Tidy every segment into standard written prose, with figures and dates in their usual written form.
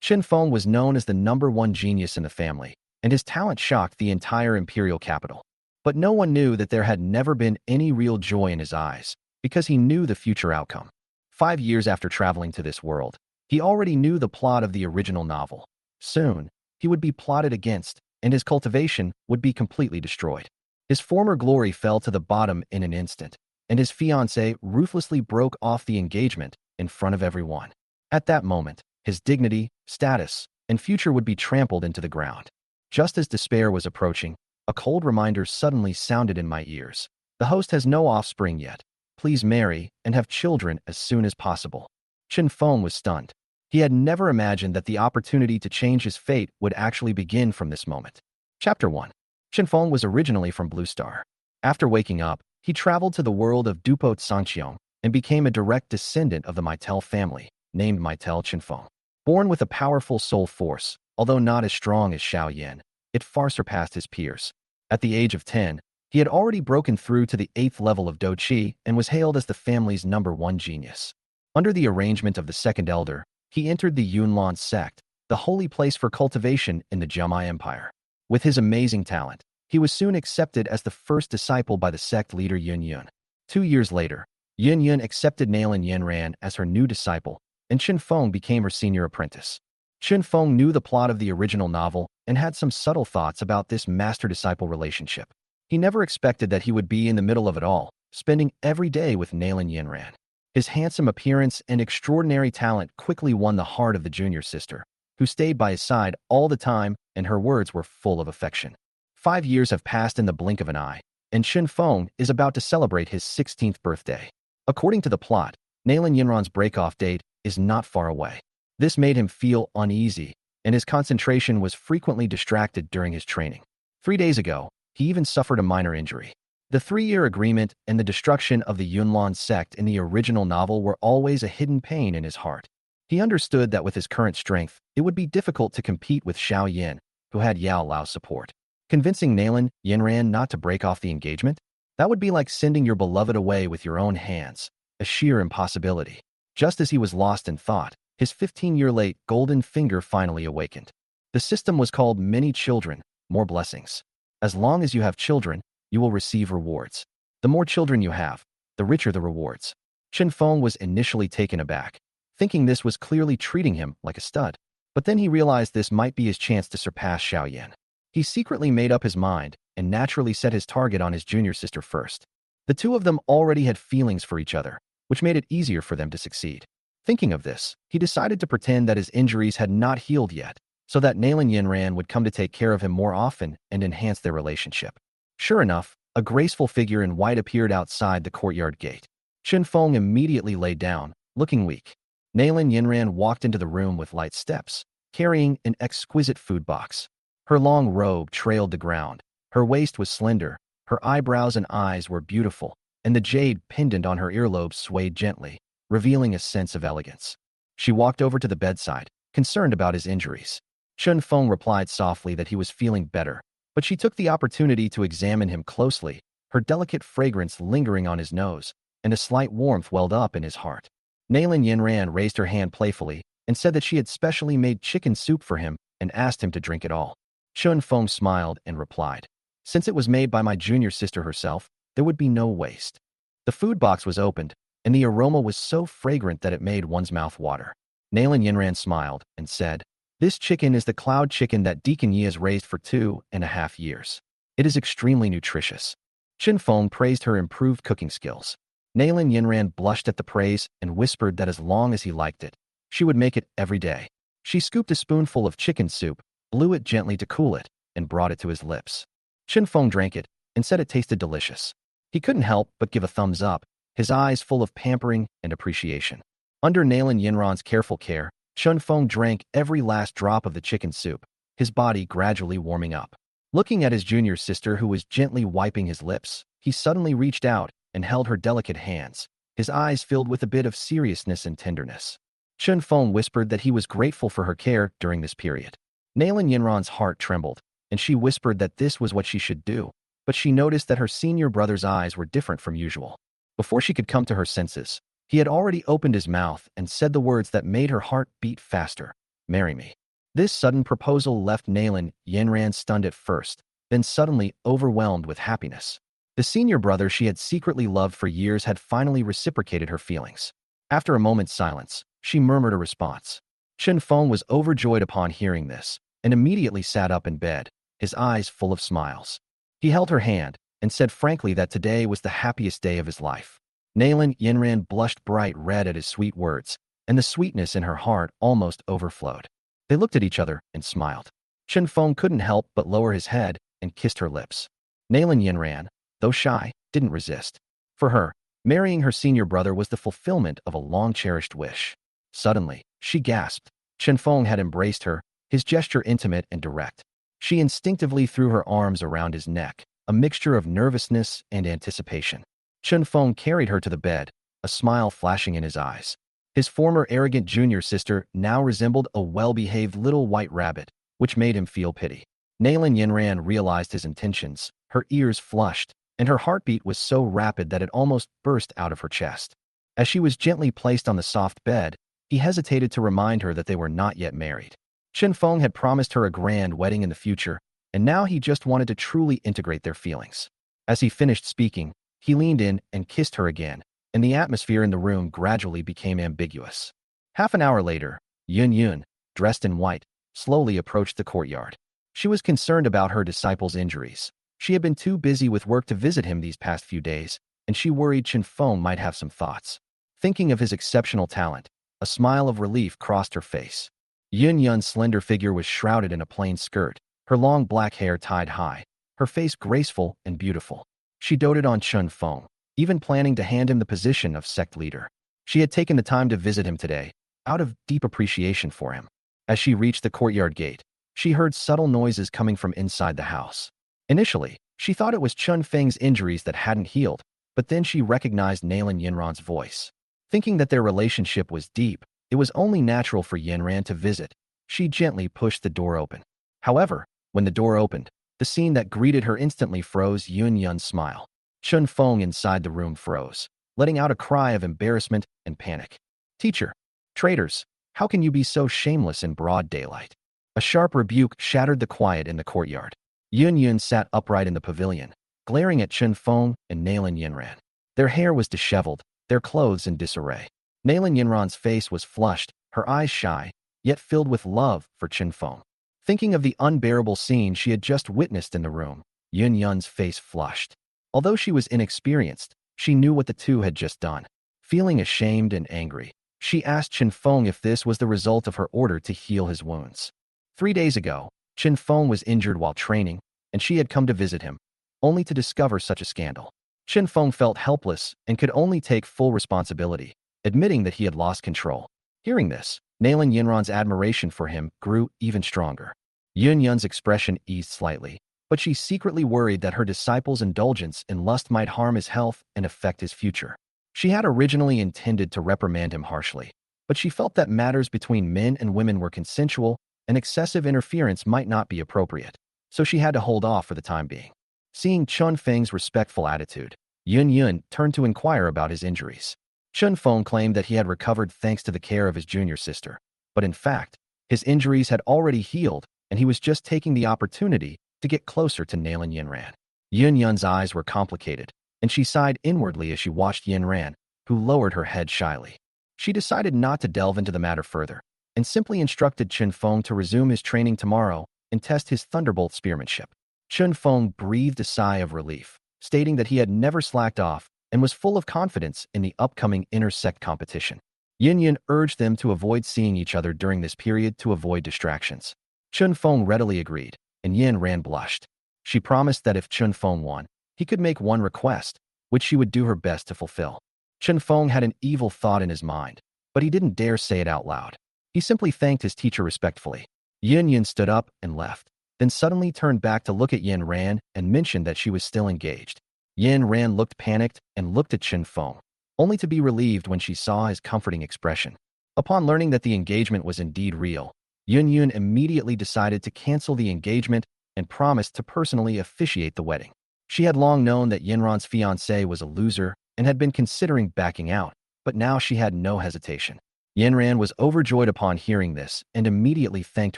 Chen Feng was known as the #1 genius in the family, and his talent shocked the entire imperial capital. But no one knew that there had never been any real joy in his eyes, because he knew the future outcome. 5 years after traveling to this world, he already knew the plot of the original novel. Soon, he would be plotted against, and his cultivation would be completely destroyed. His former glory fell to the bottom in an instant, and his fiancée ruthlessly broke off the engagement in front of everyone. At that moment, his dignity, status, and future would be trampled into the ground. Just as despair was approaching, a cold reminder suddenly sounded in my ears. The host has no offspring yet. Please marry and have children as soon as possible. Chen Feng was stunned. He had never imagined that the opportunity to change his fate would actually begin from this moment. Chapter 1. Chen Feng was originally from Blue Star. After waking up, he traveled to the world of Dupot Sanqiong and became a direct descendant of the Meitel family, named Meitel Chen Feng. Born with a powerful soul force, although not as strong as Xiao Yan, it far surpassed his peers. At the age of 10, he had already broken through to the 8th level of Do Qi and was hailed as the family's #1 genius. Under the arrangement of the second elder, he entered the Yunlan sect, the holy place for cultivation in the Jiamai Empire. With his amazing talent, he was soon accepted as the first disciple by the sect leader Yun Yun. 2 years later, Yun Yun accepted Nailin Yanran as her new disciple, and Chen Feng became her senior apprentice. Chen Feng knew the plot of the original novel and had some subtle thoughts about this master-disciple relationship. He never expected that he would be in the middle of it all, spending every day with Nailin Yanran. His handsome appearance and extraordinary talent quickly won the heart of the junior sister, who stayed by his side all the time, and her words were full of affection. 5 years have passed in the blink of an eye, and Chen Feng is about to celebrate his 16th birthday. According to the plot, Nailin Yanran's break-off date is not far away. This made him feel uneasy, and his concentration was frequently distracted during his training. 3 days ago, he even suffered a minor injury. The 3-year agreement and the destruction of the Yunlan sect in the original novel were always a hidden pain in his heart. He understood that with his current strength, it would be difficult to compete with Xiao Yan, who had Yao Lao's support. Convincing Nailin Yanran not to break off the engagement? That would be like sending your beloved away with your own hands, a sheer impossibility. Just as he was lost in thought, his 15-year-late golden finger finally awakened. The system was called Many Children, More Blessings. As long as you have children, you will receive rewards. The more children you have, the richer the rewards. Chen Feng was initially taken aback, thinking this was clearly treating him like a stud. But then he realized this might be his chance to surpass Xiao Yan. He secretly made up his mind and naturally set his target on his junior sister first. The two of them already had feelings for each other, which made it easier for them to succeed. Thinking of this, he decided to pretend that his injuries had not healed yet, so that Nailin Yanran would come to take care of him more often and enhance their relationship. Sure enough, a graceful figure in white appeared outside the courtyard gate. Chen Feng immediately lay down, looking weak. Nailin Yanran walked into the room with light steps, carrying an exquisite food box. Her long robe trailed the ground. Her waist was slender, her eyebrows and eyes were beautiful, and the jade pendant on her earlobes swayed gently, revealing a sense of elegance. She walked over to the bedside, concerned about his injuries. Chen Feng replied softly that he was feeling better, but she took the opportunity to examine him closely, her delicate fragrance lingering on his nose, and a slight warmth welled up in his heart. Nailin Yanran raised her hand playfully and said that she had specially made chicken soup for him and asked him to drink it all. Chen Feng smiled and replied, "Since it was made by my junior sister herself, there would be no waste." The food box was opened, and the aroma was so fragrant that it made one's mouth water. Nailin Yanran smiled and said, "This chicken is the cloud chicken that Deacon Yi has raised for 2.5 years. It is extremely nutritious." Chen Feng praised her improved cooking skills. Nailin Yanran blushed at the praise and whispered that as long as he liked it, she would make it every day. She scooped a spoonful of chicken soup, blew it gently to cool it, and brought it to his lips. Chen Feng drank it and said it tasted delicious. He couldn't help but give a thumbs up, his eyes full of pampering and appreciation. Under Nailin Yanran's careful care, Chen Feng drank every last drop of the chicken soup, his body gradually warming up. Looking at his junior sister who was gently wiping his lips, he suddenly reached out and held her delicate hands, his eyes filled with a bit of seriousness and tenderness. Chen Feng whispered that he was grateful for her care during this period. Nailin Yanran's heart trembled, and she whispered that this was what she should do, but she noticed that her senior brother's eyes were different from usual. Before she could come to her senses, he had already opened his mouth and said the words that made her heart beat faster. marry me." This sudden proposal left Nalan Yinran stunned at first, then suddenly overwhelmed with happiness. The senior brother she had secretly loved for years had finally reciprocated her feelings. After a moment's silence, she murmured a response. Chen Feng was overjoyed upon hearing this, and immediately sat up in bed, his eyes full of smiles. He held her hand, and said frankly that today was the happiest day of his life. Nalan Yinran blushed bright red at his sweet words, and the sweetness in her heart almost overflowed. They looked at each other and smiled. Chen Feng couldn't help but lower his head and kissed her lips. Nalan Yinran, though shy, didn't resist. For her, marrying her senior brother was the fulfillment of a long-cherished wish. Suddenly, she gasped. Chen Feng had embraced her, his gesture intimate and direct. She instinctively threw her arms around his neck, a mixture of nervousness and anticipation. Chen Feng carried her to the bed, a smile flashing in his eyes. His former arrogant junior sister now resembled a well-behaved little white rabbit, which made him feel pity. Nalan Yinran realized his intentions, her ears flushed, and her heartbeat was so rapid that it almost burst out of her chest. As she was gently placed on the soft bed, he hesitated to remind her that they were not yet married. Chen Feng had promised her a grand wedding in the future, and now he just wanted to truly integrate their feelings. As he finished speaking, he leaned in and kissed her again, and the atmosphere in the room gradually became ambiguous. Half an hour later, Yun Yun, dressed in white, slowly approached the courtyard. She was concerned about her disciple's injuries. She had been too busy with work to visit him these past few days, and she worried Chen Feng might have some thoughts. Thinking of his exceptional talent, a smile of relief crossed her face. Yun Yun's slender figure was shrouded in a plain skirt, her long black hair tied high, her face graceful and beautiful. She doted on Chen Feng, even planning to hand him the position of sect leader. She had taken the time to visit him today, out of deep appreciation for him. As she reached the courtyard gate, she heard subtle noises coming from inside the house. Initially, she thought it was Chen Feng's injuries that hadn't healed, but then she recognized Nalan Yinran's voice. Thinking that their relationship was deep, it was only natural for Yinran to visit. She gently pushed the door open. However, when the door opened, the scene that greeted her instantly froze Yun Yun's smile. Chen Feng inside the room froze, letting out a cry of embarrassment and panic. "Teacher! Traitors! How can you be so shameless in broad daylight?" A sharp rebuke shattered the quiet in the courtyard. Yun Yun sat upright in the pavilion, glaring at Chen Feng and Nalan Yinran. Their hair was disheveled, their clothes in disarray. Nalan Yinran's face was flushed, her eyes shy, yet filled with love for Chen Feng. Thinking of the unbearable scene she had just witnessed in the room, Yun Yun's face flushed. Although she was inexperienced, she knew what the two had just done. Feeling ashamed and angry, she asked Chen Feng if this was the result of her order to heal his wounds. 3 days ago, Chen Feng was injured while training, and she had come to visit him, only to discover such a scandal. Chen Feng felt helpless and could only take full responsibility, admitting that he had lost control. Hearing this, Nalan Yinran's admiration for him grew even stronger. Yun Yun's expression eased slightly, but she secretly worried that her disciple's indulgence in lust might harm his health and affect his future. She had originally intended to reprimand him harshly, but she felt that matters between men and women were consensual and excessive interference might not be appropriate, so she had to hold off for the time being. Seeing Chen Feng's respectful attitude, Yun Yun turned to inquire about his injuries. Chen Feng claimed that he had recovered thanks to the care of his junior sister, but in fact, his injuries had already healed and he was just taking the opportunity to get closer to Nalan Yinran. Yun Yun's eyes were complicated, and she sighed inwardly as she watched Yinran, who lowered her head shyly. She decided not to delve into the matter further, and simply instructed Chen Feng to resume his training tomorrow and test his thunderbolt spearmanship. Chen Feng breathed a sigh of relief, stating that he had never slacked off and was full of confidence in the upcoming inter-sect competition. Yin Yun urged them to avoid seeing each other during this period to avoid distractions. Chen Feng readily agreed, and Yin Ran blushed. She promised that if Chen Feng won, he could make one request, which she would do her best to fulfill. Chen Feng had an evil thought in his mind, but he didn't dare say it out loud. He simply thanked his teacher respectfully. Yin Yun stood up and left, then suddenly turned back to look at Yin Ran and mentioned that she was still engaged. Yin Ran looked panicked and looked at Chen Feng, only to be relieved when she saw his comforting expression. Upon learning that the engagement was indeed real, Yun Yun immediately decided to cancel the engagement and promised to personally officiate the wedding. She had long known that Yinran's fiancé was a loser and had been considering backing out, but now she had no hesitation. Yinran was overjoyed upon hearing this and immediately thanked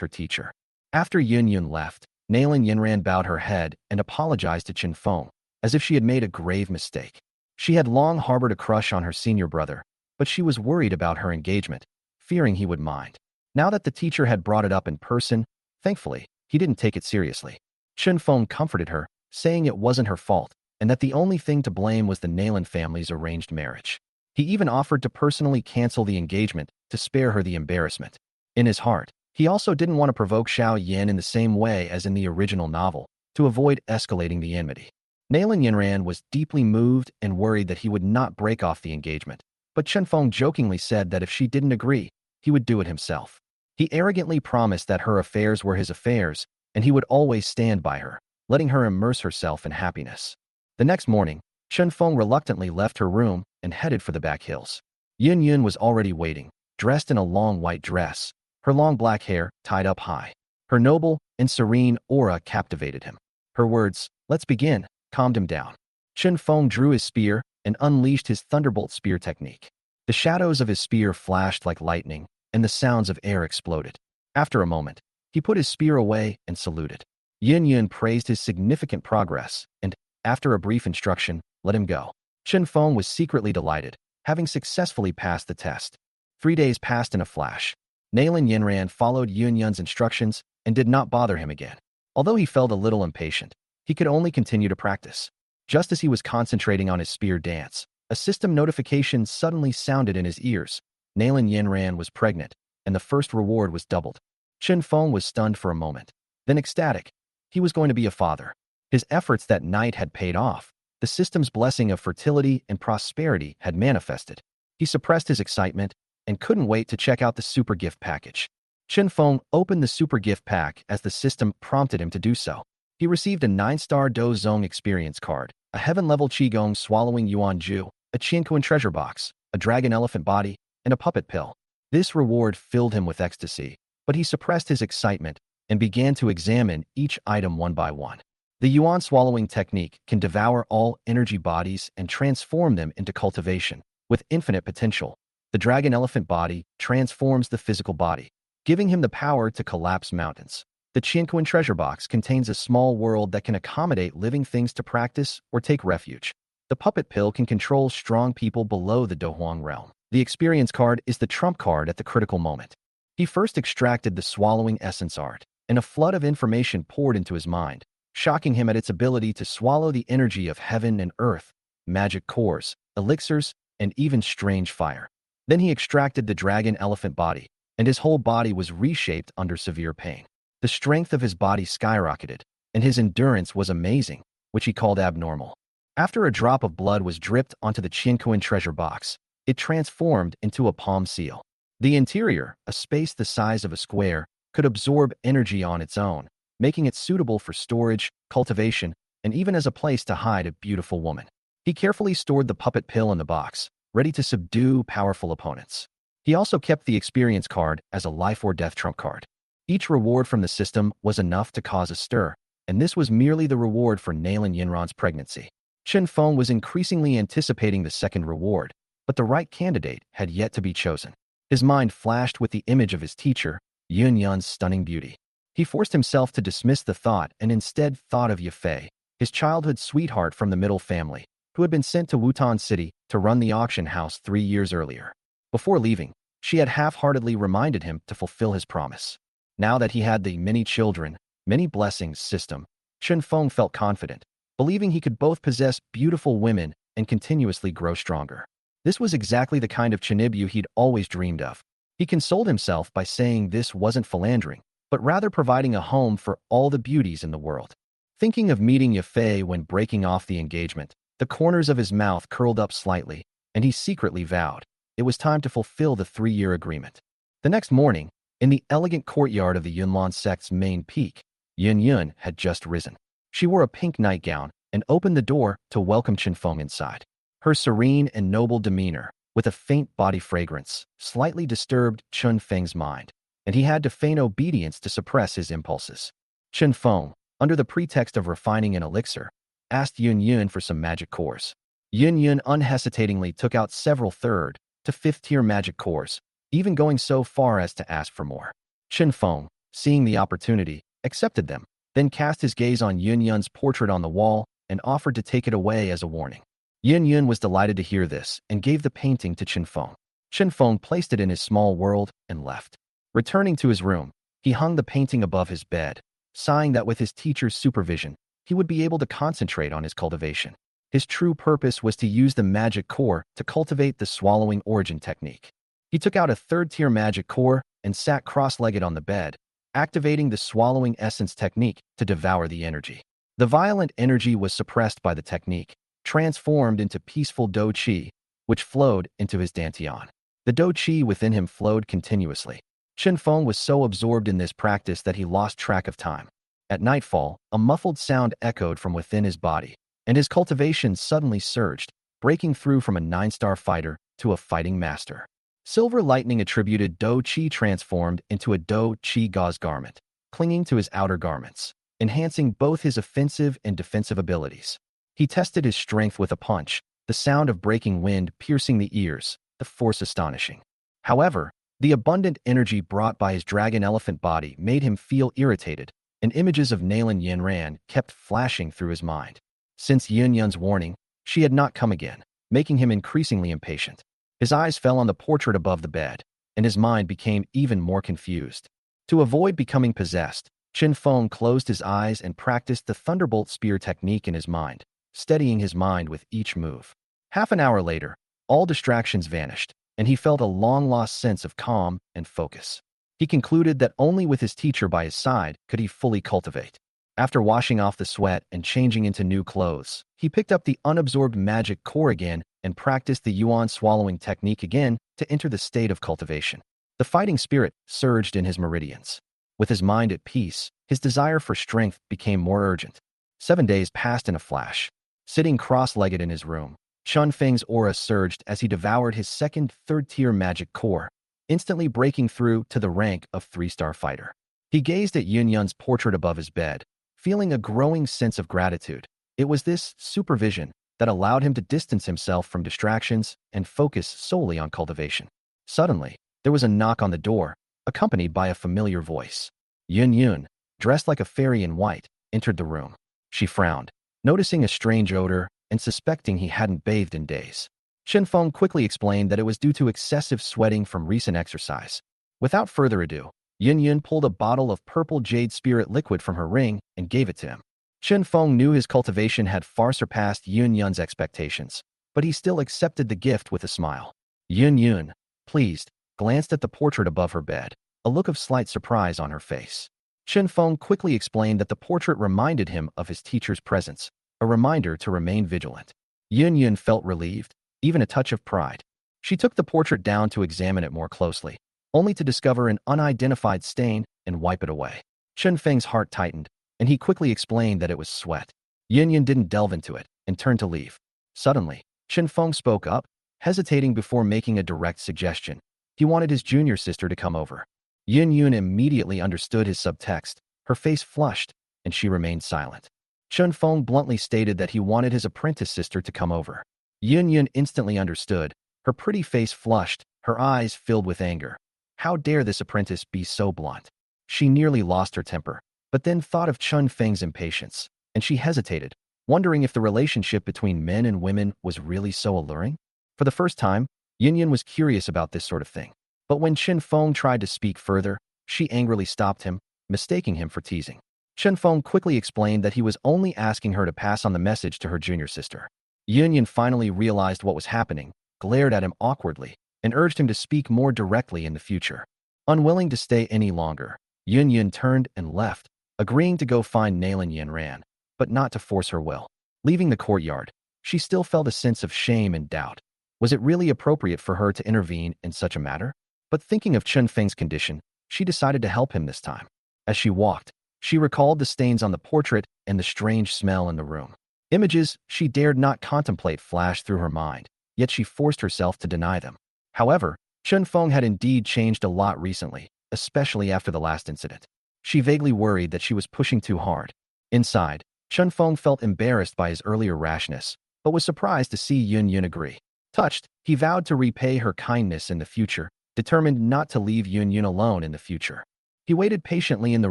her teacher. After Yun left, Nailin Yinran bowed her head and apologized to Chen Feng, as if she had made a grave mistake. She had long harbored a crush on her senior brother, but she was worried about her engagement, fearing he would mind. Now that the teacher had brought it up in person, thankfully, he didn't take it seriously. Chen Feng comforted her, saying it wasn't her fault, and that the only thing to blame was the Nailin family's arranged marriage. He even offered to personally cancel the engagement to spare her the embarrassment. In his heart, he also didn't want to provoke Xiao Yin in the same way as in the original novel, to avoid escalating the enmity. Nailin Yinran was deeply moved and worried that he would not break off the engagement, but Chen Feng jokingly said that if she didn't agree, he would do it himself. He arrogantly promised that her affairs were his affairs, and he would always stand by her, letting her immerse herself in happiness. The next morning, Chen Feng reluctantly left her room and headed for the back hills. Yun was already waiting, dressed in a long white dress, her long black hair tied up high. Her noble and serene aura captivated him. Her words, "Let's begin," calmed him down. Chen Feng drew his spear and unleashed his thunderbolt spear technique. The shadows of his spear flashed like lightning, and the sounds of air exploded. After a moment, he put his spear away and saluted. Yun praised his significant progress and, after a brief instruction, let him go. Chen Feng was secretly delighted, having successfully passed the test. 3 days passed in a flash. Nailin Yinran followed Yun's instructions and did not bother him again. Although he felt a little impatient, he could only continue to practice. Just as he was concentrating on his spear dance, a system notification suddenly sounded in his ears. Nailin Yinran was pregnant, and the first reward was doubled. Chen Feng was stunned for a moment, then ecstatic. He was going to be a father. His efforts that night had paid off. The system's blessing of fertility and prosperity had manifested. He suppressed his excitement and couldn't wait to check out the super gift package. Chen Feng opened the super gift pack as the system prompted him to do so. He received a 9-star Do Zong experience card, a heaven-level Qigong swallowing Yuan Ju, a Qianquan treasure box, a dragon elephant body, and a puppet pill. This reward filled him with ecstasy, but he suppressed his excitement and began to examine each item one by one. The Yuan swallowing technique can devour all energy bodies and transform them into cultivation, with infinite potential. The dragon elephant body transforms the physical body, giving him the power to collapse mountains. The Qianquan treasure box contains a small world that can accommodate living things to practice or take refuge. The puppet pill can control strong people below the Dohuang realm. The experience card is the trump card at the critical moment. He first extracted the swallowing essence art, and a flood of information poured into his mind, shocking him at its ability to swallow the energy of heaven and earth, magic cores, elixirs, and even strange fire. Then he extracted the dragon elephant body, and his whole body was reshaped under severe pain. The strength of his body skyrocketed, and his endurance was amazing, which he called abnormal. After a drop of blood was dripped onto the Qianquan treasure box, it transformed into a palm seal. The interior, a space the size of a square, could absorb energy on its own, making it suitable for storage, cultivation, and even as a place to hide a beautiful woman. He carefully stored the puppet pill in the box, ready to subdue powerful opponents. He also kept the experience card as a life or death trump card. Each reward from the system was enough to cause a stir, and this was merely the reward for Nailin Yinran's pregnancy. Chen Feng was increasingly anticipating the second reward, but the right candidate had yet to be chosen. His mind flashed with the image of his teacher, Yun's stunning beauty. He forced himself to dismiss the thought and instead thought of Yafei, his childhood sweetheart from the middle family, who had been sent to Wutan City to run the auction house 3 years earlier. Before leaving, she had half-heartedly reminded him to fulfill his promise. Now that he had the many children, many blessings system, Chen Feng felt confident, believing he could both possess beautiful women and continuously grow stronger. This was exactly the kind of Chenibyu he'd always dreamed of. He consoled himself by saying this wasn't philandering, but rather providing a home for all the beauties in the world. Thinking of meeting Yafei when breaking off the engagement, the corners of his mouth curled up slightly, and he secretly vowed it was time to fulfill the 3-year agreement. The next morning, in the elegant courtyard of the Yunlan sect's main peak, Yun had just risen. She wore a pink nightgown and opened the door to welcome Chen Feng inside. Her serene and noble demeanor, with a faint body fragrance, slightly disturbed Chen Feng's mind, and he had to feign obedience to suppress his impulses. Chen Feng, under the pretext of refining an elixir, asked Yun for some magic cores. Yun unhesitatingly took out several 3rd to 5th tier magic cores, even going so far as to ask for more. Chen Feng, seeing the opportunity, accepted them, then cast his gaze on Yun Yun's portrait on the wall and offered to take it away as a warning. Yun Yun was delighted to hear this and gave the painting to Chen Feng. Chen Feng placed it in his small world and left. Returning to his room, he hung the painting above his bed, sighing that with his teacher's supervision, he would be able to concentrate on his cultivation. His true purpose was to use the magic core to cultivate the swallowing origin technique. He took out a third-tier magic core and sat cross-legged on the bed, activating the swallowing essence technique to devour the energy. The violent energy was suppressed by the technique, transformed into peaceful Do Qi, which flowed into his dantian. The Do Qi within him flowed continuously. Chen Feng was so absorbed in this practice that he lost track of time. At nightfall, a muffled sound echoed from within his body, and his cultivation suddenly surged, breaking through from a 9-star fighter to a fighting master. Silver lightning attributed Do Qi transformed into a Do Qi gauze garment, clinging to his outer garments, enhancing both his offensive and defensive abilities. He tested his strength with a punch, the sound of breaking wind piercing the ears, the force astonishing. However, the abundant energy brought by his dragon elephant body made him feel irritated, and images of Nalan Yanran kept flashing through his mind. Since Yun Yun's warning, she had not come again, making him increasingly impatient. His eyes fell on the portrait above the bed, and his mind became even more confused. To avoid becoming possessed, Chen Feng closed his eyes and practiced the thunderbolt spear technique in his mind, steadying his mind with each move. Half an hour later, all distractions vanished, and he felt a long-lost sense of calm and focus. He concluded that only with his teacher by his side could he fully cultivate. After washing off the sweat and changing into new clothes, he picked up the unabsorbed magic core again and practiced the yuan swallowing technique again to enter the state of cultivation. The fighting spirit surged in his meridians. With his mind at peace, his desire for strength became more urgent. 7 days passed in a flash. Sitting cross-legged in his room, Chen Feng's aura surged as he devoured his second third-tier magic core, instantly breaking through to the rank of 3-star fighter. He gazed at Yun Yun's portrait above his bed, feeling a growing sense of gratitude. It was this supervision that allowed him to distance himself from distractions and focus solely on cultivation. Suddenly, there was a knock on the door, accompanied by a familiar voice. Yun Yun, dressed like a fairy in white, entered the room. She frowned, noticing a strange odor and suspecting he hadn't bathed in days. Chen Feng quickly explained that it was due to excessive sweating from recent exercise. Without further ado, Yun Yun pulled a bottle of purple jade spirit liquid from her ring and gave it to him. Chen Feng knew his cultivation had far surpassed Yun Yun's expectations, but he still accepted the gift with a smile. Yun Yun, pleased, glanced at the portrait above her bed, a look of slight surprise on her face. Chen Feng quickly explained that the portrait reminded him of his teacher's presence, a reminder to remain vigilant. Yun Yun felt relieved, even a touch of pride. She took the portrait down to examine it more closely, only to discover an unidentified stain and wipe it away. Chen Feng's heart tightened, and he quickly explained that it was sweat. Yun Yun didn't delve into it and turned to leave. Suddenly, Chen Feng spoke up, hesitating before making a direct suggestion. He wanted his junior sister to come over. Yun Yun immediately understood his subtext. Her face flushed, and she remained silent. Chen Feng bluntly stated that he wanted his apprentice sister to come over. Yun Yun instantly understood. Her pretty face flushed, her eyes filled with anger. How dare this apprentice be so blunt? She nearly lost her temper, but then thought of Chen Feng's impatience, and she hesitated, wondering if the relationship between men and women was really so alluring. For the first time, Yun Yun was curious about this sort of thing. But when Chen Feng tried to speak further, she angrily stopped him, mistaking him for teasing. Chen Feng quickly explained that he was only asking her to pass on the message to her junior sister. Yun Yun finally realized what was happening, glared at him awkwardly, and urged him to speak more directly in the future. Unwilling to stay any longer, Yun Yun turned and left, agreeing to go find Nalan Yanran, but not to force her will. Leaving the courtyard, she still felt a sense of shame and doubt. Was it really appropriate for her to intervene in such a matter? But thinking of Chen Feng's condition, she decided to help him this time. As she walked, she recalled the stains on the portrait and the strange smell in the room. Images she dared not contemplate flashed through her mind, yet she forced herself to deny them. However, Chen Feng had indeed changed a lot recently, especially after the last incident. She vaguely worried that she was pushing too hard. Inside, Chen Feng felt embarrassed by his earlier rashness, but was surprised to see Yun Yun agree. Touched, he vowed to repay her kindness in the future, determined not to leave Yun Yun alone in the future. He waited patiently in the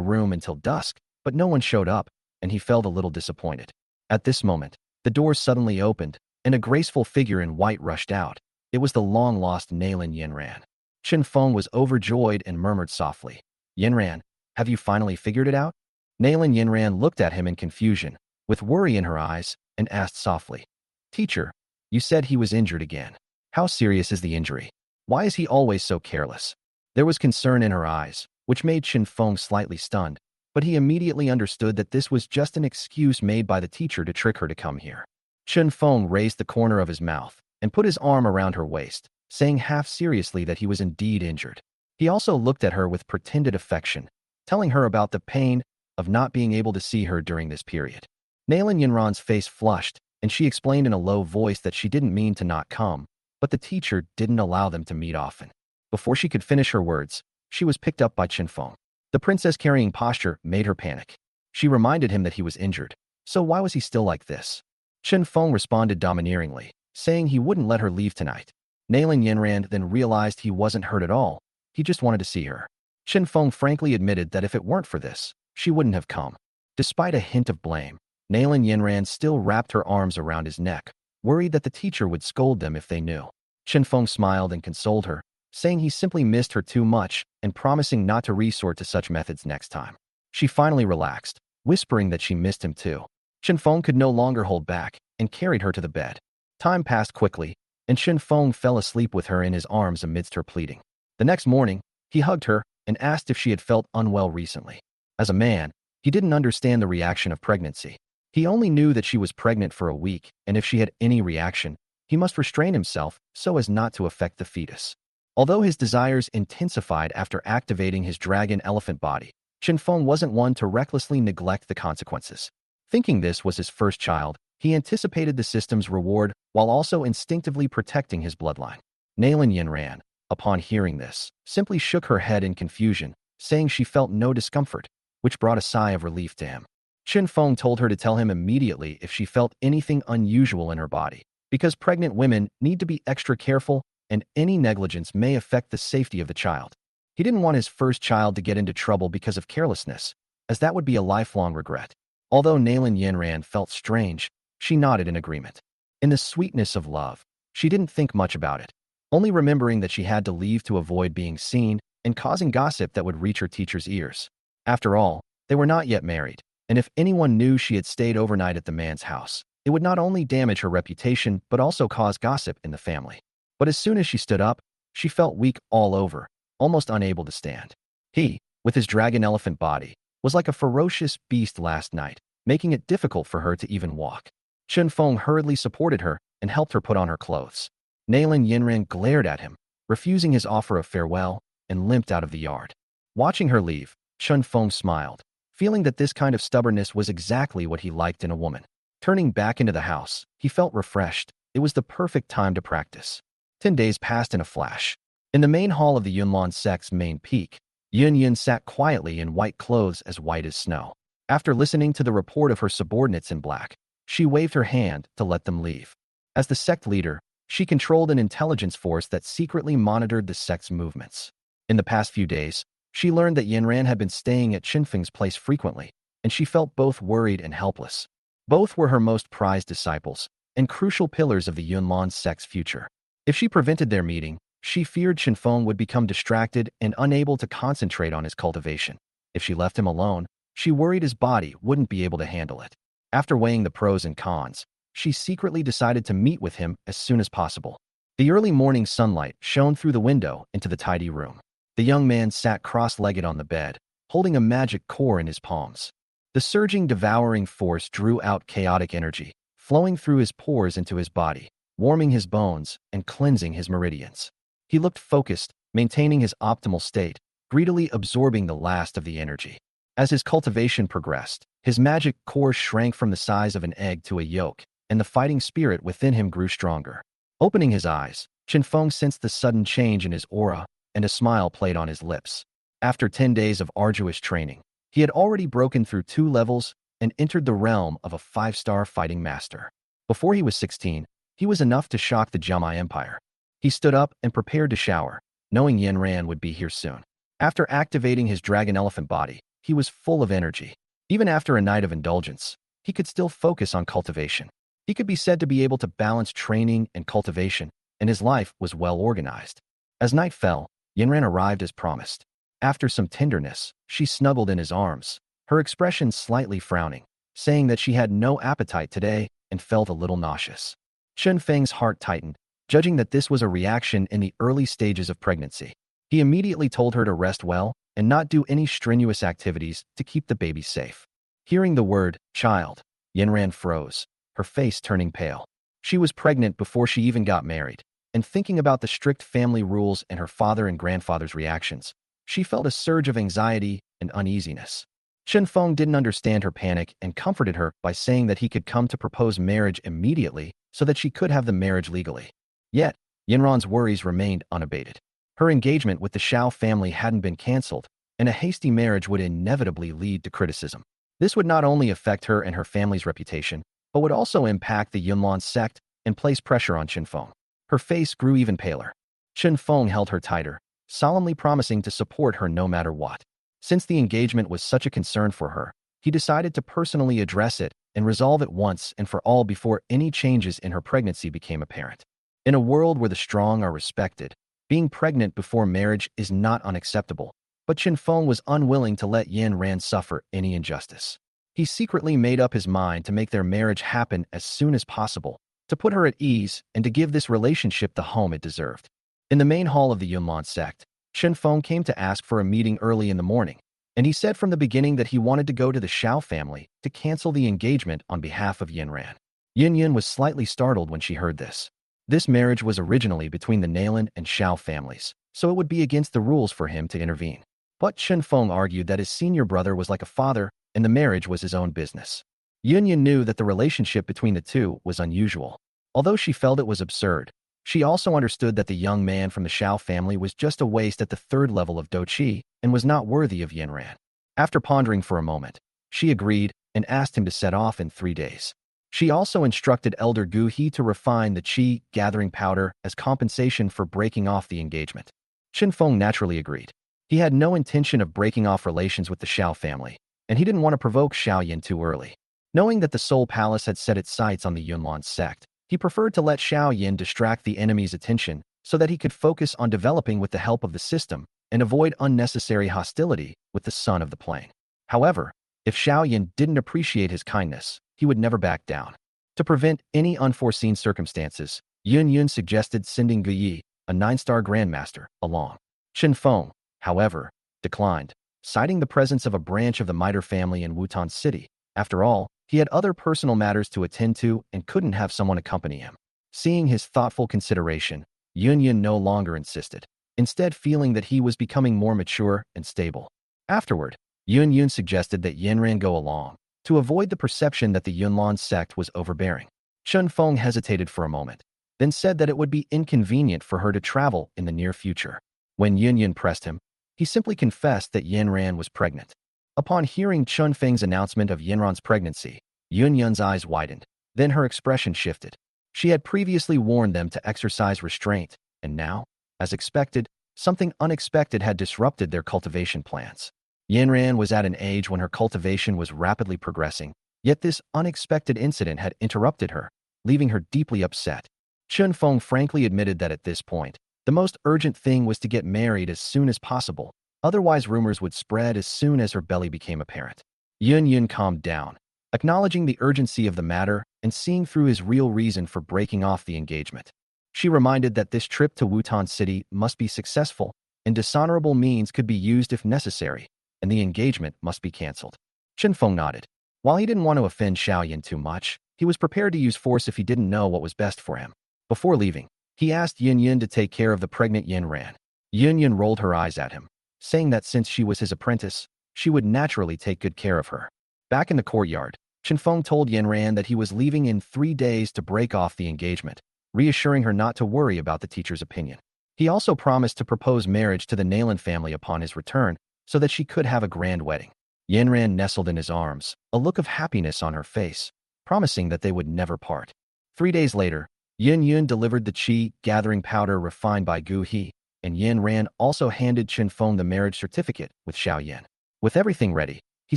room until dusk, but no one showed up, and he felt a little disappointed. At this moment, the door suddenly opened, and a graceful figure in white rushed out. It was the long-lost Nailin Yinran. Chen Feng was overjoyed and murmured softly, "Yinran, have you finally figured it out?" Nailin Yinran looked at him in confusion, with worry in her eyes, and asked softly, "Teacher, you said he was injured again. How serious is the injury? Why is he always so careless?" There was concern in her eyes, which made Chen Feng slightly stunned, but he immediately understood that this was just an excuse made by the teacher to trick her to come here. Chen Feng raised the corner of his mouth and put his arm around her waist, saying half seriously that he was indeed injured. He also looked at her with pretended affection, telling her about the pain of not being able to see her during this period. Nailin Yinran's face flushed, and she explained in a low voice that she didn't mean to not come, but the teacher didn't allow them to meet often. Before she could finish her words, she was picked up by Chen Feng. The princess-carrying posture made her panic. She reminded him that he was injured, so why was he still like this? Chen Feng responded domineeringly, saying he wouldn't let her leave tonight. Nailin Yinran then realized he wasn't hurt at all. He just wanted to see her. Chen Feng frankly admitted that if it weren't for this, she wouldn't have come. Despite a hint of blame, Nailin Yinran still wrapped her arms around his neck, worried that the teacher would scold them if they knew. Chen Feng smiled and consoled her, saying he simply missed her too much and promising not to resort to such methods next time. She finally relaxed, whispering that she missed him too. Chen Feng could no longer hold back and carried her to the bed. Time passed quickly, and Chen Feng fell asleep with her in his arms amidst her pleading. The next morning, he hugged her and asked if she had felt unwell recently. As a man, he didn't understand the reaction of pregnancy. He only knew that she was pregnant for a week, and if she had any reaction, he must restrain himself so as not to affect the fetus. Although his desires intensified after activating his dragon elephant body, Chen Feng wasn't one to recklessly neglect the consequences. Thinking this was his first child, he anticipated the system's reward while also instinctively protecting his bloodline. Nailin Yinran, upon hearing this, simply shook her head in confusion, saying she felt no discomfort, which brought a sigh of relief to him. Chen Feng told her to tell him immediately if she felt anything unusual in her body, because pregnant women need to be extra careful and any negligence may affect the safety of the child. He didn't want his first child to get into trouble because of carelessness, as that would be a lifelong regret. Although Nailin Yinran felt strange, she nodded in agreement. In the sweetness of love, she didn't think much about it, only remembering that she had to leave to avoid being seen and causing gossip that would reach her teacher's ears. After all, they were not yet married, and if anyone knew she had stayed overnight at the man's house, it would not only damage her reputation but also cause gossip in the family. But as soon as she stood up, she felt weak all over, almost unable to stand. He, with his dragon elephant body, was like a ferocious beast last night, making it difficult for her to even walk. Chen Feng hurriedly supported her and helped her put on her clothes. Nailin Yinran glared at him, refusing his offer of farewell, and limped out of the yard. Watching her leave, Chen Feng smiled, feeling that this kind of stubbornness was exactly what he liked in a woman. Turning back into the house, he felt refreshed. It was the perfect time to practice. 10 days passed in a flash. In the main hall of the Yunlan sect's main peak, Yun Yun sat quietly in white clothes as white as snow. After listening to the report of her subordinates in black, she waved her hand to let them leave. As the sect leader, she controlled an intelligence force that secretly monitored the sect's movements. In the past few days, she learned that Yinran had been staying at Qinfeng's place frequently, and she felt both worried and helpless. Both were her most prized disciples, and crucial pillars of the Yunlan sect's future. If she prevented their meeting, she feared Qinfeng would become distracted and unable to concentrate on his cultivation. If she left him alone, she worried his body wouldn't be able to handle it. After weighing the pros and cons, she secretly decided to meet with him as soon as possible. The early morning sunlight shone through the window into the tidy room. The young man sat cross-legged on the bed, holding a magic core in his palms. The surging, devouring force drew out chaotic energy, flowing through his pores into his body, warming his bones and cleansing his meridians. He looked focused, maintaining his optimal state, greedily absorbing the last of the energy. As his cultivation progressed, his magic core shrank from the size of an egg to a yolk, and the fighting spirit within him grew stronger. Opening his eyes, Qinfeng sensed the sudden change in his aura, and a smile played on his lips. After 10 days of arduous training, he had already broken through 2 levels and entered the realm of a 5-star fighting master. Before he was 16, he was enough to shock the Jamai Empire. He stood up and prepared to shower, knowing Yanran would be here soon. After activating his dragon elephant body, he was full of energy. Even after a night of indulgence, he could still focus on cultivation. He could be said to be able to balance training and cultivation, and his life was well organized. As night fell, Yanran arrived as promised. After some tenderness, she snuggled in his arms, her expression slightly frowning, saying that she had no appetite today and felt a little nauseous. Chen Feng's heart tightened, judging that this was a reaction in the early stages of pregnancy. He immediately told her to rest well and not do any strenuous activities to keep the baby safe. Hearing the word child, Yanran froze, her face turning pale. She was pregnant before she even got married, and thinking about the strict family rules and her father and grandfather's reactions, she felt a surge of anxiety and uneasiness. Chen Feng didn't understand her panic and comforted her by saying that he could come to propose marriage immediately so that she could have the marriage legally. Yet, Yanran's worries remained unabated. Her engagement with the Shao family hadn't been cancelled, and a hasty marriage would inevitably lead to criticism. This would not only affect her and her family's reputation, but would also impact the Yunlan sect and place pressure on Chen Feng. Her face grew even paler. Chen Feng held her tighter, solemnly promising to support her no matter what. Since the engagement was such a concern for her, he decided to personally address it and resolve it once and for all before any changes in her pregnancy became apparent. In a world where the strong are respected, being pregnant before marriage is not unacceptable, but Chen Feng was unwilling to let Yan Ran suffer any injustice. He secretly made up his mind to make their marriage happen as soon as possible, to put her at ease and to give this relationship the home it deserved. In the main hall of the Yunlan sect, Chen Feng came to ask for a meeting early in the morning, and he said from the beginning that he wanted to go to the Shao family to cancel the engagement on behalf of Yanran. Yin Yin was slightly startled when she heard this. This marriage was originally between the Nalan and Shao families, so it would be against the rules for him to intervene. But Chen Feng argued that his senior brother was like a father, and the marriage was his own business. Yin Yin knew that the relationship between the two was unusual. Although she felt it was absurd, she also understood that the young man from the Shao family was just a waste at the third level of Doqi and was not worthy of Yanran. After pondering for a moment, she agreed and asked him to set off in 3 days. She also instructed Elder Gu He to refine the qi gathering powder as compensation for breaking off the engagement. Chen Feng naturally agreed. He had no intention of breaking off relations with the Shao family, and he didn't want to provoke Xiaoyan too early. Knowing that the Soul Palace had set its sights on the Yunlan sect, he preferred to let Xiaoyan distract the enemy's attention so that he could focus on developing with the help of the system and avoid unnecessary hostility with the son of the plane. However, if Xiaoyan didn't appreciate his kindness, he would never back down. To prevent any unforeseen circumstances, Yun Yun suggested sending Gu Yi, a 9-star grandmaster, along. Chen Feng, however, declined, citing the presence of a branch of the Miter family in Wutan City. After all, he had other personal matters to attend to and couldn't have someone accompany him. Seeing his thoughtful consideration, Yun Yun no longer insisted, instead feeling that he was becoming more mature and stable. Afterward, Yun Yun suggested that Yanran go along, to avoid the perception that the Yunlan sect was overbearing. Chen Feng hesitated for a moment, then said that it would be inconvenient for her to travel in the near future. When Yun Yun pressed him, he simply confessed that Yanran was pregnant. Upon hearing Chen Feng's announcement of Yanran's pregnancy, Yun Yun's eyes widened. Then her expression shifted. She had previously warned them to exercise restraint, and now, as expected, something unexpected had disrupted their cultivation plans. Yanran was at an age when her cultivation was rapidly progressing, yet this unexpected incident had interrupted her, leaving her deeply upset. Chen Feng frankly admitted that at this point, the most urgent thing was to get married as soon as possible, otherwise rumors would spread as soon as her belly became apparent. Yun Yun calmed down, acknowledging the urgency of the matter and seeing through his real reason for breaking off the engagement. She reminded that this trip to Wutan City must be successful, and dishonorable means could be used if necessary, and the engagement must be cancelled. Chen Feng nodded. While he didn't want to offend Xiaoyan too much, he was prepared to use force if he didn't know what was best for him. Before leaving, he asked Yin Yin to take care of the pregnant Yanran. Yin Yin rolled her eyes at him, saying that since she was his apprentice, she would naturally take good care of her. Back in the courtyard, Chen Feng told Yanran that he was leaving in 3 days to break off the engagement, reassuring her not to worry about the teacher's opinion. He also promised to propose marriage to the Nalan family upon his return so that she could have a grand wedding. Yanran nestled in his arms, a look of happiness on her face, promising that they would never part. 3 days later, Yin Yun delivered the qi gathering powder refined by Gu He, and Yin Ran also handed Chen Feng the marriage certificate with Xiao Yin. With everything ready, he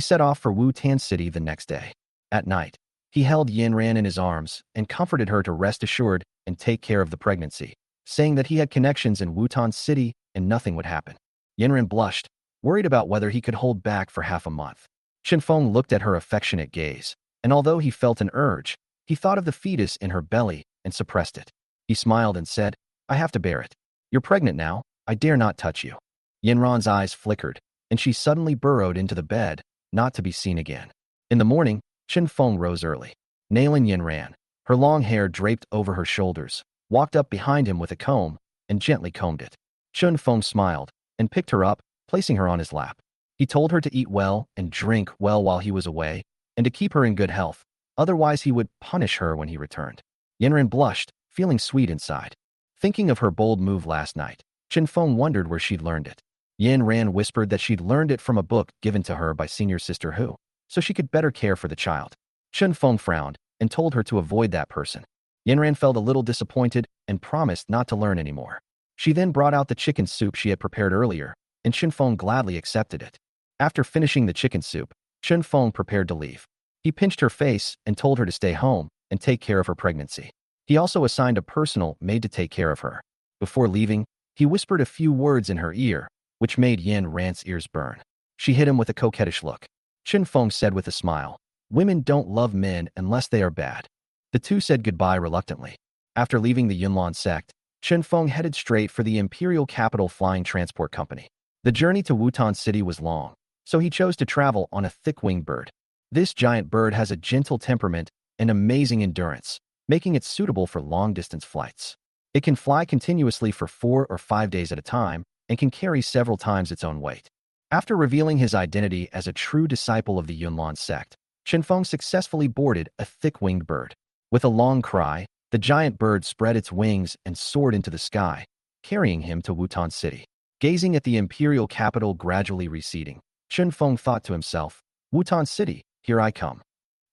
set off for Wu-Tan City the next day. At night, he held Yin Ran in his arms and comforted her to rest assured and take care of the pregnancy, saying that he had connections in Wu-Tan City and nothing would happen. Yin Ran blushed, worried about whether he could hold back for half a month. Chen Feng looked at her affectionate gaze, and although he felt an urge, he thought of the fetus in her belly and suppressed it. He smiled and said, "I have to bear it. You're pregnant now. I dare not touch you." Yin Ran's eyes flickered, and she suddenly burrowed into the bed, not to be seen again. In the morning, Chen Feng rose early. Nailing Yin Ran, her long hair draped over her shoulders, walked up behind him with a comb and gently combed it. Chen Feng smiled and picked her up, placing her on his lap. He told her to eat well and drink well while he was away, and to keep her in good health, otherwise he would punish her when he returned. Yin Ran blushed, feeling sweet inside. Thinking of her bold move last night, Chen Feng wondered where she'd learned it. Yin Ran whispered that she'd learned it from a book given to her by senior sister Hu, so she could better care for the child. Chen Feng frowned and told her to avoid that person. Yin Ran felt a little disappointed and promised not to learn anymore. She then brought out the chicken soup she had prepared earlier, and Chen Feng gladly accepted it. After finishing the chicken soup, Chen Feng prepared to leave. He pinched her face and told her to stay home and take care of her pregnancy. He also assigned a personal maid to take care of her. Before leaving, he whispered a few words in her ear, which made Yin Ran's ears burn. She hit him with a coquettish look. Chen Feng said with a smile, "Women don't love men unless they are bad." The two said goodbye reluctantly. After leaving the Yunlan sect, Chen Feng headed straight for the Imperial Capital Flying Transport Company. The journey to Wu-Tan City was long, so he chose to travel on a thick-winged bird. This giant bird has a gentle temperament and amazing endurance, making it suitable for long-distance flights. It can fly continuously for 4 or 5 days at a time and can carry several times its own weight. After revealing his identity as a true disciple of the Yunlan sect, Chen Feng successfully boarded a thick-winged bird. With a long cry, the giant bird spread its wings and soared into the sky, carrying him to Wu-Tan City. Gazing at the imperial capital gradually receding, Chen Feng thought to himself, "Wu-Tan City, here I come."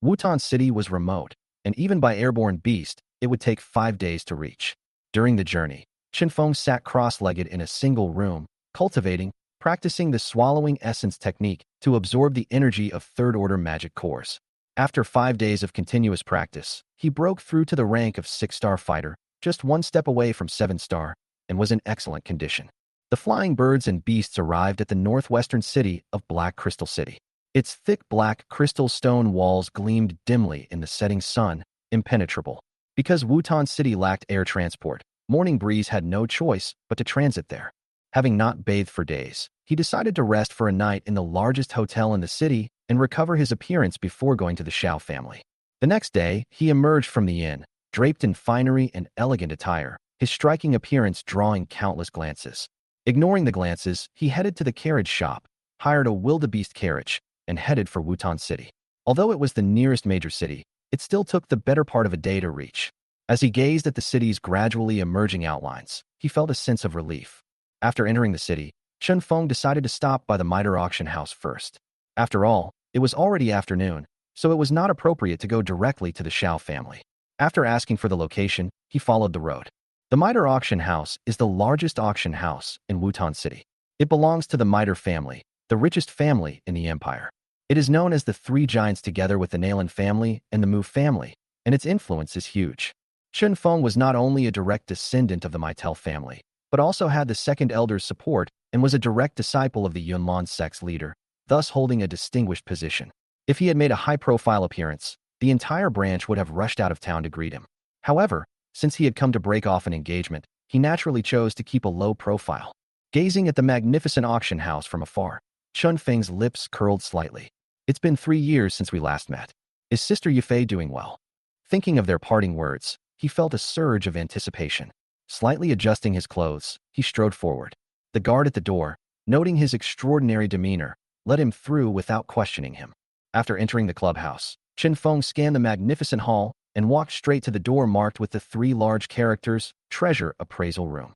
Wu-Tan City was remote, and even by airborne beast, it would take 5 days to reach. During the journey, Chen Feng sat cross-legged in a single room, practicing the swallowing essence technique to absorb the energy of third-order magic cores. After 5 days of continuous practice, he broke through to the rank of 6-star fighter, just 1 step away from 7-star, and was in excellent condition. The flying birds and beasts arrived at the northwestern city of Black Crystal City. Its thick black crystal stone walls gleamed dimly in the setting sun, impenetrable. Because Wu-Tan City lacked air transport, Morning Breeze had no choice but to transit there. Having not bathed for days, he decided to rest for a night in the largest hotel in the city and recover his appearance before going to the Xiao family. The next day, he emerged from the inn, draped in finery and elegant attire, his striking appearance drawing countless glances. Ignoring the glances, he headed to the carriage shop, hired a wildebeest carriage, and headed for Wu-Tan City. Although it was the nearest major city, it still took the better part of a day to reach. As he gazed at the city's gradually emerging outlines, he felt a sense of relief. After entering the city, Chen Feng decided to stop by the miter auction house first. After all, it was already afternoon, so it was not appropriate to go directly to the Xiao family. After asking for the location, he followed the road. The miter auction house is the largest auction house in Wu-Tan City. It belongs to the Miter family, the richest family in the empire. It is known as the Three Giants together with the Nalan family and the Mu family, and its influence is huge. Chen Feng was not only a direct descendant of the Maitel family, but also had the second elder's support and was a direct disciple of the Yunlan sect's leader, thus holding a distinguished position. If he had made a high-profile appearance, the entire branch would have rushed out of town to greet him. However, since he had come to break off an engagement, he naturally chose to keep a low profile. Gazing at the magnificent auction house from afar, Chen Feng's lips curled slightly. "It's been 3 years since we last met. Is Sister Yufei doing well?" Thinking of their parting words, he felt a surge of anticipation. Slightly adjusting his clothes, he strode forward. The guard at the door, noting his extraordinary demeanor, let him through without questioning him. After entering the clubhouse, Chen Feng scanned the magnificent hall and walked straight to the door marked with the 3 large characters, Treasure Appraisal Room.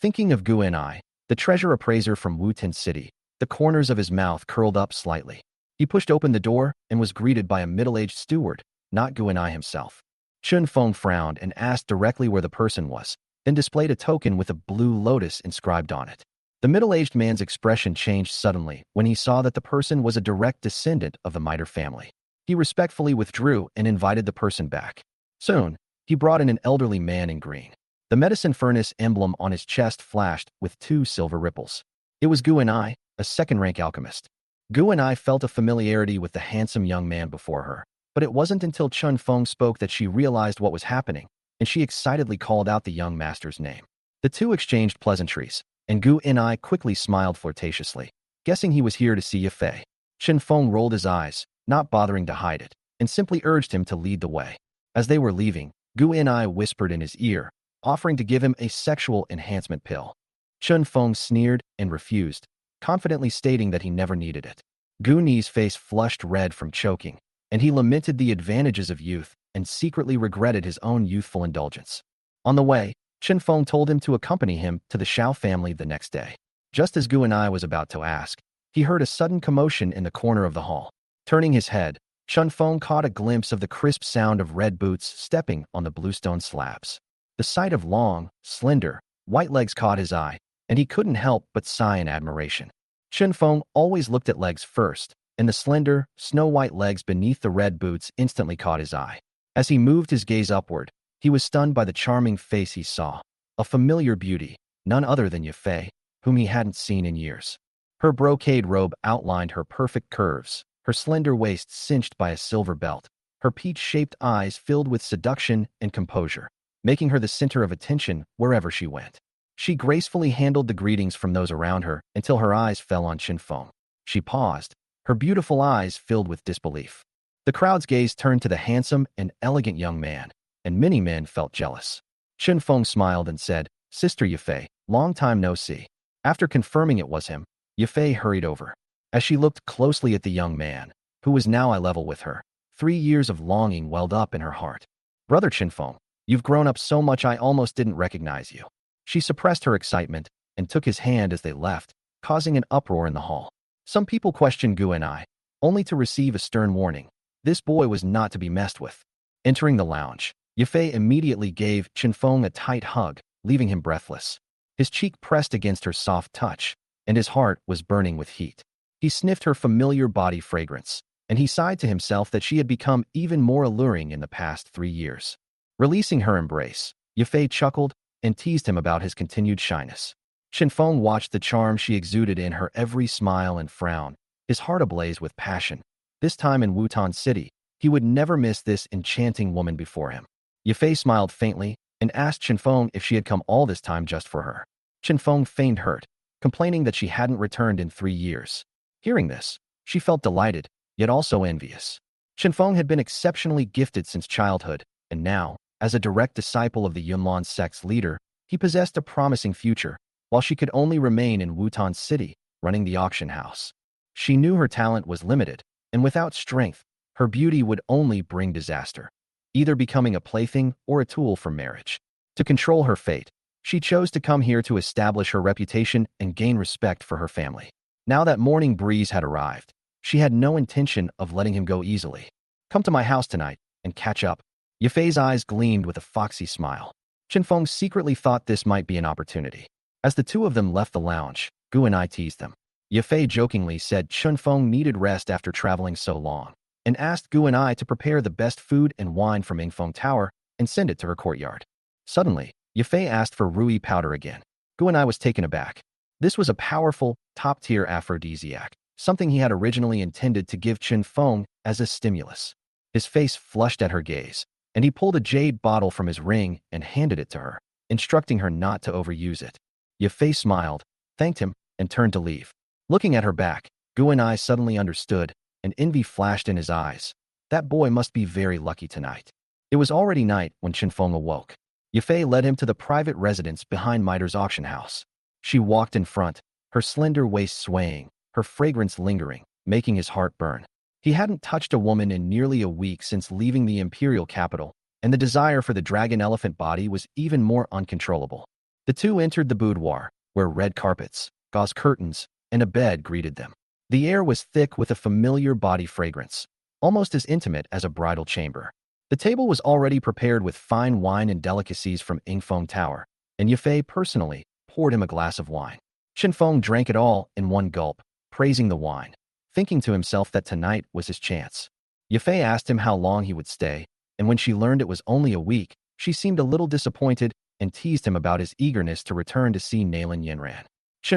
Thinking of Gu Enai, the treasure appraiser from Wu-Tan City, the corners of his mouth curled up slightly. He pushed open the door and was greeted by a middle-aged steward, not Gu Enai himself. Chen Feng frowned and asked directly where the person was, then displayed a token with a blue lotus inscribed on it. The middle-aged man's expression changed suddenly when he saw that the person was a direct descendant of the Miter family. He respectfully withdrew and invited the person back. Soon, he brought in an elderly man in green. The medicine furnace emblem on his chest flashed with 2 silver ripples. It was Gu Enai, a second-rank alchemist. Gu Enai felt a familiarity with the handsome young man before her, but it wasn't until Chun Feng spoke that she realized what was happening, and she excitedly called out the young master's name. The two exchanged pleasantries, and Gu Enai quickly smiled flirtatiously, guessing he was here to see Yafei. Chun Feng rolled his eyes, not bothering to hide it, and simply urged him to lead the way. As they were leaving, Gu Enai whispered in his ear, offering to give him a sexual enhancement pill. Chun Feng sneered and refused, confidently stating that he never needed it. Gu Ni's face flushed red from choking, and he lamented the advantages of youth and secretly regretted his own youthful indulgence. On the way, Chun Feng told him to accompany him to the Shao family the next day. Just as Gu Enai was about to ask, he heard a sudden commotion in the corner of the hall. Turning his head, Chun Feng caught a glimpse of the crisp sound of red boots stepping on the bluestone slabs. The sight of long, slender, white legs caught his eye, and he couldn't help but sigh in admiration. Chun Feng always looked at legs first, and the slender, snow-white legs beneath the red boots instantly caught his eye. As he moved his gaze upward, he was stunned by the charming face he saw, a familiar beauty, none other than Yafei, whom he hadn't seen in years. Her brocade robe outlined her perfect curves, her slender waist cinched by a silver belt, her peach-shaped eyes filled with seduction and composure, making her the center of attention wherever she went. She gracefully handled the greetings from those around her until her eyes fell on Chun Feng. She paused, her beautiful eyes filled with disbelief. The crowd's gaze turned to the handsome and elegant young man, and many men felt jealous. Chun Feng smiled and said, "Sister Yafei, long time no see." After confirming it was him, Yafei hurried over. As she looked closely at the young man, who was now eye level with her, 3 years of longing welled up in her heart. "Brother Chun Feng, you've grown up so much I almost didn't recognize you." She suppressed her excitement and took his hand as they left, causing an uproar in the hall. Some people questioned Gu Enai, only to receive a stern warning. This boy was not to be messed with. Entering the lounge, Yafei immediately gave Chun Feng a tight hug, leaving him breathless. His cheek pressed against her soft touch, and his heart was burning with heat. He sniffed her familiar body fragrance, and he sighed to himself that she had become even more alluring in the past 3 years. Releasing her embrace, Yafei chuckled and teased him about his continued shyness. Chun Feng watched the charm she exuded in her every smile and frown, his heart ablaze with passion. This time in Wutan City, he would never miss this enchanting woman before him. Yafei smiled faintly and asked Chun Feng if she had come all this time just for her. Chun Feng feigned hurt, complaining that she hadn't returned in 3 years. Hearing this, she felt delighted, yet also envious. Chun Feng had been exceptionally gifted since childhood, and now, as a direct disciple of the Yunlan sect's leader, he possessed a promising future, while she could only remain in Wutan City, running the auction house. She knew her talent was limited, and without strength, her beauty would only bring disaster, either becoming a plaything or a tool for marriage. To control her fate, she chose to come here to establish her reputation and gain respect for her family. Now that Morning Breeze had arrived, she had no intention of letting him go easily. "Come to my house tonight and catch up." Yafei's eyes gleamed with a foxy smile. Chun Feng secretly thought this might be an opportunity. As the two of them left the lounge, Gu Enai teased them. Yafei jokingly said Chun Feng needed rest after traveling so long, and asked Gu Enai to prepare the best food and wine from Yingfeng Tower and send it to her courtyard. Suddenly, Yafei asked for Rui powder again. Gu Enai was taken aback. This was a powerful, top-tier aphrodisiac, something he had originally intended to give Chun Feng as a stimulus. His face flushed at her gaze, and he pulled a jade bottle from his ring and handed it to her, instructing her not to overuse it. Yafei smiled, thanked him, and turned to leave. Looking at her back, Gu Enai suddenly understood, and envy flashed in his eyes. That boy must be very lucky tonight. It was already night when Chun Feng awoke. Yafei led him to the private residence behind Miter's auction house. She walked in front, her slender waist swaying, her fragrance lingering, making his heart burn. He hadn't touched a woman in nearly a week since leaving the imperial capital, and the desire for the dragon elephant body was even more uncontrollable. The two entered the boudoir, where red carpets, gauze curtains, and a bed greeted them. The air was thick with a familiar body fragrance, almost as intimate as a bridal chamber. The table was already prepared with fine wine and delicacies from Yingfeng Tower, and Yafei personally poured him a glass of wine. Feng drank it all in one gulp, praising the wine, thinking to himself that tonight was his chance. Yafei asked him how long he would stay, and when she learned it was only a week, she seemed a little disappointed and teased him about his eagerness to return to see Nalan Yinran.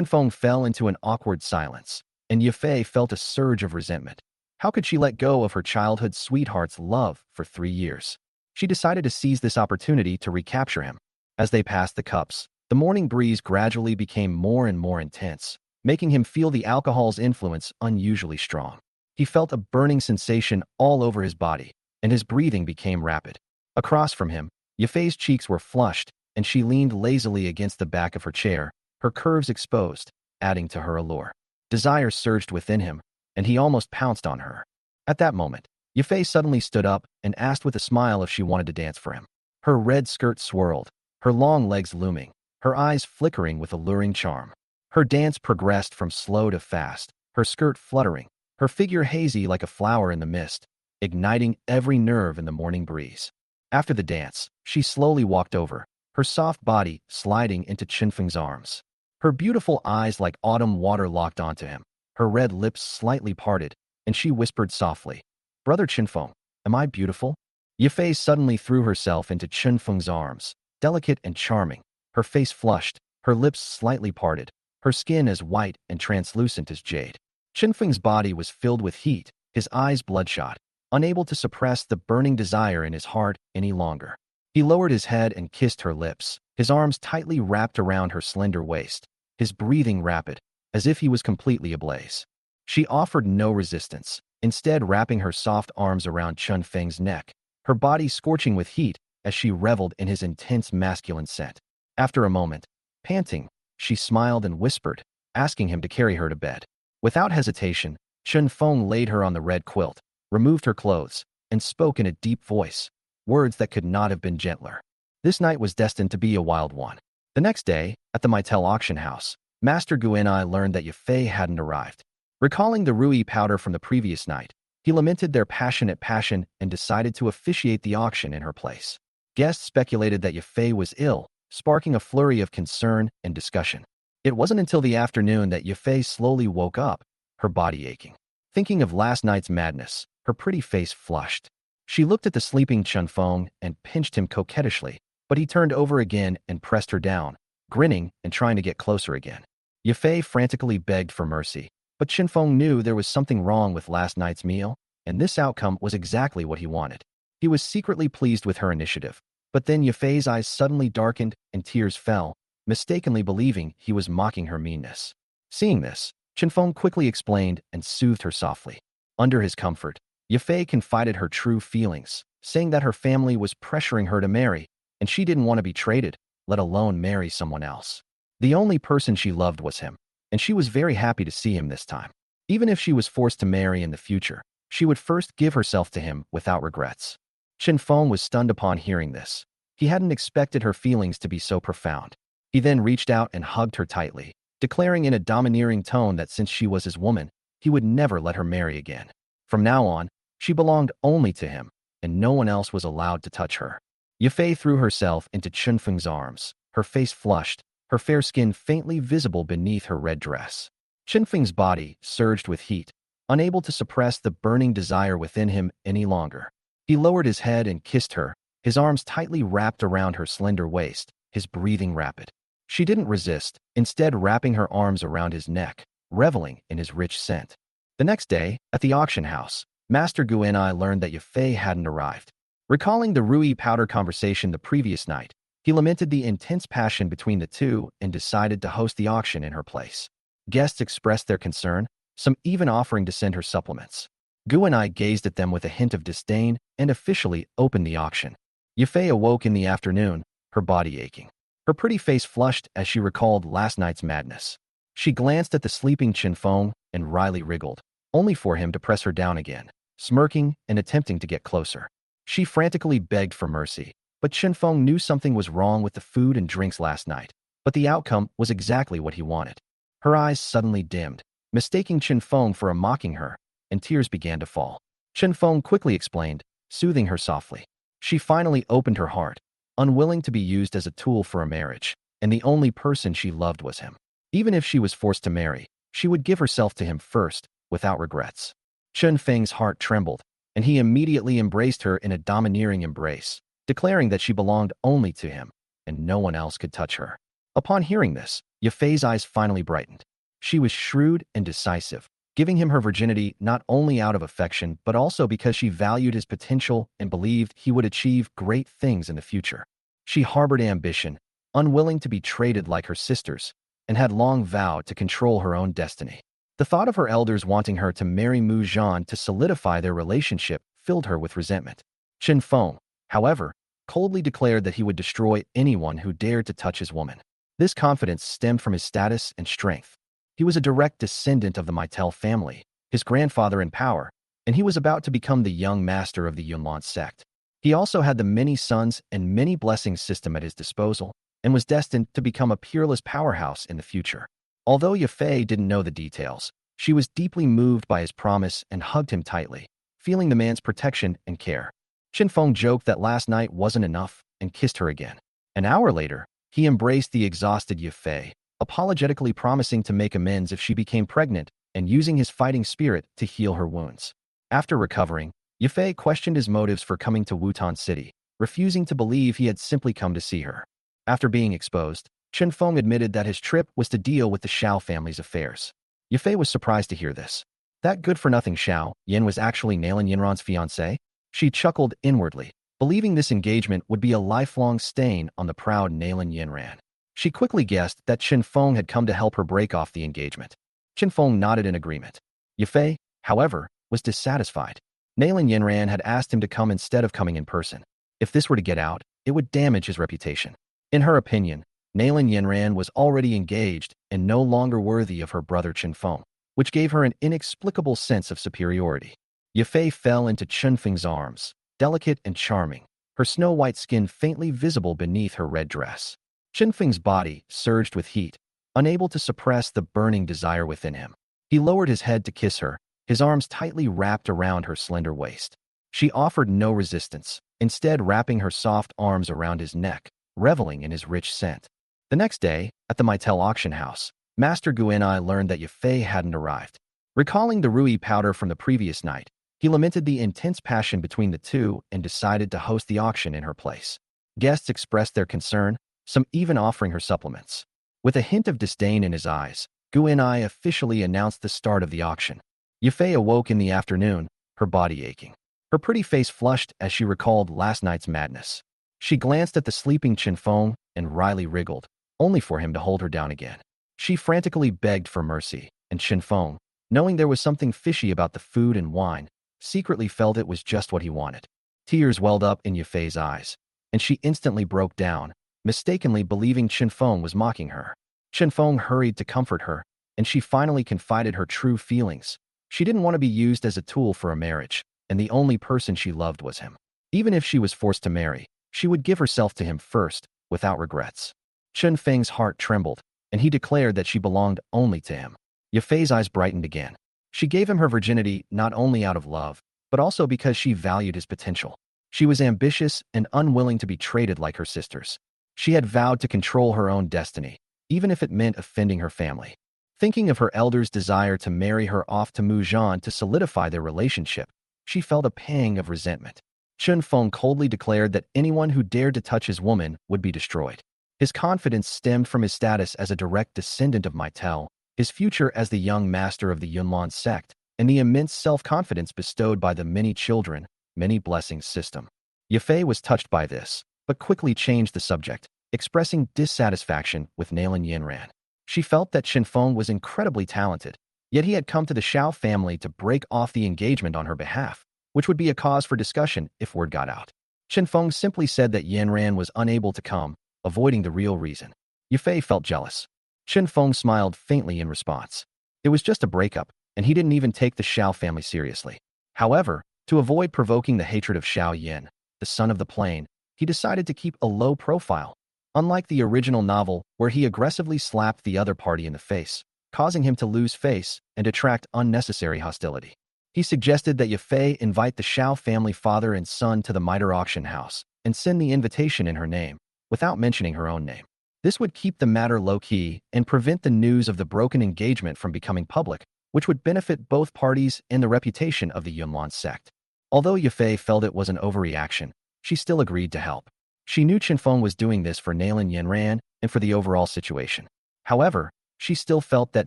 Feng fell into an awkward silence, and Yafei felt a surge of resentment. How could she let go of her childhood sweetheart's love for 3 years? She decided to seize this opportunity to recapture him. As they passed the cups, the morning breeze gradually became more and more intense, making him feel the alcohol's influence unusually strong. He felt a burning sensation all over his body, and his breathing became rapid. Across from him, Yafei's cheeks were flushed, and she leaned lazily against the back of her chair, her curves exposed, adding to her allure. Desire surged within him, and he almost pounced on her. At that moment, Yafei suddenly stood up and asked with a smile if she wanted to dance for him. Her red skirt swirled, her long legs looming, her eyes flickering with alluring charm. Her dance progressed from slow to fast, her skirt fluttering, her figure hazy like a flower in the mist, igniting every nerve in the morning breeze. After the dance, she slowly walked over, her soft body sliding into Feng's arms. Her beautiful eyes like autumn water locked onto him, her red lips slightly parted, and she whispered softly, "Brother Feng, am I beautiful?" Yafei suddenly threw herself into Feng's arms, delicate and charming, her face flushed, her lips slightly parted, her skin as white and translucent as jade. Feng's body was filled with heat, his eyes bloodshot, unable to suppress the burning desire in his heart any longer. He lowered his head and kissed her lips, his arms tightly wrapped around her slender waist, his breathing rapid, as if he was completely ablaze. She offered no resistance, instead wrapping her soft arms around Feng's neck, her body scorching with heat as she reveled in his intense masculine scent. After a moment, panting, she smiled and whispered, asking him to carry her to bed. Without hesitation, Feng laid her on the red quilt, removed her clothes, and spoke in a deep voice, words that could not have been gentler. This night was destined to be a wild one. The next day, at the Maitel auction house, Master Guenai learned that Yafei hadn't arrived. Recalling the Rui powder from the previous night, he lamented their passionate passion and decided to officiate the auction in her place. Guests speculated that Yafei was ill, sparking a flurry of concern and discussion. It wasn't until the afternoon that Yafei slowly woke up, her body aching. Thinking of last night's madness, her pretty face flushed. She looked at the sleeping Feng and pinched him coquettishly, but he turned over again and pressed her down, grinning and trying to get closer again. Yafei frantically begged for mercy, but Feng knew there was something wrong with last night's meal, and this outcome was exactly what he wanted. He was secretly pleased with her initiative, but then Yafei's eyes suddenly darkened and tears fell, mistakenly believing he was mocking her meanness. Seeing this, Feng quickly explained and soothed her softly. Under his comfort, Yafei confided her true feelings, saying that her family was pressuring her to marry, and she didn't want to be traded, let alone marry someone else. The only person she loved was him, and she was very happy to see him this time. Even if she was forced to marry in the future, she would first give herself to him without regrets. Feng was stunned upon hearing this. He hadn't expected her feelings to be so profound. He then reached out and hugged her tightly, declaring in a domineering tone that since she was his woman, he would never let her marry again. From now on, she belonged only to him, and no one else was allowed to touch her. Yafei threw herself into Feng's arms, her face flushed, her fair skin faintly visible beneath her red dress. Feng's body surged with heat, unable to suppress the burning desire within him any longer. He lowered his head and kissed her, his arms tightly wrapped around her slender waist, his breathing rapid. She didn't resist, instead wrapping her arms around his neck, reveling in his rich scent. The next day, at the auction house, Master Guenai learned that Yafei hadn't arrived. Recalling the Rui powder conversation the previous night, he lamented the intense passion between the two and decided to host the auction in her place. Guests expressed their concern, some even offering to send her supplements. Guenai gazed at them with a hint of disdain and officially opened the auction. Yafei awoke in the afternoon, her body aching. Her pretty face flushed as she recalled last night's madness. She glanced at the sleeping Feng and wryly wriggled, only for him to press her down again, smirking and attempting to get closer. She frantically begged for mercy, but Feng knew something was wrong with the food and drinks last night, but the outcome was exactly what he wanted. Her eyes suddenly dimmed, mistaking Feng for mocking her, and tears began to fall. Feng quickly explained, soothing her softly. She finally opened her heart, unwilling to be used as a tool for a marriage. and the only person she loved was him. Even if she was forced to marry, she would give herself to him first, without regrets. Chen Feng's heart trembled, and he immediately embraced her in a domineering embrace, declaring that she belonged only to him, and no one else could touch her. Upon hearing this, Yafei's eyes finally brightened. She was shrewd and decisive, giving him her virginity not only out of affection but also because she valued his potential and believed he would achieve great things in the future. She harbored ambition, unwilling to be treated like her sisters, and had long vowed to control her own destiny. The thought of her elders wanting her to marry Mu Zhan to solidify their relationship filled her with resentment. Chen Feng, however, coldly declared that he would destroy anyone who dared to touch his woman. This confidence stemmed from his status and strength. He was a direct descendant of the Meitel family, his grandfather in power, and he was about to become the young master of the Yunlan sect. He also had the many sons and many blessings system at his disposal, and was destined to become a peerless powerhouse in the future. Although Yafei didn't know the details, she was deeply moved by his promise and hugged him tightly, feeling the man's protection and care. Chen Feng joked that last night wasn't enough and kissed her again. An hour later, he embraced the exhausted Yafei, apologetically promising to make amends if she became pregnant and using his fighting spirit to heal her wounds. After recovering, Yafei questioned his motives for coming to Wutan City, refusing to believe he had simply come to see her. After being exposed, Chen Feng admitted that his trip was to deal with the Xiao family's affairs. Yafei was surprised to hear this. That good-for-nothing Xiao Yin was actually Nalan Yinran's fiancé? She chuckled inwardly, believing this engagement would be a lifelong stain on the proud Nalan Yinran. She quickly guessed that Chen Feng had come to help her break off the engagement. Chen Feng nodded in agreement. Yafei, however, was dissatisfied. Nalan Yinran had asked him to come instead of coming in person. If this were to get out, it would damage his reputation. In her opinion, Nalan Yinran was already engaged and no longer worthy of her brother Chen Feng, which gave her an inexplicable sense of superiority. Yafei fell into Chen Feng's arms, delicate and charming, her snow-white skin faintly visible beneath her red dress. Chen Feng's body surged with heat, unable to suppress the burning desire within him. He lowered his head to kiss her, his arms tightly wrapped around her slender waist. She offered no resistance, instead wrapping her soft arms around his neck, reveling in his rich scent. The next day, at the Meitel auction house, Master Guanai learned that Yafei hadn't arrived. Recalling the Rui powder from the previous night, he lamented the intense passion between the two and decided to host the auction in her place. Guests expressed their concern, some even offering her supplements. With a hint of disdain in his eyes, Guanai officially announced the start of the auction. Yafei awoke in the afternoon, her body aching. Her pretty face flushed as she recalled last night's madness. She glanced at the sleeping Chen Feng and wryly wriggled, only for him to hold her down again. She frantically begged for mercy, and Chen Feng, knowing there was something fishy about the food and wine, secretly felt it was just what he wanted. Tears welled up in Yafei's eyes, and she instantly broke down, mistakenly believing Chen Feng was mocking her. Chen Feng hurried to comfort her, and she finally confided her true feelings. She didn't want to be used as a tool for a marriage, and the only person she loved was him. Even if she was forced to marry, she would give herself to him first, without regrets. Chen Feng's heart trembled, and he declared that she belonged only to him. Yafei's eyes brightened again. She gave him her virginity not only out of love, but also because she valued his potential. She was ambitious and unwilling to be treated like her sisters. She had vowed to control her own destiny, even if it meant offending her family. Thinking of her elders' desire to marry her off to Mu Zhan to solidify their relationship, she felt a pang of resentment. Chen Feng coldly declared that anyone who dared to touch his woman would be destroyed. His confidence stemmed from his status as a direct descendant of Meitel, his future as the young master of the Yunlan sect, and the immense self-confidence bestowed by the many children, many blessings system. Yafei was touched by this, but quickly changed the subject, expressing dissatisfaction with Nalan Yinran. She felt that Chen Feng was incredibly talented, yet he had come to the Xiao family to break off the engagement on her behalf, which would be a cause for discussion if word got out. Chen Feng simply said that Yinran was unable to come, avoiding the real reason. Yafei felt jealous. Chen Feng smiled faintly in response. It was just a breakup, and he didn't even take the Xiao family seriously. However, to avoid provoking the hatred of Xiao Yin, the son of the plain, he decided to keep a low profile. Unlike the original novel, where he aggressively slapped the other party in the face, causing him to lose face and attract unnecessary hostility. He suggested that Yafei invite the Xiao family father and son to the Mitre auction house and send the invitation in her name, without mentioning her own name. This would keep the matter low-key and prevent the news of the broken engagement from becoming public, which would benefit both parties and the reputation of the Yunwan sect. Although Yafei felt it was an overreaction, she still agreed to help. She knew Chinfeng was doing this for Nailin Yanran and for the overall situation. However, she still felt that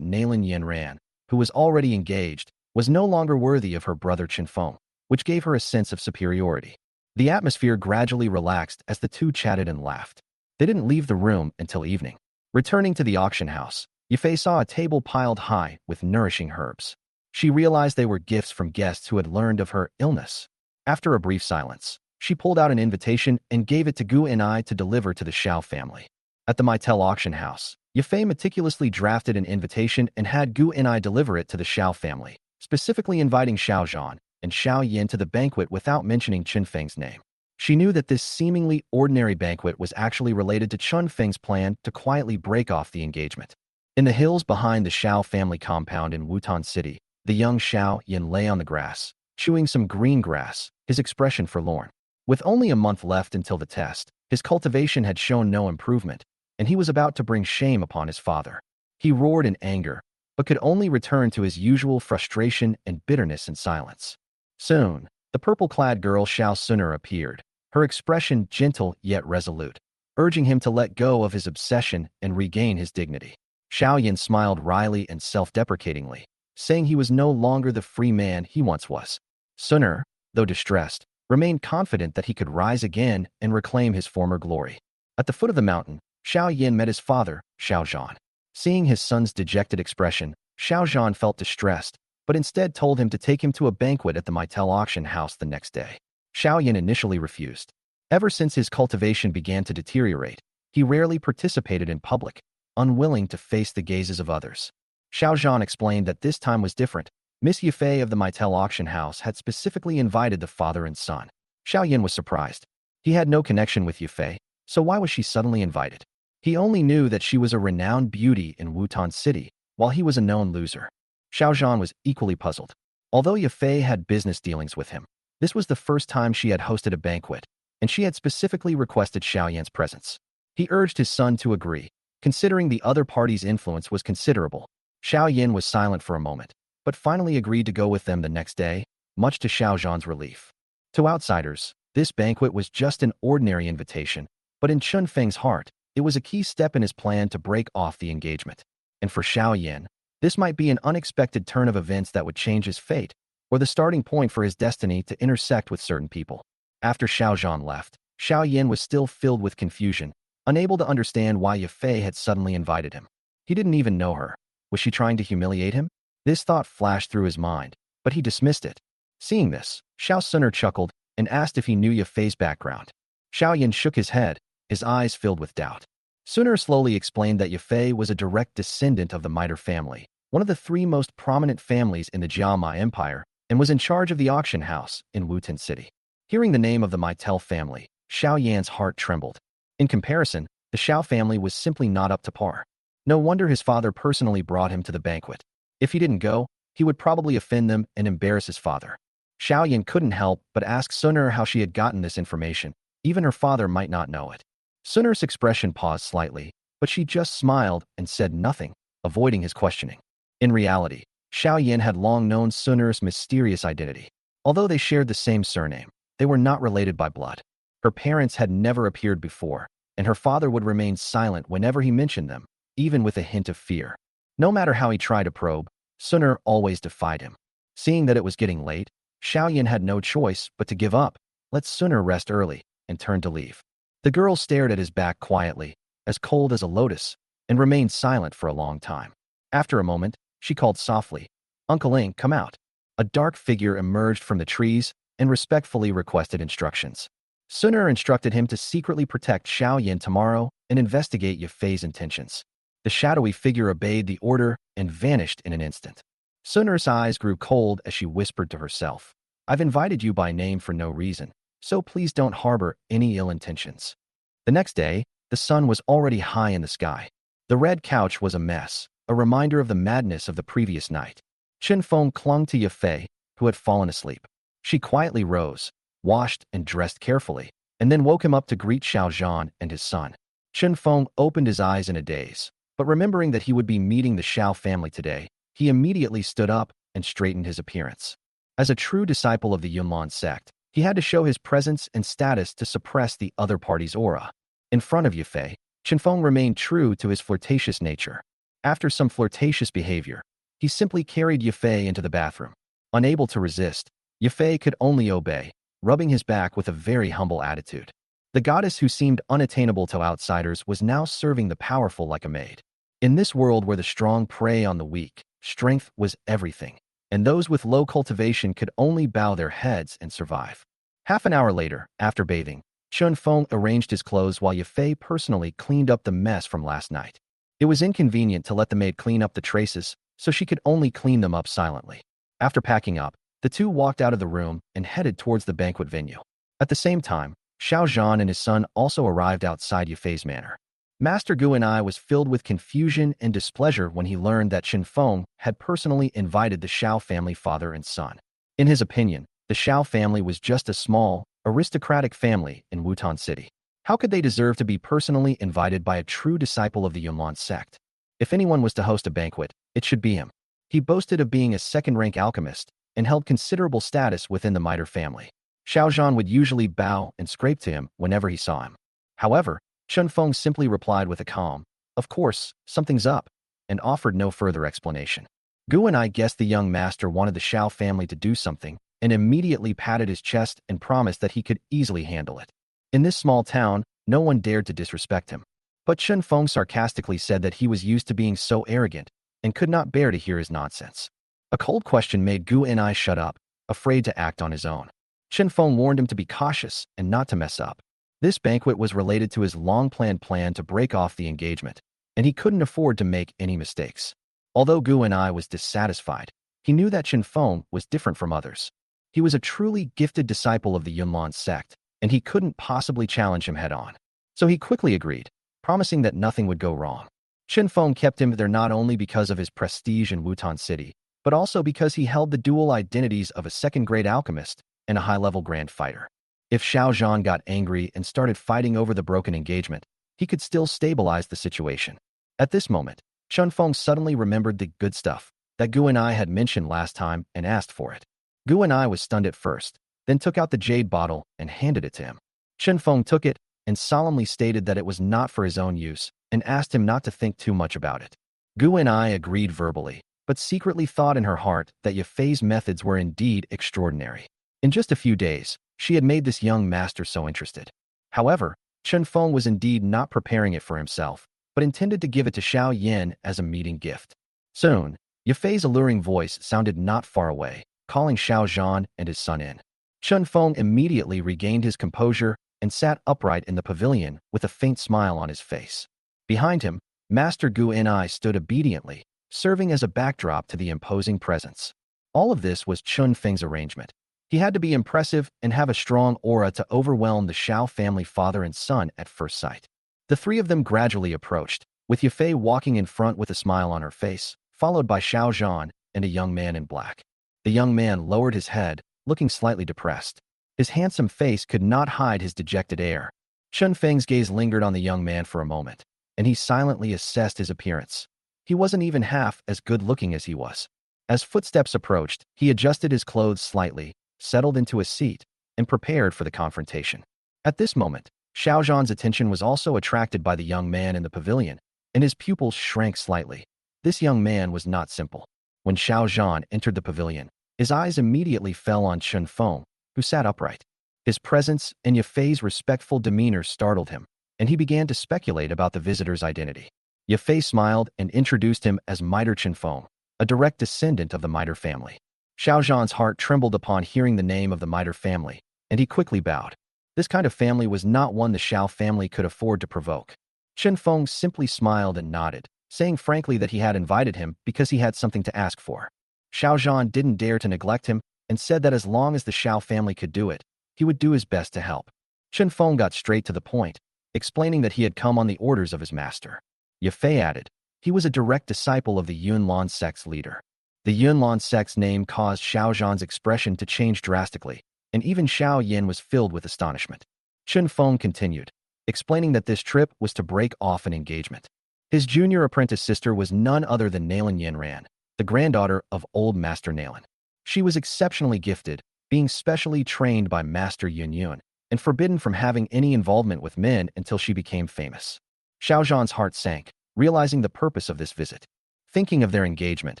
Nailin Yanran, who was already engaged, was no longer worthy of her brother Chinfeng, which gave her a sense of superiority. The atmosphere gradually relaxed as the two chatted and laughed. They didn't leave the room until evening. Returning to the auction house, Yafei saw a table piled high with nourishing herbs. She realized they were gifts from guests who had learned of her illness. After a brief silence, she pulled out an invitation and gave it to Gu and I to deliver to the Xiao family. At the Maitel auction house, Yafei meticulously drafted an invitation and had Gu and I deliver it to the Xiao family, specifically inviting Xiao Zhan and Xiao Yin to the banquet without mentioning Chinfeng's name. She knew that this seemingly ordinary banquet was actually related to Chinfeng's plan to quietly break off the engagement. In the hills behind the Xiao family compound in Wutan City, the young Xiao Yin lay on the grass, chewing some green grass, his expression forlorn. With only a month left until the test, his cultivation had shown no improvement, and he was about to bring shame upon his father. He roared in anger, but could only return to his usual frustration and bitterness in silence. Soon, the purple-clad girl Xiao Suner appeared, her expression gentle yet resolute, urging him to let go of his obsession and regain his dignity. Xiao Yin smiled wryly and self-deprecatingly, saying he was no longer the free man he once was. Suner, though distressed, remained confident that he could rise again and reclaim his former glory. At the foot of the mountain, Xiao Yin met his father, Xiao Zhan. Seeing his son's dejected expression, Xiao Zhan felt distressed, but instead told him to take him to a banquet at the Maitel auction house the next day. Xiao Yin initially refused. Ever since his cultivation began to deteriorate, he rarely participated in public, unwilling to face the gazes of others. Xiao Zhan explained that this time was different. Miss Yafei of the Maitel auction house had specifically invited the father and son. Xiao Yin was surprised. He had no connection with Yafei, so why was she suddenly invited? He only knew that she was a renowned beauty in Wutan City, while he was a known loser. Xiao Zhan was equally puzzled. Although Yafei had business dealings with him, this was the first time she had hosted a banquet, and she had specifically requested Xiao Yan's presence. He urged his son to agree, considering the other party's influence was considerable. Xiao Yin was silent for a moment, but finally agreed to go with them the next day, much to Xiao Zhan's relief. To outsiders, this banquet was just an ordinary invitation, but in Chinfeng's heart, it was a key step in his plan to break off the engagement. And for Xiao Yin, this might be an unexpected turn of events that would change his fate, or the starting point for his destiny to intersect with certain people. After Xiao Zhan left, Xiao Yin was still filled with confusion, unable to understand why Yafei had suddenly invited him. He didn't even know her. Was she trying to humiliate him? This thought flashed through his mind, but he dismissed it. Seeing this, Xiao Suner chuckled and asked if he knew Yafei's background. Xiao Yin shook his head, his eyes filled with doubt. Suner slowly explained that Yafei was a direct descendant of the Mitre family, one of the three most prominent families in the Jiama Empire, and was in charge of the auction house in Wutan City. Hearing the name of the Maitel family, Xiao Yan's heart trembled. In comparison, the Xiao family was simply not up to par. No wonder his father personally brought him to the banquet. If he didn't go, he would probably offend them and embarrass his father. Xiao Yan couldn't help but ask Suner how she had gotten this information. Even her father might not know it. Suner's expression paused slightly, but she just smiled and said nothing, avoiding his questioning. In reality, Xiao Yan had long known Suner's mysterious identity. Although they shared the same surname, they were not related by blood. Her parents had never appeared before, and her father would remain silent whenever he mentioned them, even with a hint of fear. No matter how he tried to probe, Suner always defied him. Seeing that it was getting late, Xiao Yan had no choice but to give up, let Suner rest early, and turn to leave. The girl stared at his back quietly, as cold as a lotus, and remained silent for a long time. After a moment, she called softly, "Uncle Ing, come out." A dark figure emerged from the trees and respectfully requested instructions. Suner instructed him to secretly protect Xiao Yan tomorrow and investigate Yafei's intentions. The shadowy figure obeyed the order and vanished in an instant. Suner's eyes grew cold as she whispered to herself, "I've invited you by name for no reason, so please don't harbor any ill intentions." The next day, the sun was already high in the sky. The red couch was a mess, a reminder of the madness of the previous night. Chinfeng clung to Yafei, who had fallen asleep. She quietly rose, washed and dressed carefully, and then woke him up to greet Xiao Zhan and his son. Chen Feng opened his eyes in a daze, but remembering that he would be meeting the Xiao family today, he immediately stood up and straightened his appearance. As a true disciple of the Yunlan sect, he had to show his presence and status to suppress the other party's aura. In front of Yufei, Chen Feng remained true to his flirtatious nature. After some flirtatious behavior, he simply carried Yufei into the bathroom. Unable to resist, Yufei could only obey, rubbing his back with a very humble attitude. The goddess who seemed unattainable to outsiders was now serving the powerful like a maid. In this world where the strong prey on the weak, strength was everything, and those with low cultivation could only bow their heads and survive. Half an hour later, after bathing, Chen Feng arranged his clothes while Yufei personally cleaned up the mess from last night. It was inconvenient to let the maid clean up the traces, so she could only clean them up silently. After packing up, the two walked out of the room and headed towards the banquet venue. At the same time, Xiao Zhan and his son also arrived outside Yufei's manor. Master Gu and I was filled with confusion and displeasure when he learned that Chen Feng had personally invited the Xiao family father and son. In his opinion, the Xiao family was just a small, aristocratic family in Wutan City. How could they deserve to be personally invited by a true disciple of the Yunlan sect? If anyone was to host a banquet, it should be him. He boasted of being a second-rank alchemist and held considerable status within the Mitre family. Xiao Zhan would usually bow and scrape to him whenever he saw him. However, Chen Feng simply replied with a calm, "Of course, something's up," and offered no further explanation. Gu and I guessed the young master wanted the Xiao family to do something and immediately patted his chest and promised that he could easily handle it. In this small town, no one dared to disrespect him. But Chen Feng sarcastically said that he was used to being so arrogant and could not bear to hear his nonsense. A cold question made Gu and I shut up, afraid to act on his own. Chen Feng warned him to be cautious and not to mess up. This banquet was related to his long-planned plan to break off the engagement, and he couldn't afford to make any mistakes. Although Gu and I was dissatisfied, he knew that Chen Feng was different from others. He was a truly gifted disciple of the Yunlan sect, and he couldn't possibly challenge him head-on. So he quickly agreed, promising that nothing would go wrong. Chen Feng kept him there not only because of his prestige in Wutan City, but also because he held the dual identities of a second-grade alchemist and a high-level grand fighter. If Xiao Zhan got angry and started fighting over the broken engagement, he could still stabilize the situation. At this moment, Chen Feng suddenly remembered the good stuff that Gu and I had mentioned last time and asked for it. Gu and I was stunned at first, then took out the jade bottle and handed it to him. Chen Feng took it and solemnly stated that it was not for his own use and asked him not to think too much about it. Gu and I agreed verbally, but secretly thought in her heart that Yufei's methods were indeed extraordinary. In just a few days, she had made this young master so interested. However, Chen Feng was indeed not preparing it for himself, but intended to give it to Xiao Yin as a meeting gift. Soon, Yufei's alluring voice sounded not far away, calling Xiao Zhan and his son in. Chen Feng immediately regained his composure and sat upright in the pavilion with a faint smile on his face. Behind him, Master Gu and I stood obediently, serving as a backdrop to the imposing presence. All of this was Chen Feng's arrangement. He had to be impressive and have a strong aura to overwhelm the Xiao family father and son at first sight. The three of them gradually approached, with Yufei walking in front with a smile on her face, followed by Xiao Zhan and a young man in black. The young man lowered his head, looking slightly depressed. His handsome face could not hide his dejected air. Chen Feng's gaze lingered on the young man for a moment, and he silently assessed his appearance. He wasn't even half as good-looking as he was. As footsteps approached, he adjusted his clothes slightly, settled into a seat, and prepared for the confrontation. At this moment, Xiao Zhan's attention was also attracted by the young man in the pavilion, and his pupils shrank slightly. This young man was not simple. When Xiao Zhan entered the pavilion, his eyes immediately fell on Chen Feng, who sat upright. His presence and Yufei's respectful demeanor startled him, and he began to speculate about the visitor's identity. Yufei smiled and introduced him as Mitre Chen Feng, a direct descendant of the Mitre family. Xiao Zhan's heart trembled upon hearing the name of the Mitre family, and he quickly bowed. This kind of family was not one the Xiao family could afford to provoke. Chen Feng simply smiled and nodded, saying frankly that he had invited him because he had something to ask for. Xiao Zhan didn't dare to neglect him and said that as long as the Xiao family could do it, he would do his best to help. Chen Feng got straight to the point, explaining that he had come on the orders of his master. Yufei added, he was a direct disciple of the Yunlan sect's leader. The Yunlan sect's name caused Xiao Zhan's expression to change drastically, and even Xiao Yin was filled with astonishment. Chen Feng continued, explaining that this trip was to break off an engagement. His junior apprentice sister was none other than Nalan Yinran, the granddaughter of old Master Nalan. She was exceptionally gifted, being specially trained by Master Yun Yun, and forbidden from having any involvement with men until she became famous. Xiao Zhan's heart sank, realizing the purpose of this visit. Thinking of their engagement,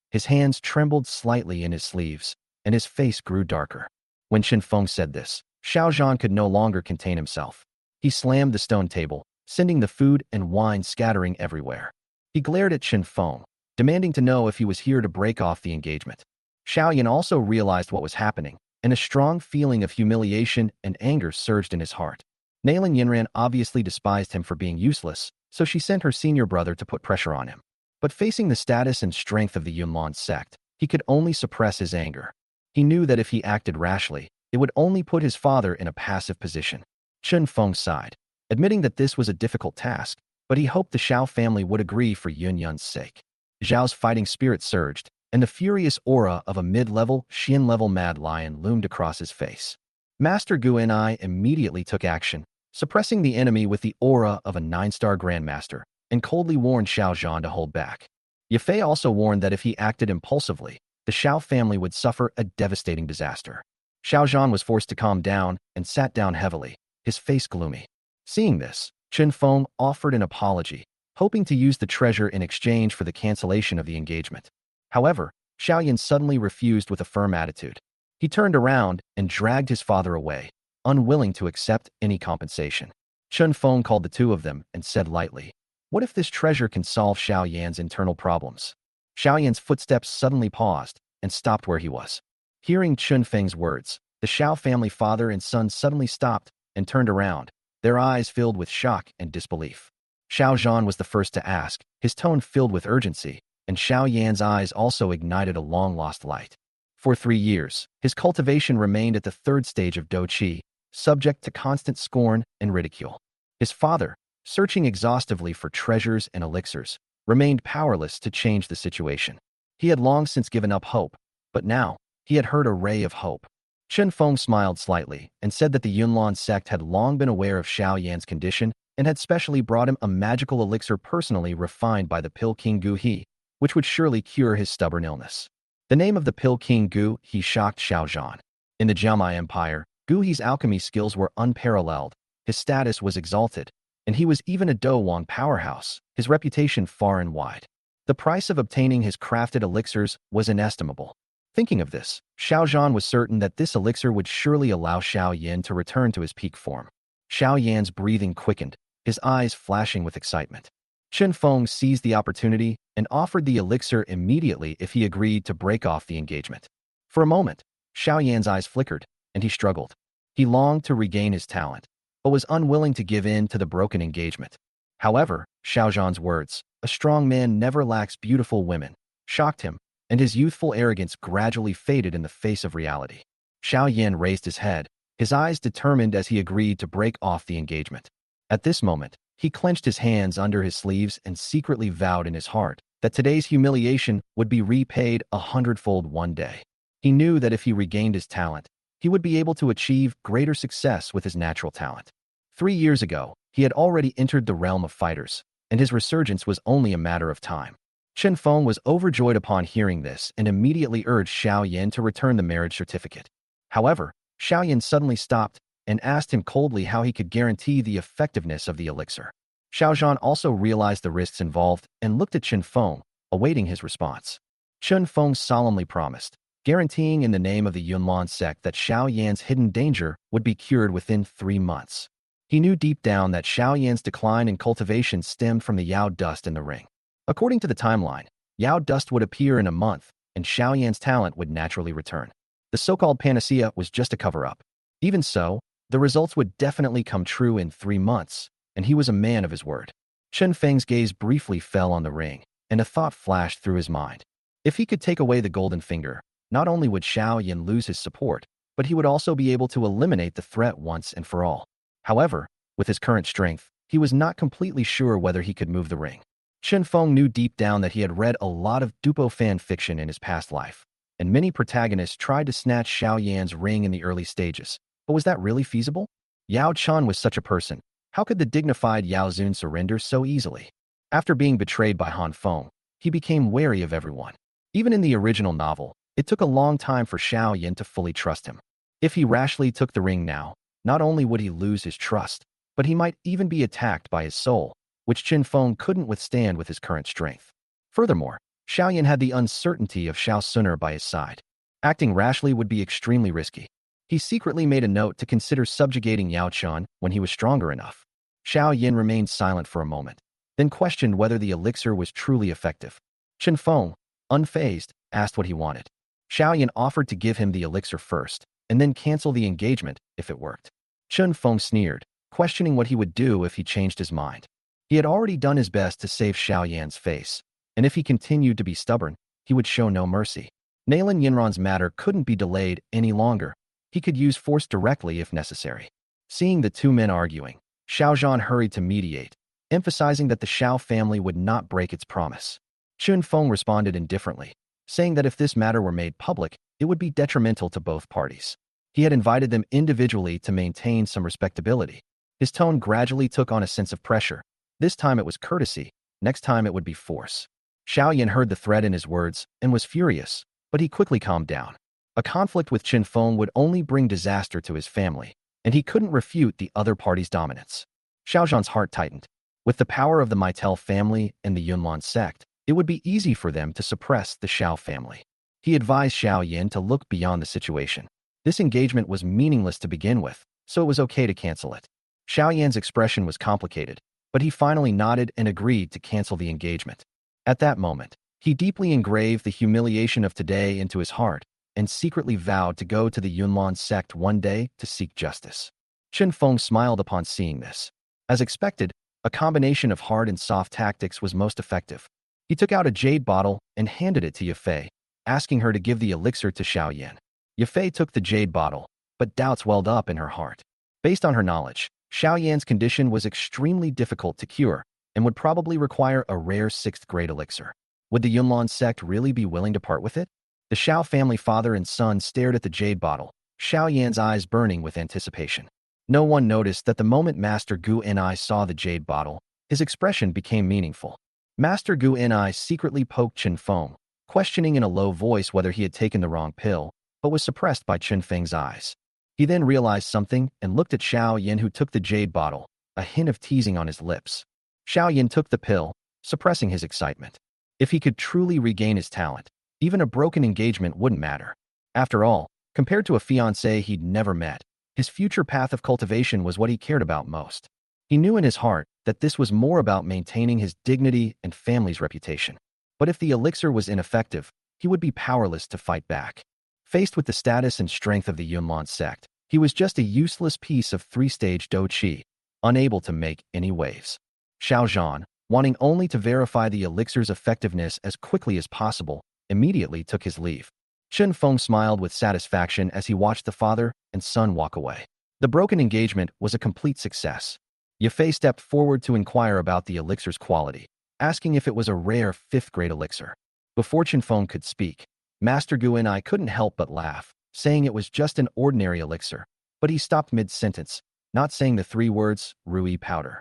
his hands trembled slightly in his sleeves, and his face grew darker. When Chen Feng said this, Xiao Zhan could no longer contain himself. He slammed the stone table, sending the food and wine scattering everywhere. He glared at Chen Feng, demanding to know if he was here to break off the engagement. Xiao Yan also realized what was happening, and a strong feeling of humiliation and anger surged in his heart. Nalan Yinran obviously despised him for being useless, so she sent her senior brother to put pressure on him. But facing the status and strength of the Yunlan sect, he could only suppress his anger. He knew that if he acted rashly, it would only put his father in a passive position. Chen Feng sighed, admitting that this was a difficult task, but he hoped the Xiao family would agree for Yun Yun's sake. Zhao's fighting spirit surged, and the furious aura of a mid-level, Xian-level mad lion loomed across his face. Master Gu and I immediately took action, suppressing the enemy with the aura of a 9-star grandmaster, and coldly warned Xiao Zhan to hold back. Yafei also warned that if he acted impulsively, the Xiao family would suffer a devastating disaster. Xiao Zhan was forced to calm down and sat down heavily, his face gloomy. Seeing this, Chen Feng offered an apology, hoping to use the treasure in exchange for the cancellation of the engagement. However, Xiao Yan suddenly refused with a firm attitude. He turned around and dragged his father away, unwilling to accept any compensation. Chen Feng called the two of them and said lightly, "What if this treasure can solve Xiao Yan's internal problems?" Xiao Yan's footsteps suddenly paused and stopped where he was. Hearing Chen Feng's words, the Xiao family father and son suddenly stopped and turned around, their eyes filled with shock and disbelief. Xiao Zhan was the first to ask, his tone filled with urgency, and Xiao Yan's eyes also ignited a long-lost light. For 3 years, his cultivation remained at the 3rd stage of Doqi, subject to constant scorn and ridicule. His father, searching exhaustively for treasures and elixirs, remained powerless to change the situation. He had long since given up hope, but now, he had heard a ray of hope. Chen Feng smiled slightly and said that the Yunlan sect had long been aware of Xiao Yan's condition and had specially brought him a magical elixir personally refined by the Pill King Gu He, which would surely cure his stubborn illness. The name of the Pill King Gu He shocked Xiao Zhan. In the Jiamai Empire, Gu He's alchemy skills were unparalleled, his status was exalted, and he was even a Do Wang powerhouse, his reputation far and wide. The price of obtaining his crafted elixirs was inestimable. Thinking of this, Xiao Zhan was certain that this elixir would surely allow Xiao Yan to return to his peak form. Xiao Yan's breathing quickened, his eyes flashing with excitement. Chen Feng seized the opportunity and offered the elixir immediately if he agreed to break off the engagement. For a moment, Xiao Yan's eyes flickered, and he struggled. He longed to regain his talent, but was unwilling to give in to the broken engagement. However, Xiao Zhan's words, "A strong man never lacks beautiful women," shocked him, and his youthful arrogance gradually faded in the face of reality. Xiao Yan raised his head, his eyes determined as he agreed to break off the engagement. At this moment, he clenched his hands under his sleeves and secretly vowed in his heart that today's humiliation would be repaid 100-fold one day. He knew that if he regained his talent, he would be able to achieve greater success with his natural talent. 3 years ago, he had already entered the realm of fighters, and his resurgence was only a matter of time. Chen Feng was overjoyed upon hearing this and immediately urged Xiao Yan to return the marriage certificate. However, Xiao Yan suddenly stopped and asked him coldly how he could guarantee the effectiveness of the elixir. Xiao Zhan also realized the risks involved and looked at Chen Feng, awaiting his response. Chen Feng solemnly promised, guaranteeing in the name of the Yunlan sect that Xiao Yan's hidden danger would be cured within 3 months. He knew deep down that Xiao Yan's decline in cultivation stemmed from the Yao dust in the ring. According to the timeline, Yao dust would appear in a month, and Xiao Yan's talent would naturally return. The so-called panacea was just a cover-up. Even so, the results would definitely come true in 3 months, and he was a man of his word. Chen Feng's gaze briefly fell on the ring, and a thought flashed through his mind. If he could take away the golden finger, not only would Xiao Yan lose his support, but he would also be able to eliminate the threat once and for all. However, with his current strength, he was not completely sure whether he could move the ring. Chen Feng knew deep down that he had read a lot of Dupo fan fiction in his past life, and many protagonists tried to snatch Xiao Yan's ring in the early stages. But was that really feasible? Yao Chan was such a person. How could the dignified Yao Zun surrender so easily? After being betrayed by Han Feng, he became wary of everyone. Even in the original novel, it took a long time for Xiao Yan to fully trust him. If he rashly took the ring now, not only would he lose his trust, but he might even be attacked by his soul, which Qin Feng couldn't withstand with his current strength. Furthermore, Xiao Yan had the uncertainty of Xiao Suner by his side. Acting rashly would be extremely risky. He secretly made a note to consider subjugating Yao Qian when he was stronger enough. Xiao Yan remained silent for a moment, then questioned whether the elixir was truly effective. Qin Feng, unfazed, asked what he wanted. Xiao Yan offered to give him the elixir first, and then cancel the engagement if it worked. Qin Feng sneered, questioning what he would do if he changed his mind. He had already done his best to save Xiao Yan's face, and if he continued to be stubborn, he would show no mercy. Nalan Yinran's matter couldn't be delayed any longer. He could use force directly if necessary. Seeing the two men arguing, Xiao Zhan hurried to mediate, emphasizing that the Xiao family would not break its promise. Qin Feng responded indifferently, saying that if this matter were made public, it would be detrimental to both parties. He had invited them individually to maintain some respectability. His tone gradually took on a sense of pressure. This time it was courtesy, next time it would be force. Xiao Yan heard the threat in his words and was furious, but he quickly calmed down. A conflict with Qin Feng would only bring disaster to his family, and he couldn't refute the other party's dominance. Xiao Zhan's heart tightened. With the power of the Meitel family and the Yunlan sect, it would be easy for them to suppress the Xiao family. He advised Xiao Yan to look beyond the situation. This engagement was meaningless to begin with, so it was okay to cancel it. Xiao Yan's expression was complicated, but he finally nodded and agreed to cancel the engagement. At that moment, he deeply engraved the humiliation of today into his heart and secretly vowed to go to the Yunlan sect one day to seek justice. Qin Feng smiled upon seeing this. As expected, a combination of hard and soft tactics was most effective. He took out a jade bottle and handed it to Yafei, asking her to give the elixir to Xiao Yan. Yafei took the jade bottle, but doubts welled up in her heart. Based on her knowledge, Xiao Yan's condition was extremely difficult to cure and would probably require a rare 6th-grade elixir. Would the Yunlan sect really be willing to part with it? The Xiao family father and son stared at the jade bottle, Xiao Yan's eyes burning with anticipation. No one noticed that the moment Master Gu Enai saw the jade bottle, his expression became meaningful. Master Gu Enai secretly poked Qin Feng, questioning in a low voice whether he had taken the wrong pill, but was suppressed by Qin Feng's eyes. He then realized something and looked at Xiao Yan, who took the jade bottle, a hint of teasing on his lips. Xiao Yan took the pill, suppressing his excitement. If he could truly regain his talent, even a broken engagement wouldn't matter. After all, compared to a fiancé he'd never met, his future path of cultivation was what he cared about most. He knew in his heart that this was more about maintaining his dignity and family's reputation. But if the elixir was ineffective, he would be powerless to fight back. Faced with the status and strength of the Yunlan sect, he was just a useless piece of 3-stage Do Qi, unable to make any waves. Xiao Zhan, wanting only to verify the elixir's effectiveness as quickly as possible, immediately took his leave. Qin Feng smiled with satisfaction as he watched the father and son walk away. The broken engagement was a complete success. Yafei stepped forward to inquire about the elixir's quality, asking if it was a rare 5th-grade elixir. Before Qin Feng could speak, Master Gu Enai couldn't help but laugh, saying it was just an ordinary elixir, but he stopped mid-sentence, not saying the 3 words, Rui powder.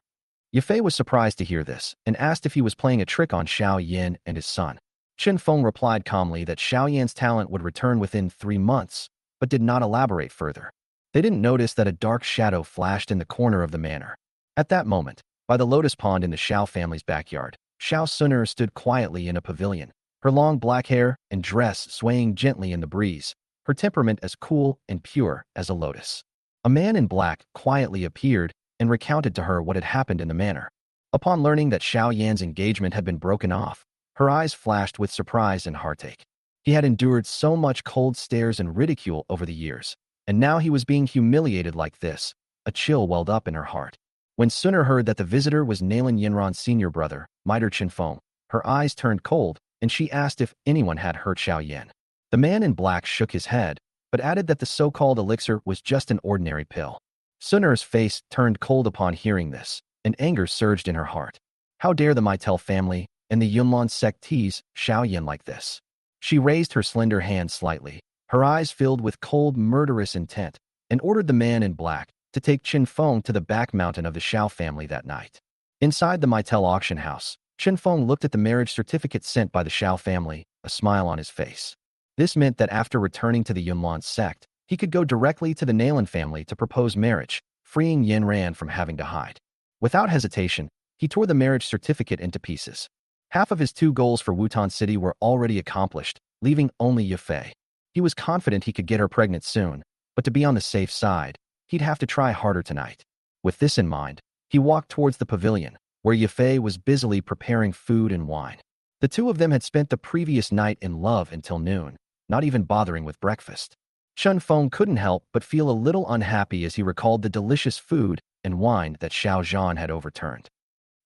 Yafei was surprised to hear this and asked if he was playing a trick on Xiao Yan and his son. Qin Feng replied calmly that Xiao Yan's talent would return within 3 months, but did not elaborate further. They didn't notice that a dark shadow flashed in the corner of the manor. At that moment, by the lotus pond in the Xiao family's backyard, Xiao Suner stood quietly in a pavilion, her long black hair and dress swaying gently in the breeze, her temperament as cool and pure as a lotus. A man in black quietly appeared and recounted to her what had happened in the manor. Upon learning that Xiao Yan's engagement had been broken off, her eyes flashed with surprise and heartache. He had endured so much cold stares and ridicule over the years, and now he was being humiliated like this. A chill welled up in her heart. When Suner heard that the visitor was Nalan Yinran's senior brother, Miter Qin Feng, her eyes turned cold, and she asked if anyone had hurt Xiao Yan. The man in black shook his head, but added that the so-called elixir was just an ordinary pill. Suner's face turned cold upon hearing this, and anger surged in her heart. How dare the Meitel family and the Yunlan sect tease Xiao Yan like this? She raised her slender hand slightly, her eyes filled with cold, murderous intent, and ordered the man in black to take Qin Feng to the back mountain of the Xiao family that night. Inside the Mitel auction house, Qin Feng looked at the marriage certificate sent by the Xiao family, a smile on his face. This meant that after returning to the Yunlan sect, he could go directly to the Nalan family to propose marriage, freeing Yin Ran from having to hide. Without hesitation, he tore the marriage certificate into pieces. Half of his 2 goals for Wutan City were already accomplished, leaving only Yafei. He was confident he could get her pregnant soon, but to be on the safe side, he'd have to try harder tonight. With this in mind, he walked towards the pavilion, where Yafei was busily preparing food and wine. The 2 of them had spent the previous night in love until noon, not even bothering with breakfast. Qin Feng couldn't help but feel a little unhappy as he recalled the delicious food and wine that Xiao Zhan had overturned.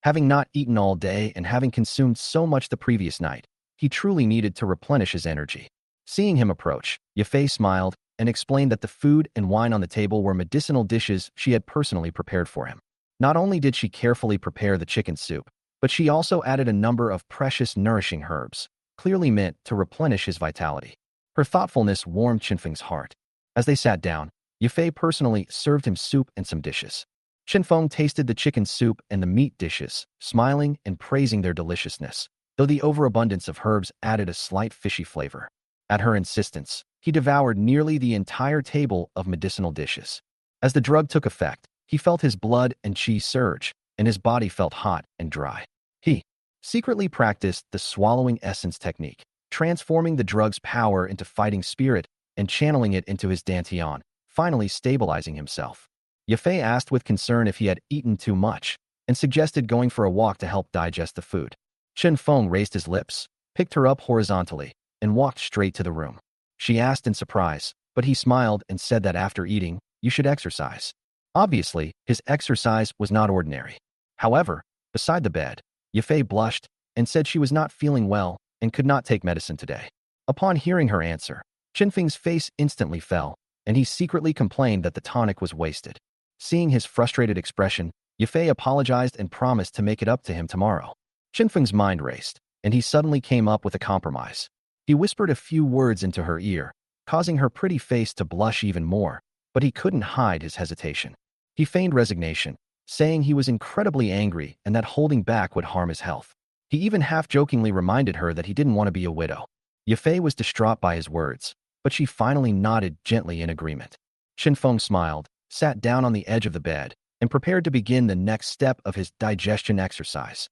Having not eaten all day and having consumed so much the previous night, he truly needed to replenish his energy. Seeing him approach, Yafei smiled and explained that the food and wine on the table were medicinal dishes she had personally prepared for him. Not only did she carefully prepare the chicken soup, but she also added a number of precious nourishing herbs, clearly meant to replenish his vitality. Her thoughtfulness warmed Qinfeng's heart. As they sat down, Yafei personally served him soup and some dishes. Qinfeng tasted the chicken soup and the meat dishes, smiling and praising their deliciousness, though the overabundance of herbs added a slight fishy flavor. At her insistence, he devoured nearly the entire table of medicinal dishes. As the drug took effect, he felt his blood and qi surge, and his body felt hot and dry. He secretly practiced the swallowing essence technique, transforming the drug's power into fighting spirit and channeling it into his dantian, finally stabilizing himself. Yafei asked with concern if he had eaten too much, and suggested going for a walk to help digest the food. Qin Feng raised his lips, picked her up horizontally, and walked straight to the room. She asked in surprise, but he smiled and said that after eating, you should exercise. Obviously, his exercise was not ordinary. However, beside the bed, Yafei blushed and said she was not feeling well and could not take medicine today. Upon hearing her answer, Qinfeng's face instantly fell, and he secretly complained that the tonic was wasted. Seeing his frustrated expression, Yafei apologized and promised to make it up to him tomorrow. Qinfeng's mind raced, and he suddenly came up with a compromise. He whispered a few words into her ear, causing her pretty face to blush even more, but he couldn't hide his hesitation. He feigned resignation, saying he was incredibly angry and that holding back would harm his health. He even half-jokingly reminded her that he didn't want to be a widow. Yafei was distraught by his words, but she finally nodded gently in agreement. Qinfeng smiled, sat down on the edge of the bed, and prepared to begin the next step of his digestion exercise.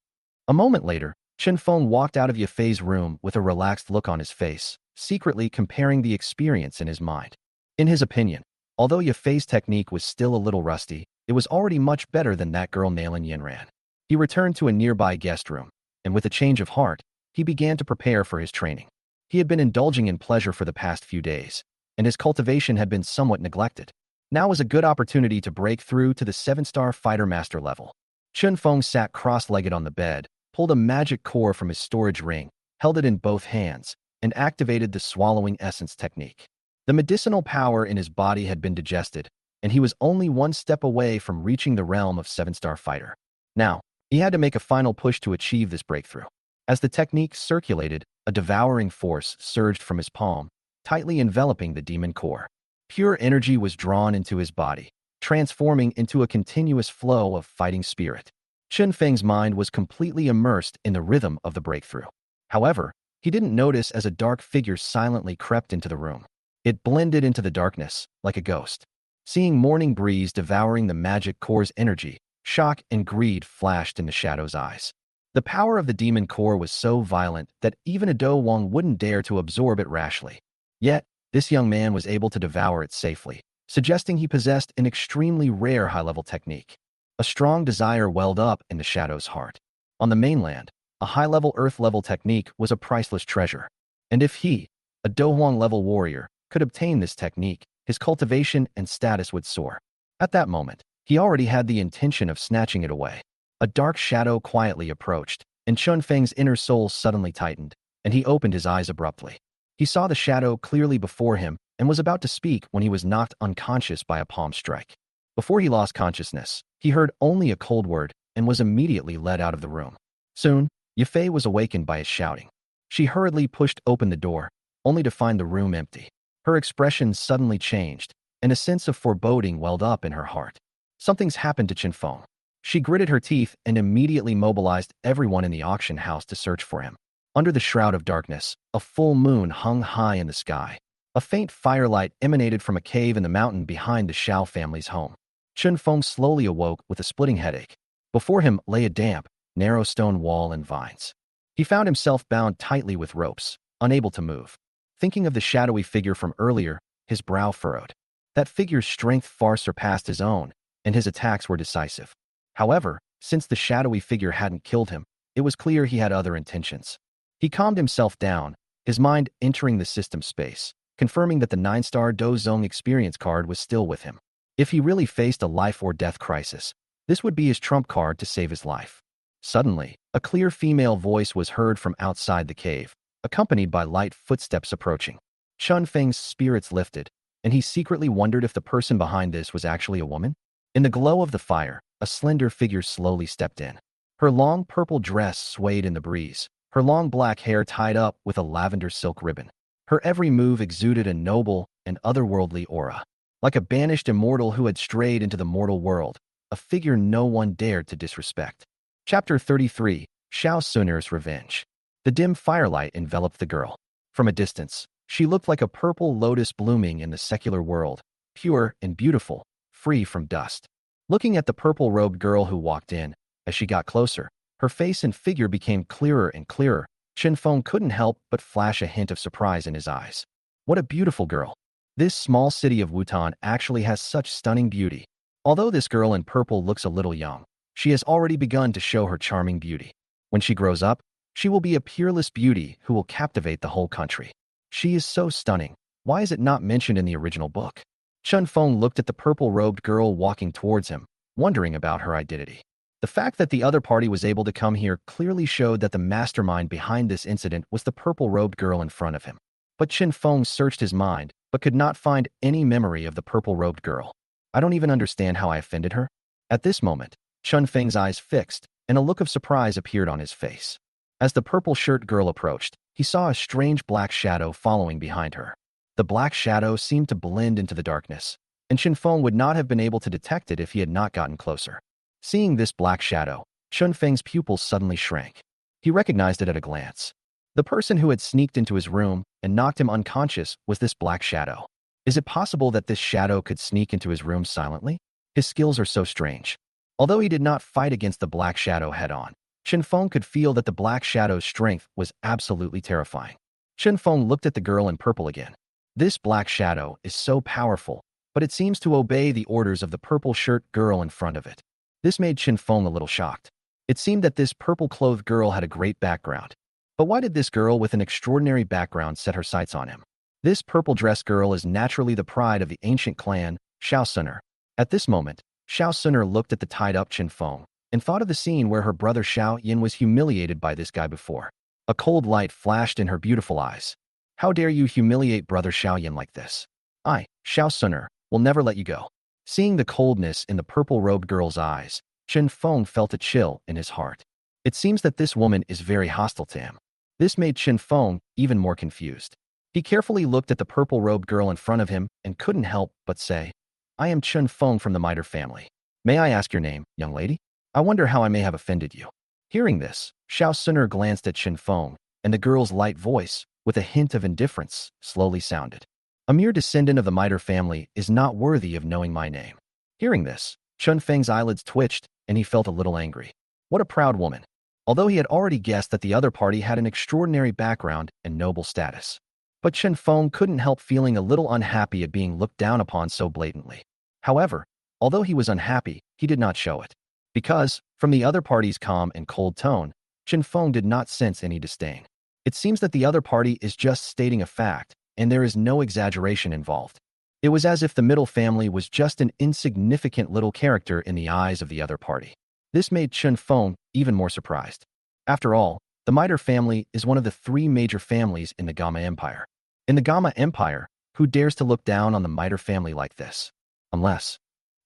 A moment later, Qinfeng walked out of Yafei's room with a relaxed look on his face, secretly comparing the experience in his mind. In his opinion, although Yafei's technique was still a little rusty, it was already much better than that girl Nalan Yinran. He returned to a nearby guest room, and with a change of heart, he began to prepare for his training. He had been indulging in pleasure for the past few days, and his cultivation had been somewhat neglected. Now was a good opportunity to break through to the 7-star fighter master level. Qinfeng sat cross-legged on the bed, pulled a magic core from his storage ring, held it in both hands, and activated the swallowing essence technique. The medicinal power in his body had been digested, and he was only one step away from reaching the realm of 7-star fighter. Now, he had to make a final push to achieve this breakthrough. As the technique circulated, a devouring force surged from his palm, tightly enveloping the demon core. Pure energy was drawn into his body, transforming into a continuous flow of fighting spirit. Qinfeng's mind was completely immersed in the rhythm of the breakthrough. However, he didn't notice as a dark figure silently crept into the room. It blended into the darkness, like a ghost. Seeing morning breeze devouring the magic core's energy, shock and greed flashed in the shadow's eyes. The power of the demon core was so violent that even a Do Wang wouldn't dare to absorb it rashly. Yet, this young man was able to devour it safely, suggesting he possessed an extremely rare high-level technique. A strong desire welled up in the shadow's heart. On the mainland, a high-level earth-level technique was a priceless treasure. And if he, a Do Wang-level warrior, could obtain this technique, his cultivation and status would soar. At that moment, he already had the intention of snatching it away. A dark shadow quietly approached, and Qinfeng's inner soul suddenly tightened, and he opened his eyes abruptly. He saw the shadow clearly before him and was about to speak when he was knocked unconscious by a palm strike. Before he lost consciousness, he heard only a cold word and was immediately led out of the room. Soon, Yafei was awakened by his shouting. She hurriedly pushed open the door, only to find the room empty. Her expression suddenly changed, and a sense of foreboding welled up in her heart. Something's happened to Chen Feng. She gritted her teeth and immediately mobilized everyone in the auction house to search for him. Under the shroud of darkness, a full moon hung high in the sky. A faint firelight emanated from a cave in the mountain behind the Shao family's home. Chen Feng slowly awoke with a splitting headache. Before him lay a damp, narrow stone wall and vines. He found himself bound tightly with ropes, unable to move. Thinking of the shadowy figure from earlier, his brow furrowed. That figure's strength far surpassed his own, and his attacks were decisive. However, since the shadowy figure hadn't killed him, it was clear he had other intentions. He calmed himself down, his mind entering the system space, confirming that the 9-star Dozong experience card was still with him. If he really faced a life-or-death crisis, this would be his trump card to save his life. Suddenly, a clear female voice was heard from outside the cave, accompanied by light footsteps approaching. Chun Feng's spirits lifted, and he secretly wondered if the person behind this was actually a woman. In the glow of the fire, a slender figure slowly stepped in. Her long purple dress swayed in the breeze, her long black hair tied up with a lavender silk ribbon. Her every move exuded a noble and otherworldly aura. Like a banished immortal who had strayed into the mortal world, a figure no one dared to disrespect. Chapter 33, Shao Suner's Revenge. The dim firelight enveloped the girl. From a distance, she looked like a purple lotus blooming in the secular world, pure and beautiful, free from dust. Looking at the purple-robed girl who walked in, as she got closer, her face and figure became clearer and clearer. Chen Feng couldn't help but flash a hint of surprise in his eyes. What a beautiful girl. This small city of Wutan actually has such stunning beauty. Although this girl in purple looks a little young, she has already begun to show her charming beauty. When she grows up, she will be a peerless beauty who will captivate the whole country. She is so stunning. Why is it not mentioned in the original book? Chen Feng looked at the purple-robed girl walking towards him, wondering about her identity. The fact that the other party was able to come here clearly showed that the mastermind behind this incident was the purple-robed girl in front of him. But Chen Feng searched his mind, but could not find any memory of the purple-robed girl. I don't even understand how I offended her. At this moment, Chen Feng's eyes fixed, and a look of surprise appeared on his face. As the purple-shirt girl approached, he saw a strange black shadow following behind her. The black shadow seemed to blend into the darkness, and Chen Feng would not have been able to detect it if he had not gotten closer. Seeing this black shadow, Chen Feng's pupils suddenly shrank. He recognized it at a glance. The person who had sneaked into his room and knocked him unconscious was this black shadow. Is it possible that this shadow could sneak into his room silently? His skills are so strange. Although he did not fight against the black shadow head-on, Chen Feng could feel that the black shadow's strength was absolutely terrifying. Chen Feng looked at the girl in purple again. This black shadow is so powerful, but it seems to obey the orders of the purple-shirt girl in front of it. This made Chen Feng a little shocked. It seemed that this purple-clothed girl had a great background. But why did this girl with an extraordinary background set her sights on him? This purple-dressed girl is naturally the pride of the ancient clan, Shao Suner. At this moment, Shao Suner looked at the tied-up Chen Feng and thought of the scene where her brother Shao Yin was humiliated by this guy before. A cold light flashed in her beautiful eyes. How dare you humiliate brother Shao Yin like this? I, Shao Suner, will never let you go. Seeing the coldness in the purple-robed girl's eyes, Chen Feng felt a chill in his heart. It seems that this woman is very hostile to him. This made Chen Feng even more confused. He carefully looked at the purple-robed girl in front of him and couldn't help but say, I am Chen Feng from the Miter family. May I ask your name, young lady? I wonder how I may have offended you. Hearing this, Shao Suner glanced at Chen Feng, and the girl's light voice, with a hint of indifference, slowly sounded. A mere descendant of the Miter family is not worthy of knowing my name. Hearing this, Chen Feng's eyelids twitched, and he felt a little angry. What a proud woman. Although he had already guessed that the other party had an extraordinary background and noble status. But Chen Feng couldn't help feeling a little unhappy at being looked down upon so blatantly. However, although he was unhappy, he did not show it. Because, from the other party's calm and cold tone, Chen Feng did not sense any disdain. It seems that the other party is just stating a fact, and there is no exaggeration involved. It was as if the middle family was just an insignificant little character in the eyes of the other party. This made Chen Feng even more surprised. After all, the Miter family is one of the 3 major families in the Gamma Empire. In the Gamma Empire, who dares to look down on the Miter family like this? Unless...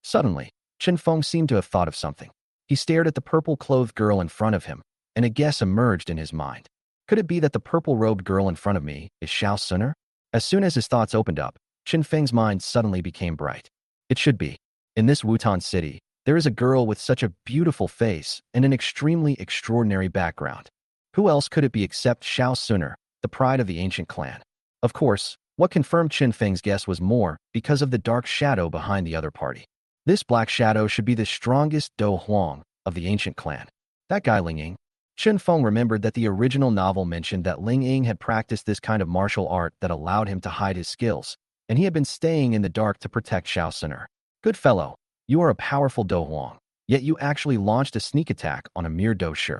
Suddenly, Chen Feng seemed to have thought of something. He stared at the purple-clothed girl in front of him, and a guess emerged in his mind. Could it be that the purple-robed girl in front of me is Shao Suner? As soon as his thoughts opened up, Chen Feng's mind suddenly became bright. It should be. In this Wutan city, there is a girl with such a beautiful face and an extremely extraordinary background. Who else could it be except Xiao Suner, the pride of the ancient clan? Of course, what confirmed Qin Feng's guess was more because of the dark shadow behind the other party. This black shadow should be the strongest Do Huang of the ancient clan. That guy Ling Ying. Qin Feng remembered that the original novel mentioned that Ling Ying had practiced this kind of martial art that allowed him to hide his skills, and he had been staying in the dark to protect Xiao Suner. Good fellow, you are a powerful Do Huang, yet you actually launched a sneak attack on a mere Do Shi.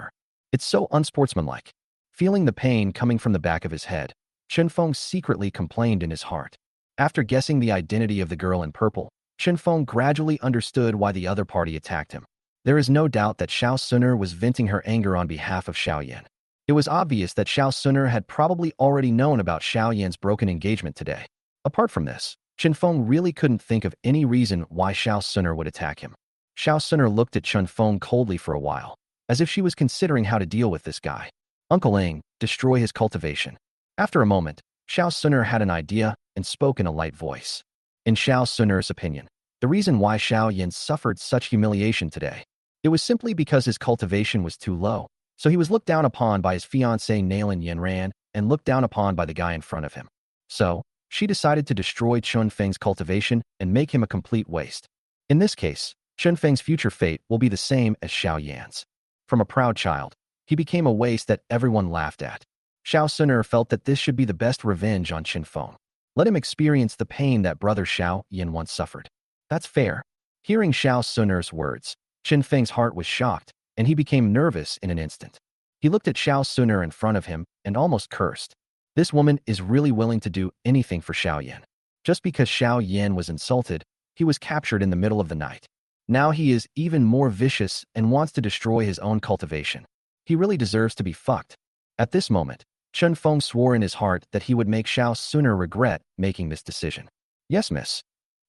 It's so unsportsmanlike. Feeling the pain coming from the back of his head, Qin Feng secretly complained in his heart. After guessing the identity of the girl in purple, Qin Feng gradually understood why the other party attacked him. There is no doubt that Xiao Suner was venting her anger on behalf of Xiao Yan. It was obvious that Xiao Suner had probably already known about Xiao Yan's broken engagement today. Apart from this, Qin Feng really couldn't think of any reason why Xiao Suner would attack him. Xiao Suner looked at Qin Feng coldly for a while, as if she was considering how to deal with this guy. Uncle Ling, destroy his cultivation. After a moment, Xiao Suner had an idea and spoke in a light voice. In Xiao Suner's opinion, the reason why Xiao Yan suffered such humiliation today, it was simply because his cultivation was too low, so he was looked down upon by his fiancée Nailin Yanran and looked down upon by the guy in front of him. So, she decided to destroy Qin Feng's cultivation and make him a complete waste. In this case, Qin Feng's future fate will be the same as Xiao Yan's. From a proud child, he became a waste that everyone laughed at. Xiao Suner felt that this should be the best revenge on Qin Feng. Let him experience the pain that brother Xiao Yan once suffered. That's fair. Hearing Xiao Suner's words, Qin Feng's heart was shocked, and he became nervous in an instant. He looked at Xiao Suner in front of him and almost cursed. This woman is really willing to do anything for Xiao Yan. Just because Xiao Yan was insulted, he was captured in the middle of the night. Now he is even more vicious and wants to destroy his own cultivation. He really deserves to be fucked. At this moment, Qin Feng swore in his heart that he would make Xiao Suner regret making this decision. Yes, miss.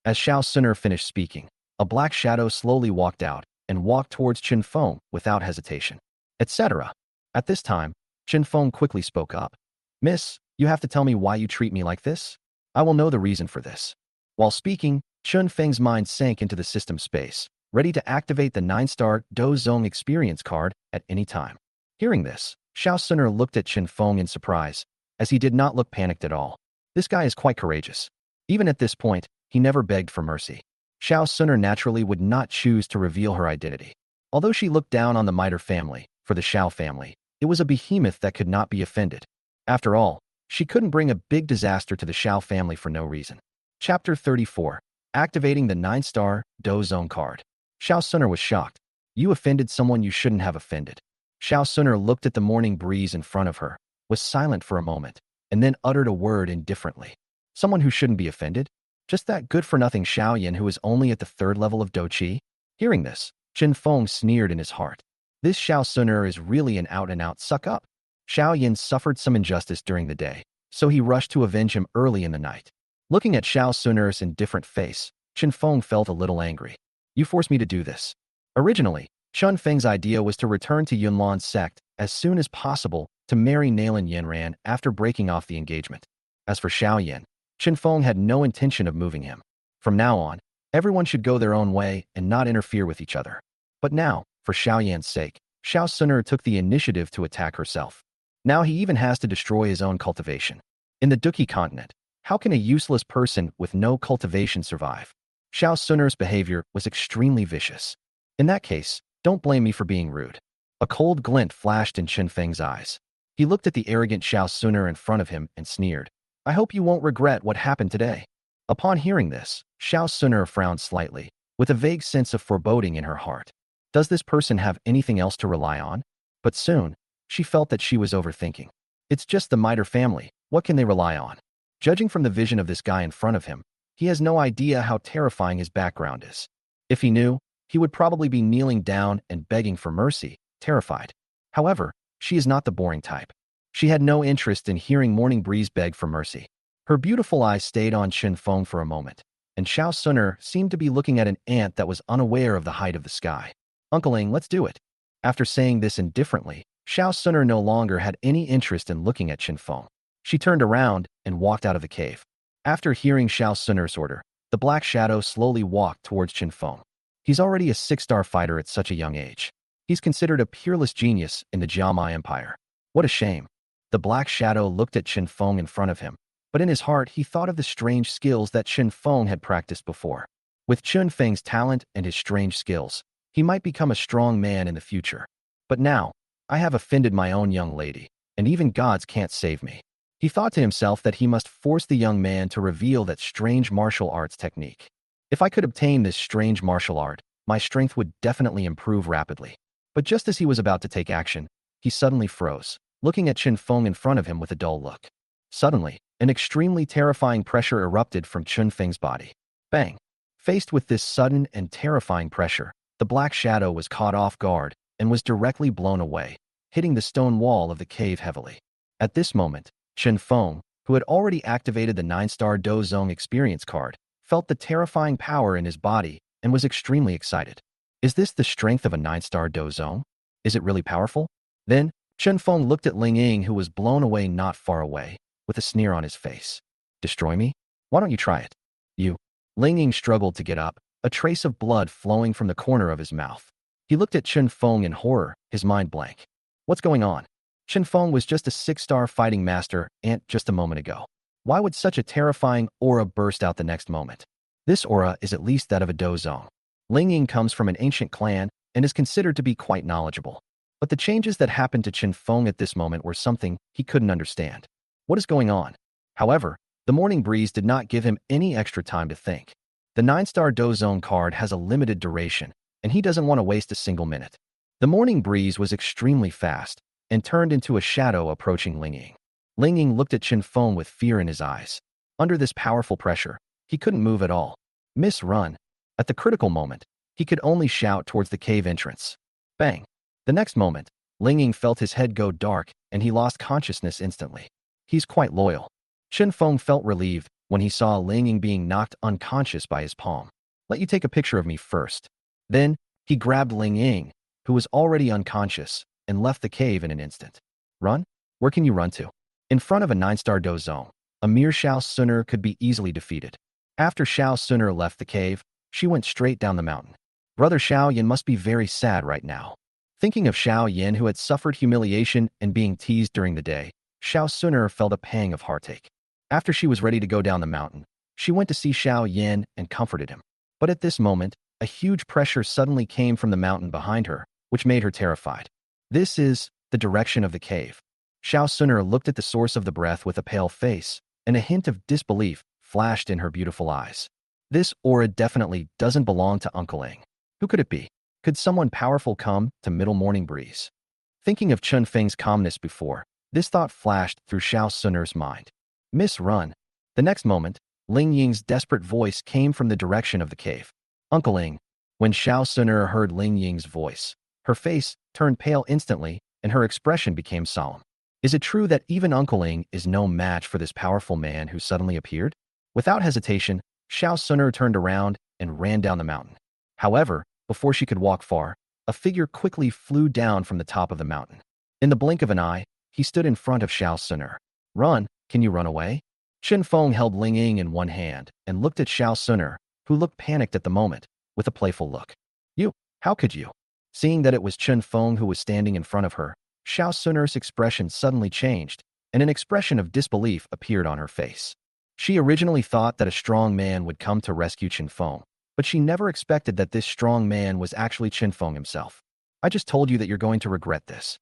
As Xiao Suner finished speaking, a black shadow slowly walked out and walked towards Qin Feng without hesitation, etc. At this time, Qin Feng quickly spoke up. Miss, you have to tell me why you treat me like this? I will know the reason for this. While speaking, Qin Feng's mind sank into the system space, ready to activate the 9-star Do Zong experience card at any time. Hearing this, Xiao Suner looked at Qin Feng in surprise, as he did not look panicked at all. This guy is quite courageous. Even at this point, he never begged for mercy. Xiao Suner naturally would not choose to reveal her identity. Although she looked down on the Miter family, for the Xiao family, it was a behemoth that could not be offended. After all, she couldn't bring a big disaster to the Xiao family for no reason. Chapter 34. Activating the 9-star Do Zone card. Xiao Suner was shocked. You offended someone you shouldn't have offended. Xiao Suner looked at the morning breeze in front of her, was silent for a moment, and then uttered a word indifferently. Someone who shouldn't be offended? Just that good-for-nothing Xiao Yan who is only at the 3rd level of Do Qi? Hearing this, Qin Feng sneered in his heart. This Xiao Suner is really an out-and-out suck-up. Xiao Yan suffered some injustice during the day, so he rushed to avenge him early in the night. Looking at Xiao Suner's indifferent face, Qin Feng felt a little angry. You forced me to do this. Originally, Qin Feng's idea was to return to Yunlan's sect as soon as possible to marry Nailin Yanran after breaking off the engagement. As for Xiao Yan, Qin Feng had no intention of moving him. From now on, everyone should go their own way and not interfere with each other. But now, for Xiao Yan's sake, Xiao Suner took the initiative to attack herself. Now he even has to destroy his own cultivation. In the Duki continent, how can a useless person with no cultivation survive? Xiao Suner's behavior was extremely vicious. In that case, don't blame me for being rude. A cold glint flashed in Qin Feng's eyes. He looked at the arrogant Xiao Suner in front of him and sneered. I hope you won't regret what happened today. Upon hearing this, Xiao Suner frowned slightly, with a vague sense of foreboding in her heart. Does this person have anything else to rely on? But soon, she felt that she was overthinking. It's just the Miter family, what can they rely on? Judging from the vision of this guy in front of him, he has no idea how terrifying his background is. If he knew, he would probably be kneeling down and begging for mercy, terrified. However, she is not the boring type. She had no interest in hearing Morning Breeze beg for mercy. Her beautiful eyes stayed on Qin Feng for a moment, and Xiao Suner seemed to be looking at an ant that was unaware of the height of the sky. Uncle Ling, let's do it. After saying this indifferently, Xiao Suner no longer had any interest in looking at Qin Feng. She turned around and walked out of the cave. After hearing Xiao Suner's order, The black shadow slowly walked towards Chen Feng. He's already a six-star fighter at such a young age. He's considered a peerless genius in the Jiama Empire. What a shame. The black shadow looked at Chen Feng in front of him, but in his heart he thought of the strange skills that Chen Feng had practiced before. With Chen Feng's talent and his strange skills, he might become a strong man in the future. But now, I have offended my own young lady, and even gods can't save me. He thought to himself that he must force the young man to reveal that strange martial arts technique. If I could obtain this strange martial art, my strength would definitely improve rapidly. But just as he was about to take action, he suddenly froze, looking at Chen Feng in front of him with a dull look. Suddenly, an extremely terrifying pressure erupted from Chen Feng's body. Bang! Faced with this sudden and terrifying pressure, the black shadow was caught off guard and was directly blown away, hitting the stone wall of the cave heavily. At this moment, Chen Feng, who had already activated the 9-star Dozong experience card, felt the terrifying power in his body and was extremely excited. Is this the strength of a 9-star Dozong? Is it really powerful? Then, Chen Feng looked at Ling Ying, who was blown away not far away, with a sneer on his face. Destroy me? Why don't you try it? You. Ling Ying struggled to get up, a trace of blood flowing from the corner of his mouth. He looked at Chen Feng in horror, his mind blank. What's going on? Chen Feng was just a 6-star fighting master just a moment ago. Why would such a terrifying aura burst out the next moment? This aura is at least that of a Dozong. Ling Ying comes from an ancient clan and is considered to be quite knowledgeable. But the changes that happened to Chen Feng at this moment were something he couldn't understand. What is going on? However, the morning breeze did not give him any extra time to think. The 9-star Dozong card has a limited duration, and he doesn't want to waste a single minute. The morning breeze was extremely fast and turned into a shadow approaching Ling Ying. Ling Ying looked at Chen Feng with fear in his eyes. Under this powerful pressure, he couldn't move at all. Miss run. At the critical moment, he could only shout towards the cave entrance. Bang. The next moment, Ling Ying felt his head go dark and he lost consciousness instantly. He's quite loyal. Chen Feng felt relieved when he saw Ling Ying being knocked unconscious by his palm. Let you take a picture of me first. Then, he grabbed Ling Ying, who was already unconscious, and left the cave in an instant. Run? Where can you run to? In front of a 9-star Dozong, a mere Xiao Suner could be easily defeated. After Xiao Suner left the cave, she went straight down the mountain. Brother Xiao Yan must be very sad right now. Thinking of Xiao Yan, who had suffered humiliation and being teased during the day, Xiao Suner felt a pang of heartache. After she was ready to go down the mountain, she went to see Xiao Yan and comforted him. But at this moment, a huge pressure suddenly came from the mountain behind her, which made her terrified. This is the direction of the cave. Xiao Suner looked at the source of the breath with a pale face, and a hint of disbelief flashed in her beautiful eyes. This aura definitely doesn't belong to Uncle Ing. Who could it be? Could someone powerful come to middle morning breeze? Thinking of Chen Feng's calmness before, this thought flashed through Xiao Suner's mind. Miss run. The next moment, Ling Ying's desperate voice came from the direction of the cave. Uncle Ing. When Xiao Suner heard Ling Ying's voice, her face turned pale instantly and her expression became solemn. Is it true that even Uncle Ing is no match for this powerful man who suddenly appeared? Without hesitation, Xiao Suner turned around and ran down the mountain. However, before she could walk far, a figure quickly flew down from the top of the mountain. In the blink of an eye, he stood in front of Xiao Suner. Run, can you run away? Chen Feng held Ling Ying in one hand and looked at Xiao Suner, who looked panicked at the moment, with a playful look. You, how could you? Seeing that it was Chen Feng who was standing in front of her, Xiao Suner's expression suddenly changed, and an expression of disbelief appeared on her face. She originally thought that a strong man would come to rescue Chen Feng, but she never expected that this strong man was actually Chen Feng himself. I just told you that you're going to regret this.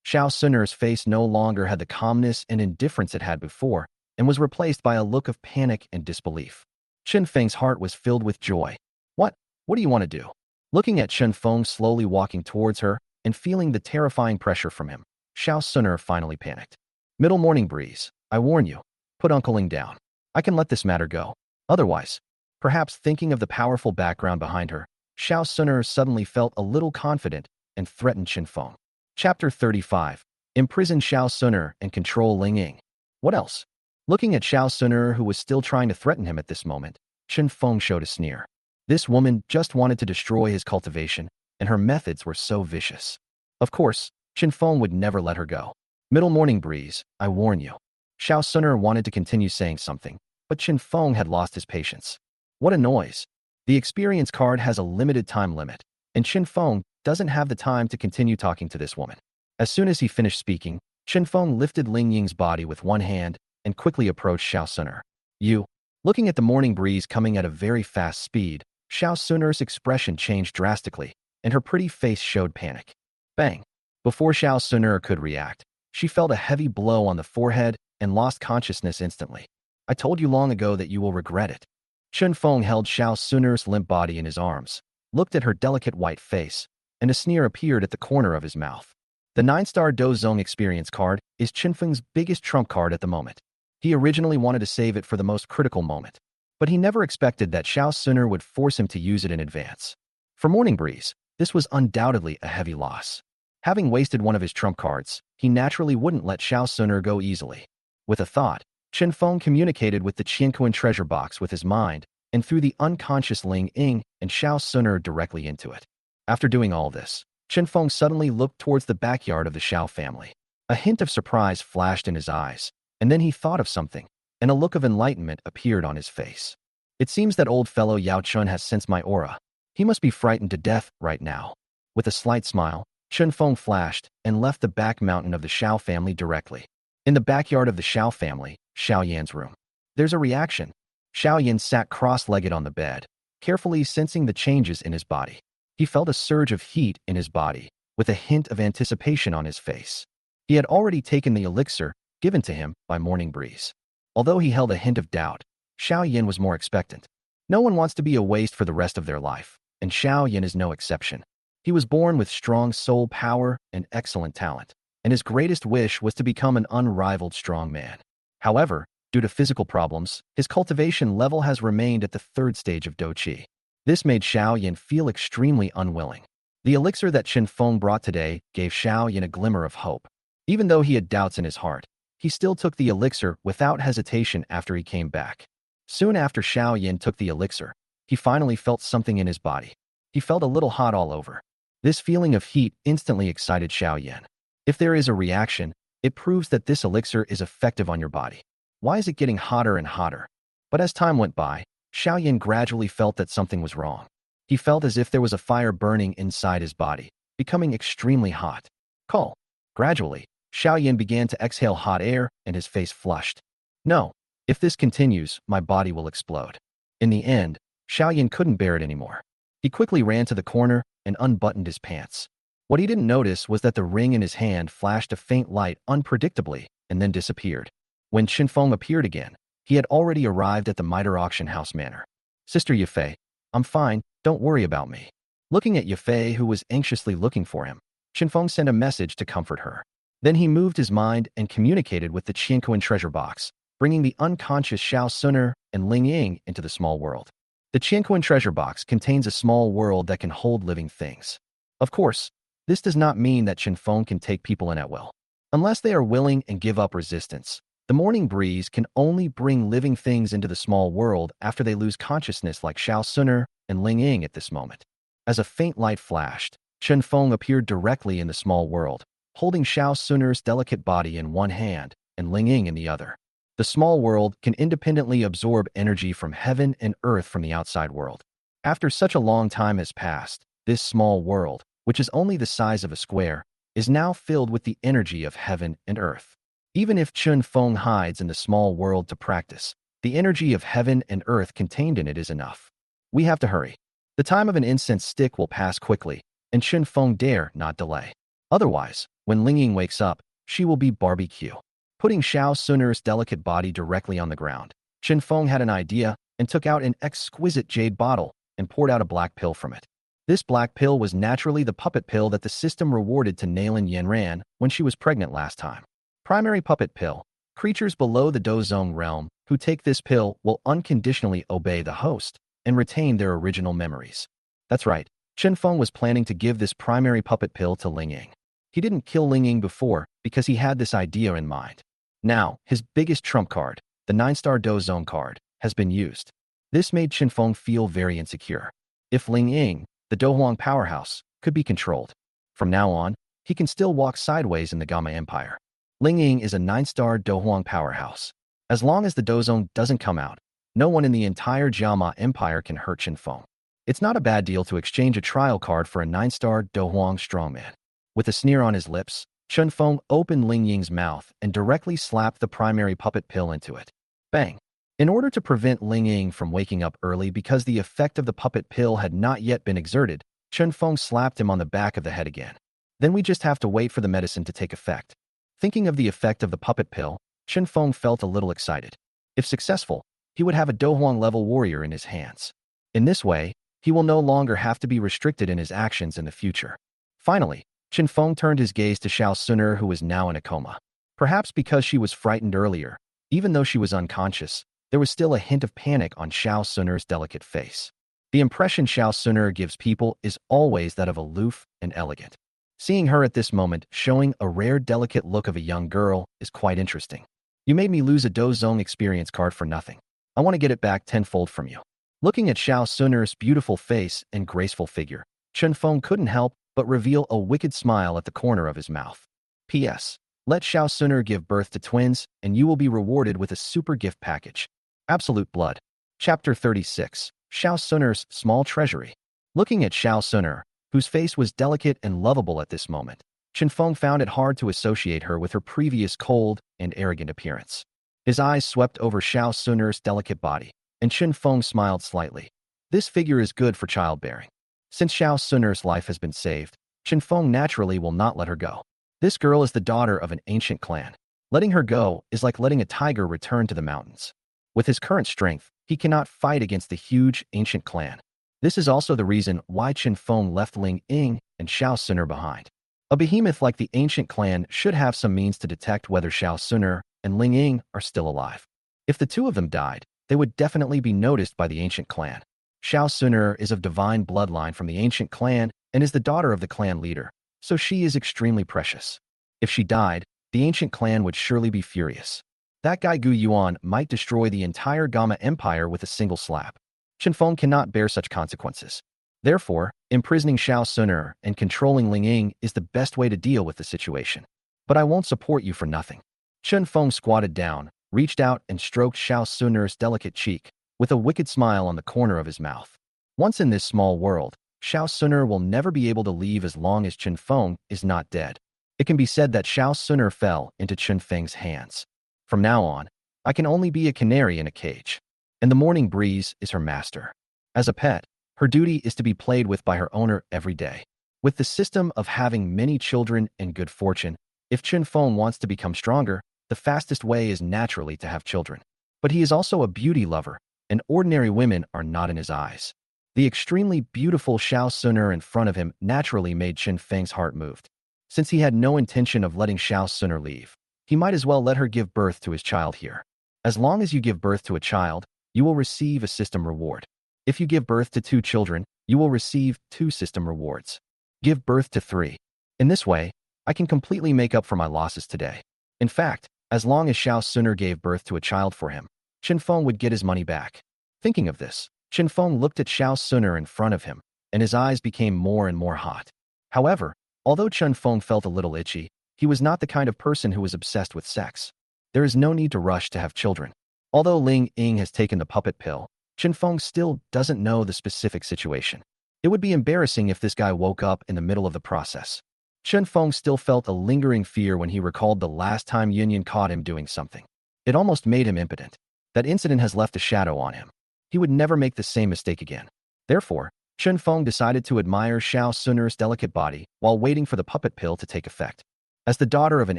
Xiao Suner's face no longer had the calmness and indifference it had before, and was replaced by a look of panic and disbelief. Chen Feng's heart was filled with joy. What? What do you want to do? Looking at Chen Feng slowly walking towards her and feeling the terrifying pressure from him, Xiao Suner finally panicked. Middle morning breeze, I warn you, put Uncle Ing down. I can let this matter go. Otherwise, perhaps thinking of the powerful background behind her, Xiao Suner suddenly felt a little confident and threatened Chen Feng. Chapter 35. Imprison Xiao Suner and control Ling Ying. What else? Looking at Xiao Suner, who was still trying to threaten him at this moment, Chen Feng showed a sneer. This woman just wanted to destroy his cultivation, and her methods were so vicious. Of course, Chen Feng would never let her go. Middle morning breeze, I warn you. Xiao Suner wanted to continue saying something, but Chen Feng had lost his patience. What a noise. The experience card has a limited time limit, and Chen Feng doesn't have the time to continue talking to this woman. As soon as he finished speaking, Chen Feng lifted Ling Ying's body with one hand and quickly approached Xiao Suner. You. Looking at the morning breeze coming at a very fast speed, Xiao Suner's expression changed drastically, and her pretty face showed panic. Bang! Before Xiao Suner could react, she felt a heavy blow on the forehead and lost consciousness instantly. I told you long ago that you will regret it. Chen Feng held Xiao Suner's limp body in his arms, looked at her delicate white face, and a sneer appeared at the corner of his mouth. The 9-star Dozong experience card is Chen Feng's biggest trump card at the moment. He originally wanted to save it for the most critical moment, but he never expected that Xiao Suner would force him to use it in advance. For Morning Breeze, this was undoubtedly a heavy loss. Having wasted one of his trump cards, he naturally wouldn't let Xiao Suner go easily. With a thought, Chen Feng communicated with the Qianquan treasure box with his mind and threw the unconscious Ling Ying and Xiao Suner directly into it. After doing all this, Chen Feng suddenly looked towards the backyard of the Xiao family. A hint of surprise flashed in his eyes, and then he thought of something, and a look of enlightenment appeared on his face. It seems that old fellow Yao Chun has sensed my aura. He must be frightened to death right now. With a slight smile, Chen Feng flashed and left the back mountain of the Xiao family directly. In the backyard of the Xiao family, Xiao Yan's room. There's a reaction. Xiao Yan sat cross-legged on the bed, carefully sensing the changes in his body. He felt a surge of heat in his body, with a hint of anticipation on his face. He had already taken the elixir given to him by Morning Breeze. Although he held a hint of doubt, Xiao Yan was more expectant. No one wants to be a waste for the rest of their life, and Xiao Yan is no exception. He was born with strong soul power and excellent talent, and his greatest wish was to become an unrivaled strong man. However, due to physical problems, his cultivation level has remained at the 3rd stage of Doqi. This made Xiao Yan feel extremely unwilling. The elixir that Chen Feng brought today gave Xiao Yan a glimmer of hope. Even though he had doubts in his heart, he still took the elixir without hesitation after he came back. Soon after Xiao Yan took the elixir, he finally felt something in his body. He felt a little hot all over. This feeling of heat instantly excited Xiao Yan. If there is a reaction, it proves that this elixir is effective on your body. Why is it getting hotter and hotter? But as time went by, Xiao Yan gradually felt that something was wrong. He felt as if there was a fire burning inside his body, becoming extremely hot. Cool. Gradually, Xiao Yan began to exhale hot air and his face flushed. No, if this continues, my body will explode. In the end, Xiao Yan couldn't bear it anymore. He quickly ran to the corner and unbuttoned his pants. What he didn't notice was that the ring in his hand flashed a faint light unpredictably and then disappeared. When Chen Feng appeared again, he had already arrived at the Mitre Auction House Manor. Sister Yafei, I'm fine, don't worry about me. Looking at Yafei, who was anxiously looking for him, Chen Feng sent a message to comfort her. Then he moved his mind and communicated with the Qianquan treasure box, bringing the unconscious Xiao Suner and Ling Ying into the small world. The Qianquan treasure box contains a small world that can hold living things. Of course, this does not mean that Chen Feng can take people in at will. Unless they are willing and give up resistance, the Morning Breeze can only bring living things into the small world after they lose consciousness, like Xiao Suner and Ling Ying at this moment. As a faint light flashed, Chen Feng appeared directly in the small world, holding Xiao Suner's delicate body in one hand and Ling Ying in the other. The small world can independently absorb energy from heaven and earth from the outside world. After such a long time has passed, this small world, which is only the size of a square, is now filled with the energy of heaven and earth. Even if Chen Feng hides in the small world to practice, the energy of heaven and earth contained in it is enough. We have to hurry. The time of an incense stick will pass quickly, and Chen Feng dare not delay. Otherwise, when Ling Ying wakes up, she will be barbecue. Putting Xiao Suner's delicate body directly on the ground, Chen Feng had an idea and took out an exquisite jade bottle and poured out a black pill from it. This black pill was naturally the puppet pill that the system rewarded to Nailin Yanran when she was pregnant last time. Primary puppet pill. Creatures below the Dozong realm who take this pill will unconditionally obey the host and retain their original memories. That's right, Chen Feng was planning to give this primary puppet pill to Ling Ying. He didn't kill Ling Ying before because he had this idea in mind. Now, his biggest trump card, the 9-star Dozong card, has been used. This made Chen Feng feel very insecure. If Ling Ying, the Dohuang powerhouse, could be controlled, from now on, he can still walk sideways in the Gamma Empire. Ling Ying is a 9-star Dohuang powerhouse. As long as the Dozong doesn't come out, No one in the entire Jiama Empire can hurt Chen Feng. It's not a bad deal to exchange a trial card for a 9-star Dohuang strongman. With a sneer on his lips, Chen Feng opened Ling Ying's mouth and directly slapped the primary puppet pill into it. Bang! In order to prevent Ling Ying from waking up early because the effect of the puppet pill had not yet been exerted, Chen Feng slapped him on the back of the head again. Then we just have to wait for the medicine to take effect. Thinking of the effect of the puppet pill, Chen Feng felt a little excited. If successful, he would have a Dohuang-level warrior in his hands. In this way, he will no longer have to be restricted in his actions in the future. Finally, Chen Feng turned his gaze to Xiao Suner, who was now in a coma. Perhaps because she was frightened earlier, even though she was unconscious, there was still a hint of panic on Xiao Suner's delicate face. The impression Xiao Suner gives people is always that of aloof and elegant. Seeing her at this moment showing a rare delicate look of a young girl is quite interesting. You made me lose a Dozong experience card for nothing. I want to get it back tenfold from you. Looking at Xiao Suner's beautiful face and graceful figure, Chen Feng couldn't help but reveal a wicked smile at the corner of his mouth. P.S. Let Xiao Suner give birth to twins, and you will be rewarded with a super gift package. Absolute Blood. Chapter 36. Xiao Suner's Small Treasury. Looking at Xiao Suner, whose face was delicate and lovable at this moment, Chen Feng found it hard to associate her with her previous cold and arrogant appearance. His eyes swept over Xiao Suner's delicate body, and Chen Feng smiled slightly. This figure is good for childbearing. Since Xiao Suner's life has been saved, Chen Feng naturally will not let her go. This girl is the daughter of an ancient clan. Letting her go is like letting a tiger return to the mountains. With his current strength, he cannot fight against the huge ancient clan. This is also the reason why Chen Feng left Ling Ying and Xiao Suner behind. A behemoth like the ancient clan should have some means to detect whether Xiao Suner and Ling Ying are still alive. If the two of them died, they would definitely be noticed by the ancient clan. Xiao Suner is of divine bloodline from the ancient clan and is the daughter of the clan leader, so she is extremely precious. If she died, the ancient clan would surely be furious. That guy Gu Yuan might destroy the entire Gamma Empire with a single slap. Chen Feng cannot bear such consequences. Therefore, imprisoning Xiao Suner and controlling Ling Ying is the best way to deal with the situation. But I won't support you for nothing. Chen Feng squatted down, reached out and stroked Xiao Suner's delicate cheek, with a wicked smile on the corner of his mouth. Once in this small world, Xiao Suner will never be able to leave as long as Chen Feng is not dead. It can be said that Xiao Suner fell into Chen Feng's hands. From now on, I can only be a canary in a cage. And the morning breeze is her master. As a pet, her duty is to be played with by her owner every day. With the system of having many children and good fortune, if Chen Feng wants to become stronger, the fastest way is naturally to have children. But he is also a beauty lover, and ordinary women are not in his eyes. The extremely beautiful Xiao Suner in front of him naturally made Chen Feng's heart move. Since he had no intention of letting Xiao Suner leave, he might as well let her give birth to his child here. As long as you give birth to a child, you will receive a system reward. If you give birth to 2 children, you will receive 2 system rewards. Give birth to 3. In this way, I can completely make up for my losses today. In fact, as long as Xiao Suner gave birth to a child for him, Chen Feng would get his money back. Thinking of this, Chen Feng looked at Xiao Suner in front of him, and his eyes became more and more hot. However, although Chen Feng felt a little itchy, he was not the kind of person who was obsessed with sex. There is no need to rush to have children. Although Ling Ying has taken the puppet pill, Chen Feng still doesn't know the specific situation. It would be embarrassing if this guy woke up in the middle of the process. Chen Feng still felt a lingering fear when he recalled the last time Yunyan caught him doing something. It almost made him impotent. That incident has left a shadow on him. He would never make the same mistake again. Therefore, Chen Feng decided to admire Xiao Suner's delicate body while waiting for the puppet pill to take effect. As the daughter of an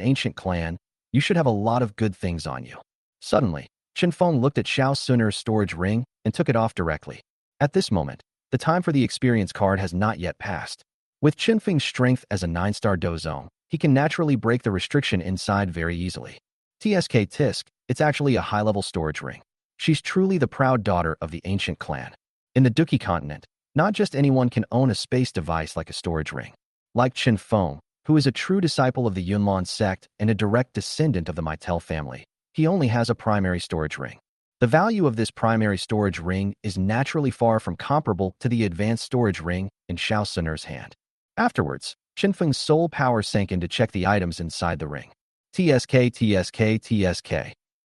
ancient clan, you should have a lot of good things on you. Suddenly, Chen Feng looked at Xiao Suner's storage ring and took it off directly. At this moment, the time for the experience card has not yet passed. With Chen Feng's strength as a 9-star Dozong, he can naturally break the restriction inside very easily. TSK Tisk, it's actually a high-level storage ring. She's truly the proud daughter of the ancient clan. In the Duki continent, not just anyone can own a space device like a storage ring. Like Chen Feng, who is a true disciple of the Yunlan sect and a direct descendant of the Maitel family, he only has a primary storage ring. The value of this primary storage ring is naturally far from comparable to the advanced storage ring in Xiao Suner's hand. Afterwards, Chen Feng's soul power sank in to check the items inside the ring. TSK.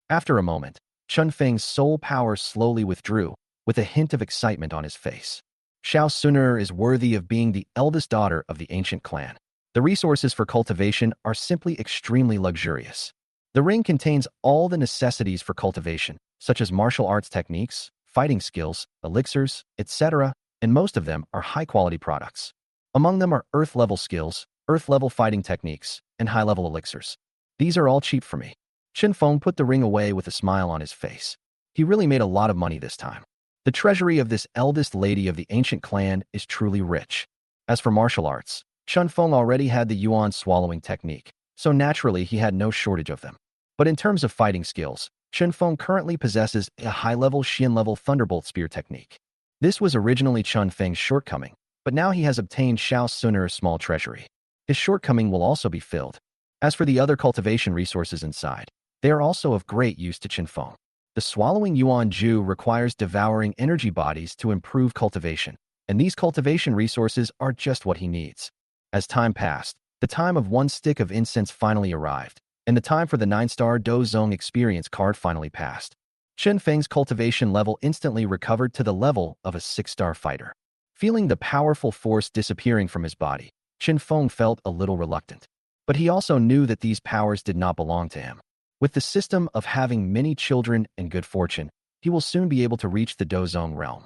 After a moment, Chun Feng's soul power slowly withdrew, with a hint of excitement on his face. Xiao Suner is worthy of being the eldest daughter of the ancient clan. The resources for cultivation are simply extremely luxurious. The ring contains all the necessities for cultivation, such as martial arts techniques, fighting skills, elixirs, etc., and most of them are high-quality products. Among them are Earth-level skills, Earth-level fighting techniques, and high-level elixirs. These are all cheap for me. Qin Feng put the ring away with a smile on his face. He really made a lot of money this time. The treasury of this eldest lady of the ancient clan is truly rich. As for martial arts, Qin Feng already had the yuan swallowing technique, so naturally he had no shortage of them. But in terms of fighting skills, Qin Feng currently possesses a high-level Xian-level Thunderbolt Spear technique. This was originally Qin Feng's shortcoming, but now he has obtained Xiao Suner's small treasury. His shortcoming will also be filled. As for the other cultivation resources inside, they are also of great use to Qin Feng. The swallowing Yuan Ju requires devouring energy bodies to improve cultivation, and these cultivation resources are just what he needs. As time passed, the time of one stick of incense finally arrived, and the time for the 9-star Dozong experience card finally passed. Qin Feng's cultivation level instantly recovered to the level of a 6-star fighter. Feeling the powerful force disappearing from his body, Qin Feng felt a little reluctant. But he also knew that these powers did not belong to him. With the system of having many children and good fortune, he will soon be able to reach the Dozong realm.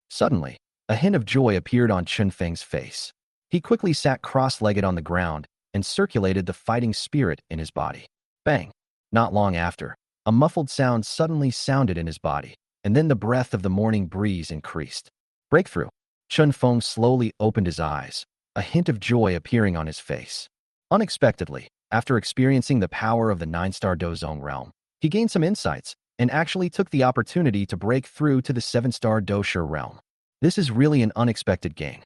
Suddenly, a hint of joy appeared on Qin Feng's face. He quickly sat cross-legged on the ground and circulated the fighting spirit in his body. Bang! Not long after, a muffled sound suddenly sounded in his body, and then the breath of the morning breeze increased. Breakthrough! Qin Feng slowly opened his eyes, a hint of joy appearing on his face. Unexpectedly, after experiencing the power of the 9-star Dozong realm, he gained some insights and actually took the opportunity to break through to the 7-star Doshi realm. This is really an unexpected gain.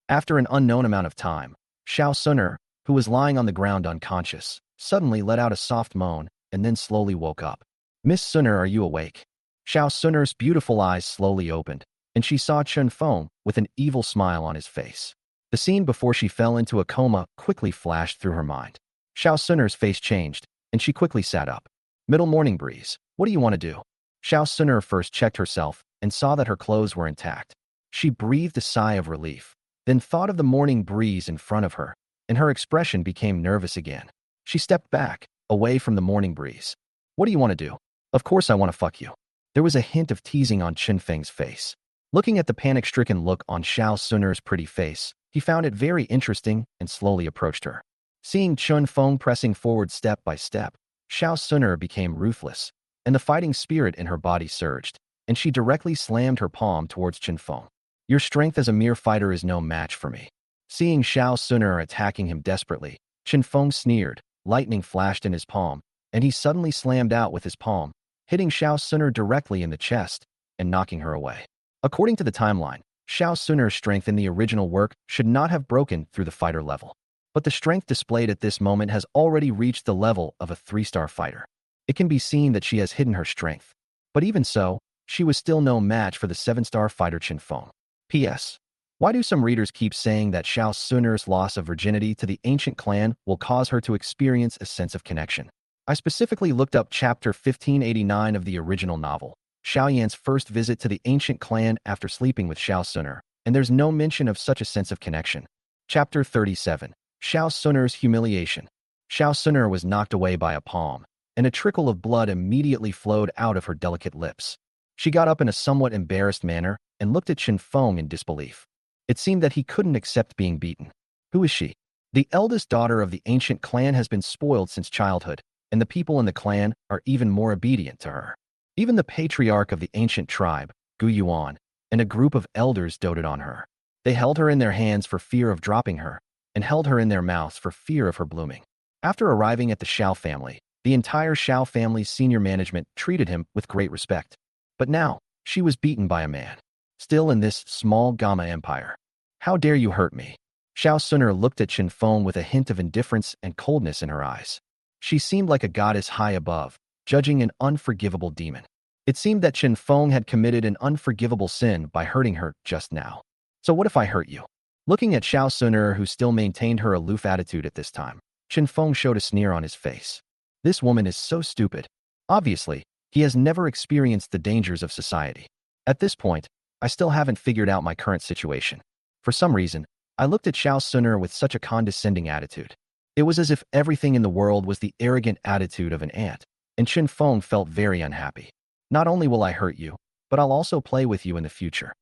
After an unknown amount of time, Xiao Suner, who was lying on the ground unconscious, suddenly let out a soft moan and then slowly woke up. "Miss Suner, are you awake?" Xiao Suner's beautiful eyes slowly opened, and she saw Qin Feng with an evil smile on his face. The scene before she fell into a coma quickly flashed through her mind. Xiao Suner's face changed, and she quickly sat up. "Middle morning breeze, what do you want to do?" Xiao Suner first checked herself and saw that her clothes were intact. She breathed a sigh of relief, then thought of the morning breeze in front of her, and her expression became nervous again. She stepped back, away from the morning breeze. "What do you want to do?" "Of course I want to fuck you." There was a hint of teasing on Qin Feng's face. Looking at the panic-stricken look on Xiao Suner's pretty face, he found it very interesting and slowly approached her. Seeing Qin Feng pressing forward step by step, Xiao Suner became ruthless, and the fighting spirit in her body surged, and she directly slammed her palm towards Qin Feng. "Your strength as a mere fighter is no match for me." Seeing Xiao Suner attacking him desperately, Qin Feng sneered, lightning flashed in his palm, and he suddenly slammed out with his palm, hitting Xiao Suner directly in the chest and knocking her away. According to the timeline, Xiao Suner's strength in the original work should not have broken through the fighter level. But the strength displayed at this moment has already reached the level of a 3-star fighter. It can be seen that she has hidden her strength. But even so, she was still no match for the 7-star fighter Qin Feng. P.S. Why do some readers keep saying that Xiao Suner's loss of virginity to the ancient clan will cause her to experience a sense of connection? I specifically looked up chapter 1589 of the original novel, Xiao Yan's first visit to the ancient clan after sleeping with Xiao Suner, and there's no mention of such a sense of connection. Chapter 37. Xiao Suner's humiliation. Xiao Suner was knocked away by a palm, and a trickle of blood immediately flowed out of her delicate lips. She got up in a somewhat embarrassed manner and looked at Qin Feng in disbelief. It seemed that he couldn't accept being beaten. Who is she? The eldest daughter of the ancient clan has been spoiled since childhood, and the people in the clan are even more obedient to her. Even the patriarch of the ancient tribe, Gu Yuan, and a group of elders doted on her. They held her in their hands for fear of dropping her, and held her in their mouths for fear of her blooming. After arriving at the Xiao family, the entire Xiao family's senior management treated him with great respect. But now, she was beaten by a man. Still in this small Gamma empire. "How dare you hurt me?" Xiao Suner looked at Qin Feng with a hint of indifference and coldness in her eyes. She seemed like a goddess high above, judging an unforgivable demon. It seemed that Qin Feng had committed an unforgivable sin by hurting her just now. "So what if I hurt you?" Looking at Xiao Suner, who still maintained her aloof attitude at this time, Qin Feng showed a sneer on his face. This woman is so stupid. Obviously, He has never experienced the dangers of society. At this point, I still haven't figured out my current situation. For some reason, I looked at Xiao Suner with such a condescending attitude. It was as if everything in the world was the arrogant attitude of an ant, and Chen Feng felt very unhappy. Not only will I hurt you, but I'll also play with you in the future.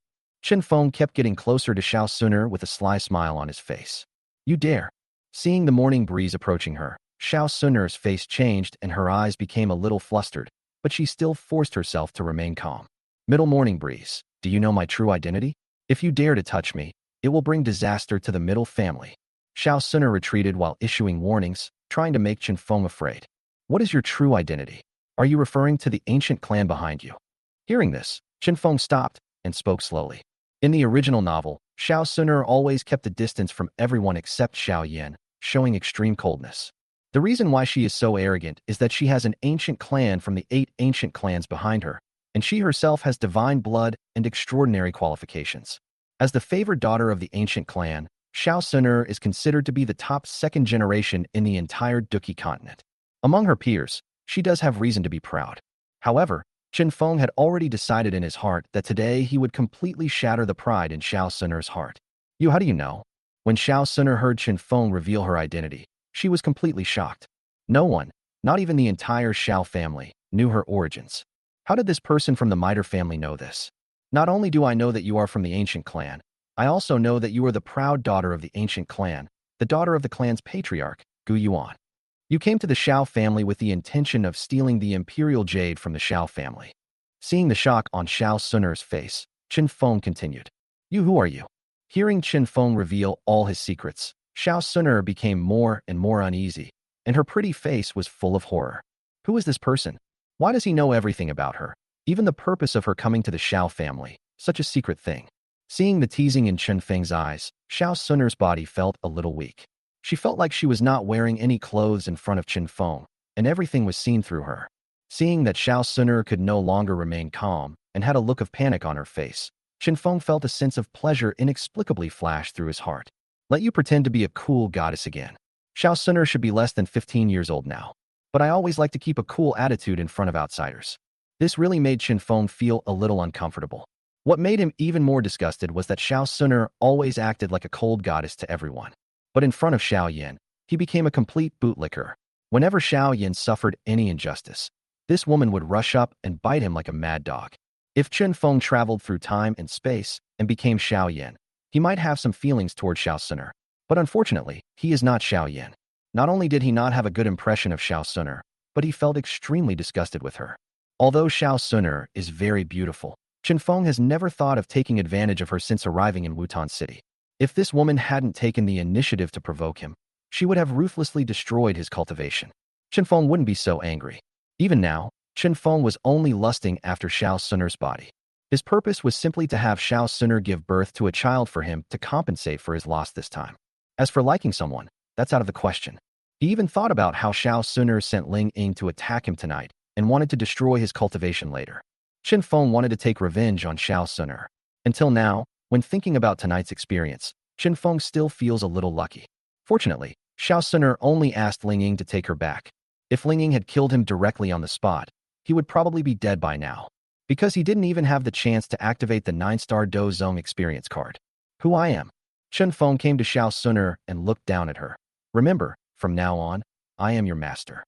Chen Feng kept getting closer to Xiao Suner with a sly smile on his face. You dare. Seeing the morning breeze approaching her, Xiao Suner's face changed and her eyes became a little flustered, but she still forced herself to remain calm. Middle morning breeze, do you know my true identity? If you dare to touch me, it will bring disaster to the Middle family. Xiao Suner retreated while issuing warnings, trying to make Chen Feng afraid. What is your true identity? Are you referring to the ancient clan behind you? Hearing this, Chen Feng stopped and spoke slowly. In the original novel, Xiao Suner always kept a distance from everyone except Xiao Yan, showing extreme coldness. The reason why she is so arrogant is that she has an ancient clan from the 8 ancient clans behind her, and she herself has divine blood and extraordinary qualifications. As the favored daughter of the ancient clan, Xiao Suner is considered to be the top second generation in the entire Duki continent. Among her peers, she does have reason to be proud. However, Chen Feng had already decided in his heart that today he would completely shatter the pride in Xiao Suner's heart. How do you know? When Xiao Suner heard Chen Feng reveal her identity, she was completely shocked. No one, not even the entire Xiao family, knew her origins. How did this person from the Mitre family know this? Not only do I know that you are from the ancient clan, I also know that you are the proud daughter of the ancient clan, the daughter of the clan's patriarch, Gu Yuan. You came to the Xiao family with the intention of stealing the imperial jade from the Xiao family. Seeing the shock on Xiao Suner's face, Chen Feng continued. Who are you? Hearing Chen Feng reveal all his secrets, Xiao Suner became more and more uneasy, and her pretty face was full of horror. Who is this person? Why does he know everything about her? Even the purpose of her coming to the Xiao family, such a secret thing. Seeing the teasing in Chen Feng's eyes, Xiao Suner's body felt a little weak. She felt like she was not wearing any clothes in front of Chen Feng, and everything was seen through her. Seeing that Xiao Suner could no longer remain calm and had a look of panic on her face, Chen Feng felt a sense of pleasure inexplicably flash through his heart. Let you pretend to be a cool goddess again. Xiao Suner should be less than 15 years old now, but I always like to keep a cool attitude in front of outsiders. This really made Chen Feng feel a little uncomfortable. What made him even more disgusted was that Xiao Suner always acted like a cold goddess to everyone. But in front of Xiao Yan, he became a complete bootlicker. Whenever Xiao Yan suffered any injustice, this woman would rush up and bite him like a mad dog. If Chen Feng traveled through time and space and became Xiao Yan, he might have some feelings toward Xiao Suner. But unfortunately, he is not Xiao Yan. Not only did he not have a good impression of Xiao Suner, but he felt extremely disgusted with her. Although Xiao Suner is very beautiful, Chen Feng has never thought of taking advantage of her since arriving in Wutan City. If this woman hadn't taken the initiative to provoke him, she would have ruthlessly destroyed his cultivation. Chen Feng wouldn't be so angry. Even now, Chen Feng was only lusting after Xiao Suner's body. His purpose was simply to have Xiao Suner give birth to a child for him to compensate for his loss this time. As for liking someone, that's out of the question. He even thought about how Xiao Suner sent Ling Ying to attack him tonight and wanted to destroy his cultivation later. Chen Feng wanted to take revenge on Xiao Suner. Until now, when thinking about tonight's experience, Chen Feng still feels a little lucky. Fortunately, Xiao Suner only asked Ling Ying to take her back. If Ling Ying had killed him directly on the spot, he would probably be dead by now, because he didn't even have the chance to activate the 9-star Do Zong experience card. Who I am? Chen Feng came to Xiao Suner and looked down at her. Remember, from now on, I am your master.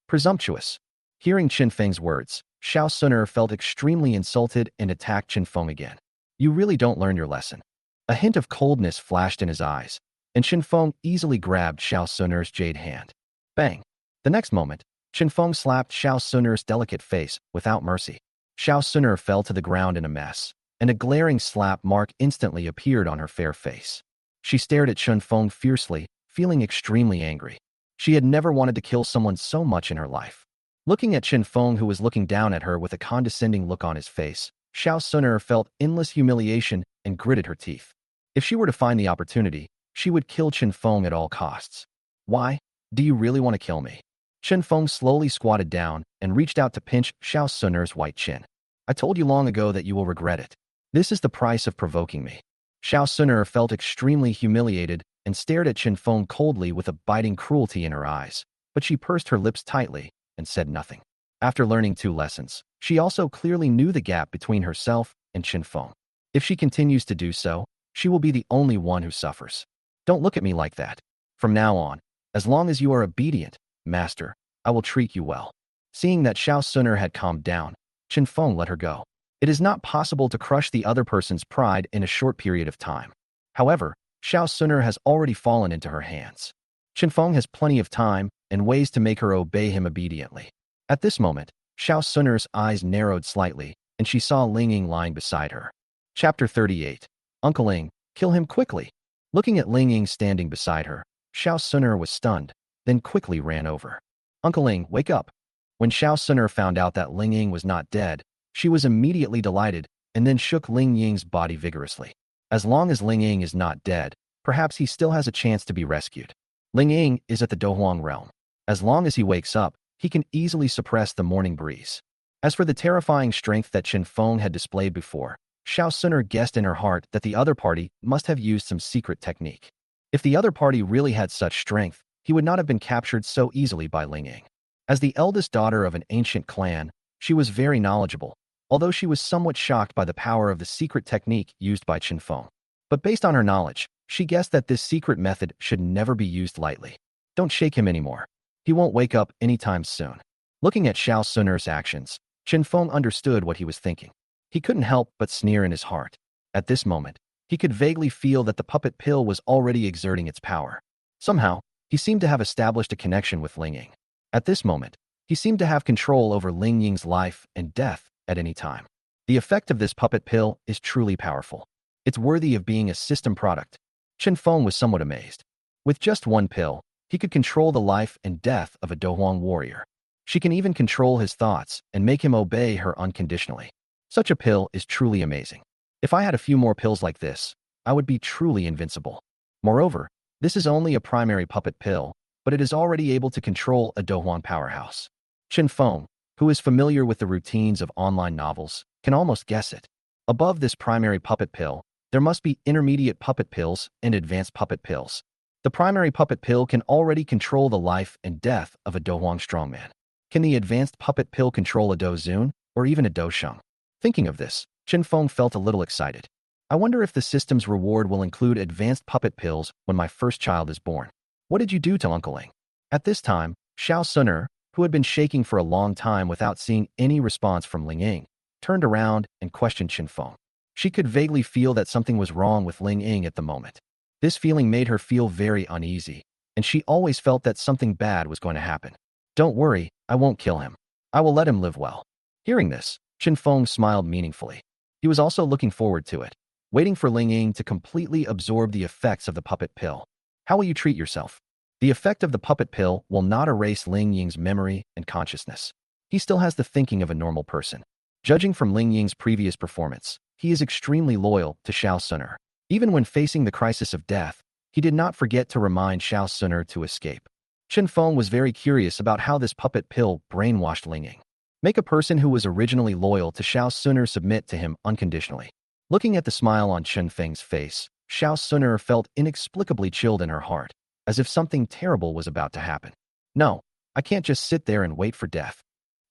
Presumptuous. Hearing Chen Feng's words, Xiao Suner felt extremely insulted and attacked Chen Feng again. You really don't learn your lesson. A hint of coldness flashed in his eyes, and Chen Feng easily grabbed Xiao Suner's jade hand. Bang! The next moment, Chen Feng slapped Xiao Suner's delicate face without mercy. Xiao Suner fell to the ground in a mess, and a glaring slap mark instantly appeared on her fair face. She stared at Chen Feng fiercely, feeling extremely angry. She had never wanted to kill someone so much in her life. Looking at Chen Feng, who was looking down at her with a condescending look on his face, Xiao Suner felt endless humiliation and gritted her teeth. If she were to find the opportunity, she would kill Chen Feng at all costs. Why? Do you really want to kill me? Chen Feng slowly squatted down and reached out to pinch Xiao Suner's white chin. I told you long ago that you will regret it. This is the price of provoking me. Xiao Suner felt extremely humiliated and stared at Chen Feng coldly with a biting cruelty in her eyes, but she pursed her lips tightly and said nothing. After learning 2 lessons, she also clearly knew the gap between herself and Qinfeng. If she continues to do so, she will be the only one who suffers. Don't look at me like that. From now on, as long as you are obedient, master, I will treat you well. Seeing that Xiao Suner had calmed down, Qinfeng let her go. It is not possible to crush the other person's pride in a short period of time. However, Xiao Suner has already fallen into her hands. Qinfeng has plenty of time and ways to make her obey him obediently. At this moment, Xiao Suner's eyes narrowed slightly, and she saw Ling Ying lying beside her. Chapter 38. Uncle Ling, kill him quickly. Looking at Ling Ying standing beside her, Xiao Suner was stunned, then quickly ran over. Uncle Ling, wake up. When Xiao Suner found out that Ling Ying was not dead, she was immediately delighted and then shook Ling Ying's body vigorously. As long as Ling Ying is not dead, perhaps he still has a chance to be rescued. Ling Ying is at the Dohuang realm. As long as he wakes up, he can easily suppress the morning breeze. As for the terrifying strength that Qinfeng had displayed before, Xiao Suner guessed in her heart that the other party must have used some secret technique. If the other party really had such strength, he would not have been captured so easily by Ling Ying. As the eldest daughter of an ancient clan, she was very knowledgeable, although she was somewhat shocked by the power of the secret technique used by Qinfeng. But based on her knowledge, she guessed that this secret method should never be used lightly. Don't shake him anymore. He won't wake up anytime soon. Looking at Xiao Suner's actions, Qinfeng understood what he was thinking. He couldn't help but sneer in his heart. At this moment, he could vaguely feel that the puppet pill was already exerting its power. Somehow, he seemed to have established a connection with Ling Ying. At this moment, he seemed to have control over Ling Ying's life and death at any time. The effect of this puppet pill is truly powerful. It's worthy of being a system product. Qinfeng was somewhat amazed. With just one pill, he could control the life and death of a Dohuang warrior. She can even control his thoughts and make him obey her unconditionally. Such a pill is truly amazing. If I had a few more pills like this, I would be truly invincible. Moreover, this is only a primary puppet pill, but it is already able to control a Dohuang powerhouse. Qinfeng, who is familiar with the routines of online novels, can almost guess it. Above this primary puppet pill, there must be intermediate puppet pills and advanced puppet pills. The primary puppet pill can already control the life and death of a Dohuang strongman. Can the advanced puppet pill control a Dozun or even a Dosheng? Thinking of this, Qinfeng felt a little excited. I wonder if the system's reward will include advanced puppet pills when my first child is born. What did you do to Uncle Ling? At this time, Xiao Suner, who had been shaking for a long time without seeing any response from Ling Ying, turned around and questioned Qinfeng. She could vaguely feel that something was wrong with Ling Ying at the moment. This feeling made her feel very uneasy, and she always felt that something bad was going to happen. Don't worry, I won't kill him. I will let him live well. Hearing this, Qinfeng smiled meaningfully. He was also looking forward to it, waiting for Ling Ying to completely absorb the effects of the puppet pill. How will you treat yourself? The effect of the puppet pill will not erase Ling Ying's memory and consciousness. He still has the thinking of a normal person. Judging from Ling Ying's previous performance, he is extremely loyal to Xiao Suner. Even when facing the crisis of death, he did not forget to remind Xiao Suner to escape. Qinfeng was very curious about how this puppet pill brainwashed Ling Ying. Make a person who was originally loyal to Xiao Suner submit to him unconditionally. Looking at the smile on Qinfeng's face, Xiao Suner felt inexplicably chilled in her heart, as if something terrible was about to happen. No, I can't just sit there and wait for death.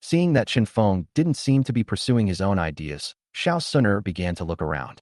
Seeing that Qinfeng didn't seem to be pursuing his own ideas, Xiao Suner began to look around.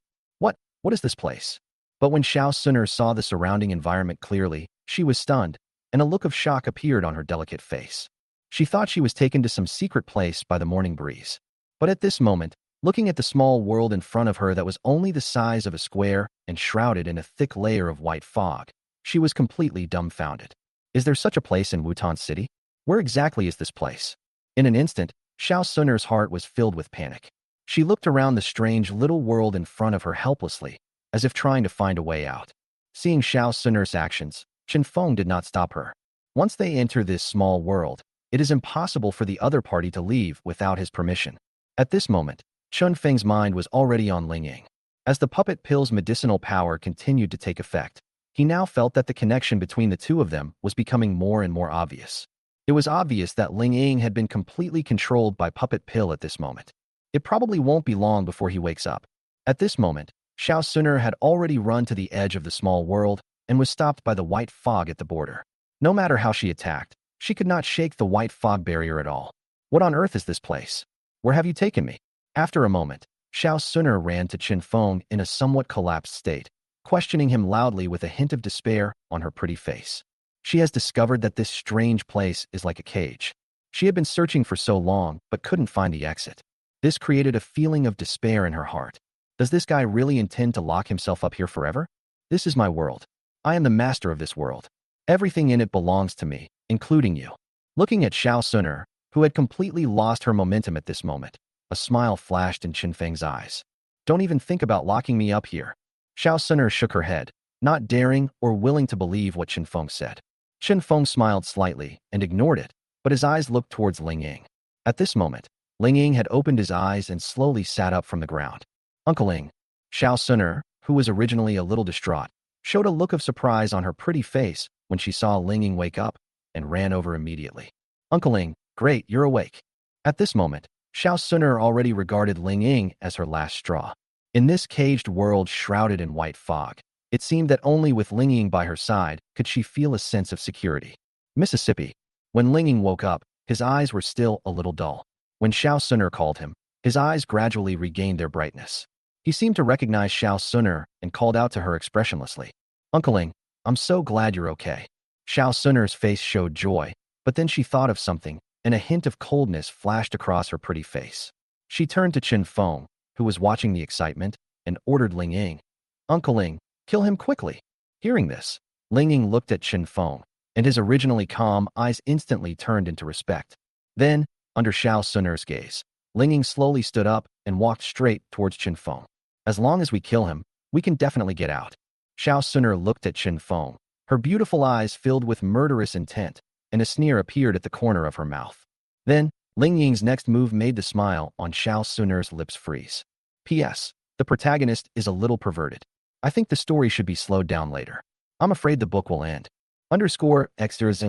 What is this place? But when Xiao Suner saw the surrounding environment clearly, she was stunned, and a look of shock appeared on her delicate face. She thought she was taken to some secret place by the morning breeze. But at this moment, looking at the small world in front of her that was only the size of a square and shrouded in a thick layer of white fog, she was completely dumbfounded. Is there such a place in Wutan City? Where exactly is this place? In an instant, Xiao Suner's heart was filled with panic. She looked around the strange little world in front of her helplessly, as if trying to find a way out. Seeing Xiao Suner's actions, Qinfeng did not stop her. Once they enter this small world, it is impossible for the other party to leave without his permission. At this moment, Qinfeng's mind was already on Ling Ying. As the puppet pill's medicinal power continued to take effect, he now felt that the connection between the two of them was becoming more and more obvious. It was obvious that Ling Ying had been completely controlled by puppet pill at this moment. It probably won't be long before he wakes up. At this moment, Xiao Suner had already run to the edge of the small world and was stopped by the white fog at the border. No matter how she attacked, she could not shake the white fog barrier at all. What on earth is this place? Where have you taken me? After a moment, Xiao Suner ran to Qin Feng in a somewhat collapsed state, questioning him loudly with a hint of despair on her pretty face. She has discovered that this strange place is like a cage. She had been searching for so long, but couldn't find the exit. This created a feeling of despair in her heart. Does this guy really intend to lock himself up here forever? This is my world. I am the master of this world. Everything in it belongs to me, including you. Looking at Xiao Suner, who had completely lost her momentum at this moment, a smile flashed in Qin Feng's eyes. Don't even think about locking me up here. Xiao Suner shook her head, not daring or willing to believe what Qin Feng said. Qin Feng smiled slightly and ignored it, but his eyes looked towards Ling Ying. At this moment, Ling Ying had opened his eyes and slowly sat up from the ground. Uncle Ling. Xiao Suner, who was originally a little distraught, showed a look of surprise on her pretty face when she saw Ling Ying wake up and ran over immediately. Uncle Ling, great, you're awake. At this moment, Xiao Suner already regarded Ling Ying as her last straw. In this caged world shrouded in white fog, it seemed that only with Ling Ying by her side could she feel a sense of security. Mississippi. When Ling Ying woke up, his eyes were still a little dull. When Xiao Suner called him, his eyes gradually regained their brightness. He seemed to recognize Xiao Suner and called out to her expressionlessly. Uncle Ling, I'm so glad you're okay. Xiao Suner's face showed joy, but then she thought of something, and a hint of coldness flashed across her pretty face. She turned to Qin Feng, who was watching the excitement, and ordered Ling Ying. Uncle Ling, kill him quickly. Hearing this, Ling Ying looked at Qin Feng, and his originally calm eyes instantly turned into respect. Then, under Xiao Suner's gaze, Ling Ying slowly stood up and walked straight towards Qin Feng. As long as we kill him, we can definitely get out. Xiao Suner looked at Qin Feng, her beautiful eyes filled with murderous intent, and a sneer appeared at the corner of her mouth. Then, Ling Ying's next move made the smile on Xiao Suner's lips freeze. P.S. The protagonist is a little perverted. I think the story should be slowed down later. I'm afraid the book will end. Underscore extras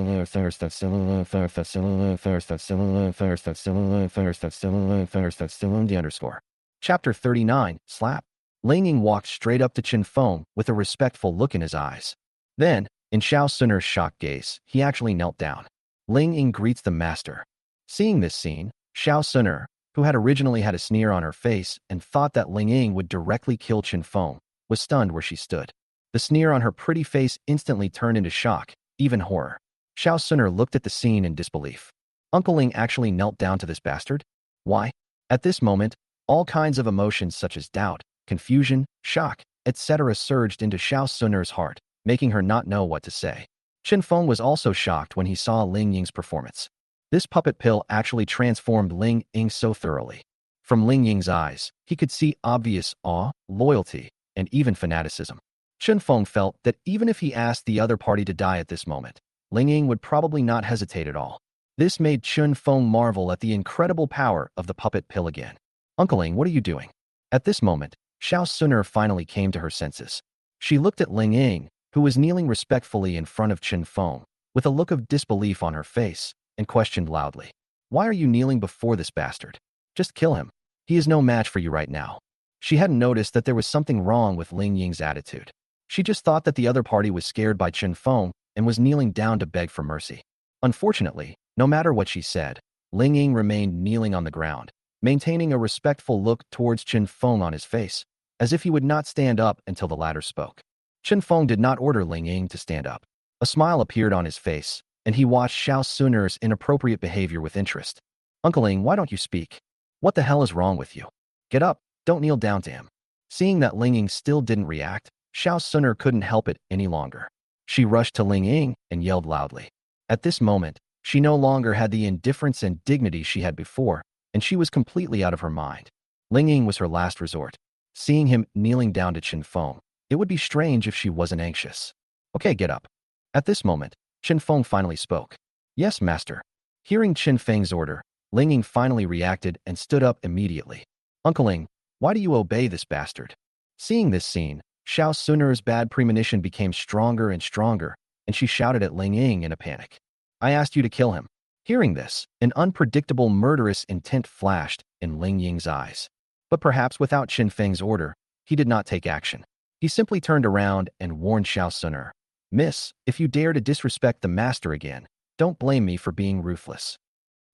the underscore. Chapter 39, Slap. Ling Ying walked straight up to Qin Feng with a respectful look in his eyes. Then, in Xiao Suner's shocked gaze, he actually knelt down. Ling Ying greets the master. Seeing this scene, Xiao Suner, who had originally had a sneer on her face and thought that Ling Ying would directly kill Qin Feng, was stunned where she stood. The sneer on her pretty face instantly turned into shock, even horror. Xiao Suner looked at the scene in disbelief. Uncle Ling actually knelt down to this bastard? Why? At this moment, all kinds of emotions such as doubt, confusion, shock, etc. surged into Xiao Suner's heart, making her not know what to say. Qin Feng was also shocked when he saw Ling Ying's performance. This puppet pill actually transformed Ling Ying so thoroughly. From Ling Ying's eyes, he could see obvious awe, loyalty, and even fanaticism. Qin Feng felt that even if he asked the other party to die at this moment, Ling Ying would probably not hesitate at all. This made Qin Feng marvel at the incredible power of the puppet pill again. Uncle Ling, what are you doing? At this moment, Xiao Suner finally came to her senses. She looked at Ling Ying, who was kneeling respectfully in front of Qin Feng, with a look of disbelief on her face, and questioned loudly. Why are you kneeling before this bastard? Just kill him. He is no match for you right now. She hadn't noticed that there was something wrong with Ling Ying's attitude. She just thought that the other party was scared by Qin Feng and was kneeling down to beg for mercy. Unfortunately, no matter what she said, Ling Ying remained kneeling on the ground, maintaining a respectful look towards Qin Feng on his face, as if he would not stand up until the latter spoke. Qin Feng did not order Ling Ying to stand up. A smile appeared on his face, and he watched Xiao Suner's inappropriate behavior with interest. Uncle Ling, why don't you speak? What the hell is wrong with you? Get up, don't kneel down to him. Seeing that Ling Ying still didn't react, Xiao Suner couldn't help it any longer. She rushed to Ling Ying and yelled loudly. At this moment, she no longer had the indifference and dignity she had before, and she was completely out of her mind. Ling Ying was her last resort. Seeing him kneeling down to Qin Feng, it would be strange if she wasn't anxious. Okay, get up. At this moment, Qin Feng finally spoke. Yes, master. Hearing Qin Feng's order, Ling Ying finally reacted and stood up immediately. Uncle Ling, why do you obey this bastard? Seeing this scene, Xiao Suner's bad premonition became stronger and stronger, and she shouted at Ling Ying in a panic. I asked you to kill him. Hearing this, an unpredictable murderous intent flashed in Ling Ying's eyes. But perhaps without Qin Feng's order, he did not take action. He simply turned around and warned Xiao Suner. Miss, if you dare to disrespect the master again, don't blame me for being ruthless.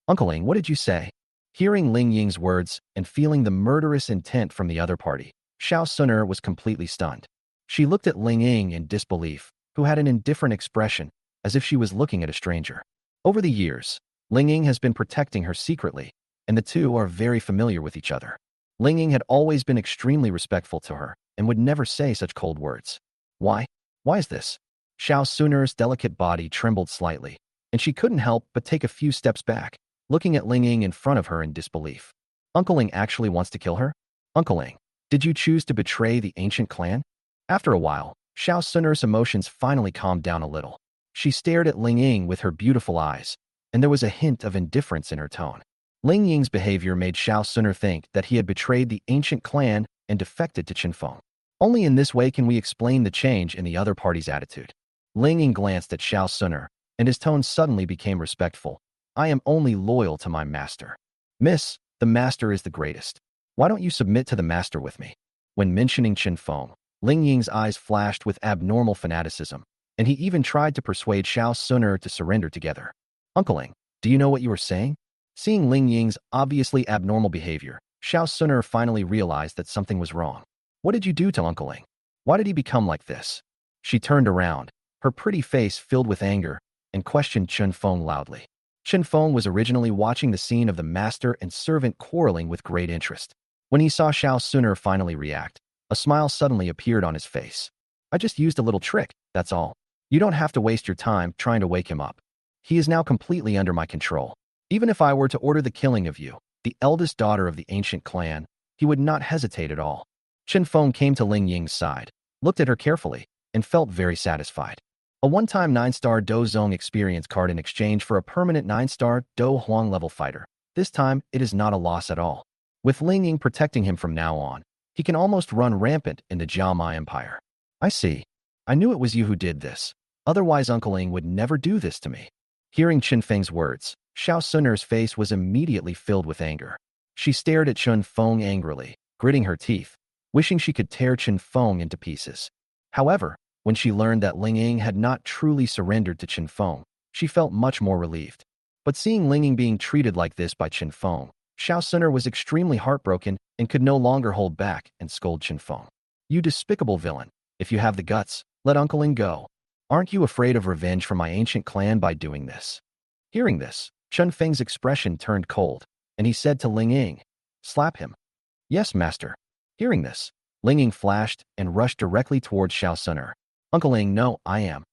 Uncle Ling, what did you say? Hearing Ling Ying's words and feeling the murderous intent from the other party, Xiao Suner was completely stunned. She looked at Ling Ying in disbelief, who had an indifferent expression, as if she was looking at a stranger. Over the years, Ling Ying has been protecting her secretly, and the two are very familiar with each other. Ling Ying had always been extremely respectful to her and would never say such cold words. Why? Why is this? Xiao Suner's delicate body trembled slightly, and she couldn't help but take a few steps back, looking at Ling Ying in front of her in disbelief. Uncle Ling actually wants to kill her? Uncle Ling, did you choose to betray the ancient clan? After a while, Xiao Suner's emotions finally calmed down a little. She stared at Ling Ying with her beautiful eyes, and there was a hint of indifference in her tone. Ling Ying's behavior made Xiao Suner think that he had betrayed the ancient clan and defected to Qinfeng. Only in this way can we explain the change in the other party's attitude. Ling Ying glanced at Xiao Suner, and his tone suddenly became respectful. I am only loyal to my master. Miss, the master is the greatest. Why don't you submit to the master with me? When mentioning Qinfeng, Ling Ying's eyes flashed with abnormal fanaticism, and he even tried to persuade Xiao Suner to surrender together. Uncle Ling, do you know what you are saying? Seeing Ling Ying's obviously abnormal behavior, Xiao Suner finally realized that something was wrong. What did you do to Uncle Ling? Why did he become like this? She turned around, her pretty face filled with anger, and questioned Qinfeng loudly. Qinfeng was originally watching the scene of the master and servant quarreling with great interest. When he saw Xiao Suner finally react, a smile suddenly appeared on his face. I just used a little trick, that's all. You don't have to waste your time trying to wake him up. He is now completely under my control. Even if I were to order the killing of you, the eldest daughter of the ancient clan, he would not hesitate at all. Qinfeng came to Ling Ying's side, looked at her carefully, and felt very satisfied. A one-time 9-star Do Zong experience card in exchange for a permanent 9-star Do Huang level fighter. This time, it is not a loss at all. With Ling Ying protecting him from now on, he can almost run rampant in the Jiaoma Empire. I see. I knew it was you who did this. Otherwise, Uncle Ling would never do this to me. Hearing Qinfeng's words, Xiao Suner's face was immediately filled with anger. She stared at Qinfeng angrily, gritting her teeth, wishing she could tear Qinfeng into pieces. However, when she learned that Ling Ying had not truly surrendered to Qinfeng, she felt much more relieved. But seeing Ling Ying being treated like this by Qinfeng, Xiao Suner was extremely heartbroken and could no longer hold back and scold Qinfeng. You despicable villain, if you have the guts, let Uncle Ling go. Aren't you afraid of revenge from my ancient clan by doing this? Hearing this, Qinfeng's expression turned cold, and he said to Ling Ying, slap him. Yes, master. Hearing this, Ling Ying flashed and rushed directly towards Xiao Suner. Uncle Ling, no, I am.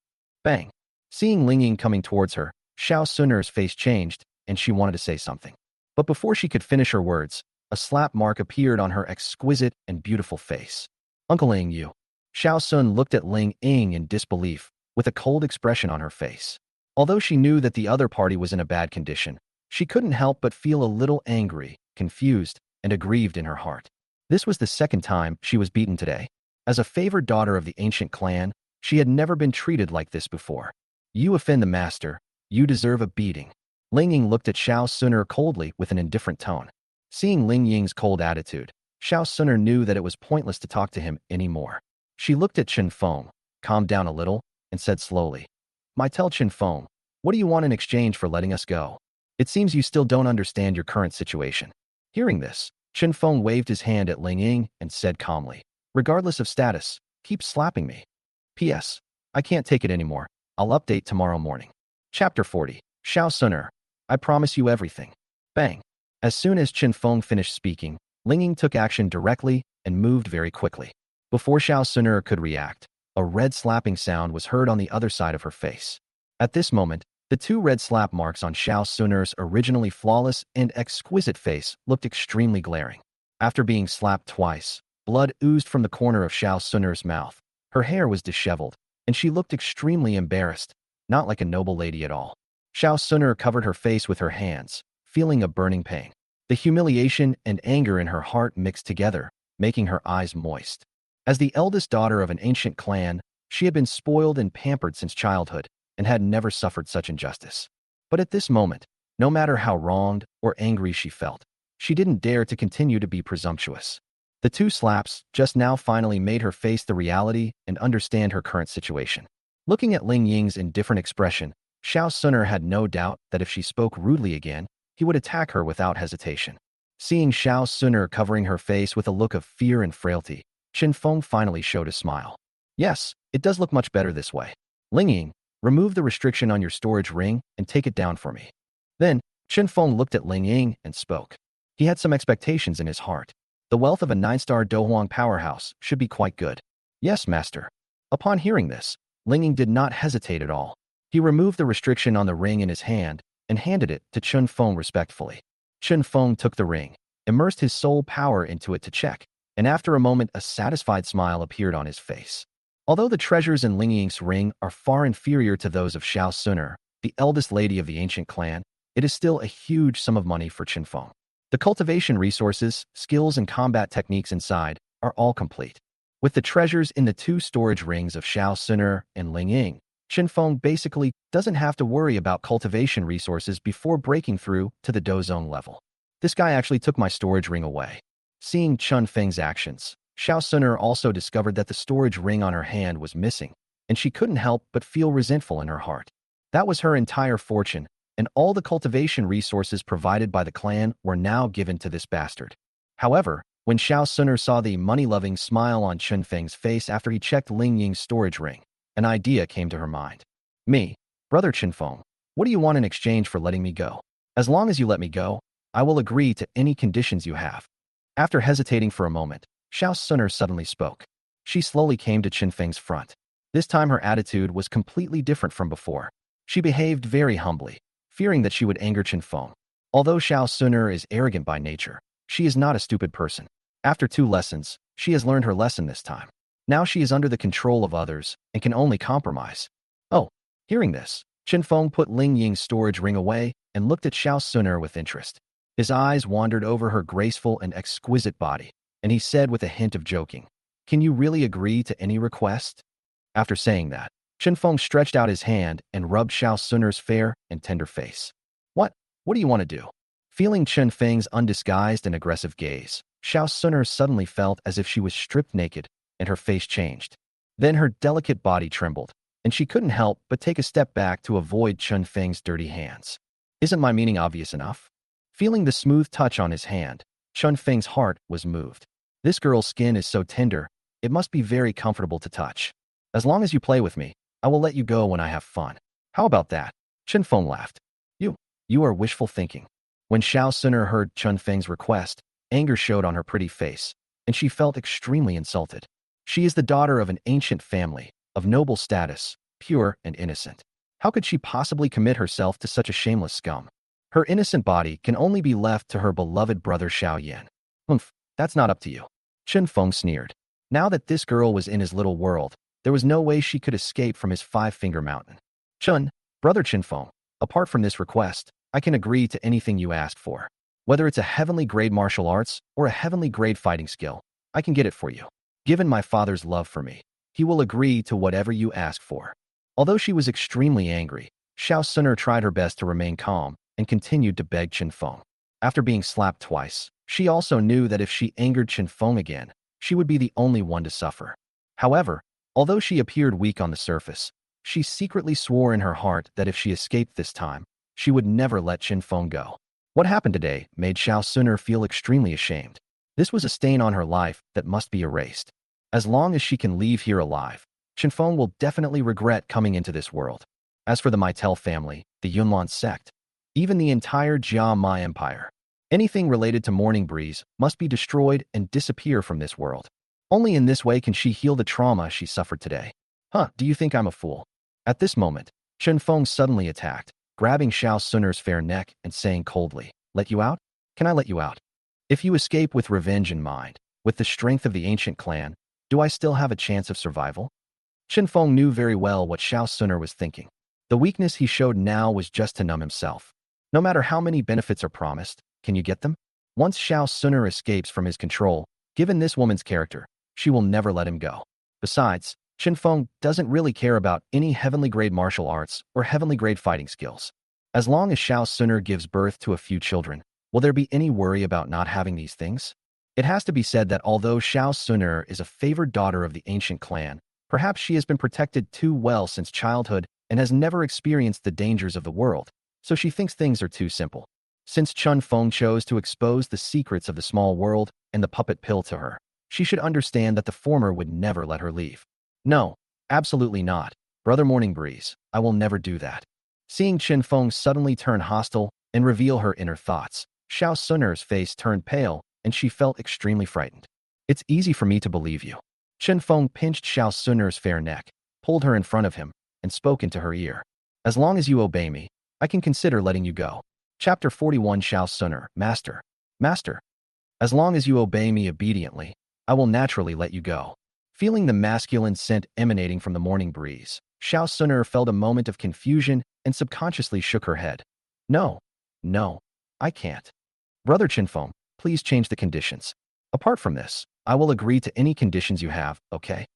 Bang. Seeing Ling Ying coming towards her, Xiao Suner's face changed, and she wanted to say something. But before she could finish her words, a slap mark appeared on her exquisite and beautiful face. Uncle Ling, you. Xiao Sun looked at Ling Ying in disbelief, with a cold expression on her face. Although she knew that the other party was in a bad condition, she couldn't help but feel a little angry, confused, and aggrieved in her heart. This was the second time she was beaten today. As a favored daughter of the ancient clan, she had never been treated like this before. You offend the master, you deserve a beating. Ling Ying looked at Xiao Suner coldly with an indifferent tone. Seeing Ling Ying's cold attitude, Xiao Suner knew that it was pointless to talk to him anymore. She looked at Qinfeng, calmed down a little, and said slowly, tell Qinfeng, what do you want in exchange for letting us go? It seems you still don't understand your current situation. Hearing this, Qinfeng waved his hand at Ling Ying and said calmly, regardless of status, keep slapping me. P.S. I can't take it anymore. I'll update tomorrow morning. Chapter 40. Xiao Suner. I promise you everything. Bang. As soon as Qinfeng finished speaking, Ling Ying took action directly and moved very quickly. Before Xiao Suner could react, a red slapping sound was heard on the other side of her face. At this moment, the two red slap marks on Xiao Suner's originally flawless and exquisite face looked extremely glaring. After being slapped twice, blood oozed from the corner of Xiao Suner's mouth. Her hair was disheveled, and she looked extremely embarrassed, not like a noble lady at all. Xiao Suner covered her face with her hands, feeling a burning pain. The humiliation and anger in her heart mixed together, making her eyes moist. As the eldest daughter of an ancient clan, she had been spoiled and pampered since childhood and had never suffered such injustice. But at this moment, no matter how wronged or angry she felt, she didn't dare to continue to be presumptuous. The two slaps just now finally made her face the reality and understand her current situation. Looking at Ling Ying's indifferent expression, Xiao Suner had no doubt that if she spoke rudely again, he would attack her without hesitation. Seeing Xiao Suner covering her face with a look of fear and frailty, Chen Feng finally showed a smile. Yes, it does look much better this way. Ling Ying, remove the restriction on your storage ring and take it down for me. Then, Chen Feng looked at Ling Ying and spoke. He had some expectations in his heart. The wealth of a 9-star Dohuang powerhouse should be quite good. Yes, master. Upon hearing this, Ling Ying did not hesitate at all. He removed the restriction on the ring in his hand and handed it to Chen Feng respectfully. Chen Feng took the ring, immersed his soul power into it to check, and after a moment a satisfied smile appeared on his face. Although the treasures in Ling Ying's ring are far inferior to those of Xiao Suner, the eldest lady of the ancient clan, it is still a huge sum of money for Chen Feng. The cultivation resources, skills, and combat techniques inside are all complete. With the treasures in the 2 storage rings of Xiao Suner and Ling Ying, Chen Feng basically doesn't have to worry about cultivation resources before breaking through to the Dozone level. This guy actually took my storage ring away. Seeing Chen Feng's actions, Xiao Suner also discovered that the storage ring on her hand was missing, and she couldn't help but feel resentful in her heart. That was her entire fortune, and all the cultivation resources provided by the clan were now given to this bastard. However, when Xiao Suner saw the money-loving smile on Chen Feng's face after he checked Ling Ying's storage ring, an idea came to her mind. Me, brother Chen Feng, what do you want in exchange for letting me go? As long as you let me go, I will agree to any conditions you have. After hesitating for a moment, Xiao Suner suddenly spoke. She slowly came to Chen Feng's front. This time her attitude was completely different from before. She behaved very humbly, fearing that she would anger Chen Feng. Although Xiao Suner is arrogant by nature, she is not a stupid person. After 2 lessons, she has learned her lesson this time. Now she is under the control of others and can only compromise. Oh, hearing this, Chen Feng put Ling Ying's storage ring away and looked at Xiao Suner with interest. His eyes wandered over her graceful and exquisite body, and he said with a hint of joking, "Can you really agree to any request?" After saying that, Chen Feng stretched out his hand and rubbed Xiao Suner's fair and tender face. What do you want to do?" Feeling Chen Feng's undisguised and aggressive gaze, Xiao Suner suddenly felt as if she was stripped naked, and her face changed. Then her delicate body trembled, and she couldn't help but take a step back to avoid Chen Feng's dirty hands. Isn't my meaning obvious enough? Feeling the smooth touch on his hand, Chen Feng's heart was moved. This girl's skin is so tender, it must be very comfortable to touch. As long as you play with me, I will let you go when I have fun. How about that? Chen Feng laughed. You are wishful thinking. When Xiao Suner heard Chen Feng's request, anger showed on her pretty face, and she felt extremely insulted. She is the daughter of an ancient family, of noble status, pure and innocent. How could she possibly commit herself to such a shameless scum? Her innocent body can only be left to her beloved brother Xiao Yan. That's not up to you. Chen Feng sneered. Now that this girl was in his little world, there was no way she could escape from his 5-finger mountain. Brother Chen Feng, apart from this request, I can agree to anything you ask for. Whether it's a heavenly grade martial arts or a heavenly grade fighting skill, I can get it for you. Given my father's love for me, he will agree to whatever you ask for. Although she was extremely angry, Xiao Suner tried her best to remain calm and continued to beg Chen Feng. After being slapped twice, she also knew that if she angered Chen Feng again, she would be the only one to suffer. However, although she appeared weak on the surface, she secretly swore in her heart that if she escaped this time, she would never let Chen Feng go. What happened today made Xiao Suner feel extremely ashamed. This was a stain on her life that must be erased. As long as she can leave here alive, Chen Feng will definitely regret coming into this world. As for the Maitel family, the Yunlan sect, even the entire Jia Ma Empire, anything related to Morning Breeze must be destroyed and disappear from this world. Only in this way can she heal the trauma she suffered today. Do you think I'm a fool? At this moment, Chen Feng suddenly attacked, grabbing Xiao Suner's fair neck and saying coldly, "Let you out? Can I let you out? If you escape with revenge in mind, with the strength of the ancient clan, do I still have a chance of survival?" Chen Feng knew very well what Xiao Suner was thinking. The weakness he showed now was just to numb himself. No matter how many benefits are promised, can you get them? Once Xiao Suner escapes from his control, given this woman's character, she will never let him go. Besides, Chen Feng doesn't really care about any heavenly grade martial arts or heavenly grade fighting skills. As long as Xiao Suner gives birth to a few children, will there be any worry about not having these things? It has to be said that although Xiao Suner is a favored daughter of the ancient clan, perhaps she has been protected too well since childhood and has never experienced the dangers of the world, so she thinks things are too simple. Since Chun Feng chose to expose the secrets of the small world and the puppet pill to her, she should understand that the former would never let her leave. No, absolutely not. Brother Morning Breeze, I will never do that. Seeing Chin Feng suddenly turn hostile and reveal her inner thoughts, Xiao Suner's face turned pale and she felt extremely frightened. It's easy for me to believe you. Chin Feng pinched Xiao Suner's fair neck, pulled her in front of him, and spoke into her ear. As long as you obey me, I can consider letting you go. Chapter 41 Xiao Suner, Master. Master. As long as you obey me obediently, I will naturally let you go. Feeling the masculine scent emanating from the morning breeze, Xiao Suner felt a moment of confusion and subconsciously shook her head. No, no, I can't. Brother Chinfeng, please change the conditions. Apart from this, I will agree to any conditions you have, okay?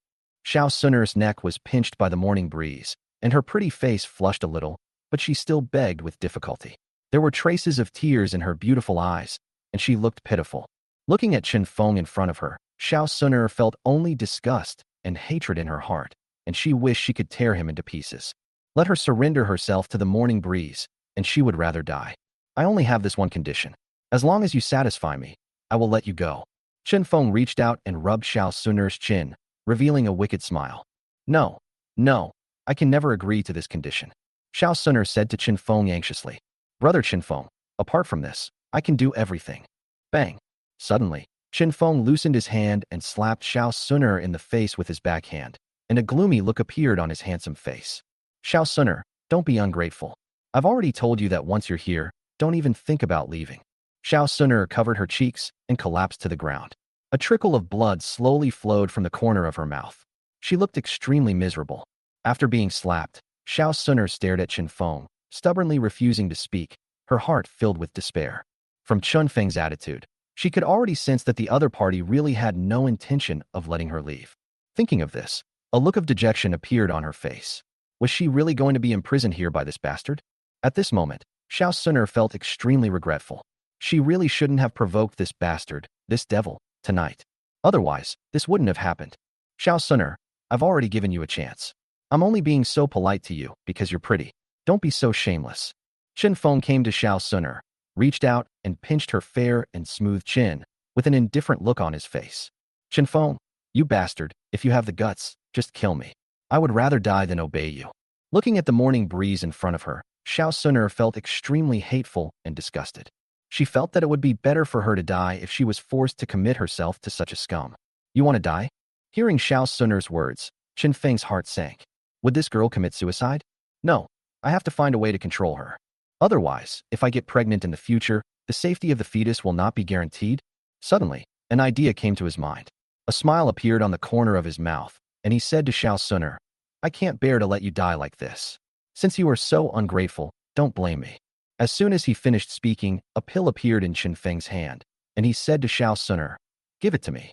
Xiao Suner's neck was pinched by the morning breeze, and her pretty face flushed a little, but she still begged with difficulty. There were traces of tears in her beautiful eyes, and she looked pitiful. Looking at Chin Feng in front of her, Xiao Suner felt only disgust and hatred in her heart, and she wished she could tear him into pieces. Let her surrender herself to the morning breeze, and she would rather die. I only have this one condition. As long as you satisfy me, I will let you go. Chin Feng reached out and rubbed Xiao Suner's chin, revealing a wicked smile. No, no, I can never agree to this condition. Xiao Suner said to Chin Feng anxiously. Brother Chin Feng, apart from this, I can do everything. Bang. Suddenly, Chin Feng loosened his hand and slapped Xiao Suner in the face with his backhand, and a gloomy look appeared on his handsome face. Xiao Suner, don't be ungrateful. I've already told you that once you're here, don't even think about leaving. Xiao Suner covered her cheeks and collapsed to the ground. A trickle of blood slowly flowed from the corner of her mouth. She looked extremely miserable. After being slapped, Xiao Suner stared at Chin Feng, stubbornly refusing to speak, her heart filled with despair. From Chun Feng's attitude, she could already sense that the other party really had no intention of letting her leave. Thinking of this, a look of dejection appeared on her face. Was she really going to be imprisoned here by this bastard? At this moment, Xiao Suner felt extremely regretful. She really shouldn't have provoked this bastard, this devil, tonight. Otherwise, this wouldn't have happened. Xiao Suner, I've already given you a chance. I'm only being so polite to you because you're pretty. Don't be so shameless. Chin Feng came to Xiao Suner, reached out and pinched her fair and smooth chin, with an indifferent look on his face. Chin Feng, you bastard, if you have the guts, just kill me. I would rather die than obey you. Looking at the morning breeze in front of her, Xiao Suner felt extremely hateful and disgusted. She felt that it would be better for her to die if she was forced to commit herself to such a scum. You want to die? Hearing Xiao Suner's words, Chin Feng's heart sank. Would this girl commit suicide? No, I have to find a way to control her. Otherwise, if I get pregnant in the future, the safety of the fetus will not be guaranteed. Suddenly, an idea came to his mind. A smile appeared on the corner of his mouth, and he said to Xiao Suner, I can't bear to let you die like this. Since you are so ungrateful, don't blame me. As soon as he finished speaking, a pill appeared in Chin Feng's hand, and he said to Xiao Suner, give it to me.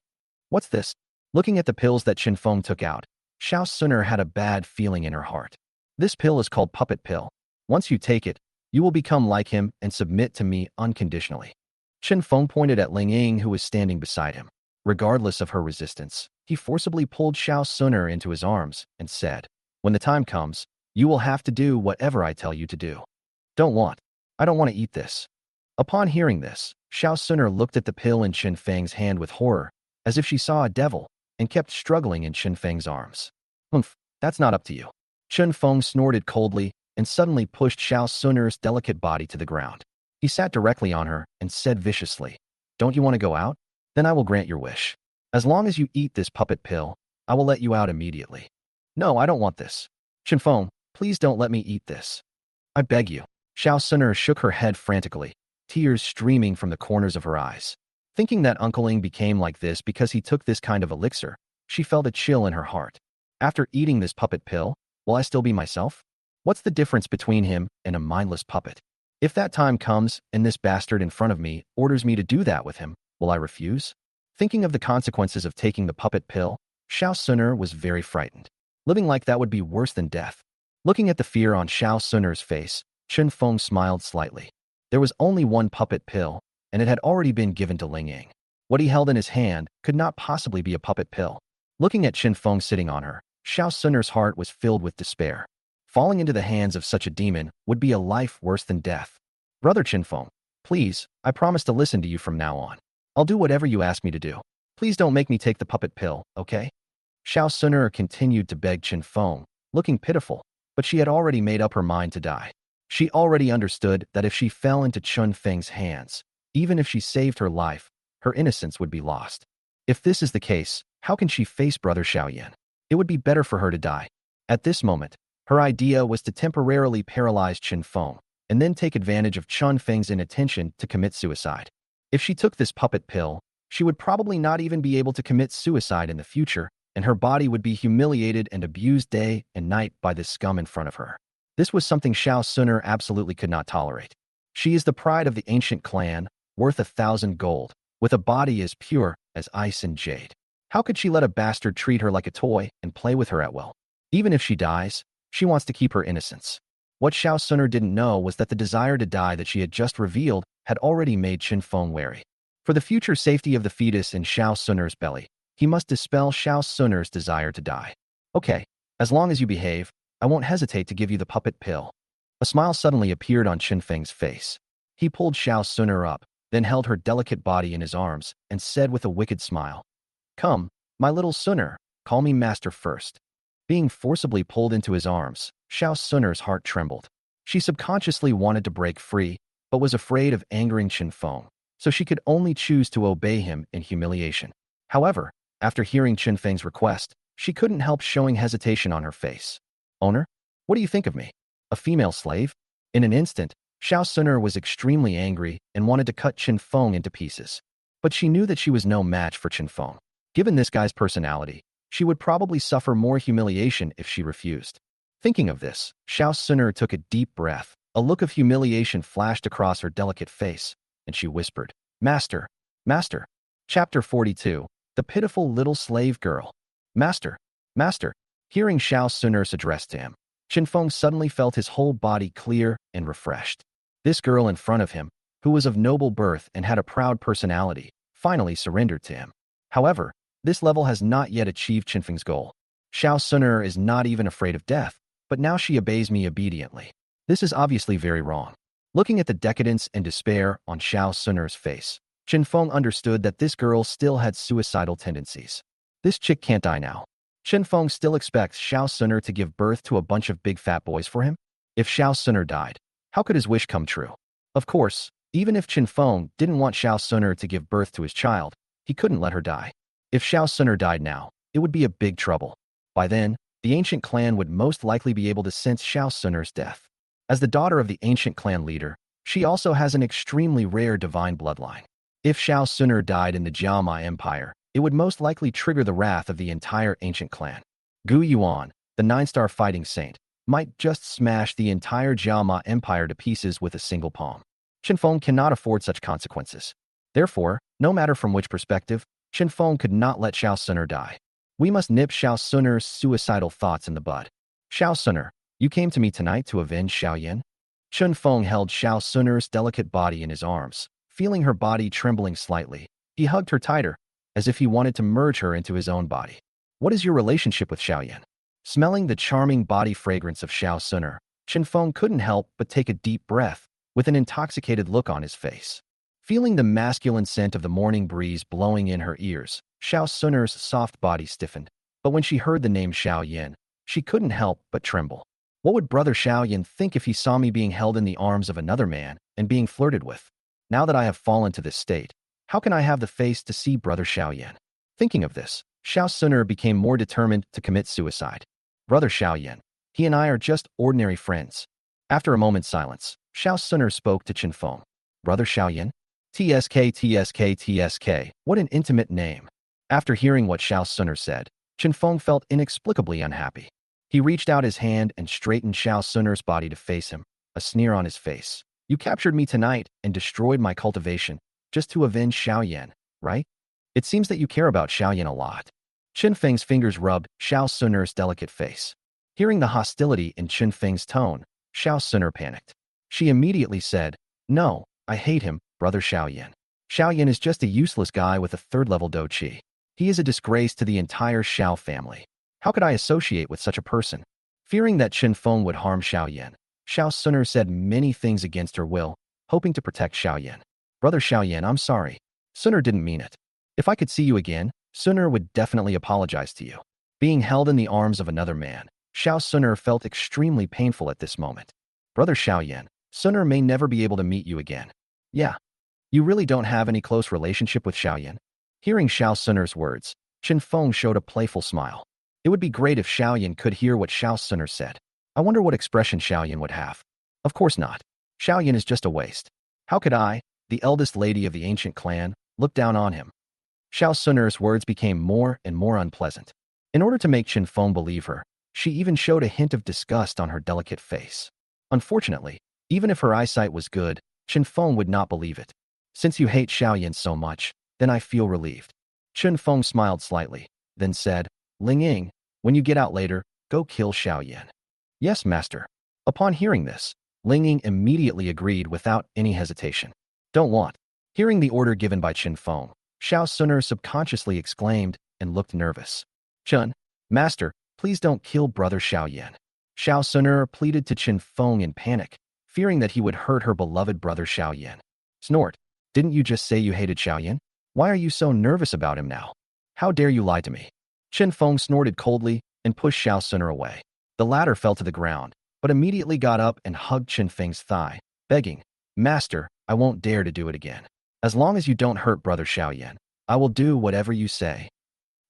What's this? Looking at the pills that Chin Feng took out, Xiao Suner had a bad feeling in her heart. This pill is called Puppet Pill. Once you take it, you will become like him and submit to me unconditionally. Chin Feng pointed at Ling Ying, who was standing beside him. Regardless of her resistance, he forcibly pulled Xiao Suner into his arms and said, when the time comes, you will have to do whatever I tell you to do. I don't want to eat this. Upon hearing this, Xiao Suner looked at the pill in Chin Feng's hand with horror, as if she saw a devil, and kept struggling in Chin Feng's arms. That's not up to you. Chin Feng snorted coldly and suddenly pushed Xiao Suner's delicate body to the ground. He sat directly on her and said viciously, don't you want to go out? Then I will grant your wish. As long as you eat this puppet pill, I will let you out immediately. No, I don't want this. Chin Feng, please don't let me eat this. I beg you. Xiao Suner shook her head frantically, tears streaming from the corners of her eyes. Thinking that Uncle Ling became like this because he took this kind of elixir, she felt a chill in her heart. After eating this puppet pill, will I still be myself? What's the difference between him and a mindless puppet? If that time comes and this bastard in front of me orders me to do that with him, will I refuse? Thinking of the consequences of taking the puppet pill, Xiao Suner was very frightened. Living like that would be worse than death. Looking at the fear on Xiao Suner's face, Chin Feng smiled slightly. There was only one puppet pill, and it had already been given to Ling Ying. What he held in his hand could not possibly be a puppet pill. Looking at Chin Feng sitting on her, Xiao Suner's heart was filled with despair. Falling into the hands of such a demon would be a life worse than death. Brother Chin Feng, Please, I promise to listen to you from now on. I'll do whatever you ask me to do. Please don't make me take the puppet pill, okay? Xiao Suner continued to beg Chen Feng, looking pitiful, but she had already made up her mind to die. She already understood that if she fell into Chun Feng's hands, even if she saved her life, her innocence would be lost. If this is the case, how can she face Brother Xiaoyan? It would be better for her to die. At this moment, her idea was to temporarily paralyze Chen Feng and then take advantage of Chun Feng's inattention to commit suicide. If she took this puppet pill, she would probably not even be able to commit suicide in the future, and her body would be humiliated and abused day and night by this scum in front of her. This was something Xiao Suner absolutely could not tolerate. She is the pride of the ancient clan, worth 1,000 gold, with a body as pure as ice and jade. How could she let a bastard treat her like a toy and play with her at will? Even if she dies, she wants to keep her innocence. What Xiao Suner didn't know was that the desire to die that she had just revealed had already made Chen Feng wary. For the future safety of the fetus in Xiao Suner's belly, he must dispel Xiao Suner's desire to die. Okay, as long as you behave, I won't hesitate to give you the puppet pill. A smile suddenly appeared on Chen Feng's face. He pulled Xiao Suner up, then held her delicate body in his arms and said with a wicked smile, "Come, my little Suner, call me master first." Being forcibly pulled into his arms, Xiao Suner's heart trembled. She subconsciously wanted to break free, but was afraid of angering Chen Feng, so she could only choose to obey him in humiliation. However, after hearing Chen Feng's request, she couldn't help showing hesitation on her face. "Owner, what do you think of me? A female slave?" In an instant, Xiao Suner was extremely angry and wanted to cut Chen Feng into pieces. But she knew that she was no match for Chen Feng. Given this guy's personality, she would probably suffer more humiliation if she refused. Thinking of this, Xiao Suner took a deep breath. A look of humiliation flashed across her delicate face, and she whispered, "Master, Master." Chapter 42, The Pitiful Little Slave Girl. "Master, Master." Hearing Xiao Suner's address to him, Chen Feng suddenly felt his whole body clear and refreshed. This girl in front of him, who was of noble birth and had a proud personality, finally surrendered to him. However, this level has not yet achieved Chen Feng's goal. Xiao Suner is not even afraid of death, but now she obeys me obediently. This is obviously very wrong. Looking at the decadence and despair on Xiao Suner's face, Chen Feng understood that this girl still had suicidal tendencies. This chick can't die now. Chen Feng still expects Xiao Suner to give birth to a bunch of big fat boys for him? If Xiao Suner died, how could his wish come true? Of course, even if Chen Feng didn't want Xiao Suner to give birth to his child, he couldn't let her die. If Xiao Suner died now, it would be a big trouble. By then, the ancient clan would most likely be able to sense Xiao Suner's death. As the daughter of the ancient clan leader, she also has an extremely rare divine bloodline. If Xiao Suner died in the Jiama Empire, it would most likely trigger the wrath of the entire ancient clan. Gu Yuan, the 9-star fighting saint, might just smash the entire Jiama Empire to pieces with a single palm. Chen Feng cannot afford such consequences. Therefore, no matter from which perspective, Chen Feng could not let Xiao Suner die. We must nip Xiao Suner's suicidal thoughts in the bud. "Xiao Suner, you came to me tonight to avenge Xiao Yan?" Chen Feng held Xiao Suner's delicate body in his arms. Feeling her body trembling slightly, he hugged her tighter, as if he wanted to merge her into his own body. "What is your relationship with Xiao Yan?" Smelling the charming body fragrance of Xiao Suner, Chen Feng couldn't help but take a deep breath, with an intoxicated look on his face. Feeling the masculine scent of the morning breeze blowing in her ears, Xiao Suner's soft body stiffened. But when she heard the name Xiao Yan, she couldn't help but tremble. What would Brother Xiao Yan think if he saw me being held in the arms of another man and being flirted with? Now that I have fallen to this state, how can I have the face to see Brother Xiao Yan? Thinking of this, Xiao Suner became more determined to commit suicide. "Brother Xiao Yan, he and I are just ordinary friends." After a moment's silence, Xiao Suner spoke to Chen Feng. "Brother Xiao Yan? TSK, TSK, TSK, what an intimate name." After hearing what Xiao Suner said, Chen Feng felt inexplicably unhappy. He reached out his hand and straightened Xiao Suner's body to face him, a sneer on his face. "You captured me tonight and destroyed my cultivation, just to avenge Xiao Yan, right? It seems that you care about Xiao Yan a lot." Chen Feng's fingers rubbed Xiao Suner's delicate face. Hearing the hostility in Chen Feng's tone, Xiao Suner panicked. She immediately said, "No, I hate him, Brother Xiao Yan. Xiao Yan is just a useless guy with a 3rd-level do qi. He is a disgrace to the entire Xiao family. How could I associate with such a person?" Fearing that Chen Feng would harm Xiao Yan, Xiao Suner said many things against her will, hoping to protect Xiaoyan. Brother Xiaoyan, I'm sorry. Suner didn't mean it. If I could see you again, Suner would definitely apologize to you. Being held in the arms of another man, Xiao Suner felt extremely painful at this moment. Brother Xiaoyan, Suner may never be able to meet you again. Yeah. You really don't have any close relationship with Xiaoyan? Hearing Xiao Suner's words, Chen Feng showed a playful smile. It would be great if Xiaoyan could hear what Xiao Suner said. I wonder what expression Xiaoyan would have. Of course not. Xiaoyan is just a waste. How could I, the eldest lady of the ancient clan, look down on him? Xiao Suner's words became more and more unpleasant. In order to make Chen Feng believe her, she even showed a hint of disgust on her delicate face. Unfortunately, even if her eyesight was good, Chen Feng would not believe it. Since you hate Xiaoyan so much, then I feel relieved. Chen Feng smiled slightly, then said, Ling Ying, when you get out later, go kill Xiaoyan. Yes, master. Upon hearing this, Ling Ying immediately agreed without any hesitation. Don't want. Hearing the order given by Chen Feng, Xiao Suner subconsciously exclaimed and looked nervous. Chen, master, please don't kill brother Xiaoyan. Xiao Suner pleaded to Chen Feng in panic, fearing that he would hurt her beloved brother Xiaoyan. Snort, didn't you just say you hated Xiaoyan? Why are you so nervous about him now? How dare you lie to me? Chen Feng snorted coldly and pushed Xiao Suner away. The latter fell to the ground, but immediately got up and hugged Chen Feng's thigh, begging, Master, I won't dare to do it again. As long as you don't hurt brother Xiaoyan, I will do whatever you say.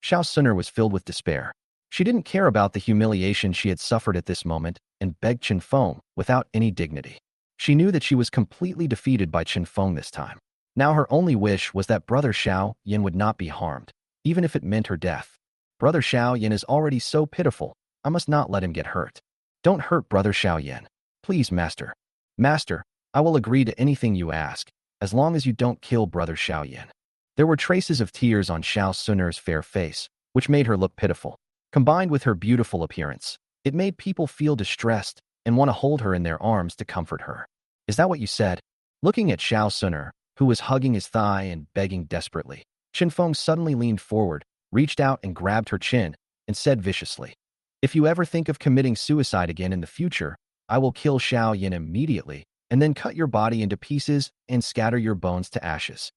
Xiao Suner was filled with despair. She didn't care about the humiliation she had suffered at this moment and begged Chen Feng without any dignity. She knew that she was completely defeated by Chen Feng this time. Now her only wish was that brother Xiao Yan would not be harmed, even if it meant her death. Brother Xiao Yan is already so pitiful, I must not let him get hurt. Don't hurt brother Xiao Yan. Please, master. Master, I will agree to anything you ask, as long as you don't kill brother Xiao Yan. There were traces of tears on Xiao Suner's fair face, which made her look pitiful. Combined with her beautiful appearance, it made people feel distressed and want to hold her in their arms to comfort her. Is that what you said? Looking at Xiao Suner, who was hugging his thigh and begging desperately, Chen Feng suddenly leaned forward, reached out and grabbed her chin, and said viciously, If you ever think of committing suicide again in the future, I will kill Xiao Yan immediately, and then cut your body into pieces and scatter your bones to ashes.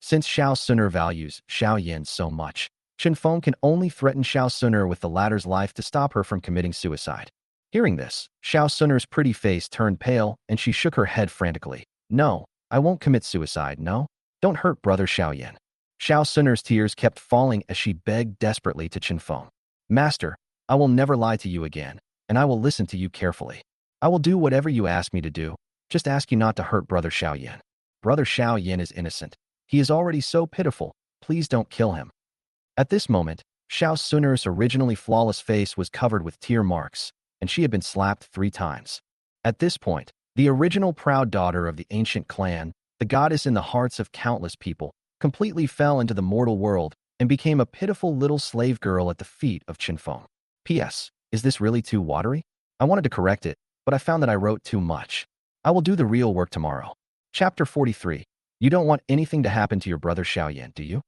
Since Xiao Suner values Xiao Yan so much, Chen Feng can only threaten Xiao Suner with the latter's life to stop her from committing suicide. Hearing this, Xiao Suner's pretty face turned pale and she shook her head frantically. No, I won't commit suicide, no. Don't hurt brother Xiao Yan. Xiao Suner's tears kept falling as she begged desperately to Chen Feng. Master, I will never lie to you again, and I will listen to you carefully. I will do whatever you ask me to do. Just ask you not to hurt brother Xiao Yan. Brother Xiao Yan is innocent. He is already so pitiful. Please don't kill him. At this moment, Xiao Suner's originally flawless face was covered with tear marks, and she had been slapped 3 times. At this point, the original proud daughter of the ancient clan, the goddess in the hearts of countless people, completely fell into the mortal world and became a pitiful little slave girl at the feet of Chen Feng. P.S. Is this really too watery? I wanted to correct it, but I found that I wrote too much. I will do the real work tomorrow. Chapter 43. You don't want anything to happen to your brother Xiaoyan, do you?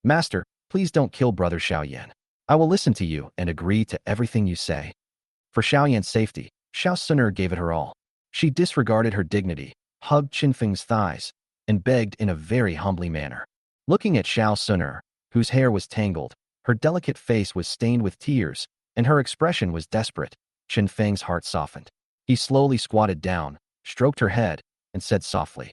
Master, please don't kill brother Xiaoyan. I will listen to you and agree to everything you say. For Xiaoyan's safety, Xiao Suner gave it her all. She disregarded her dignity, hugged Chen Feng's thighs, and begged in a very humbly manner. Looking at Xiao Suner, whose hair was tangled, her delicate face was stained with tears, and her expression was desperate, Chen Feng's heart softened. He slowly squatted down, stroked her head, and said softly,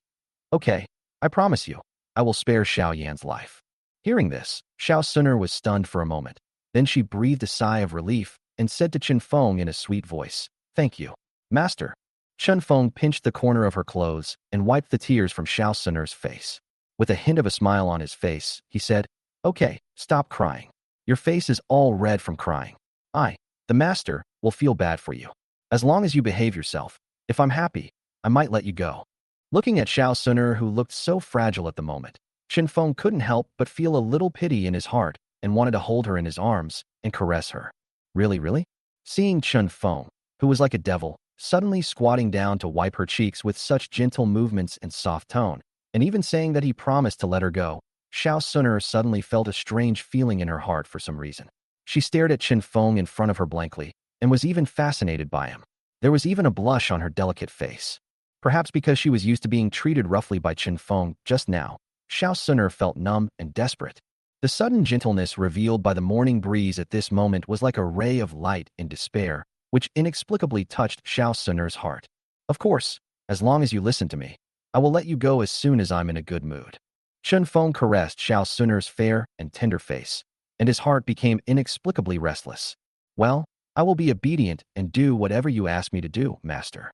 Okay, I promise you, I will spare Xiaoyan's life. Hearing this, Xiao Suner was stunned for a moment. Then she breathed a sigh of relief and said to Chen Feng in a sweet voice, Thank you, master. Chen Feng pinched the corner of her clothes and wiped the tears from Xiao Suner's face. With a hint of a smile on his face, he said, Okay, stop crying. Your face is all red from crying. I, the master, will feel bad for you. As long as you behave yourself, if I'm happy, I might let you go. Looking at Xiao Suner, who looked so fragile at the moment, Chen Feng couldn't help but feel a little pity in his heart and wanted to hold her in his arms and caress her. Really? Seeing Chen Feng, who was like a devil, suddenly squatting down to wipe her cheeks with such gentle movements and soft tone, and even saying that he promised to let her go, Xiao Suner suddenly felt a strange feeling in her heart for some reason. She stared at Chen Feng in front of her blankly and was even fascinated by him. There was even a blush on her delicate face. Perhaps because she was used to being treated roughly by Chen Feng just now, Xiao Suner felt numb and desperate. The sudden gentleness revealed by the morning breeze at this moment was like a ray of light in despair, which inexplicably touched Xiao Suner's heart. Of course, as long as you listen to me, I will let you go as soon as I'm in a good mood. Chen Feng caressed Xiao Suner's fair and tender face, and his heart became inexplicably restless. Well, I will be obedient and do whatever you ask me to do, master.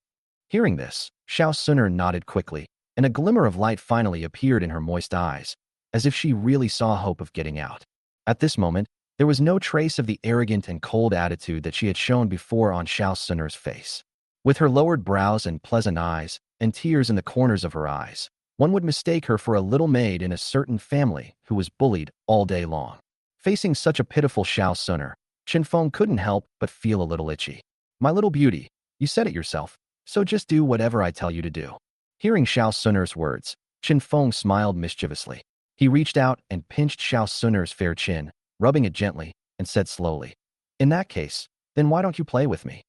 Hearing this, Xiao Suner nodded quickly, and a glimmer of light finally appeared in her moist eyes, as if she really saw hope of getting out. At this moment, there was no trace of the arrogant and cold attitude that she had shown before on Xiao Suner's face. With her lowered brows and pleasant eyes, and tears in the corners of her eyes, one would mistake her for a little maid in a certain family who was bullied all day long. Facing such a pitiful Xiao Suner, Chen Feng couldn't help but feel a little itchy. My little beauty, you said it yourself, so just do whatever I tell you to do. Hearing Xiao Suner's words, Chen Feng smiled mischievously. He reached out and pinched Xiao Suner's fair chin, rubbing it gently, and said slowly, "In that case, then why don't you play with me?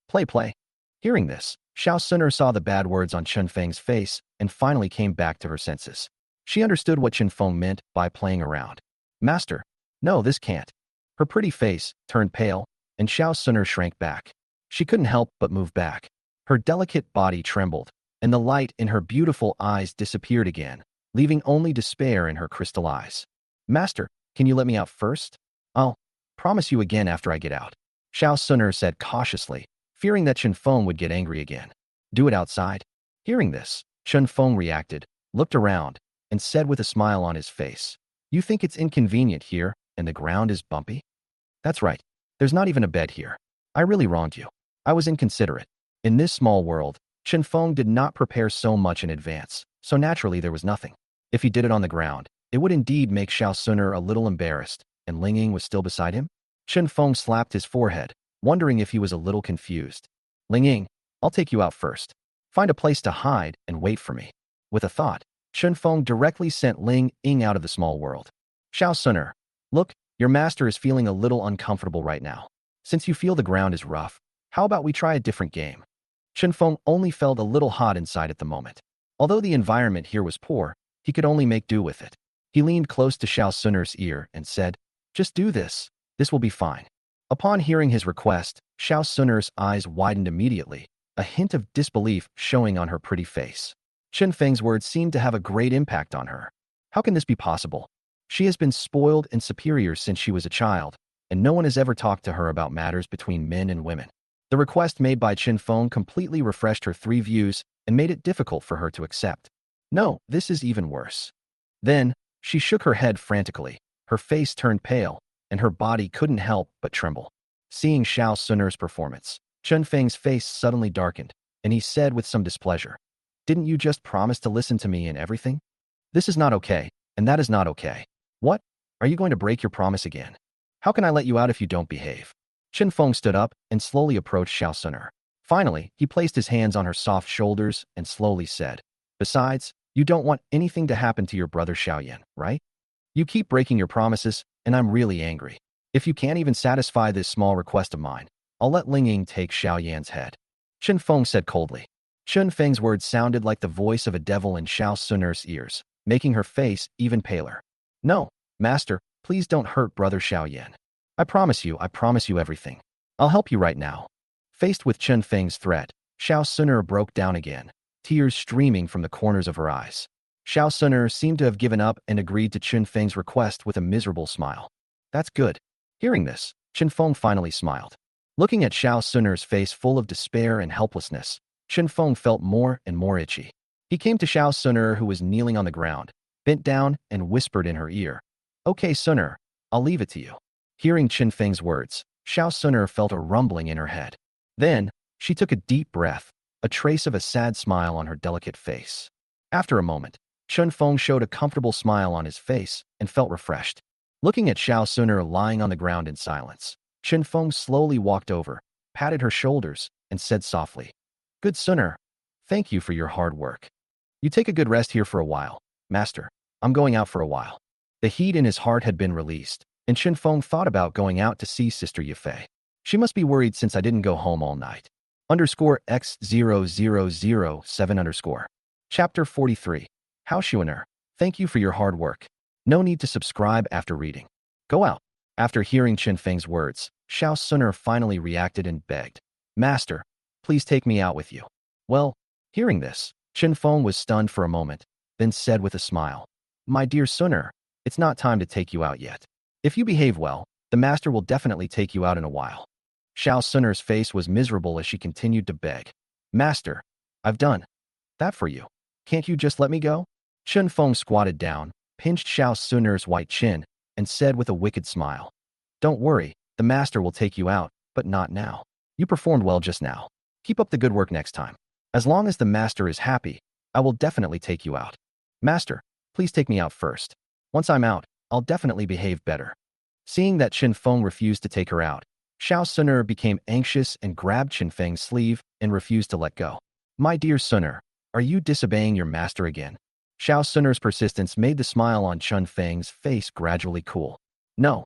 Play. Hearing this, Xiao Suner saw the bad words on Chen Feng's face and finally came back to her senses. She understood what Chen Feng meant by playing around. Master, no, this can't. Her pretty face turned pale, and Xiao Suner shrank back. She couldn't help but move back. Her delicate body trembled, and the light in her beautiful eyes disappeared again, leaving only despair in her crystal eyes. Master, can you let me out first? I'll promise you again after I get out. Xiao Suner said cautiously, fearing that Chen Feng would get angry again. Do it outside. Hearing this, Chen Feng reacted, looked around, and said with a smile on his face, You think it's inconvenient here, and the ground is bumpy? That's right. There's not even a bed here. I really wronged you. I was inconsiderate. In this small world, Chen Feng did not prepare so much in advance, so naturally there was nothing. If he did it on the ground, it would indeed make Xiao Suner a little embarrassed, and Ling Ying was still beside him? Chen Feng slapped his forehead, wondering if he was a little confused. Ling Ying, I'll take you out first. Find a place to hide and wait for me. With a thought, Chen Feng directly sent Ling Ying out of the small world. Xiao Suner, look, your master is feeling a little uncomfortable right now. Since you feel the ground is rough, how about we try a different game? Chen Feng only felt a little hot inside at the moment. Although the environment here was poor, he could only make do with it. He leaned close to Xiao Suner's ear and said, Just do this. This will be fine. Upon hearing his request, Xiao Suner's eyes widened immediately, a hint of disbelief showing on her pretty face. Chen Feng's words seemed to have a great impact on her. How can this be possible? She has been spoiled and superior since she was a child, and no one has ever talked to her about matters between men and women. The request made by Chen Feng completely refreshed her three views and made it difficult for her to accept. No, this is even worse. Then, she shook her head frantically, her face turned pale, and her body couldn't help but tremble. Seeing Xiao Suner's performance, Chen Feng's face suddenly darkened, and he said with some displeasure, Didn't you just promise to listen to me in everything? This is not okay, and that is not okay. What? Are you going to break your promise again? How can I let you out if you don't behave? Chen Feng stood up and slowly approached Xiao Suner. Finally, he placed his hands on her soft shoulders and slowly said, Besides, you don't want anything to happen to your brother Xiaoyan, right? You keep breaking your promises, and I'm really angry. If you can't even satisfy this small request of mine, I'll let Ling Ying take Xiaoyan's head. Chen Feng said coldly. Chen Feng's words sounded like the voice of a devil in Xiao Suner's ears, making her face even paler. No, master, please don't hurt brother Xiaoyan. I promise you everything. I'll help you right now. Faced with Chen Feng's threat, Xiao Suner broke down again, tears streaming from the corners of her eyes. Xiao Suner seemed to have given up and agreed to Chen Feng's request with a miserable smile. That's good. Hearing this, Chen Feng finally smiled. Looking at Xiao Suner's face full of despair and helplessness, Chen Feng felt more and more itchy. He came to Xiao Suner, who was kneeling on the ground, bent down and whispered in her ear, Okay, Suner, I'll leave it to you. Hearing Chen Feng's words, Xiao Suner felt a rumbling in her head. Then, she took a deep breath, a trace of a sad smile on her delicate face. After a moment, Chen Feng showed a comfortable smile on his face and felt refreshed. Looking at Xiao Suner lying on the ground in silence, Chen Feng slowly walked over, patted her shoulders, and said softly, Good Suner, thank you for your hard work. You take a good rest here for a while, master. I'm going out for a while. The heat in his heart had been released, and Chen Feng thought about going out to see Sister Yifei. She must be worried since I didn't go home all night. underscore X0007 underscore. Chapter 43. How Shuaner. Thank you for your hard work. No need to subscribe after reading. Go out. After hearing Qin Feng's words, Xiao Suner finally reacted and begged, Master, please take me out with you. Well, hearing this, Qin Feng was stunned for a moment, then said with a smile, My dear Suner, it's not time to take you out yet. If you behave well, the master will definitely take you out in a while. Xiao Suner's face was miserable as she continued to beg, Master, I've done that for you. Can't you just let me go? Qin Feng squatted down, pinched Xiao Suner's white chin, and said with a wicked smile, Don't worry, the master will take you out, but not now. You performed well just now. Keep up the good work next time. As long as the master is happy, I will definitely take you out. Master, please take me out first. Once I'm out, I'll definitely behave better. Seeing that Qin Feng refused to take her out, Xiao Suner became anxious and grabbed Qin Feng's sleeve and refused to let go. My dear Suner, are you disobeying your master again? Xiao Suner's persistence made the smile on Qin Feng's face gradually cool. No,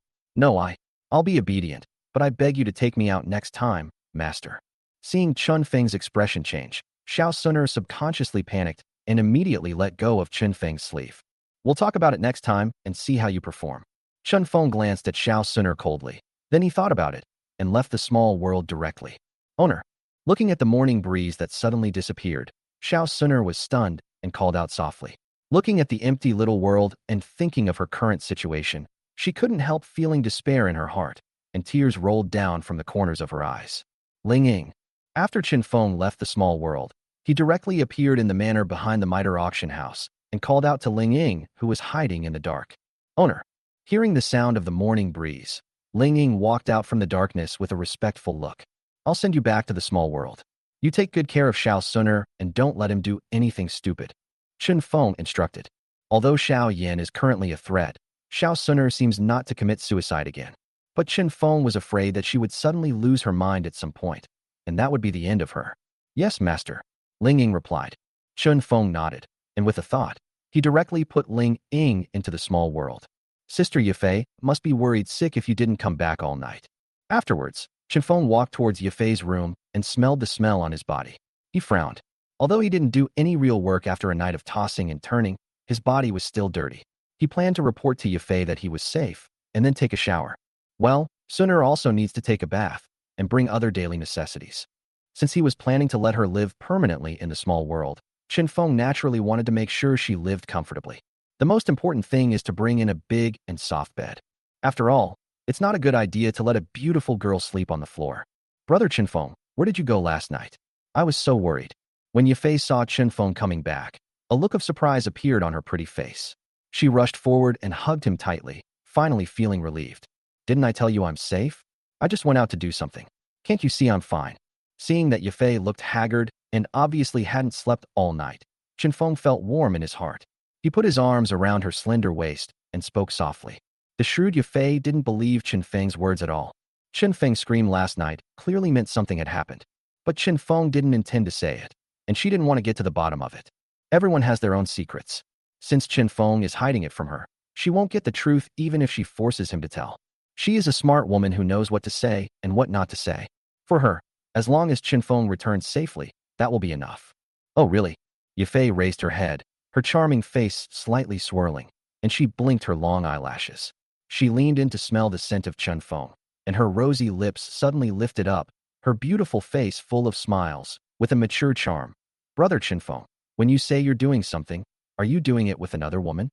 I'll be obedient, but I beg you to take me out next time, master. Seeing Qin Feng's expression change, Xiao Suner subconsciously panicked and immediately let go of Qin Feng's sleeve. We'll talk about it next time and see how you perform. Qin Feng glanced at Xiao Suner coldly. Then he thought about it and left the small world directly. Owner. Looking at the morning breeze that suddenly disappeared, Xiao Suner was stunned and called out softly. Looking at the empty little world and thinking of her current situation, she couldn't help feeling despair in her heart, and tears rolled down from the corners of her eyes. Ling Ying. After Qin Feng left the small world, he directly appeared in the manor behind the miter auction house and called out to Ling Ying, who was hiding in the dark. Owner. Hearing the sound of the morning breeze, Ling Ying walked out from the darkness with a respectful look. I'll send you back to the small world. You take good care of Xiao Suner and don't let him do anything stupid. Qin Feng instructed. Although Xiao Yan is currently a threat, Xiao Suner seems not to commit suicide again. But Qin Feng was afraid that she would suddenly lose her mind at some point, and that would be the end of her. Yes, master, Ling Ying replied. Qin Feng nodded, and with a thought, he directly put Ling Ying into the small world. Sister Yafei must be worried sick if you didn't come back all night. Afterwards, Qin Feng walked towards Yafei's room and smelled the smell on his body. He frowned. Although he didn't do any real work after a night of tossing and turning, his body was still dirty. He planned to report to Yafei that he was safe, and then take a shower. Well, Suner also needs to take a bath and bring other daily necessities. Since he was planning to let her live permanently in the small world, Qin Feng naturally wanted to make sure she lived comfortably. The most important thing is to bring in a big and soft bed. After all, it's not a good idea to let a beautiful girl sleep on the floor. Brother Qin Feng, where did you go last night? I was so worried. When Yafei saw Qin Feng coming back, a look of surprise appeared on her pretty face. She rushed forward and hugged him tightly, finally feeling relieved. Didn't I tell you I'm safe? I just went out to do something. Can't you see I'm fine? Seeing that Yafei looked haggard and obviously hadn't slept all night, Qin Feng felt warm in his heart. He put his arms around her slender waist and spoke softly. The shrewd Yafei didn't believe Qin Feng's words at all. Qin Feng's scream last night clearly meant something had happened. But Qin Feng didn't intend to say it, and she didn't want to get to the bottom of it. Everyone has their own secrets. Since Qin Feng is hiding it from her, she won't get the truth even if she forces him to tell. She is a smart woman who knows what to say and what not to say. For her, as long as Qin Feng returns safely, that will be enough. Oh really? Yafei raised her head, her charming face slightly swirling, and she blinked her long eyelashes. She leaned in to smell the scent of Qin Feng, and her rosy lips suddenly lifted up, her beautiful face full of smiles, with a mature charm. Brother Qin Feng, when you say you're doing something, are you doing it with another woman?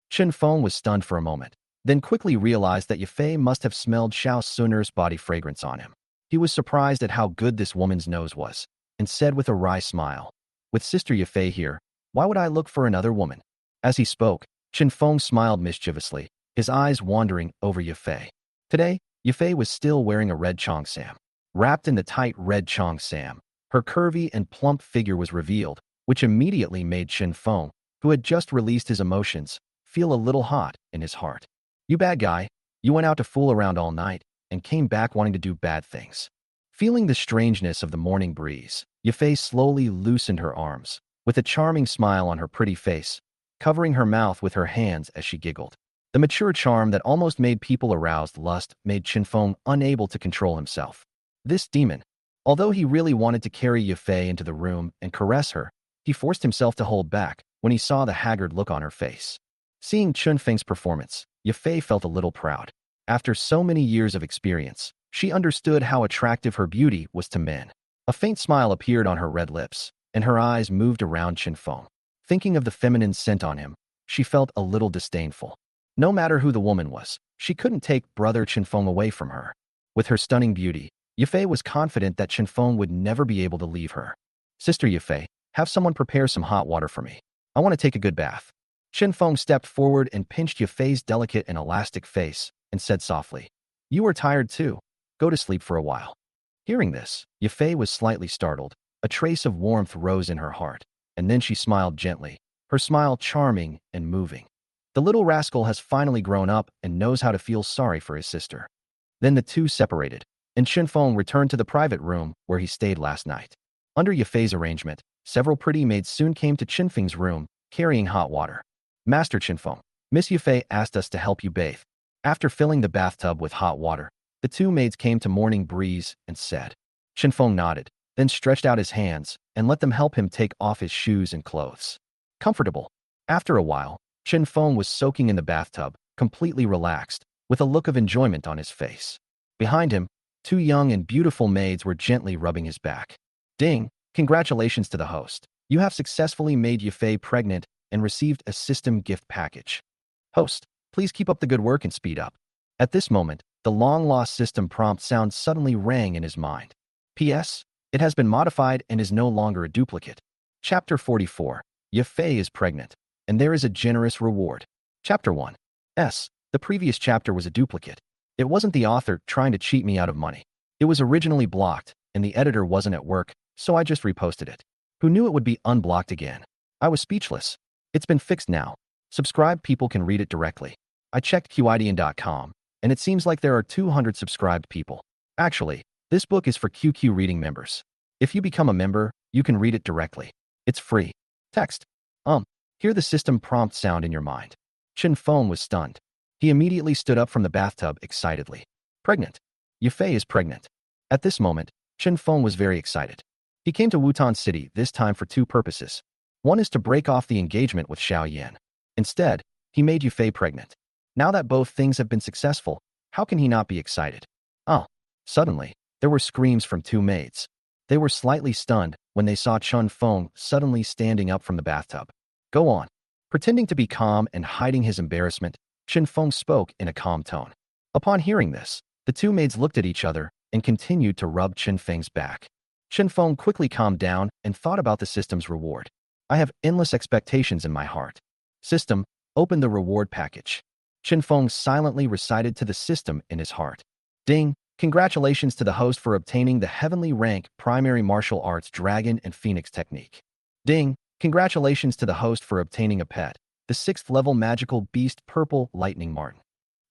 Qin Feng was stunned for a moment, then quickly realized that Yafei must have smelled Xiao Suner's body fragrance on him. He was surprised at how good this woman's nose was, and said with a wry smile, With Sister Yafei here, why would I look for another woman? As he spoke, Qin Feng smiled mischievously, his eyes wandering over Yafei. Today, Yafei was still wearing a red cheongsam. Wrapped in the tight red cheongsam, her curvy and plump figure was revealed, which immediately made Qin Feng, who had just released his emotions, feel a little hot in his heart. You bad guy, you went out to fool around all night and came back wanting to do bad things. Feeling the strangeness of the morning breeze, Yafei slowly loosened her arms, with a charming smile on her pretty face, covering her mouth with her hands as she giggled. The mature charm that almost made people aroused lust made Qin Feng unable to control himself. This demon. Although he really wanted to carry Yafei into the room and caress her, he forced himself to hold back when he saw the haggard look on her face. Seeing Chunfeng's performance, Yafei felt a little proud. After so many years of experience, she understood how attractive her beauty was to men. A faint smile appeared on her red lips, and her eyes moved around Chinfeng. Thinking of the feminine scent on him, she felt a little disdainful. No matter who the woman was, she couldn't take brother Chinfeng away from her. With her stunning beauty, Yafei was confident that Chinfeng would never be able to leave her. Sister Yafei, have someone prepare some hot water for me. I want to take a good bath. Chinfeng stepped forward and pinched Yafei's delicate and elastic face and said softly, You are tired too. Go to sleep for a while. Hearing this, Yafei was slightly startled. A trace of warmth rose in her heart, and then she smiled gently, her smile charming and moving. The little rascal has finally grown up and knows how to feel sorry for his sister. Then the two separated, and Chinfeng returned to the private room where he stayed last night. Under Yafei's arrangement, several pretty maids soon came to Chinfeng's room, carrying hot water. Master Chinfeng, Miss Yafei asked us to help you bathe. After filling the bathtub with hot water, the two maids came to Morning Breeze and said. Chinfeng nodded, then stretched out his hands and let them help him take off his shoes and clothes. Comfortable. After a while, Chinfeng was soaking in the bathtub, completely relaxed, with a look of enjoyment on his face. Behind him, two young and beautiful maids were gently rubbing his back. Ding! Congratulations to the host. You have successfully made Yafei pregnant and received a system gift package. Host, please keep up the good work and speed up. At this moment, the long-lost system prompt sound suddenly rang in his mind. P.S. It has been modified and is no longer a duplicate. Chapter 44. Yafei is pregnant, and there is a generous reward. Chapter 1. The previous chapter was a duplicate. It wasn't the author trying to cheat me out of money. It was originally blocked, and the editor wasn't at work, so I just reposted it. Who knew it would be unblocked again? I was speechless. It's been fixed now. Subscribed people can read it directly. I checked QIDN.com, and it seems like there are 200 subscribed people. Actually, this book is for QQ reading members. If you become a member, you can read it directly. It's free. Text. Hear the system prompt sound in your mind. Chinfeng was stunned. He immediately stood up from the bathtub excitedly. Pregnant. Yafei is pregnant. At this moment, Chinfeng was very excited. He came to Wutan City this time for two purposes. One is to break off the engagement with Xiao Yan. Instead, he made Yafei pregnant. Now that both things have been successful, how can he not be excited? Suddenly, there were screams from two maids. They were slightly stunned when they saw Chinfeng suddenly standing up from the bathtub. Go on. Pretending to be calm and hiding his embarrassment, Chinfeng spoke in a calm tone. Upon hearing this, the two maids looked at each other and continued to rub Chinfeng's back. Chinfeng quickly calmed down and thought about the system's reward. I have endless expectations in my heart. System, open the reward package. Chinfeng silently recited to the system in his heart. Ding! Congratulations to the host for obtaining the heavenly rank primary martial arts dragon and phoenix technique. Ding! Congratulations to the host for obtaining a pet, the 6th level magical beast purple lightning marten.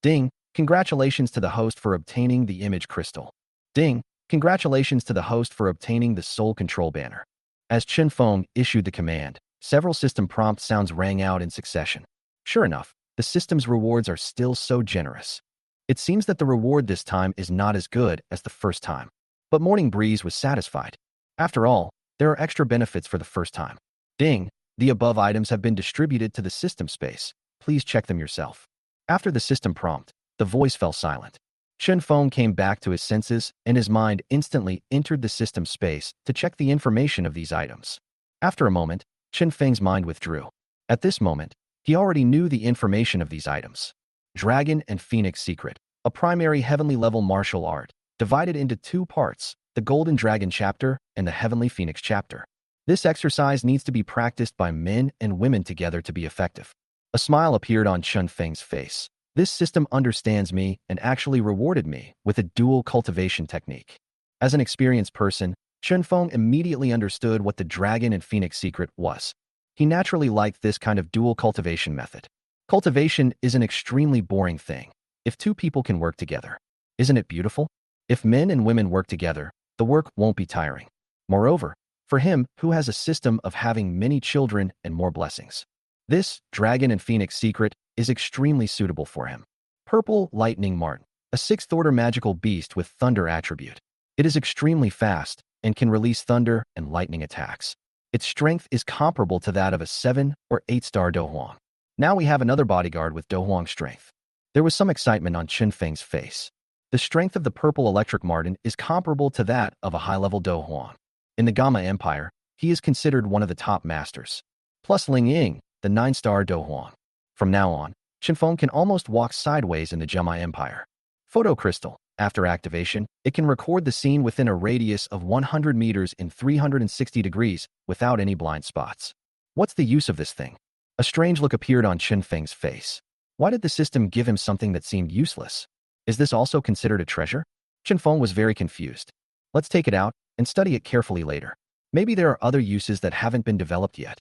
Ding! Congratulations to the host for obtaining the image crystal. Ding! Congratulations to the host for obtaining the soul control banner. As Chinfeng issued the command, several system prompt sounds rang out in succession. Sure enough, the system's rewards are still so generous. It seems that the reward this time is not as good as the first time. But Morning Breeze was satisfied. After all, there are extra benefits for the first time. Ding! The above items have been distributed to the system space. Please check them yourself. After the system prompt, the voice fell silent. Chinfeng came back to his senses, and his mind instantly entered the system space to check the information of these items. After a moment, Chinfeng's mind withdrew. At this moment, he already knew the information of these items. Dragon and Phoenix Secret, a primary heavenly level martial art, divided into two parts, the Golden Dragon chapter and the Heavenly Phoenix chapter. This exercise needs to be practiced by men and women together to be effective. A smile appeared on Chinfeng's face. This system understands me and actually rewarded me with a dual cultivation technique. As an experienced person, Chinfeng immediately understood what the Dragon and Phoenix Secret was. He naturally liked this kind of dual cultivation method. Cultivation is an extremely boring thing. If two people can work together, isn't it beautiful? If men and women work together, the work won't be tiring. Moreover, for him who has a system of having many children and more blessings, this Dragon and Phoenix Secret is extremely suitable for him. Purple Lightning Marten, a 6th order magical beast with thunder attribute. It is extremely fast and can release thunder and lightning attacks. Its strength is comparable to that of a 7 or 8-star Dohuang. Now we have another bodyguard with Dohuang strength. There was some excitement on Qin Feng's face. The strength of the purple electric marten is comparable to that of a high-level Dohuang. In the Gamma Empire, he is considered one of the top masters. Plus Ling Ying, the 9-star Dohuang. From now on, Qin Feng can almost walk sideways in the Gamma Empire. Photo crystal. After activation, it can record the scene within a radius of 100 meters in 360 degrees without any blind spots. What's the use of this thing? A strange look appeared on Qin Feng's face. Why did the system give him something that seemed useless? Is this also considered a treasure? Qin Feng was very confused. Let's take it out and study it carefully later. Maybe there are other uses that haven't been developed yet.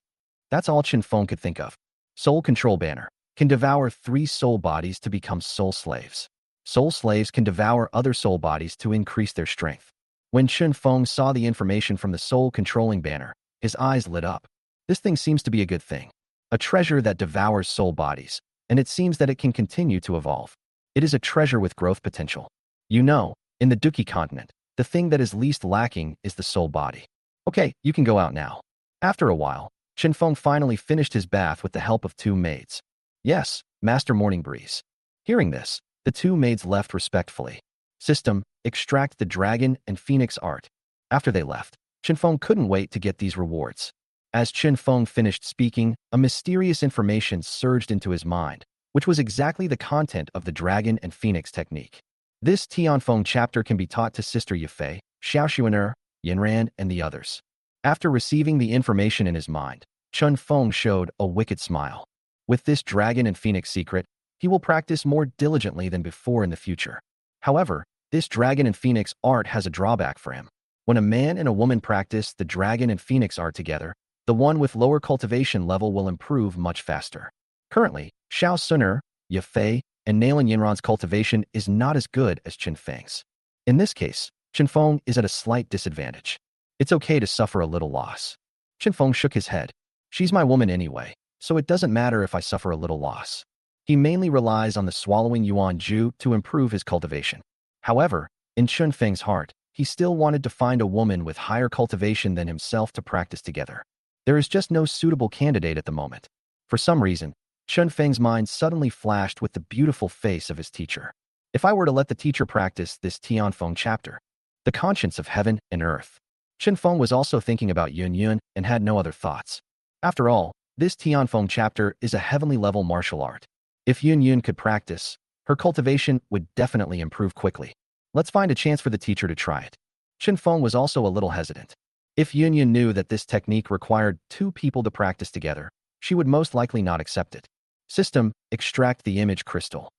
That's all Qin Feng could think of. Soul Control Banner can devour 3 soul bodies to become soul slaves. Soul slaves can devour other soul bodies to increase their strength. When Qin Feng saw the information from the soul controlling banner, his eyes lit up. This thing seems to be a good thing. A treasure that devours soul bodies, and it seems that it can continue to evolve. It is a treasure with growth potential. You know, in the Duki continent, the thing that is least lacking is the soul body. Okay, you can go out now. After a while, Qin Feng finally finished his bath with the help of 2 maids. Yes, Master Morning Breeze. Hearing this, the 2 maids left respectfully. System, extract the dragon and phoenix art. After they left, Qin Feng couldn't wait to get these rewards. As Qin Feng finished speaking, a mysterious information surged into his mind, which was exactly the content of the dragon and phoenix technique. This Tianfeng chapter can be taught to Sister Yifei, Xiaoxuaner, Yinran, and the others. After receiving the information in his mind, Qin Feng showed a wicked smile. With this dragon and phoenix secret, he will practice more diligently than before in the future. However, this dragon and phoenix art has a drawback for him. When a man and a woman practice the dragon and phoenix art together, the one with lower cultivation level will improve much faster. Currently, Xiao Suner, Yifei, and Nailin Yinran's cultivation is not as good as Qin Feng's. In this case, Qin Feng is at a slight disadvantage. It's okay to suffer a little loss. Qin Feng shook his head. She's my woman anyway, so it doesn't matter if I suffer a little loss. He mainly relies on the swallowing Yuan Ju to improve his cultivation. However, in Qin Feng's heart, he still wanted to find a woman with higher cultivation than himself to practice together. There is just no suitable candidate at the moment. For some reason, Qin Feng's mind suddenly flashed with the beautiful face of his teacher. If I were to let the teacher practice this Tianfeng chapter, the conscience of heaven and earth. Qin Feng was also thinking about Yun Yun and had no other thoughts. After all, this Tianfeng chapter is a heavenly level martial art. If Yun Yun could practice, her cultivation would definitely improve quickly. Let's find a chance for the teacher to try it. Qin Feng was also a little hesitant. If Yun Yun knew that this technique required 2 people to practice together, she would most likely not accept it. System, extract the image crystal.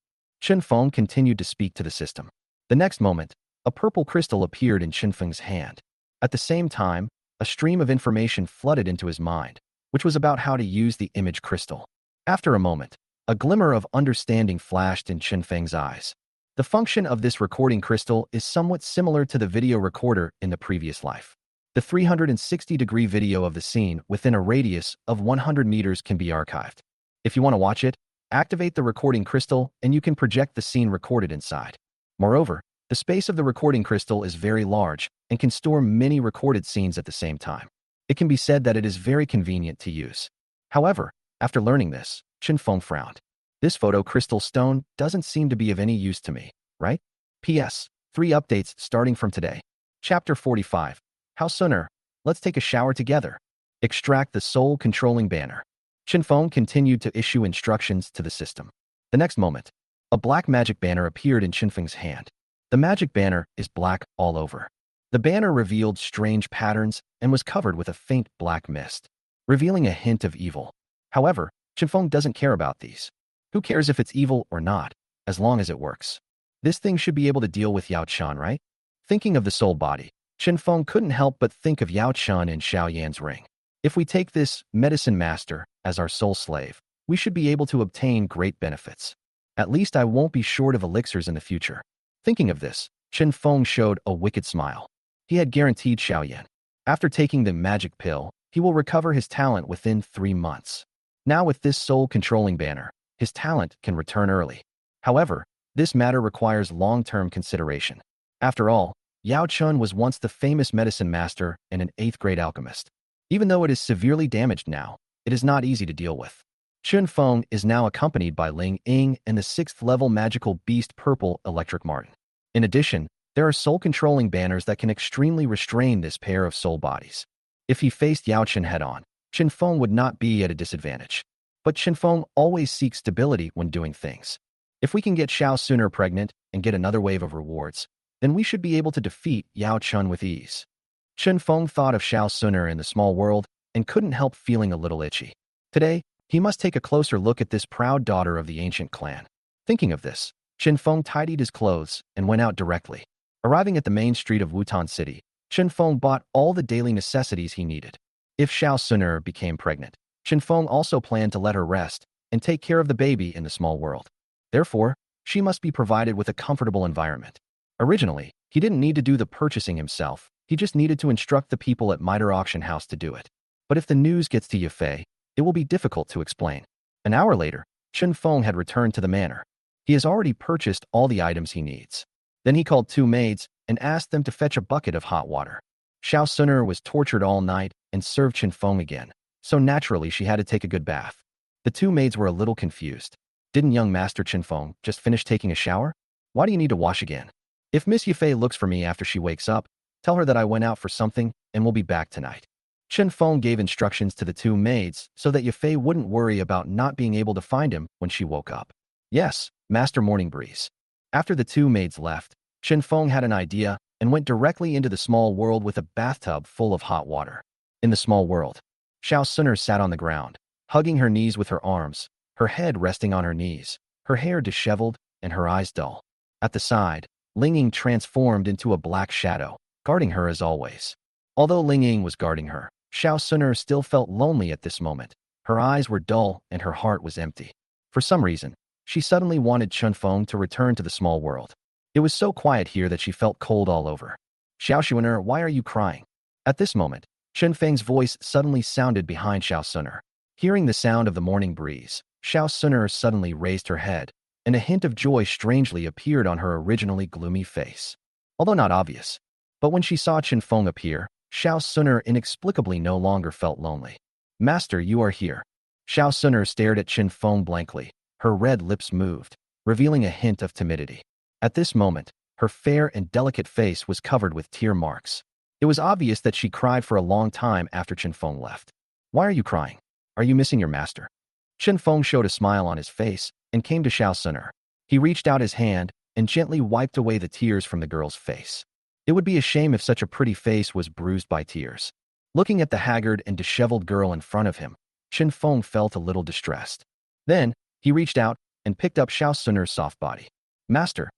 Qin Feng continued to speak to the system. The next moment, a purple crystal appeared in Qin Feng's hand. At the same time, a stream of information flooded into his mind, which was about how to use the image crystal. After a moment, a glimmer of understanding flashed in Qin Feng's eyes. The function of this recording crystal is somewhat similar to the video recorder in the previous life. The 360-degree video of the scene within a radius of 100 meters can be archived. If you want to watch it, activate the recording crystal and you can project the scene recorded inside. Moreover, the space of the recording crystal is very large and can store many recorded scenes at the same time. It can be said that it is very convenient to use. However, after learning this, Qin Feng frowned. This photo crystal stone doesn't seem to be of any use to me, right? P.S. 3 updates starting from today. Chapter 45. How sooner? Let's take a shower together. Extract the soul-controlling banner. Qin Feng continued to issue instructions to the system. The next moment, a black magic banner appeared in Qin Feng's hand. The magic banner is black all over. The banner revealed strange patterns and was covered with a faint black mist, revealing a hint of evil. However, Qin Feng doesn't care about these. Who cares if it's evil or not, as long as it works? This thing should be able to deal with Yao Chan, right? Thinking of the soul body, Qin Feng couldn't help but think of Yao Chan and Xiao Yan's ring. If we take this medicine master as our soul slave, we should be able to obtain great benefits. At least I won't be short of elixirs in the future. Thinking of this, Qin Feng showed a wicked smile. He had guaranteed Xiao Yan. After taking the magic pill, he will recover his talent within 3 months. Now with this soul-controlling banner, his talent can return early. However, this matter requires long-term consideration. After all, Yao Chun was once the famous medicine master and an 8th-grade alchemist. Even though it is severely damaged now, it is not easy to deal with. Chun Feng is now accompanied by Ling Ying and the 6th-level magical beast Purple Electric Martin. In addition, there are soul-controlling banners that can extremely restrain this pair of soul bodies. If he faced Yao Chun head-on, Chun Feng would not be at a disadvantage. But Chun Feng always seeks stability when doing things. If we can get Xiao Suner pregnant and get another wave of rewards, then we should be able to defeat Yao Chun with ease. Chun Feng thought of Xiao Suner in the small world and couldn't help feeling a little itchy. Today, he must take a closer look at this proud daughter of the ancient clan. Thinking of this, Chun Feng tidied his clothes and went out directly. Arriving at the main street of Wutan City, Chun Feng bought all the daily necessities he needed. If Xiao Suner became pregnant, Chun Feng also planned to let her rest and take care of the baby in the small world. Therefore, she must be provided with a comfortable environment. Originally, he didn't need to do the purchasing himself, he just needed to instruct the people at Mitre Auction House to do it. But if the news gets to Yafei, it will be difficult to explain. An hour later, Chun Feng had returned to the manor. He has already purchased all the items he needs. Then he called 2 maids and asked them to fetch a bucket of hot water. Xiao Suner was tortured all night and served Chun Feng again, so naturally she had to take a good bath. The 2 maids were a little confused. Didn't young Master Chun Feng just finish taking a shower? Why do you need to wash again? If Miss Yafei looks for me after she wakes up, tell her that I went out for something and will be back tonight. Chun Feng gave instructions to the 2 maids so that Yafei wouldn't worry about not being able to find him when she woke up. Yes, Master Morning Breeze. After the 2 maids left, Chun Feng had an idea and went directly into the small world with a bathtub full of hot water. In the small world, Xiao Suner sat on the ground, hugging her knees with her arms, her head resting on her knees, her hair disheveled and her eyes dull. At the side, Ling Ying transformed into a black shadow, guarding her as always. Although Ling Ying was guarding her, Xiao Suner still felt lonely at this moment. Her eyes were dull and her heart was empty. For some reason, she suddenly wanted Chun Feng to return to the small world. It was so quiet here that she felt cold all over. Xiao Suner, why are you crying? At this moment, Chun Feng's voice suddenly sounded behind Xiao Suner. Hearing the sound of the morning breeze, Xiao Suner suddenly raised her head, and a hint of joy strangely appeared on her originally gloomy face. Although not obvious. But when she saw Chun Feng appear, Xiao Suner inexplicably no longer felt lonely. Master, you are here. Xiao Suner stared at Chun Feng blankly. Her red lips moved, revealing a hint of timidity. At this moment, her fair and delicate face was covered with tear marks. It was obvious that she cried for a long time after Chun Feng left. Why are you crying? Are you missing your master? Chun Feng showed a smile on his face and came to Xiao Suner. He reached out his hand and gently wiped away the tears from the girl's face. It would be a shame if such a pretty face was bruised by tears. Looking at the haggard and disheveled girl in front of him, Chun Feng felt a little distressed. Then, he reached out and picked up Xiao Suner's soft body. Master,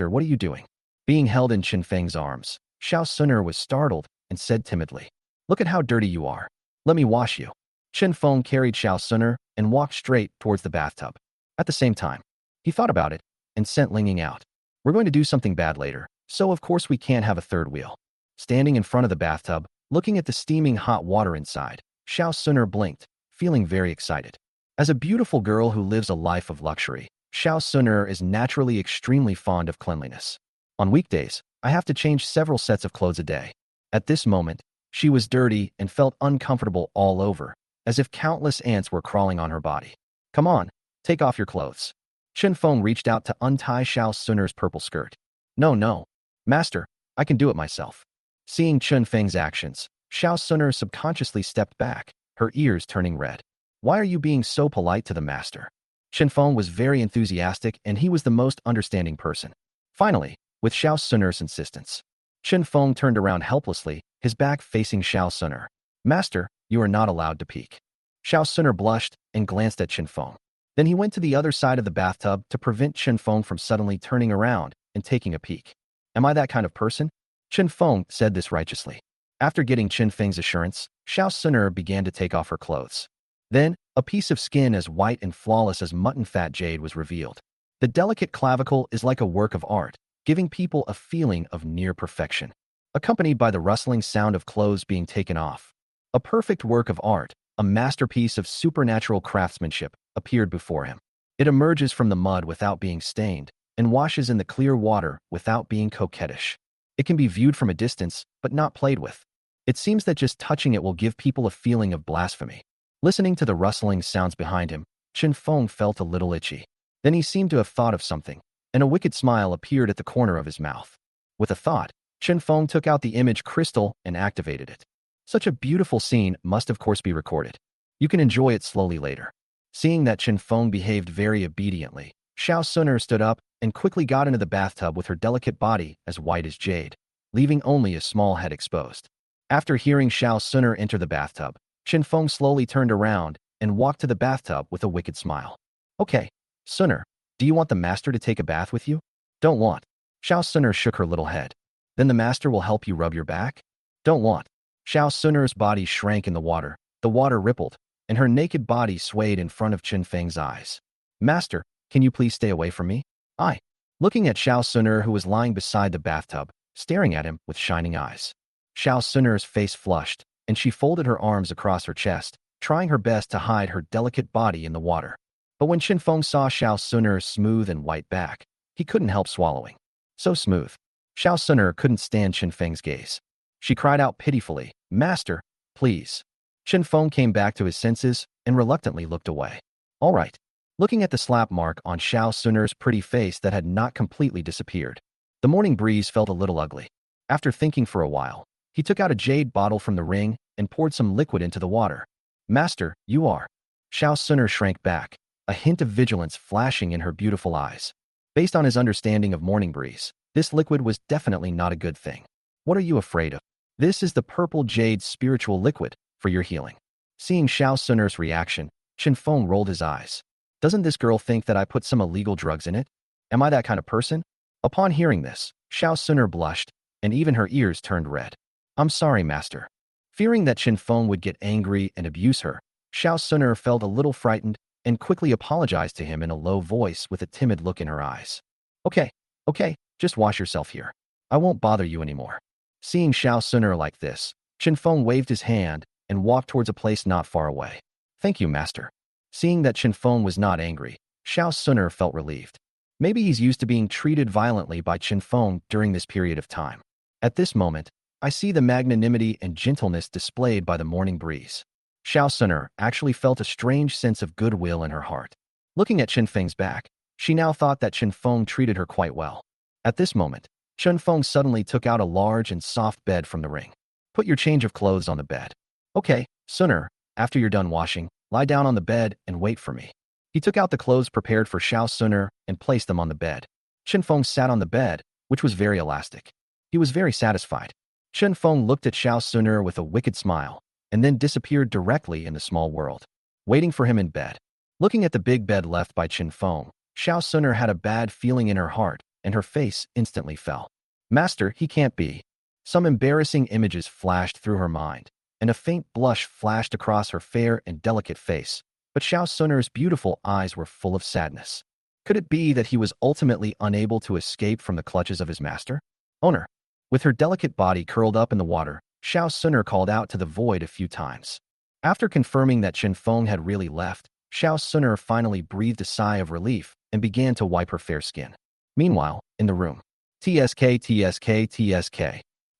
what are you doing? Being held in Chun Feng's arms, Xiao Suner was startled and said timidly, look at how dirty you are. Let me wash you. Chun Feng carried Xiao Suner and walked straight towards the bathtub. At the same time, he thought about it and sent Ling Ying out. We're going to do something bad later, so of course we can't have a third wheel. Standing in front of the bathtub, looking at the steaming hot water inside, Xiao Suner blinked, feeling very excited. As a beautiful girl who lives a life of luxury, Xiao Suner is naturally extremely fond of cleanliness. On weekdays, I have to change several sets of clothes a day. At this moment, she was dirty and felt uncomfortable all over, as if countless ants were crawling on her body. Come on, take off your clothes. Chun Feng reached out to untie Xiao Suner's purple skirt. No, master, I can do it myself. Seeing Chun Feng's actions, Xiao Suner subconsciously stepped back, her ears turning red. Why are you being so polite to the master? Chun Feng was very enthusiastic and he was the most understanding person. Finally, with Xiao Suner's insistence, Chun Feng turned around helplessly, his back facing Xiao Suner. Master, you are not allowed to peek. Xiao Suner blushed and glanced at Chun Feng. Then he went to the other side of the bathtub to prevent Chun Feng from suddenly turning around and taking a peek. Am I that kind of person? Chun Feng said this righteously. After getting Chun Feng's assurance, Xiao Suner began to take off her clothes. Then, a piece of skin as white and flawless as mutton fat jade was revealed. The delicate clavicle is like a work of art, giving people a feeling of near perfection, accompanied by the rustling sound of clothes being taken off. A perfect work of art, a masterpiece of supernatural craftsmanship, appeared before him. It emerges from the mud without being stained, and washes in the clear water without being coquettish. It can be viewed from a distance, but not played with. It seems that just touching it will give people a feeling of blasphemy. Listening to the rustling sounds behind him, Chen Feng felt a little itchy. Then he seemed to have thought of something, and a wicked smile appeared at the corner of his mouth. With a thought, Chen Feng took out the image crystal and activated it. Such a beautiful scene must of course be recorded. You can enjoy it slowly later. Seeing that Chen Feng behaved very obediently, Xiao Suner stood up and quickly got into the bathtub with her delicate body as white as jade, leaving only a small head exposed. After hearing Xiao Suner enter the bathtub, Chen Feng slowly turned around and walked to the bathtub with a wicked smile. Okay, Suner, do you want the master to take a bath with you? Don't want. Xiao Suner shook her little head. Then the master will help you rub your back? Don't want. Xiao Suner's body shrank in the water rippled, and her naked body swayed in front of Chen Feng's eyes. Master, can you please stay away from me? I. Looking at Xiao Suner, who was lying beside the bathtub, staring at him with shining eyes. Xiao Suner's face flushed, and she folded her arms across her chest, trying her best to hide her delicate body in the water. But when Chen Feng saw Xiao Suner's smooth and white back, he couldn't help swallowing. So smooth. Xiao Suner couldn't stand Chen Feng's gaze. She cried out pitifully, Master, please. Chen Feng came back to his senses and reluctantly looked away. All right. Looking at the slap mark on Xiao Suner's pretty face that had not completely disappeared, the morning breeze felt a little ugly. After thinking for a while, he took out a jade bottle from the ring and poured some liquid into the water. Master, you are. Xiao Suner shrank back, a hint of vigilance flashing in her beautiful eyes. Based on his understanding of morning breeze, this liquid was definitely not a good thing. What are you afraid of? This is the purple jade spiritual liquid for your healing. Seeing Xiao Suner's reaction, Chen Feng rolled his eyes. Doesn't this girl think that I put some illegal drugs in it? Am I that kind of person? Upon hearing this, Xiao Suner blushed, and even her ears turned red. I'm sorry, master. Fearing that Chen Feng would get angry and abuse her, Xiao Suner felt a little frightened and quickly apologized to him in a low voice with a timid look in her eyes. Okay, just wash yourself here. I won't bother you anymore. Seeing Xiao Suner like this, Chen Feng waved his hand and walked towards a place not far away. Thank you, master. Seeing that Chen Feng was not angry, Xiao Suner felt relieved. Maybe he's used to being treated violently by Chen Feng during this period of time. At this moment, I see the magnanimity and gentleness displayed by the morning breeze. Xiao Suner actually felt a strange sense of goodwill in her heart. Looking at Chen Feng's back, she now thought that Chen Feng treated her quite well. At this moment, Chen Feng suddenly took out a large and soft bed from the ring. Put your change of clothes on the bed. Okay, Suner, after you're done washing, lie down on the bed and wait for me. He took out the clothes prepared for Xiao Suner and placed them on the bed. Chen Feng sat on the bed, which was very elastic. He was very satisfied. Chen Feng looked at Xiao Suner with a wicked smile, and then disappeared directly in the small world, waiting for him in bed. Looking at the big bed left by Chen Feng, Xiao Suner had a bad feeling in her heart, and her face instantly fell. Master, he can't be. Some embarrassing images flashed through her mind, and a faint blush flashed across her fair and delicate face, but Xiao Suner's beautiful eyes were full of sadness. Could it be that he was ultimately unable to escape from the clutches of his master? Owner. With her delicate body curled up in the water, Xiao Suner called out to the void a few times. After confirming that Chen Feng had really left, Xiao Suner finally breathed a sigh of relief and began to wipe her fair skin. Meanwhile, in the room, TSK.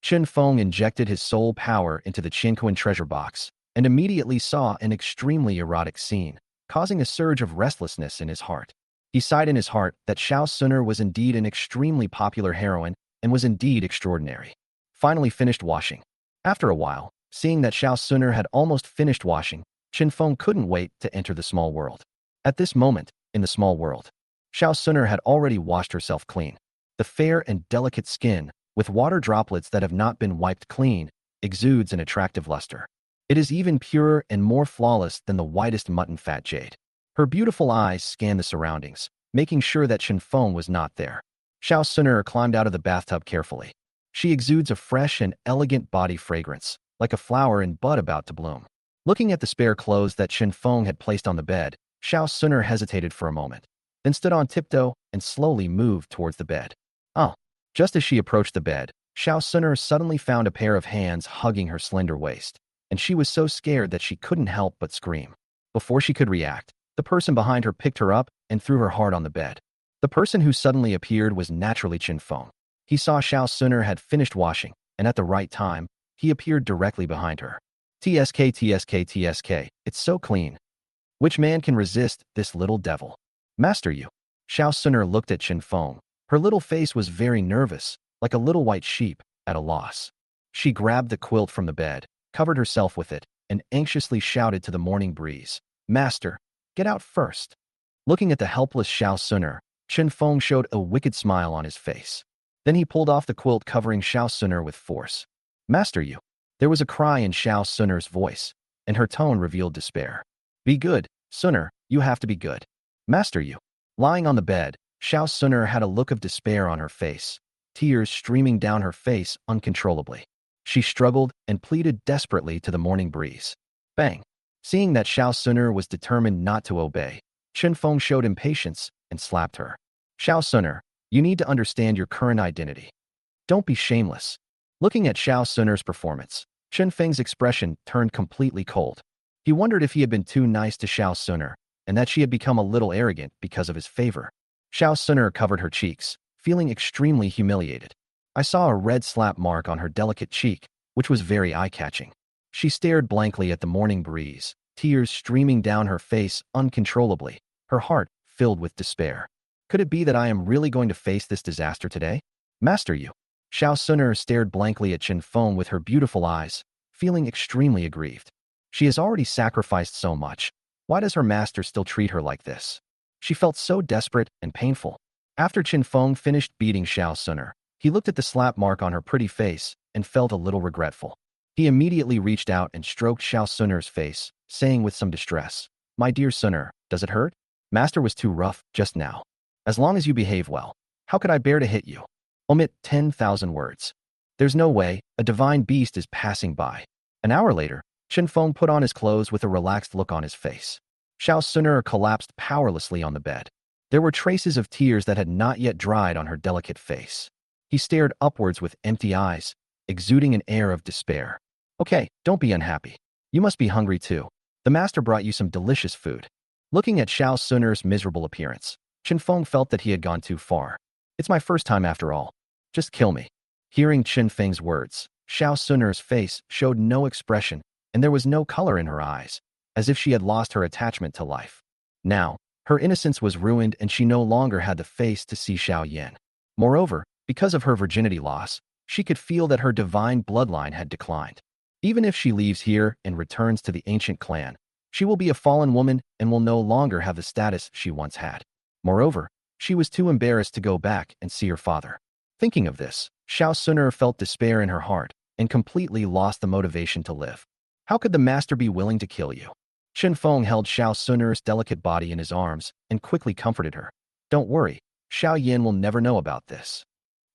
Chen Feng injected his soul power into the Qinquan treasure box and immediately saw an extremely erotic scene, causing a surge of restlessness in his heart. He sighed in his heart that Xiao Suner was indeed an extremely popular heroine and was indeed extraordinary. Finally finished washing. After a while, seeing that Xiao Suner had almost finished washing, Chen Feng couldn't wait to enter the small world. At this moment, in the small world, Xiao Suner had already washed herself clean. The fair and delicate skin, with water droplets that have not been wiped clean, exudes an attractive luster. It is even purer and more flawless than the whitest mutton fat jade. Her beautiful eyes scanned the surroundings, making sure that Chen Feng was not there. Xiao Suner climbed out of the bathtub carefully. She exudes a fresh and elegant body fragrance, like a flower in bud about to bloom. Looking at the spare clothes that Chen Feng had placed on the bed, Xiao Suner hesitated for a moment, then stood on tiptoe and slowly moved towards the bed. Oh. Just as she approached the bed, Xiao Suner suddenly found a pair of hands hugging her slender waist, and she was so scared that she couldn't help but scream. Before she could react, the person behind her picked her up and threw her hard on the bed. The person who suddenly appeared was naturally Chen Feng. He saw Xiao Suner had finished washing, and at the right time, he appeared directly behind her. TSK, TSK, TSK, it's so clean. Which man can resist this little devil? Master you. Xiao Suner looked at Chen Feng. Her little face was very nervous, like a little white sheep, at a loss. She grabbed the quilt from the bed, covered herself with it, and anxiously shouted to the morning breeze, Master, get out first. Looking at the helpless Xiao Suner, Chen Feng showed a wicked smile on his face. Then he pulled off the quilt covering Xiao Suner with force. Master you. There was a cry in Xiao Suner's voice, and her tone revealed despair. Be good, Suner, you have to be good. Master you. Lying on the bed, Xiao Suner had a look of despair on her face, tears streaming down her face uncontrollably. She struggled and pleaded desperately to the morning breeze. Bang! Seeing that Xiao Suner was determined not to obey, Chen Feng showed impatience and slapped her. Xiao Suner, you need to understand your current identity. Don't be shameless. Looking at Xiao Suner's performance, Chen Feng's expression turned completely cold. He wondered if he had been too nice to Xiao Suner, and that she had become a little arrogant because of his favor. Xiao Suner covered her cheeks, feeling extremely humiliated. I saw a red slap mark on her delicate cheek, which was very eye-catching. She stared blankly at the morning breeze, tears streaming down her face uncontrollably, her heart filled with despair. Could it be that I am really going to face this disaster today? Master you. Xiao Suner stared blankly at Chen Feng with her beautiful eyes, feeling extremely aggrieved. She has already sacrificed so much. Why does her master still treat her like this? She felt so desperate and painful. After Chen Feng finished beating Xiao Suner, he looked at the slap mark on her pretty face and felt a little regretful. He immediately reached out and stroked Xiao Suner's face, saying with some distress, My dear Suner, does it hurt? Master was too rough just now. As long as you behave well, how could I bear to hit you? Omit 10,000 words. There's no way, a divine beast is passing by. An hour later, Chen Feng put on his clothes with a relaxed look on his face. Xiao Suner collapsed powerlessly on the bed. There were traces of tears that had not yet dried on her delicate face. He stared upwards with empty eyes, exuding an air of despair. Okay, don't be unhappy. You must be hungry too. The master brought you some delicious food. Looking at Xiao Suner's miserable appearance, Chen Feng felt that he had gone too far. It's my first time after all. Just kill me. Hearing Chen Feng's words, Xiao Suner's face showed no expression, and there was no color in her eyes, as if she had lost her attachment to life. Now, her innocence was ruined and she no longer had the face to see Xiao Yan. Moreover, because of her virginity loss, she could feel that her divine bloodline had declined. Even if she leaves here and returns to the ancient clan, she will be a fallen woman and will no longer have the status she once had. Moreover, she was too embarrassed to go back and see her father. Thinking of this, Xiao Suner felt despair in her heart and completely lost the motivation to live. How could the master be willing to kill you? Chen Feng held Xiao Suner's delicate body in his arms and quickly comforted her. Don't worry, Xiao Yan will never know about this.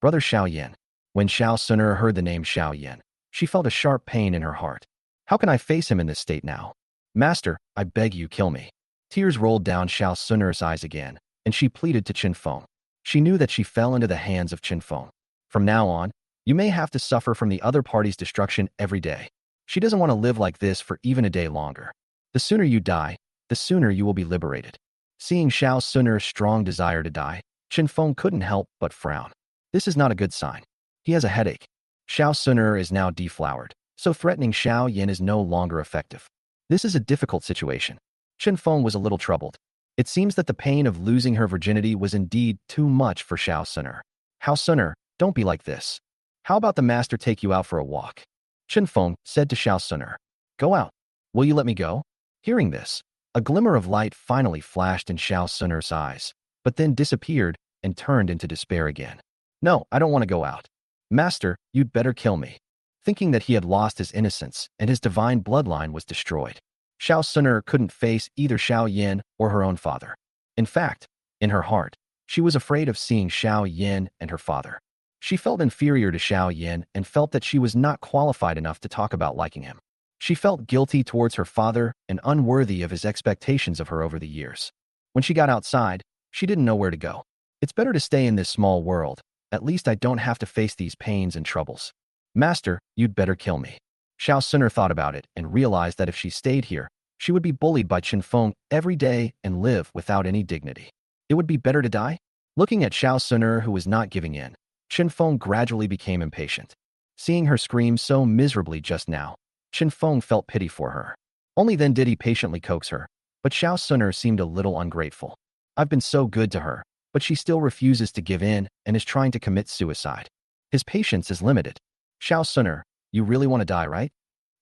Brother Xiao Yan. When Xiao Suner heard the name Xiao Yan, she felt a sharp pain in her heart. How can I face him in this state now? Master, I beg you, kill me. Tears rolled down Xiao Suner's eyes again, and she pleaded to Chen Feng. She knew that she fell into the hands of Chen Feng. From now on, you may have to suffer from the other party's destruction every day. She doesn't want to live like this for even a day longer. The sooner you die, the sooner you will be liberated. Seeing Xiao Suner's strong desire to die, Chen Feng couldn't help but frown. This is not a good sign. He has a headache. Xiao Suner is now deflowered, so threatening Xiao Yan is no longer effective. This is a difficult situation. Chen Feng was a little troubled. It seems that the pain of losing her virginity was indeed too much for Xiao Suner. Xiao Suner, don't be like this. How about the master take you out for a walk? Chen Feng said to Xiao Suner. Go out. Will you let me go? Hearing this, a glimmer of light finally flashed in Xiao Suner's eyes, but then disappeared and turned into despair again. No, I don't want to go out. Master, you'd better kill me. Thinking that he had lost his innocence and his divine bloodline was destroyed, Xiao Suner couldn't face either Xiao Yan or her own father. In fact, in her heart, she was afraid of seeing Xiao Yan and her father. She felt inferior to Xiao Yan and felt that she was not qualified enough to talk about liking him. She felt guilty towards her father and unworthy of his expectations of her over the years. When she got outside, she didn't know where to go. It's better to stay in this small world. At least I don't have to face these pains and troubles. Master, you'd better kill me. Xiao Suner thought about it and realized that if she stayed here, she would be bullied by Chen Feng every day and live without any dignity. It would be better to die? Looking at Xiao Suner, who was not giving in, Chen Feng gradually became impatient. Seeing her scream so miserably just now, Chen Feng felt pity for her. Only then did he patiently coax her, but Xiao Suner seemed a little ungrateful. I've been so good to her, but she still refuses to give in and is trying to commit suicide. His patience is limited. Xiao Suner, you really want to die, right?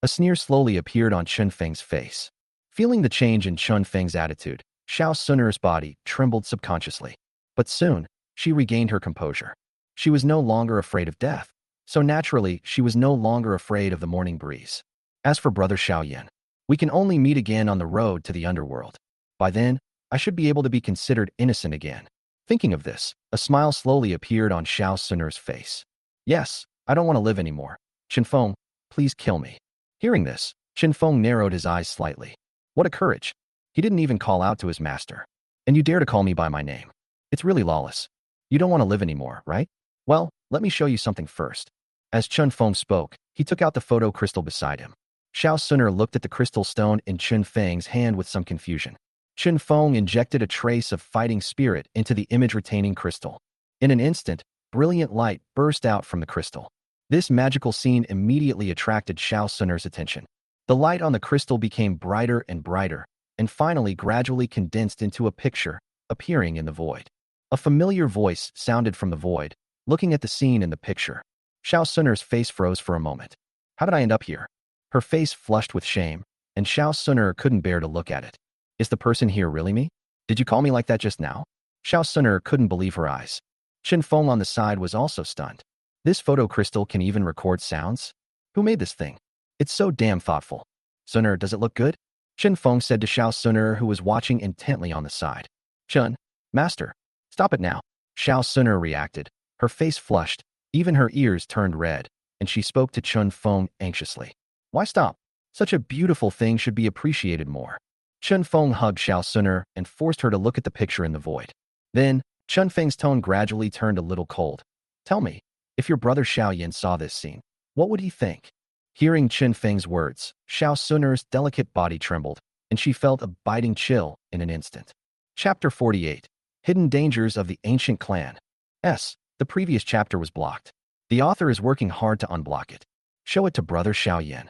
A sneer slowly appeared on Chen Feng's face. Feeling the change in Chen Feng's attitude, Xiao Suner's body trembled subconsciously. But soon, she regained her composure. She was no longer afraid of death, so naturally she was no longer afraid of the morning breeze. As for Brother Xiaoyan, we can only meet again on the road to the underworld. By then, I should be able to be considered innocent again. Thinking of this, a smile slowly appeared on Xiao Suner's face. Yes, I don't want to live anymore. Chen Feng, please kill me. Hearing this, Chen Feng narrowed his eyes slightly. What a courage. He didn't even call out to his master. And you dare to call me by my name. It's really lawless. You don't want to live anymore, right? Well, let me show you something first. As Chen Feng spoke, he took out the photo crystal beside him. Xiao Suner looked at the crystal stone in Chen Feng's hand with some confusion. Chen Feng injected a trace of fighting spirit into the image-retaining crystal. In an instant, brilliant light burst out from the crystal. This magical scene immediately attracted Xiao Suner's attention. The light on the crystal became brighter and brighter, and finally gradually condensed into a picture, appearing in the void. A familiar voice sounded from the void, looking at the scene in the picture. Xiao Suner's face froze for a moment. How did I end up here? Her face flushed with shame, and Xiao Suner couldn't bear to look at it. Is the person here really me? Did you call me like that just now? Xiao Suner couldn't believe her eyes. Chen Feng on the side was also stunned. This photo crystal can even record sounds? Who made this thing? It's so damn thoughtful. Suner, does it look good? Chen Feng said to Xiao Suner, who was watching intently on the side. Chen, master, stop it now. Xiao Suner reacted. Her face flushed, even her ears turned red, and she spoke to Chen Feng anxiously. Why stop? Such a beautiful thing should be appreciated more. Chen Feng hugged Xiao Suner and forced her to look at the picture in the void. Then, Chen Feng's tone gradually turned a little cold. Tell me, if your brother Xiaoyan saw this scene, what would he think? Hearing Chen Feng's words, Xiao Suner's delicate body trembled, and she felt a biting chill in an instant. Chapter 48. Hidden Dangers of the Ancient Clan. The previous chapter was blocked. The author is working hard to unblock it. Show it to brother Xiaoyan.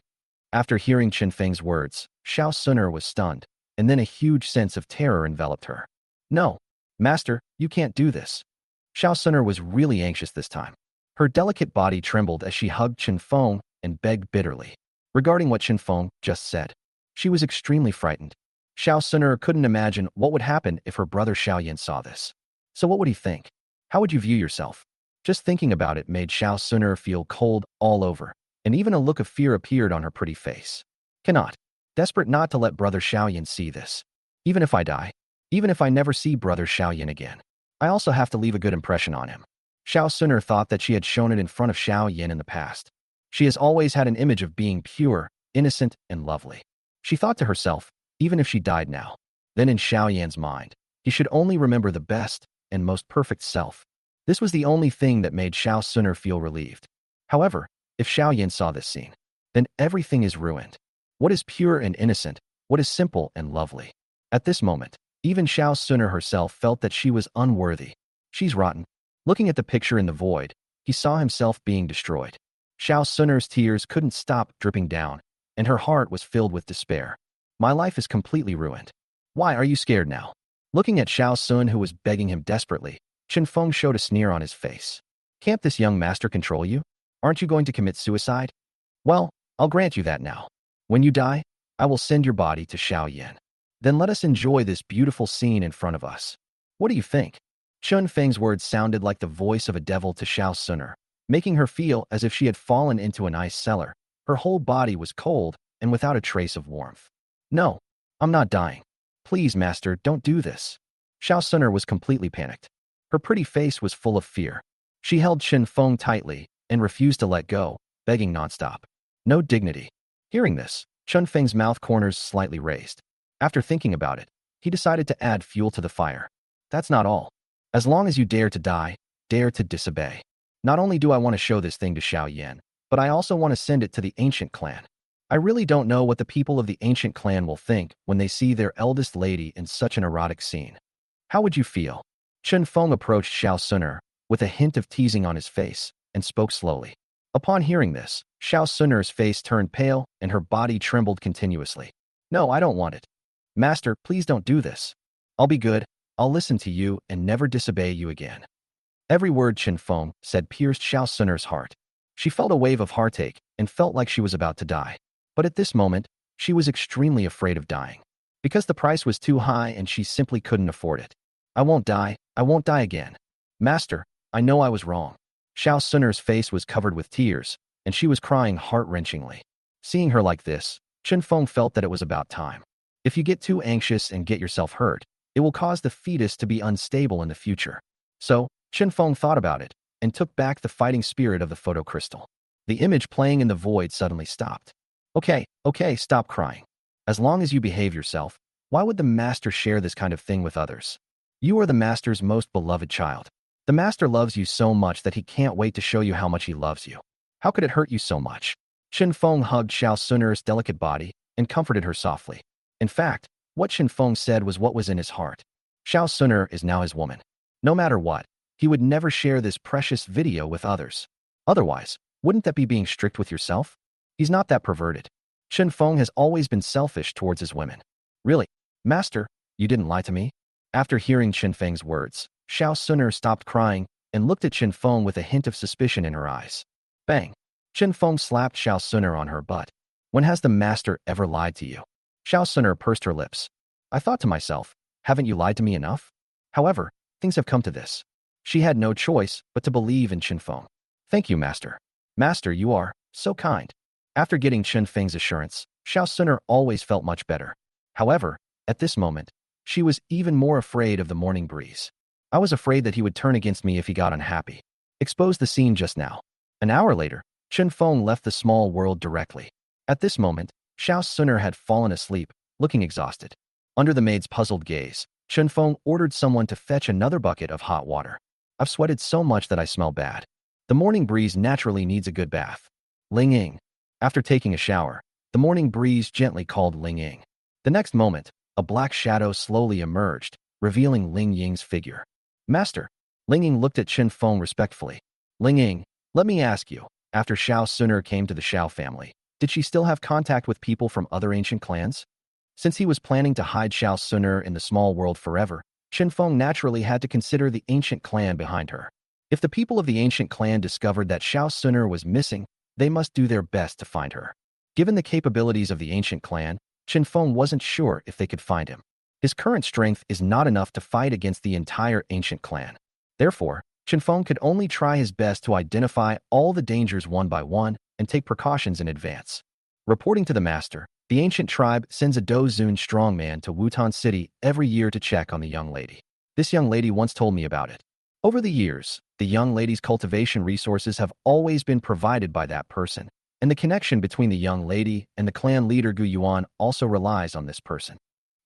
After hearing Chen Feng's words, Xiao Suner was stunned, and then a huge sense of terror enveloped her. No, master, you can't do this. Xiao Suner was really anxious this time. Her delicate body trembled as she hugged Chen Feng and begged bitterly. Regarding what Chen Feng just said, she was extremely frightened. Xiao Suner couldn't imagine what would happen if her brother Xiaoyan saw this. So what would he think? How would you view yourself? Just thinking about it made Xiao Suner feel cold all over, and even a look of fear appeared on her pretty face. Cannot. Desperate not to let brother Xiaoyan see this. Even if I die, even if I never see brother Xiaoyan again, I also have to leave a good impression on him. Xiao Suner thought that she had shown it in front of Xiaoyan in the past. She has always had an image of being pure, innocent, and lovely. She thought to herself, even if she died now, then in Xiaoyan's mind, he should only remember the best and most perfect self. This was the only thing that made Xiao Suner feel relieved. However, if Xiaoyan saw this scene, then everything is ruined. What is pure and innocent? What is simple and lovely? At this moment, even Xiao Suner herself felt that she was unworthy. She's rotten. Looking at the picture in the void, he saw himself being destroyed. Xiao Suner's tears couldn't stop dripping down, and her heart was filled with despair. My life is completely ruined. Why are you scared now? Looking at Xiao Sun, who was begging him desperately, Chen Feng showed a sneer on his face. Can't this young master control you? Aren't you going to commit suicide? Well, I'll grant you that now. When you die, I will send your body to Xiaoyan. Then let us enjoy this beautiful scene in front of us. What do you think? Chen Feng's words sounded like the voice of a devil to Xiao Suner, making her feel as if she had fallen into an ice cellar. Her whole body was cold and without a trace of warmth. No, I'm not dying. Please, master, don't do this. Xiao Suner was completely panicked. Her pretty face was full of fear. She held Chen Feng tightly and refused to let go, begging nonstop. No dignity. Hearing this, Chen Feng's mouth corners slightly raised. After thinking about it, he decided to add fuel to the fire. That's not all. As long as you dare to die, dare to disobey. Not only do I want to show this thing to Xiaoyan, but I also want to send it to the ancient clan. I really don't know what the people of the ancient clan will think when they see their eldest lady in such an erotic scene. How would you feel? Chen Feng approached Xiao Suner, with a hint of teasing on his face, and spoke slowly. Upon hearing this, Xiao Sun'er's face turned pale and her body trembled continuously. No, I don't want it. Master, please don't do this. I'll be good, I'll listen to you and never disobey you again. Every word Qin Feng said pierced Xiao Sun'er's heart. She felt a wave of heartache and felt like she was about to die. But at this moment, she was extremely afraid of dying. Because the price was too high and she simply couldn't afford it. I won't die again. Master, I know I was wrong. Xiao Sun'er's face was covered with tears, and she was crying heart-wrenchingly. Seeing her like this, Qin Feng felt that it was about time. If you get too anxious and get yourself hurt, it will cause the fetus to be unstable in the future. So, Qin Feng thought about it, and took back the fighting spirit of the photo crystal. The image playing in the void suddenly stopped. Okay, stop crying. As long as you behave yourself, why would the master share this kind of thing with others? You are the master's most beloved child. The master loves you so much that he can't wait to show you how much he loves you. How could it hurt you so much? Qin Feng hugged Xiao Sun'er's delicate body and comforted her softly. In fact, what Qin Feng said was what was in his heart. Xiao Sun'er is now his woman. No matter what, he would never share this precious video with others. Otherwise, wouldn't that be being strict with yourself? He's not that perverted. Qin Feng has always been selfish towards his women. Really? Master, you didn't lie to me? After hearing Qin Feng's words, Xiao Sun'er stopped crying and looked at Qin Feng with a hint of suspicion in her eyes. Bang! Qin Feng slapped Xiao Sun'er on her butt. When has the master ever lied to you? Xiao Sun'er pursed her lips. I thought to myself, haven't you lied to me enough? However, things have come to this. She had no choice but to believe in Qin Feng. Thank you, Master. Master, you are so kind. After getting Qin Feng's assurance, Xiao Sun'er always felt much better. However, at this moment, she was even more afraid of the morning breeze. I was afraid that he would turn against me if he got unhappy. Expose the scene just now. An hour later, Qin Feng left the small world directly. At this moment, Xiao Sun'er had fallen asleep, looking exhausted. Under the maid's puzzled gaze, Qin Feng ordered someone to fetch another bucket of hot water. I've sweated so much that I smell bad. The morning breeze naturally needs a good bath. Ling Ying. After taking a shower, the morning breeze gently called Ling Ying. The next moment, a black shadow slowly emerged, revealing Ling Ying's figure. Master. Ling Ying looked at Qin Feng respectfully. Ling Ying, let me ask you, after Xiao Sun'er came to the Xiao family, did she still have contact with people from other ancient clans? Since he was planning to hide Xiao Sun'er in the small world forever, Qin Feng naturally had to consider the ancient clan behind her. If the people of the ancient clan discovered that Xiao Sun'er was missing, they must do their best to find her. Given the capabilities of the ancient clan, Qin Feng wasn't sure if they could find him. His current strength is not enough to fight against the entire ancient clan. Therefore, Qin Feng could only try his best to identify all the dangers one by one and take precautions in advance. Reporting to the master, the ancient tribe sends a Dozun strongman to Wutan City every year to check on the young lady. This young lady once told me about it. Over the years, the young lady's cultivation resources have always been provided by that person, and the connection between the young lady and the clan leader Gu Yuan also relies on this person.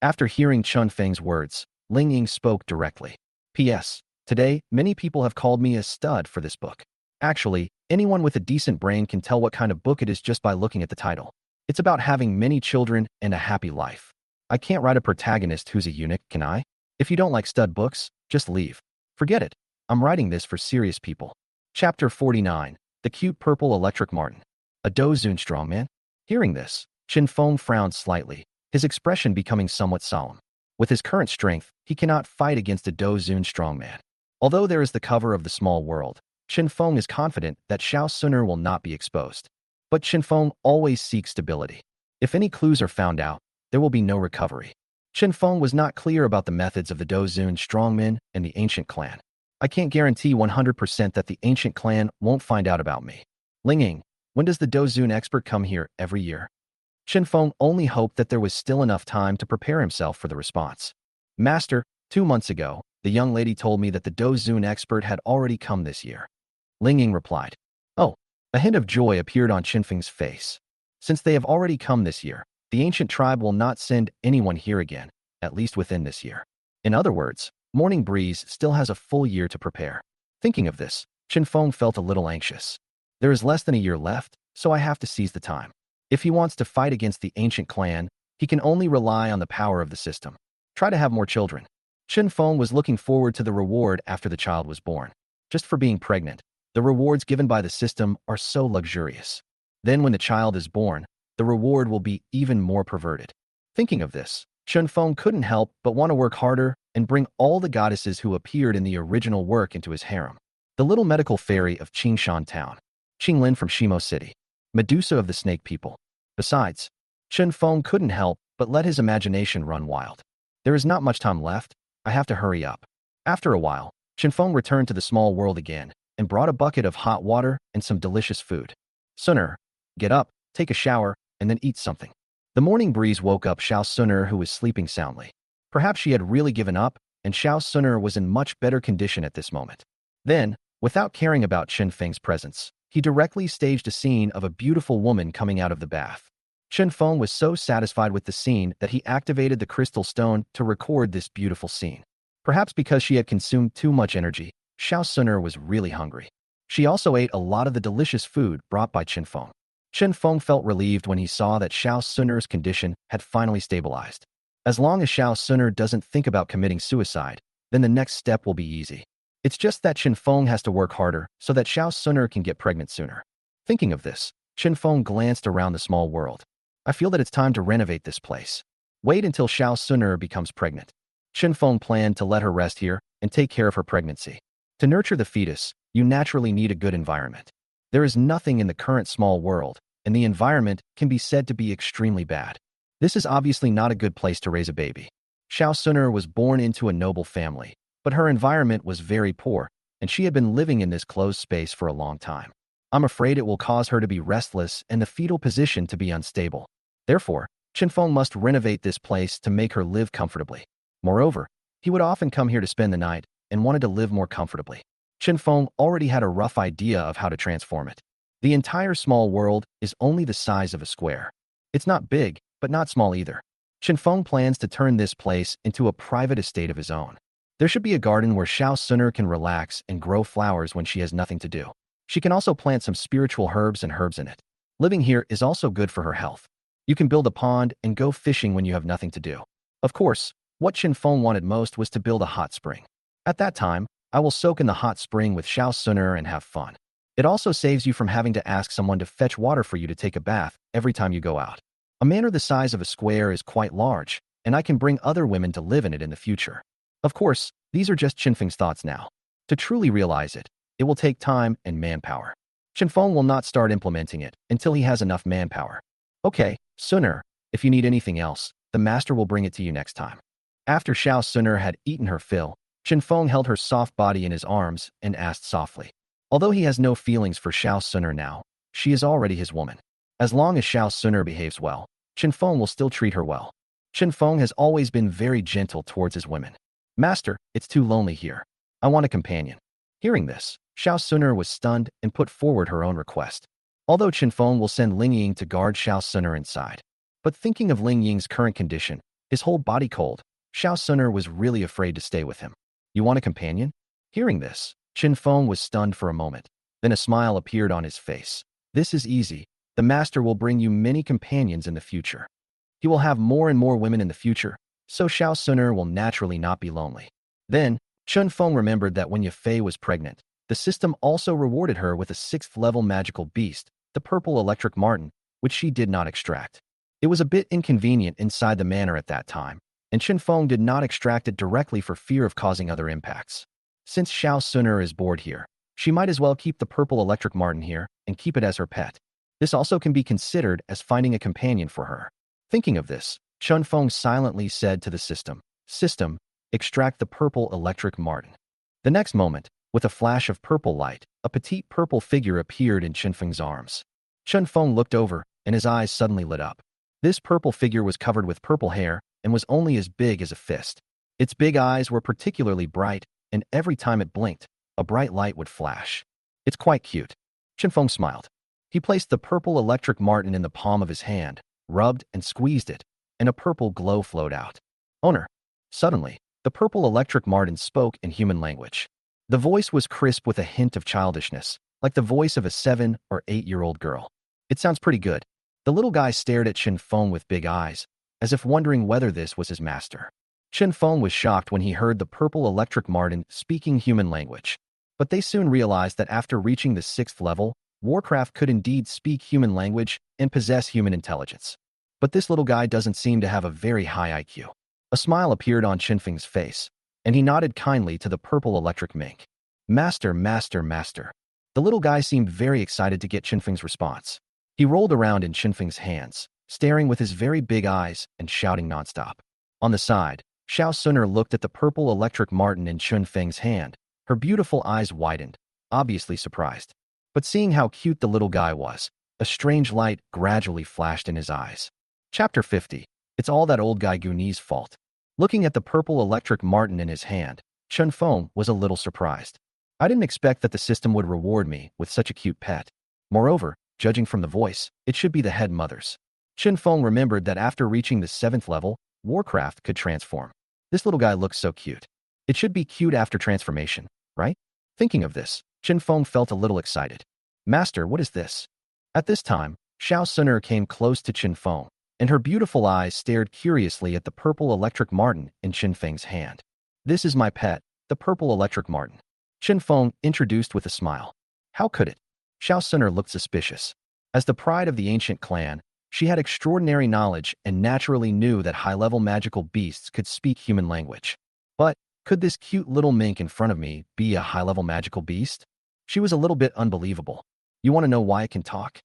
After hearing Qin Feng's words, Ling Ying spoke directly. P.S. Today, many people have called me a stud for this book. Actually, anyone with a decent brain can tell what kind of book it is just by looking at the title. It's about having many children and a happy life. I can't write a protagonist who's a eunuch, can I? If you don't like stud books, just leave. Forget it. I'm writing this for serious people. Chapter 49. The Cute Purple Electric Martin. A Dozun strongman? Hearing this, Qin Feng frowned slightly, his expression becoming somewhat solemn. With his current strength, he cannot fight against a Dozun strongman. Although there is the cover of the small world, Qin Feng is confident that Xiao Sun'er will not be exposed. But Qin Feng always seeks stability. If any clues are found out, there will be no recovery. Qin Feng was not clear about the methods of the Dozun strongmen and the ancient clan. I can't guarantee 100% that the ancient clan won't find out about me. Ling Ying, when does the Dozun expert come here every year? Qin Feng only hoped that there was still enough time to prepare himself for the response. Master, 2 months ago, the young lady told me that the Dozun expert had already come this year. Ling Ying replied. Oh, a hint of joy appeared on Qin Feng's face. Since they have already come this year, the ancient tribe will not send anyone here again, at least within this year. In other words, Morning Breeze still has a full year to prepare. Thinking of this, Qin Feng felt a little anxious. There is less than a year left, so I have to seize the time. If he wants to fight against the ancient clan, he can only rely on the power of the system. Try to have more children. Qin Feng was looking forward to the reward after the child was born. just for being pregnant. The rewards given by the system are so luxurious. Then when the child is born, the reward will be even more perverted. Thinking of this, Chun Feng couldn't help but want to work harder and bring all the goddesses who appeared in the original work into his harem. The little medical fairy of Qingshan Town, Qinglin from Shimo City, Medusa of the Snake People. Besides, Chun Feng couldn't help but let his imagination run wild. There is not much time left. I have to hurry up. After a while, Chun Feng returned to the small world again and brought a bucket of hot water and some delicious food. Sooner, get up, take a shower, and then eat something. The morning breeze woke up Xiao Suner, who was sleeping soundly. Perhaps she had really given up, and Xiao Suner was in much better condition at this moment. Then, without caring about Chen Feng's presence, he directly staged a scene of a beautiful woman coming out of the bath. Chen Feng was so satisfied with the scene that he activated the crystal stone to record this beautiful scene. Perhaps because she had consumed too much energy, Xiao Suner was really hungry. She also ate a lot of the delicious food brought by Chen Feng. Chen Feng felt relieved when he saw that Xiao Suner's condition had finally stabilized. As long as Xiao Suner doesn't think about committing suicide, then the next step will be easy. It's just that Chen Feng has to work harder so that Xiao Suner can get pregnant sooner. Thinking of this, Chen Feng glanced around the small world. I feel that it's time to renovate this place. Wait until Xiao Suner becomes pregnant. Chen Feng planned to let her rest here and take care of her pregnancy. To nurture the fetus, you naturally need a good environment. There is nothing in the current small world, and the environment can be said to be extremely bad. This is obviously not a good place to raise a baby. Xiao Suner was born into a noble family, but her environment was very poor, and she had been living in this closed space for a long time. I'm afraid it will cause her to be restless and the fetal position to be unstable. Therefore, Chen Feng must renovate this place to make her live comfortably. Moreover, he would often come here to spend the night and wanted to live more comfortably. Chen Feng already had a rough idea of how to transform it. The entire small world is only the size of a square. It's not big, but not small either. Chen Feng plans to turn this place into a private estate of his own. There should be a garden where Xiao Suner can relax and grow flowers when she has nothing to do. She can also plant some spiritual herbs and herbs in it. Living here is also good for her health. You can build a pond and go fishing when you have nothing to do. Of course, what Chen Feng wanted most was to build a hot spring. At that time, I will soak in the hot spring with Xiao Suner and have fun. It also saves you from having to ask someone to fetch water for you to take a bath every time you go out. A manor the size of a square is quite large, and I can bring other women to live in it in the future. Of course, these are just Chen Feng's thoughts now. To truly realize it, it will take time and manpower. Chen Feng will not start implementing it until he has enough manpower. Okay, Suner, if you need anything else, the master will bring it to you next time. After Xiao Suner had eaten her fill, Chen Feng held her soft body in his arms and asked softly. Although he has no feelings for Xiao Suner now, she is already his woman. As long as Xiao Suner behaves well, Chen Feng will still treat her well. Chen Feng has always been very gentle towards his women. Master, it's too lonely here. I want a companion. Hearing this, Xiao Suner was stunned and put forward her own request. Although Chen Feng will send Ling Ying to guard Xiao Suner inside. But thinking of Ling Ying's current condition, his whole body cold, Xiao Suner was really afraid to stay with him. You want a companion? Hearing this, Chen Feng was stunned for a moment. Then a smile appeared on his face. This is easy. The master will bring you many companions in the future. He will have more and more women in the future, so Xiao Suner will naturally not be lonely. Then, Chen Feng remembered that when Yafei was pregnant, the system also rewarded her with a 6th-level magical beast, the purple electric marten, which she did not extract. It was a bit inconvenient inside the manor at that time, and Chen Feng did not extract it directly for fear of causing other impacts. Since Xiao Suner is bored here, she might as well keep the purple electric marten here and keep it as her pet. This also can be considered as finding a companion for her. Thinking of this, Chen Feng silently said to the system, "System, extract the purple electric marten." The next moment, with a flash of purple light, a petite purple figure appeared in Chen Feng's arms. Chen Feng looked over, and his eyes suddenly lit up. This purple figure was covered with purple hair and was only as big as a fist. Its big eyes were particularly bright, and every time it blinked, a bright light would flash. It's quite cute. Chen Feng smiled. He placed the purple electric marten in the palm of his hand, rubbed and squeezed it, and a purple glow flowed out. Owner. Suddenly, the purple electric marten spoke in human language. The voice was crisp with a hint of childishness, like the voice of a 7 or 8-year-old girl. It sounds pretty good. The little guy stared at Chen Feng with big eyes, as if wondering whether this was his master. Chen Feng was shocked when he heard the purple electric marten speaking human language. But they soon realized that after reaching the 6th level, Warcraft could indeed speak human language and possess human intelligence. But this little guy doesn't seem to have a very high IQ. A smile appeared on Qinfeng's face, and he nodded kindly to the purple electric mink. Master, master, master. The little guy seemed very excited to get Qinfeng's response. He rolled around in Qinfeng's hands, staring with his very big eyes and shouting nonstop. On the side, Xiao Suner looked at the purple electric marten in Qinfeng's hand. Her beautiful eyes widened, obviously surprised. But seeing how cute the little guy was, a strange light gradually flashed in his eyes. Chapter 50. It's all that old guy Guni's fault. Looking at the purple electric marten in his hand, Qinfeng was a little surprised. I didn't expect that the system would reward me with such a cute pet. Moreover, judging from the voice, it should be the head mother's. Qinfeng remembered that after reaching the 7th level, Warcraft could transform. This little guy looks so cute. It should be cute after transformation, right? Thinking of this, Qinfeng felt a little excited. Master, what is this? At this time, Xiao Suner came close to Qinfeng, and her beautiful eyes stared curiously at the purple electric marten in Qinfeng's hand. This is my pet, the purple electric marten. Qinfeng introduced with a smile. How could it? Xiao Suner looked suspicious. As the pride of the ancient clan, she had extraordinary knowledge and naturally knew that high-level magical beasts could speak human language. But, could this cute little mink in front of me be a high-level magical beast? She was a little bit unbelievable. You want to know why it can talk?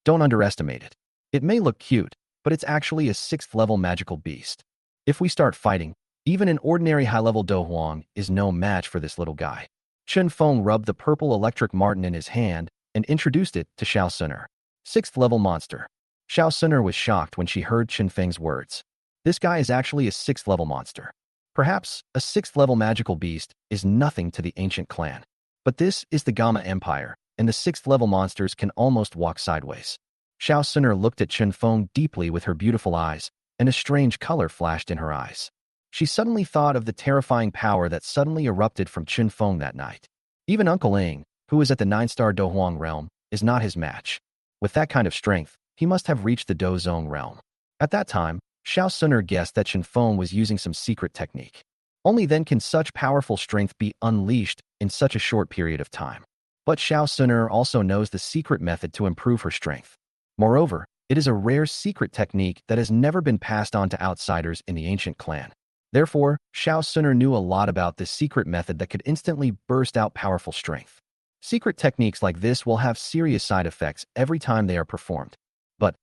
Don't underestimate it. It may look cute, but it's actually a 6th level magical beast. If we start fighting, even an ordinary high-level Dohuang is no match for this little guy. Qinfeng rubbed the purple electric marten in his hand and introduced it to Xiao Suner. 6th level monster. Xiao Suner was shocked when she heard Qinfeng's words. This guy is actually a 6th level monster. Perhaps a 6th level magical beast is nothing to the ancient clan. But this is the Gamma Empire, and the 6th level monsters can almost walk sideways. Xiao Suner looked at Qinfeng deeply with her beautiful eyes, and a strange color flashed in her eyes. She suddenly thought of the terrifying power that suddenly erupted from Qinfeng that night. Even Uncle Ing, who is at the 9-star Dohuang realm, is not his match. With that kind of strength, he must have reached the Dozong realm. At that time, Xiao Suner guessed that Qinfeng was using some secret technique. Only then can such powerful strength be unleashed in such a short period of time. But Xiao Suner also knows the secret method to improve her strength. Moreover, it is a rare secret technique that has never been passed on to outsiders in the ancient clan. Therefore, Xiao Suner knew a lot about this secret method that could instantly burst out powerful strength. Secret techniques like this will have serious side effects every time they are performed. But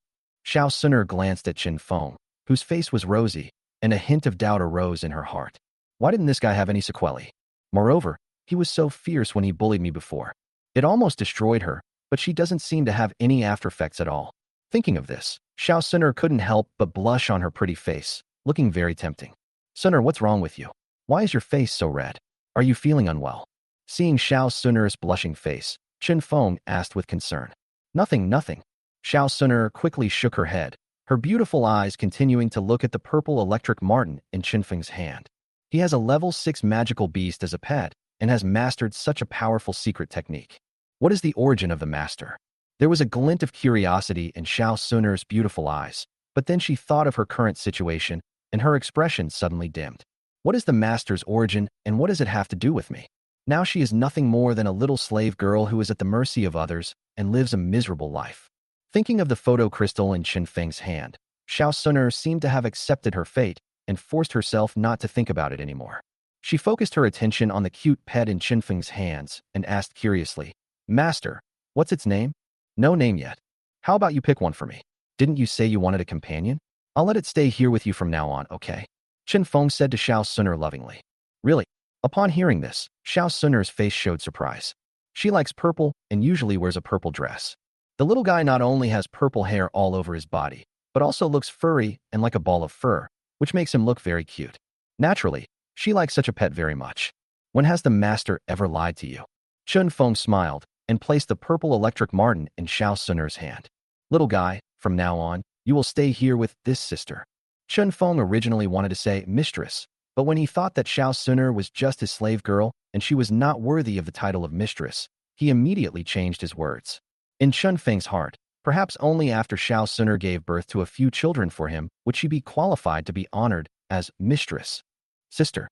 Xiao Suner glanced at Qinfeng, whose face was rosy, and a hint of doubt arose in her heart. Why didn't this guy have any sequelae? Moreover, he was so fierce when he bullied me before. It almost destroyed her, but she doesn't seem to have any aftereffects at all. Thinking of this, Xiao Suner couldn't help but blush on her pretty face, looking very tempting. Suner, what's wrong with you? Why is your face so red? Are you feeling unwell? Seeing Xiao Suner's blushing face, Qinfeng asked with concern. Nothing, nothing. Xiao Suner quickly shook her head, her beautiful eyes continuing to look at the purple electric marten in Qinfeng's hand. He has a level 6 magical beast as a pet and has mastered such a powerful secret technique. What is the origin of the master? There was a glint of curiosity in Xiao Suner's beautiful eyes, but then she thought of her current situation, and her expression suddenly dimmed. What is the master's origin, and what does it have to do with me? Now she is nothing more than a little slave girl who is at the mercy of others and lives a miserable life. Thinking of the photo crystal in Qinfeng's hand, Xiao Suner seemed to have accepted her fate and forced herself not to think about it anymore. She focused her attention on the cute pet in Qinfeng's hands and asked curiously, Master, what's its name? No name yet. How about you pick one for me? Didn't you say you wanted a companion? I'll let it stay here with you from now on, okay? Qinfeng said to Xiao Suner lovingly. Really? Upon hearing this, Xiao Suner's face showed surprise. She likes purple and usually wears a purple dress. The little guy not only has purple hair all over his body, but also looks furry and like a ball of fur, which makes him look very cute. Naturally, she likes such a pet very much. When has the master ever lied to you? Qinfeng smiled and placed the purple electric marten in Xiao Suner's hand. Little guy, from now on, you will stay here with this sister. Qinfeng originally wanted to say mistress, but when he thought that Xiao Suner was just his slave girl and she was not worthy of the title of mistress, he immediately changed his words. In Qinfeng's heart, perhaps only after Xiao Suner gave birth to a few children for him would she be qualified to be honored as mistress. Sister.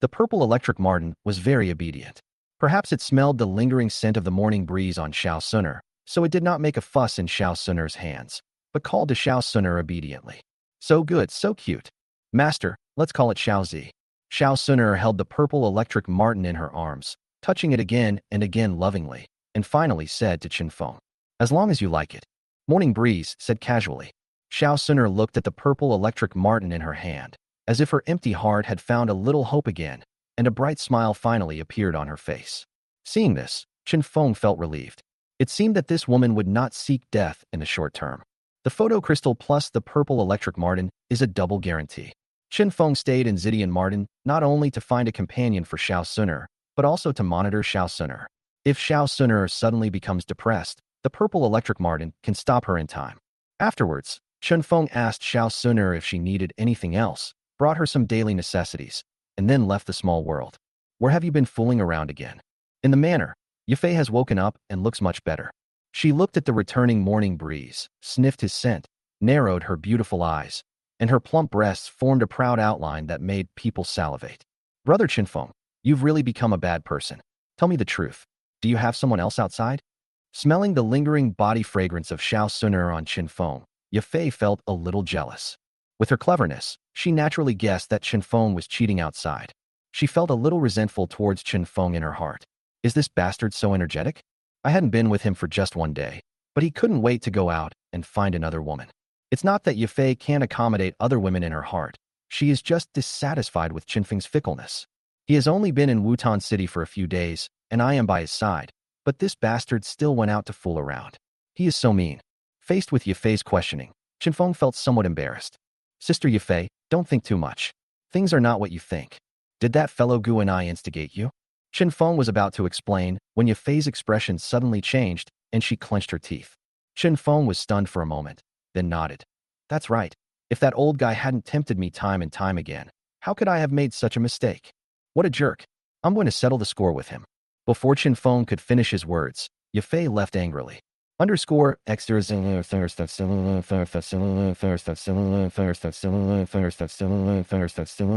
The purple electric marten was very obedient. Perhaps it smelled the lingering scent of the morning breeze on Xiao Suner, so it did not make a fuss in Xiao Suner's hands, but called to Xiao Suner obediently. So good, so cute. Master, let's call it Xiao Zi. Xiao Suner held the purple electric marten in her arms, touching it again and again lovingly, and finally said to Chen Feng, as long as you like it. Morning breeze said casually. Xiao Suner looked at the purple electric marten in her hand, as if her empty heart had found a little hope again, and a bright smile finally appeared on her face. Seeing this, Chen Feng felt relieved. It seemed that this woman would not seek death in the short term. The photo crystal plus the purple electric marten is a double guarantee. Chen Feng stayed in Zidian Marten not only to find a companion for Xiao Suner, but also to monitor Xiao Suner. If Xiao Suner suddenly becomes depressed, the purple electric marten can stop her in time. Afterwards, Chen Feng asked Xiao Suner if she needed anything else, brought her some daily necessities, and then left the small world. Where have you been fooling around again? In the manor, Yafei has woken up and looks much better. She looked at the returning morning breeze, sniffed his scent, narrowed her beautiful eyes, and her plump breasts formed a proud outline that made people salivate. Brother Qinfeng, you've really become a bad person. Tell me the truth. Do you have someone else outside? Smelling the lingering body fragrance of Xiao Suner on Qinfeng, Yafei felt a little jealous. With her cleverness, she naturally guessed that Qinfeng was cheating outside. She felt a little resentful towards Qinfeng in her heart. Is this bastard so energetic? I hadn't been with him for just one day, but he couldn't wait to go out and find another woman. It's not that Yafei can't accommodate other women in her heart. She is just dissatisfied with Qinfeng's fickleness. He has only been in Wutan City for a few days, and I am by his side, but this bastard still went out to fool around. He is so mean. Faced with Yafei's questioning, Qinfeng felt somewhat embarrassed. Sister Yafei, don't think too much. Things are not what you think. Did that fellow Gu and I instigate you? Qinfeng was about to explain when Yafei's expression suddenly changed and she clenched her teeth. Qinfeng was stunned for a moment, then nodded. That's right. If that old guy hadn't tempted me time and time again, how could I have made such a mistake? What a jerk. I'm going to settle the score with him. Before Qinfeng could finish his words, Yafei left angrily. Underscore extra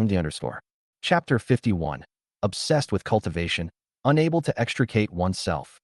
the underscore. Chapter 51. Obsessed with cultivation, unable to extricate oneself.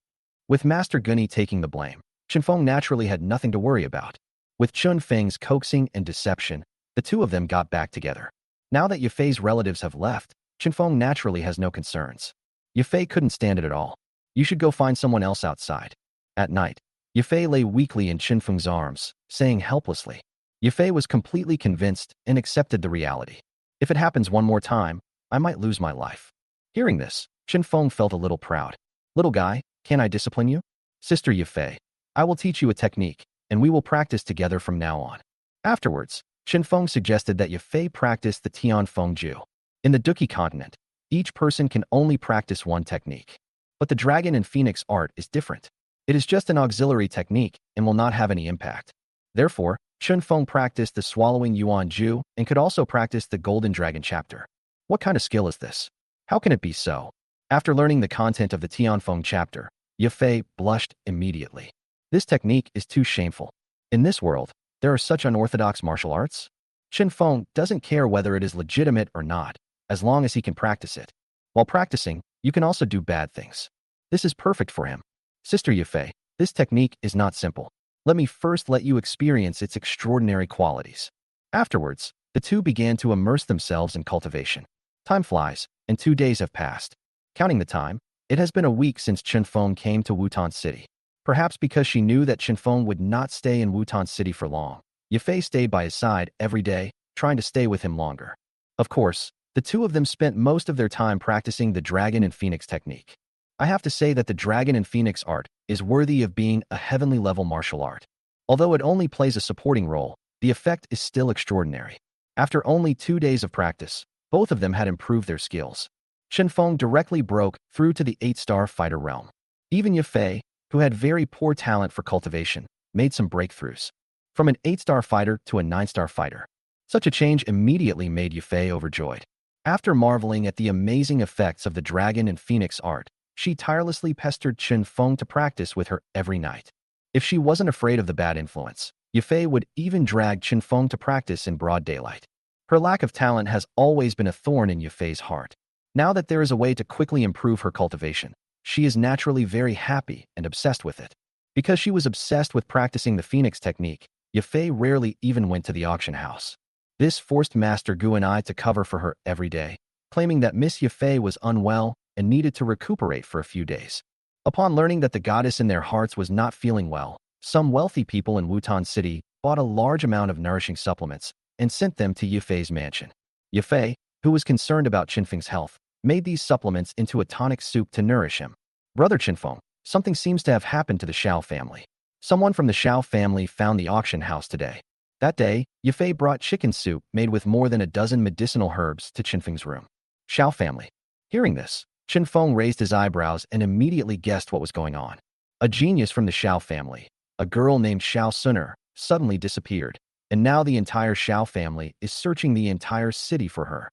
With Master Guni taking the blame, Qinfeng naturally had nothing to worry about. With Chun Feng's coaxing and deception, the two of them got back together. Now that Yafei's relatives have left, Qinfeng naturally has no concerns. Yafei couldn't stand it at all. You should go find someone else outside. At night, Yafei lay weakly in Qinfeng's arms, saying helplessly. Yafei was completely convinced and accepted the reality. If it happens one more time, I might lose my life. Hearing this, Qinfeng felt a little proud. Little guy, can I discipline you? Sister Yafei, I will teach you a technique, and we will practice together from now on. Afterwards, Qinfeng suggested that Yafei practice the Tianfeng Ju. In the Duqi continent, each person can only practice one technique. But the dragon and phoenix art is different. It is just an auxiliary technique and will not have any impact. Therefore, Qinfeng practiced the swallowing Yuan Ju and could also practice the golden dragon chapter. What kind of skill is this? How can it be so? After learning the content of the Tianfeng chapter, Yafei blushed immediately. This technique is too shameful. In this world, there are such unorthodox martial arts? Qinfeng doesn't care whether it is legitimate or not, as long as he can practice it. While practicing, you can also do bad things. This is perfect for him. Sister Yafei, this technique is not simple. Let me first let you experience its extraordinary qualities. Afterwards, the two began to immerse themselves in cultivation. Time flies, and 2 days have passed. Counting the time, it has been a week since Qinfeng came to Wutan City. Perhaps because she knew that Qinfeng would not stay in Wutan City for long, Yafei stayed by his side every day, trying to stay with him longer. Of course, the two of them spent most of their time practicing the dragon and phoenix technique. I have to say that the dragon and phoenix art is worthy of being a heavenly level martial art. Although it only plays a supporting role, the effect is still extraordinary. After only 2 days of practice, both of them had improved their skills. Qinfeng directly broke through to the 8-star fighter realm. Even Yafei, who had very poor talent for cultivation, made some breakthroughs. From an 8-star fighter to a 9-star fighter. Such a change immediately made Yafei overjoyed. After marveling at the amazing effects of the dragon and phoenix art, she tirelessly pestered Qinfeng to practice with her every night. If she wasn't afraid of the bad influence, Yafei would even drag Qinfeng to practice in broad daylight. Her lack of talent has always been a thorn in Yafei's heart. Now that there is a way to quickly improve her cultivation, she is naturally very happy and obsessed with it. Because she was obsessed with practicing the Phoenix technique, Yafei rarely even went to the auction house. This forced Master Gu and I to cover for her every day, claiming that Miss Yafei was unwell and needed to recuperate for a few days. Upon learning that the goddess in their hearts was not feeling well, some wealthy people in Wutan City bought a large amount of nourishing supplements and sent them to Yafei's mansion. Yafei, who was concerned about Qinfeng's health, made these supplements into a tonic soup to nourish him. Brother Qinfeng, something seems to have happened to the Xiao family. Someone from the Xiao family found the auction house today. That day, Yafei brought chicken soup made with more than a dozen medicinal herbs to Qinfeng's room. Xiao family. Hearing this, Qinfeng raised his eyebrows and immediately guessed what was going on. A genius from the Xiao family, a girl named Xiao Suner, suddenly disappeared, and now the entire Xiao family is searching the entire city for her.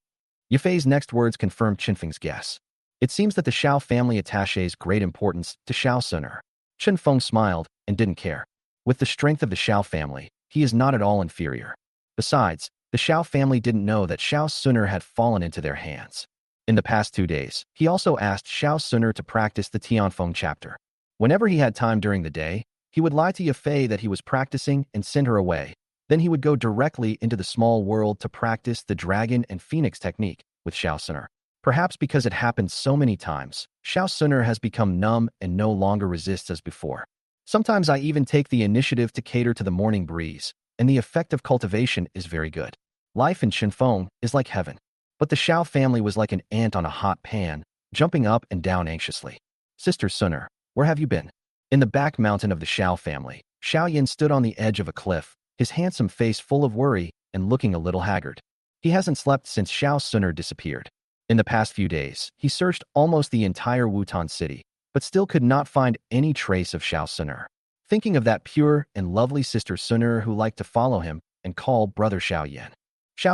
Yafei's next words confirmed Qinfeng's guess. It seems that the Xiao family attaches great importance to Xiao Suner. Qinfeng smiled and didn't care. With the strength of the Xiao family, he is not at all inferior. Besides, the Xiao family didn't know that Xiao Suner had fallen into their hands. In the past 2 days, he also asked Xiao Suner to practice the Tianfeng chapter. Whenever he had time during the day, he would lie to Yafei that he was practicing and send her away. Then he would go directly into the small world to practice the dragon and phoenix technique with Xiao Suner. Perhaps because it happened so many times, Xiao Suner has become numb and no longer resists as before. Sometimes I even take the initiative to cater to the morning breeze, and the effect of cultivation is very good. Life in Qinfeng is like heaven. But the Xiao family was like an ant on a hot pan, jumping up and down anxiously. Sister Suner, where have you been? In the back mountain of the Xiao family, Xiao Yin stood on the edge of a cliff, his handsome face full of worry and looking a little haggard. He hasn't slept since Xiao Suner disappeared. In the past few days, he searched almost the entire Wutan city, but still could not find any trace of Xiao Suner. Thinking of that pure and lovely sister Suner who liked to follow him and call brother Xiao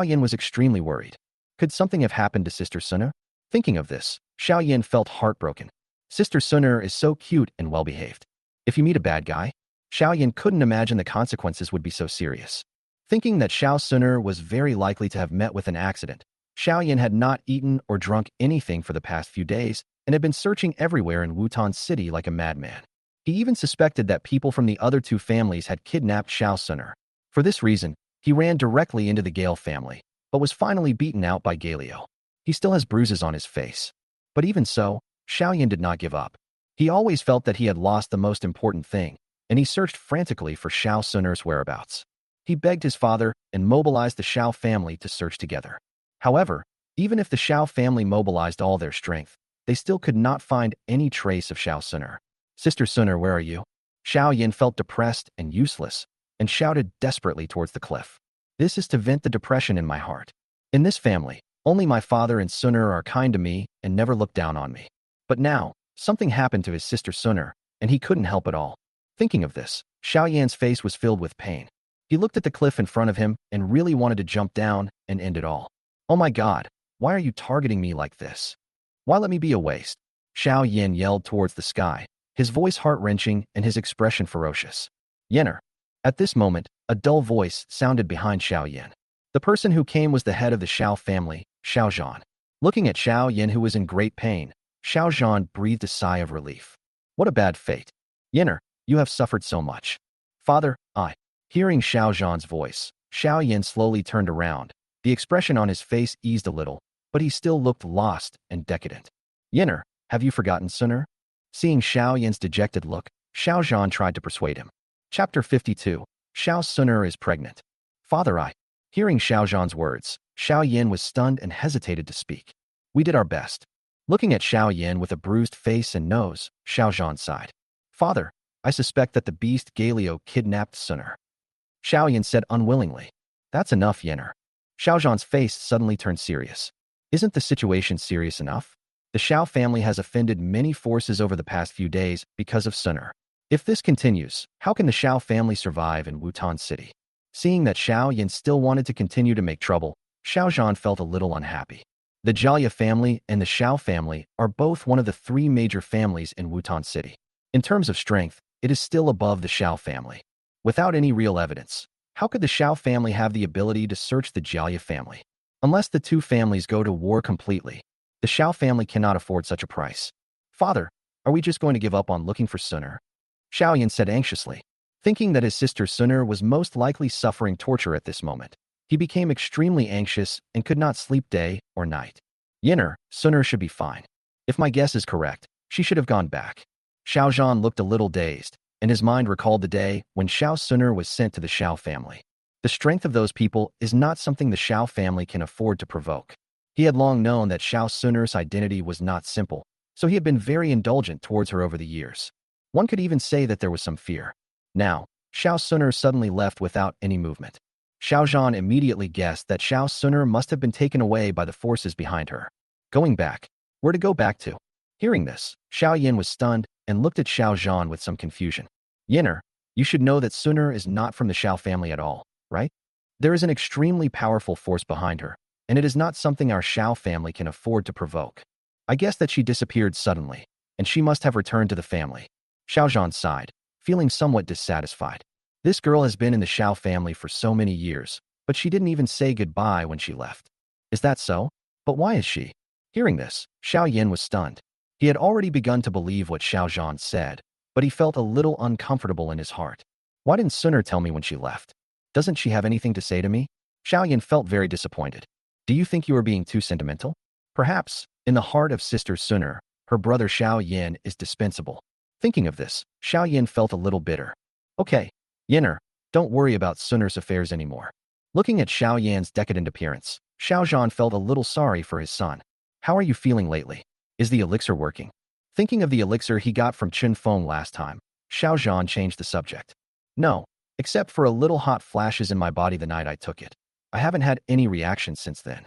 Yin was extremely worried. Could something have happened to Sister Suner? Thinking of this, Xiao Yin felt heartbroken. Sister Suner is so cute and well-behaved. If you meet a bad guy, Xiao Yin couldn't imagine the consequences would be so serious. Thinking that Xiao Suner was very likely to have met with an accident, Xiao Yin had not eaten or drunk anything for the past few days and had been searching everywhere in Wutan City like a madman. He even suspected that people from the other two families had kidnapped Xiao Suner. For this reason, he ran directly into the Gale family, but was finally beaten out by Galio. He still has bruises on his face. But even so, Xiao Yin did not give up. He always felt that he had lost the most important thing, and he searched frantically for Xiao Suner's whereabouts. He begged his father and mobilized the Xiao family to search together. However, even if the Xiao family mobilized all their strength, they still could not find any trace of Xiao Suner. Sister Suner, where are you? Xiao Yin felt depressed and useless, and shouted desperately towards the cliff. This is to vent the depression in my heart. In this family, only my father and Suner are kind to me and never look down on me. But now, something happened to his sister Suner, and he couldn't help it all. Thinking of this, Xiao Yan's face was filled with pain. He looked at the cliff in front of him and really wanted to jump down and end it all. Oh my God, why are you targeting me like this? Why let me be a waste? Xiao Yin yelled towards the sky, his voice heart-wrenching and his expression ferocious. Yenner. At this moment, a dull voice sounded behind Xiao Yin. The person who came was the head of the Xiao family, Xiao Zhan. Looking at Xiao Yin, who was in great pain, Xiao Zhan breathed a sigh of relief. What a bad fate. Yenner, you have suffered so much. Father, I. Hearing Xiao Zhan's voice, Xiao Yin slowly turned around. The expression on his face eased a little, but he still looked lost and decadent. Yenner, have you forgotten Suner? Seeing Xiao Yin's dejected look, Xiao Zhan tried to persuade him. Chapter 52. Xiao Suner is pregnant. Father, I. Hearing Xiao Zhan's words, Xiao Yin was stunned and hesitated to speak. We did our best. Looking at Xiao Yin with a bruised face and nose, Xiao Zhan sighed. Father, I suspect that the beast Galio kidnapped Suner. Xiao Yin said unwillingly. That's enough, Yenner. Xiao Zhan's face suddenly turned serious. Isn't the situation serious enough? The Xiao family has offended many forces over the past few days because of Suner. If this continues, how can the Xiao family survive in Wutan City? Seeing that Xiao Yin still wanted to continue to make trouble, Xiao Zhan felt a little unhappy. The Jia family and the Xiao family are both one of the 3 major families in Wutan City. In terms of strength, it is still above the Xiao family. Without any real evidence, how could the Xiao family have the ability to search the Jia family? Unless the 2 families go to war completely, the Xiao family cannot afford such a price. Father, Are we just going to give up on looking for Suner? Xiaoyan said anxiously, thinking that his sister Suner was most likely suffering torture at this moment. He became extremely anxious and could not sleep day or night. Yinner, Suner should be fine. If my guess is correct, she should have gone back. Xiao Zhan looked a little dazed, and his mind recalled the day when Xiao Suner was sent to the Xiao family. The strength of those people is not something the Xiao family can afford to provoke. He had long known that Xiao Suner's identity was not simple, so he had been very indulgent towards her over the years. One could even say that there was some fear. Now, Xiao Suner suddenly left without any movement. Xiao Zhan immediately guessed that Xiao Suner must have been taken away by the forces behind her. Going back? Where to go back to? Hearing this, Xiao Yin was stunned and looked at Xiao Zhan with some confusion. Yinner, you should know that Suner is not from the Xiao family at all, right? There is an extremely powerful force behind her, and it is not something our Xiao family can afford to provoke. I guess that she disappeared suddenly, and she must have returned to the family. Xiao Zhan sighed, feeling somewhat dissatisfied. This girl has been in the Xiao family for so many years, but she didn't even say goodbye when she left. Is that so? But why is she? Hearing this, Xiao Yin was stunned. He had already begun to believe what Xiao Zhan said, but he felt a little uncomfortable in his heart. Why didn't Suner tell me when she left? Doesn't she have anything to say to me? Xiao Yin felt very disappointed. Do you think you are being too sentimental? Perhaps, in the heart of Sister Suner, her brother Xiao Yin is dispensable. Thinking of this, Xiao Yin felt a little bitter. Okay, Yinner, don't worry about Suner's affairs anymore. Looking at Xiao Yan's decadent appearance, Xiao Zhan felt a little sorry for his son. How are you feeling lately? Is the elixir working? Thinking of the elixir he got from Chen Feng last time, Xiao Zhan changed the subject. No, except for a little hot flashes in my body the night I took it. I haven't had any reaction since then.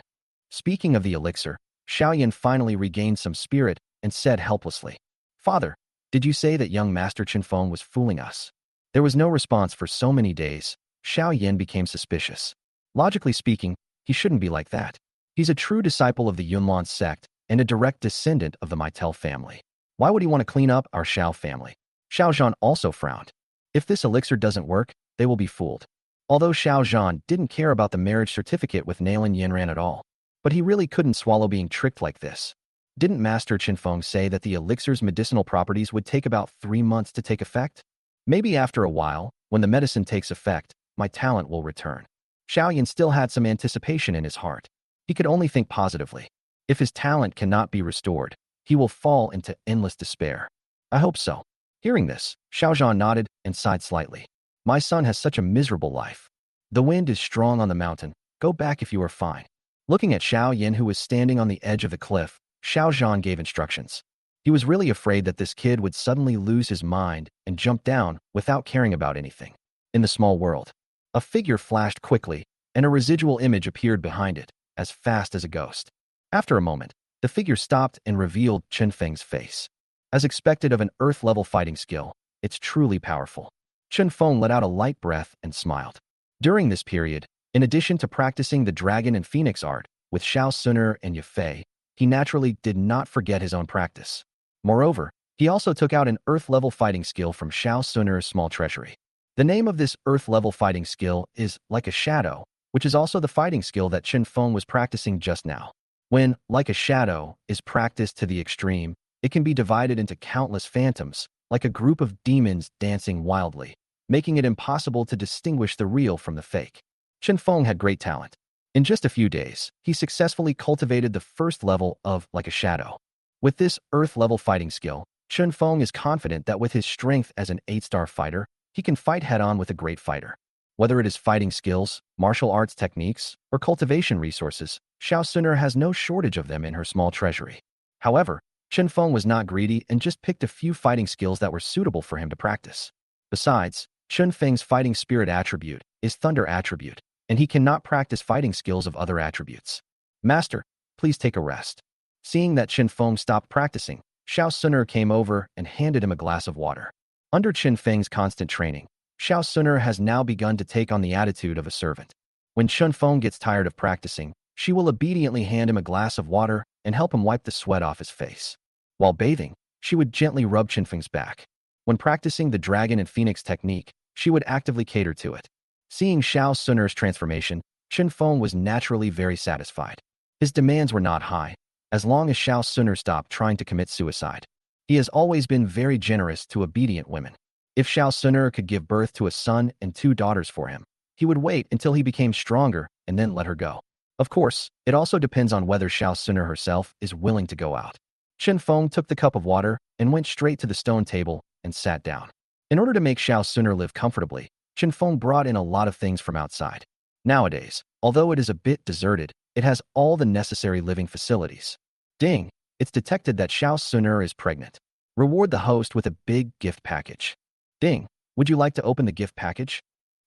Speaking of the elixir, Xiao Yin finally regained some spirit and said helplessly, Father, did you say that young Master Chen Feng was fooling us? There was no response for so many days. Xiao Yin became suspicious. Logically speaking, he shouldn't be like that. He's a true disciple of the Yunlan sect and a direct descendant of the Maitel family. Why would he want to clean up our Xiao family? Xiao Zhan also frowned. If this elixir doesn't work, they will be fooled. Although Xiao Zhan didn't care about the marriage certificate with Nailin Yinran at all, but he really couldn't swallow being tricked like this. Didn't Master Chen Feng say that the elixir's medicinal properties would take about 3 months to take effect? Maybe after a while, when the medicine takes effect, my talent will return. Xiao Yin still had some anticipation in his heart. He could only think positively. If his talent cannot be restored, he will fall into endless despair. I hope so. Hearing this, Xiao Zhan nodded and sighed slightly. My son has such a miserable life. The wind is strong on the mountain. Go back if you are fine. Looking at Xiao Yin, who was standing on the edge of the cliff, Xiao Zhan gave instructions. He was really afraid that this kid would suddenly lose his mind and jump down without caring about anything. In the small world, a figure flashed quickly, and a residual image appeared behind it, as fast as a ghost. After a moment, the figure stopped and revealed Chen Feng's face. As expected of an Earth-level fighting skill, it's truly powerful. Chen Feng let out a light breath and smiled. During this period, in addition to practicing the dragon and phoenix art with Xiao Suner and Yafei, he naturally did not forget his own practice. Moreover, he also took out an Earth-level fighting skill from Xiao Suner's small treasury. The name of this Earth-level fighting skill is Like a Shadow, which is also the fighting skill that Chen Feng was practicing just now. When Like a Shadow is practiced to the extreme, it can be divided into countless phantoms, like a group of demons dancing wildly, making it impossible to distinguish the real from the fake. Chen Feng had great talent. In just a few days, he successfully cultivated the first level of Like a Shadow. With this Earth-level fighting skill, Chen Feng is confident that with his strength as an 8-star fighter, he can fight head-on with a great fighter. Whether it is fighting skills, martial arts techniques, or cultivation resources, Xiao Suner has no shortage of them in her small treasury. However, Chen Feng was not greedy and just picked a few fighting skills that were suitable for him to practice. Besides, Chen Feng's fighting spirit attribute is Thunder attribute, and he cannot practice fighting skills of other attributes. Master, please take a rest. Seeing that Chen Feng stopped practicing, Xiao Suner came over and handed him a glass of water. Under Chen Feng's constant training, Xiao Suner has now begun to take on the attitude of a servant. When Chen Feng gets tired of practicing, she will obediently hand him a glass of water and help him wipe the sweat off his face. While bathing, she would gently rub Chen Feng's back. When practicing the dragon and phoenix technique, she would actively cater to it. Seeing Xiao Suner's transformation, Chen Feng was naturally very satisfied. His demands were not high, as long as Xiao Suner stopped trying to commit suicide. He has always been very generous to obedient women. If Xiao Suner could give birth to a son and two daughters for him, he would wait until he became stronger and then let her go. Of course, it also depends on whether Xiao Suner herself is willing to go out. Chen Feng took the cup of water and went straight to the stone table and sat down. In order to make Xiao Suner live comfortably, Chen Feng brought in a lot of things from outside. Nowadays, although it is a bit deserted, it has all the necessary living facilities. Ding! It's detected that Xiao Suner is pregnant. Reward the host with a big gift package. Ding! Would you like to open the gift package?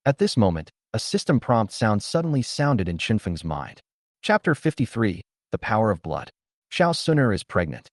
At this moment, a system prompt sound suddenly sounded in Chen Feng's mind. Chapter 53, The Power of Blood. Xiao Suner is pregnant.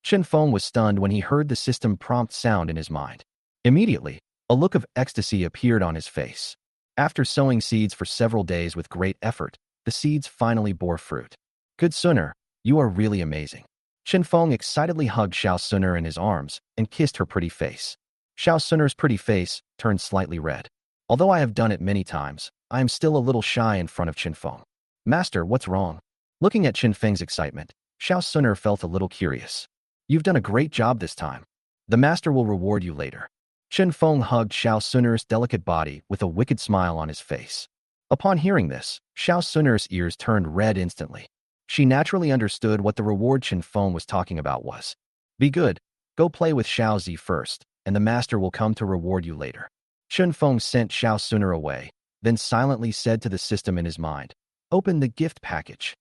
Chen Feng was stunned when he heard the system prompt sound in his mind. Immediately, a look of ecstasy appeared on his face. After sowing seeds for several days with great effort, the seeds finally bore fruit. Good Suner, you are really amazing. Chen Feng excitedly hugged Xiao Suner in his arms and kissed her pretty face. Xiao Suner's pretty face turned slightly red. Although I have done it many times, I am still a little shy in front of Chen Feng. Master, what's wrong? Looking at Chen Feng's excitement, Xiao Suner felt a little curious. You've done a great job this time. The master will reward you later. Chen Feng hugged Xiao Suner's delicate body with a wicked smile on his face. Upon hearing this, Xiao Suner's ears turned red instantly. She naturally understood what the reward Chen Feng was talking about was. Be good, go play with Xiao Zi first, and the master will come to reward you later. Chen Feng sent Xiao Suner away, then silently said to the system in his mind, open the gift package.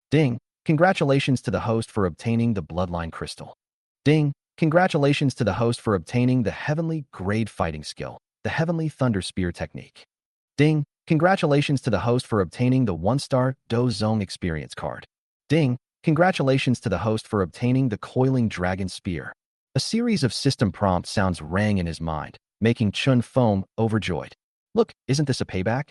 Ding! Congratulations to the host for obtaining the bloodline crystal. Ding! Congratulations to the host for obtaining the heavenly grade fighting skill, the heavenly thunder spear technique. Ding! Congratulations to the host for obtaining the 1-star Do Zong experience card. Ding! Congratulations to the host for obtaining the coiling dragon spear. A series of system prompt sounds rang in his mind, making Chen Feng overjoyed. Look, isn't this a payback?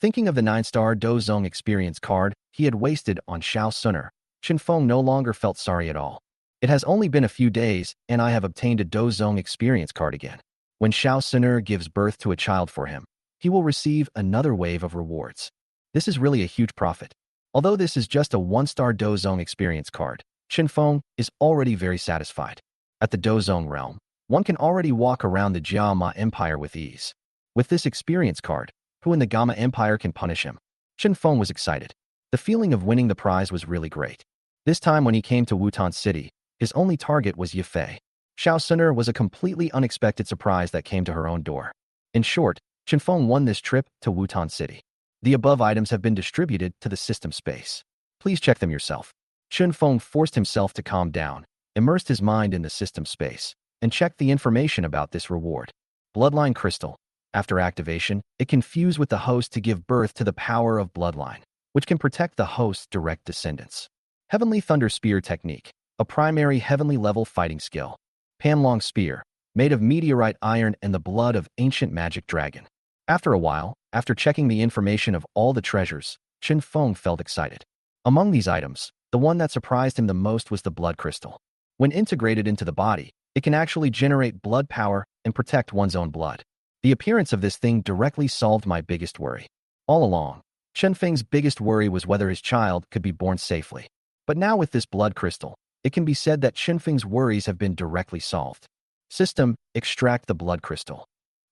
Thinking of the 9-star Do Zong experience card he had wasted on Xiao Suner, Chen Feng no longer felt sorry at all. It has only been a few days, and I have obtained a Do Zong experience card again. When Xiao Suner gives birth to a child for him, he will receive another wave of rewards. This is really a huge profit. Although this is just a 1-star Do Zong experience card, Chen Feng is already very satisfied. At the Do Zong realm, one can already walk around the Jiama Empire with ease. With this experience card, who in the Gamma Empire can punish him? Chen Feng was excited. The feeling of winning the prize was really great. This time when he came to Wutan City, his only target was Yifei. Xiao Suner was a completely unexpected surprise that came to her own door. In short, Chen Feng won this trip to Wutan City. The above items have been distributed to the system space. Please check them yourself. Chen Feng forced himself to calm down, immersed his mind in the system space, and checked the information about this reward. Bloodline Crystal. After activation, it can fuse with the host to give birth to the power of bloodline, which can protect the host's direct descendants. Heavenly Thunder Spear Technique. A primary heavenly level fighting skill. Panlong Spear, made of meteorite iron and the blood of ancient magic dragon. After a while, after checking the information of all the treasures, Chen Feng felt excited. Among these items, the one that surprised him the most was the blood crystal. When integrated into the body, it can actually generate blood power and protect one's own blood. The appearance of this thing directly solved my biggest worry. All along, Chen Feng's biggest worry was whether his child could be born safely. But now with this blood crystal, it can be said that Chen Feng's worries have been directly solved. System, extract the blood crystal.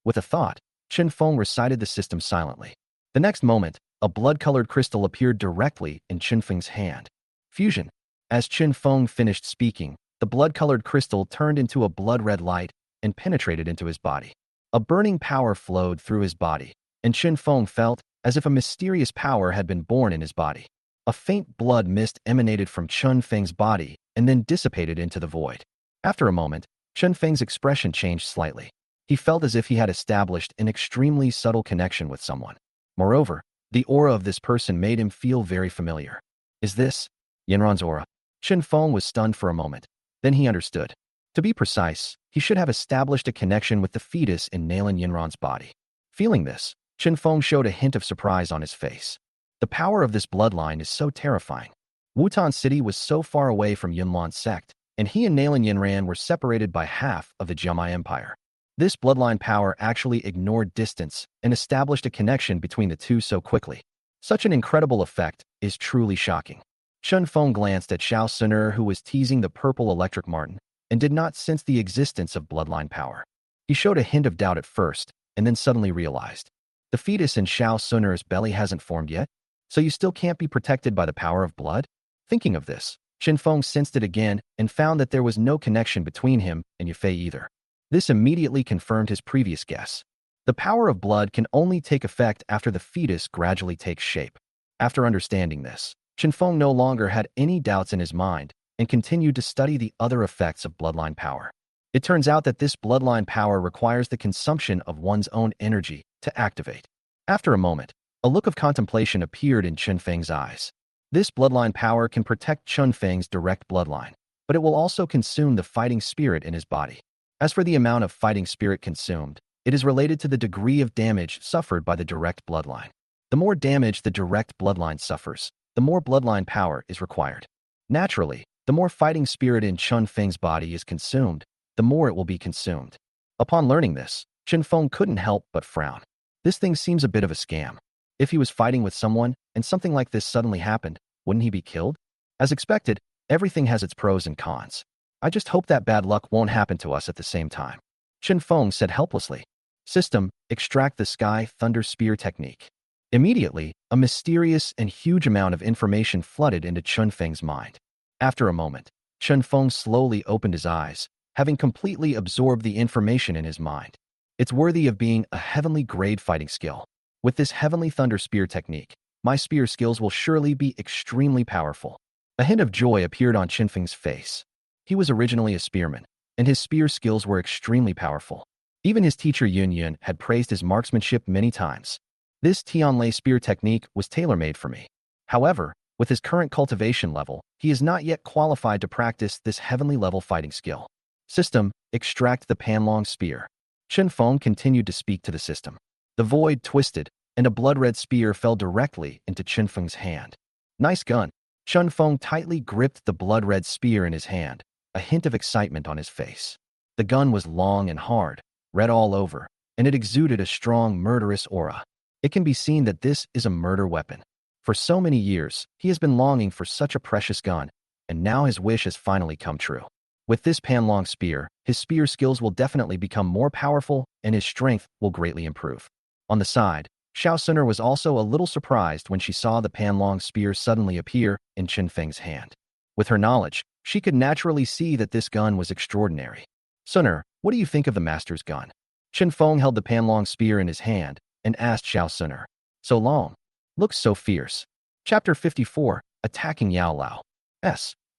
With a thought, Chen Feng recited the system silently. The next moment, a blood-colored crystal appeared directly in Chen Feng's hand. Fusion. As Chen Feng finished speaking, the blood-colored crystal turned into a blood-red light and penetrated into his body. A burning power flowed through his body, and Chen Feng felt as if a mysterious power had been born in his body. A faint blood mist emanated from Chen Feng's body and then dissipated into the void. After a moment, Chen Feng's expression changed slightly. He felt as if he had established an extremely subtle connection with someone. Moreover, the aura of this person made him feel very familiar. Is this Yinran's aura? Chen Feng was stunned for a moment. Then he understood. To be precise, he should have established a connection with the fetus in Nalan Yinran's body. Feeling this, Chen Feng showed a hint of surprise on his face. The power of this bloodline is so terrifying. Wutan City was so far away from Yunlan's sect, and he and Nalan Yinran were separated by half of the Jiamai Empire. This bloodline power actually ignored distance and established a connection between the two so quickly. Such an incredible effect is truly shocking. Chen Feng glanced at Xiao Suner, who was teasing the purple electric marten, and did not sense the existence of bloodline power. He showed a hint of doubt at first, and then suddenly realized. The fetus in Xiao Sun'er's belly hasn't formed yet, so you still can't be protected by the power of blood? Thinking of this, Qin Feng sensed it again and found that there was no connection between him and Yufei either. This immediately confirmed his previous guess. The power of blood can only take effect after the fetus gradually takes shape. After understanding this, Qin Feng no longer had any doubts in his mind and continued to study the other effects of bloodline power. It turns out that this bloodline power requires the consumption of one's own energy to activate. After a moment, a look of contemplation appeared in Qin Feng's eyes. This bloodline power can protect Qin Feng's direct bloodline, but it will also consume the fighting spirit in his body. As for the amount of fighting spirit consumed, it is related to the degree of damage suffered by the direct bloodline. The more damage the direct bloodline suffers, the more bloodline power is required. Naturally, the more fighting spirit in Qin Feng's body is consumed, the more it will be consumed. Upon learning this, Qin Feng couldn't help but frown. This thing seems a bit of a scam. If he was fighting with someone and something like this suddenly happened, wouldn't he be killed? As expected, everything has its pros and cons. I just hope that bad luck won't happen to us at the same time. Qin Feng said helplessly. System, extract the sky thunder spear technique. Immediately, a mysterious and huge amount of information flooded into Qin Feng's mind. After a moment, Qin Feng slowly opened his eyes, having completely absorbed the information in his mind. It's worthy of being a heavenly grade fighting skill. With this heavenly thunder spear technique, my spear skills will surely be extremely powerful. A hint of joy appeared on Qin Feng's face. He was originally a spearman, and his spear skills were extremely powerful. Even his teacher Yun Yun had praised his marksmanship many times. This Tianlei spear technique was tailor-made for me. However, with his current cultivation level, he is not yet qualified to practice this heavenly level fighting skill. System, extract the Panlong spear. Qin Feng continued to speak to the system. The void twisted, and a blood-red spear fell directly into Qin Feng's hand. Nice gun. Qin Feng tightly gripped the blood-red spear in his hand, a hint of excitement on his face. The gun was long and hard, red all over, and it exuded a strong, murderous aura. It can be seen that this is a murder weapon. For so many years, he has been longing for such a precious gun, and now his wish has finally come true. With this Panlong spear, his spear skills will definitely become more powerful and his strength will greatly improve. On the side, Xiao Suner was also a little surprised when she saw the Panlong spear suddenly appear in Qin Feng's hand. With her knowledge, she could naturally see that this gun was extraordinary. Suner, what do you think of the master's gun? Qin Feng held the Panlong spear in his hand and asked Xiao Suner. So long. Looks so fierce. Chapter 54, Attacking Yao Lao.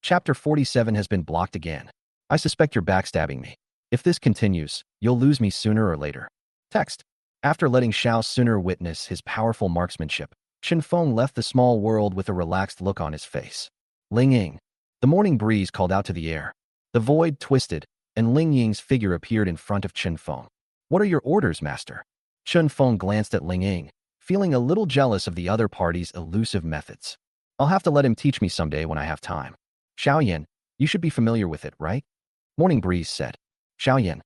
Chapter 47 has been blocked again. I suspect you're backstabbing me. If this continues, you'll lose me sooner or later. Text. After letting Xiao Suner witness his powerful marksmanship, Qin Feng left the small world with a relaxed look on his face. Ling Ying. The morning breeze called out to the air. The void twisted, and Ling Ying's figure appeared in front of Qin Feng. What are your orders, master? Qin Feng glanced at Ling Ying, feeling a little jealous of the other party's elusive methods. I'll have to let him teach me someday when I have time. Xiaoyan, you should be familiar with it, right? Morning breeze said. Xiaoyan.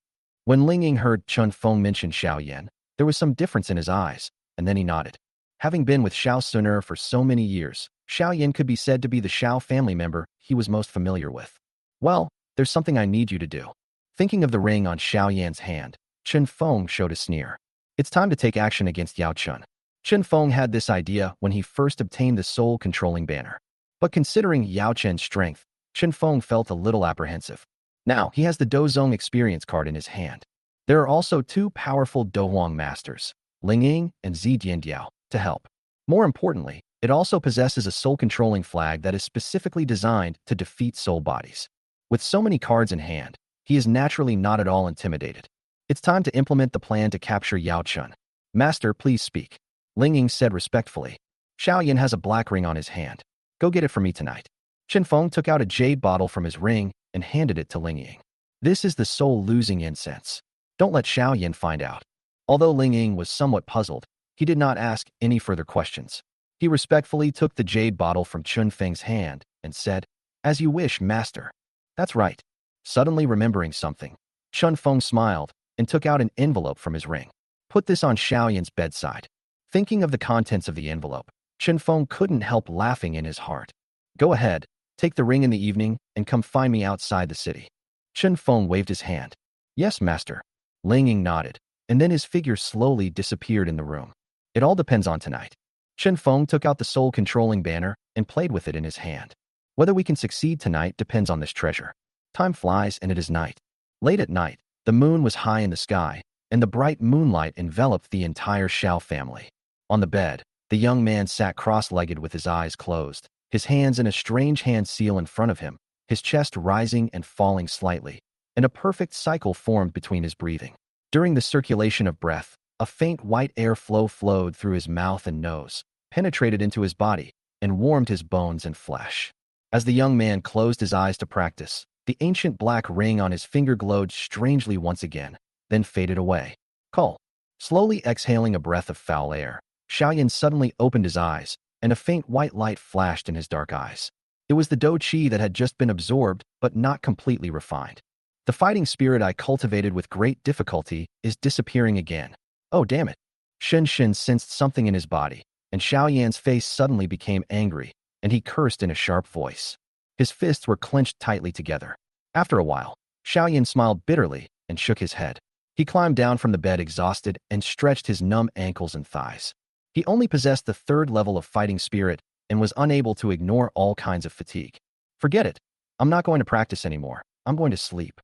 When Ling Ying heard Qin Feng mention Xiaoyan, there was some difference in his eyes, and then he nodded. Having been with Xiao Suner for so many years, Xiaoyan could be said to be the Xiao family member he was most familiar with. Well, there's something I need you to do. Thinking of the ring on Xiaoyan's hand, Qin Feng showed a sneer. It's time to take action against Yao Chun. Qin Feng had this idea when he first obtained the soul-controlling banner. But considering Yao Chen's strength, Qin Feng felt a little apprehensive. Now, he has the Dozong experience card in his hand. There are also two powerful Dohuang masters, Ling Ying and Zi Diandiao, to help. More importantly, it also possesses a soul-controlling flag that is specifically designed to defeat soul bodies. With so many cards in hand, he is naturally not at all intimidated. It's time to implement the plan to capture Yao Chun. Master, please speak. Ling Ying said respectfully. Xiaoyan has a black ring on his hand. Go get it for me tonight. Qin Feng took out a jade bottle from his ring and handed it to Ling Ying. This is the soul-losing incense. Don't let Xiaoyan find out. Although Ling Ying was somewhat puzzled, he did not ask any further questions. He respectfully took the jade bottle from Qin Feng's hand and said, As you wish, master. That's right. Suddenly remembering something, Qin Feng smiled and took out an envelope from his ring. Put this on Xiaoyan's bedside. Thinking of the contents of the envelope, Qin Feng couldn't help laughing in his heart. Go ahead, take the ring in the evening and come find me outside the city. Chen Feng waved his hand. Yes, master. Ling Ying nodded, and then his figure slowly disappeared in the room. It all depends on tonight. Chen Feng took out the soul-controlling banner and played with it in his hand. Whether we can succeed tonight depends on this treasure. Time flies and it is night. Late at night, the moon was high in the sky, and the bright moonlight enveloped the entire Xiao family. On the bed, the young man sat cross-legged with his eyes closed, his hands in a strange hand seal in front of him, his chest rising and falling slightly, and a perfect cycle formed between his breathing. During the circulation of breath, a faint white airflow flowed through his mouth and nose, penetrated into his body, and warmed his bones and flesh. As the young man closed his eyes to practice, the ancient black ring on his finger glowed strangely once again, then faded away. Call. Slowly exhaling a breath of foul air, Xiaoyan suddenly opened his eyes, and a faint white light flashed in his dark eyes. It was the Do Qi that had just been absorbed, but not completely refined. The fighting spirit I cultivated with great difficulty is disappearing again. Oh, damn it. Shen Shen sensed something in his body, and Xiaoyan's face suddenly became angry, and he cursed in a sharp voice. His fists were clenched tightly together. After a while, Xiaoyan smiled bitterly and shook his head. He climbed down from the bed exhausted and stretched his numb ankles and thighs. He only possessed the third level of fighting spirit and was unable to ignore all kinds of fatigue. Forget it. I'm not going to practice anymore. I'm going to sleep.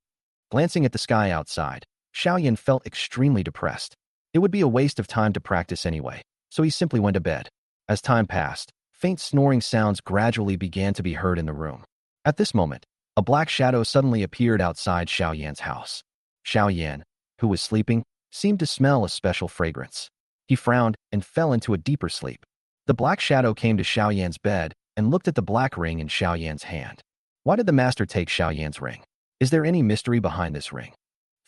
Glancing at the sky outside, Xiaoyan felt extremely depressed. It would be a waste of time to practice anyway, so he simply went to bed. As time passed, faint snoring sounds gradually began to be heard in the room. At this moment, a black shadow suddenly appeared outside Xiaoyan's house. Xiaoyan, who was sleeping, seemed to smell a special fragrance. He frowned and fell into a deeper sleep. The black shadow came to Xiaoyan's bed and looked at the black ring in Xiaoyan's hand. Why did the master take Xiaoyan's ring? Is there any mystery behind this ring?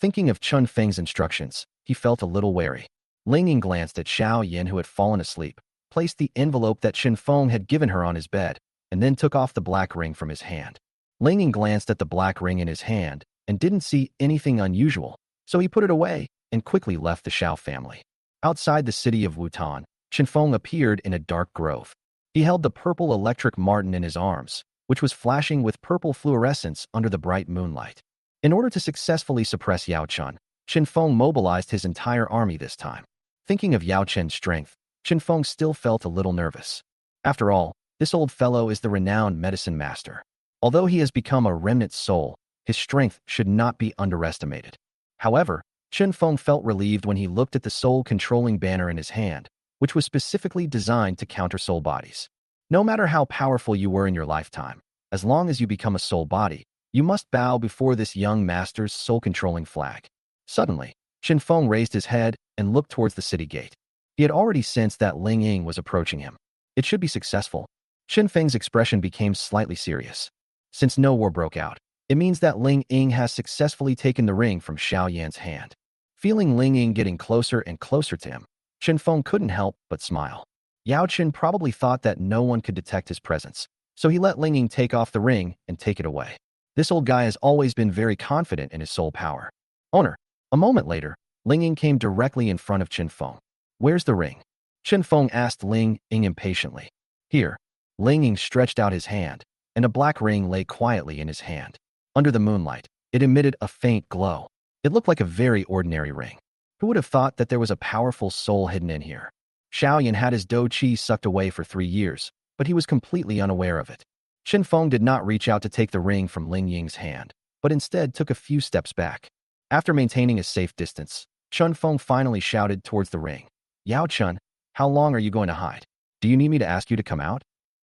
Thinking of Chun Feng's instructions, he felt a little wary. Ling Ying glanced at Xiaoyan, who had fallen asleep, placed the envelope that Chen Feng had given her on his bed, and then took off the black ring from his hand. Ling Ying glanced at the black ring in his hand and didn't see anything unusual, so he put it away and quickly left the Xiao family. Outside the city of Wutan, Chen Feng appeared in a dark grove. He held the purple electric marten in his arms, which was flashing with purple fluorescence under the bright moonlight. In order to successfully suppress Yao Chen, Chen Feng mobilized his entire army this time. Thinking of Yao Chen's strength, Chen Feng still felt a little nervous. After all, this old fellow is the renowned medicine master. Although he has become a remnant soul, his strength should not be underestimated. However, Chen Feng felt relieved when he looked at the soul-controlling banner in his hand, which was specifically designed to counter soul bodies. No matter how powerful you were in your lifetime, as long as you become a soul body, you must bow before this young master's soul-controlling flag. Suddenly, Chen Feng raised his head and looked towards the city gate. He had already sensed that Ling Ying was approaching him. It should be successful. Chen Feng's expression became slightly serious. Since no war broke out, it means that Ling Ying has successfully taken the ring from Xiaoyan's hand. Feeling Ling Ying getting closer and closer to him, Chen Feng couldn't help but smile. Yao Chen probably thought that no one could detect his presence, so he let Ling Ying take off the ring and take it away. This old guy has always been very confident in his soul power. Owner. A moment later, Ling Ying came directly in front of Chen Feng. Where's the ring? Chen Feng asked Ling Ying impatiently. Here. Ling Ying stretched out his hand, and a black ring lay quietly in his hand. Under the moonlight, it emitted a faint glow. It looked like a very ordinary ring. Who would have thought that there was a powerful soul hidden in here? Xiaoyan had his Do Qi sucked away for 3 years, but he was completely unaware of it. Chen Feng did not reach out to take the ring from Ling Ying's hand, but instead took a few steps back. After maintaining a safe distance, Chen Feng finally shouted towards the ring. Yao Chen, how long are you going to hide? Do you need me to ask you to come out?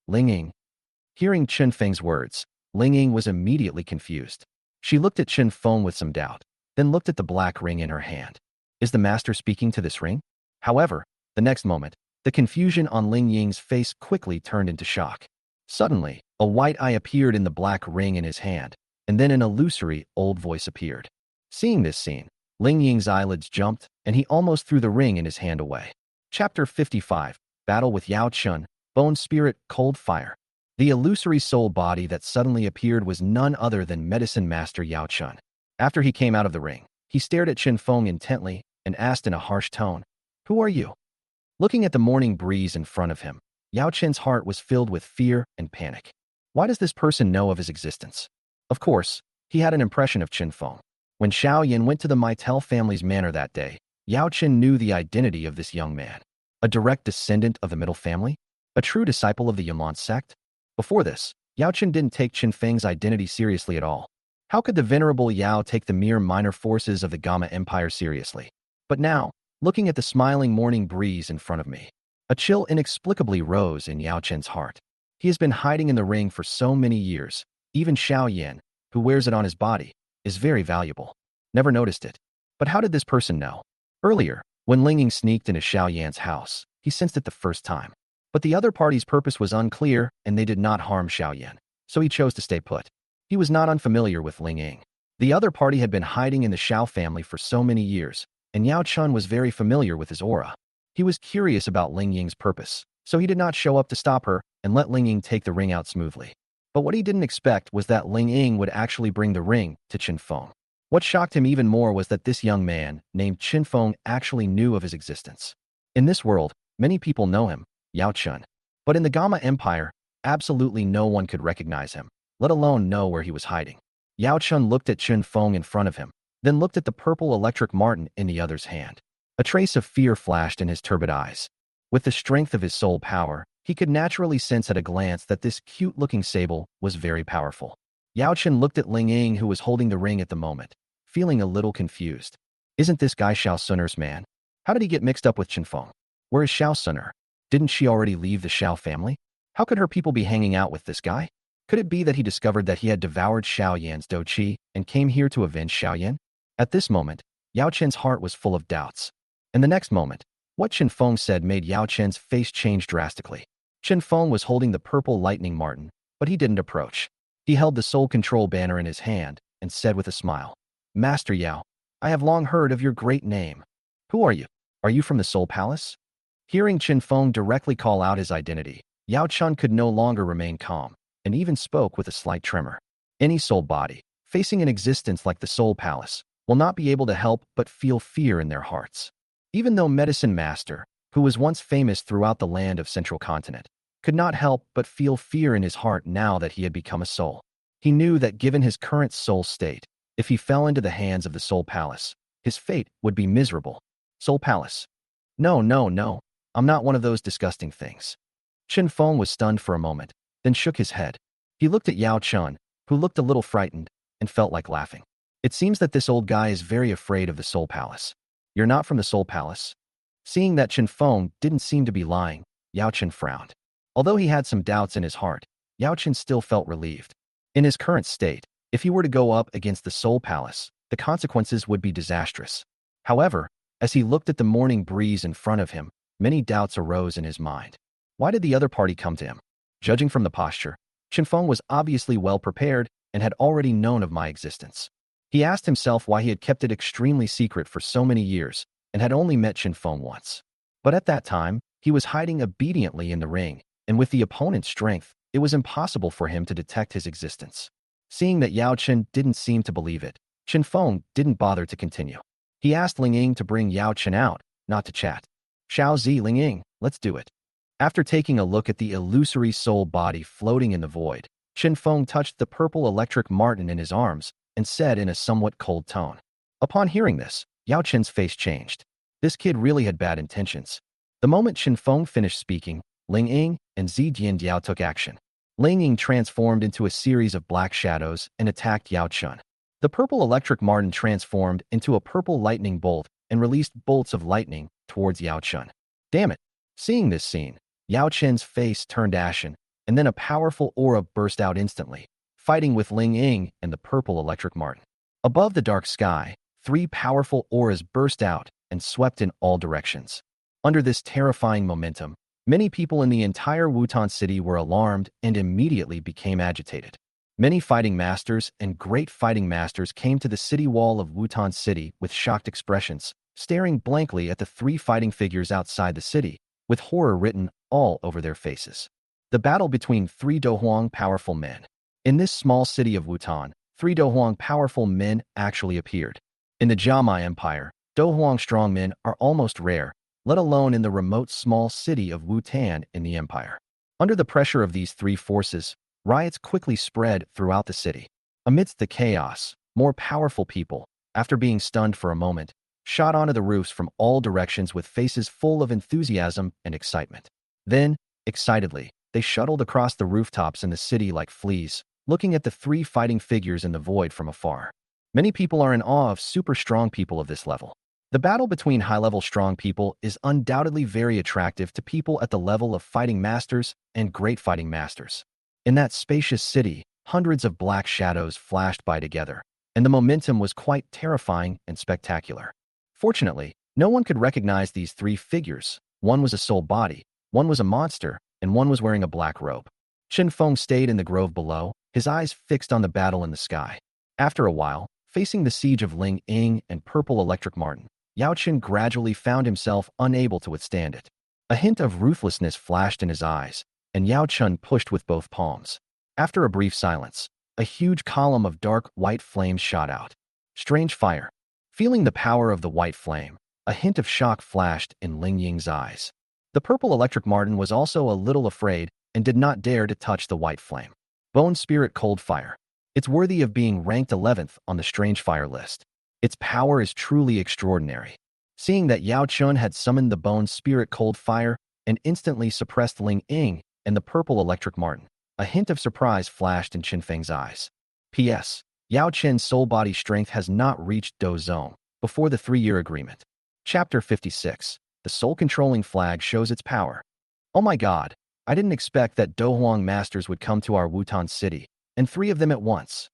Ling Ying. Hearing Chen Feng's words, Ling Ying was immediately confused. She looked at Chen Feng with some doubt, then looked at the black ring in her hand. Is the master speaking to this ring? However, the next moment, the confusion on Ling Ying's face quickly turned into shock. Suddenly, a white eye appeared in the black ring in his hand, and then an illusory, old voice appeared. Seeing this scene, Ling Ying's eyelids jumped, and he almost threw the ring in his hand away. Chapter 55, Battle with Yao Chen, Bone Spirit, Cold Fire. The illusory soul body that suddenly appeared was none other than Medicine Master Yao Chen. After he came out of the ring, he stared at Chen Feng intently and asked in a harsh tone, Who are you? Looking at the morning breeze in front of him, Yao Chen's heart was filled with fear and panic. Why does this person know of his existence? Of course, He had an impression of Qin Feng. When Xiao Yan went to the Meitel family's manor that day, Yao Qin knew the identity of this young man. A direct descendant of the middle family? A true disciple of the Yunlan sect? Before this, Yao Qin didn't take Qin Feng's identity seriously at all. How could the venerable Yao take the mere minor forces of the Gamma Empire seriously? But now, looking at the smiling morning breeze in front of me, a chill inexplicably rose in Yao Qin's heart. He has been hiding in the ring for so many years. Even Xiao Yan, who wears it on his body, is very valuable. Never noticed it. But how did this person know? Earlier, when Ling Ying sneaked into Xiao Yan's house, he sensed it the first time. But the other party's purpose was unclear, and they did not harm Xiao Yan, so he chose to stay put. He was not unfamiliar with Ling Ying. The other party had been hiding in the Xiao family for so many years, and Yao Chun was very familiar with his aura. He was curious about Ling Ying's purpose, so he did not show up to stop her and let Ling Ying take the ring out smoothly. But what he didn't expect was that Ling Ying would actually bring the ring to Qin Feng. What shocked him even more was that this young man, named Qin Feng, actually knew of his existence. In this world, many people know him, Yao Chun. But in the Gamma Empire, absolutely no one could recognize him, let alone know where he was hiding. Yao Chun looked at Qin Feng in front of him, then looked at the purple electric marten in the other's hand. A trace of fear flashed in his turbid eyes. With the strength of his soul power, he could naturally sense at a glance that this cute-looking sable was very powerful. Yao Chen looked at Ling Ying, who was holding the ring at the moment, feeling a little confused. Isn't this guy Xiao Sun'er's man? How did he get mixed up with Qin Feng? Where is Xiao Sun'er? Didn't she already leave the Xiao family? How could her people be hanging out with this guy? Could it be that he discovered that he had devoured Xiao Yan's dou qi and came here to avenge Xiao Yan? At this moment, Yao Chen's heart was full of doubts. In the next moment, what Qin Feng said made Yao Chen's face change drastically. Qin Feng was holding the purple lightning marten, but he didn't approach. He held the soul control banner in his hand and said with a smile, "Master Yao, I have long heard of your great name. Who are you? Are you from the Soul Palace?" Hearing Qin Feng directly call out his identity, Yao Chun could no longer remain calm, and even spoke with a slight tremor. Any soul body, facing an existence like the Soul Palace, will not be able to help but feel fear in their hearts. Even though Medicine Master, who was once famous throughout the land of Central Continent, could not help but feel fear in his heart now that he had become a soul. He knew that given his current soul state, if he fell into the hands of the Soul Palace, his fate would be miserable. Soul Palace? No, no, no. I'm not one of those disgusting things. Qin Feng was stunned for a moment, then shook his head. He looked at Yao Chun, who looked a little frightened, and felt like laughing. It seems that this old guy is very afraid of the Soul Palace. You're not from the Soul Palace? Seeing that Qin Feng didn't seem to be lying, Yao Chen frowned. Although he had some doubts in his heart, Yao Chen still felt relieved. In his current state, if he were to go up against the Soul Palace, the consequences would be disastrous. However, as he looked at the morning breeze in front of him, many doubts arose in his mind. Why did the other party come to him? Judging from the posture, Qin Feng was obviously well prepared and had already known of my existence. He asked himself why he had kept it extremely secret for so many years and had only met Qin Feng once. But at that time, he was hiding obediently in the ring, and with the opponent's strength, it was impossible for him to detect his existence. Seeing that Yao Chen didn't seem to believe it, Qin Feng didn't bother to continue. He asked Ling Ying to bring Yao Chen out, not to chat. "Xiao Zi, Ling Ying, let's do it." After taking a look at the illusory soul body floating in the void, Qin Feng touched the purple electric marten in his arms and said in a somewhat cold tone. Upon hearing this, Yao Chen's face changed. This kid really had bad intentions. The moment Qin Feng finished speaking, Ling Ying and Zi Diao took action. Ling Ying transformed into a series of black shadows and attacked Yao Chun. The purple electric marten transformed into a purple lightning bolt and released bolts of lightning towards Yao Chun. Damn it! Seeing this scene, Yao Chen's face turned ashen, and then a powerful aura burst out instantly, fighting with Ling Ying and the purple electric marten. Above the dark sky, 3 powerful auras burst out and swept in all directions. Under this terrifying momentum, many people in the entire Wutan city were alarmed and immediately became agitated. Many fighting masters and great fighting masters came to the city wall of Wutan City with shocked expressions, staring blankly at the 3 fighting figures outside the city, with horror written all over their faces. The battle between 3 Dohuang powerful men. In this small city of Wutan, 3 Dohuang powerful men actually appeared. In the Jiamai Empire, Dohuang strong men are almost rare, let alone in the remote small city of Wutan in the empire. Under the pressure of these 3 forces, riots quickly spread throughout the city. Amidst the chaos, more powerful people, after being stunned for a moment, shot onto the roofs from all directions with faces full of enthusiasm and excitement. Then, excitedly, they shuttled across the rooftops in the city like fleas, looking at the three fighting figures in the void from afar. Many people are in awe of super strong people of this level. The battle between high-level strong people is undoubtedly very attractive to people at the level of fighting masters and great fighting masters. In that spacious city, hundreds of black shadows flashed by together, and the momentum was quite terrifying and spectacular. Fortunately, no one could recognize these three figures. One was a soul body, one was a monster, and one was wearing a black robe. Chen Feng stayed in the grove below, his eyes fixed on the battle in the sky. After a while, facing the siege of Ling Ying and Purple Electric Martin, Yao Chen gradually found himself unable to withstand it. A hint of ruthlessness flashed in his eyes, and Yao Chen pushed with both palms. After a brief silence, a huge column of dark white flames shot out. Strange fire. Feeling the power of the white flame, a hint of shock flashed in Ling Ying's eyes. The Purple Electric Martin was also a little afraid and did not dare to touch the white flame. Bone Spirit Cold Fire. It's worthy of being ranked 11th on the Strange Fire list. Its power is truly extraordinary. Seeing that Yao Chen had summoned the Bone Spirit Cold Fire and instantly suppressed Ling Ying and the Purple Electric Martin, a hint of surprise flashed in Qin Feng's eyes. P.S. Yao Chen's soul body strength has not reached Do Zone before the 3-year agreement. Chapter 56. The soul-controlling flag shows its power. Oh my god, I didn't expect that Do Huang masters would come to our Wutan city, and 3 of them at once.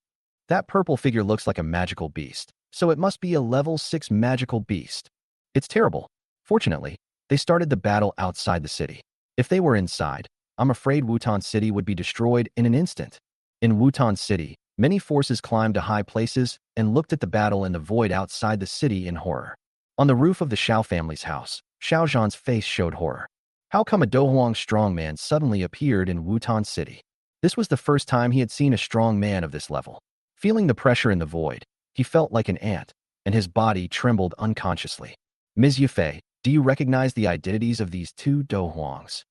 That purple figure looks like a magical beast, so it must be a level 6 magical beast. It's terrible. Fortunately, they started the battle outside the city. If they were inside, I'm afraid Wutan City would be destroyed in an instant. In Wutan City, many forces climbed to high places and looked at the battle in the void outside the city in horror. On the roof of the Xiao family's house, Xiao Zhan's face showed horror. How come a Dohuang strongman suddenly appeared in Wutan City? This was the first time he had seen a strong man of this level. Feeling the pressure in the void, he felt like an ant, and his body trembled unconsciously. Ms. Yufei, do you recognize the identities of these 2 Dohuangs?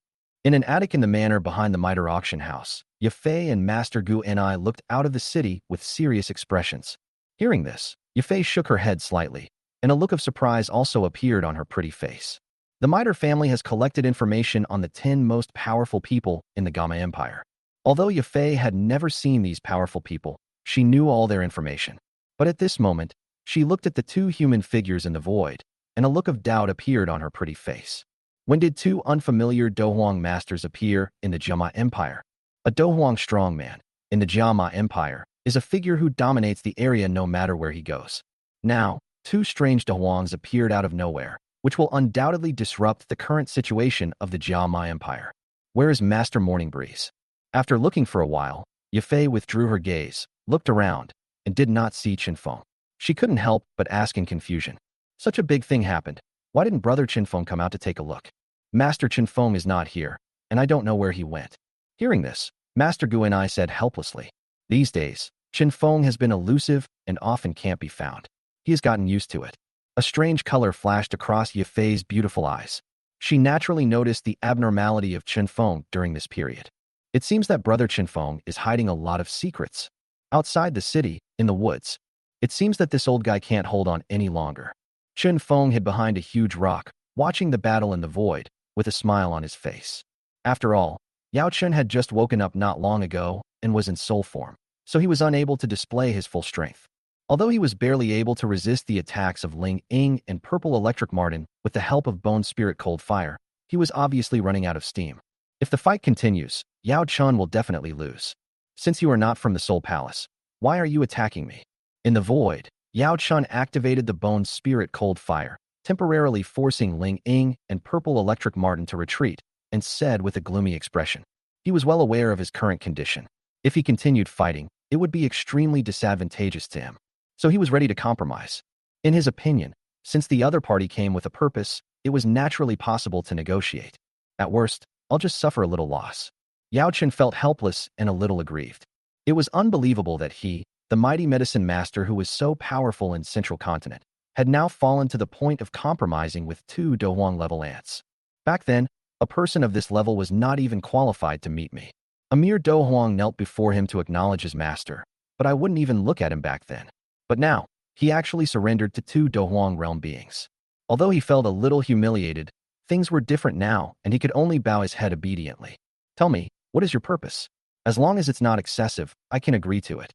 In an attic in the manor behind the Mitre auction house, Yufei and Master Gu and I looked out of the city with serious expressions. Hearing this, Yufei shook her head slightly, and a look of surprise also appeared on her pretty face. The Mitre family has collected information on the 10 most powerful people in the Gamma Empire. Although Yufei had never seen these powerful people, she knew all their information. But at this moment, she looked at the 2 human figures in the void, and a look of doubt appeared on her pretty face. When did 2 unfamiliar Dohuang masters appear in the Jiama Empire? A Dohuang strongman in the Jiama Empire is a figure who dominates the area no matter where he goes. Now, 2 strange Dohuangs appeared out of nowhere, which will undoubtedly disrupt the current situation of the Jiama Empire. Where is Master Morning Breeze? After looking for a while, Yufei withdrew her gaze, looked around, and did not see Qinfeng. She couldn't help but ask in confusion. Such a big thing happened. Why didn't Brother Qinfeng come out to take a look? Master Qinfeng is not here, and I don't know where he went. Hearing this, Master Gu and I said helplessly. These days, Qinfeng has been elusive and often can't be found. He has gotten used to it. A strange color flashed across Yufei's beautiful eyes. She naturally noticed the abnormality of Qinfeng during this period. It seems that Brother Qinfeng is hiding a lot of secrets. Outside the city, in the woods, it seems that this old guy can't hold on any longer. Qinfeng hid behind a huge rock, watching the battle in the void, with a smile on his face. After all, Yao Chen had just woken up not long ago and was in soul form, so he was unable to display his full strength. Although he was barely able to resist the attacks of Ling Ying and Purple Electric Martin with the help of Bone Spirit Cold Fire, he was obviously running out of steam. If the fight continues, Yao Chen will definitely lose. Since you are not from the Soul Palace, why are you attacking me? In the void, Yao Chen activated the Bone Spirit Cold Fire, temporarily forcing Ling Ying and Purple Electric Martin to retreat, and said with a gloomy expression. He was well aware of his current condition. If he continued fighting, it would be extremely disadvantageous to him. So he was ready to compromise. In his opinion, since the other party came with a purpose, it was naturally possible to negotiate. At worst, I'll just suffer a little loss. Yao Chen felt helpless and a little aggrieved. It was unbelievable that he, the mighty medicine master who was so powerful in Central Continent, had now fallen to the point of compromising with 2 Dohuang-level ants. Back then, a person of this level was not even qualified to meet me. A mere Dohuang knelt before him to acknowledge his master, but I wouldn't even look at him back then. But now, he actually surrendered to two Dohuang realm beings. Although he felt a little humiliated, things were different now, and he could only bow his head obediently. Tell me, what is your purpose? As long as it's not excessive, I can agree to it.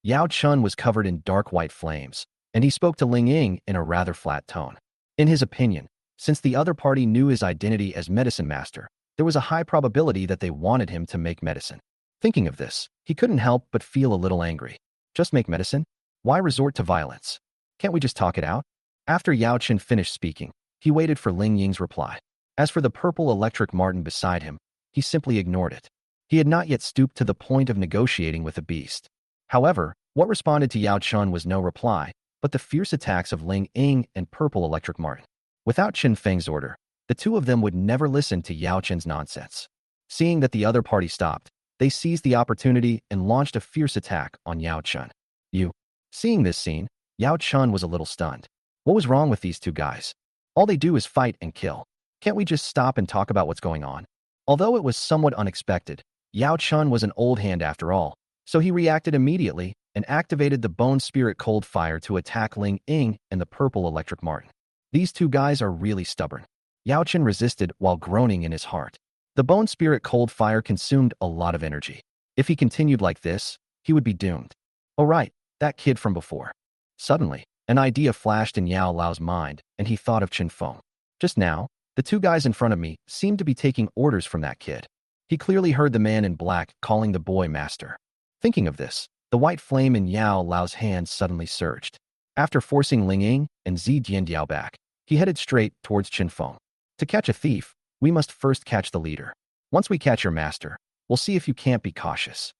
Yao Chun was covered in dark white flames, and he spoke to Ling Ying in a rather flat tone. In his opinion, since the other party knew his identity as medicine master, there was a high probability that they wanted him to make medicine. Thinking of this, he couldn't help but feel a little angry. Just make medicine? Why resort to violence? Can't we just talk it out? After Yao Chun finished speaking, he waited for Ling Ying's reply. As for the purple electric marten beside him, he simply ignored it. He had not yet stooped to the point of negotiating with a beast. However, what responded to Yao Chun was no reply, but the fierce attacks of Ling Ying and purple electric marten. Without Qin Feng's order, the two of them would never listen to Yao Chun's nonsense. Seeing that the other party stopped, they seized the opportunity and launched a fierce attack on Yao Chun. Seeing this scene, Yao Chun was a little stunned. What was wrong with these two guys? All they do is fight and kill. Can't we just stop and talk about what's going on? Although it was somewhat unexpected, Yao Chun was an old hand after all, so he reacted immediately and activated the Bone Spirit Cold Fire to attack Ling Ying and the purple electric marten. These two guys are really stubborn. Yao Chun resisted while groaning in his heart. The Bone Spirit Cold Fire consumed a lot of energy. If he continued like this, he would be doomed. Oh right, that kid from before. Suddenly, an idea flashed in Yao Lao's mind, and he thought of Qin Feng. Just now, the two guys in front of me seemed to be taking orders from that kid. He clearly heard the man in black calling the boy master. Thinking of this, the white flame in Yao Lao's hand suddenly surged. After forcing Ling Ying and Zi Diandiao back, he headed straight towards Qin Feng. To catch a thief, we must first catch the leader. Once we catch your master, we'll see if you can't be cautious.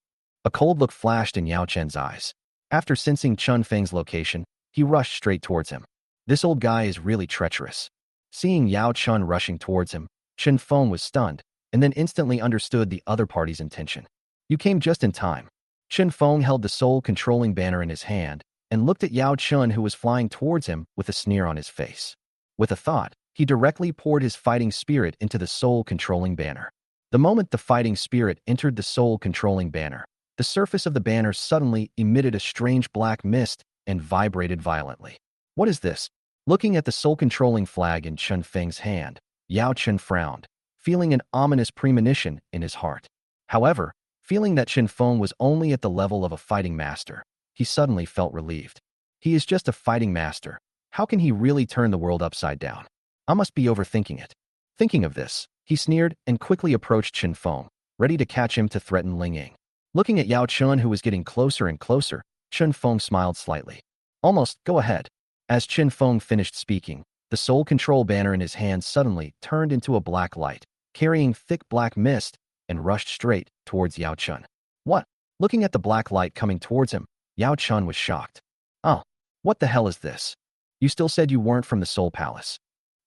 A cold look flashed in Yao Chen's eyes. After sensing Chun Feng's location, he rushed straight towards him. This old guy is really treacherous. Seeing Yao Chun rushing towards him, Qin Feng was stunned, and then instantly understood the other party's intention. You came just in time. Qin Feng held the soul-controlling banner in his hand, and looked at Yao Chun who was flying towards him with a sneer on his face. With a thought, he directly poured his fighting spirit into the soul-controlling banner. The moment the fighting spirit entered the soul-controlling banner, the surface of the banner suddenly emitted a strange black mist and vibrated violently. What is this? Looking at the soul-controlling flag in Chun Feng's hand, Yao Chun frowned, feeling an ominous premonition in his heart. However, feeling that Qin Feng was only at the level of a fighting master, he suddenly felt relieved. He is just a fighting master. How can he really turn the world upside down? I must be overthinking it. Thinking of this, he sneered and quickly approached Qin Feng, ready to catch him to threaten Ling Ying. Looking at Yao Chun who was getting closer and closer, Qin Feng smiled slightly. Almost, go ahead. As Qin Feng finished speaking, the soul control banner in his hand suddenly turned into a black light, carrying thick black mist, and rushed straight towards Yao Chun. What? Looking at the black light coming towards him, Yao Chun was shocked. Oh, what the hell is this? You still said you weren't from the Soul Palace.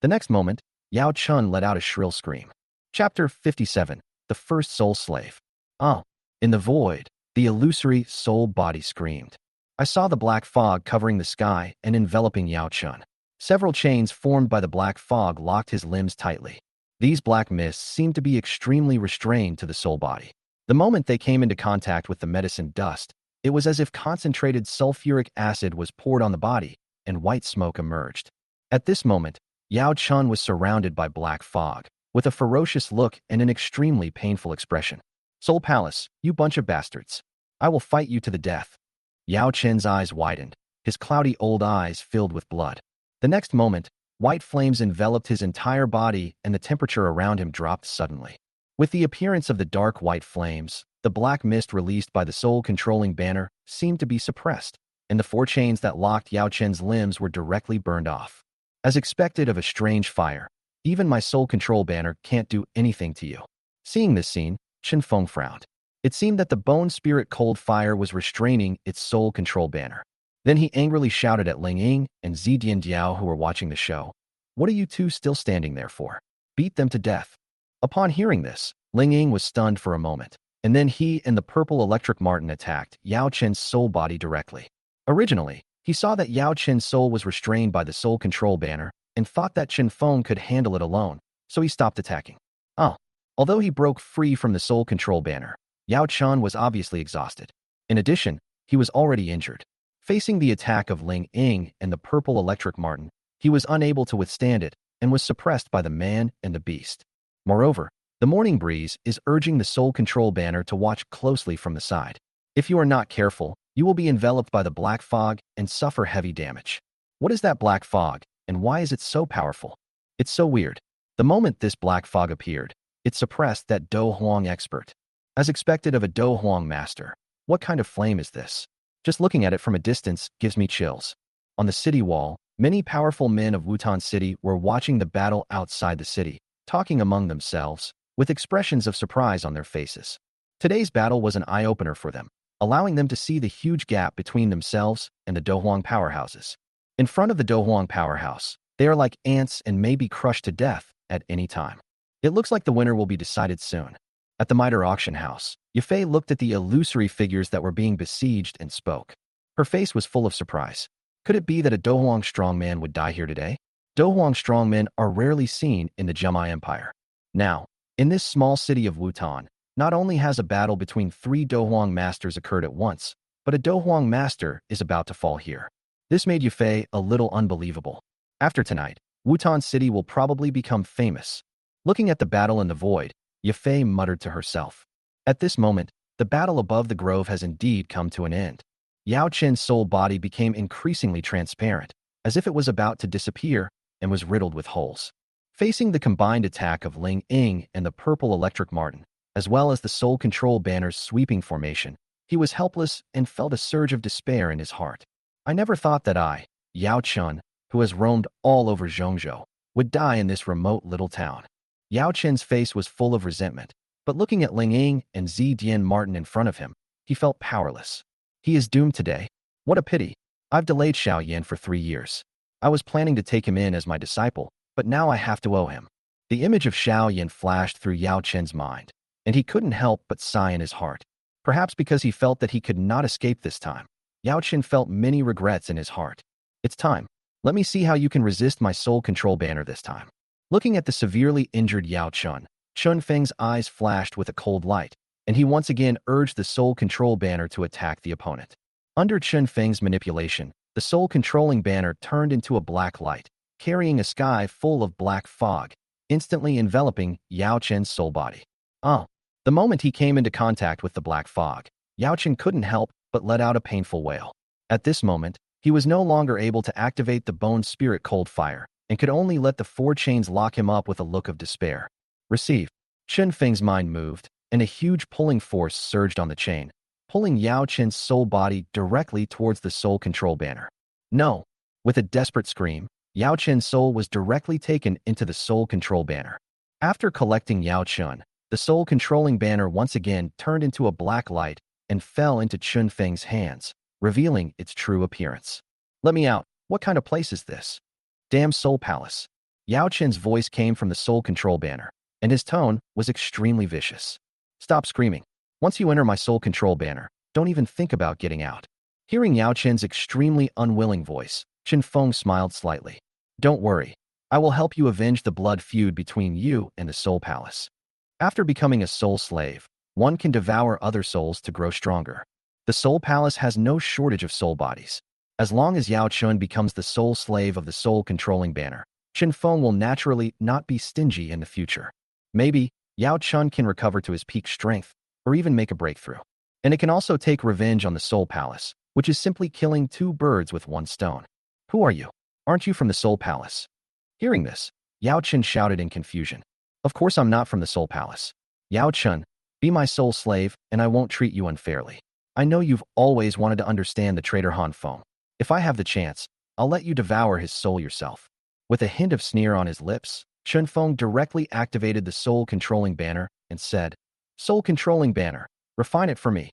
The next moment, Yao Chun let out a shrill scream. Chapter 57, The First Soul Slave. Oh. In the void, the illusory soul body screamed. I saw the black fog covering the sky and enveloping Yao Chun. Several chains formed by the black fog locked his limbs tightly. These black mists seemed to be extremely restrained to the soul body. The moment they came into contact with the medicine dust, it was as if concentrated sulfuric acid was poured on the body, and white smoke emerged. At this moment, Yao Chun was surrounded by black fog, with a ferocious look and an extremely painful expression. Soul Palace, you bunch of bastards. I will fight you to the death. Yao Chen's eyes widened, his cloudy old eyes filled with blood. The next moment, white flames enveloped his entire body and the temperature around him dropped suddenly. With the appearance of the dark white flames, the black mist released by the soul-controlling banner seemed to be suppressed, and the four chains that locked Yao Chen's limbs were directly burned off. As expected of a strange fire, even my soul control banner can't do anything to you. Seeing this scene, Qin Feng frowned. It seemed that the Bone Spirit Cold Fire was restraining its soul control banner. Then he angrily shouted at Ling Ying and Zi Diandiao who were watching the show. What are you two still standing there for? Beat them to death. Upon hearing this, Ling Ying was stunned for a moment, and then he and the purple electric marten attacked Yao Chen's soul body directly. Originally, he saw that Yao Chen's soul was restrained by the soul control banner and thought that Qin Feng could handle it alone, so he stopped attacking. Although he broke free from the soul control banner, Yao Chun was obviously exhausted. In addition, he was already injured. Facing the attack of Ling Ying and the purple electric marten, he was unable to withstand it and was suppressed by the man and the beast. Moreover, the morning breeze is urging the soul control banner to watch closely from the side. If you are not careful, you will be enveloped by the black fog and suffer heavy damage. What is that black fog, and why is it so powerful? It's so weird. The moment this black fog appeared, it suppressed that Do Huang expert. As expected of a Do Huang master, what kind of flame is this? Just looking at it from a distance gives me chills. On the city wall, many powerful men of Wutan City were watching the battle outside the city, talking among themselves, with expressions of surprise on their faces. Today's battle was an eye-opener for them, allowing them to see the huge gap between themselves and the Do Huang powerhouses. In front of the Do Huang powerhouse, they are like ants and may be crushed to death at any time. It looks like the winner will be decided soon. At the Mitre auction house, Yafei looked at the illusory figures that were being besieged and spoke. Her face was full of surprise. Could it be that a Do Huang strongman would die here today? Do Huang strongmen are rarely seen in the Jemai Empire. Now, in this small city of Wutan, not only has a battle between 3 Do Huang masters occurred at once, but a Do Huang master is about to fall here. This made Yafei a little unbelievable. After tonight, Wutan City will probably become famous. Looking at the battle in the void, Yafei muttered to herself. At this moment, the battle above the grove has indeed come to an end. Yao Chen's soul body became increasingly transparent, as if it was about to disappear, and was riddled with holes. Facing the combined attack of Ling Ying and the purple electric marten, as well as the soul control banner's sweeping formation, he was helpless and felt a surge of despair in his heart. I never thought that I, Yao Chen, who has roamed all over Zhongzhou, would die in this remote little town. Yao Chen's face was full of resentment, but looking at Ling Ying and Dian Martin in front of him, he felt powerless. He is doomed today. What a pity. I've delayed Xiao Yan for 3 years. I was planning to take him in as my disciple, but now I have to owe him. The image of Xiao Yan flashed through Yao Chen's mind, and he couldn't help but sigh in his heart. Perhaps because he felt that he could not escape this time, Yao Chen felt many regrets in his heart. It's time. Let me see how you can resist my soul control banner this time. Looking at the severely injured Yao Chen, Chun Feng's eyes flashed with a cold light, and he once again urged the soul control banner to attack the opponent. Under Chun Feng's manipulation, the soul controlling banner turned into a black light, carrying a sky full of black fog, instantly enveloping Yao Chen's soul body. The moment he came into contact with the black fog, Yao Chen couldn't help but let out a painful wail. At this moment, he was no longer able to activate the bone spirit cold fire, and could only let the 4 chains lock him up with a look of despair. Receive. Chun Feng's mind moved, and a huge pulling force surged on the chain, pulling Yao Chen's soul body directly towards the soul control banner. No! With a desperate scream, Yao Chen's soul was directly taken into the soul control banner. After collecting Yao Chen, the soul controlling banner once again turned into a black light and fell into Chun Feng's hands, revealing its true appearance. Let me out. What kind of place is this? Damn Soul Palace. Yao Chen's voice came from the soul control banner, and his tone was extremely vicious. Stop screaming. Once you enter my soul control banner, don't even think about getting out. Hearing Yao Chen's extremely unwilling voice, Chen Feng smiled slightly. Don't worry. I will help you avenge the blood feud between you and the Soul Palace. After becoming a soul slave, one can devour other souls to grow stronger. The Soul Palace has no shortage of soul bodies. As long as Yao Chen becomes the soul slave of the soul controlling banner, Chen Feng will naturally not be stingy in the future. Maybe Yao Chen can recover to his peak strength, or even make a breakthrough. And it can also take revenge on the Soul Palace, which is simply killing 2 birds with 1 stone. Who are you? Aren't you from the Soul Palace? Hearing this, Yao Chen shouted in confusion. Of course I'm not from the Soul Palace. Yao Chen, be my soul slave, and I won't treat you unfairly. I know you've always wanted to understand the traitor Han Feng. If I have the chance, I'll let you devour his soul yourself. With a hint of sneer on his lips, Chen Feng directly activated the soul-controlling banner and said, Soul-controlling banner, refine it for me.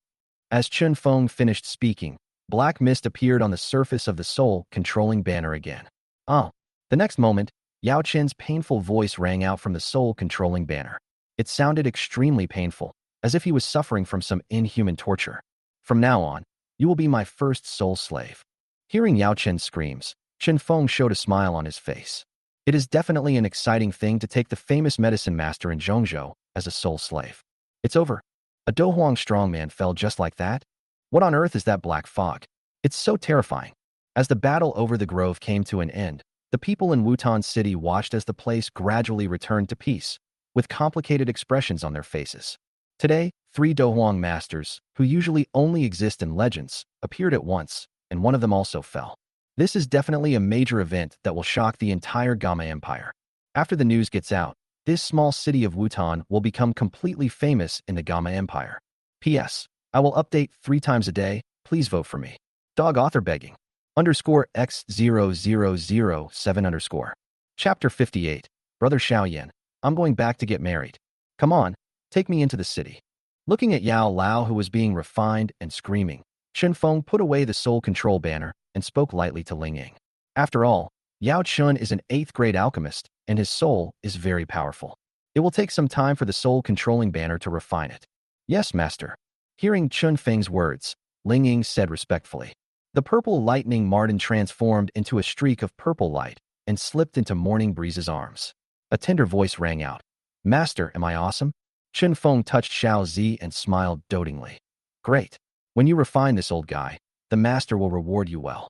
As Chen Feng finished speaking, black mist appeared on the surface of the soul-controlling banner again. The next moment, Yao Chen's painful voice rang out from the soul-controlling banner. It sounded extremely painful, as if he was suffering from some inhuman torture. From now on, you will be my first soul slave. Hearing Yao Chen's screams, Chen Feng showed a smile on his face. It is definitely an exciting thing to take the famous medicine master in Zhongzhou as a soul slave. It's over. A Do Huang strongman fell just like that? What on earth is that black fog? It's so terrifying. As the battle over the grove came to an end, the people in Wutan City watched as the place gradually returned to peace, with complicated expressions on their faces. Today, three Dohuang masters, who usually only exist in legends, appeared at once, and one of them also fell. This is definitely a major event that will shock the entire Gama Empire. After the news gets out, this small city of Wutan will become completely famous in the Gama Empire. P.S. I will update 3 times a day. Please vote for me. Dog author begging. _X0007 _. Chapter 58. Brother Xiaoyan, I'm going back to get married. Come on, take me into the city. Looking at Yao Lao, who was being refined and screaming, Chen Feng put away the soul control banner and spoke lightly to Ling Ying. After all, Yao Chun is an 8th grade alchemist, and his soul is very powerful. It will take some time for the soul controlling banner to refine it. Yes, master. Hearing Chun Feng's words, Ling Ying said respectfully. The purple lightning Martin transformed into a streak of purple light and slipped into Morning Breeze's arms. A tender voice rang out. Master, am I awesome? Chen Feng touched Xiao Zi and smiled dotingly. Great. When you refine this old guy, the master will reward you well.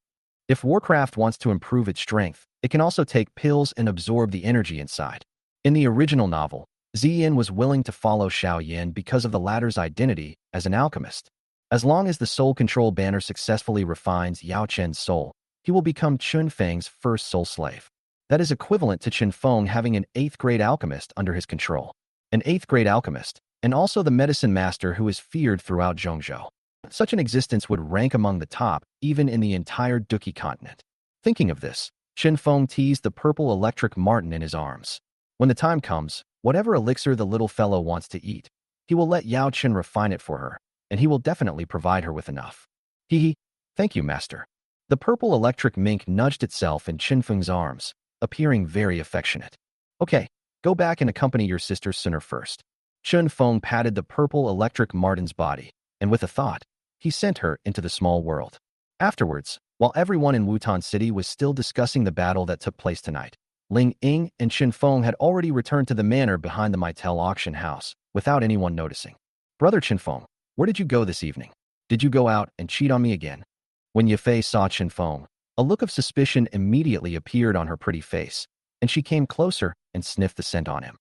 If Warcraft wants to improve its strength, it can also take pills and absorb the energy inside. In the original novel, Ziyin was willing to follow Xiao Yan because of the latter's identity as an alchemist. As long as the soul control banner successfully refines Yao Chen's soul, he will become Chun Feng's first soul slave. That is equivalent to Chen Feng having an 8th grade alchemist under his control. An 8th grade alchemist, and also the medicine master who is feared throughout Zhongzhou. Such an existence would rank among the top, even in the entire Duki continent. Thinking of this, Chen Feng teased the purple electric marten in his arms. When the time comes, whatever elixir the little fellow wants to eat, he will let Yao Chen refine it for her, and he will definitely provide her with enough. Hee. Thank you, master. The purple electric mink nudged itself in Chen Feng's arms, appearing very affectionate. Okay, go back and accompany your sister sooner first. Chen Feng patted the purple electric marten's body, and with a thought, he sent her into the small world. Afterwards, while everyone in Wutan City was still discussing the battle that took place tonight, Ling Ying and Chen Feng had already returned to the manor behind the Maitel auction house, without anyone noticing. Brother Chen Feng, where did you go this evening? Did you go out and cheat on me again? When Yafei saw Chen Feng, a look of suspicion immediately appeared on her pretty face, and she came closer and sniffed the scent on him.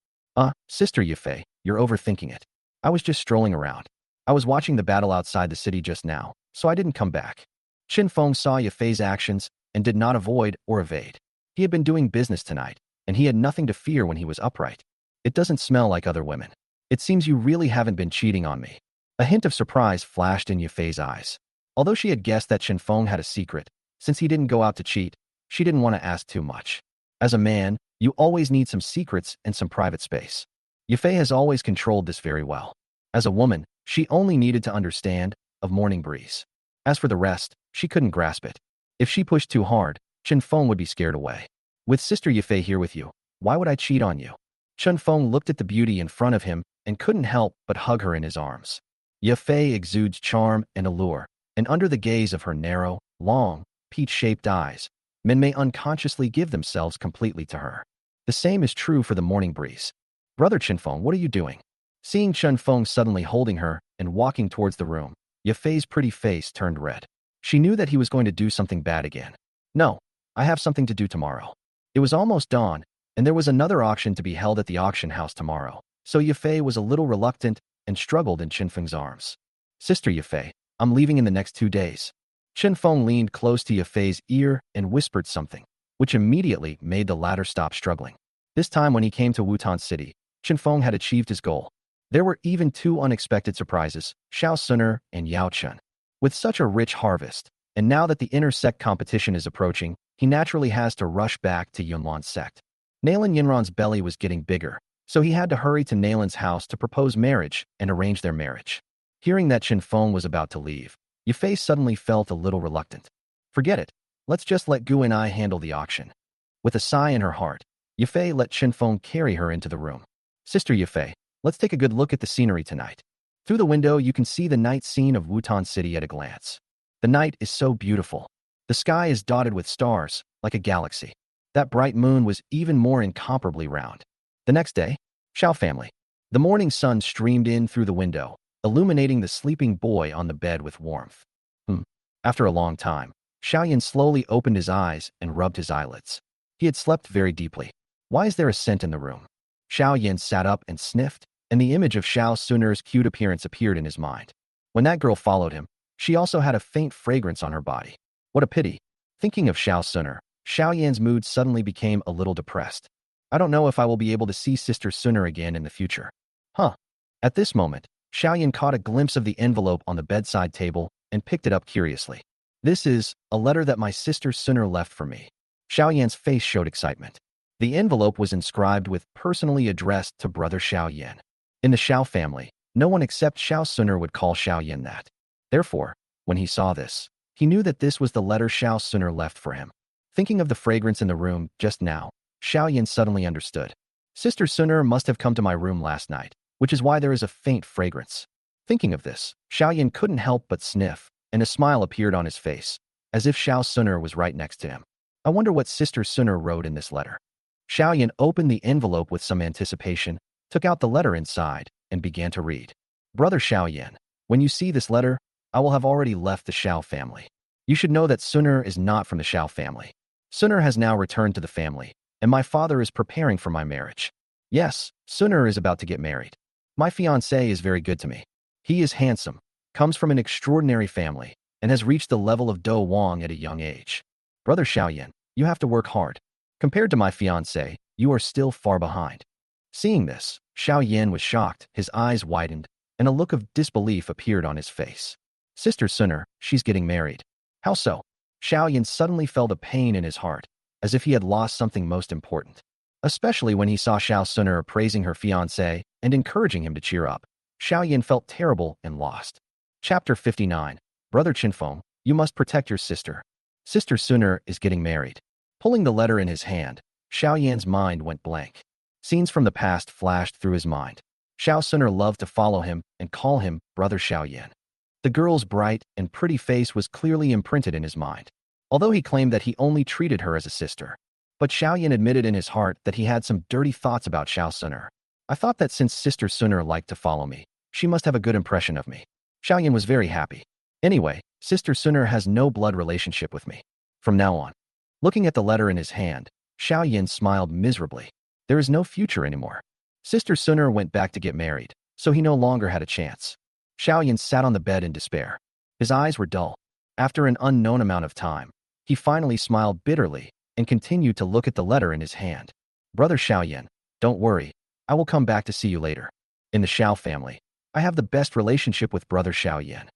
Sister Yafei, you're overthinking it. I was just strolling around. I was watching the battle outside the city just now, so I didn't come back. Chen Feng saw Yafei's actions and did not avoid or evade. He had been doing business tonight, and he had nothing to fear when he was upright. It doesn't smell like other women. It seems you really haven't been cheating on me. A hint of surprise flashed in Yafei's eyes. Although she had guessed that Chen Feng had a secret, since he didn't go out to cheat, she didn't want to ask too much. As a man, you always need some secrets and some private space. Yafei has always controlled this very well. As a woman, she only needed to understand of Morning Breeze. As for the rest, she couldn't grasp it. If she pushed too hard, Chen Feng would be scared away. With Sister Yafei here with you, why would I cheat on you? Chen Feng looked at the beauty in front of him and couldn't help but hug her in his arms. Yafei exudes charm and allure, and under the gaze of her narrow, long, peach-shaped eyes, men may unconsciously give themselves completely to her. The same is true for the Morning Breeze. Brother Chen Feng, what are you doing? Seeing Chen Feng suddenly holding her and walking towards the room, Yafei's pretty face turned red. She knew that he was going to do something bad again. No, I have something to do tomorrow. It was almost dawn, and there was another auction to be held at the auction house tomorrow, so Yafei was a little reluctant and struggled in Chen Feng's arms. Sister Yafei, I'm leaving in the next 2 days. Chen Feng leaned close to Yafei's ear and whispered something, which immediately made the latter stop struggling. This time when he came to Wutan City, Chen Feng had achieved his goal. There were even 2 unexpected surprises, Xiao Suner and Yao Chun. With such a rich harvest, and now that the inter-sect competition is approaching, he naturally has to rush back to Yunwan's sect. Nalan Yinran's belly was getting bigger, so he had to hurry to Nalan's house to propose marriage and arrange their marriage. Hearing that Chen Feng was about to leave, Yafei suddenly felt a little reluctant. Forget it. Let's just let Gu and I handle the auction. With a sigh in her heart, Yafei let Chen Feng carry her into the room. Sister Yafei, let's take a good look at the scenery tonight. Through the window, you can see the night scene of Wutan City at a glance. The night is so beautiful. The sky is dotted with stars, like a galaxy. That bright moon was even more incomparably round. The next day, Xiao family. The morning sun streamed in through the window, illuminating the sleeping boy on the bed with warmth. Hmm. After a long time, Xiaoyan slowly opened his eyes and rubbed his eyelids. He had slept very deeply. Why is there a scent in the room? Xiaoyan sat up and sniffed, and the image of Xiao Suner's cute appearance appeared in his mind. When that girl followed him, she also had a faint fragrance on her body. What a pity. Thinking of Xiao Suner, Xiaoyan's mood suddenly became a little depressed. I don't know if I will be able to see Sister Suner again in the future. Huh. At this moment, Xiaoyan caught a glimpse of the envelope on the bedside table and picked it up curiously. This is a letter that my sister Suner left for me. Xiaoyan's face showed excitement. The envelope was inscribed with personally addressed to Brother Xiaoyan. In the Xiao family, no one except Xiao Suner would call Xiaoyan that. Therefore, when he saw this, he knew that this was the letter Xiao Suner left for him. Thinking of the fragrance in the room just now, Xiaoyan suddenly understood. Sister Suner must have come to my room last night, which is why there is a faint fragrance. Thinking of this, Xiaoyan couldn't help but sniff, and a smile appeared on his face, as if Xiao Suner was right next to him. I wonder what Sister Suner wrote in this letter. Xiaoyan opened the envelope with some anticipation, took out the letter inside, and began to read. Brother Xiaoyan, when you see this letter, I will have already left the Xiao family. You should know that Suner is not from the Xiao family. Suner has now returned to the family, and my father is preparing for my marriage. Yes, Suner is about to get married. My fiancé is very good to me. He is handsome, comes from an extraordinary family, and has reached the level of Do Wang at a young age. Brother Xiaoyan, you have to work hard. Compared to my fiancé, you are still far behind. Seeing this, Xiaoyan was shocked, his eyes widened, and a look of disbelief appeared on his face. Sister Suner, she's getting married. How so? Xiaoyan suddenly felt a pain in his heart, as if he had lost something most important. Especially when he saw Xiao Suner praising her fiancé and encouraging him to cheer up. Xiaoyan felt terrible and lost. Chapter 59. Brother Qinfeng, you must protect your sister. Sister Suner is getting married. Pulling the letter in his hand, Xiaoyan's mind went blank. Scenes from the past flashed through his mind. Xiao Suner loved to follow him and call him Brother Xiaoyan. The girl's bright and pretty face was clearly imprinted in his mind, although he claimed that he only treated her as a sister. But Xiaoyan admitted in his heart that he had some dirty thoughts about Xiao Suner. I thought that since Sister Suner liked to follow me, she must have a good impression of me. Xiaoyan was very happy. Anyway, Sister Suner has no blood relationship with me. From now on. Looking at the letter in his hand, Xiaoyan smiled miserably. There is no future anymore. Sister Suner went back to get married, so he no longer had a chance. Xiaoyan sat on the bed in despair. His eyes were dull. After an unknown amount of time, he finally smiled bitterly and continued to look at the letter in his hand. Brother Xiaoyan, don't worry. I will come back to see you later. In the Xiao family, I have the best relationship with Brother Xiaoyan.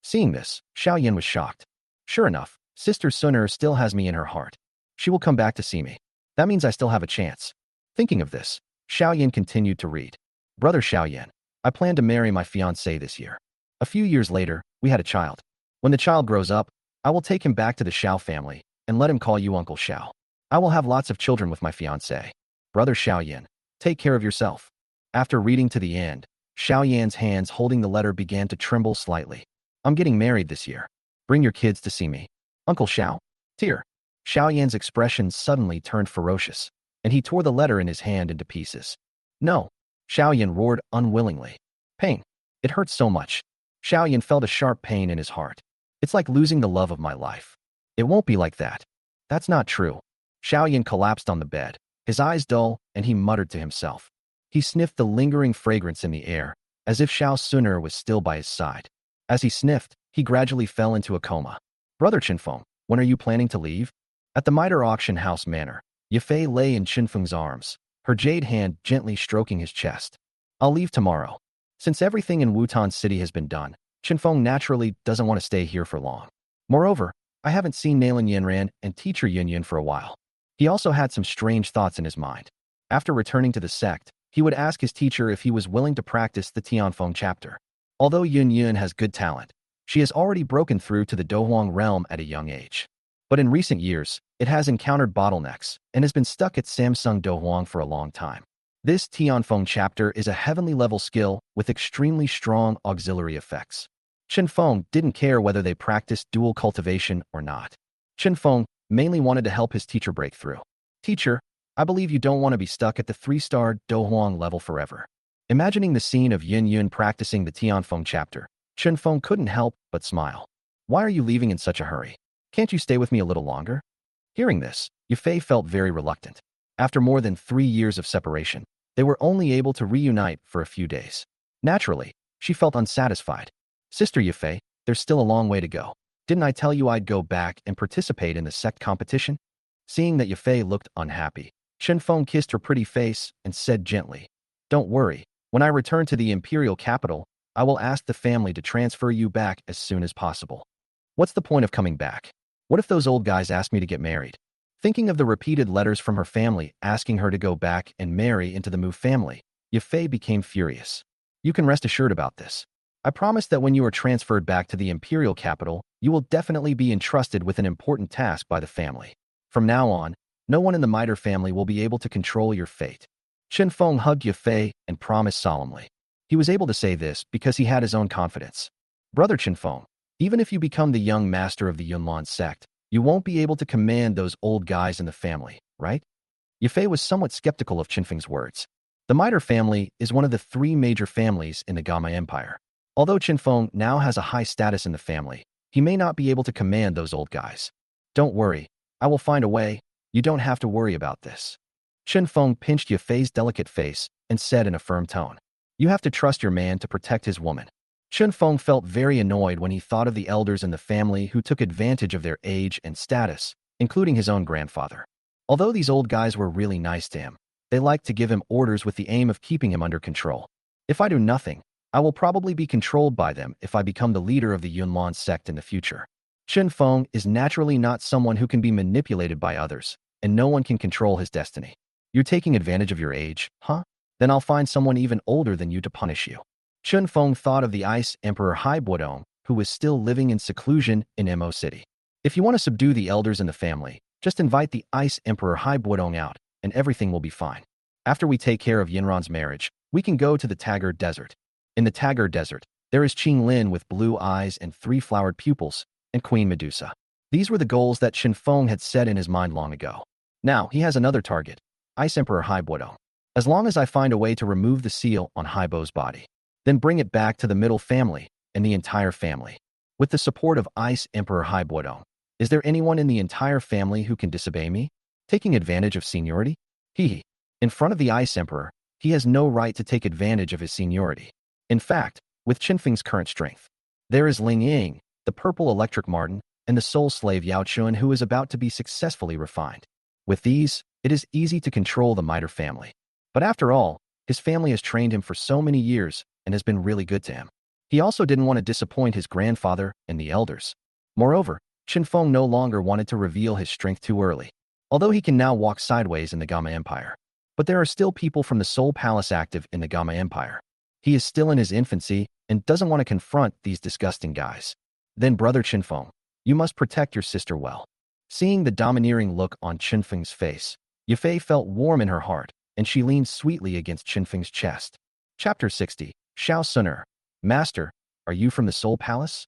Seeing this, Xiaoyan was shocked. Sure enough, Sister Suner still has me in her heart. She will come back to see me. That means I still have a chance. Thinking of this, Xiaoyan continued to read. Brother Xiaoyan, I plan to marry my fiancée this year. A few years later, we had a child. When the child grows up, I will take him back to the Xiao family and let him call you Uncle Xiao. I will have lots of children with my fiancée. Brother Xiaoyan, take care of yourself. After reading to the end, Xiaoyan's hands holding the letter began to tremble slightly. I'm getting married this year. Bring your kids to see me. Uncle Xiao. Tear. Xiaoyan's expression suddenly turned ferocious, and he tore the letter in his hand into pieces. No. Xiaoyan roared unwillingly. Pain. It hurts so much. Xiaoyan felt a sharp pain in his heart. It's like losing the love of my life. It won't be like that. That's not true. Xiaoyan collapsed on the bed, his eyes dull, and he muttered to himself. He sniffed the lingering fragrance in the air, as if Xiao Suner was still by his side. As he sniffed, he gradually fell into a coma. Brother Qinfeng, when are you planning to leave? At the Mitre Auction House Manor, Yafei lay in Qinfeng's arms, her jade hand gently stroking his chest. I'll leave tomorrow. Since everything in Wutan City has been done, Qinfeng naturally doesn't want to stay here for long. Moreover, I haven't seen Nailin Yanran and teacher Yunyun for a while. He also had some strange thoughts in his mind. After returning to the sect, he would ask his teacher if he was willing to practice the Tianfeng chapter. Although Yunyun has good talent, she has already broken through to the Dohuang realm at a young age. But in recent years, it has encountered bottlenecks and has been stuck at Samsung Dohuang for a long time. This Tianfeng chapter is a heavenly level skill with extremely strong auxiliary effects. Qinfeng didn't care whether they practiced dual cultivation or not. Qinfeng mainly wanted to help his teacher break through. Teacher, I believe you don't want to be stuck at the 3-star Dohuang level forever. Imagining the scene of Yin Yun practicing the Tianfeng chapter, Chen Feng couldn't help but smile. Why are you leaving in such a hurry? Can't you stay with me a little longer? Hearing this, Yufei felt very reluctant. After more than 3 years of separation, they were only able to reunite for a few days. Naturally, she felt unsatisfied. Sister Yufei, there's still a long way to go. Didn't I tell you I'd go back and participate in the sect competition? Seeing that Yufei looked unhappy, Chen Feng kissed her pretty face and said gently, Don't worry, when I return to the imperial capital, I will ask the family to transfer you back as soon as possible. What's the point of coming back? What if those old guys ask me to get married? Thinking of the repeated letters from her family asking her to go back and marry into the Mu family, Yufei became furious. You can rest assured about this. I promise that when you are transferred back to the imperial capital, you will definitely be entrusted with an important task by the family. From now on, no one in the Miter family will be able to control your fate. Chen Feng hugged Yufei and promised solemnly. He was able to say this because he had his own confidence. Brother Chen Feng, even if you become the young master of the Yunlan sect, you won't be able to command those old guys in the family, right? Yufei was somewhat skeptical of Chen Feng's words. The Miter family is one of the 3 major families in the Gamma Empire. Although Chen Feng now has a high status in the family, he may not be able to command those old guys. Don't worry, I will find a way. You don't have to worry about this. Chen Feng pinched Yufei's delicate face and said in a firm tone, You have to trust your man to protect his woman. Chen Feng felt very annoyed when he thought of the elders in the family who took advantage of their age and status, including his own grandfather. Although these old guys were really nice to him, they liked to give him orders with the aim of keeping him under control. If I do nothing, I will probably be controlled by them if I become the leader of the Yunlan sect in the future. Chen Feng is naturally not someone who can be manipulated by others, and no one can control his destiny. You're taking advantage of your age, huh? Then I'll find someone even older than you to punish you. Chen Feng thought of the Ice Emperor Hai Buodong, who was still living in seclusion in Mo City. If you want to subdue the elders in the family, just invite the Ice Emperor Hai Buodong out, and everything will be fine. After we take care of Yinran's marriage, we can go to the Tagar Desert. In the Tagar Desert, there is Qing Lin with blue eyes and 3 flowered pupils, and Queen Medusa. These were the goals that Chen Feng had set in his mind long ago. Now, he has another target, Ice Emperor Hai Buodong. As long as I find a way to remove the seal on Hai Bo's body, then bring it back to the middle family and the entire family. With the support of Ice Emperor Hai Buodong, is there anyone in the entire family who can disobey me? Taking advantage of seniority? In front of the Ice Emperor, he has no right to take advantage of his seniority. In fact, with Chen Feng's current strength, there is Ling Ying, the purple electric marten, and the soul slave Yao Chun who is about to be successfully refined. With these, it is easy to control the Miter family. But after all, his family has trained him for so many years and has been really good to him. He also didn't want to disappoint his grandfather and the elders. Moreover, Chen Feng no longer wanted to reveal his strength too early. Although he can now walk sideways in the Gamma Empire. But there are still people from the Soul Palace active in the Gamma Empire. He is still in his infancy and doesn't want to confront these disgusting guys. Then Brother Chen Feng, you must protect your sister well. Seeing the domineering look on Chen Feng's face, Yufei felt warm in her heart, and she leaned sweetly against Chen Feng's chest. Chapter 60, Xiao Suner. Master, are you from the Soul Palace?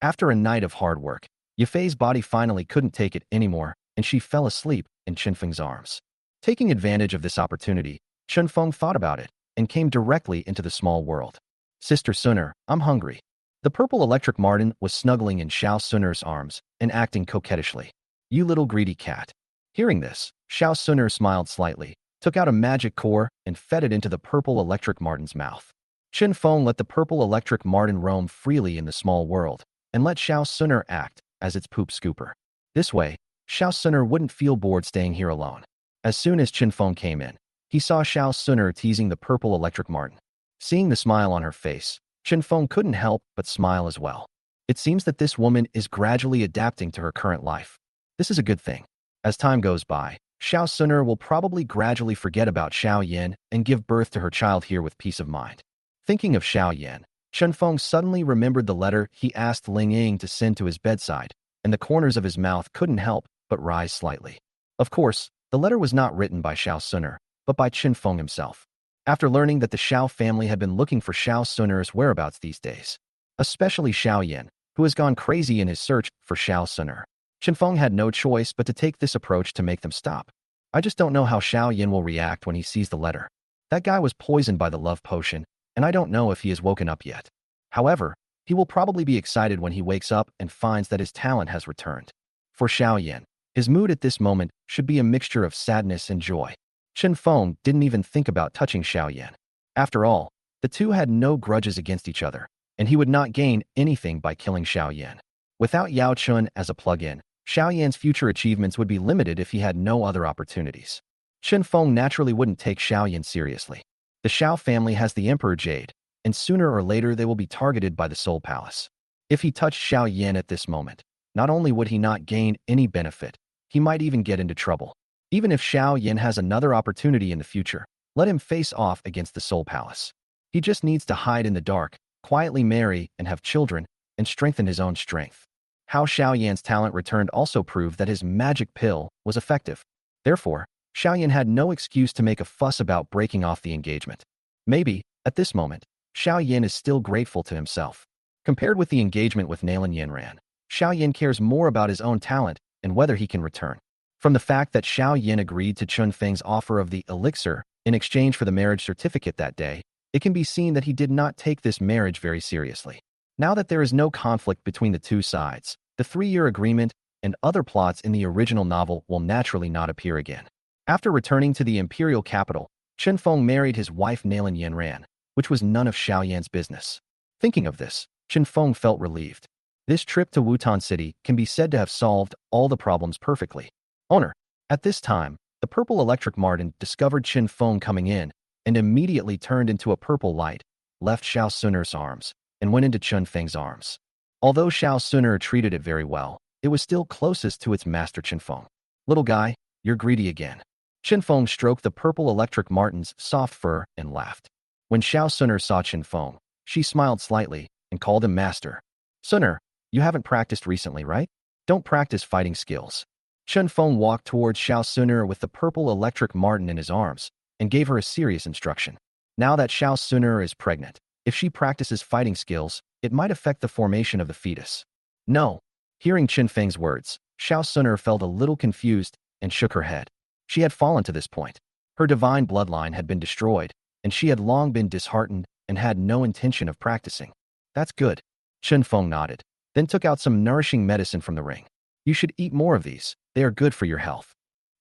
After a night of hard work, Yufei's body finally couldn't take it anymore, and she fell asleep in Chen Feng's arms. Taking advantage of this opportunity, Chen Feng thought about it and came directly into the small world. Sister Suner, I'm hungry. The purple electric marten was snuggling in Xiao Suner's arms and acting coquettishly. You little greedy cat. Hearing this, Xiao Suner smiled slightly, took out a magic core, and fed it into the purple electric marten's mouth. Chen Feng let the purple electric marten roam freely in the small world and let Xiao Suner act as its poop scooper. This way, Xiao Suner wouldn't feel bored staying here alone. As soon as Chen Feng came in, he saw Xiao Suner teasing the purple electric marten. Seeing the smile on her face, Chen Feng couldn't help but smile as well. It seems that this woman is gradually adapting to her current life. This is a good thing. As time goes by, Xiao Suner will probably gradually forget about Xiao Yan and give birth to her child here with peace of mind. Thinking of Xiao Yan, Chen Feng suddenly remembered the letter he asked Ling Ying to send to his bedside, and the corners of his mouth couldn't help but rise slightly. Of course, the letter was not written by Xiao Suner, but by Chen Feng himself. After learning that the Xiao family had been looking for Xiao Suner's whereabouts these days, especially Xiao Yan, who has gone crazy in his search for Xiao Suner, Chen Feng had no choice but to take this approach to make them stop. I just don't know how Xiao Yan will react when he sees the letter. That guy was poisoned by the love potion, and I don't know if he has woken up yet. However, he will probably be excited when he wakes up and finds that his talent has returned. For Xiaoyan, his mood at this moment should be a mixture of sadness and joy. Chen Feng didn't even think about touching Xiaoyan. After all, the two had no grudges against each other, and he would not gain anything by killing Xiaoyan. Without Yao Chun as a plug-in, Xiaoyan's future achievements would be limited if he had no other opportunities. Chen Feng naturally wouldn't take Xiaoyan seriously. The Xiao family has the Emperor Jade, and sooner or later they will be targeted by the Soul Palace. If he touched Xiaoyan at this moment, not only would he not gain any benefit, he might even get into trouble. Even if Xiaoyan has another opportunity in the future, let him face off against the Soul Palace. He just needs to hide in the dark, quietly marry and have children, and strengthen his own strength. How Xiaoyan's talent returned also proved that his magic pill was effective. Therefore, Xiaoyan had no excuse to make a fuss about breaking off the engagement. Maybe, at this moment, Xiaoyan is still grateful to himself. Compared with the engagement with Nalan Yanran, Xiaoyan cares more about his own talent and whether he can return. From the fact that Xiaoyan agreed to Chun Feng's offer of the elixir in exchange for the marriage certificate that day, it can be seen that he did not take this marriage very seriously. Now that there is no conflict between the two sides, the 3-year agreement and other plots in the original novel will naturally not appear again. After returning to the imperial capital, Chen Feng married his wife Nalan Yanran, which was none of Xiaoyan's business. Thinking of this, Chen Feng felt relieved. This trip to Wutan City can be said to have solved all the problems perfectly. Owner. At this time, the purple electric Martin discovered Chen Feng coming in and immediately turned into a purple light, left Xiao Suner's arms, and went into Chen Feng's arms. Although Xiao Suner treated it very well, it was still closest to its master Chen Feng. Little guy, you're greedy again. Chen Feng stroked the purple electric Martin's soft fur and laughed. When Xiao Suner saw Chen Feng, she smiled slightly and called him master. Suner, you haven't practiced recently, right? Don't practice fighting skills. Chen Feng walked towards Xiao Suner with the purple electric Martin in his arms and gave her a serious instruction. Now that Xiao Suner is pregnant, if she practices fighting skills, it might affect the formation of the fetus. No. Hearing Chen Feng's words, Xiao Suner felt a little confused and shook her head. She had fallen to this point. Her divine bloodline had been destroyed, and she had long been disheartened and had no intention of practicing. That's good. Chen Feng nodded, then took out some nourishing medicine from the ring. You should eat more of these. They are good for your health.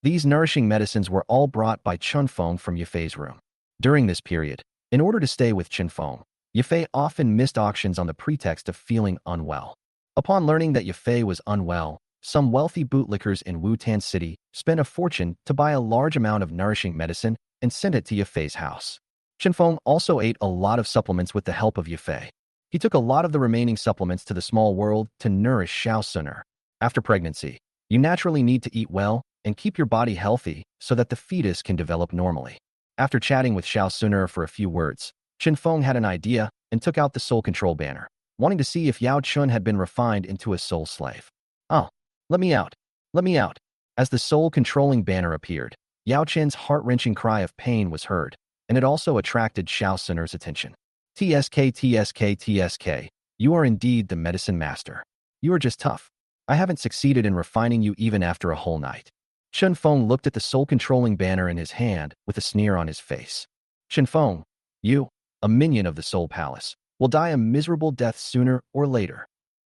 These nourishing medicines were all brought by Chen Feng from Yafei's room. During this period, in order to stay with Chen Feng, Yafei often missed auctions on the pretext of feeling unwell. Upon learning that Yafei was unwell, some wealthy bootlickers in Wutan City spent a fortune to buy a large amount of nourishing medicine and sent it to Yafei's house. Chen Feng also ate a lot of supplements with the help of Yafei. He took a lot of the remaining supplements to the small world to nourish Xiao Suner. After pregnancy, you naturally need to eat well and keep your body healthy so that the fetus can develop normally. After chatting with Xiao Suner for a few words, Chen Feng had an idea and took out the soul control banner, wanting to see if Yao Chun had been refined into a soul slave. Oh, let me out. Let me out. As the soul controlling banner appeared, Yao Chen's heart-wrenching cry of pain was heard, and it also attracted Xiao Suner's attention. TSK, TSK, TSK, you are indeed the medicine master. You are just tough. I haven't succeeded in refining you even after a whole night. Chen Feng looked at the soul-controlling banner in his hand with a sneer on his face. Chen Feng, you, a minion of the Soul Palace, will die a miserable death sooner or later.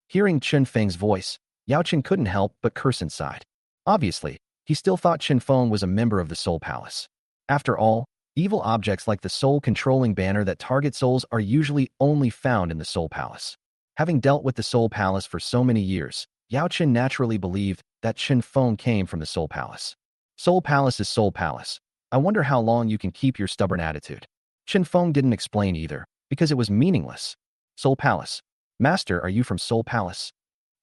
Hearing Chen Feng's voice, Yao Chen couldn't help but curse inside. Obviously, he still thought Chen Feng was a member of the Soul Palace. After all, evil objects like the soul-controlling banner that target souls are usually only found in the Soul Palace. Having dealt with the Soul Palace for so many years, Yao Chen naturally believed that Chen Feng came from the Soul Palace. Soul Palace is Soul Palace. I wonder how long you can keep your stubborn attitude. Chen Feng didn't explain either, because it was meaningless. Soul Palace. Master, are you from Soul Palace?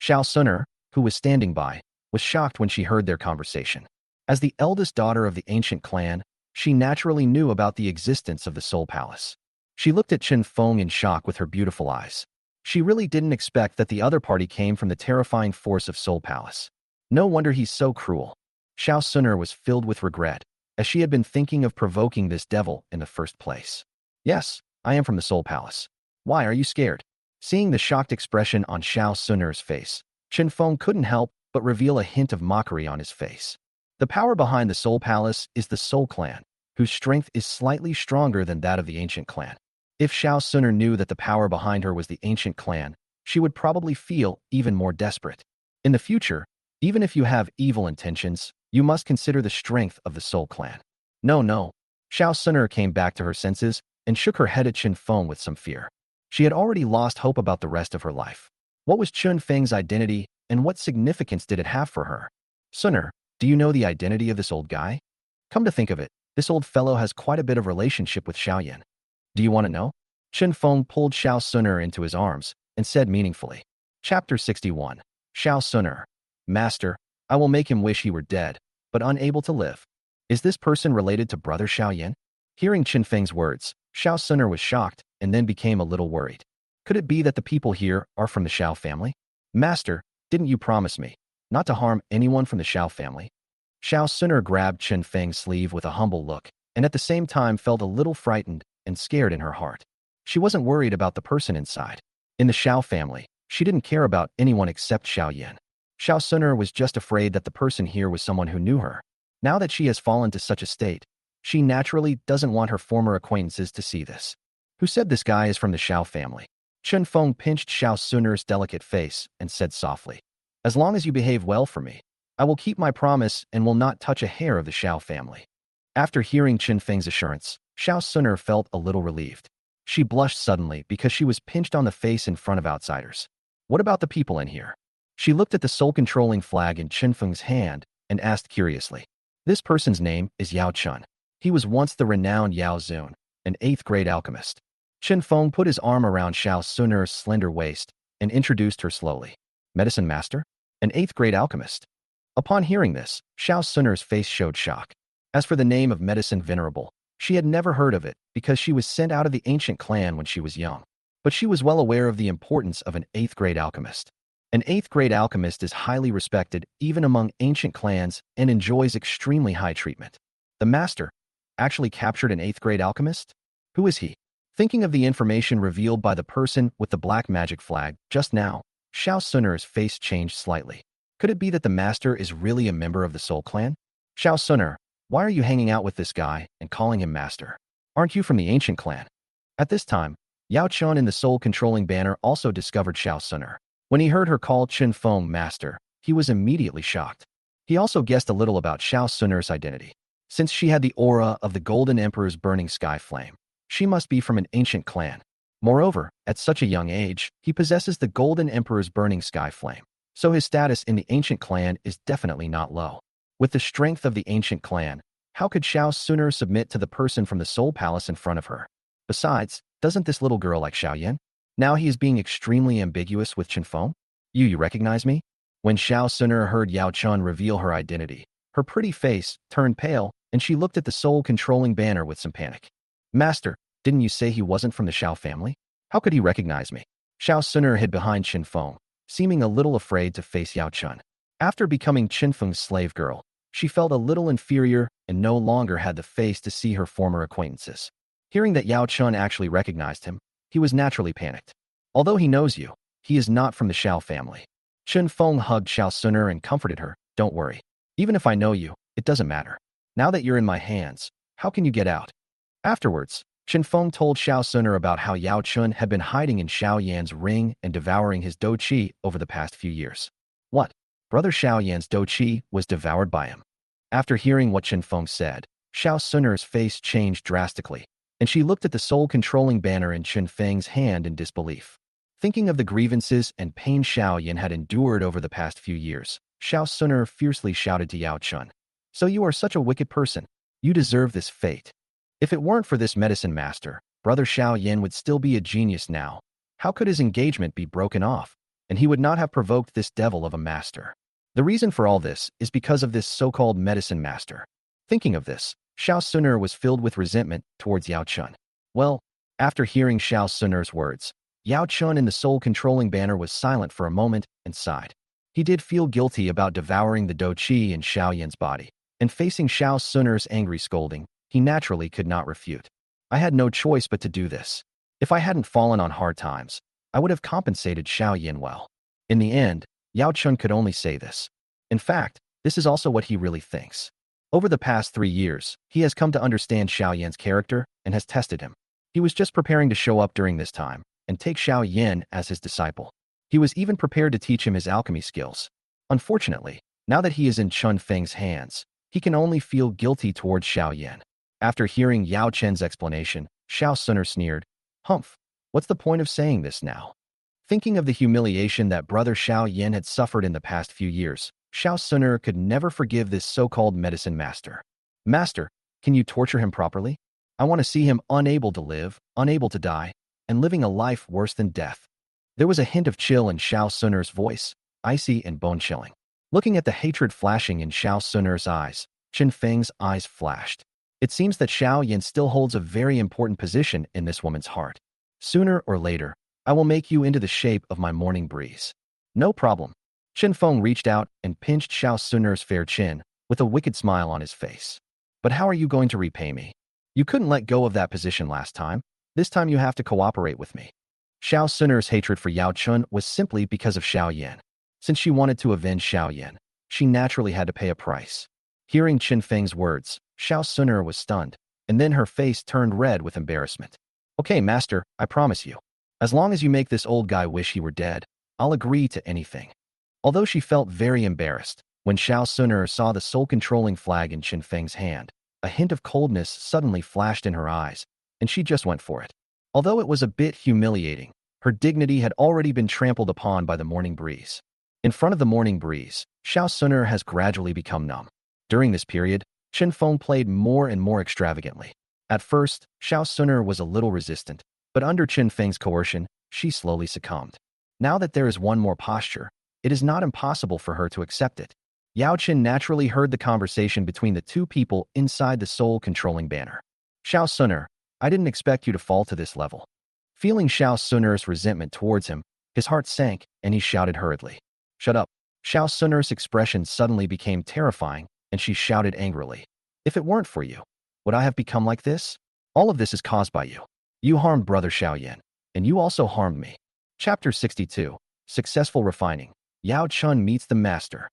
Xiao Suner, who was standing by, was shocked when she heard their conversation. As the eldest daughter of the ancient clan, she naturally knew about the existence of the Soul Palace. She looked at Chen Feng in shock with her beautiful eyes. She really didn't expect that the other party came from the terrifying force of Soul Palace. No wonder he's so cruel. Xiao Suner was filled with regret, as she had been thinking of provoking this devil in the first place. Yes, I am from the Soul Palace. Why are you scared? Seeing the shocked expression on Xiao Suner's face, Chen Feng couldn't help but reveal a hint of mockery on his face. The power behind the Soul Palace is the Soul Clan, whose strength is slightly stronger than that of the ancient clan. If Xiao Suner knew that the power behind her was the ancient clan, she would probably feel even more desperate. In the future, even if you have evil intentions, you must consider the strength of the Soul Clan. No, no. Xiao Suner came back to her senses and shook her head at Qin Feng with some fear. She had already lost hope about the rest of her life. What was Qin Feng's identity, and what significance did it have for her? Suner, do you know the identity of this old guy? Come to think of it, this old fellow has quite a bit of relationship with Xiaoyan. Do you want to know? Qin Feng pulled Xiao Suner into his arms and said meaningfully. Chapter 61. Xiao Suner. Master, I will make him wish he were dead, but unable to live. Is this person related to Brother Xiaoyan? Hearing Qin Feng's words, Xiao Suner was shocked and then became a little worried. Could it be that the people here are from the Xiao family? Master, didn't you promise me not to harm anyone from the Xiao family? Xiao Suner grabbed Qin Feng's sleeve with a humble look, and at the same time felt a little frightened and scared in her heart. She wasn't worried about the person inside. In the Xiao family, she didn't care about anyone except Xiaoyan. Xiao Suner was just afraid that the person here was someone who knew her. Now that she has fallen to such a state, she naturally doesn't want her former acquaintances to see this. Who said this guy is from the Xiao family? Qin Feng pinched Xiao Suner's delicate face and said softly, as long as you behave well for me, I will keep my promise and will not touch a hair of the Xiao family. After hearing Qin Feng's assurance, Xiao Suner felt a little relieved. She blushed suddenly because she was pinched on the face in front of outsiders. What about the people in here? She looked at the soul-controlling flag in Qin Feng's hand and asked curiously. This person's name is Yao Chun. He was once the renowned Yao Zun, an 8th-grade alchemist. Qin Feng put his arm around Xiao Suner's slender waist and introduced her slowly. Medicine master? An 8th-grade alchemist? Upon hearing this, Xiao Suner's face showed shock. As for the name of Medicine Venerable, she had never heard of it because she was sent out of the ancient clan when she was young. But she was well aware of the importance of an 8th-grade alchemist. An 8th-grade alchemist is highly respected even among ancient clans and enjoys extremely high treatment. The master actually captured an 8th-grade alchemist? Who is he? Thinking of the information revealed by the person with the black magic flag just now, Xiao Suner's face changed slightly. Could it be that the master is really a member of the Soul Clan? Xiao Suner, why are you hanging out with this guy and calling him master? Aren't you from the ancient clan? At this time, Yao Chun in the soul-controlling banner also discovered Xiao Suner. When he heard her call Qin Feng master, he was immediately shocked. He also guessed a little about Xiao Suner's identity. Since she had the aura of the Golden Emperor's burning sky flame, she must be from an ancient clan. Moreover, at such a young age, he possesses the Golden Emperor's burning sky flame, so his status in the ancient clan is definitely not low. With the strength of the ancient clan, how could Xiao Suner submit to the person from the Soul Palace in front of her? Besides, doesn't this little girl like Xiaoyan? Now he is being extremely ambiguous with Qin Feng? You recognize me? When Xiao Suner heard Yao Chun reveal her identity, her pretty face turned pale and she looked at the soul-controlling banner with some panic. Master, didn't you say he wasn't from the Xiao family? How could he recognize me? Xiao Suner hid behind Qin Feng, seeming a little afraid to face Yao Chun. After becoming Qin Feng's slave girl, she felt a little inferior and no longer had the face to see her former acquaintances. Hearing that Yao Chun actually recognized him, he was naturally panicked. Although he knows you, he is not from the Xiao family. Qin Feng hugged Xiao Suner and comforted her. Don't worry. Even if I know you, it doesn't matter. Now that you're in my hands, how can you get out? Afterwards, Qin Feng told Xiao Suner about how Yao Chun had been hiding in Xiao Yan's ring and devouring his dou qi over the past few years. What? Brother Xiao Yan's dou qi was devoured by him. After hearing what Qin Feng said, Xiao Suner's face changed drastically, and she looked at the soul-controlling banner in Qin Feng's hand in disbelief. Thinking of the grievances and pain Xiao Yan had endured over the past few years, Xiao Suner fiercely shouted to Yao Chun. So you are such a wicked person. You deserve this fate. If it weren't for this medicine master, Brother Xiao Yan would still be a genius now. How could his engagement be broken off? And he would not have provoked this devil of a master. The reason for all this is because of this so-called medicine master. Thinking of this, Xiao Suner was filled with resentment towards Yao Chun. Well, after hearing Xiao Suner's words, Yao Chun in the soul-controlling banner was silent for a moment and sighed. He did feel guilty about devouring the dou qi in Xiao Yan's body, and facing Xiao Suner's angry scolding, he naturally could not refute. I had no choice but to do this. If I hadn't fallen on hard times, I would have compensated Xiao Yan well. In the end, Yao Chun could only say this. In fact, this is also what he really thinks. Over the past 3 years, he has come to understand Xiao Yan's character and has tested him. He was just preparing to show up during this time and take Xiao Yan as his disciple. He was even prepared to teach him his alchemy skills. Unfortunately, now that he is in Chun Feng's hands, he can only feel guilty towards Xiao Yan. After hearing Yao Chen's explanation, Xiao Suner sneered, "Humph, what's the point of saying this now?" Thinking of the humiliation that brother Xiao Yan had suffered in the past few years, Xiao Suner could never forgive this so-called medicine master. "Master, can you torture him properly? I want to see him unable to live, unable to die, and living a life worse than death." There was a hint of chill in Xiao Suner's voice, icy and bone-chilling. Looking at the hatred flashing in Xiao Suner's eyes, Qin Feng's eyes flashed. It seems that Xiao Yan still holds a very important position in this woman's heart. "Sooner or later, I will make you into the shape of my morning breeze." "No problem." Qin Feng reached out and pinched Xiao Suner's fair chin with a wicked smile on his face. "But how are you going to repay me? You couldn't let go of that position last time. This time you have to cooperate with me." Xiao Suner's hatred for Yao Chun was simply because of Xiao Yan. Since she wanted to avenge Xiao Yan, she naturally had to pay a price. Hearing Qin Feng's words, Xiao Suner was stunned, and then her face turned red with embarrassment. "Okay, master, I promise you. As long as you make this old guy wish he were dead, I'll agree to anything." Although she felt very embarrassed, when Xiao Suner saw the soul-controlling flag in Qin Feng's hand, a hint of coldness suddenly flashed in her eyes, and she just went for it. Although it was a bit humiliating, her dignity had already been trampled upon by the morning breeze. In front of the morning breeze, Xiao Suner has gradually become numb. During this period, Qin Feng played more and more extravagantly. At first, Xiao Suner was a little resistant, but under Qin Feng's coercion, she slowly succumbed. Now that there is one more posture, it is not impossible for her to accept it. Yao Qin naturally heard the conversation between the two people inside the soul-controlling banner. "Xiao Suner, I didn't expect you to fall to this level." Feeling Xiao Suner's resentment towards him, his heart sank and he shouted hurriedly, "Shut up." Xiao Suner's expression suddenly became terrifying and she shouted angrily, "If it weren't for you, would I have become like this? All of this is caused by you. You harmed brother Xiao Yan, and you also harmed me." Chapter 62, Successful Refining. Yao Chun meets the master.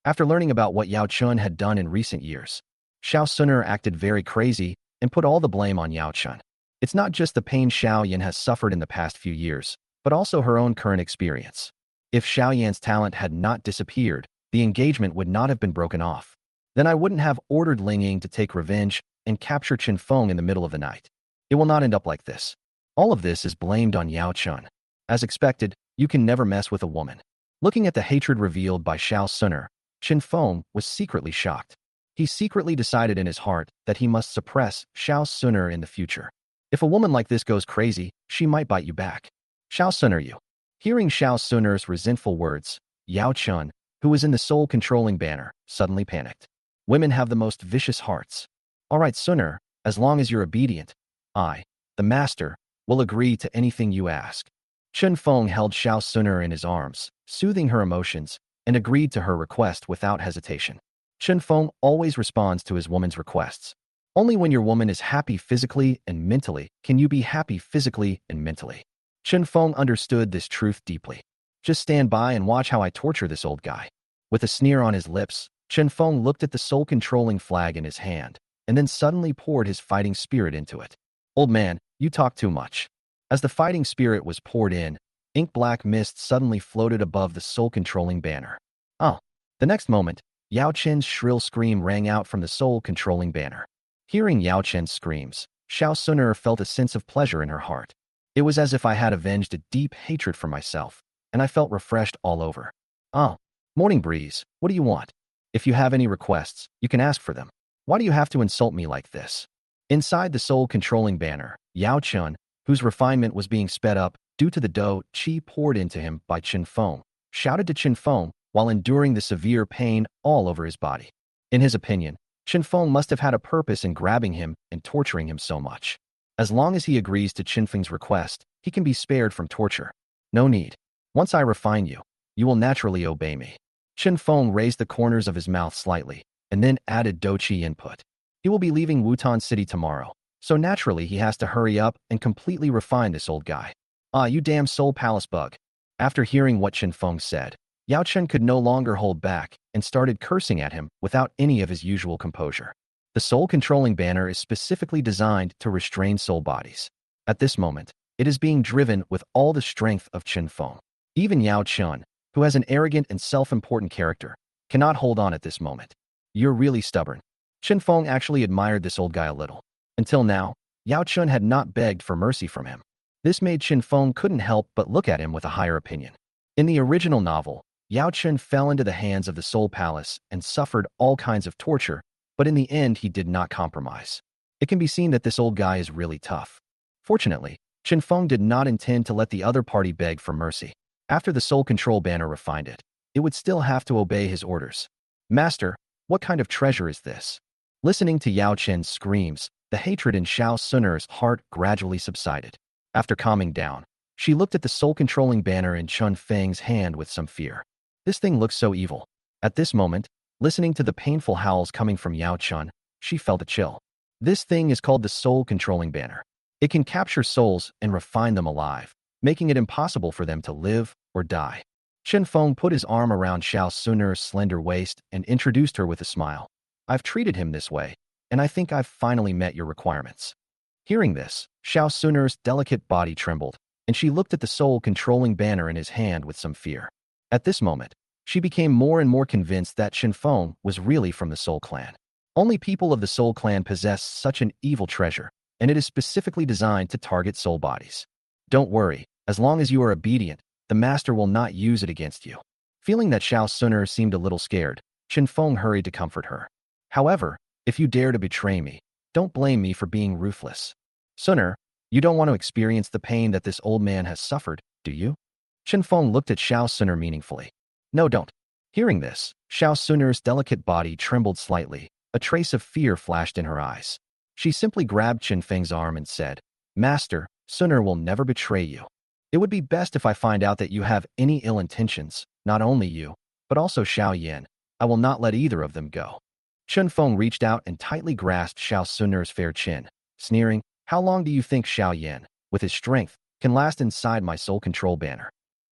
After learning about what Yao Chun had done in recent years, Xiao Suner acted very crazy and put all the blame on Yao Chun. It's not just the pain Xiao Yan has suffered in the past few years, but also her own current experience. If Xiao Yan's talent had not disappeared, the engagement would not have been broken off. Then I wouldn't have ordered Ling Ying to take revenge and capture Qin Feng in the middle of the night. It will not end up like this. All of this is blamed on Yao Chun. As expected, you can never mess with a woman. Looking at the hatred revealed by Xiao Suner, Qin Feng was secretly shocked. He secretly decided in his heart that he must suppress Xiao Suner in the future. If a woman like this goes crazy, she might bite you back. "Xiao Suner, you." Hearing Xiao Suner's resentful words, Yao Chun, who was in the soul-controlling banner, suddenly panicked. Women have the most vicious hearts. "All right, Suner, as long as you're obedient, I, the master, will agree to anything you ask." Qin Feng held Xiao Suner in his arms, soothing her emotions, and agreed to her request without hesitation. Qin Feng always responds to his woman's requests. Only when your woman is happy physically and mentally can you be happy physically and mentally. Qin Feng understood this truth deeply. "Just stand by and watch how I torture this old guy." With a sneer on his lips, Qin Feng looked at the soul-controlling flag in his hand, and then suddenly poured his fighting spirit into it. "Old man, you talk too much." As the fighting spirit was poured in, ink-black mist suddenly floated above the soul-controlling banner. Oh! The next moment, Yao Chen's shrill scream rang out from the soul-controlling banner. Hearing Yao Chen's screams, Xiao Suner felt a sense of pleasure in her heart. It was as if I had avenged a deep hatred for myself, and I felt refreshed all over. "Oh, morning breeze, what do you want? If you have any requests, you can ask for them. Why do you have to insult me like this?" Inside the soul-controlling banner, Yao Chun, whose refinement was being sped up due to the dough qi poured into him by Qin Feng, shouted to Qin Feng while enduring the severe pain all over his body. In his opinion, Qin Feng must have had a purpose in grabbing him and torturing him so much. As long as he agrees to Qin Feng's request, he can be spared from torture. "No need. Once I refine you, you will naturally obey me." Qin Feng raised the corners of his mouth slightly, and then added Doqi input. He will be leaving Wutan City tomorrow, so naturally he has to hurry up and completely refine this old guy. "Ah, you damn soul palace bug." After hearing what Qin Feng said, Yao Chen could no longer hold back, and started cursing at him without any of his usual composure. The soul-controlling banner is specifically designed to restrain soul bodies. At this moment, it is being driven with all the strength of Chen Feng. Even Yao Chun, who has an arrogant and self-important character, cannot hold on at this moment. You're really stubborn. Chen Feng actually admired this old guy a little. Until now, Yao Chun had not begged for mercy from him. This made Chen Feng couldn't help but look at him with a higher opinion. In the original novel, Yao Chun fell into the hands of the Soul Palace and suffered all kinds of torture, but in the end he did not compromise. It can be seen that this old guy is really tough. Fortunately, Chen Feng did not intend to let the other party beg for mercy. After the Soul Control banner refined it, it would still have to obey his orders. Master, what kind of treasure is this? Listening to Yao Chen's screams, the hatred in Xiao Suner's heart gradually subsided. After calming down, she looked at the soul-controlling banner in Chun Feng's hand with some fear. This thing looks so evil. At this moment, listening to the painful howls coming from Yao Chun, she felt a chill. This thing is called the soul-controlling banner. It can capture souls and refine them alive, making it impossible for them to live or die. Chen Feng put his arm around Xiao Suner's slender waist and introduced her with a smile. I've treated him this way, and I think I've finally met your requirements. Hearing this, Xiao Suner's delicate body trembled, and she looked at the soul-controlling banner in his hand with some fear. At this moment, she became more and more convinced that Chen Feng was really from the Soul Clan. Only people of the Soul Clan possess such an evil treasure, and it is specifically designed to target soul bodies. Don't worry, as long as you are obedient, the master will not use it against you. Feeling that Xiao Suner seemed a little scared, Chen Feng hurried to comfort her. However, if you dare to betray me, don't blame me for being ruthless. Suner, you don't want to experience the pain that this old man has suffered, do you? Chen Feng looked at Xiao Suner meaningfully. No, don't. Hearing this, Xiao Suner's delicate body trembled slightly. A trace of fear flashed in her eyes. She simply grabbed Chen Feng's arm and said, Master, Suner will never betray you. It would be best if I find out that you have any ill intentions, not only you, but also Xiao Yan. I will not let either of them go. Chen Feng reached out and tightly grasped Xiao Suner's fair chin, sneering, How long do you think Xiao Yan, with his strength, can last inside my soul control banner?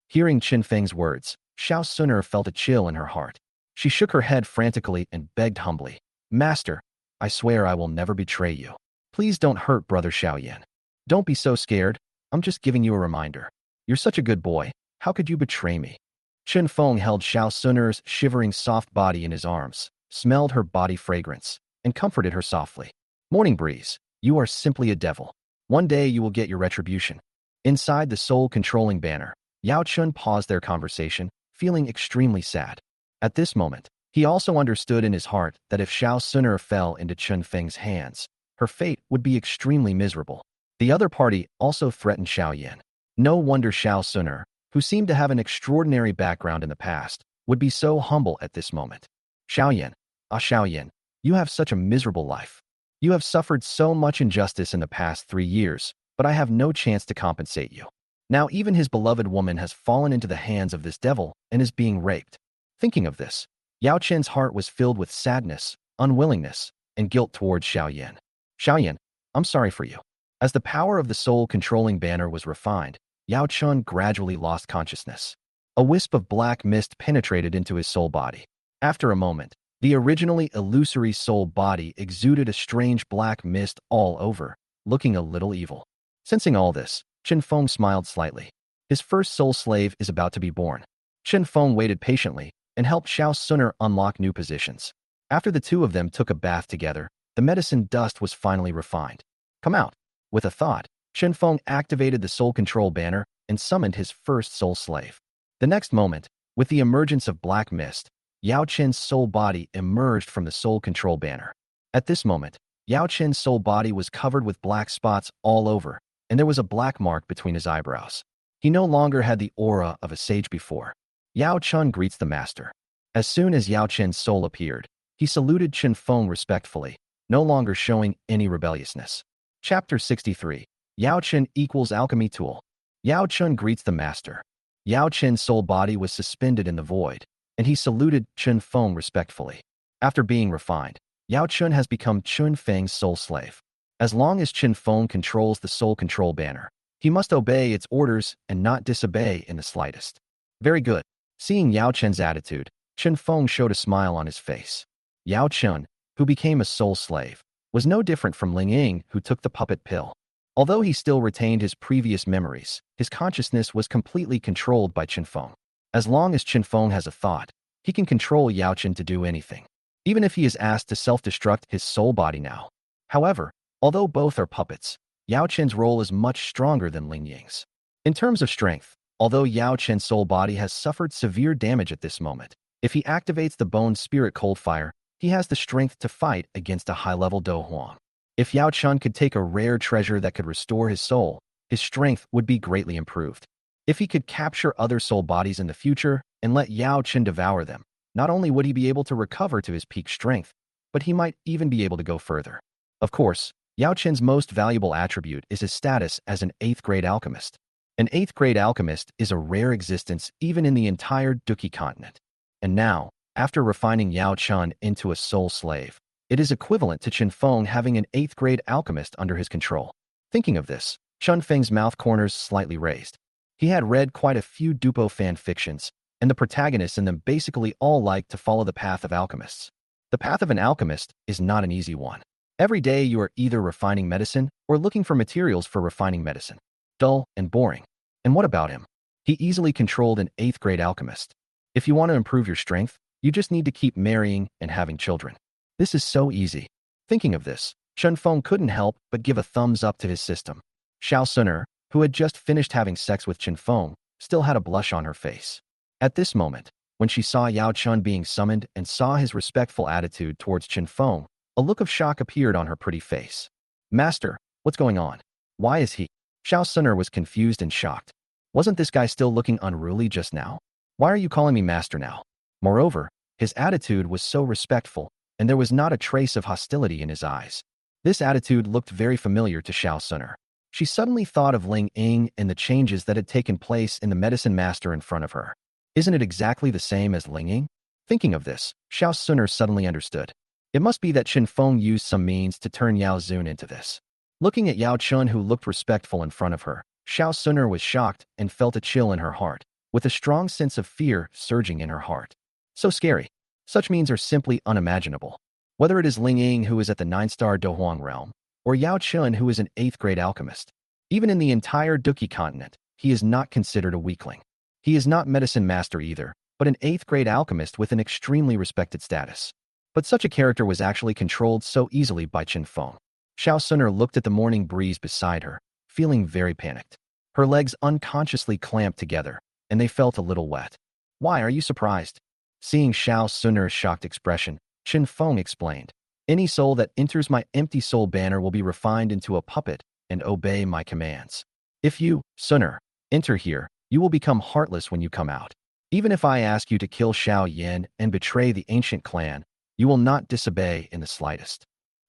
Hearing Chen Feng's words, Xiao Suner felt a chill in her heart. She shook her head frantically and begged humbly, Master, I swear I will never betray you. Please don't hurt Brother Xiao Yan. Don't be so scared. I'm just giving you a reminder. You're such a good boy. How could you betray me? Chen Feng held Xiao Suner's shivering soft body in his arms, smelled her body fragrance, and comforted her softly. Morning Breeze, you are simply a devil. One day you will get your retribution. Inside the soul-controlling banner, Yao Chun paused their conversation, feeling extremely sad. At this moment, he also understood in his heart that if Xiao Suner fell into Chen Feng's hands, her fate would be extremely miserable. The other party also threatened Xiao Yan. No wonder Xiao Suner, who seemed to have an extraordinary background in the past, would be so humble at this moment. Xiao Yan, Xiao Yan, you have such a miserable life. You have suffered so much injustice in the past 3 years, but I have no chance to compensate you. Now even his beloved woman has fallen into the hands of this devil and is being raped. Thinking of this, Yao Chen's heart was filled with sadness, unwillingness, and guilt towards Xiao Yan. Xiao Yan, I'm sorry for you. As the power of the soul-controlling banner was refined, Yao Chun gradually lost consciousness. A wisp of black mist penetrated into his soul body. After a moment, the originally illusory soul body exuded a strange black mist all over, looking a little evil. Sensing all this, Chen Feng smiled slightly. His first soul slave is about to be born. Chen Feng waited patiently and helped Xiao Suner unlock new positions. After the two of them took a bath together, the medicine dust was finally refined. Come out. With a thought, Chen Feng activated the soul control banner and summoned his first soul slave. The next moment, with the emergence of black mist, Yao Chen's soul body emerged from the soul control banner. At this moment, Yao Chen's soul body was covered with black spots all over, and there was a black mark between his eyebrows. He no longer had the aura of a sage before. Yao Chun greets the master. As soon as Yao Chen's soul appeared, he saluted Chen Feng respectfully, no longer showing any rebelliousness. Chapter 63. Yao Chen equals alchemy tool. Yao Chun greets the master. Yao Chen's soul body was suspended in the void, and he saluted Chen Feng respectfully. After being refined, Yao Chun has become Chen Feng's soul slave. As long as Chen Feng controls the soul control banner, he must obey its orders and not disobey in the slightest. Very good. Seeing Yao Chen's attitude, Chen Feng showed a smile on his face. Yao Chun, who became a soul slave, was no different from Ling Ying, who took the puppet pill. Although he still retained his previous memories, his consciousness was completely controlled by Chen Feng. As long as Chen Feng has a thought, he can control Yao Chen to do anything, even if he is asked to self-destruct his soul body now. However, although both are puppets, Yao Chen's role is much stronger than Ling Ying's. In terms of strength, although Yao Chen's soul body has suffered severe damage at this moment, if he activates the bone spirit cold fire, he has the strength to fight against a high-level Do Huang. If Yao Chun could take a rare treasure that could restore his soul, his strength would be greatly improved. If he could capture other soul bodies in the future and let Yao Chen devour them, not only would he be able to recover to his peak strength, but he might even be able to go further. Of course, Yao Chen's most valuable attribute is his status as an 8th-grade alchemist. An 8th-grade alchemist is a rare existence even in the entire Duki continent. And now, after refining Yao Chun into a soul slave, it is equivalent to Chen Feng having an 8th-grade alchemist under his control. Thinking of this, Chun Feng's mouth corners slightly raised. He had read quite a few Dupo fan fictions, and the protagonists in them basically all like to follow the path of alchemists. The path of an alchemist is not an easy one. Every day you are either refining medicine or looking for materials for refining medicine. Dull and boring. And what about him? He easily controlled an 8th-grade alchemist. If you want to improve your strength, you just need to keep marrying and having children. This is so easy. Thinking of this, Chen Feng couldn't help but give a thumbs up to his system. Xiao Suner, who had just finished having sex with Chen Feng, still had a blush on her face. At this moment, when she saw Yao Chun being summoned and saw his respectful attitude towards Chen Feng, a look of shock appeared on her pretty face. Master, what's going on? Why is he? Xiao Suner was confused and shocked. Wasn't this guy still looking unruly just now? Why are you calling me master now? Moreover, his attitude was so respectful, and there was not a trace of hostility in his eyes. This attitude looked very familiar to Xiao Suner. She suddenly thought of Ling Ying and the changes that had taken place in the medicine master in front of her. Isn't it exactly the same as Ling Ying? Thinking of this, Xiao Suner suddenly understood. It must be that Chen Feng used some means to turn Yao Zun into this. Looking at Yao Chun, who looked respectful in front of her, Xiao Suner was shocked and felt a chill in her heart, with a strong sense of fear surging in her heart. So scary. Such means are simply unimaginable. Whether it is Ling Ying, who is at the 9-star Do Huang realm, or Yao Chun, who is an 8th-grade alchemist. Even in the entire Duki continent, he is not considered a weakling. He is not medicine master either, but an 8th-grade alchemist with an extremely respected status. But such a character was actually controlled so easily by Chen Feng. Xiao Suner looked at the morning breeze beside her, feeling very panicked. Her legs unconsciously clamped together, and they felt a little wet. Why are you surprised? Seeing Xiao Suner's shocked expression, Chen Feng explained, any soul that enters my empty soul banner will be refined into a puppet and obey my commands. If you, Suner, enter here, you will become heartless when you come out. Even if I ask you to kill Xiao Yan and betray the ancient clan, you will not disobey in the slightest.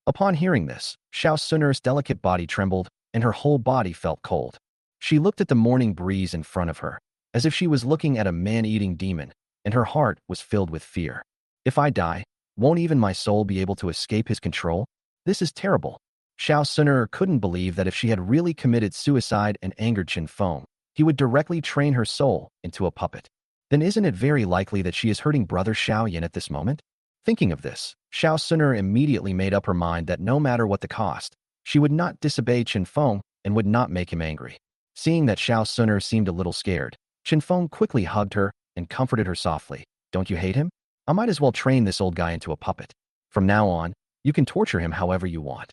Upon hearing this, Xiao Suner's delicate body trembled, and her whole body felt cold. She looked at the morning breeze in front of her, as if she was looking at a man-eating demon, and her heart was filled with fear. If I die, won't even my soul be able to escape his control? This is terrible. Xiao Suner couldn't believe that if she had really committed suicide and angered Chen Feng, he would directly train her soul into a puppet. Then isn't it very likely that she is hurting brother Xiao Yan at this moment? Thinking of this, Xiao Suner immediately made up her mind that no matter what the cost, she would not disobey Chen Feng and would not make him angry. Seeing that Xiao Suner seemed a little scared, Chen Feng quickly hugged her and comforted her softly. Don't you hate him? I might as well train this old guy into a puppet. From now on, you can torture him however you want.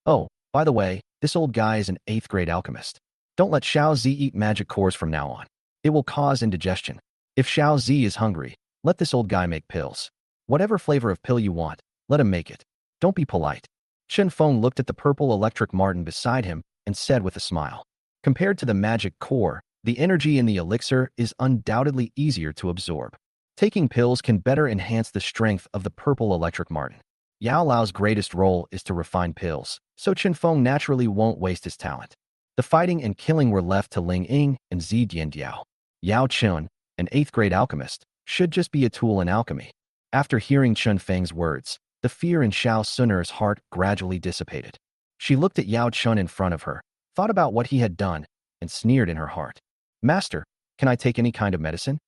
Oh, by the way, this old guy is an 8th-grade alchemist. Don't let Xiao Zi eat magic cores from now on. It will cause indigestion. If Xiao Zi is hungry, let this old guy make pills. Whatever flavor of pill you want, let him make it. Don't be polite. Chen Feng looked at the purple electric marten beside him and said with a smile. Compared to the magic core, the energy in the elixir is undoubtedly easier to absorb. Taking pills can better enhance the strength of the purple electric marten. Yao Lao's greatest role is to refine pills, so Chen Feng naturally won't waste his talent. The fighting and killing were left to Ling Ying and Zi Diandiao. Yao Chun, an 8th-grade alchemist, should just be a tool in alchemy. After hearing Chen Feng's words, the fear in Xiao Suner's heart gradually dissipated. She looked at Yao Chun in front of her, thought about what he had done, and sneered in her heart. Master, can I take any kind of medicine?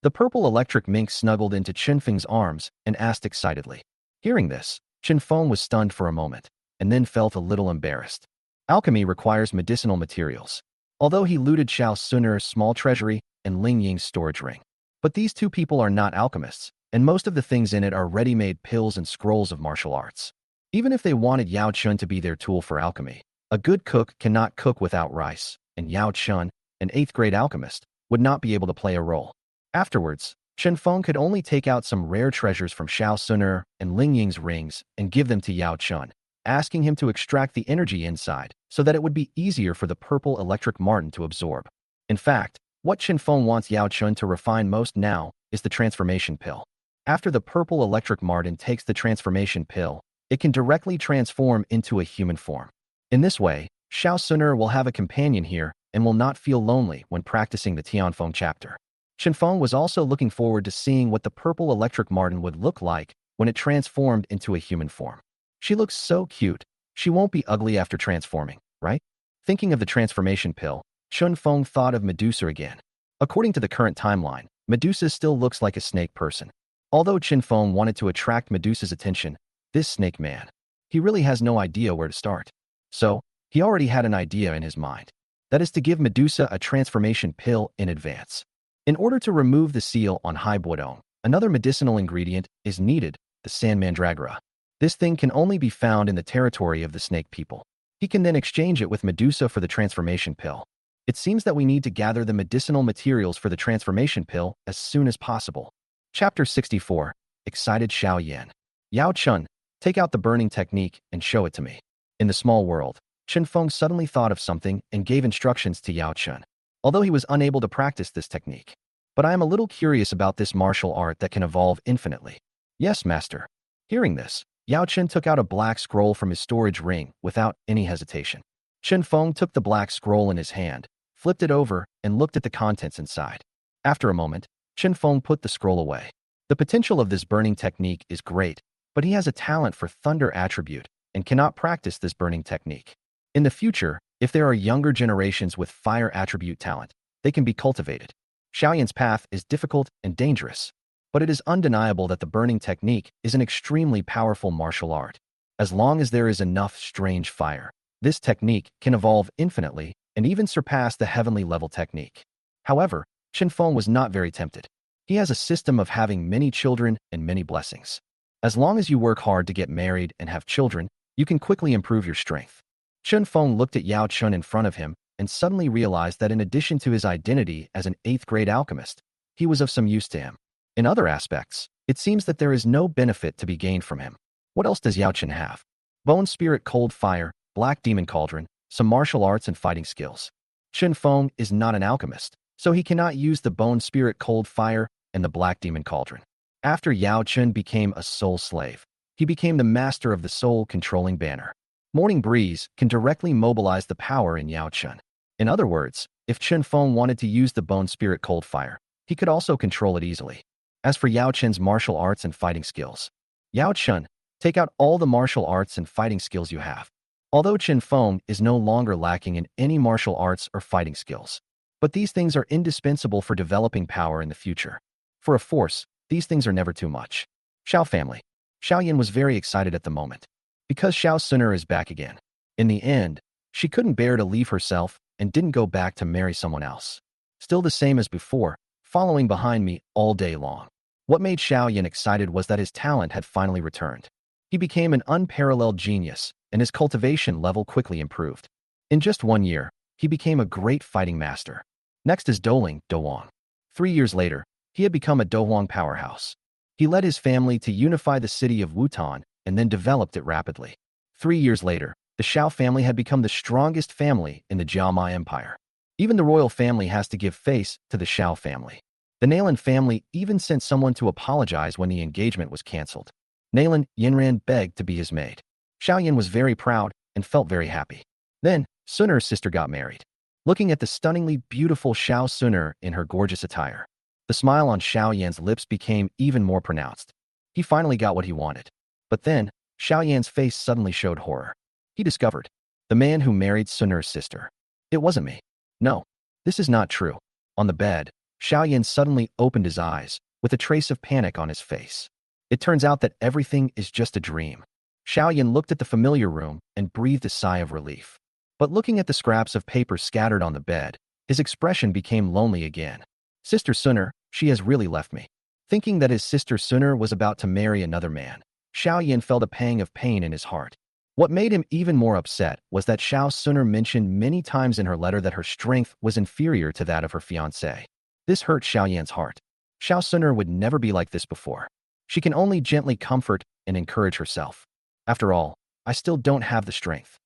The purple electric mink snuggled into Chinfeng's arms and asked excitedly. Hearing this, Chinfeng was stunned for a moment, and then felt a little embarrassed. Alchemy requires medicinal materials, although he looted Xiao Sun'er's small treasury and Ling Ying's storage ring. But these two people are not alchemists, and most of the things in it are ready-made pills and scrolls of martial arts. Even if they wanted Yao Chun to be their tool for alchemy, a good cook cannot cook without rice, and Yao Chun, an 8th-grade alchemist, would not be able to play a role. Afterwards, Chen Feng could only take out some rare treasures from Xiao Sun'er and Ling Ying's rings and give them to Yao Chun, asking him to extract the energy inside so that it would be easier for the purple electric marten to absorb. In fact, what Chen Feng wants Yao Chun to refine most now is the transformation pill. After the purple electric marten takes the transformation pill, it can directly transform into a human form. In this way, Xiao Sun'er will have a companion here and will not feel lonely when practicing the Tianfeng chapter. Chinfeng was also looking forward to seeing what the purple electric marten would look like when it transformed into a human form. She looks so cute. She won't be ugly after transforming, right? Thinking of the transformation pill, Chinfeng thought of Medusa again. According to the current timeline, Medusa still looks like a snake person. Although Chinfeng wanted to attract Medusa's attention, this snake man, he really has no idea where to start. So, he already had an idea in his mind. That is to give Medusa a transformation pill in advance. In order to remove the seal on Hai Buodong, another medicinal ingredient is needed, the sand mandragora. This thing can only be found in the territory of the snake people. He can then exchange it with Medusa for the transformation pill. It seems that we need to gather the medicinal materials for the transformation pill as soon as possible. Chapter 64. Excited Xiao Yan. Yao Chun, take out the burning technique and show it to me. In the small world, Chinfeng suddenly thought of something and gave instructions to Yao Chun, although he was unable to practice this technique. But I am a little curious about this martial art that can evolve infinitely. Yes, master. Hearing this, Yao Chun took out a black scroll from his storage ring without any hesitation. Chinfeng took the black scroll in his hand, flipped it over, and looked at the contents inside. After a moment, Chinfeng put the scroll away. The potential of this burning technique is great, but he has a talent for thunder attribute and cannot practice this burning technique. In the future, if there are younger generations with fire attribute talent, they can be cultivated. Xiaoyan's path is difficult and dangerous, but it is undeniable that the burning technique is an extremely powerful martial art. As long as there is enough strange fire, this technique can evolve infinitely and even surpass the heavenly level technique. However, Chinfeng was not very tempted. He has a system of having many children and many blessings. As long as you work hard to get married and have children, you can quickly improve your strength. Chinfeng looked at Yao Chun in front of him and suddenly realized that in addition to his identity as an 8th-grade alchemist, he was of some use to him. In other aspects, it seems that there is no benefit to be gained from him. What else does Yao Chun have? Bone Spirit Cold Fire, Black Demon Cauldron, some martial arts and fighting skills. Chinfeng is not an alchemist, so he cannot use the Bone Spirit Cold Fire and the Black Demon Cauldron. After Yao Chun became a soul slave, he became the master of the soul-controlling banner. Morning Breeze can directly mobilize the power in Yao Chun. In other words, if Chinfeng wanted to use the Bone Spirit Cold Fire, he could also control it easily. As for Yao Chun's martial arts and fighting skills, Yao Chun, take out all the martial arts and fighting skills you have. Although Chinfeng is no longer lacking in any martial arts or fighting skills, but these things are indispensable for developing power in the future. For a force, these things are never too much. Xiao family. Xiao Yan was very excited at the moment, because Xiao Sun'er is back again. In the end, she couldn't bear to leave herself and didn't go back to marry someone else. Still the same as before, following behind me all day long. What made Xiao Yan excited was that his talent had finally returned. He became an unparalleled genius, and his cultivation level quickly improved. In just 1 year, he became a great fighting master. Next is Doling Dohuang. 3 years later, he had become a Dohuang powerhouse. He led his family to unify the city of Wutan and then developed it rapidly. 3 years later, the Xiao family had become the strongest family in the Jiaomai Empire. Even the royal family has to give face to the Xiao family. The Nalan family even sent someone to apologize when the engagement was cancelled. Nalan Yinran begged to be his maid. Xiao Yan was very proud and felt very happy. Then, Sun'er's sister got married. Looking at the stunningly beautiful Xiao Sun'er in her gorgeous attire, the smile on Xiao Yan's lips became even more pronounced. He finally got what he wanted. But then, Xiao Yan's face suddenly showed horror. He discovered the man who married Sun'er's sister. It wasn't me. No, this is not true. On the bed, Xiaoyan suddenly opened his eyes, with a trace of panic on his face. It turns out that everything is just a dream. Xiaoyan looked at the familiar room and breathed a sigh of relief. But looking at the scraps of paper scattered on the bed, his expression became lonely again. Sister Suner, she has really left me. Thinking that his sister Suner was about to marry another man, Xiaoyan felt a pang of pain in his heart. What made him even more upset was that Xiao Suner mentioned many times in her letter that her strength was inferior to that of her fiancé. This hurt Xiaoyan's heart. Xiao Suner would never be like this before. She can only gently comfort and encourage herself. After all, I still don't have the strength.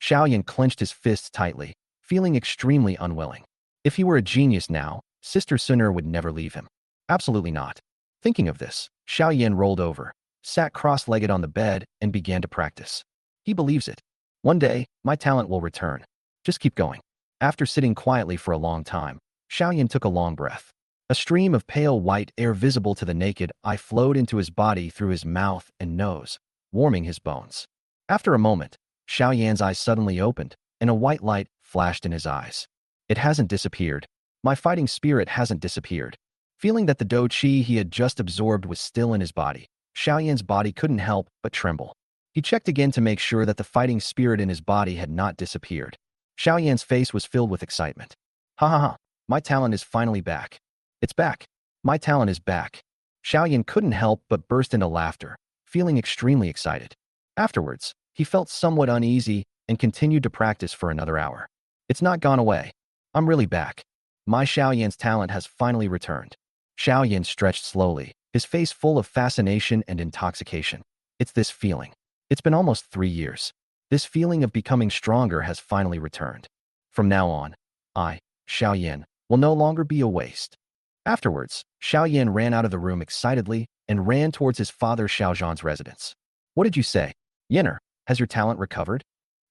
Xiaoyan clenched his fists tightly, feeling extremely unwilling. If he were a genius now, Sister Suner would never leave him. Absolutely not. Thinking of this, Xiaoyan rolled over, sat cross-legged on the bed, and began to practice. He believes it. One day, my talent will return. Just keep going. After sitting quietly for a long time, Xiaoyan took a long breath. A stream of pale white air visible to the naked eye flowed into his body through his mouth and nose, warming his bones. After a moment, Xiaoyan's eyes suddenly opened, and a white light flashed in his eyes. It hasn't disappeared. My fighting spirit hasn't disappeared. Feeling that the do qi he had just absorbed was still in his body, Xiaoyan's body couldn't help but tremble. He checked again to make sure that the fighting spirit in his body had not disappeared. Xiaoyan's face was filled with excitement. Ha ha ha, my talent is finally back. It's back. My talent is back. Xiaoyan couldn't help but burst into laughter, feeling extremely excited. Afterwards, he felt somewhat uneasy and continued to practice for another hour. It's not gone away. I'm really back. My Xiaoyan's talent has finally returned. Xiaoyan stretched slowly, his face full of fascination and intoxication. It's this feeling. It's been almost 3 years. This feeling of becoming stronger has finally returned. From now on, I, Xiaoyan, will no longer be a waste. Afterwards, Xiaoyan ran out of the room excitedly and ran towards his father Xiaozhan's residence. What did you say? Yenner, has your talent recovered?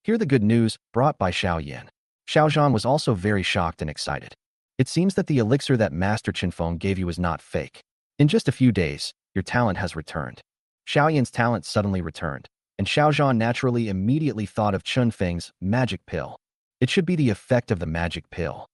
Hear the good news brought by Xiaoyan. Xiaozhan was also very shocked and excited. It seems that the elixir that Master Qinfeng gave you is not fake. In just a few days, your talent has returned. Xiaoyan's talent suddenly returned, and Xiaozhan naturally immediately thought of Qinfeng's magic pill. It should be the effect of the magic pill.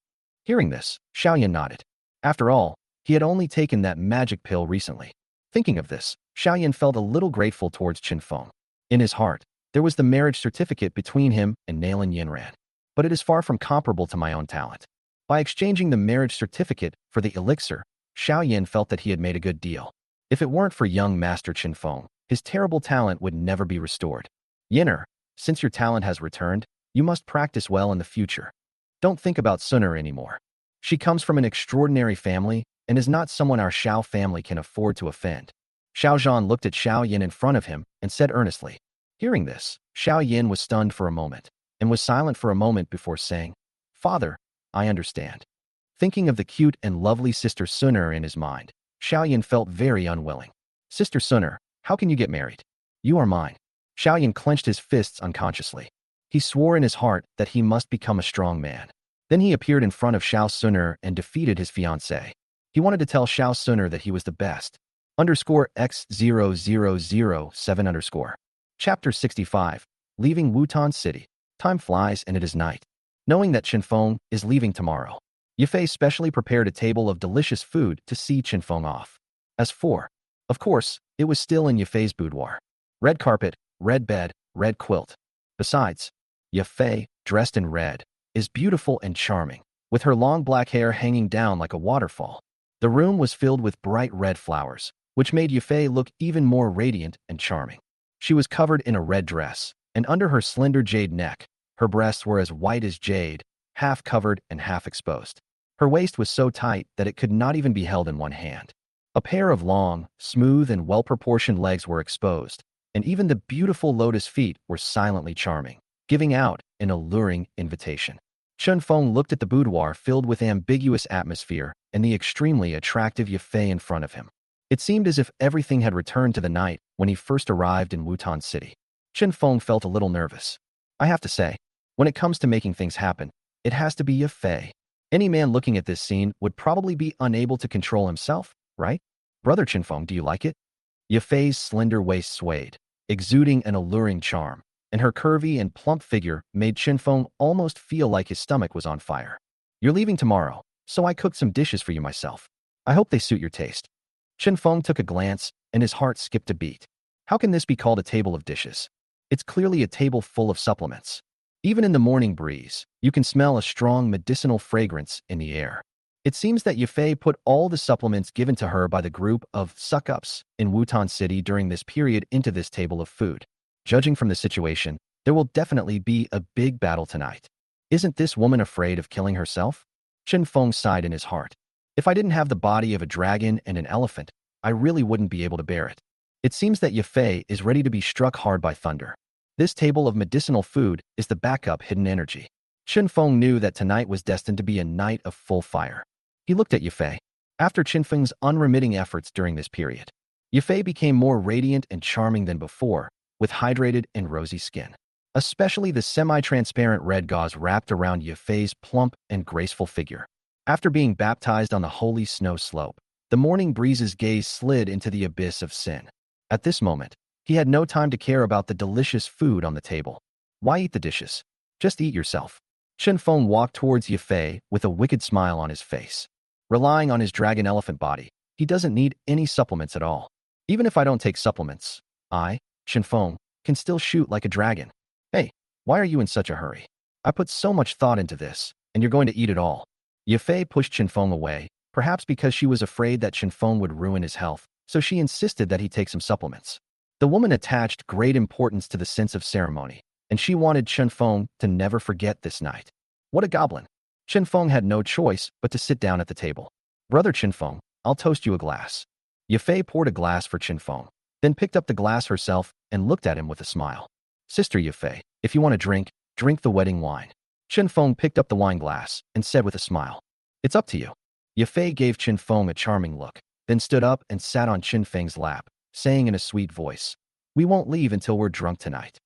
Hearing this, Xiaoyan nodded. After all, he had only taken that magic pill recently. Thinking of this, Xiaoyan felt a little grateful towards Qinfeng. In his heart, there was the marriage certificate between him and Nailin Yinran. But it is far from comparable to my own talent. By exchanging the marriage certificate for the elixir, Xiaoyan felt that he had made a good deal. If it weren't for young Master Qinfeng, his terrible talent would never be restored. Yenner, since your talent has returned, you must practice well in the future. Don't think about Suner anymore. She comes from an extraordinary family and is not someone our Xiao family can afford to offend. Xiaozhan looked at Xiaoyan in front of him and said earnestly. Hearing this, Xiaoyan was stunned for a moment and was silent for a moment before saying, Father, I understand. Thinking of the cute and lovely Sister Suner in his mind, Xiaoyan felt very unwilling. Sister Suner, how can you get married? You are mine. Xiaoyan clenched his fists unconsciously. He swore in his heart that he must become a strong man. Then he appeared in front of Xiao Suner and defeated his fiancée. He wanted to tell Xiao Suner that he was the best. X0007 _. Chapter 65. Leaving Wutan City. Time flies and it is night. Knowing that Qinfeng is leaving tomorrow, Yifei specially prepared a table of delicious food to see Qinfeng off. Of course, it was still in Yifei's boudoir. Red carpet, red bed, red quilt. Besides, Yifei, dressed in red, is beautiful and charming, with her long black hair hanging down like a waterfall. The room was filled with bright red flowers, which made Yifei look even more radiant and charming. She was covered in a red dress, and under her slender jade neck, her breasts were as white as jade, half covered and half exposed. Her waist was so tight that it could not even be held in one hand. A pair of long, smooth, and well-proportioned legs were exposed, and even the beautiful lotus feet were silently charming, giving out an alluring invitation. Qinfeng looked at the boudoir filled with ambiguous atmosphere and the extremely attractive Yifei in front of him. It seemed as if everything had returned to the night when he first arrived in Wutan City. Qinfeng felt a little nervous. I have to say, when it comes to making things happen, it has to be Yifei. Any man looking at this scene would probably be unable to control himself, right? Brother Qinfeng, do you like it? Yifei's slender waist swayed, exuding an alluring charm, and her curvy and plump figure made Qinfeng almost feel like his stomach was on fire. You're leaving tomorrow, so I cooked some dishes for you myself. I hope they suit your taste. Chen Feng took a glance, and his heart skipped a beat. How can this be called a table of dishes? It's clearly a table full of supplements. Even in the morning breeze, you can smell a strong medicinal fragrance in the air. It seems that Yafei put all the supplements given to her by the group of suck-ups in Wutan City during this period into this table of food. Judging from the situation, there will definitely be a big battle tonight. Isn't this woman afraid of killing herself? Chen Feng sighed in his heart. If I didn't have the body of a dragon and an elephant, I really wouldn't be able to bear it. It seems that Yafei is ready to be struck hard by thunder. This table of medicinal food is the backup hidden energy. Chen Feng knew that tonight was destined to be a night of full fire. He looked at Yafei. After Chen Feng's unremitting efforts during this period, Yafei became more radiant and charming than before, with hydrated and rosy skin. Especially the semi-transparent red gauze wrapped around Yafei's plump and graceful figure. After being baptized on the holy snow slope, the morning breeze's gaze slid into the abyss of sin. At this moment, he had no time to care about the delicious food on the table. Why eat the dishes? Just eat yourself. Chen Feng walked towards Yafei with a wicked smile on his face. Relying on his dragon elephant body, he doesn't need any supplements at all. Even if I don't take supplements, I, Chen Feng, can still shoot like a dragon. Hey, why are you in such a hurry? I put so much thought into this, and you're going to eat it all. Yafei pushed Chen Feng away, perhaps because she was afraid that Chen Feng would ruin his health, so she insisted that he take some supplements. The woman attached great importance to the sense of ceremony, and she wanted Chen Feng to never forget this night. What a goblin! Chen Feng had no choice but to sit down at the table. Brother Chen Feng, I'll toast you a glass. Yafei poured a glass for Chen Feng, then picked up the glass herself and looked at him with a smile. Sister Yafei, if you want to drink, drink the wedding wine. Chen Feng picked up the wine glass and said with a smile, It's up to you. Yafei gave Chen Feng a charming look, then stood up and sat on Chen Feng's lap, saying in a sweet voice, We won't leave until we're drunk tonight.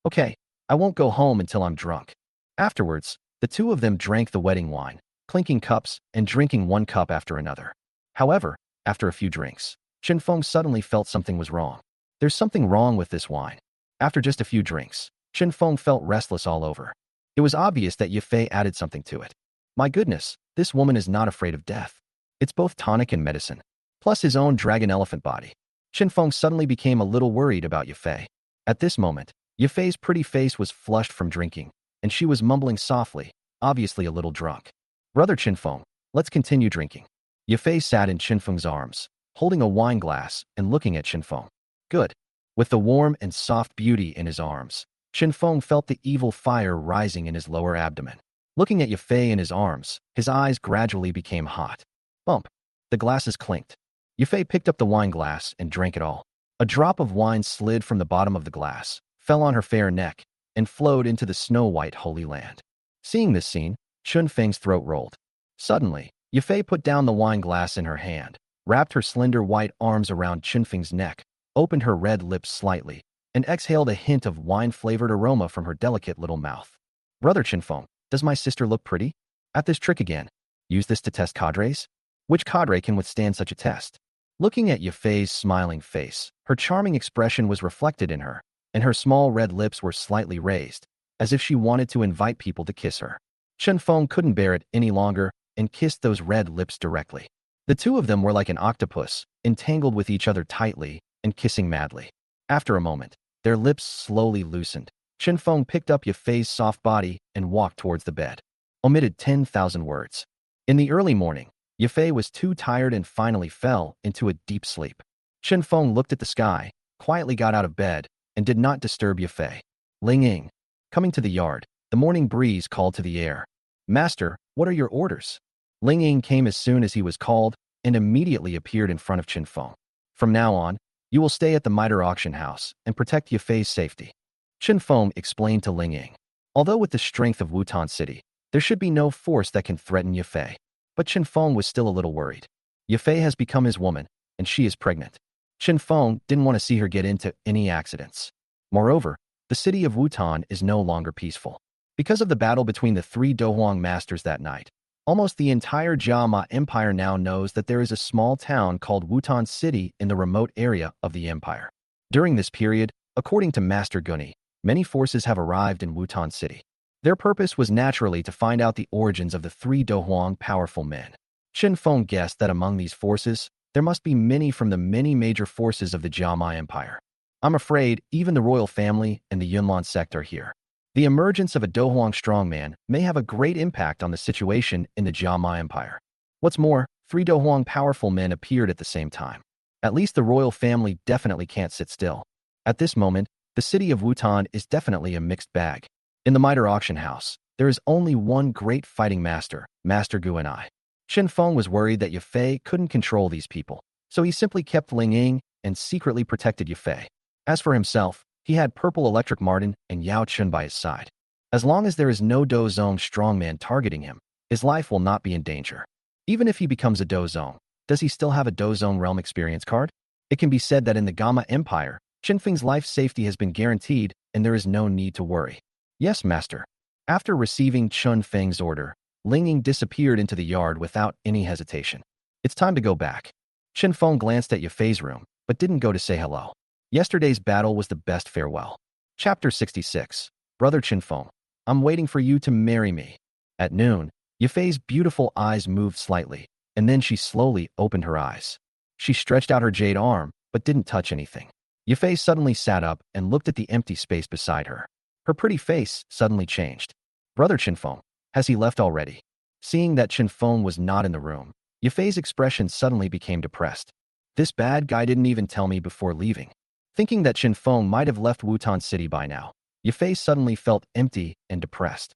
Okay, I won't go home until I'm drunk. Afterwards, the two of them drank the wedding wine, clinking cups and drinking one cup after another. However, after a few drinks, Chen Feng suddenly felt something was wrong. There's something wrong with this wine. After just a few drinks, Chen Feng felt restless all over. It was obvious that Yafei added something to it. My goodness, this woman is not afraid of death. It's both tonic and medicine, plus his own dragon elephant body. Chen Feng suddenly became a little worried about Yafei. At this moment, Yafei's pretty face was flushed from drinking, and she was mumbling softly, obviously a little drunk. Brother Chen Feng, let's continue drinking. Yafei sat in Chen Feng's arms, holding a wine glass and looking at Chen Feng. Good. With the warm and soft beauty in his arms, Chen Feng felt the evil fire rising in his lower abdomen. Looking at Yafei in his arms, his eyes gradually became hot. Bump. The glasses clinked. Yafei picked up the wine glass and drank it all. A drop of wine slid from the bottom of the glass, fell on her fair neck, and flowed into the snow-white Holy Land. Seeing this scene, Chen Feng's throat rolled. Suddenly, Yafei put down the wine glass in her hand, wrapped her slender white arms around Chen Feng's neck, opened her red lips slightly, and exhaled a hint of wine-flavored aroma from her delicate little mouth. Brother Chen Feng, does my sister look pretty? At this trick again. Use this to test cadres? Which cadre can withstand such a test? Looking at Yafei's smiling face, her charming expression was reflected in her, and her small red lips were slightly raised, as if she wanted to invite people to kiss her. Chen Feng couldn't bear it any longer and kissed those red lips directly. The two of them were like an octopus, entangled with each other tightly and kissing madly. After a moment, their lips slowly loosened. Chen Feng picked up Yafei's soft body and walked towards the bed. Omitted 10,000 words. In the early morning, Yafei was too tired and finally fell into a deep sleep. Chen Feng looked at the sky, quietly got out of bed, and did not disturb Yafei. Ling Ying. Coming to the yard, the morning breeze called to the air. Master, what are your orders? Ling Ying came as soon as he was called and immediately appeared in front of Chen Feng. From now on, you will stay at the miter auction house and protect Yafei's safety. Chen Feng explained to Ling Ying. Although with the strength of Wutan City, there should be no force that can threaten Yafei. But Chen Feng was still a little worried. Yafei has become his woman, and she is pregnant. Chen Feng didn't want to see her get into any accidents. Moreover, the city of Wutan is no longer peaceful. Because of the battle between the three Dohuang masters that night, almost the entire Jiama Empire now knows that there is a small town called Wutan City in the remote area of the empire. During this period, according to Master Guni, many forces have arrived in Wutan City. Their purpose was naturally to find out the origins of the three Dohuang powerful men. Chen Feng guessed that among these forces, there must be many from the many major forces of the Jiamai Empire. I'm afraid even the royal family and the Yunlan sect are here. The emergence of a Dohuang strongman may have a great impact on the situation in the Jiamai Empire. What's more, three Dohuang powerful men appeared at the same time. At least the royal family definitely can't sit still. At this moment, the city of Wutan is definitely a mixed bag. In the Mitre auction house, there is only one great fighting master, Master Gu and I. Chen Feng was worried that Yafei couldn't control these people, so he simply kept Ling Ying and secretly protected Yafei. As for himself, he had Purple Electric Martin and Yao Chun by his side. As long as there is no Dozong strongman targeting him, his life will not be in danger. Even if he becomes a Dozong, does he still have a Dozong Realm experience card? It can be said that in the Gamma Empire, Chen Feng's life safety has been guaranteed and there is no need to worry. Yes, master. After receiving Chen Feng's order, Ling Ying disappeared into the yard without any hesitation. It's time to go back. Chen Feng glanced at Yafei's room, but didn't go to say hello. Yesterday's battle was the best farewell. Chapter 66. Brother Chen Feng, I'm waiting for you to marry me. At noon, Yafei's beautiful eyes moved slightly, and then she slowly opened her eyes. She stretched out her jade arm, but didn't touch anything. Yafei suddenly sat up and looked at the empty space beside her. Her pretty face suddenly changed. Brother Chen Feng, has he left already? Seeing that Chen Feng was not in the room, Yafei's expression suddenly became depressed. This bad guy didn't even tell me before leaving. Thinking that Chen Feng might have left Wutan City by now, Yafei suddenly felt empty and depressed.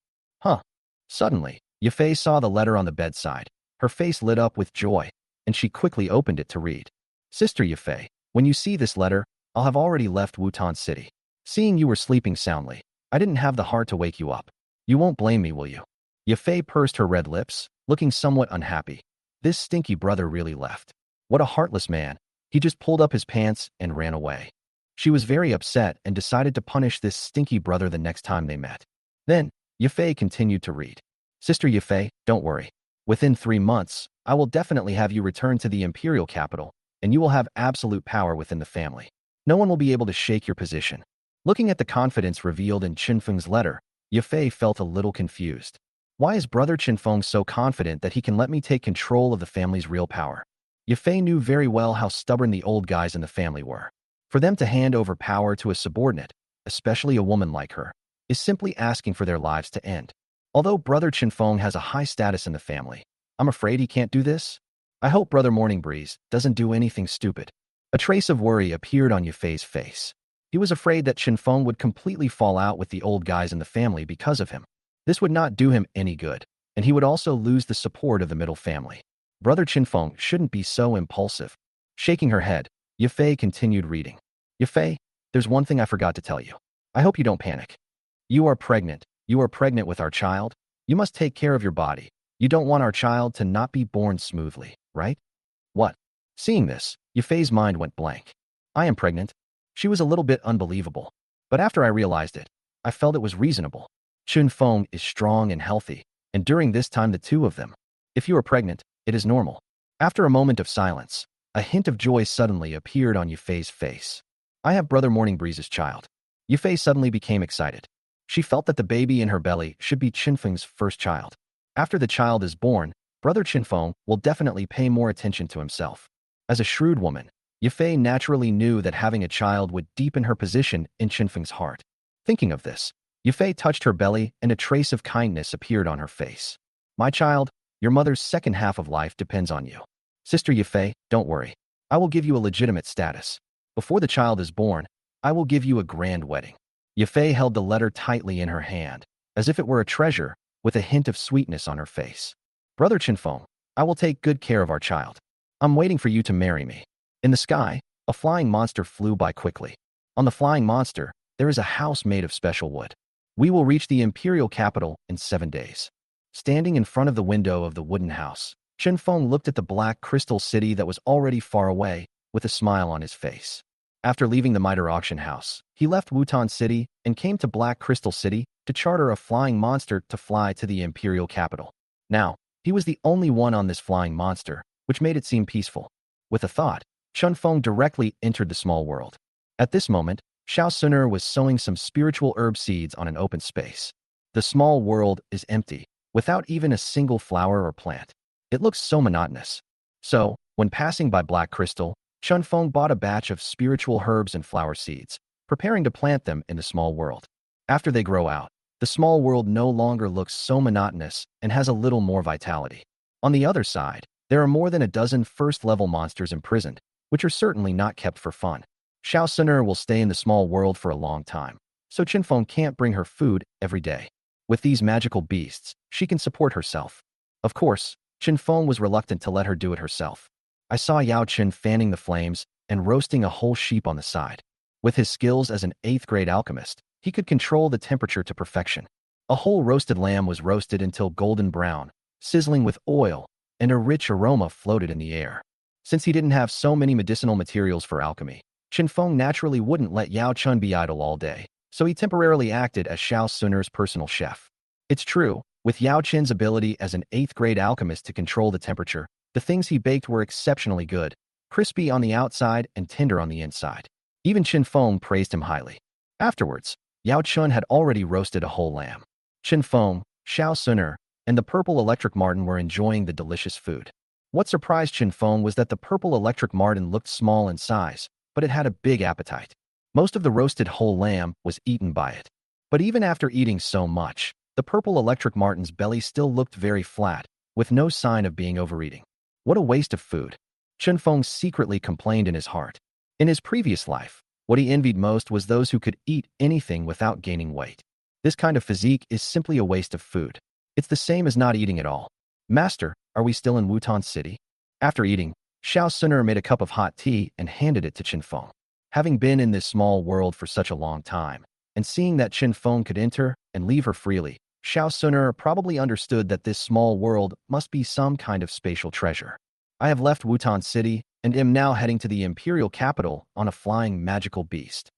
Suddenly, Yafei saw the letter on the bedside. Her face lit up with joy, and she quickly opened it to read. Sister Yafei, when you see this letter, I'll have already left Wutan City. Seeing you were sleeping soundly, I didn't have the heart to wake you up. You won't blame me, will you? Yafei pursed her red lips, looking somewhat unhappy. This stinky brother really left. What a heartless man. He just pulled up his pants and ran away. She was very upset and decided to punish this stinky brother the next time they met. Then, Yafei continued to read. Sister Yafei, don't worry. Within 3 months, I will definitely have you return to the imperial capital, and you will have absolute power within the family. No one will be able to shake your position. Looking at the confidence revealed in Chen Feng's letter, Yafei felt a little confused. Why is brother Chen Feng so confident that he can let me take control of the family's real power? Yafei knew very well how stubborn the old guys in the family were. For them to hand over power to a subordinate, especially a woman like her, is simply asking for their lives to end. Although brother Chen Feng has a high status in the family, I'm afraid he can't do this. I hope brother Morning Breeze doesn't do anything stupid. A trace of worry appeared on Yafei's face. He was afraid that Chen Feng would completely fall out with the old guys in the family because of him. This would not do him any good, and he would also lose the support of the middle family. Brother Chen Feng shouldn't be so impulsive. Shaking her head, Yafei continued reading. Yafei, there's one thing I forgot to tell you. I hope you don't panic. You are pregnant. You are pregnant with our child. You must take care of your body. You don't want our child to not be born smoothly, right? What? Seeing this, Yafei's mind went blank. I am pregnant. She was a little bit unbelievable. But after I realized it, I felt it was reasonable. Chen Feng is strong and healthy, and during this time the two of them. If you are pregnant, it is normal. After a moment of silence, a hint of joy suddenly appeared on Yafei's face. I have brother Morning Breeze's child. Yafei suddenly became excited. She felt that the baby in her belly should be Chen Feng's first child. After the child is born, brother Chen Feng will definitely pay more attention to himself. As a shrewd woman, Yafei naturally knew that having a child would deepen her position in Chen Feng's heart. Thinking of this, Yafei touched her belly and a trace of kindness appeared on her face. My child, your mother's second half of life depends on you. Sister Yafei, don't worry. I will give you a legitimate status. Before the child is born, I will give you a grand wedding. Yafei held the letter tightly in her hand, as if it were a treasure, with a hint of sweetness on her face. Brother Chen Feng, I will take good care of our child. I'm waiting for you to marry me. In the sky, a flying monster flew by quickly. On the flying monster, there is a house made of special wood. We will reach the imperial capital in 7 days. Standing in front of the window of the wooden house, Chen Feng looked at the black crystal city that was already far away, with a smile on his face. After leaving the Mitre auction house, he left Wutan City and came to Black Crystal City to charter a flying monster to fly to the imperial capital. Now, he was the only one on this flying monster, which made it seem peaceful. With a thought, Chen Feng directly entered the small world. At this moment, Xiao Suner was sowing some spiritual herb seeds on an open space. The small world is empty, without even a single flower or plant. It looks so monotonous. So, when passing by Black Crystal, Chun Feng bought a batch of spiritual herbs and flower seeds, preparing to plant them in the small world. After they grow out, the small world no longer looks so monotonous and has a little more vitality. On the other side, there are more than a dozen first-level monsters imprisoned, which are certainly not kept for fun. Xiao Suner will stay in the small world for a long time, so Qinfeng can't bring her food every day. With these magical beasts, she can support herself. Of course, Qinfeng was reluctant to let her do it herself. I saw Yao Qin fanning the flames and roasting a whole sheep on the side. With his skills as an 8th-grade alchemist, he could control the temperature to perfection. A whole roasted lamb was roasted until golden brown, sizzling with oil, and a rich aroma floated in the air. Since he didn't have so many medicinal materials for alchemy, Qinfeng naturally wouldn't let Yao Chun be idle all day, so he temporarily acted as Xiao Suner's personal chef. It's true, with Yao Qin's ability as an 8th-grade alchemist to control the temperature, the things he baked were exceptionally good, crispy on the outside and tender on the inside. Even Qinfeng praised him highly. Afterwards, Yao Chun had already roasted a whole lamb. Qinfeng, Xiao Suner, and the purple electric marten were enjoying the delicious food. What surprised Qinfeng was that the purple electric marten looked small in size, but it had a big appetite. Most of the roasted whole lamb was eaten by it. But even after eating so much, the purple electric marten's belly still looked very flat, with no sign of being overeating. What a waste of food. Qinfeng secretly complained in his heart. In his previous life, what he envied most was those who could eat anything without gaining weight. This kind of physique is simply a waste of food. It's the same as not eating at all. Master, are we still in Wutan City? After eating, Xiao Suner made a cup of hot tea and handed it to Qinfeng. Having been in this small world for such a long time, and seeing that Qinfeng could enter and leave her freely, Xiao Suner probably understood that this small world must be some kind of spatial treasure. I have left Wutan City and am now heading to the imperial capital on a flying magical beast.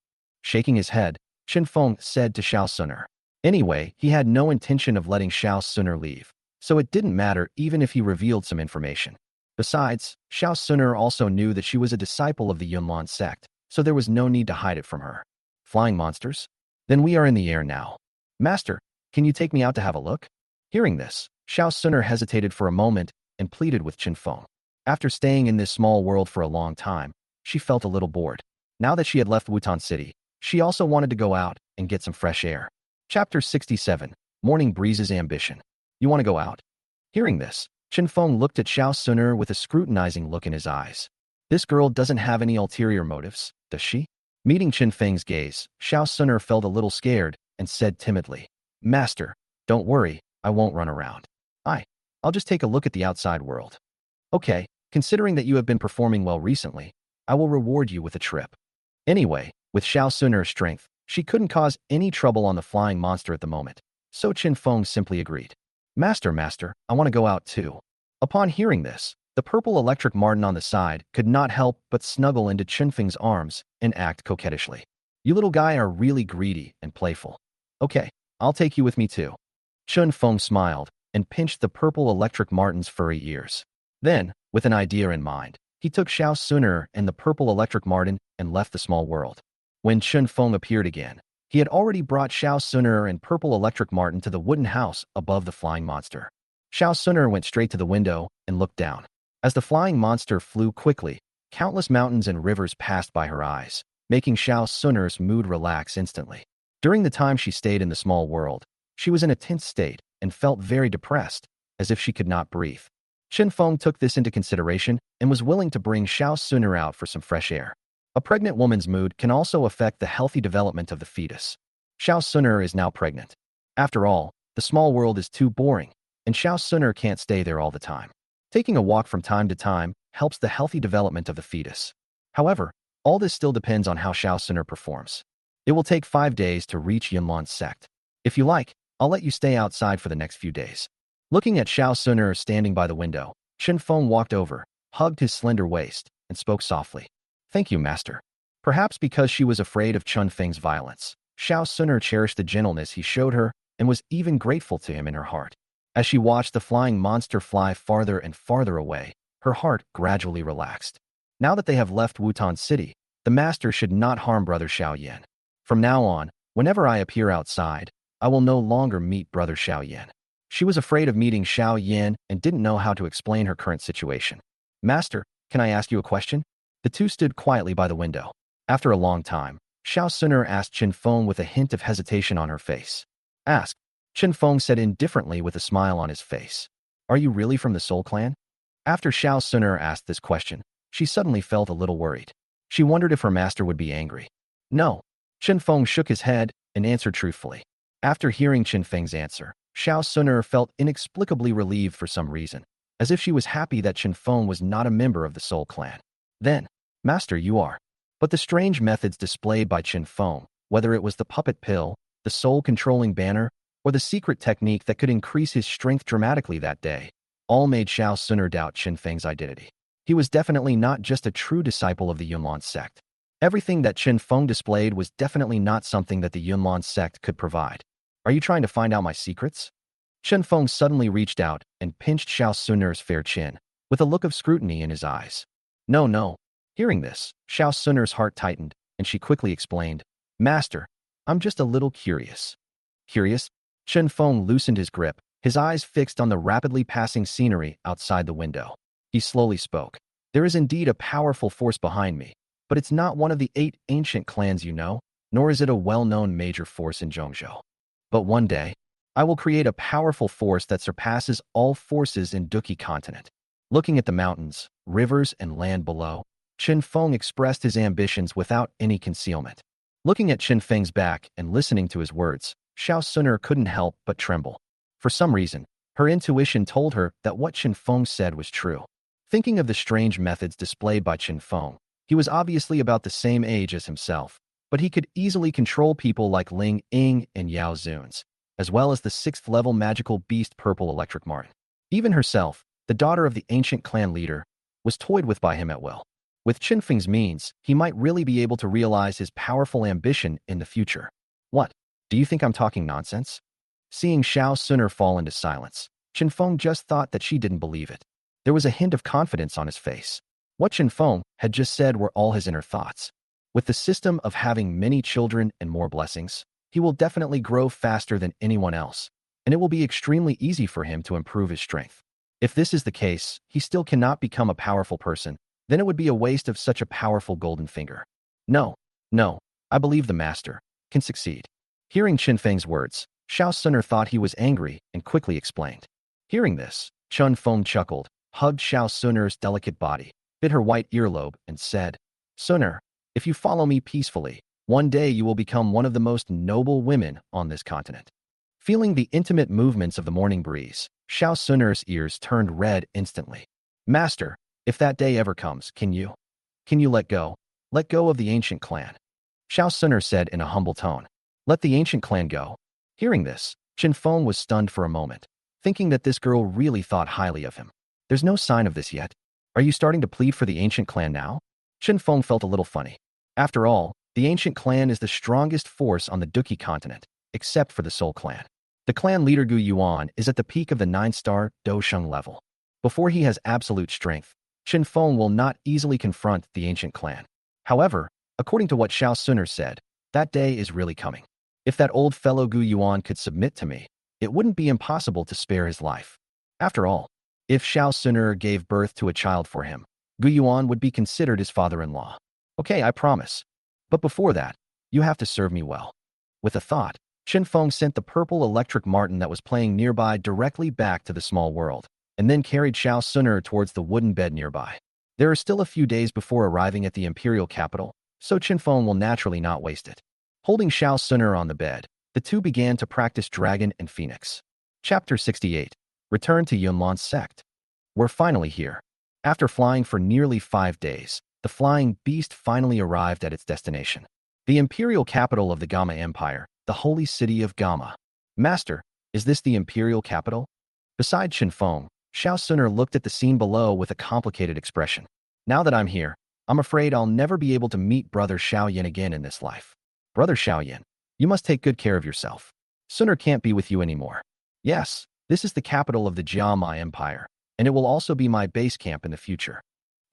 Shaking his head, Qinfeng said to Xiao Suner. Anyway, he had no intention of letting Xiao Suner leave, so it didn't matter even if he revealed some information. Besides, Xiao Suner also knew that she was a disciple of the Yunlan sect, so there was no need to hide it from her. Flying monsters? Then we are in the air now. Master, can you take me out to have a look? Hearing this, Xiao Suner hesitated for a moment and pleaded with Qinfeng. After staying in this small world for a long time, she felt a little bored. Now that she had left Wutan City, she also wanted to go out and get some fresh air. Chapter 67, Morning Breeze's Ambition. You want to go out? Hearing this, Qinfeng looked at Xiao Suner with a scrutinizing look in his eyes. This girl doesn't have any ulterior motives, does she? Meeting Qinfeng's gaze, Xiao Suner felt a little scared and said timidly, Master, don't worry, I won't run around. I'll just take a look at the outside world. Okay, considering that you have been performing well recently, I will reward you with a trip. Anyway, with Xiao Suner's strength, she couldn't cause any trouble on the flying monster at the moment, so Qinfeng simply agreed. Master, I want to go out too. Upon hearing this, the purple electric marten on the side could not help but snuggle into Qinfeng's arms and act coquettishly. You little guy are really greedy and playful. Okay, I'll take you with me too. Qinfeng smiled and pinched the purple electric marten's furry ears. Then, with an idea in mind, he took Xiao Suner and the purple electric marten and left the small world. When Qinfeng appeared again, he had already brought Xiao Suner and purple electric marten to the wooden house above the flying monster. Xiao Suner went straight to the window and looked down. As the flying monster flew quickly, countless mountains and rivers passed by her eyes, making Xiao Suner's mood relax instantly. During the time she stayed in the small world, she was in a tense state and felt very depressed, as if she could not breathe. Qinfeng took this into consideration and was willing to bring Xiao Suner out for some fresh air. A pregnant woman's mood can also affect the healthy development of the fetus. Xiao Suner is now pregnant. After all, the small world is too boring, and Xiao Suner can't stay there all the time. Taking a walk from time to time helps the healthy development of the fetus. However, all this still depends on how Xiao Suner performs. It will take 5 days to reach Yunlan's sect. If you like, I'll let you stay outside for the next few days. Looking at Xiao Suner standing by the window, Qinfeng walked over, hugged his slender waist, and spoke softly. Thank you, Master. Perhaps because she was afraid of Qinfeng's violence, Xiao Suner cherished the gentleness he showed her and was even grateful to him in her heart. As she watched the flying monster fly farther and farther away, her heart gradually relaxed. Now that they have left Wutan City, the Master should not harm Brother Xiao Yan. From now on, whenever I appear outside, I will no longer meet Brother Xiao Yan. She was afraid of meeting Xiao Yan and didn't know how to explain her current situation. Master, can I ask you a question? The two stood quietly by the window. After a long time, Xiao Suner asked Qin Feng with a hint of hesitation on her face. Ask. Qin Feng said indifferently with a smile on his face. Are you really from the Soul Clan? After Xiao Suner asked this question, she suddenly felt a little worried. She wondered if her master would be angry. No. Qin Feng shook his head and answered truthfully. After hearing Qin Feng's answer, Xiao Suner felt inexplicably relieved for some reason, as if she was happy that Qin Feng was not a member of the Soul Clan. Then, Master, you are. But the strange methods displayed by Qin Feng, whether it was the puppet pill, the soul-controlling banner, or the secret technique that could increase his strength dramatically that day, all made Xiao Suner doubt Qin Feng's identity. He was definitely not just a true disciple of the Yunlan sect. Everything that Qin Feng displayed was definitely not something that the Yunlan sect could provide. Are you trying to find out my secrets? Qin Feng suddenly reached out and pinched Xiao Suner's fair chin, with a look of scrutiny in his eyes. No, no. Hearing this, Xiao Suner's heart tightened, and she quickly explained, Master, I'm just a little curious. Curious? Qin Feng loosened his grip, his eyes fixed on the rapidly passing scenery outside the window. He slowly spoke. There is indeed a powerful force behind me, but it's not one of the 8 ancient clans you know, nor is it a well-known major force in Zhongzhou. But one day, I will create a powerful force that surpasses all forces in Duki continent. Looking at the mountains, rivers, and land below, Qin Feng expressed his ambitions without any concealment. Looking at Qin Feng's back and listening to his words, Xiao Suner couldn't help but tremble. For some reason, her intuition told her that what Qin Feng said was true. Thinking of the strange methods displayed by Qin Feng, he was obviously about the same age as himself, but he could easily control people like Ling Ying and Yao Zun's, as well as the 6th-level magical beast Purple Electric Martin. Even herself, the daughter of the ancient clan leader, was toyed with by him at will. With Qin Feng's means, he might really be able to realize his powerful ambition in the future. What? Do you think I'm talking nonsense? Seeing Xiao Suner fall into silence, Qin Feng just thought that she didn't believe it. There was a hint of confidence on his face. What Qin Feng had just said were all his inner thoughts. With the system of having many children and more blessings, he will definitely grow faster than anyone else, and it will be extremely easy for him to improve his strength. If this is the case, he still cannot become a powerful person, then it would be a waste of such a powerful golden finger. No, I believe the master can succeed. Hearing Qin Feng's words, Xiao Suner thought he was angry and quickly explained. Hearing this, Qin Feng chuckled, hugged Xiao Suner's delicate body, bit her white earlobe, and said, Suner, if you follow me peacefully, one day you will become one of the most noble women on this continent. Feeling the intimate movements of the morning breeze, Xiao Suner's ears turned red instantly. Master, if that day ever comes, can you let go? Let go of the ancient clan. Xiao Suner said in a humble tone. Let the ancient clan go. Hearing this, Qin Feng was stunned for a moment, thinking that this girl really thought highly of him. There's no sign of this yet. Are you starting to plead for the ancient clan now? Qin Feng felt a little funny. After all, the ancient clan is the strongest force on the Duki continent, except for the Soul Clan. The clan leader Gu Yuan is at the peak of the 9-star Dosheng level. Before he has absolute strength, Qin Feng will not easily confront the ancient clan. However, according to what Xiao Suner said, that day is really coming. If that old fellow Gu Yuan could submit to me, it wouldn't be impossible to spare his life. After all, if Xiao Suner gave birth to a child for him, Gu Yuan would be considered his father-in-law. Okay, I promise. But before that, you have to serve me well. With a thought, Qin Feng sent the purple electric martin that was playing nearby directly back to the small world, and then carried Xiao Suner towards the wooden bed nearby. There are still a few days before arriving at the imperial capital, so Qin Feng will naturally not waste it. Holding Xiao Suner on the bed, the two began to practice Dragon and Phoenix. Chapter 68. Return to Yunlan's sect. We're finally here. After flying for nearly 5 days, the flying beast finally arrived at its destination. The imperial capital of the Gamma Empire, the holy city of Gamma. Master, is this the imperial capital? Beside Qin Feng, Xiao Suner looked at the scene below with a complicated expression. Now that I'm here, I'm afraid I'll never be able to meet Brother Xiao Yan again in this life. Brother Xiao Yan, you must take good care of yourself. Suner can't be with you anymore. Yes, this is the capital of the Jiamai Empire, and it will also be my base camp in the future.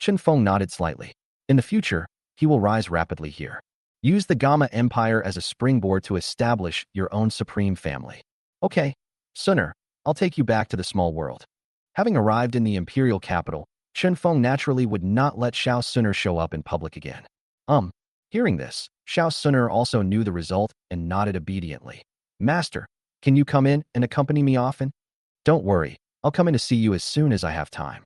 Qin Feng nodded slightly. In the future, he will rise rapidly here. Use the Gamma Empire as a springboard to establish your own supreme family. Okay, Suner, I'll take you back to the small world. Having arrived in the imperial capital, Chen Feng naturally would not let Xiao Suner show up in public again. Hearing this, Xiao Suner also knew the result and nodded obediently. Master, can you come in and accompany me often? Don't worry, I'll come in to see you as soon as I have time.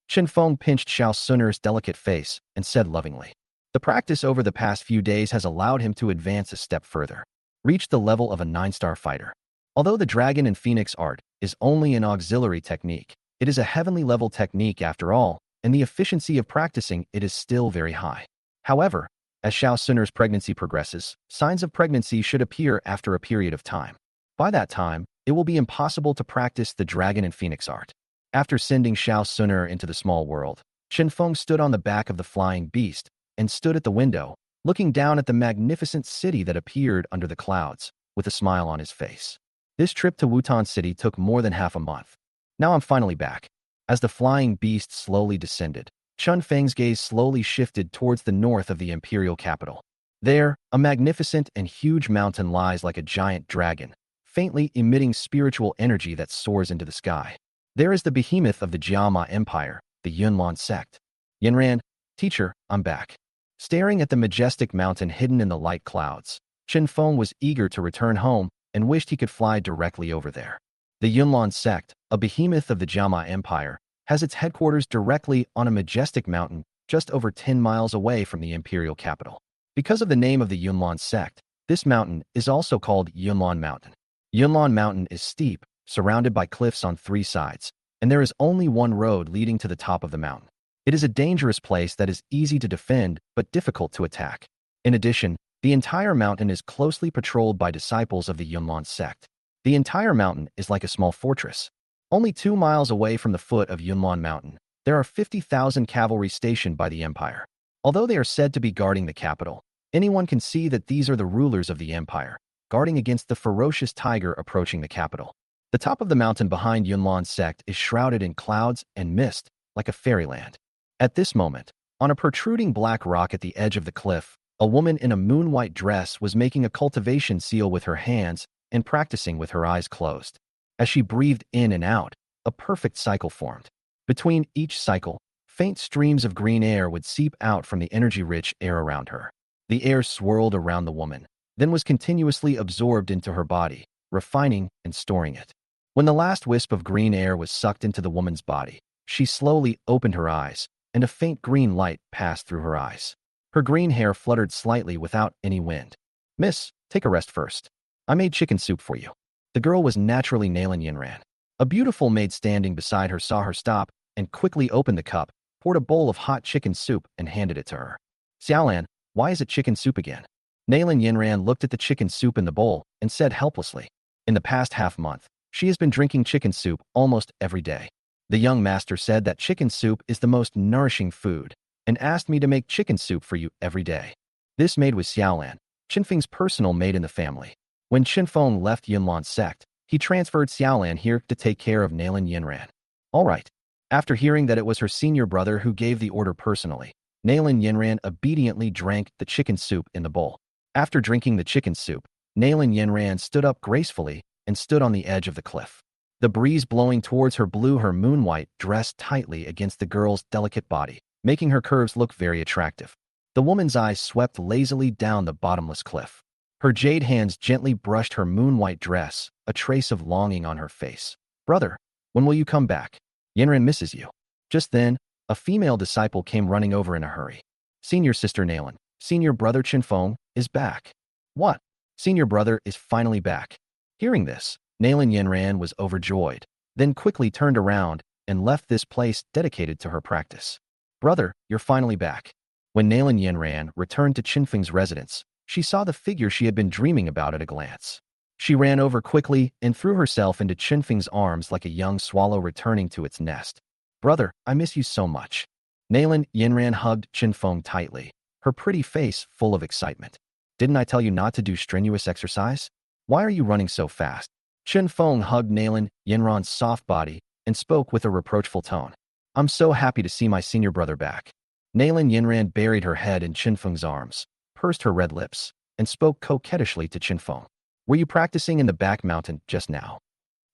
Chen Feng pinched Xiao Suner's delicate face and said lovingly. The practice over the past few days has allowed him to advance a step further, reach the level of a 9-star fighter. Although the dragon and phoenix art is only an auxiliary technique, it is a heavenly level technique after all, and the efficiency of practicing it is still very high. However, as Xiao Suner's pregnancy progresses, signs of pregnancy should appear after a period of time. By that time, it will be impossible to practice the dragon and phoenix art. After sending Xiao Suner into the small world, Chen Feng stood on the back of the flying beast and stood at the window, looking down at the magnificent city that appeared under the clouds, with a smile on his face. This trip to Wutan City took more than half a month. Now I'm finally back. As the flying beast slowly descended, Chen Feng's gaze slowly shifted towards the north of the imperial capital. There, a magnificent and huge mountain lies like a giant dragon, faintly emitting spiritual energy that soars into the sky. There is the behemoth of the Jiama Empire, the Yunlan sect. Yinran, teacher, I'm back. Staring at the majestic mountain hidden in the light clouds, Chen Feng was eager to return home and wished he could fly directly over there. The Yunlan sect, a behemoth of the Jiama Empire, has its headquarters directly on a majestic mountain just over 10 miles away from the imperial capital. Because of the name of the Yunlan sect, this mountain is also called Yunlan Mountain. Yunlan Mountain is steep, surrounded by cliffs on 3 sides, and there is only one road leading to the top of the mountain. It is a dangerous place that is easy to defend but difficult to attack. In addition, the entire mountain is closely patrolled by disciples of the Yunlan sect. The entire mountain is like a small fortress. Only 2 miles away from the foot of Yunlan Mountain, there are 50,000 cavalry stationed by the empire. Although they are said to be guarding the capital, anyone can see that these are the rulers of the empire, guarding against the ferocious tiger approaching the capital. The top of the mountain behind Yunlan sect is shrouded in clouds and mist, like a fairyland. At this moment, on a protruding black rock at the edge of the cliff, a woman in a moon-white dress was making a cultivation seal with her hands and practicing with her eyes closed. As she breathed in and out, a perfect cycle formed. Between each cycle, faint streams of green air would seep out from the energy-rich air around her. The air swirled around the woman, then was continuously absorbed into her body, refining and storing it. When the last wisp of green air was sucked into the woman's body, she slowly opened her eyes, and a faint green light passed through her eyes. Her green hair fluttered slightly without any wind. Miss, take a rest first. I made chicken soup for you. The girl was naturally Nalan Yinran. A beautiful maid standing beside her saw her stop and quickly opened the cup, poured a bowl of hot chicken soup and handed it to her. Xiaolan, why is it chicken soup again? Nalan Yinran looked at the chicken soup in the bowl and said helplessly. In the past half-month, she has been drinking chicken soup almost every day. The young master said that chicken soup is the most nourishing food and asked me to make chicken soup for you every day. This maid was Xiaolan, Qinfeng's personal maid in the family. When Qinfeng left Yunlan sect, he transferred Xiaolan here to take care of Nalan Yinran. All right. After hearing that it was her senior brother who gave the order personally, Nalan Yinran obediently drank the chicken soup in the bowl. After drinking the chicken soup, Nalan Yinran stood up gracefully and stood on the edge of the cliff. The breeze blowing towards her blew her moon-white dress tightly against the girl's delicate body, making her curves look very attractive. The woman's eyes swept lazily down the bottomless cliff. Her jade hands gently brushed her moon-white dress, a trace of longing on her face. Brother, when will you come back? Yinran misses you. Just then, a female disciple came running over in a hurry. Senior sister Nalan, senior brother Qinfeng, is back. What? Senior brother is finally back. Hearing this, Nalan Yinran was overjoyed, then quickly turned around and left this place dedicated to her practice. Brother, you're finally back. When Nalan Yinran returned to Qinfeng's residence, she saw the figure she had been dreaming about at a glance. She ran over quickly and threw herself into Qinfeng's arms like a young swallow returning to its nest. Brother, I miss you so much. Nalan Yinran hugged Qinfeng tightly, her pretty face full of excitement. Didn't I tell you not to do strenuous exercise? Why are you running so fast? Qinfeng hugged Nalan Yinran's soft body and spoke with a reproachful tone. I'm so happy to see my senior brother back. Nalan Yinran buried her head in Qinfeng's arms. pursed her red lips, and spoke coquettishly to Qinfeng. Were you practicing in the back mountain just now?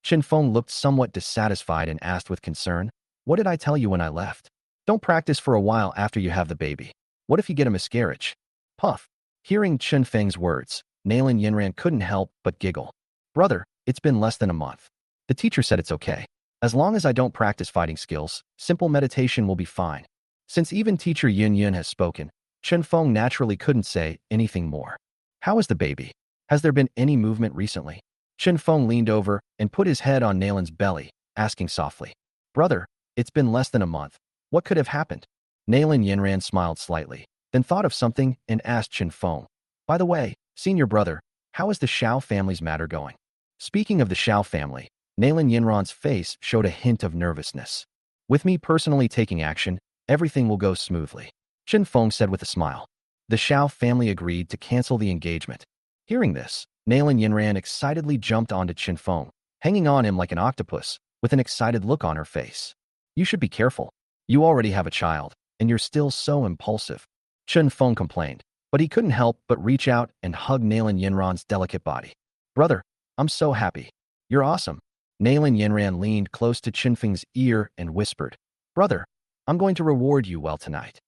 Qinfeng looked somewhat dissatisfied and asked with concern, what did I tell you when I left? Don't practice for a while after you have the baby. What if you get a miscarriage? Puff. Hearing Qinfeng's words, Nalan Yinran couldn't help but giggle. Brother, it's been less than a month. The teacher said it's okay. As long as I don't practice fighting skills, simple meditation will be fine. Since even teacher Yun Yun has spoken, Qinfeng naturally couldn't say anything more. How is the baby? Has there been any movement recently? Qinfeng leaned over and put his head on Nalan's belly, asking softly. Brother, it's been less than a month. What could have happened? Nalan Yinran smiled slightly, then thought of something and asked Qinfeng. By the way, senior brother, how is the Xiao family's matter going? Speaking of the Xiao family, Nalan Yinran's face showed a hint of nervousness. With me personally taking action, everything will go smoothly, Qinfeng said with a smile. The Xiao family agreed to cancel the engagement. Hearing this, Nalan Yinran excitedly jumped onto Qinfeng, hanging on him like an octopus, with an excited look on her face. You should be careful. You already have a child, and you're still so impulsive, Qinfeng complained, but he couldn't help but reach out and hug Nalan Yinran's delicate body. Brother, I'm so happy. You're awesome. Nalan Yinran leaned close to Qinfeng's ear and whispered, Brother, I'm going to reward you well tonight.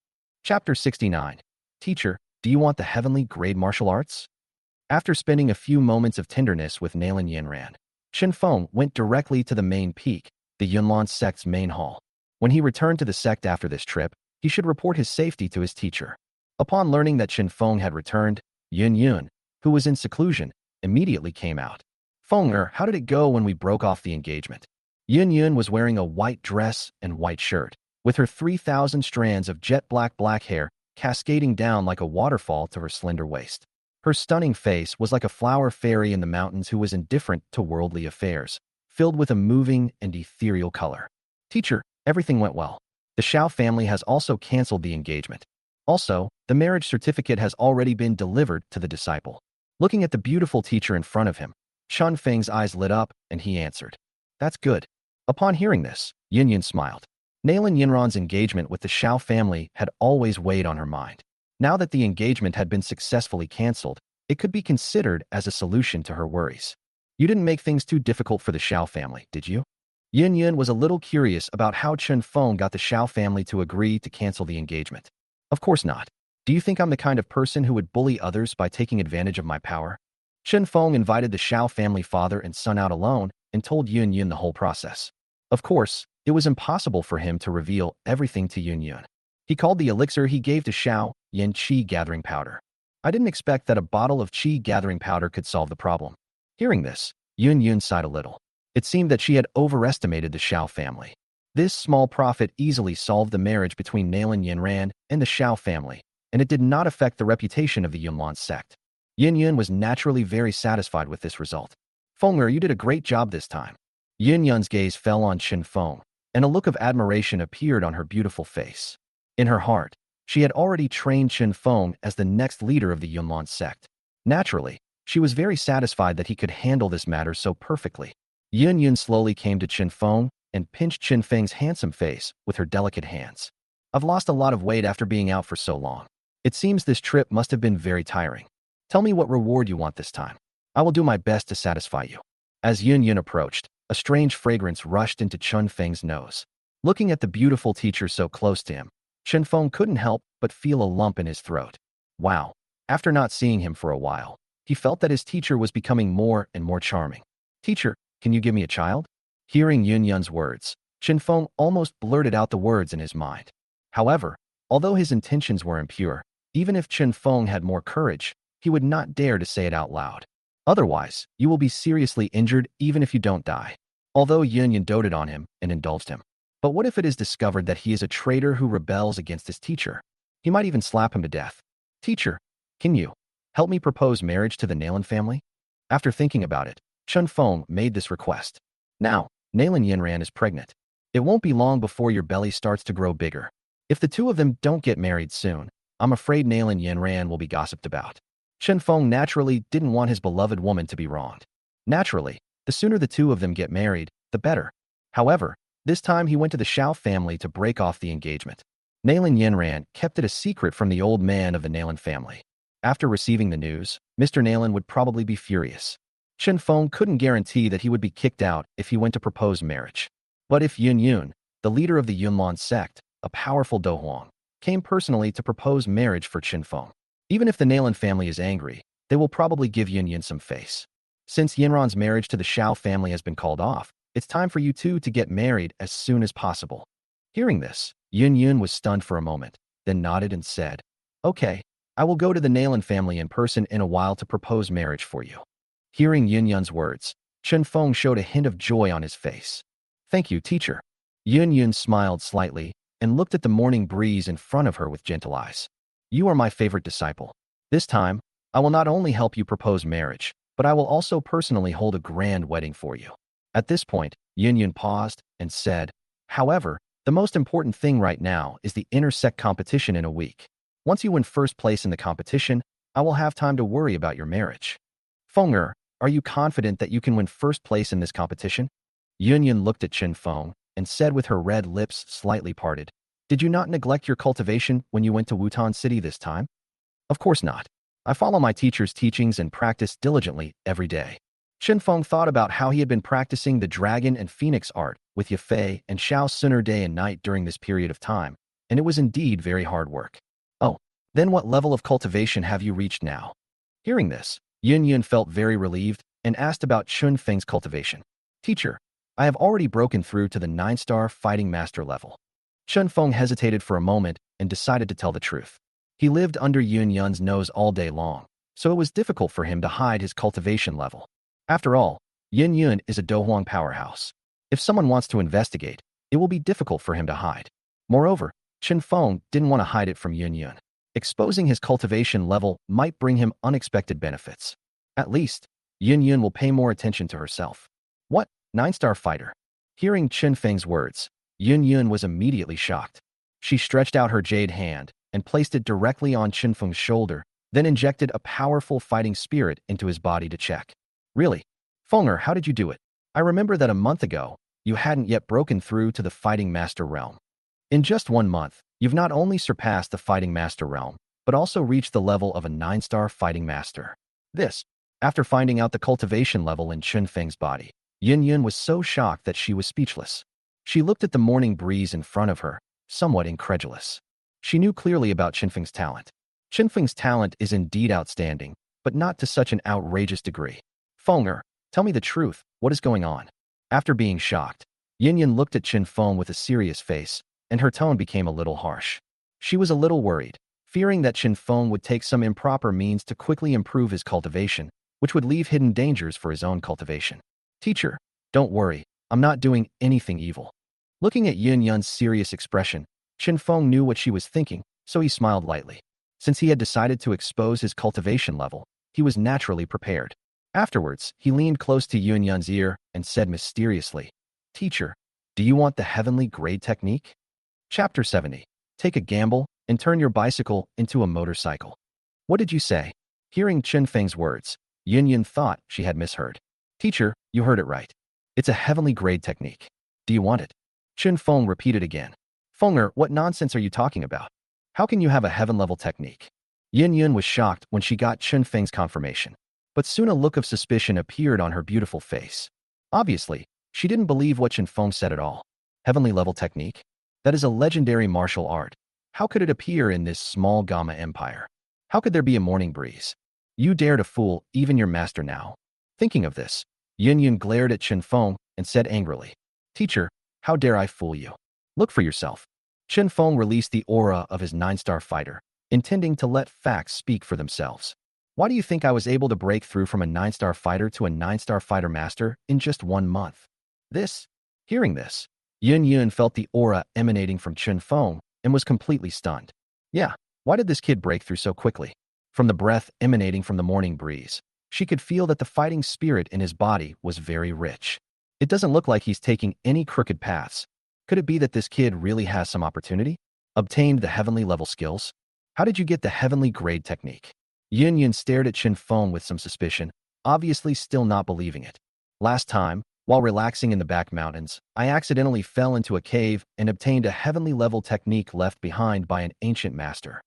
Chapter 69. Teacher, do you want the heavenly grade martial arts? After spending a few moments of tenderness with Nalan Yinran, Qinfeng went directly to the main peak, the Yunlan sect's main hall. When he returned to the sect after this trip, he should report his safety to his teacher. Upon learning that Qinfeng had returned, Yun Yun, who was in seclusion, immediately came out. Fenger, how did it go when we broke off the engagement? Yun Yun was wearing a white dress and white shirt, with her 3,000 strands of jet black hair cascading down like a waterfall to her slender waist. Her stunning face was like a flower fairy in the mountains who was indifferent to worldly affairs, filled with a moving and ethereal color. Teacher, everything went well. The Xiao family has also canceled the engagement. Also, the marriage certificate has already been delivered to the disciple. Looking at the beautiful teacher in front of him, Chun Feng's eyes lit up, and he answered, That's good. Upon hearing this, Yin Yin smiled. Nalan Yinran's engagement with the Xiao family had always weighed on her mind. Now that the engagement had been successfully canceled, it could be considered as a solution to her worries. You didn't make things too difficult for the Xiao family, did you? Yin Yin was a little curious about how Qinfeng got the Xiao family to agree to cancel the engagement. Of course not. Do you think I'm the kind of person who would bully others by taking advantage of my power? Qinfeng invited the Xiao family father and son out alone and told Yun Yun the whole process. Of course, it was impossible for him to reveal everything to Yun Yun. He called the elixir he gave to Xiao Yin Qi gathering powder. I didn't expect that a bottle of Qi gathering powder could solve the problem. Hearing this, Yun Yun sighed a little. It seemed that she had overestimated the Xiao family. This small profit easily solved the marriage between Nalan Yinran and the Xiao family, and it did not affect the reputation of the Yunlan sect. Yin Yun was naturally very satisfied with this result. Fenger, you did a great job this time. Yin Yun's gaze fell on Qinfeng, and a look of admiration appeared on her beautiful face. In her heart, she had already trained Qinfeng as the next leader of the Yunlan sect. Naturally, she was very satisfied that he could handle this matter so perfectly. Yin Yun slowly came to Qinfeng and pinched Qinfeng's handsome face with her delicate hands. I've lost a lot of weight after being out for so long. It seems this trip must have been very tiring. Tell me what reward you want this time. I will do my best to satisfy you. As Yun Yun approached, a strange fragrance rushed into Qinfeng's nose. Looking at the beautiful teacher so close to him, Qinfeng couldn't help but feel a lump in his throat. Wow. After not seeing him for a while, he felt that his teacher was becoming more and more charming. Teacher, can you give me a child? Hearing Yun Yun's words, Qinfeng almost blurted out the words in his mind. However, although his intentions were impure, even if Qinfeng had more courage, he would not dare to say it out loud. Otherwise, you will be seriously injured even if you don't die. Although Yun Yun doted on him and indulged him. But what if it is discovered that he is a traitor who rebels against his teacher? He might even slap him to death. Teacher, can you help me propose marriage to the Nalan family? After thinking about it, Qinfeng made this request. Now, Nalan Yinran is pregnant. It won't be long before your belly starts to grow bigger. If the two of them don't get married soon, I'm afraid Nalan Yinran will be gossiped about. Qinfeng naturally didn't want his beloved woman to be wronged. Naturally, the sooner the two of them get married, the better. However, this time he went to the Xiao family to break off the engagement. Nalan Yinran kept it a secret from the old man of the Nalan family. After receiving the news, Mr. Nailan would probably be furious. Chen Feng couldn't guarantee that he would be kicked out if he went to propose marriage. But if Yun Yun, the leader of the Yunlan sect, a powerful Dohuang, came personally to propose marriage for Chen Feng, even if the Nailan family is angry, they will probably give Yun Yun some face. Since Yinran's marriage to the Shao family has been called off, it's time for you two to get married as soon as possible. Hearing this, Yun Yun was stunned for a moment, then nodded and said, "Okay, I will go to the Nailan family in person in a while to propose marriage for you." Hearing Yun Yun's words, Chen Feng showed a hint of joy on his face. "Thank you, teacher." Yun Yun smiled slightly and looked at the morning breeze in front of her with gentle eyes. "You are my favorite disciple. This time, I will not only help you propose marriage, but I will also personally hold a grand wedding for you." At this point, Yun Yun paused and said, "However, the most important thing right now is the intersect competition in a week. Once you win first place in the competition, I will have time to worry about your marriage." "Fenger, are you confident that you can win first place in this competition?" Yun Yun looked at Chen Feng and said with her red lips slightly parted, "Did you not neglect your cultivation when you went to Wutan City this time?" "Of course not. I follow my teacher's teachings and practice diligently every day." Chen Feng thought about how he had been practicing the dragon and phoenix art with Yafei and Shao Suner day and night during this period of time, and it was indeed very hard work. "Oh, then what level of cultivation have you reached now?" Hearing this, Yun Yun felt very relieved and asked about Chun Feng's cultivation. "Teacher, I have already broken through to the 9-star fighting master level." Chen Feng hesitated for a moment and decided to tell the truth. He lived under Yun Yun's nose all day long, so it was difficult for him to hide his cultivation level. After all, Yun Yun is a Dohuang powerhouse. If someone wants to investigate, it will be difficult for him to hide. Moreover, Chen Feng didn't want to hide it from Yun Yun. Exposing his cultivation level might bring him unexpected benefits. At least, Yun Yun will pay more attention to herself. "What? 9-star fighter?" Hearing Chen Feng's words, Yun Yun was immediately shocked. She stretched out her jade hand and placed it directly on Chen Feng's shoulder, then injected a powerful fighting spirit into his body to check. "Really? Fenger, how did you do it? I remember that a month ago, you hadn't yet broken through to the fighting master realm. In just 1 month, you've not only surpassed the fighting master realm, but also reached the level of a 9-star fighting master." This, after finding out the cultivation level in Chen Feng's body, Yun Yun was so shocked that she was speechless. She looked at the morning breeze in front of her, somewhat incredulous. She knew clearly about Chen Feng's talent. Chen Feng's talent is indeed outstanding, but not to such an outrageous degree. "Fenger, tell me the truth, what is going on?" After being shocked, Yin Yin looked at Chen Feng with a serious face, and her tone became a little harsh. She was a little worried, fearing that Chen Feng would take some improper means to quickly improve his cultivation, which would leave hidden dangers for his own cultivation. "Teacher, don't worry, I'm not doing anything evil." Looking at Yin Yun's serious expression, Chen Feng knew what she was thinking, so he smiled lightly. Since he had decided to expose his cultivation level, he was naturally prepared. Afterwards, he leaned close to Yun Yun's ear and said mysteriously, "Teacher, do you want the heavenly grade technique?" Chapter 70. Take a gamble and turn your bicycle into a motorcycle. "What did you say?" Hearing Chen Feng's words, Yun Yun thought she had misheard. "Teacher, you heard it right. It's a heavenly grade technique. Do you want it?" Chen Feng repeated again. "Fenger, what nonsense are you talking about? How can you have a heaven-level technique?" Yin Yun was shocked when she got Chen Feng's confirmation. But soon a look of suspicion appeared on her beautiful face. Obviously, she didn't believe what Chen Feng said at all. Heavenly level technique? That is a legendary martial art. How could it appear in this small Gamma empire? How could there be a morning breeze? You dare to fool even your master now? Thinking of this, Yin Yun glared at Chen Feng and said angrily, "Teacher, how dare I fool you? Look for yourself." Chen Feng released the aura of his 9-star fighter, intending to let facts speak for themselves. "Why do you think I was able to break through from a 9-star fighter to a 9-star fighter master in just 1 month?" Hearing this, Yun Yun felt the aura emanating from Chen Feng and was completely stunned. Yeah, why did this kid break through so quickly? From the breath emanating from the morning breeze, she could feel that the fighting spirit in his body was very rich. It doesn't look like he's taking any crooked paths. Could it be that this kid really has some opportunity? Obtained the heavenly level skills? How did you get the heavenly grade technique? Yin Yin stared at Chen Feng with some suspicion, obviously still not believing it. "Last time, while relaxing in the back mountains, I accidentally fell into a cave and obtained a heavenly level technique left behind by an ancient master."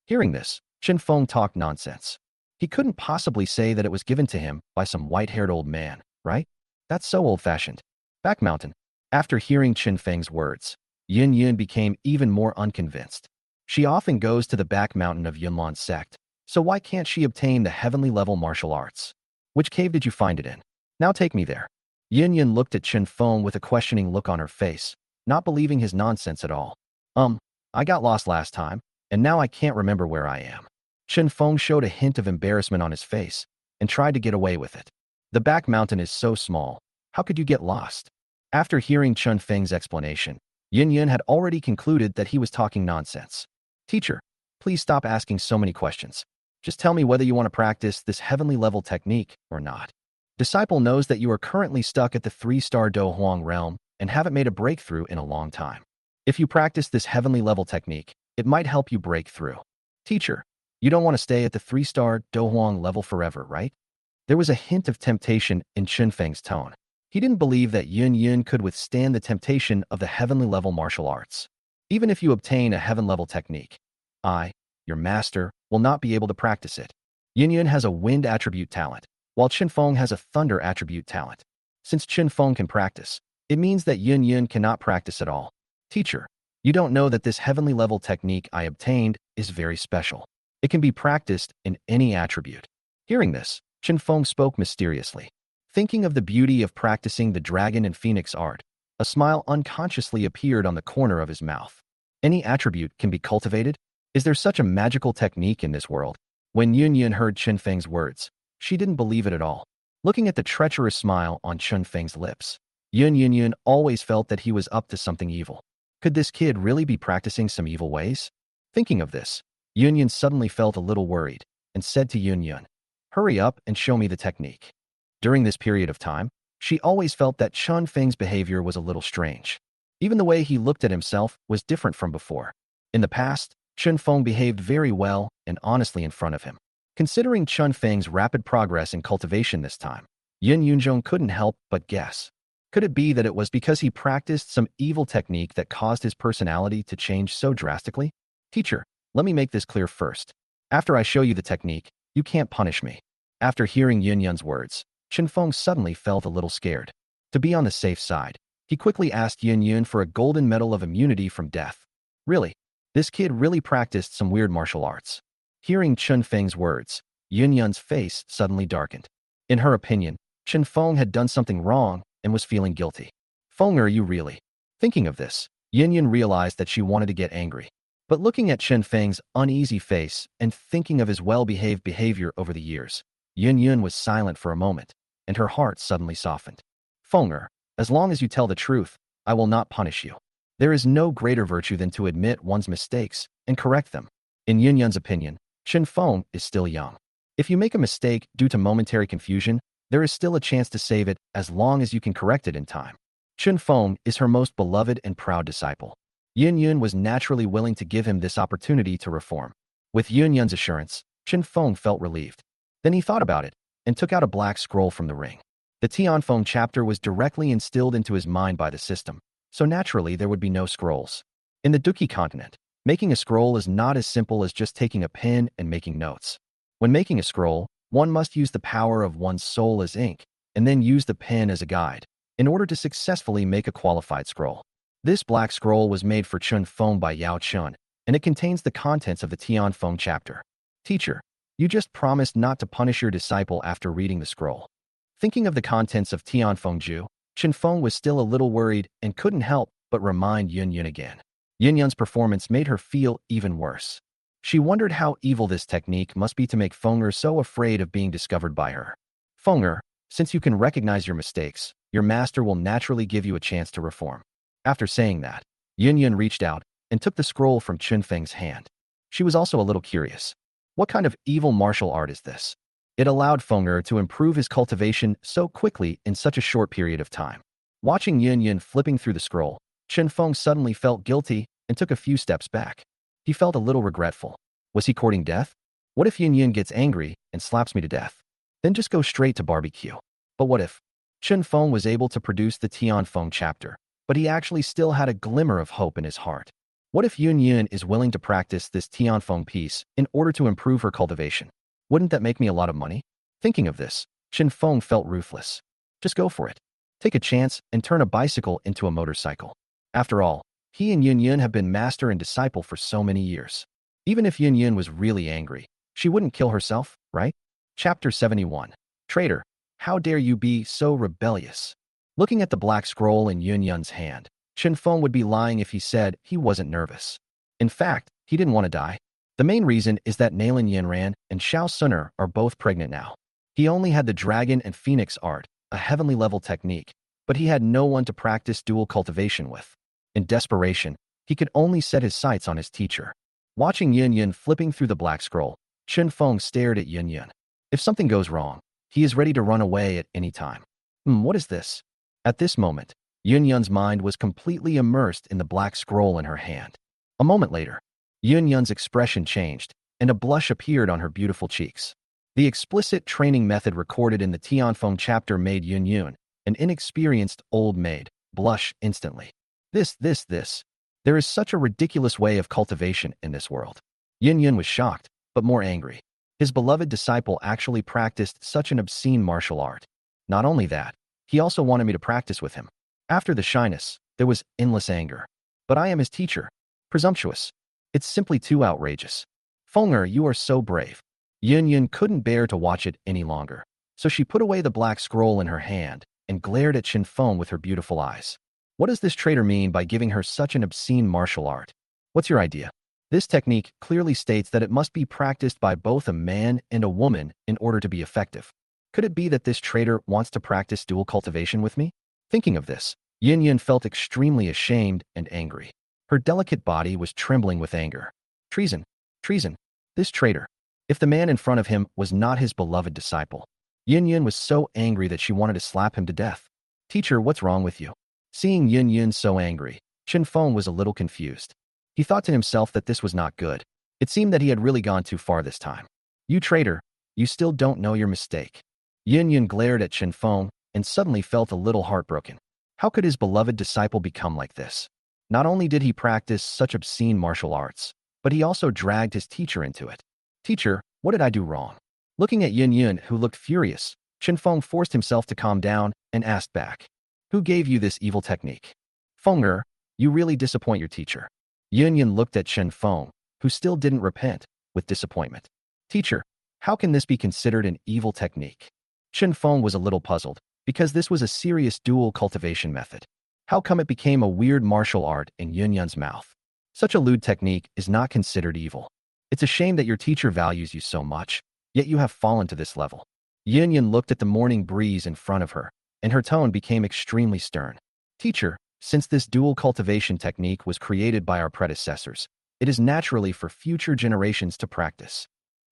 Hearing this, Chen Feng talked nonsense. He couldn't possibly say that it was given to him by some white-haired old man, right? That's so old-fashioned. Back mountain. After hearing Chen Feng's words, Yin Yun became even more unconvinced. She often goes to the back mountain of Yunlan's sect, so why can't she obtain the heavenly level martial arts? Which cave did you find it in? Now take me there. Yin Yun looked at Chen Feng with a questioning look on her face, not believing his nonsense at all. I got lost last time, and now I can't remember where I am. Chen Feng showed a hint of embarrassment on his face and tried to get away with it. The back mountain is so small. How could you get lost? After hearing Chen Feng's explanation, Yin Yun had already concluded that he was talking nonsense. Teacher, please stop asking so many questions. Just tell me whether you want to practice this heavenly level technique or not. Disciple knows that you are currently stuck at the 3-star Do Huang realm and haven't made a breakthrough in a long time. If you practice this heavenly level technique, it might help you break through. Teacher, you don't want to stay at the 3-star Do Huang level forever, right? There was a hint of temptation in Chen Feng's tone. He didn't believe that Yun Yun could withstand the temptation of the heavenly level martial arts. Even if you obtain a heaven level technique, your master, will not be able to practice it. Yin Yun has a wind attribute talent, while Chen Feng has a thunder attribute talent. Since Chen Feng can practice, it means that Yin Yun cannot practice at all. Teacher, you don't know that this heavenly level technique I obtained is very special. It can be practiced in any attribute. Hearing this, Chen Feng spoke mysteriously. Thinking of the beauty of practicing the dragon and phoenix art, a smile unconsciously appeared on the corner of his mouth. Any attribute can be cultivated? Is there such a magical technique in this world? When Yun Yun heard Chen Feng's words, she didn't believe it at all. Looking at the treacherous smile on Chen Feng's lips, Yun Yun always felt that he was up to something evil. Could this kid really be practicing some evil ways? Thinking of this, Yun Yun suddenly felt a little worried and said to Yun Yun, "Hurry up and show me the technique." During this period of time, she always felt that Chen Feng's behavior was a little strange. Even the way he looked at himself was different from before. In the past, Chen Feng behaved very well and honestly in front of him. Considering Chen Feng's rapid progress in cultivation this time, Yin Yunzhong couldn't help but guess. Could it be that it was because he practiced some evil technique that caused his personality to change so drastically? Teacher, let me make this clear first. After I show you the technique, you can't punish me. After hearing Yin Yun's words, Chen Feng suddenly felt a little scared. To be on the safe side, he quickly asked Yin Yun for a golden medal of immunity from death. Really? This kid really practiced some weird martial arts. Hearing Chen Feng's words, Yin Yun's face suddenly darkened. In her opinion, Chen Feng had done something wrong and was feeling guilty. Feng, are you really? Thinking of this, Yin Yun realized that she wanted to get angry. But looking at Chen Feng's uneasy face and thinking of his well-behaved behavior over the years, Yin Yun was silent for a moment, and her heart suddenly softened. Fenger, as long as you tell the truth, I will not punish you. There is no greater virtue than to admit one's mistakes and correct them. In Yin Yun's opinion, Chen Feng is still young. If you make a mistake due to momentary confusion, there is still a chance to save it as long as you can correct it in time. Chen Feng is her most beloved and proud disciple. Yin Yun was naturally willing to give him this opportunity to reform. With Yin Yun's assurance, Chen Feng felt relieved. Then he thought about it and took out a black scroll from the ring. The Tianfeng chapter was directly instilled into his mind by the system, so naturally there would be no scrolls. In the Duki continent, making a scroll is not as simple as just taking a pen and making notes. When making a scroll, one must use the power of one's soul as ink, and then use the pen as a guide, in order to successfully make a qualified scroll. This black scroll was made for Chen Feng by Yao Chun, and it contains the contents of the Tianfeng chapter. Teacher, you just promised not to punish your disciple after reading the scroll. Thinking of the contents of Tianfeng Ju, Chen Feng was still a little worried and couldn't help but remind Yin Yun again. Yin Yun's performance made her feel even worse. She wondered how evil this technique must be to make Fenger so afraid of being discovered by her. Fenger, since you can recognize your mistakes, your master will naturally give you a chance to reform. After saying that, Yin Yun reached out and took the scroll from Chen Feng's hand. She was also a little curious. What kind of evil martial art is this? It allowed Fenger to improve his cultivation so quickly in such a short period of time. Watching Yin Yun flipping through the scroll, Chen Feng suddenly felt guilty and took a few steps back. He felt a little regretful. Was he courting death? What if Yin Yun gets angry and slaps me to death? Then just go straight to barbecue. But what if? Chen Feng was able to produce the Tianfeng chapter, but he actually still had a glimmer of hope in his heart. What if Yun Yun is willing to practice this Tianfeng piece in order to improve her cultivation? Wouldn't that make me a lot of money? Thinking of this, Chen Feng felt ruthless. Just go for it. Take a chance and turn a bicycle into a motorcycle. After all, he and Yun Yun have been master and disciple for so many years. Even if Yun Yun was really angry, she wouldn't kill herself, right? Chapter 71. Traitor, how dare you be so rebellious? Looking at the black scroll in Yun Yun's hand, Chen Feng would be lying if he said he wasn't nervous. In fact, he didn't want to die. The main reason is that Nalan Yinran and Xiao Suner are both pregnant now. He only had the dragon and phoenix art, a heavenly level technique, but he had no one to practice dual cultivation with. In desperation, he could only set his sights on his teacher. Watching Yun Yun flipping through the black scroll, Chen Feng stared at Yun Yun. If something goes wrong, he is ready to run away at any time. What is this? At this moment, Yun Yun's mind was completely immersed in the black scroll in her hand. A moment later, Yun Yun's expression changed, and a blush appeared on her beautiful cheeks. The explicit training method recorded in the Tianfeng chapter made Yun Yun, an inexperienced old maid, blush instantly. This. There is such a ridiculous way of cultivation in this world. Yun Yun was shocked, but more angry. His beloved disciple actually practiced such an obscene martial art. Not only that, he also wanted me to practice with him. After the shyness, there was endless anger. But I am his teacher. Presumptuous. It's simply too outrageous. Fenger, you are so brave. Yun Yun couldn't bear to watch it any longer, so she put away the black scroll in her hand and glared at Chen Feng with her beautiful eyes. What does this traitor mean by giving her such an obscene martial art? What's your idea? This technique clearly states that it must be practiced by both a man and a woman in order to be effective. Could it be that this traitor wants to practice dual cultivation with me? Thinking of this, Yun Yun felt extremely ashamed and angry. Her delicate body was trembling with anger. Treason! Treason! This traitor! If the man in front of him was not his beloved disciple, Yun Yun was so angry that she wanted to slap him to death. Teacher, what's wrong with you? Seeing Yun Yun so angry, Chen Feng was a little confused. He thought to himself that this was not good. It seemed that he had really gone too far this time. You traitor, you still don't know your mistake. Yun Yun glared at Chen Feng and suddenly felt a little heartbroken. How could his beloved disciple become like this? Not only did he practice such obscene martial arts, but he also dragged his teacher into it. Teacher, what did I do wrong? Looking at Yun Yun, who looked furious, Chen Feng forced himself to calm down and asked back. Who gave you this evil technique? Fenger, you really disappoint your teacher. Yun Yun looked at Chen Feng, who still didn't repent, with disappointment. Teacher, how can this be considered an evil technique? Chen Feng was a little puzzled, because this was a serious dual cultivation method. How come it became a weird martial art in Yun Yun's mouth? Such a lewd technique is not considered evil. It's a shame that your teacher values you so much, yet you have fallen to this level. Yun Yun looked at the morning breeze in front of her, and her tone became extremely stern. Teacher, since this dual cultivation technique was created by our predecessors, it is naturally for future generations to practice.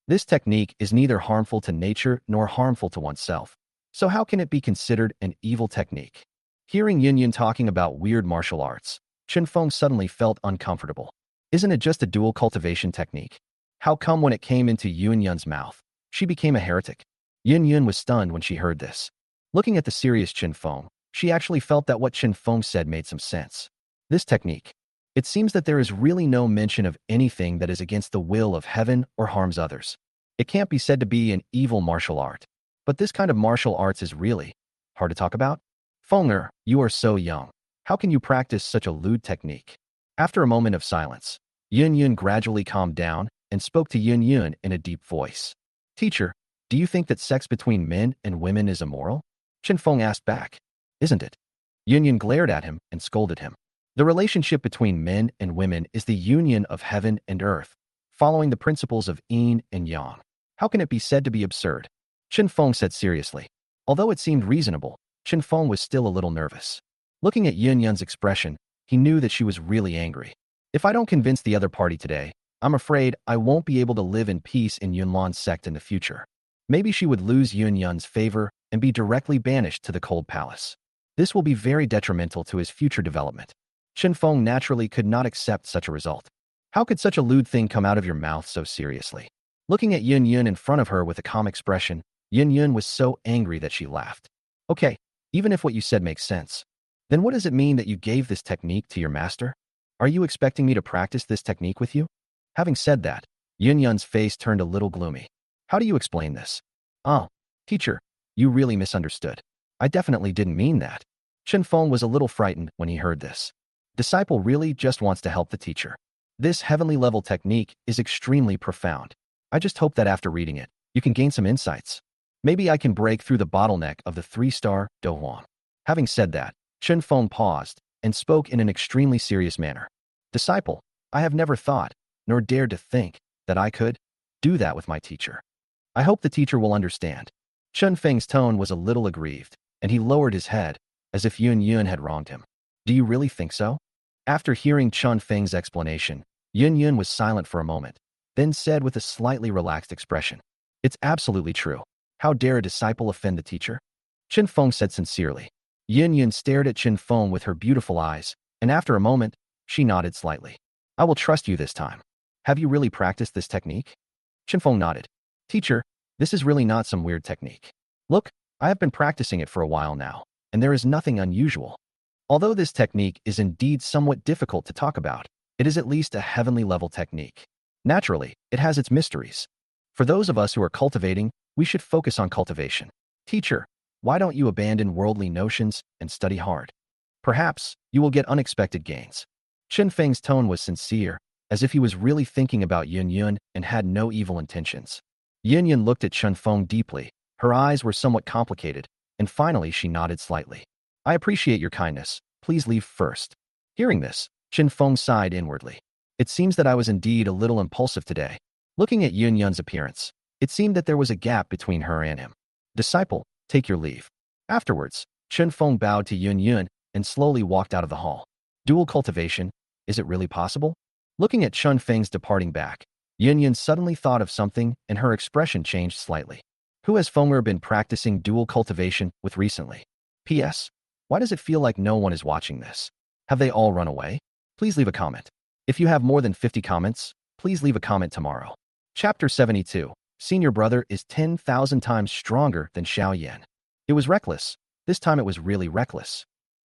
This technique is neither harmful to nature nor harmful to oneself. So how can it be considered an evil technique? Hearing Yun Yun talking about weird martial arts, Chen Feng suddenly felt uncomfortable. Isn't it just a dual cultivation technique? How come when it came into Yun Yun's mouth, she became a heretic? Yun Yun was stunned when she heard this. Looking at the serious Chen Feng, she actually felt that what Chen Feng said made some sense. This technique. It seems that there is really no mention of anything that is against the will of heaven or harms others. It can't be said to be an evil martial art. But this kind of martial arts is really hard to talk about. Fenger, you are so young. How can you practice such a lewd technique? After a moment of silence, Yun Yun gradually calmed down and spoke to Yun Yun in a deep voice. Teacher, do you think that sex between men and women is immoral? Chen Feng asked back. Isn't it? Yun Yun glared at him and scolded him. The relationship between men and women is the union of heaven and earth, following the principles of yin and yang. How can it be said to be absurd? Chen Feng said seriously. Although it seemed reasonable, Chen Feng was still a little nervous. Looking at Yun Yun's expression, he knew that she was really angry. If I don't convince the other party today, I'm afraid I won't be able to live in peace in Yunlan's sect in the future. Maybe she would lose Yun Yun's favor and be directly banished to the cold palace. This will be very detrimental to his future development. Chen Feng naturally could not accept such a result. How could such a lewd thing come out of your mouth so seriously? Looking at Yun Yun in front of her with a calm expression, Yun Yun was so angry that she laughed. Okay, even if what you said makes sense, then what does it mean that you gave this technique to your master? Are you expecting me to practice this technique with you? Having said that, Yun-Yun's face turned a little gloomy. How do you explain this? Oh, teacher, you really misunderstood. I definitely didn't mean that. Chen Feng was a little frightened when he heard this. Disciple really just wants to help the teacher. This heavenly level technique is extremely profound. I just hope that after reading it, you can gain some insights. Maybe I can break through the bottleneck of the 3-star Do Huang. Having said that, Chen Feng paused and spoke in an extremely serious manner. Disciple, I have never thought, nor dared to think, that I could do that with my teacher. I hope the teacher will understand. Chen Feng's tone was a little aggrieved, and he lowered his head, as if Yun-Yun had wronged him. Do you really think so? After hearing Chen Feng's explanation, Yun-Yun was silent for a moment, then said with a slightly relaxed expression, It's absolutely true. How dare a disciple offend the teacher? Chen Feng said sincerely. Yun-Yun stared at Chen Feng with her beautiful eyes, and after a moment, she nodded slightly. I will trust you this time. Have you really practiced this technique? Chen Feng nodded. Teacher, this is really not some weird technique. Look, I have been practicing it for a while now, and there is nothing unusual. Although this technique is indeed somewhat difficult to talk about, it is at least a heavenly level technique. Naturally, it has its mysteries. For those of us who are cultivating, we should focus on cultivation. Teacher, why don't you abandon worldly notions and study hard? Perhaps you will get unexpected gains. Chen Feng's tone was sincere, as if he was really thinking about Yun-Yun and had no evil intentions. Yun-Yun looked at Chen Feng deeply. Her eyes were somewhat complicated, and finally she nodded slightly. I appreciate your kindness. Please leave first. Hearing this, Chen Feng sighed inwardly. It seems that I was indeed a little impulsive today. Looking at Yun-Yun's appearance, it seemed that there was a gap between her and him. Disciple, take your leave. Afterwards, Chen Feng bowed to Yun-Yun and slowly walked out of the hall. Dual cultivation, is it really possible? Looking at Chen Feng's departing back, Yun-Yun suddenly thought of something and her expression changed slightly. Who has Fenger been practicing dual cultivation with recently? P.S. Why does it feel like no one is watching this? Have they all run away? Please leave a comment. If you have more than 50 comments, please leave a comment tomorrow. Chapter 72. Senior brother is 10,000 times stronger than Xiao Yan. It was reckless. This time it was really reckless.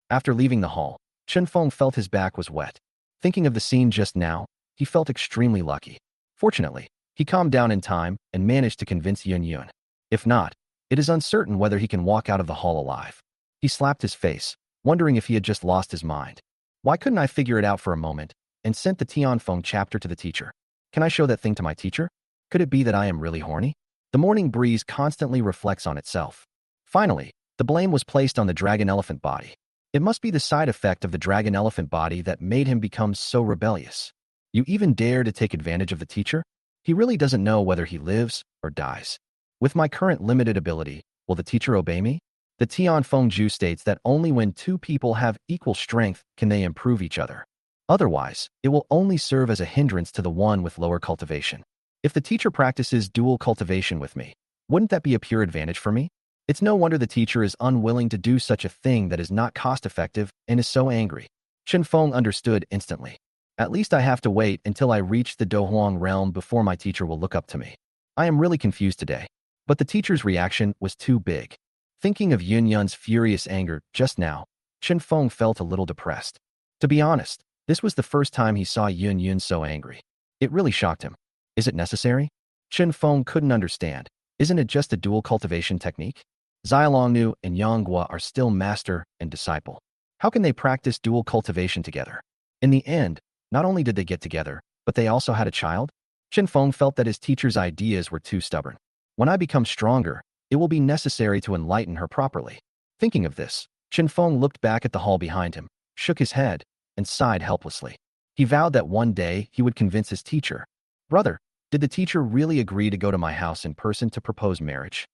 After leaving the hall, Chen Feng felt his back was wet. Thinking of the scene just now, he felt extremely lucky. Fortunately, he calmed down in time and managed to convince Yun-Yun. If not, it is uncertain whether he can walk out of the hall alive. He slapped his face, wondering if he had just lost his mind. Why couldn't I figure it out for a moment, and sent the Tianfeng chapter to the teacher? Can I show that thing to my teacher? Could it be that I am really horny? The morning breeze constantly reflects on itself. Finally, the blame was placed on the dragon elephant body. It must be the side effect of the dragon elephant body that made him become so rebellious. You even dare to take advantage of the teacher? He really doesn't know whether he lives or dies. With my current limited ability, will the teacher obey me? The Tianfeng Ju states that only when two people have equal strength can they improve each other. Otherwise, it will only serve as a hindrance to the one with lower cultivation. If the teacher practices dual cultivation with me, wouldn't that be a pure advantage for me? It's no wonder the teacher is unwilling to do such a thing that is not cost-effective and is so angry. Chen Feng understood instantly. At least I have to wait until I reach the Dohuang realm before my teacher will look up to me. I am really confused today. But the teacher's reaction was too big. Thinking of Yun-Yun's furious anger just now, Chen Feng felt a little depressed. To be honest, this was the first time he saw Yun-Yun so angry. It really shocked him. Is it necessary? Chen Feng couldn't understand. Isn't it just a dual cultivation technique? Xiaolongnu and Yanghua are still master and disciple. How can they practice dual cultivation together? In the end, not only did they get together, but they also had a child? Chen Feng felt that his teacher's ideas were too stubborn. When I become stronger, it will be necessary to enlighten her properly. Thinking of this, Chen Feng looked back at the hall behind him, shook his head, and sighed helplessly. He vowed that one day he would convince his teacher. Brother, did the teacher really agree to go to my house in person to propose marriage?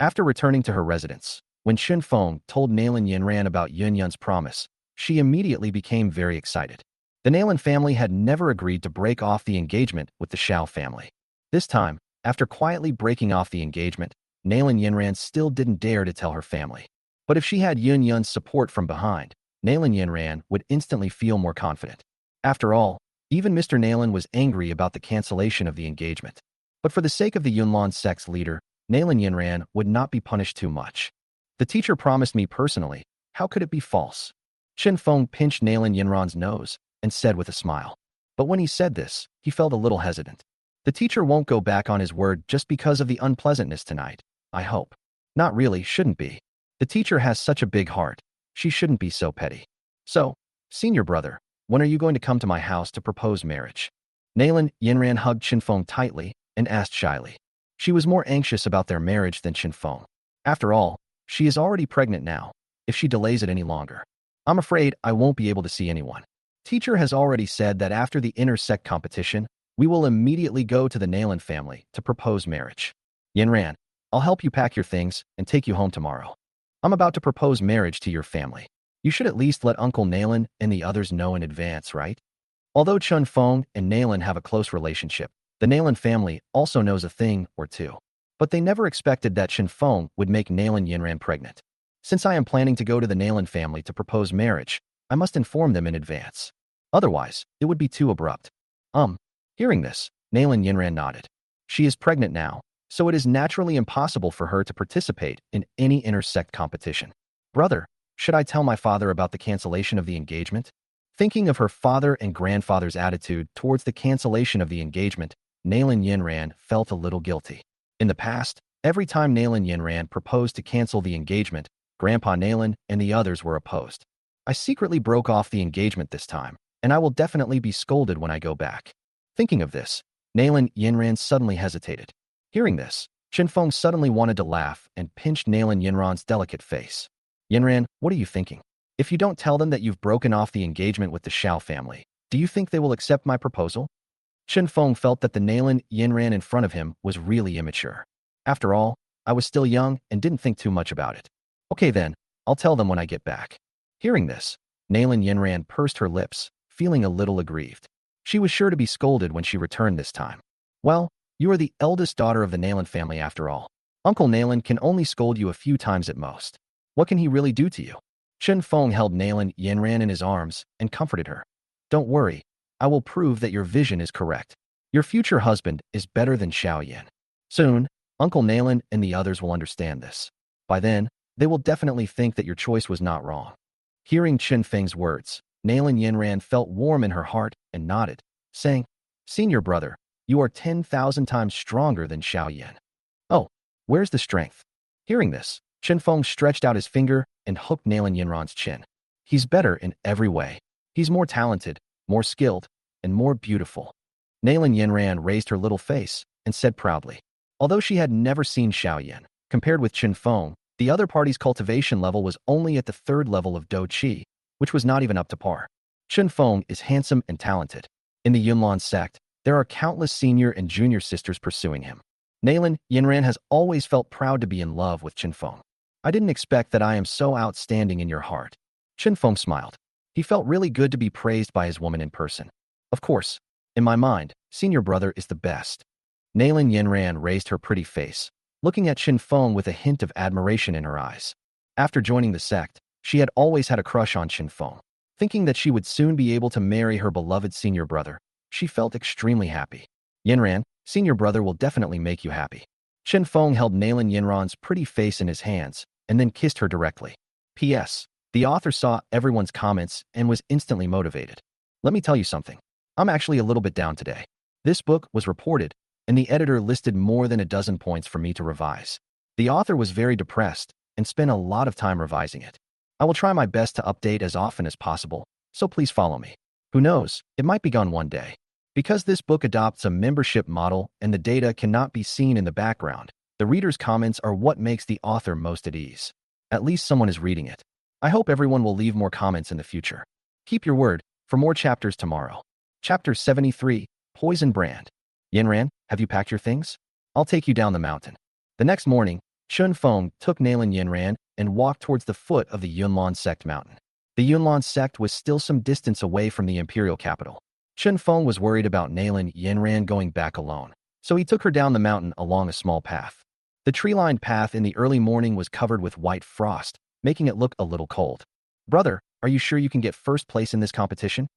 After returning to her residence, when Chen Feng told Nailin Yinran about Yun-Yun's promise, she immediately became very excited. The Nailin family had never agreed to break off the engagement with the Xiao family. This time, after quietly breaking off the engagement, Nailin Yinran still didn't dare to tell her family. But if she had Yun-Yun's support from behind, Nailin Yinran would instantly feel more confident. After all, even Mr. Nailin was angry about the cancellation of the engagement. But for the sake of the Yunlan sect's leader, Nailin Yinran would not be punished too much. The teacher promised me personally. How could it be false? Chen Feng pinched Nailin Yinran's nose, and said with a smile. But when he said this, he felt a little hesitant. The teacher won't go back on his word just because of the unpleasantness tonight, I hope. Not really, shouldn't be. The teacher has such a big heart. She shouldn't be so petty. So, senior brother, when are you going to come to my house to propose marriage? Nalan Yinran hugged Chinfeng tightly and asked shyly. She was more anxious about their marriage than Chinfeng. After all, she is already pregnant now. If she delays it any longer, I'm afraid I won't be able to see anyone. Teacher has already said that after the inter-sect competition, we will immediately go to the Nalan family to propose marriage. Yinran, I'll help you pack your things and take you home tomorrow. I'm about to propose marriage to your family. You should at least let Uncle Nalan and the others know in advance, right? Although Chun Feng and Nalan have a close relationship, the Nalan family also knows a thing or two. But they never expected that Chun Feng would make Nalan Yinran pregnant. Since I am planning to go to the Nalan family to propose marriage, I must inform them in advance. Otherwise, it would be too abrupt. Hearing this, Nalan Yinran nodded. She is pregnant now, so it is naturally impossible for her to participate in any intersect competition. Brother, should I tell my father about the cancellation of the engagement? Thinking of her father and grandfather's attitude towards the cancellation of the engagement, Nalan Yinran felt a little guilty. In the past, every time Nalan Yinran proposed to cancel the engagement, Grandpa Nalan and the others were opposed. I secretly broke off the engagement this time, and I will definitely be scolded when I go back. Thinking of this, Nalan Yinran suddenly hesitated. Hearing this, Chinfeng suddenly wanted to laugh and pinched Nalan Yinran's delicate face. Yinran, what are you thinking? If you don't tell them that you've broken off the engagement with the Xiao family, do you think they will accept my proposal? Chinfeng felt that the Nalan Yinran in front of him was really immature. After all, I was still young and didn't think too much about it. Okay then, I'll tell them when I get back. Hearing this, Nalan Yinran pursed her lips, feeling a little aggrieved. She was sure to be scolded when she returned this time. Well, you are the eldest daughter of the Nalan family after all. Uncle Nalan can only scold you a few times at most. What can he really do to you? Chen Feng held Nalan Yinran in his arms and comforted her. Don't worry, I will prove that your vision is correct. Your future husband is better than Xiao Yan. Soon, Uncle Nalan and the others will understand this. By then, they will definitely think that your choice was not wrong. Hearing Chen Feng's words, Nalan Yinran felt warm in her heart and nodded, saying, Senior brother, you are 10,000 times stronger than Xiao Yan. Oh, where's the strength? Hearing this, Chen Feng stretched out his finger and hooked Nalan Yinran's chin. He's better in every way. He's more talented, more skilled, and more beautiful. Nalan Yinran raised her little face and said proudly. Although she had never seen Xiao Yan, compared with Chen Feng, the other party's cultivation level was only at the 3rd level of Do Qi, which was not even up to par. Chen Feng is handsome and talented. In the Yunlan sect, there are countless senior and junior sisters pursuing him. Nalan Yinran has always felt proud to be in love with Chen Feng. I didn't expect that I am so outstanding in your heart. Chen Feng smiled. He felt really good to be praised by his woman in person. Of course, in my mind, senior brother is the best. Nalan Yinran raised her pretty face, looking at Chen Feng with a hint of admiration in her eyes. After joining the sect, she had always had a crush on Chen Feng. Thinking that she would soon be able to marry her beloved senior brother, she felt extremely happy. Yinran, senior brother will definitely make you happy. Chen Feng held Nalan Yinran's pretty face in his hands and then kissed her directly. P.S. The author saw everyone's comments and was instantly motivated. Let me tell you something. I'm actually a little bit down today. This book was reported, and the editor listed more than a dozen points for me to revise. The author was very depressed and spent a lot of time revising it. I will try my best to update as often as possible, so please follow me. Who knows, it might be gone one day. Because this book adopts a membership model and the data cannot be seen in the background, the reader's comments are what makes the author most at ease. At least someone is reading it. I hope everyone will leave more comments in the future. Keep your word for more chapters tomorrow. Chapter 73, Poison Brand. Yinran, have you packed your things? I'll take you down the mountain. The next morning, Chun Feng took Nalan Yinran and walked towards the foot of the Yunlan sect mountain. The Yunlan sect was still some distance away from the imperial capital. Chun Feng was worried about Nalan Yinran going back alone, so he took her down the mountain along a small path. The tree-lined path in the early morning was covered with white frost, making it look a little cold. Brother, are you sure you can get first place in this competition?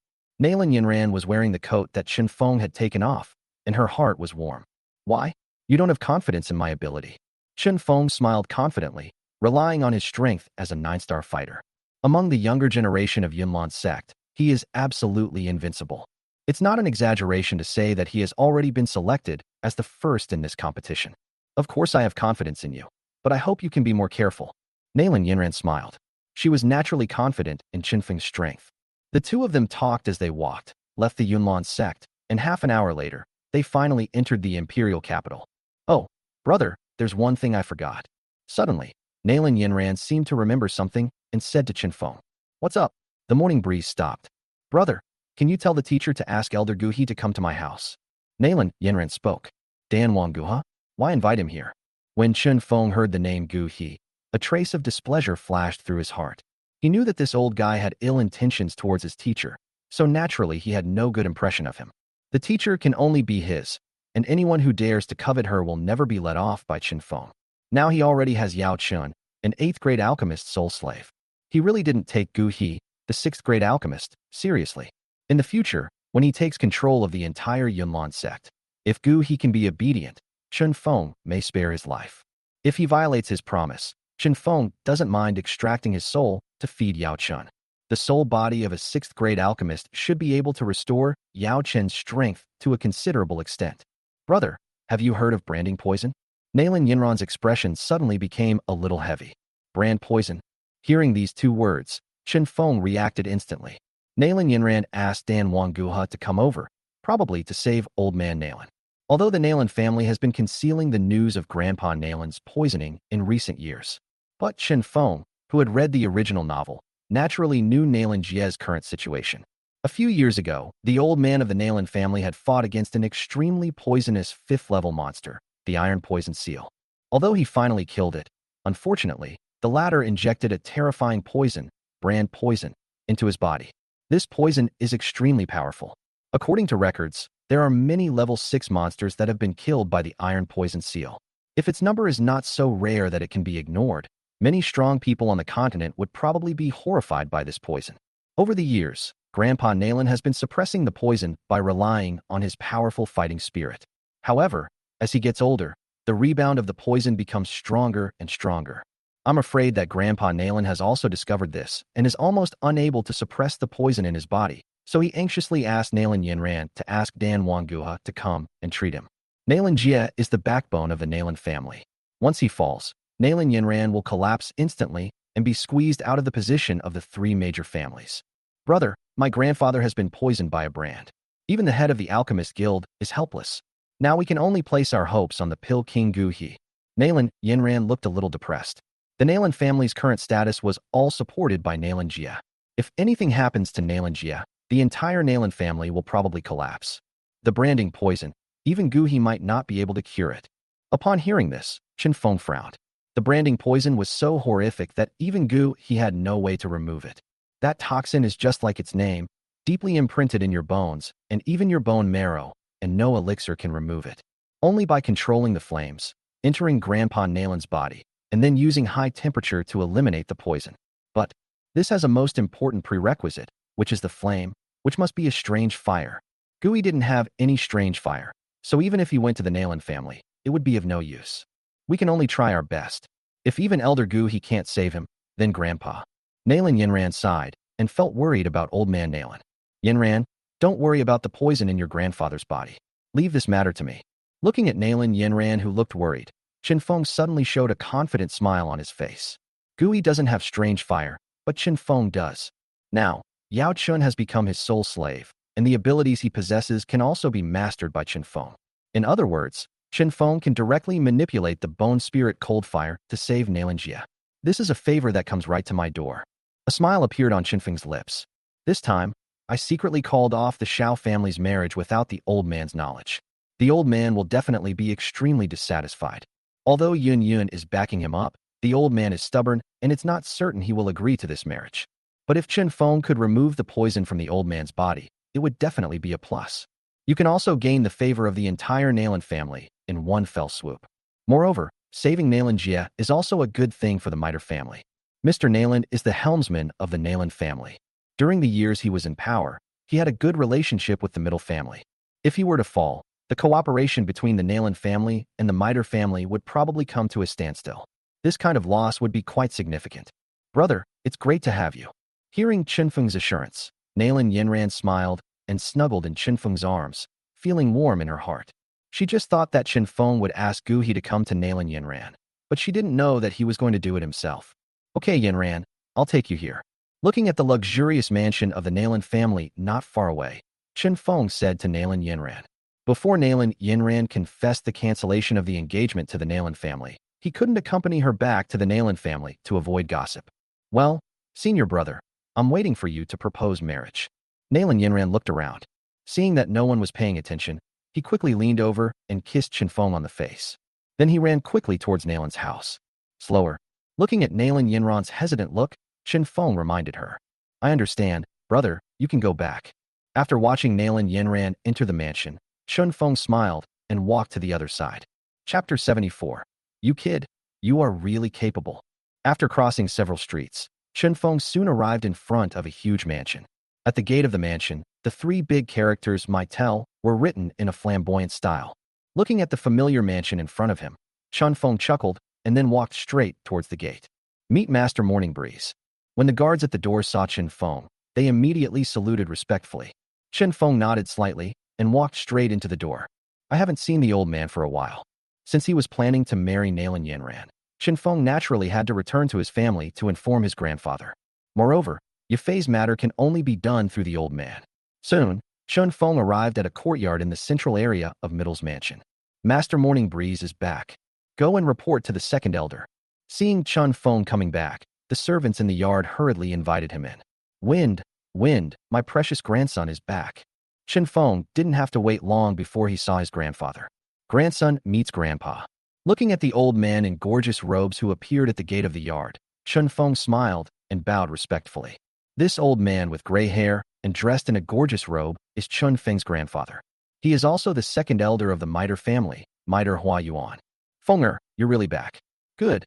Nalan Yinran was wearing the coat that Chun Feng had taken off, and her heart was warm. Why? You don't have confidence in my ability. Chun Feng smiled confidently, relying on his strength as a 9-star fighter. Among the younger generation of Yunlan sect, He is absolutely invincible. It's not an exaggeration to say that he has already been selected as the first in this competition. Of course I have confidence in you, but I hope you can be more careful. Nalan Yinran smiled. She was naturally confident in Qinfeng's strength. The two of them talked as they walked, left the Yunlan sect, and half an hour later, they finally entered the imperial capital. Oh, brother, there's one thing I forgot. Suddenly, Nalan Yinran seemed to remember something and said to Qinfeng, "What's up?" The morning breeze stopped. "Brother, can you tell the teacher to ask Elder Guhi to come to my house?" Nalan Yinran spoke. "Dan Wang Guha? Why invite him here?" When Qinfeng heard the name Guhi, a trace of displeasure flashed through his heart. He knew that this old guy had ill intentions towards his teacher, so naturally he had no good impression of him. The teacher can only be his, and anyone who dares to covet her will never be let off by Qinfeng. Now he already has Yao Chun, an 8th-grade alchemist soul slave. He really didn't take Gu He, the 6th-grade alchemist, seriously. In the future, when he takes control of the entire Yunlan sect, if Gu He can be obedient, Qinfeng may spare his life. If he violates his promise, Qinfeng doesn't mind extracting his soul to feed Yao Chun. The soul body of a 6th-grade alchemist should be able to restore Yao Chun's strength to a considerable extent. Brother, have you heard of branding poison? Nalan Yinran's expression suddenly became a little heavy. Brand poison? Hearing these two words, Qinfeng reacted instantly. Nalan Yinran asked Dan Wang Guha to come over, probably to save old man Nalan. Although the Nalan family has been concealing the news of Grandpa Nalan's poisoning in recent years. But Qinfeng, who had read the original novel, naturally knew Nalan Jie's current situation. A few years ago, the old man of the Nalan family had fought against an extremely poisonous 5th-level monster, the Iron Poison Seal. Although he finally killed it, unfortunately, the latter injected a terrifying poison, brand poison, into his body. This poison is extremely powerful. According to records, there are many level 6 monsters that have been killed by the Iron Poison Seal. If its number is not so rare that it can be ignored, many strong people on the continent would probably be horrified by this poison. Over the years, Grandpa Nalan has been suppressing the poison by relying on his powerful fighting spirit. However, as he gets older, the rebound of the poison becomes stronger and stronger. I'm afraid that Grandpa Nalan has also discovered this and is almost unable to suppress the poison in his body, so he anxiously asked Nalan Yinran to ask Dan Wang Guha to come and treat him. Nalan Jie is the backbone of the Nalan family. Once he falls, Nalan Yinran will collapse instantly and be squeezed out of the position of the 3 major families. Brother, my grandfather has been poisoned by a brand. Even the head of the Alchemist Guild is helpless. Now we can only place our hopes on the Pill King Gu He. Nalan Yinran looked a little depressed. The Nalan family's current status was all supported by Nalan Jie. If anything happens to Nalan Jie, the entire Nalan family will probably collapse. The branding poison, even Gu He might not be able to cure it. Upon hearing this, Qinfeng frowned. The branding poison was so horrific that even Gu He had no way to remove it. That toxin is just like its name, deeply imprinted in your bones and even your bone marrow, and no elixir can remove it. Only by controlling the flames, entering Grandpa Nalan's body, and then using high temperature to eliminate the poison. But this has a most important prerequisite, which is the flame, which must be a strange fire. Gui didn't have any strange fire, so even if he went to the Nalan family, it would be of no use. We can only try our best. If even Elder Gu He can't save him, then Grandpa. Nalan Yinran sighed and felt worried about old man Nalan. Yinran, don't worry about the poison in your grandfather's body. Leave this matter to me. Looking at Nalan Yinran, who looked worried, Qinfeng suddenly showed a confident smile on his face. Gui doesn't have strange fire, but Qinfeng does. Now, Yao Chun has become his sole slave, and the abilities he possesses can also be mastered by Qinfeng. In other words, Qinfeng can directly manipulate the bone spirit cold fire to save Nalan Jie. This is a favor that comes right to my door. A smile appeared on Qinfeng's lips. This time, I secretly called off the Shao family's marriage without the old man's knowledge. The old man will definitely be extremely dissatisfied. Although Yun Yun is backing him up, the old man is stubborn and it's not certain he will agree to this marriage. But if Qinfeng could remove the poison from the old man's body, it would definitely be a plus. You can also gain the favor of the entire Nalan family in one fell swoop. Moreover, saving Nalan Jie is also a good thing for the Miter family. Mr. Nalan is the helmsman of the Nalan family. During the years he was in power, he had a good relationship with the middle family. If he were to fall, the cooperation between the Nalan family and the Miter family would probably come to a standstill. This kind of loss would be quite significant. Brother, it's great to have you. Hearing Qinfeng's assurance, Nailin Yinran smiled and snuggled in Qinfeng's arms, feeling warm in her heart. She just thought that Qinfeng would ask Gu He to come to Nailin Yinran, but she didn't know that he was going to do it himself. Okay, Yinran, I'll take you here. Looking at the luxurious mansion of the Nailin family not far away, Qinfeng said to Nailin Yinran. Before Nailin Yinran confessed the cancellation of the engagement to the Nailin family, he couldn't accompany her back to the Nailin family to avoid gossip. Well, senior brother, I'm waiting for you to propose marriage. Nailin Yinran looked around. Seeing that no one was paying attention, he quickly leaned over and kissed Qinfeng on the face. Then he ran quickly towards Nailin's house. Slower. Looking at Nailin Yinran's hesitant look, Qinfeng reminded her. I understand, brother, you can go back. After watching Nailin Yinran enter the mansion, Qinfeng smiled and walked to the other side. Chapter 74. You kid, you are really capable. After crossing several streets, Qinfeng soon arrived in front of a huge mansion. At the gate of the mansion, the three big characters might tell were written in a flamboyant style. Looking at the familiar mansion in front of him, Qinfeng chuckled and then walked straight towards the gate. Meet Master Morning Breeze. When the guards at the door saw Qinfeng, they immediately saluted respectfully. Qinfeng nodded slightly and walked straight into the door. I haven't seen the old man for a while. Since he was planning to marry Nailin Yinran, Qinfeng naturally had to return to his family to inform his grandfather. Moreover, Yafei's matter can only be done through the old man. Soon, Qinfeng arrived at a courtyard in the central area of Middle's mansion. Master Morning Breeze is back. Go and report to the second elder. Seeing Qinfeng coming back, the servants in the yard hurriedly invited him in. Wind, my precious grandson is back. Qinfeng didn't have to wait long before he saw his grandfather. Grandson meets grandpa. Looking at the old man in gorgeous robes who appeared at the gate of the yard, Qinfeng smiled and bowed respectfully. This old man with gray hair and dressed in a gorgeous robe is Qinfeng's grandfather. He is also the second elder of the Miter family, Miter Hua Yuan. Fenger, you're really back. Good.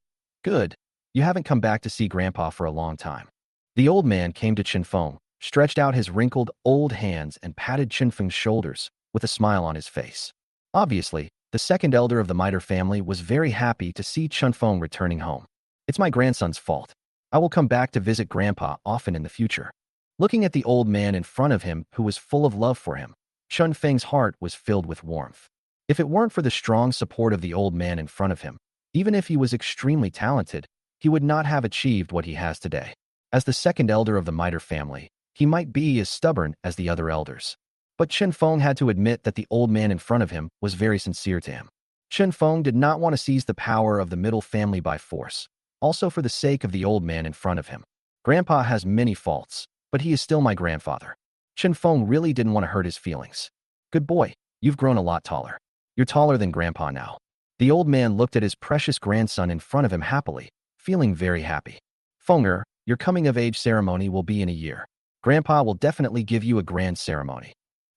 You haven't come back to see grandpa for a long time. The old man came to Qinfeng, stretched out his wrinkled old hands and patted Qinfeng's shoulders with a smile on his face. Obviously, the second elder of the Miter family was very happy to see Qinfeng returning home. It's my grandson's fault. I will come back to visit grandpa often in the future. Looking at the old man in front of him who was full of love for him, Qinfeng's heart was filled with warmth. If it weren't for the strong support of the old man in front of him, even if he was extremely talented, he would not have achieved what he has today. As the second elder of the Miter family, he might be as stubborn as the other elders. But Qinfeng had to admit that the old man in front of him was very sincere to him. Qinfeng did not want to seize the power of the middle family by force, also for the sake of the old man in front of him. Grandpa has many faults, but he is still my grandfather. Qinfeng really didn't want to hurt his feelings. Good boy, you've grown a lot taller. You're taller than grandpa now. The old man looked at his precious grandson in front of him happily, feeling very happy. Fenger, your coming-of-age ceremony will be in a year. Grandpa will definitely give you a grand ceremony.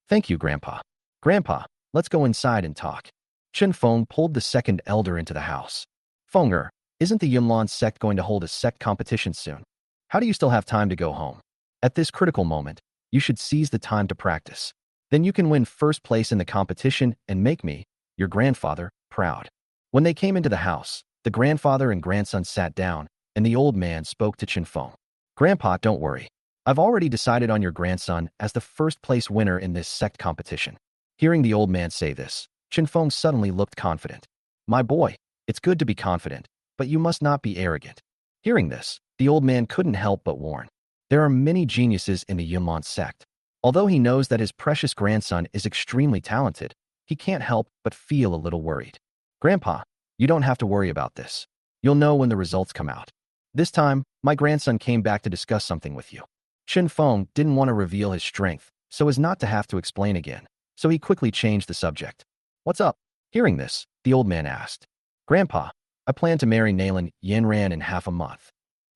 Thank you, Grandpa. Grandpa, let's go inside and talk. Qinfeng pulled the second elder into the house. Fenger, isn't the Yunlan sect going to hold a sect competition soon? How do you still have time to go home? At this critical moment, you should seize the time to practice. Then you can win first place in the competition and make me, your grandfather, proud. When they came into the house, the grandfather and grandson sat down, and the old man spoke to Qinfeng. Grandpa, don't worry. I've already decided on your grandson as the first place winner in this sect competition. Hearing the old man say this, Qinfeng suddenly looked confident. My boy, it's good to be confident, but you must not be arrogant. Hearing this, the old man couldn't help but warn. There are many geniuses in the Yunlan sect. Although he knows that his precious grandson is extremely talented, he can't help but feel a little worried. Grandpa, you don't have to worry about this. You'll know when the results come out. This time, my grandson came back to discuss something with you. Qinfeng didn't want to reveal his strength so as not to have to explain again, so he quickly changed the subject. What's up? Hearing this, the old man asked. Grandpa, I plan to marry Nailin Yinran in half a month.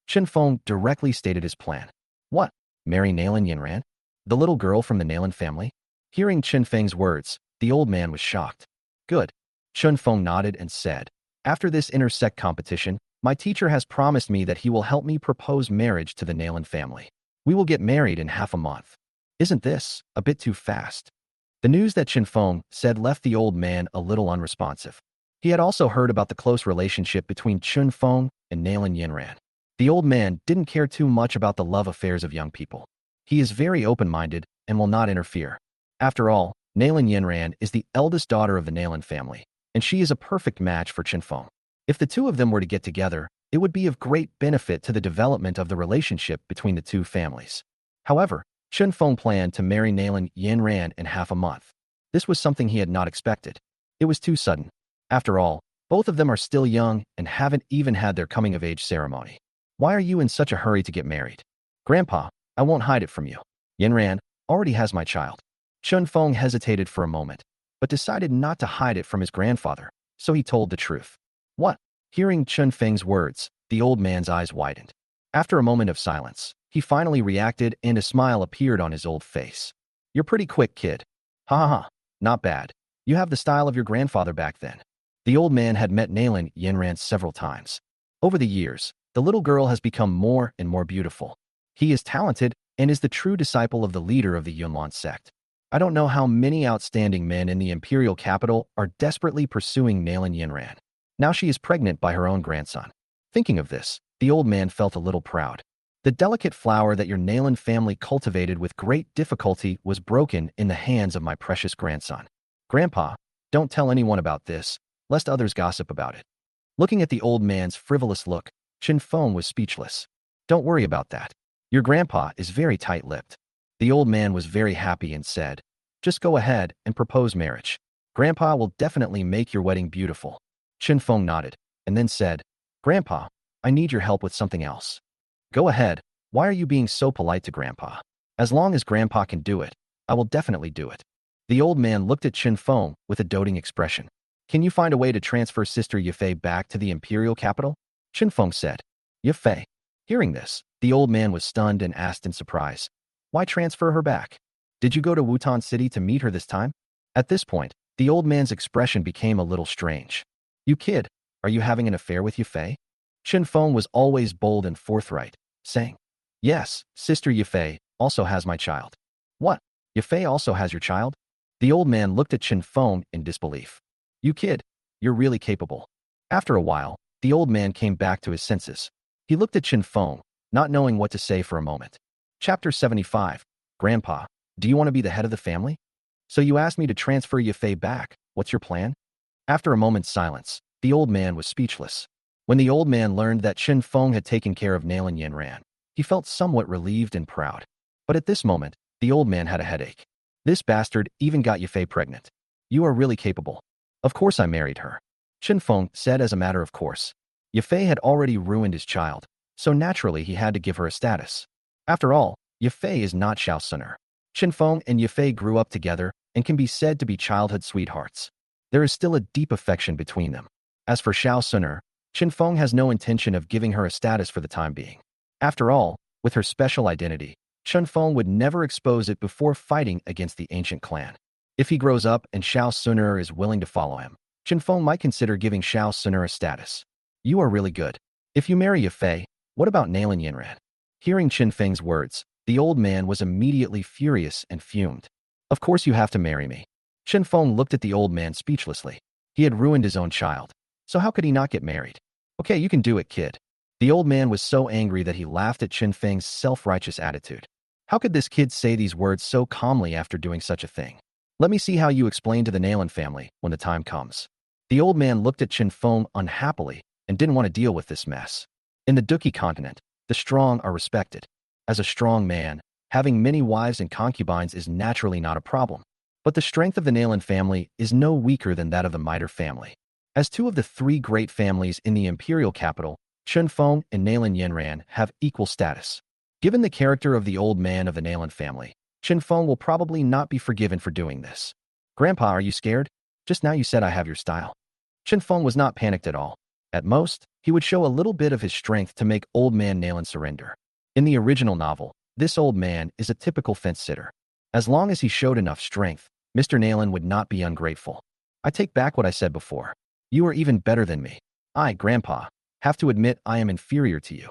Qinfeng directly stated his plan. What? Marry Nailin Yinran? The little girl from the Nailin family? Hearing Qinfeng's words, the old man was shocked. Good. Qinfeng nodded and said, after this intersect competition, my teacher has promised me that he will help me propose marriage to the Nailin family. We will get married in half a month. Isn't this a bit too fast? The news that Qinfeng said left the old man a little unresponsive. He had also heard about the close relationship between Qinfeng and Nailin Yinran. The old man didn't care too much about the love affairs of young people. He is very open-minded and will not interfere. After all, Nalan Yinran is the eldest daughter of the Nalan family, and she is a perfect match for Chinfeng. If the two of them were to get together, it would be of great benefit to the development of the relationship between the two families. However, Chinfeng planned to marry Nalan Yinran in half a month. This was something he had not expected. It was too sudden. After all, both of them are still young and haven't even had their coming-of-age ceremony. Why are you in such a hurry to get married? Grandpa, I won't hide it from you. Yinran already has my child. Chinfeng hesitated for a moment, but decided not to hide it from his grandfather, so he told the truth. What? Hearing Chinfeng's words, the old man's eyes widened. After a moment of silence, he finally reacted and a smile appeared on his old face. You're pretty quick, kid. Ha ha ha, not bad. You have the style of your grandfather back then. The old man had met Nalan Yinran several times. Over the years, the little girl has become more and more beautiful. He is talented and is the true disciple of the leader of the Yunlan sect. I don't know how many outstanding men in the imperial capital are desperately pursuing Nalan Yinran. Now she is pregnant by her own grandson. Thinking of this, the old man felt a little proud. The delicate flower that your Nalan family cultivated with great difficulty was broken in the hands of my precious grandson. Grandpa, don't tell anyone about this, lest others gossip about it. Looking at the old man's frivolous look, Chinfeng was speechless. Don't worry about that. Your grandpa is very tight-lipped. The old man was very happy and said, just go ahead and propose marriage. Grandpa will definitely make your wedding beautiful. Chinfeng nodded, and then said, Grandpa, I need your help with something else. Go ahead, why are you being so polite to Grandpa? As long as Grandpa can do it, I will definitely do it. The old man looked at Chinfeng with a doting expression. Can you find a way to transfer Sister Yafei back to the imperial capital? Chinfeng said. Yafei. Hearing this, the old man was stunned and asked in surprise, why transfer her back? Did you go to Wutan City to meet her this time? At this point, the old man's expression became a little strange. You kid, are you having an affair with Yafei? Chinfeng was always bold and forthright, saying, yes, Sister Yafei also has my child. What? Yafei also has your child? The old man looked at Chinfeng in disbelief. You kid, you're really capable. After a while, the old man came back to his senses. He looked at Chinfeng, not knowing what to say for a moment. Chapter 75. Grandpa, do you want to be the head of the family? So you asked me to transfer Yafei back. What's your plan? After a moment's silence, the old man was speechless. When the old man learned that Chinfeng had taken care of Nalan Yinran, he felt somewhat relieved and proud. But at this moment, the old man had a headache. This bastard even got Yafei pregnant. You are really capable. Of course I married her. Chinfeng said as a matter of course. Yafei had already ruined his child, so naturally he had to give her a status. After all, Yafei is not Xiao Suner. Chinfeng and Yafei grew up together and can be said to be childhood sweethearts. There is still a deep affection between them. As for Xiao Suner, Chinfeng has no intention of giving her a status for the time being. After all, with her special identity, Chinfeng would never expose it before fighting against the ancient clan. If he grows up and Xiao Suner is willing to follow him, Chinfeng might consider giving Xiao Suner a status. You are really good. If you marry Yafei, what about Nalan Yinran? Hearing Chinfeng's words, the old man was immediately furious and fumed. Of course you have to marry me. Chinfeng looked at the old man speechlessly. He had ruined his own child, so how could he not get married? Okay, you can do it, kid. The old man was so angry that he laughed at Chinfeng's self-righteous attitude. How could this kid say these words so calmly after doing such a thing? Let me see how you explain to the Nalan family when the time comes. The old man looked at Chinfeng unhappily and didn't want to deal with this mess. In the Duki continent, the strong are respected. As a strong man, having many wives and concubines is naturally not a problem. But the strength of the Nalan family is no weaker than that of the Miter family. As two of the three great families in the imperial capital, Chinfeng and Nalan Yinran have equal status. Given the character of the old man of the Nalan family, Chinfeng will probably not be forgiven for doing this. Grandpa, are you scared? Just now you said I have your style. Chinfeng was not panicked at all. At most, he would show a little bit of his strength to make old man Nalan surrender. In the original novel, this old man is a typical fence-sitter. As long as he showed enough strength, Mr. Nalan would not be ungrateful. I take back what I said before. You are even better than me. I, Grandpa, have to admit I am inferior to you.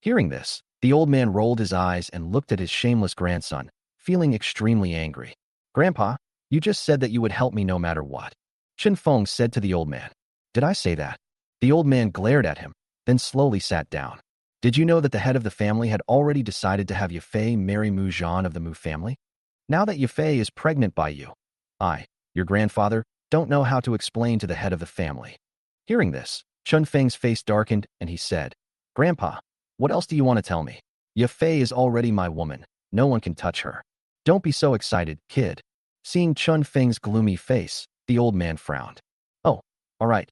Hearing this, the old man rolled his eyes and looked at his shameless grandson, feeling extremely angry. Grandpa, you just said that you would help me no matter what. Chinfeng said to the old man. Did I say that? The old man glared at him, then slowly sat down. Did you know that the head of the family had already decided to have Yafei marry Mu Zhan of the Mu family? Now that Yafei is pregnant by you, I, your grandfather, don't know how to explain to the head of the family. Hearing this, Chun Feng's face darkened and he said, Grandpa, what else do you want to tell me? Yafei is already my woman. No one can touch her. Don't be so excited, kid. Seeing Chun Feng's gloomy face, the old man frowned. Oh, all right,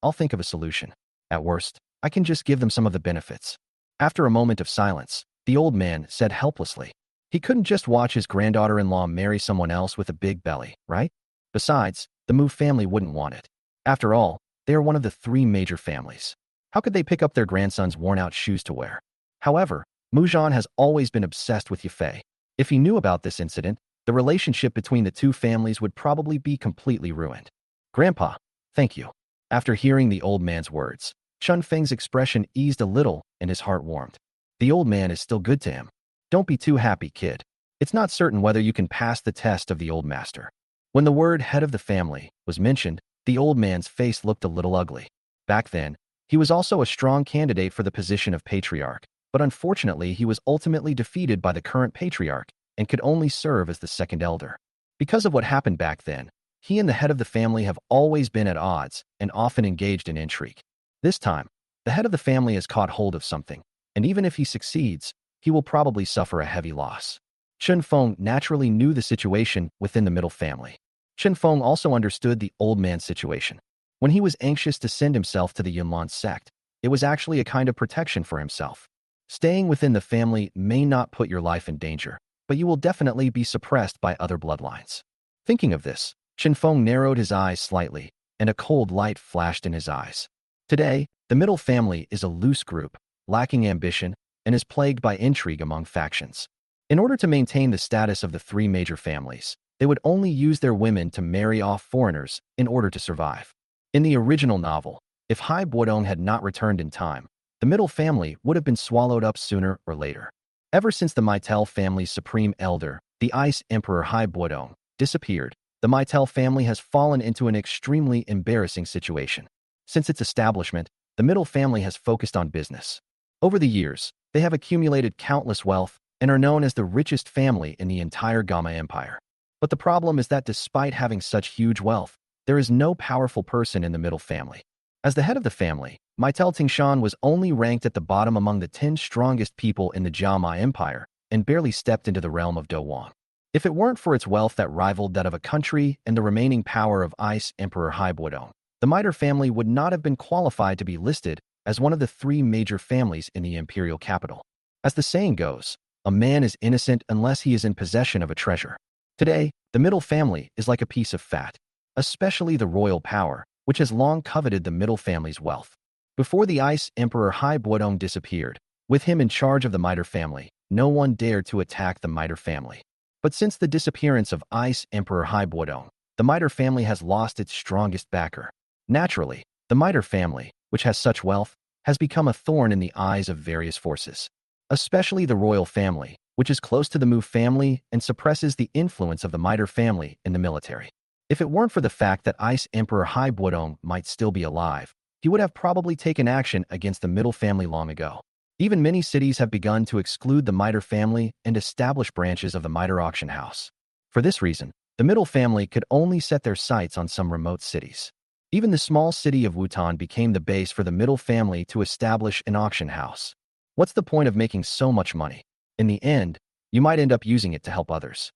I'll think of a solution. At worst, I can just give them some of the benefits. After a moment of silence, the old man said helplessly, he couldn't just watch his granddaughter-in-law marry someone else with a big belly, right? Besides, the Mu family wouldn't want it. After all, they are one of the three major families. How could they pick up their grandson's worn-out shoes to wear? However, Mu Zhan has always been obsessed with Yafei. If he knew about this incident, the relationship between the two families would probably be completely ruined. Grandpa, thank you. After hearing the old man's words, Chun Feng's expression eased a little and his heart warmed. The old man is still good to him. Don't be too happy, kid. It's not certain whether you can pass the test of the old master. When the word head of the family was mentioned, the old man's face looked a little ugly. Back then, he was also a strong candidate for the position of patriarch, but unfortunately he was ultimately defeated by the current patriarch and could only serve as the second elder. Because of what happened back then, he and the head of the family have always been at odds and often engaged in intrigue. This time, the head of the family has caught hold of something, and even if he succeeds, he will probably suffer a heavy loss. Chun Feng naturally knew the situation within the middle family. Chun Feng also understood the old man's situation. When he was anxious to send himself to the Yunlan sect, it was actually a kind of protection for himself. Staying within the family may not put your life in danger, but you will definitely be suppressed by other bloodlines. Thinking of this, Chun Feng narrowed his eyes slightly, and a cold light flashed in his eyes. Today, the middle family is a loose group, lacking ambition, and is plagued by intrigue among factions. In order to maintain the status of the three major families, they would only use their women to marry off foreigners in order to survive. In the original novel, if Hai Buodong had not returned in time, the middle family would have been swallowed up sooner or later. Ever since the Maitel family's supreme elder, the Ice Emperor Hai Buodong, disappeared, the Maitel family has fallen into an extremely embarrassing situation. Since its establishment, the middle family has focused on business. Over the years, they have accumulated countless wealth and are known as the richest family in the entire Gama Empire. But the problem is that despite having such huge wealth, there is no powerful person in the middle family. As the head of the family, Maitel Tingshan was only ranked at the bottom among the 10 strongest people in the Jiama Empire and barely stepped into the realm of Dowang. If it weren't for its wealth that rivaled that of a country and the remaining power of Ice Emperor Hai Buodong, the Miter family would not have been qualified to be listed as one of the three major families in the imperial capital. As the saying goes, a man is innocent unless he is in possession of a treasure. Today, the middle family is like a piece of fat, especially the royal power, which has long coveted the middle family's wealth. Before the Ice Emperor Hai Buodong disappeared, with him in charge of the Miter family, no one dared to attack the Miter family. But since the disappearance of Ice Emperor Hai Buodong, the Miter family has lost its strongest backer. Naturally, the Miter family, which has such wealth, has become a thorn in the eyes of various forces. Especially the royal family, which is close to the Mu family and suppresses the influence of the Miter family in the military. If it weren't for the fact that Ice Emperor Hai Buodong might still be alive, he would have probably taken action against the middle family long ago. Even many cities have begun to exclude the Miter family and establish branches of the Miter auction house. For this reason, the middle family could only set their sights on some remote cities. Even the small city of Wutan became the base for the middle family to establish an auction house. What's the point of making so much money? In the end, you might end up using it to help others.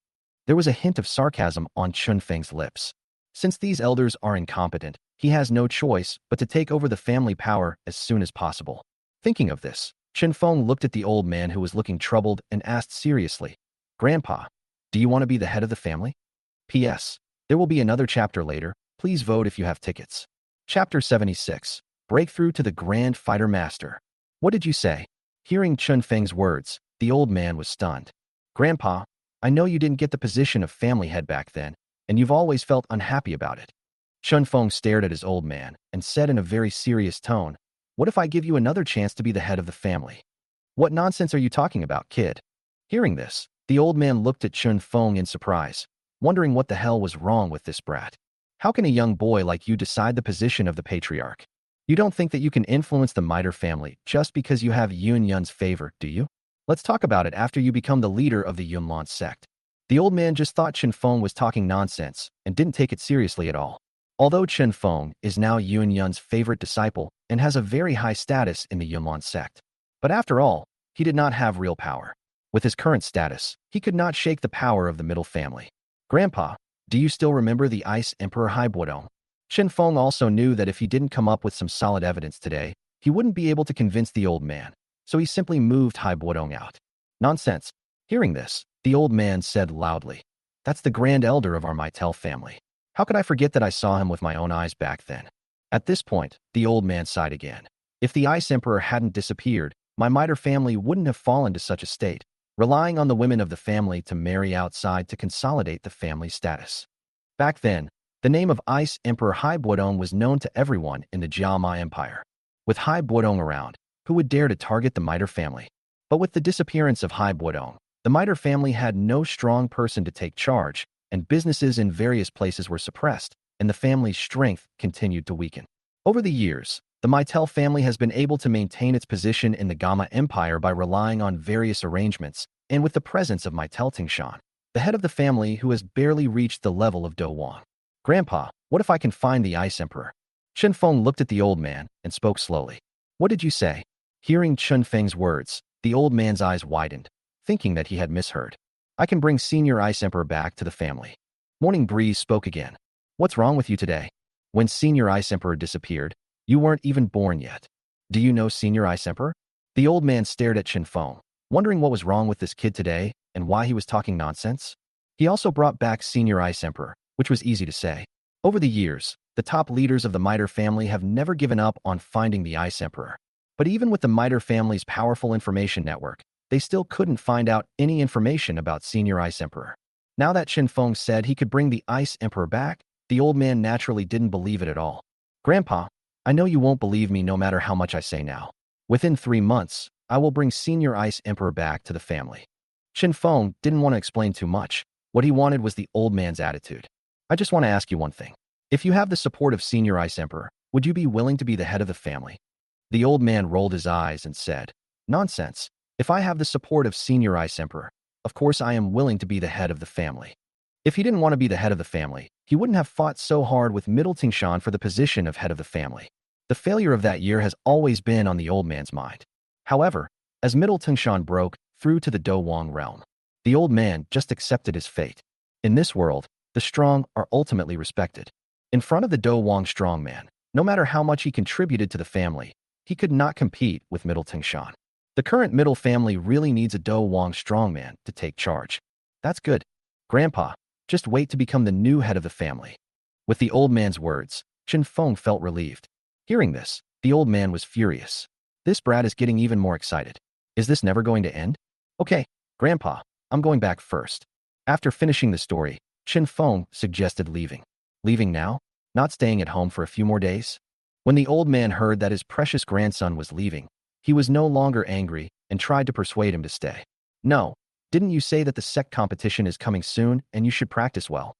There was a hint of sarcasm on Chun Feng's lips. Since these elders are incompetent, he has no choice but to take over the family power as soon as possible. Thinking of this, Chun Feng looked at the old man who was looking troubled and asked seriously, Grandpa, do you want to be the head of the family? P.S. There will be another chapter later. Please vote if you have tickets. Chapter 76. Breakthrough to the Grand Fighter Master. What did you say? Hearing Chun Feng's words, the old man was stunned. Grandpa, I know you didn't get the position of family head back then, and you've always felt unhappy about it. Chun Feng stared at his old man and said in a very serious tone, What if I give you another chance to be the head of the family? What nonsense are you talking about, kid? Hearing this, the old man looked at Chun Feng in surprise, wondering what the hell was wrong with this brat. How can a young boy like you decide the position of the patriarch? You don't think that you can influence the Miter family just because you have Yun Yun's favor, do you? Let's talk about it after you become the leader of the Yunlan sect. The old man just thought Chen Feng was talking nonsense and didn't take it seriously at all. Although Chen Feng is now Yun Yun's favorite disciple and has a very high status in the Yunlan sect. But after all, he did not have real power. With his current status, he could not shake the power of the middle family. Grandpa, do you still remember the Ice Emperor Haibuodong? Chen Feng also knew that if he didn't come up with some solid evidence today, he wouldn't be able to convince the old man, so he simply moved Haibuodong out. Nonsense. Hearing this, the old man said loudly, "That's the grand elder of our Meitel family. How could I forget that I saw him with my own eyes back then?" At this point, the old man sighed again. If the Ice Emperor hadn't disappeared, my Miter family wouldn't have fallen to such a state, relying on the women of the family to marry outside to consolidate the family status. Back then, the name of Ice Emperor Haibuodong was known to everyone in the Jiama Empire. With Haibuodong around, who would dare to target the Miter family? But with the disappearance of Haibuodong, the Miter family had no strong person to take charge, and businesses in various places were suppressed, and the family's strength continued to weaken. Over the years, the Meitel family has been able to maintain its position in the Gamma Empire by relying on various arrangements, and with the presence of Meitel Tingshan, the head of the family who has barely reached the level of Do Wang. Grandpa, what if I can find the Ice Emperor? Chen Feng looked at the old man and spoke slowly. What did you say? Hearing Chen Feng's words, the old man's eyes widened, thinking that he had misheard. I can bring Senior Ice Emperor back to the family. Morning Breeze spoke again. What's wrong with you today? When Senior Ice Emperor disappeared, you weren't even born yet. Do you know Senior Ice Emperor? The old man stared at Chen Feng, wondering what was wrong with this kid today and why he was talking nonsense. He also brought back Senior Ice Emperor, which was easy to say. Over the years, the top leaders of the Miter family have never given up on finding the Ice Emperor. But even with the Miter family's powerful information network, they still couldn't find out any information about Senior Ice Emperor. Now that Chen Feng said he could bring the Ice Emperor back, the old man naturally didn't believe it at all. Grandpa, I know you won't believe me no matter how much I say now. Within 3 months, I will bring Senior Ice Emperor back to the family. Chen Feng didn't want to explain too much. What he wanted was the old man's attitude. I just want to ask you one thing. If you have the support of Senior Ice Emperor, would you be willing to be the head of the family? The old man rolled his eyes and said, Nonsense. If I have the support of Senior Ice Emperor, of course I am willing to be the head of the family. If he didn't want to be the head of the family, he wouldn't have fought so hard with Middle Tingshan for the position of head of the family. The failure of that year has always been on the old man's mind. However, as Middle Tingshan broke through to the Do Wang realm, the old man just accepted his fate. In this world, the strong are ultimately respected. In front of the Do Wang strongman, no matter how much he contributed to the family, he could not compete with Middle Tingshan. The current middle family really needs a Do Wang strongman to take charge. That's good. Grandpa, just wait to become the new head of the family. With the old man's words, Chen Feng felt relieved. Hearing this, the old man was furious. This brat is getting even more excited. Is this never going to end? Okay, Grandpa, I'm going back first. After finishing the story, Chen Feng suggested leaving. Leaving now? Not staying at home for a few more days? When the old man heard that his precious grandson was leaving, he was no longer angry and tried to persuade him to stay. No, didn't you say that the sect competition is coming soon and you should practice well?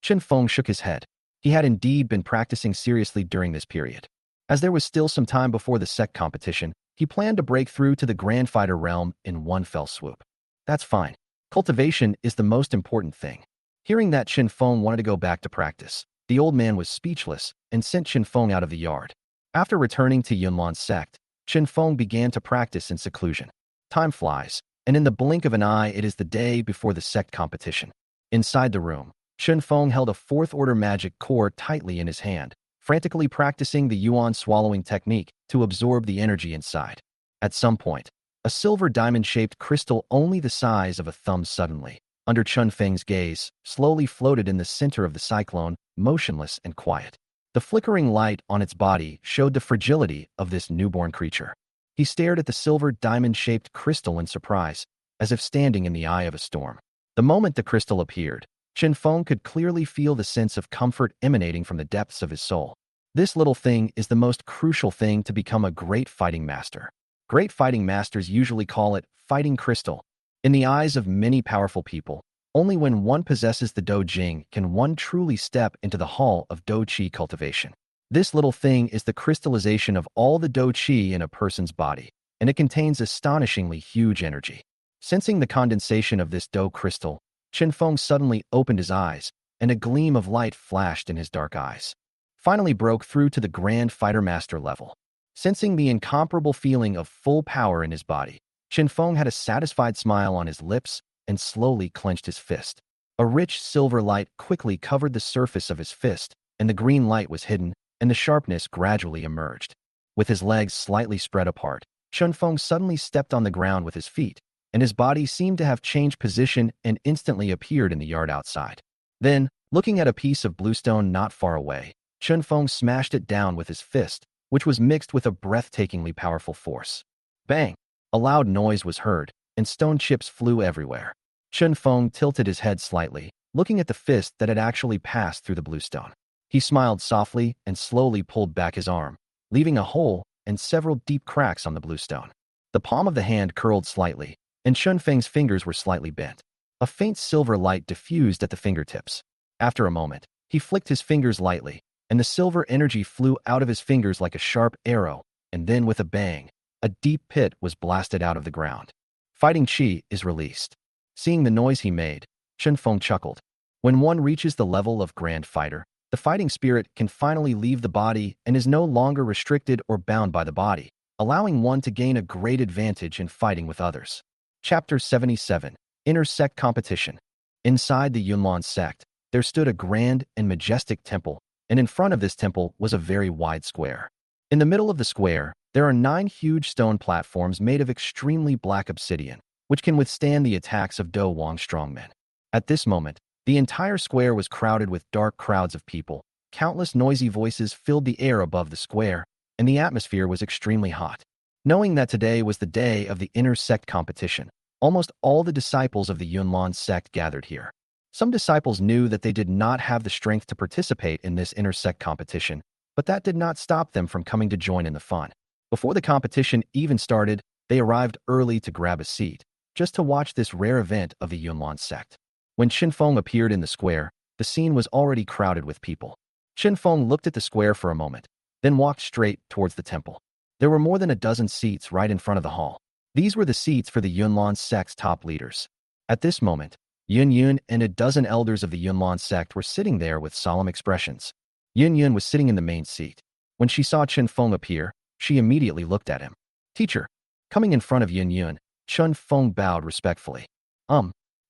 Chen Feng shook his head. He had indeed been practicing seriously during this period. As there was still some time before the sect competition, he planned to break through to the Grand Fighter realm in one fell swoop. That's fine. Cultivation is the most important thing. Hearing that Chen Feng wanted to go back to practice, the old man was speechless and sent Chen Feng out of the yard. After returning to Yunlan's sect, Chen Feng began to practice in seclusion. Time flies, and in the blink of an eye it is the day before the sect competition. Inside the room, Chen Feng held a fourth-order magic core tightly in his hand, frantically practicing the yuan swallowing technique to absorb the energy inside. At some point, a silver diamond-shaped crystal only the size of a thumb suddenly, under Chen Feng's gaze, slowly floated in the center of the cyclone, motionless and quiet. The flickering light on its body showed the fragility of this newborn creature. He stared at the silver diamond-shaped crystal in surprise, as if standing in the eye of a storm. The moment the crystal appeared, Chen Feng could clearly feel the sense of comfort emanating from the depths of his soul. This little thing is the most crucial thing to become a great fighting master. Great fighting masters usually call it fighting crystal. In the eyes of many powerful people, only when one possesses the Do Jing can one truly step into the hall of Do Qi cultivation. This little thing is the crystallization of all the Do Qi in a person's body, and it contains astonishingly huge energy. Sensing the condensation of this Do crystal, Chen Feng suddenly opened his eyes, and a gleam of light flashed in his dark eyes. Finally broke through to the Grand Fighter Master level. Sensing the incomparable feeling of full power in his body, Chen Feng had a satisfied smile on his lips and slowly clenched his fist. A rich silver light quickly covered the surface of his fist, and the green light was hidden, and the sharpness gradually emerged. With his legs slightly spread apart, Chen Feng suddenly stepped on the ground with his feet, and his body seemed to have changed position and instantly appeared in the yard outside. Then, looking at a piece of bluestone not far away, Chen Feng smashed it down with his fist, which was mixed with a breathtakingly powerful force. Bang! A loud noise was heard, and stone chips flew everywhere. Chen Feng tilted his head slightly, looking at the fist that had actually passed through the bluestone. He smiled softly and slowly pulled back his arm, leaving a hole and several deep cracks on the bluestone. The palm of the hand curled slightly, and Chen Feng's fingers were slightly bent. A faint silver light diffused at the fingertips. After a moment, he flicked his fingers lightly, and the silver energy flew out of his fingers like a sharp arrow, and then with a bang, a deep pit was blasted out of the ground. Fighting Qi is released. Seeing the noise he made, Chen Feng chuckled. When one reaches the level of Grand Fighter, the fighting spirit can finally leave the body and is no longer restricted or bound by the body, allowing one to gain a great advantage in fighting with others. Chapter 77. Inner Sect Competition. Inside the Yunlan sect, there stood a grand and majestic temple, and in front of this temple was a very wide square. In the middle of the square, there are 9 huge stone platforms made of extremely black obsidian, which can withstand the attacks of Do Wang strongmen. At this moment, the entire square was crowded with dark crowds of people. Countless noisy voices filled the air above the square, and the atmosphere was extremely hot. Knowing that today was the day of the inner sect competition, almost all the disciples of the Yunlan sect gathered here. Some disciples knew that they did not have the strength to participate in this inner sect competition, but that did not stop them from coming to join in the fun. Before the competition even started, they arrived early to grab a seat, just to watch this rare event of the Yunlan sect. When Chen Feng appeared in the square, the scene was already crowded with people. Chen Feng looked at the square for a moment, then walked straight towards the temple. There were more than a dozen seats right in front of the hall. These were the seats for the Yunlan sect's top leaders. At this moment, Yun Yun and a dozen elders of the Yunlan sect were sitting there with solemn expressions. Yun Yun was sitting in the main seat. When she saw Chen Feng appear, she immediately looked at him. Teacher. Coming in front of Yun Yun, Chen Feng bowed respectfully.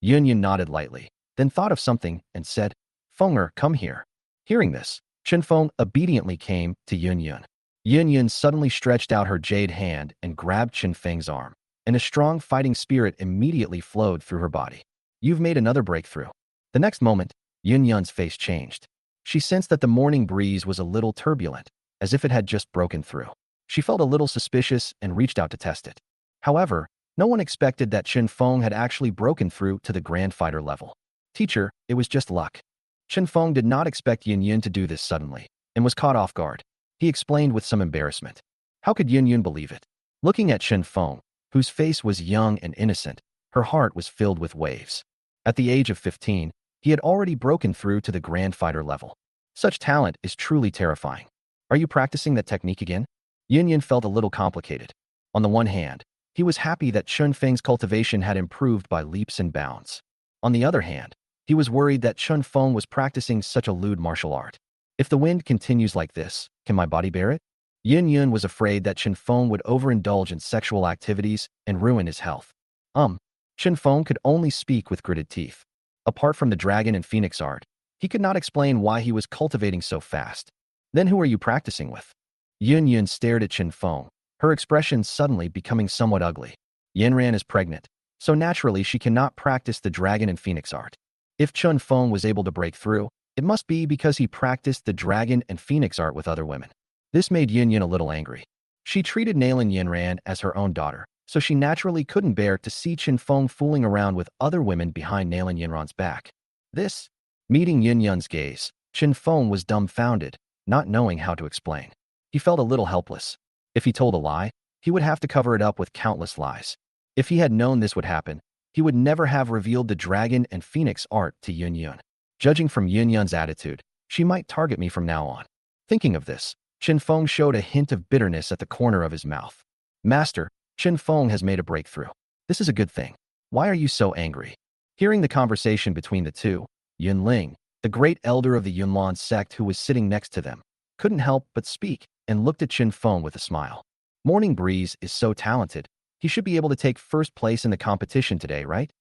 Yun Yun nodded lightly, then thought of something and said, Fenger, come here. Hearing this, Chen Feng obediently came to Yun Yun. Yun Yun suddenly stretched out her jade hand and grabbed Chen Feng's arm, and a strong fighting spirit immediately flowed through her body. You've made another breakthrough. The next moment, Yun Yun's face changed. She sensed that the morning breeze was a little turbulent, as if it had just broken through. She felt a little suspicious and reached out to test it. However, no one expected that Chen Feng had actually broken through to the Grand Fighter level. Teacher, it was just luck. Chen Feng did not expect Yin Yun to do this suddenly, and was caught off guard. He explained with some embarrassment. How could Yin Yun believe it? Looking at Chen Feng, whose face was young and innocent, her heart was filled with waves. At the age of 15, he had already broken through to the Grand Fighter level. Such talent is truly terrifying. Are you practicing that technique again? Yin Yun felt a little complicated. On the one hand, he was happy that Chen Feng's cultivation had improved by leaps and bounds. On the other hand, he was worried that Chen Feng was practicing such a lewd martial art. If the wind continues like this, can my body bear it? Yin Yun was afraid that Chen Feng would overindulge in sexual activities and ruin his health. Chen Feng could only speak with gritted teeth. Apart from the dragon and phoenix art, he could not explain why he was cultivating so fast. Then who are you practicing with? Yun Yun stared at Chen Feng, her expression suddenly becoming somewhat ugly. Yanran is pregnant, so naturally she cannot practice the dragon and phoenix art. If Chen Feng was able to break through, it must be because he practiced the dragon and phoenix art with other women. This made Yin Yun a little angry. She treated Nailin Yanran as her own daughter, so she naturally couldn't bear to see Chen Feng fooling around with other women behind Nailin Yanran's back. Meeting Yin Yun's gaze, Chen Feng was dumbfounded, not knowing how to explain. He felt a little helpless. If he told a lie, he would have to cover it up with countless lies. If he had known this would happen, he would never have revealed the dragon and phoenix art to Yun Yun. Judging from Yun Yun's attitude, she might target me from now on. Thinking of this, Chen Feng showed a hint of bitterness at the corner of his mouth. Master, Chen Feng has made a breakthrough. This is a good thing. Why are you so angry? Hearing the conversation between the two, Yun Ling, the great elder of the Yunlan sect who was sitting next to them, couldn't help but speak and looked at Chen Feng with a smile. Morning Breeze is so talented. He should be able to take first place in the competition today, right?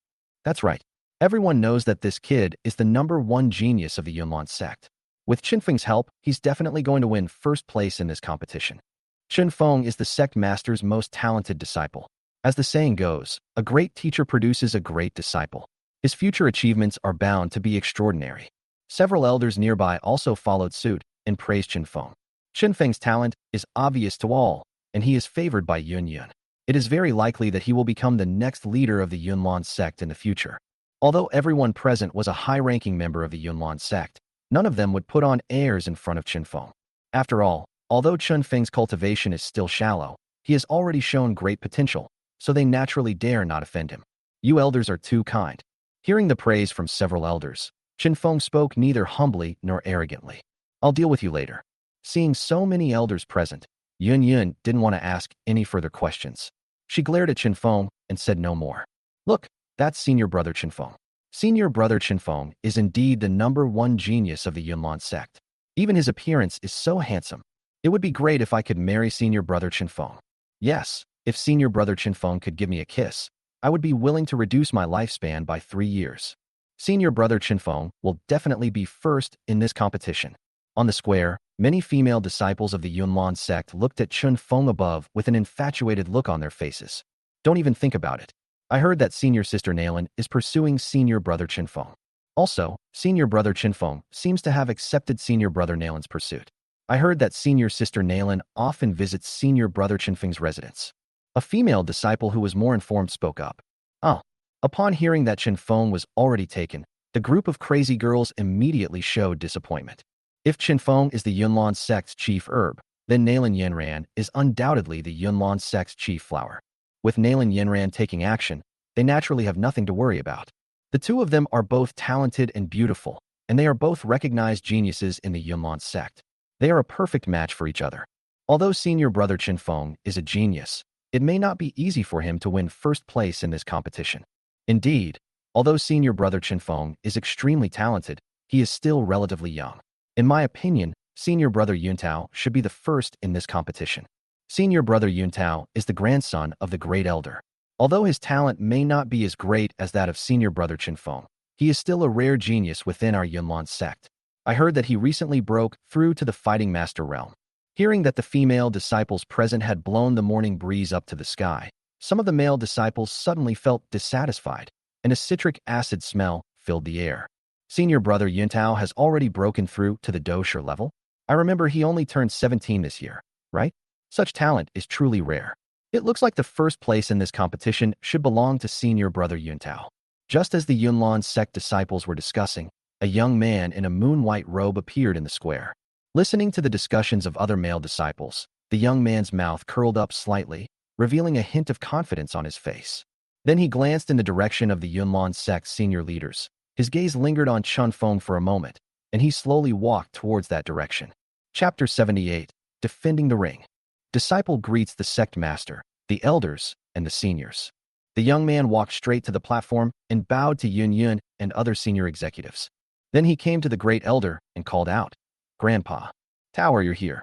That's right. Everyone knows that this kid is the #1 genius of the Yunlan sect. With Chen Feng's help, he's definitely going to win first place in this competition. Chen Feng is the sect master's most talented disciple. As the saying goes, a great teacher produces a great disciple. His future achievements are bound to be extraordinary. Several elders nearby also followed suit and praised Chen Feng. Chen Feng's talent is obvious to all, and he is favored by Yun Yun. It is very likely that he will become the next leader of the Yunlan sect in the future. Although everyone present was a high-ranking member of the Yunlan sect, none of them would put on airs in front of Chen Feng. After all, although Chen Feng's cultivation is still shallow, he has already shown great potential, so they naturally dare not offend him. You elders are too kind. Hearing the praise from several elders, Chen Feng spoke neither humbly nor arrogantly. I'll deal with you later. Seeing so many elders present, Yun Yun didn't want to ask any further questions. She glared at Chen Feng and said no more. Look, that's senior brother Chen Feng. Senior brother Chen Feng is indeed the #1 genius of the Yunlan sect. Even his appearance is so handsome. It would be great if I could marry senior brother Chen Feng. Yes, if senior brother Chen Feng could give me a kiss, I would be willing to reduce my lifespan by 3 years. Senior brother Chen Feng will definitely be first in this competition. On the square, many female disciples of the Yunlan sect looked at Chen Feng above with an infatuated look on their faces. Don't even think about it. I heard that senior sister Nailin is pursuing senior brother Chen Feng. Also, senior brother Chen Feng seems to have accepted senior brother Nailin's pursuit. I heard that senior sister Nailin often visits senior brother Chen Feng's residence. A female disciple who was more informed spoke up. Oh. Upon hearing that Chen Feng was already taken, the group of crazy girls immediately showed disappointment. If Chen Feng is the Yunlan sect's chief herb, then Nailin Yanran is undoubtedly the Yunlan sect's chief flower. With Nailin Yanran taking action, they naturally have nothing to worry about. The two of them are both talented and beautiful, and they are both recognized geniuses in the Yunlan sect. They are a perfect match for each other. Although senior brother Chen Feng is a genius, it may not be easy for him to win first place in this competition. Indeed, although senior brother Chen Feng is extremely talented, he is still relatively young. In my opinion, senior brother Yuntao should be the first in this competition. Senior brother Yuntao is the grandson of the great elder. Although his talent may not be as great as that of senior brother Chen Feng, he is still a rare genius within our Yunlan sect. I heard that he recently broke through to the fighting master realm. Hearing that the female disciples present had blown the morning breeze up to the sky, some of the male disciples suddenly felt dissatisfied, and a citric acid smell filled the air. Senior brother Yuntao has already broken through to the Dosher level. I remember he only turned 17 this year, right? Such talent is truly rare. It looks like the first place in this competition should belong to senior brother Yuntao. Just as the Yunlan sect disciples were discussing, a young man in a moon-white robe appeared in the square. Listening to the discussions of other male disciples, the young man's mouth curled up slightly, revealing a hint of confidence on his face. Then he glanced in the direction of the Yunlan sect's senior leaders. His gaze lingered on Chen Feng for a moment, and he slowly walked towards that direction. Chapter 78, Defending the Ring. Disciple greets the sect master, the elders, and the seniors. The young man walked straight to the platform and bowed to Yun Yun and other senior executives. Then he came to the great elder and called out, "Grandpa, Tower, you're here."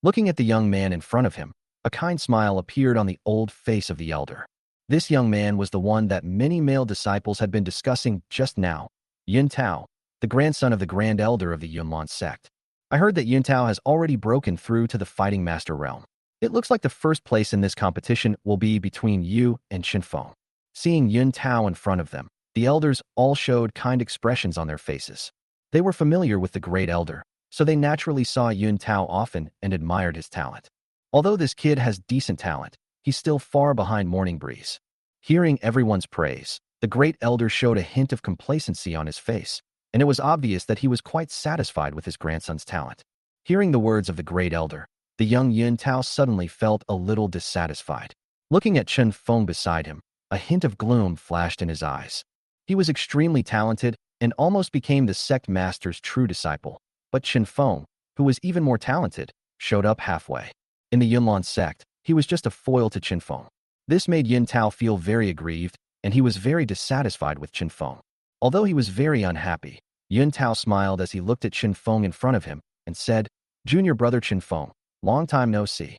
Looking at the young man in front of him, a kind smile appeared on the old face of the elder. This young man was the one that many male disciples had been discussing just now, Yun Tao, the grandson of the grand elder of the Yunlan sect. I heard that Yun Tao has already broken through to the fighting master realm. It looks like the first place in this competition will be between you and Chen Feng. Seeing Yun Tao in front of them, the elders all showed kind expressions on their faces. They were familiar with the great elder, so they naturally saw Yun Tao often and admired his talent. Although this kid has decent talent, he's still far behind Morning Breeze. Hearing everyone's praise, the great elder showed a hint of complacency on his face, and it was obvious that he was quite satisfied with his grandson's talent. Hearing the words of the great elder, the young Yun Tao suddenly felt a little dissatisfied. Looking at Chen Feng beside him, a hint of gloom flashed in his eyes. He was extremely talented and almost became the sect master's true disciple, but Chen Feng, who was even more talented, showed up halfway. In the Yunlan sect, he was just a foil to Qin Feng. This made Yin Tao feel very aggrieved, and he was very dissatisfied with Qin Feng. Although he was very unhappy, Yun Tao smiled as he looked at Qin Feng in front of him and said, "Junior brother Qin Feng, long time no see."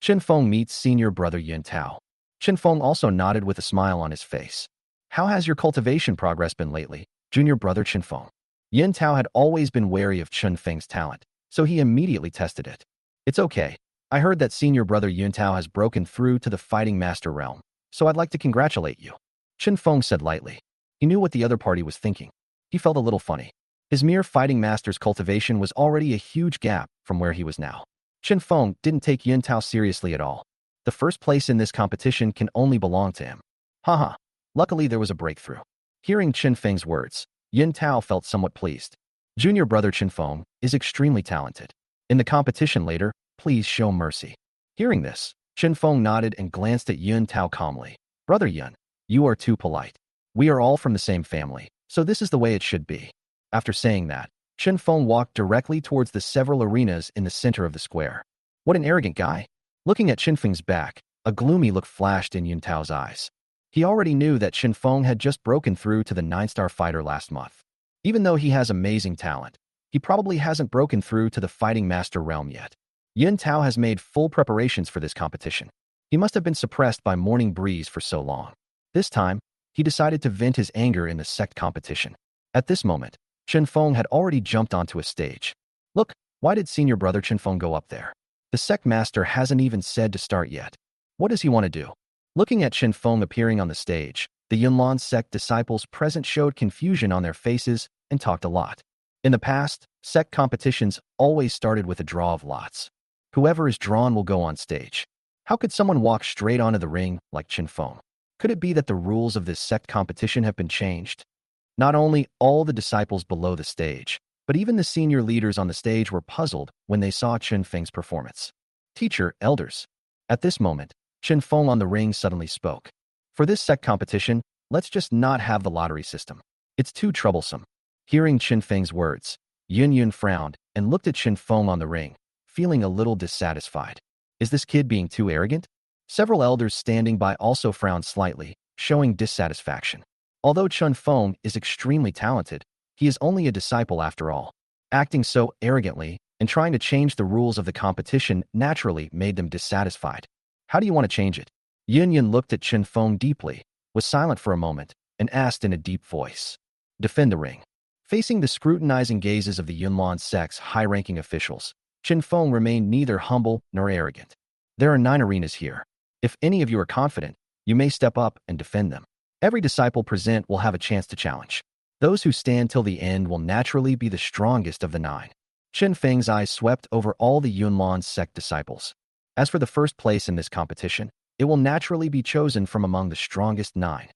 Qin Feng meets senior brother Yun Tao. Qin Feng also nodded with a smile on his face. "How has your cultivation progress been lately, junior brother Qin Feng?" Yun Tao had always been wary of Qin Feng's talent, so he immediately tested it. "It's okay. I heard that senior brother Yun Tao has broken through to the fighting master realm, so I'd like to congratulate you," Qin Feng said lightly. He knew what the other party was thinking. He felt a little funny. His mere fighting master's cultivation was already a huge gap from where he was now. Qin Feng didn't take Yun Tao seriously at all. The first place in this competition can only belong to him. Haha. Luckily, there was a breakthrough. Hearing Qin Feng's words, Yun Tao felt somewhat pleased. Junior brother Qin Feng is extremely talented. In the competition later, please show mercy. Hearing this, Qin Feng nodded and glanced at Yun Tao calmly. Brother Yun, you are too polite. We are all from the same family, so this is the way it should be. After saying that, Qin Feng walked directly towards the several arenas in the center of the square. What an arrogant guy. Looking at Qin Feng's back, a gloomy look flashed in Yun Tao's eyes. He already knew that Qin Feng had just broken through to the 9-star fighter last month. Even though he has amazing talent, he probably hasn't broken through to the fighting master realm yet. Yun Tao has made full preparations for this competition. He must have been suppressed by morning breeze for so long. This time, he decided to vent his anger in the sect competition. At this moment, Qin Feng had already jumped onto a stage. Look, why did senior brother Qin Feng go up there? The sect master hasn't even said to start yet. What does he want to do? Looking at Qin Feng appearing on the stage, the Yunlan sect disciples present showed confusion on their faces and talked a lot. In the past, sect competitions always started with a draw of lots. Whoever is drawn will go on stage. How could someone walk straight onto the ring like Qin Feng? Could it be that the rules of this sect competition have been changed? Not only all the disciples below the stage, but even the senior leaders on the stage were puzzled when they saw Qin Feng's performance. Teacher, elders. At this moment, Qin Feng on the ring suddenly spoke. For this sect competition, let's just not have the lottery system. It's too troublesome. Hearing Qin Feng's words, Yun Yun frowned and looked at Qin Feng on the ring, feeling a little dissatisfied. Is this kid being too arrogant? Several elders standing by also frowned slightly, showing dissatisfaction. Although Qin Feng is extremely talented, he is only a disciple after all. Acting so arrogantly and trying to change the rules of the competition naturally made them dissatisfied. How do you want to change it? Yun Yun looked at Qin Feng deeply, was silent for a moment, and asked in a deep voice. Defend the ring. Facing the scrutinizing gazes of the Yunlan sect's high-ranking officials, Qin Feng remained neither humble nor arrogant. There are 9 arenas here. If any of you are confident, you may step up and defend them. Every disciple present will have a chance to challenge. Those who stand till the end will naturally be the strongest of the 9. Qin Feng's eyes swept over all the Yunlan sect disciples. As for the first place in this competition, it will naturally be chosen from among the strongest 9.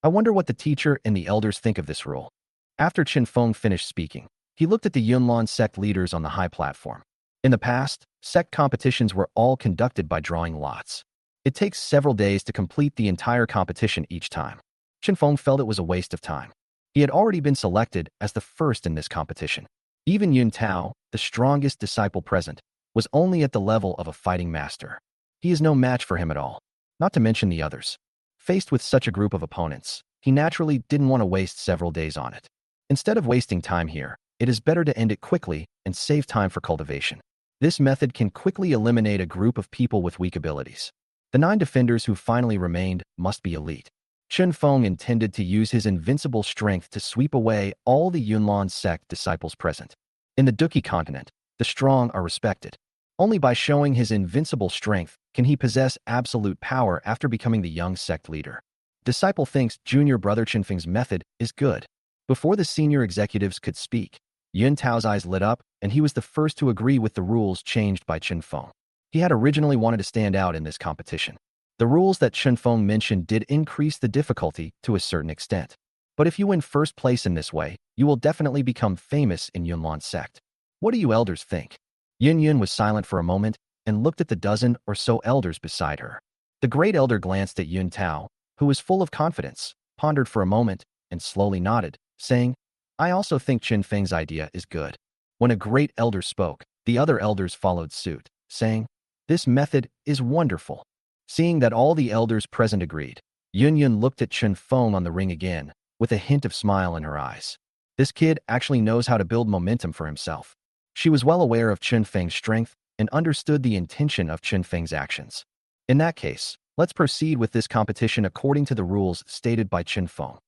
I wonder what the teacher and the elders think of this rule. After Qin Feng finished speaking, he looked at the Yunlan sect leaders on the high platform. In the past, sect competitions were all conducted by drawing lots. It takes several days to complete the entire competition each time. Qin Feng felt it was a waste of time. He had already been selected as the first in this competition. Even Yun Tao, the strongest disciple present, was only at the level of a fighting master. He is no match for him at all, not to mention the others. Faced with such a group of opponents, he naturally didn't want to waste several days on it. Instead of wasting time here, it is better to end it quickly and save time for cultivation. This method can quickly eliminate a group of people with weak abilities. The 9 defenders who finally remained must be elite. Qin Feng intended to use his invincible strength to sweep away all the Yunlan sect disciples present. In the Duki continent, the strong are respected. Only by showing his invincible strength can he possess absolute power after becoming the young sect leader. Disciple thinks junior brother Qin Feng's method is good. Before the senior executives could speak, Yun Tao's eyes lit up, and he was the first to agree with the rules changed by Qin Feng. He had originally wanted to stand out in this competition. The rules that Qin Feng mentioned did increase the difficulty to a certain extent. But if you win first place in this way, you will definitely become famous in Yunlan sect. What do you elders think? Yun Yun was silent for a moment and looked at the dozen or so elders beside her. The great elder glanced at Yun Tao, who was full of confidence, pondered for a moment, and slowly nodded, saying, I also think Qin Feng's idea is good. When a great elder spoke, The other elders followed suit, saying, "This method is wonderful." Seeing that all the elders present agreed, Yun looked at Chen Feng on the ring again, with a hint of smile in her eyes. This kid actually knows how to build momentum for himself. She was well aware of Chen Feng's strength and understood the intention of Chen Feng's actions. In that case, let's proceed with this competition according to the rules stated by Chen Feng.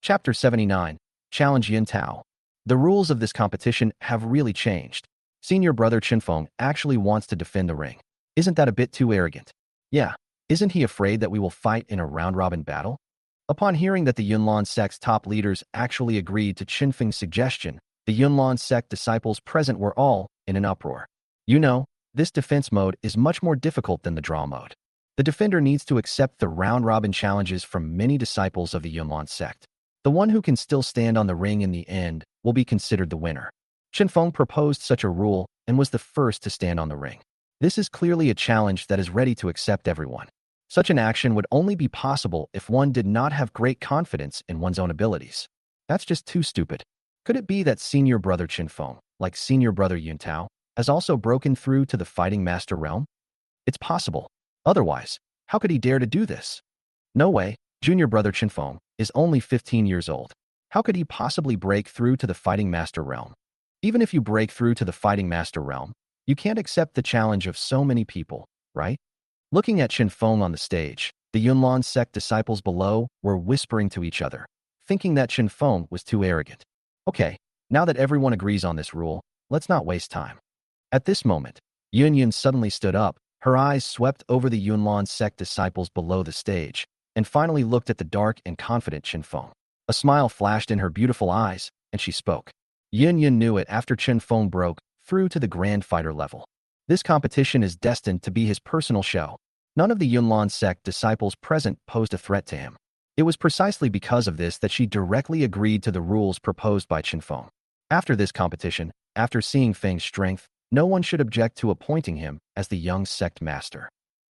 Chapter 79, Challenge Yin Tao. The rules of this competition have really changed. Senior brother Chen Feng actually wants to defend the ring. Isn't that a bit too arrogant? Yeah. Isn't he afraid that we will fight in a round-robin battle? Upon hearing that the Yunlan sect's top leaders actually agreed to Chen Feng's suggestion, the Yunlan sect disciples present were all in an uproar. You know, this defense mode is much more difficult than the draw mode. The defender needs to accept the round-robin challenges from many disciples of the Yunlan sect. The one who can still stand on the ring in the end will be considered the winner. Chen Feng proposed such a rule and was the first to stand on the ring. This is clearly a challenge that is ready to accept everyone. Such an action would only be possible if one did not have great confidence in one's own abilities. That's just too stupid. Could it be that senior brother Chen Feng, like senior brother Yun Tao, has also broken through to the fighting master realm? It's possible. Otherwise, how could he dare to do this? No way. Junior brother Chen Feng is only 15 years old. How could he possibly break through to the fighting master realm? Even if you break through to the fighting master realm, you can't accept the challenge of so many people, right? Looking at Chen Feng on the stage, the Yunlan sect disciples below were whispering to each other, thinking that Chen Feng was too arrogant. Okay, now that everyone agrees on this rule, let's not waste time. At this moment, Yun suddenly stood up, her eyes swept over the Yunlan sect disciples below the stage, and finally looked at the dark and confident Chen Feng. A smile flashed in her beautiful eyes, and she spoke. Yun knew it after Chen Feng broke through to the Grand Fighter level. This competition is destined to be his personal show. None of the Yunlan sect disciples present posed a threat to him. It was precisely because of this that she directly agreed to the rules proposed by Chen Feng. After this competition, after seeing Feng's strength, no one should object to appointing him as the young sect master.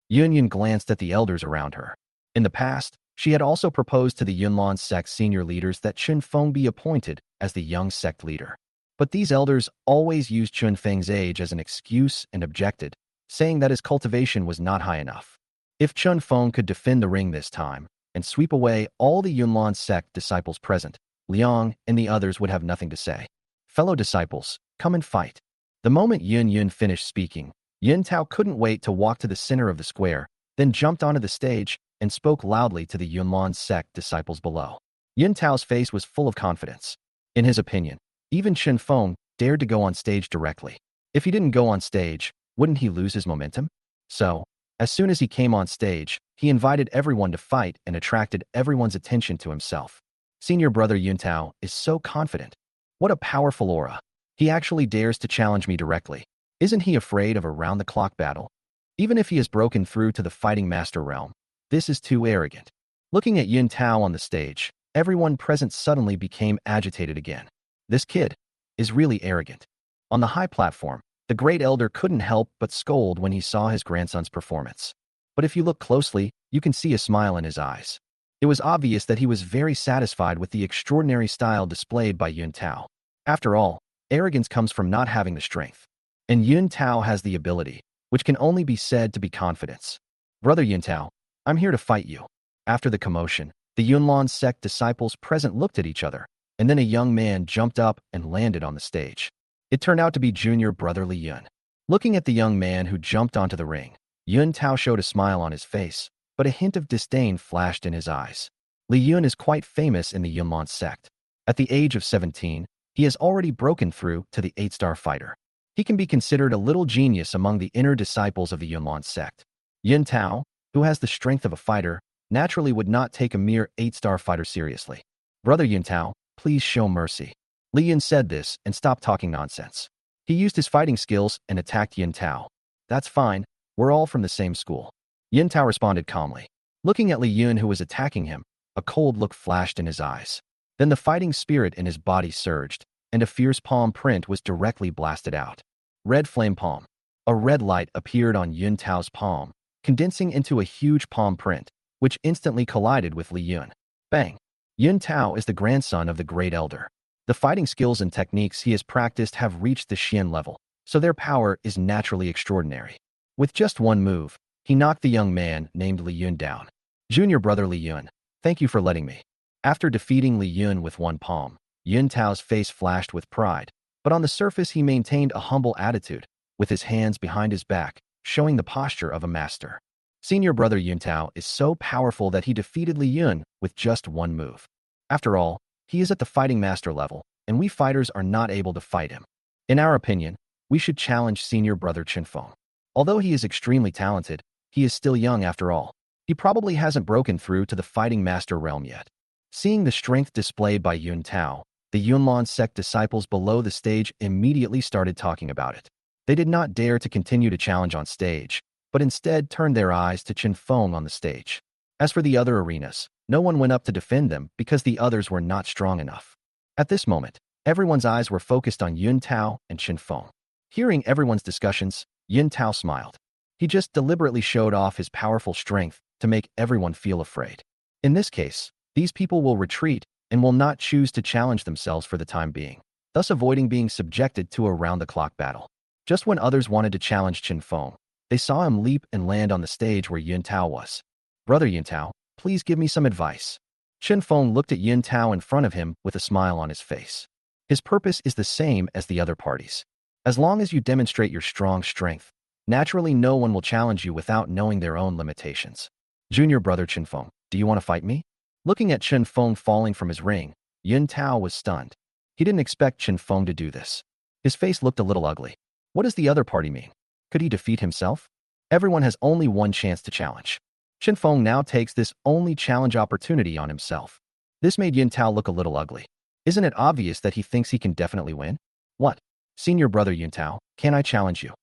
Yun glanced at the elders around her. In the past, she had also proposed to the Yunlan sect senior leaders that Chen Feng be appointed as the young sect leader. But these elders always used Chen Feng's age as an excuse and objected, saying that his cultivation was not high enough. If Chen Feng could defend the ring this time and sweep away all the Yunlan sect disciples present, Liang and the others would have nothing to say. Fellow disciples, come and fight. The moment Yun finished speaking, Yun Tao couldn't wait to walk to the center of the square, then jumped onto the stage and spoke loudly to the Yunlan sect disciples below. Yun Tao's face was full of confidence. In his opinion, even Chen Feng dared to go on stage directly. If he didn't go on stage, wouldn't he lose his momentum? So, as soon as he came on stage, he invited everyone to fight and attracted everyone's attention to himself. Senior brother Yun Tao is so confident. What a powerful aura. He actually dares to challenge me directly. Isn't he afraid of a round-the-clock battle? Even if he has broken through to the fighting master realm, this is too arrogant. Looking at Yun Tao on the stage, everyone present suddenly became agitated again. This kid is really arrogant. On the high platform, the great elder couldn't help but scold when he saw his grandson's performance. But if you look closely, you can see a smile in his eyes. It was obvious that he was very satisfied with the extraordinary style displayed by Yun Tao. After all, arrogance comes from not having the strength. And Yun Tao has the ability, which can only be said to be confidence. Brother Yun Tao, I'm here to fight you. After the commotion, the Yunlan sect disciples present looked at each other, and then a young man jumped up and landed on the stage. It turned out to be junior brother Li Yun. Looking at the young man who jumped onto the ring, Yun Tao showed a smile on his face, but a hint of disdain flashed in his eyes. Li Yun is quite famous in the Yunlan sect. At the age of 17, he has already broken through to the 8-star fighter. He can be considered a little genius among the inner disciples of the Yunlan sect. Yun Tao, who has the strength of a fighter, naturally would not take a mere 8-star fighter seriously. Brother Yun Tao, please show mercy. Li Yun said this and stopped talking nonsense. He used his fighting skills and attacked Yun Tao. That's fine, we're all from the same school. Yun Tao responded calmly. Looking at Li Yun who was attacking him, a cold look flashed in his eyes. Then the fighting spirit in his body surged, and a fierce palm print was directly blasted out. Red flame palm. A red light appeared on Yun Tao's palm, condensing into a huge palm print, which instantly collided with Li Yun. Bang! Yun Tao is the grandson of the great elder. The fighting skills and techniques he has practiced have reached the Xian level. so their power is naturally extraordinary. With just one move, he knocked the young man named Li Yun down. Junior brother Li Yun, thank you for letting me. After defeating Li Yun with one palm, Yun Tao's face flashed with pride, but on the surface he maintained a humble attitude, with his hands behind his back, showing the posture of a master. Senior brother Yun Tao is so powerful that he defeated Li Yun with just one move. After all, he is at the fighting master level, and we fighters are not able to fight him. In our opinion, we should challenge senior brother Qinfeng. Although he is extremely talented, he is still young after all. He probably hasn't broken through to the fighting master realm yet. Seeing the strength displayed by Yun Tao, the Yunlan sect disciples below the stage immediately started talking about it. They did not dare to continue to challenge on stage, but instead turned their eyes to Qinfeng on the stage. As for the other arenas, no one went up to defend them because the others were not strong enough. At this moment, everyone's eyes were focused on Yun Tao and Qinfeng. Hearing everyone's discussions, Yun Tao smiled. He just deliberately showed off his powerful strength to make everyone feel afraid. In this case, these people will retreat and will not choose to challenge themselves for the time being, thus avoiding being subjected to a round-the-clock battle. Just when others wanted to challenge Qinfeng, they saw him leap and land on the stage where Yun Tao was. Brother Yun Tao, please give me some advice. Qinfeng looked at Yun Tao in front of him with a smile on his face. His purpose is the same as the other parties. As long as you demonstrate your strong strength, naturally no one will challenge you without knowing their own limitations. Junior brother Qinfeng, do you want to fight me? Looking at Qinfeng falling from his ring, Yun Tao was stunned. He didn't expect Qinfeng to do this. His face looked a little ugly. What does the other party mean? Could he defeat himself? Everyone has only one chance to challenge. Qinfeng now takes this only challenge opportunity on himself. This made Yun Tao look a little ugly. Isn't it obvious that he thinks he can definitely win? What? Senior brother Yun Tao, can I challenge you?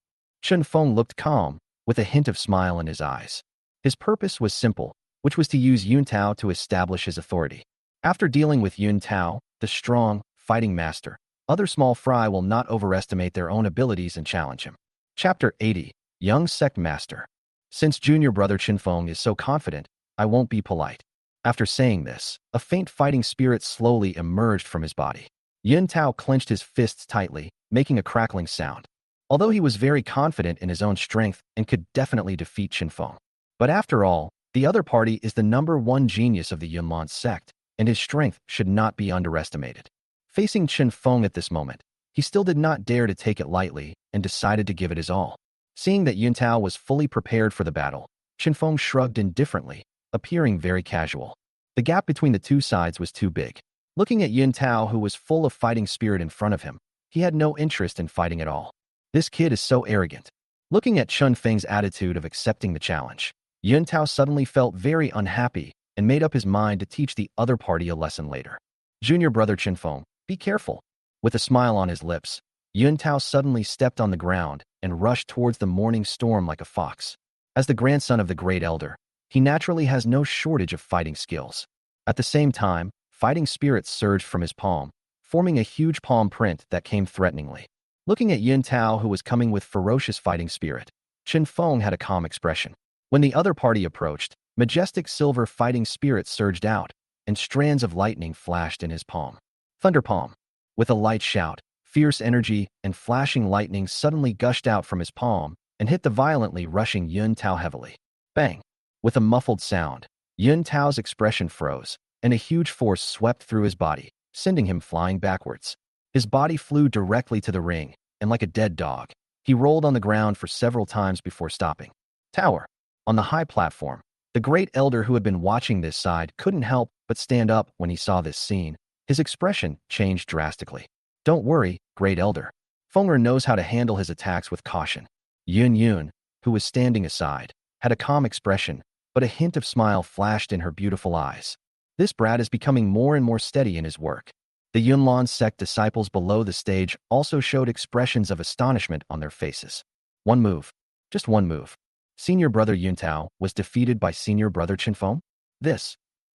Qinfeng looked calm, with a hint of smile in his eyes. His purpose was simple, which was to use Yun Tao to establish his authority. After dealing with Yun Tao, the strong, fighting master, other small fry will not overestimate their own abilities and challenge him. Chapter 80, Young Sect Master. Since junior brother Qinfeng is so confident, I won't be polite. After saying this, a faint fighting spirit slowly emerged from his body. Yun Tao clenched his fists tightly, making a crackling sound. Although he was very confident in his own strength and could definitely defeat Qinfeng. But after all, the other party is the #1 genius of the Yunlan sect, and his strength should not be underestimated. Facing Qinfeng at this moment, he still did not dare to take it lightly and decided to give it his all. Seeing that Yun Tao was fully prepared for the battle, Qinfeng shrugged indifferently, appearing very casual. The gap between the two sides was too big. Looking at Yun Tao, who was full of fighting spirit in front of him, he had no interest in fighting at all. This kid is so arrogant. Looking at Qinfeng's attitude of accepting the challenge, Yun Tao suddenly felt very unhappy and made up his mind to teach the other party a lesson later. Junior brother Qinfeng, be careful. With a smile on his lips, Yun Tao suddenly stepped on the ground and rushed towards the morning storm like a fox. As the grandson of the great elder, he naturally has no shortage of fighting skills. At the same time, fighting spirits surged from his palm, forming a huge palm print that came threateningly. Looking at Yun Tao, who was coming with ferocious fighting spirit, Qinfeng had a calm expression. When the other party approached, majestic silver fighting spirits surged out, and strands of lightning flashed in his palm. Thunder palm. With a light shout, fierce energy and flashing lightning suddenly gushed out from his palm and hit the violently rushing Yun Tao heavily. Bang! With a muffled sound, Yun Tao's expression froze, and a huge force swept through his body, sending him flying backwards. His body flew directly to the ring, and like a dead dog, he rolled on the ground for several times before stopping. Tower. On the high platform, the great elder who had been watching this side couldn't help but stand up when he saw this scene. His expression changed drastically. Don't worry, great elder. Fenger knows how to handle his attacks with caution. Yun, who was standing aside, had a calm expression, but a hint of smile flashed in her beautiful eyes. This brat is becoming more and more steady in his work. The Yunlan sect disciples below the stage also showed expressions of astonishment on their faces. One move. Just one move. Senior brother Yun Tao was defeated by senior brother Qinfeng?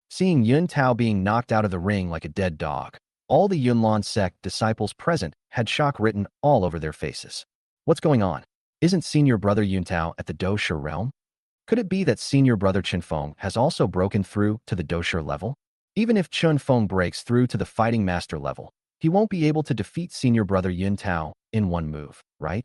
Seeing Yun Tao being knocked out of the ring like a dead dog, all the Yunlan sect disciples present had shock written all over their faces. What's going on? Isn't senior brother Yun Tao at the Dosha realm? Could it be that senior brother Qinfeng has also broken through to the Dosha level? Even if Qinfeng breaks through to the fighting master level, he won't be able to defeat senior brother Yun Tao in one move, right?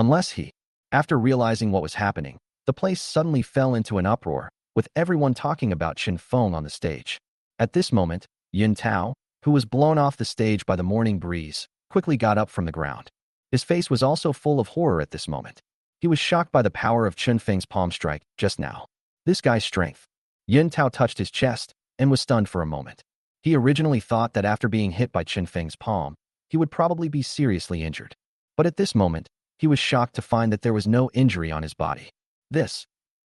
Unless he. After realizing what was happening, the place suddenly fell into an uproar, with everyone talking about Chen Feng on the stage. At this moment, Yun Tao, who was blown off the stage by the morning breeze, quickly got up from the ground. His face was also full of horror at this moment. He was shocked by the power of Chen Feng's palm strike just now. This guy's strength. Yun Tao touched his chest and was stunned for a moment. He originally thought that after being hit by Chen Feng's palm, he would probably be seriously injured. But at this moment, he was shocked to find that there was no injury on his body.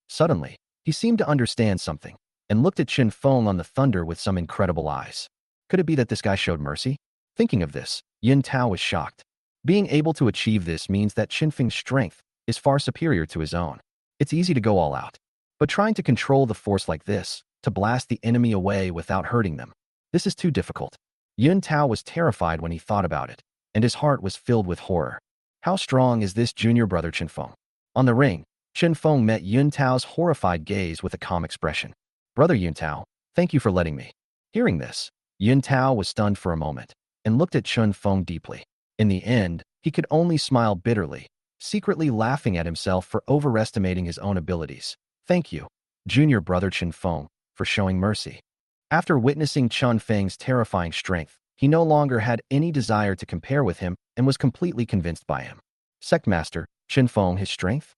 Suddenly, he seemed to understand something and looked at Chen Feng on the thunder with some incredible eyes. Could it be that this guy showed mercy? Thinking of this, Yun Tao was shocked. Being able to achieve this means that Chen Feng's strength is far superior to his own. It's easy to go all out. But trying to control the force like this, to blast the enemy away without hurting them, this is too difficult. Yun Tao was terrified when he thought about it, and his heart was filled with horror. How strong is this junior brother Chen Feng? On the ring, Chen Feng met Yun Tao's horrified gaze with a calm expression. Brother Yun Tao, thank you for letting me. Hearing this, Yun Tao was stunned for a moment and looked at Chen Feng deeply. In the end, he could only smile bitterly, secretly laughing at himself for overestimating his own abilities. Thank you, junior brother Chen Feng, for showing mercy. After witnessing Chen Feng's terrifying strength, he no longer had any desire to compare with him and was completely convinced by him. Sect Master, Chen Feng, his strength?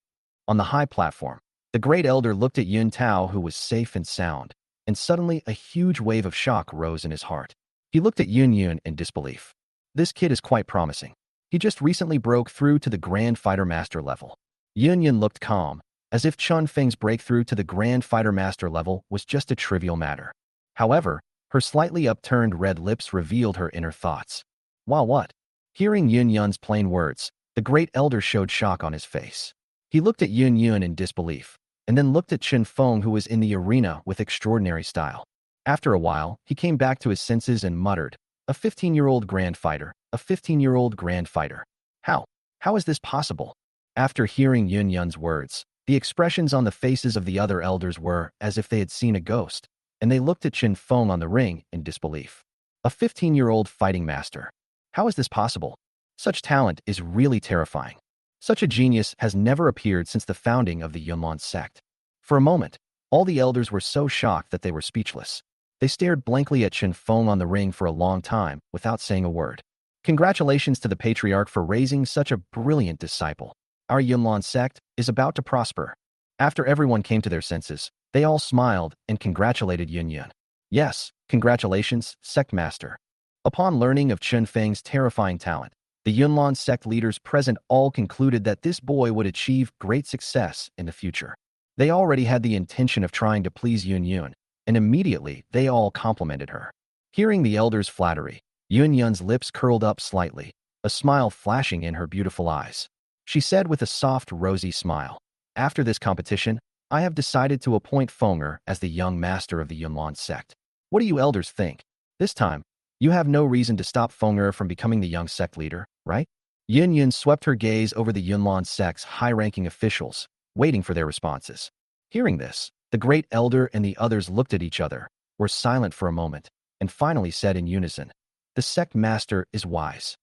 On the high platform, the great elder looked at Yun Tao, who was safe and sound, and suddenly a huge wave of shock rose in his heart. He looked at Yun Yun in disbelief. This kid is quite promising. He just recently broke through to the Grand Fighter Master level. Yun Yun looked calm, as if Chen Feng's breakthrough to the Grand Fighter Master level was just a trivial matter. However, her slightly upturned red lips revealed her inner thoughts. Wow, what? Hearing Yun Yun's plain words, the great elder showed shock on his face. He looked at Yun Yun in disbelief, and then looked at Chen Feng, who was in the arena with extraordinary style. After a while, he came back to his senses and muttered, a 15-year-old grand fighter, a 15-year-old grand fighter. How? How is this possible? After hearing Yun Yun's words, the expressions on the faces of the other elders were as if they had seen a ghost, and they looked at Chen Feng on the ring in disbelief. A 15-year-old fighting master. How is this possible? Such talent is really terrifying. Such a genius has never appeared since the founding of the Yunlan sect. For a moment, all the elders were so shocked that they were speechless. They stared blankly at Chen Feng on the ring for a long time without saying a word. Congratulations to the patriarch for raising such a brilliant disciple. Our Yunlan sect is about to prosper. After everyone came to their senses, they all smiled and congratulated Yun Yun. Yes, congratulations, sect master. Upon learning of Chen Feng's terrifying talent, the Yunlan sect leaders present all concluded that this boy would achieve great success in the future. They already had the intention of trying to please Yun Yun, and immediately they all complimented her. Hearing the elders' flattery, Yun Yun's lips curled up slightly, a smile flashing in her beautiful eyes. She said with a soft, rosy smile, after this competition, I have decided to appoint Fenger as the young master of the Yunlan sect. What do you elders think? This time, you have no reason to stop Fenger from becoming the young sect leader, right? Yun Yun swept her gaze over the Yunlan sect's high-ranking officials, waiting for their responses. Hearing this, the great elder and the others looked at each other, were silent for a moment, and finally said in unison, the sect master is wise.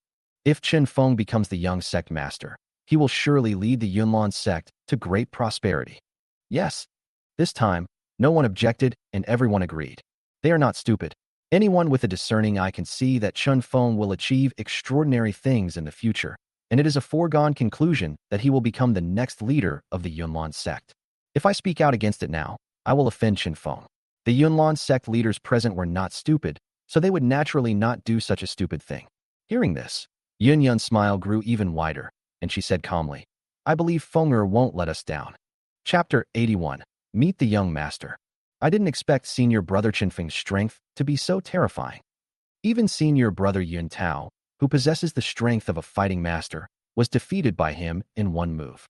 If Chen Feng becomes the young sect master, he will surely lead the Yunlan sect to great prosperity. Yes. This time, no one objected and everyone agreed. They are not stupid. Anyone with a discerning eye can see that Chen Feng will achieve extraordinary things in the future, and it is a foregone conclusion that he will become the next leader of the Yunlan sect. If I speak out against it now, I will offend Chen Feng. The Yunlan sect leaders present were not stupid, so they would naturally not do such a stupid thing. Hearing this, Yun Yun's smile grew even wider, and she said calmly, I believe Fenger won't let us down. Chapter 81. Meet the Young Master. I didn't expect senior brother Chen Feng's strength to be so terrifying. Even senior brother Yun Tao, who possesses the strength of a fighting master, was defeated by him in one move.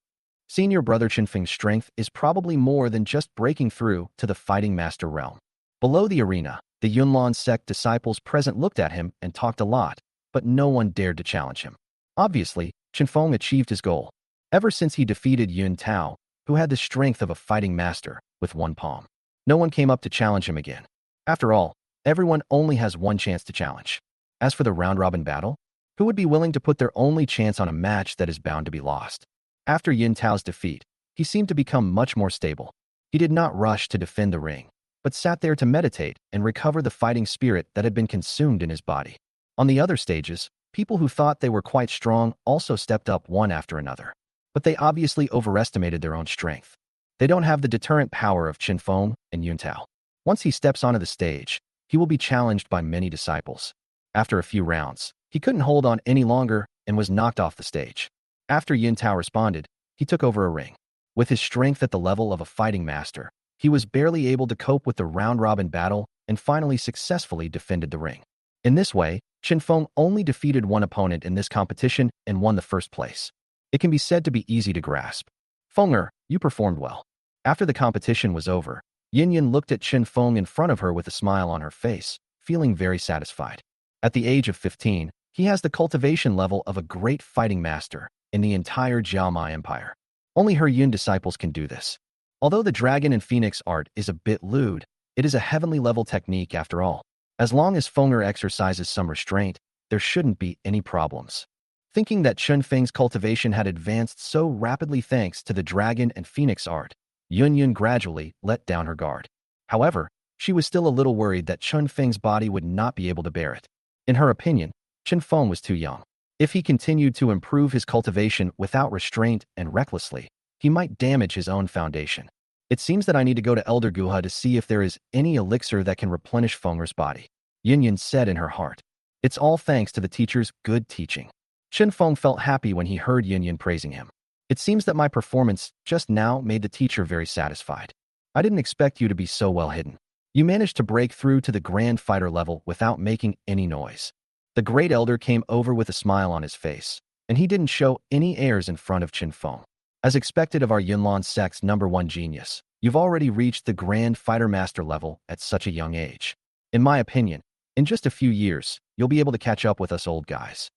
Senior brother Chen Feng's strength is probably more than just breaking through to the fighting master realm. Below the arena, the Yunlan sect disciples present looked at him and talked a lot, but no one dared to challenge him. Obviously, Chen Feng achieved his goal. Ever since he defeated Yun Tao, who had the strength of a fighting master, with one palm, no one came up to challenge him again. After all, everyone only has one chance to challenge. As for the round-robin battle, who would be willing to put their only chance on a match that is bound to be lost? After Yin Tao's defeat, he seemed to become much more stable. He did not rush to defend the ring, but sat there to meditate and recover the fighting spirit that had been consumed in his body. On the other stages, people who thought they were quite strong also stepped up one after another. But they obviously overestimated their own strength. They don't have the deterrent power of Qin Feng and Yun Tao. Once he steps onto the stage, he will be challenged by many disciples. After a few rounds, he couldn't hold on any longer and was knocked off the stage. After Yun Tao responded, he took over a ring. With his strength at the level of a fighting master, he was barely able to cope with the round-robin battle and finally successfully defended the ring. In this way, Qin Feng only defeated one opponent in this competition and won the first place. It can be said to be easy to grasp. Fenger, you performed well. After the competition was over, Yin Yin looked at Qin Feng in front of her with a smile on her face, feeling very satisfied. At the age of 15, he has the cultivation level of a great fighting master in the entire Jiaoma Empire. Only her Yun disciples can do this. Although the dragon and phoenix art is a bit lewd, it is a heavenly level technique after all. As long as Fenger exercises some restraint, there shouldn't be any problems. Thinking that Qin Feng's cultivation had advanced so rapidly thanks to the dragon and phoenix art, Yun Yun gradually let down her guard. However, she was still a little worried that Qin Feng's body would not be able to bear it. In her opinion, Qin Feng was too young. If he continued to improve his cultivation without restraint and recklessly, he might damage his own foundation. It seems that I need to go to Elder Guha to see if there is any elixir that can replenish Fenger's body, Yin Yin said in her heart. It's all thanks to the teacher's good teaching. Qin Feng felt happy when he heard Yin Yin praising him. It seems that my performance just now made the teacher very satisfied. I didn't expect you to be so well hidden. You managed to break through to the Grand Fighter level without making any noise. The Great Elder came over with a smile on his face, and he didn't show any airs in front of Qin Feng. As expected of our Yunlan sect's #1 genius, you've already reached the Grand Fighter Master level at such a young age. In my opinion, in just a few years, you'll be able to catch up with us old guys.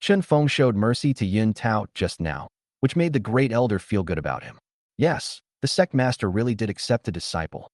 Qin Feng showed mercy to Yun Tao just now, which made the Great Elder feel good about him. Yes, the sect master really did accept a disciple.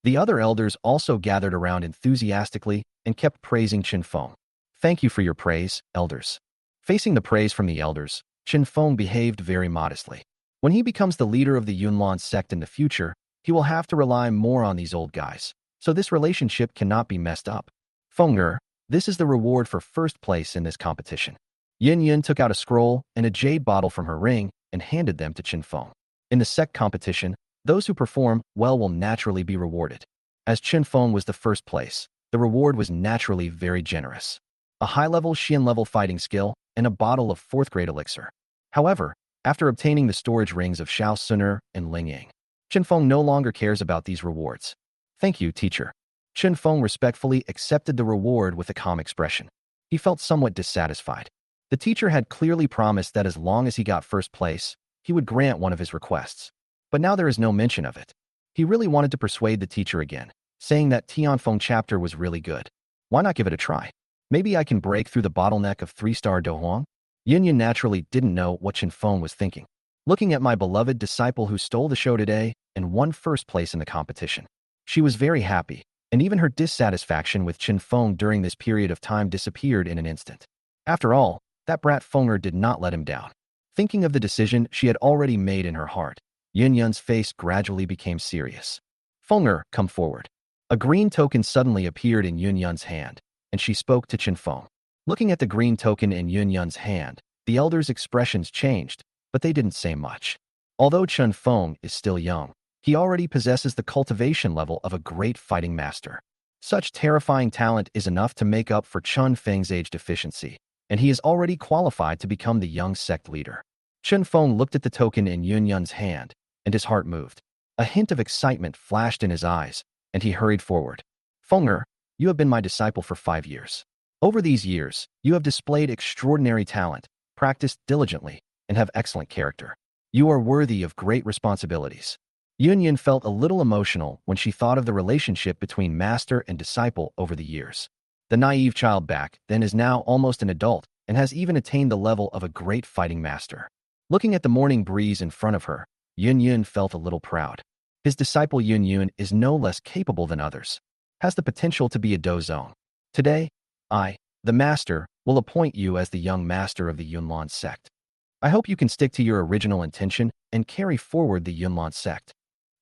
The other elders also gathered around enthusiastically and kept praising Qin Feng. Thank you for your praise, elders. Facing the praise from the elders, Qin Feng behaved very modestly. When he becomes the leader of the Yunlan sect in the future, he will have to rely more on these old guys, so this relationship cannot be messed up. Fenger, this is the reward for first place in this competition. Yin Yin took out a scroll and a jade bottle from her ring and handed them to Qin Feng. In the sect competition, those who perform well will naturally be rewarded. As Qin Feng was the first place, the reward was naturally very generous. A high-level Xian-level fighting skill and a bottle of 4th-grade elixir. However, after obtaining the storage rings of Xiao Suner and Ling Ying, Qin Feng no longer cares about these rewards. Thank you, teacher. Qin Feng respectfully accepted the reward with a calm expression. He felt somewhat dissatisfied. The teacher had clearly promised that as long as he got first place, he would grant one of his requests. But now there is no mention of it. He really wanted to persuade the teacher again, saying that Tianfeng chapter was really good. Why not give it a try? Maybe I can break through the bottleneck of 3-star Dohuang? Yin Yin naturally didn't know what Qin Feng was thinking. Looking at my beloved disciple who stole the show today and won first place in the competition. She was very happy, and even her dissatisfaction with Qin Feng during this period of time disappeared in an instant. After all, that brat Fenger did not let him down. Thinking of the decision she had already made in her heart, Yin Yun's face gradually became serious. Fenger, come forward. A green token suddenly appeared in Yun Yun's hand, and she spoke to Qin Feng. Looking at the green token in Yun Yun's hand, the elder's expressions changed, but they didn't say much. Although Qin Feng is still young, he already possesses the cultivation level of a great fighting master. Such terrifying talent is enough to make up for Qin Feng's age deficiency, and he is already qualified to become the young sect leader. Qin Feng looked at the token in Yun Yun's hand, and his heart moved. A hint of excitement flashed in his eyes, and he hurried forward. Fenger, you have been my disciple for 5 years. Over these years, you have displayed extraordinary talent, practiced diligently, and have excellent character. You are worthy of great responsibilities. Yun Yun felt a little emotional when she thought of the relationship between master and disciple over the years. The naive child back then is now almost an adult and has even attained the level of a great fighting master. Looking at the morning breeze in front of her, Yun Yun felt a little proud. His disciple Yun Yun is no less capable than others, has the potential to be a dozone. Today, I, the master, will appoint you as the young master of the Yunlan sect. I hope you can stick to your original intention and carry forward the Yunlan sect.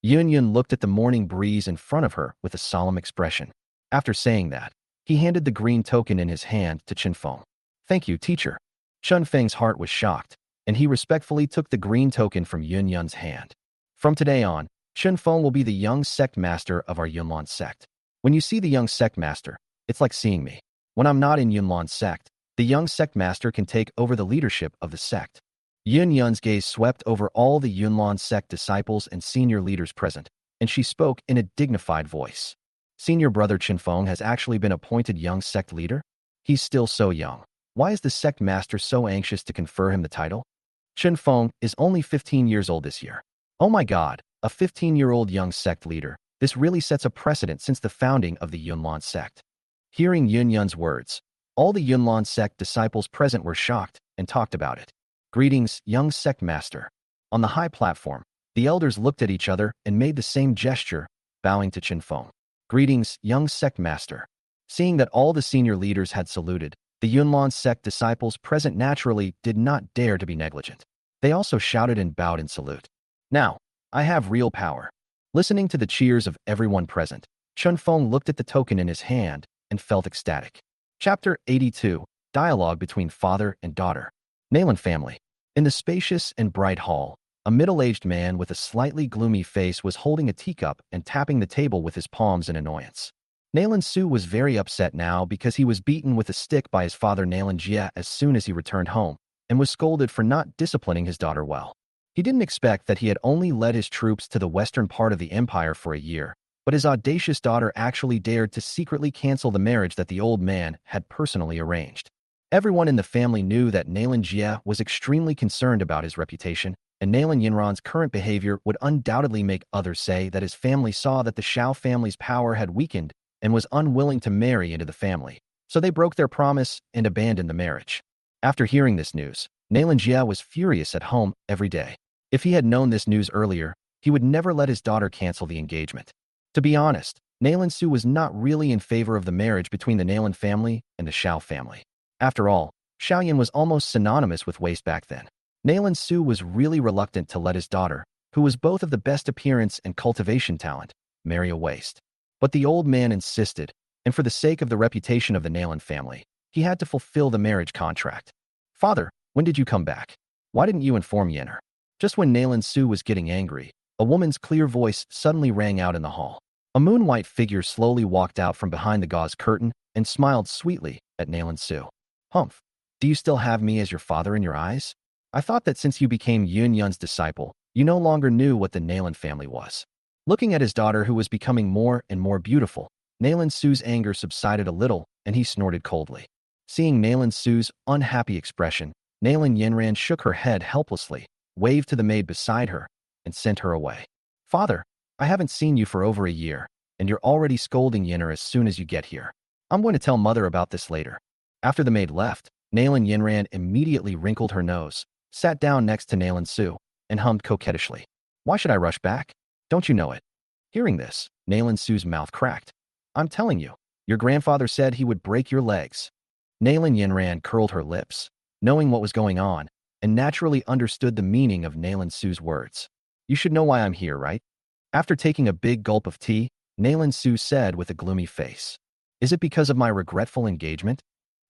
Yun Yun looked at the morning breeze in front of her with a solemn expression. After saying that, he handed the green token in his hand to Chen Feng. Thank you, teacher. Chun Feng's heart was shocked, and he respectfully took the green token from Yun Yun's hand. From today on, Chen Feng will be the young sect master of our Yunlan sect. When you see the young sect master, it's like seeing me. When I'm not in Yunlan sect, the young sect master can take over the leadership of the sect. Yun Yun's gaze swept over all the Yunlan sect disciples and senior leaders present, and she spoke in a dignified voice. Senior brother Chen Feng has actually been appointed young sect leader? He's still so young. Why is the sect master so anxious to confer him the title? Chen Feng is only 15 years old this year. Oh my god, a 15-year-old young sect leader. This really sets a precedent since the founding of the Yunlan sect. Hearing Yun Yun's words, all the Yunlan sect disciples present were shocked and talked about it. Greetings, young sect master. On the high platform, the elders looked at each other and made the same gesture, bowing to Chen Feng. Greetings, young sect master. Seeing that all the senior leaders had saluted, the Yunlan sect disciples present naturally did not dare to be negligent. They also shouted and bowed in salute. Now, I have real power. Listening to the cheers of everyone present, Chen Feng looked at the token in his hand and felt ecstatic. Chapter 82, Dialogue between Father and Daughter. Nalan family. In the spacious and bright hall, a middle-aged man with a slightly gloomy face was holding a teacup and tapping the table with his palms in annoyance. Nalan Su was very upset now because he was beaten with a stick by his father Nalan Jia as soon as he returned home, and was scolded for not disciplining his daughter well. He didn't expect that he had only led his troops to the western part of the empire for a year, but his audacious daughter actually dared to secretly cancel the marriage that the old man had personally arranged. Everyone in the family knew that Nalan Jia was extremely concerned about his reputation, and Nalan Yinran's current behavior would undoubtedly make others say that his family saw that the Shao family's power had weakened and was unwilling to marry into the family, so they broke their promise and abandoned the marriage. After hearing this news, Nalan Jia was furious at home every day. If he had known this news earlier, he would never let his daughter cancel the engagement. To be honest, Nalan Su was not really in favor of the marriage between the Nalan family and the Shao family. After all, Xiaoyan was almost synonymous with waste back then. Nalan Su was really reluctant to let his daughter, who was both of the best appearance and cultivation talent, marry a waste. But the old man insisted, and for the sake of the reputation of the Nalan family, he had to fulfill the marriage contract. Father, when did you come back? Why didn't you inform Yenner? Just when Nalan Su was getting angry, a woman's clear voice suddenly rang out in the hall. A moon-white figure slowly walked out from behind the gauze curtain and smiled sweetly at Nalan Su. Humph, do you still have me as your father in your eyes? I thought that since you became Yun Yun's disciple, you no longer knew what the Nalan family was. Looking at his daughter who was becoming more and more beautiful, Nalan Su's anger subsided a little and he snorted coldly. Seeing Nalan Su's unhappy expression, Nalan Yinran shook her head helplessly, waved to the maid beside her, and sent her away. Father, I haven't seen you for over a year, and you're already scolding Yenner as soon as you get here. I'm going to tell Mother about this later. After the maid left, Nalan Yinran immediately wrinkled her nose, sat down next to Nalan Su, and hummed coquettishly. Why should I rush back? Don't you know it? Hearing this, Nalan Su's mouth cracked. I'm telling you, your grandfather said he would break your legs. Nalan Yinran curled her lips, knowing what was going on, and naturally understood the meaning of Nalan Su's words. You should know why I'm here, right? After taking a big gulp of tea, Nalan Su said with a gloomy face. Is it because of my regretful engagement?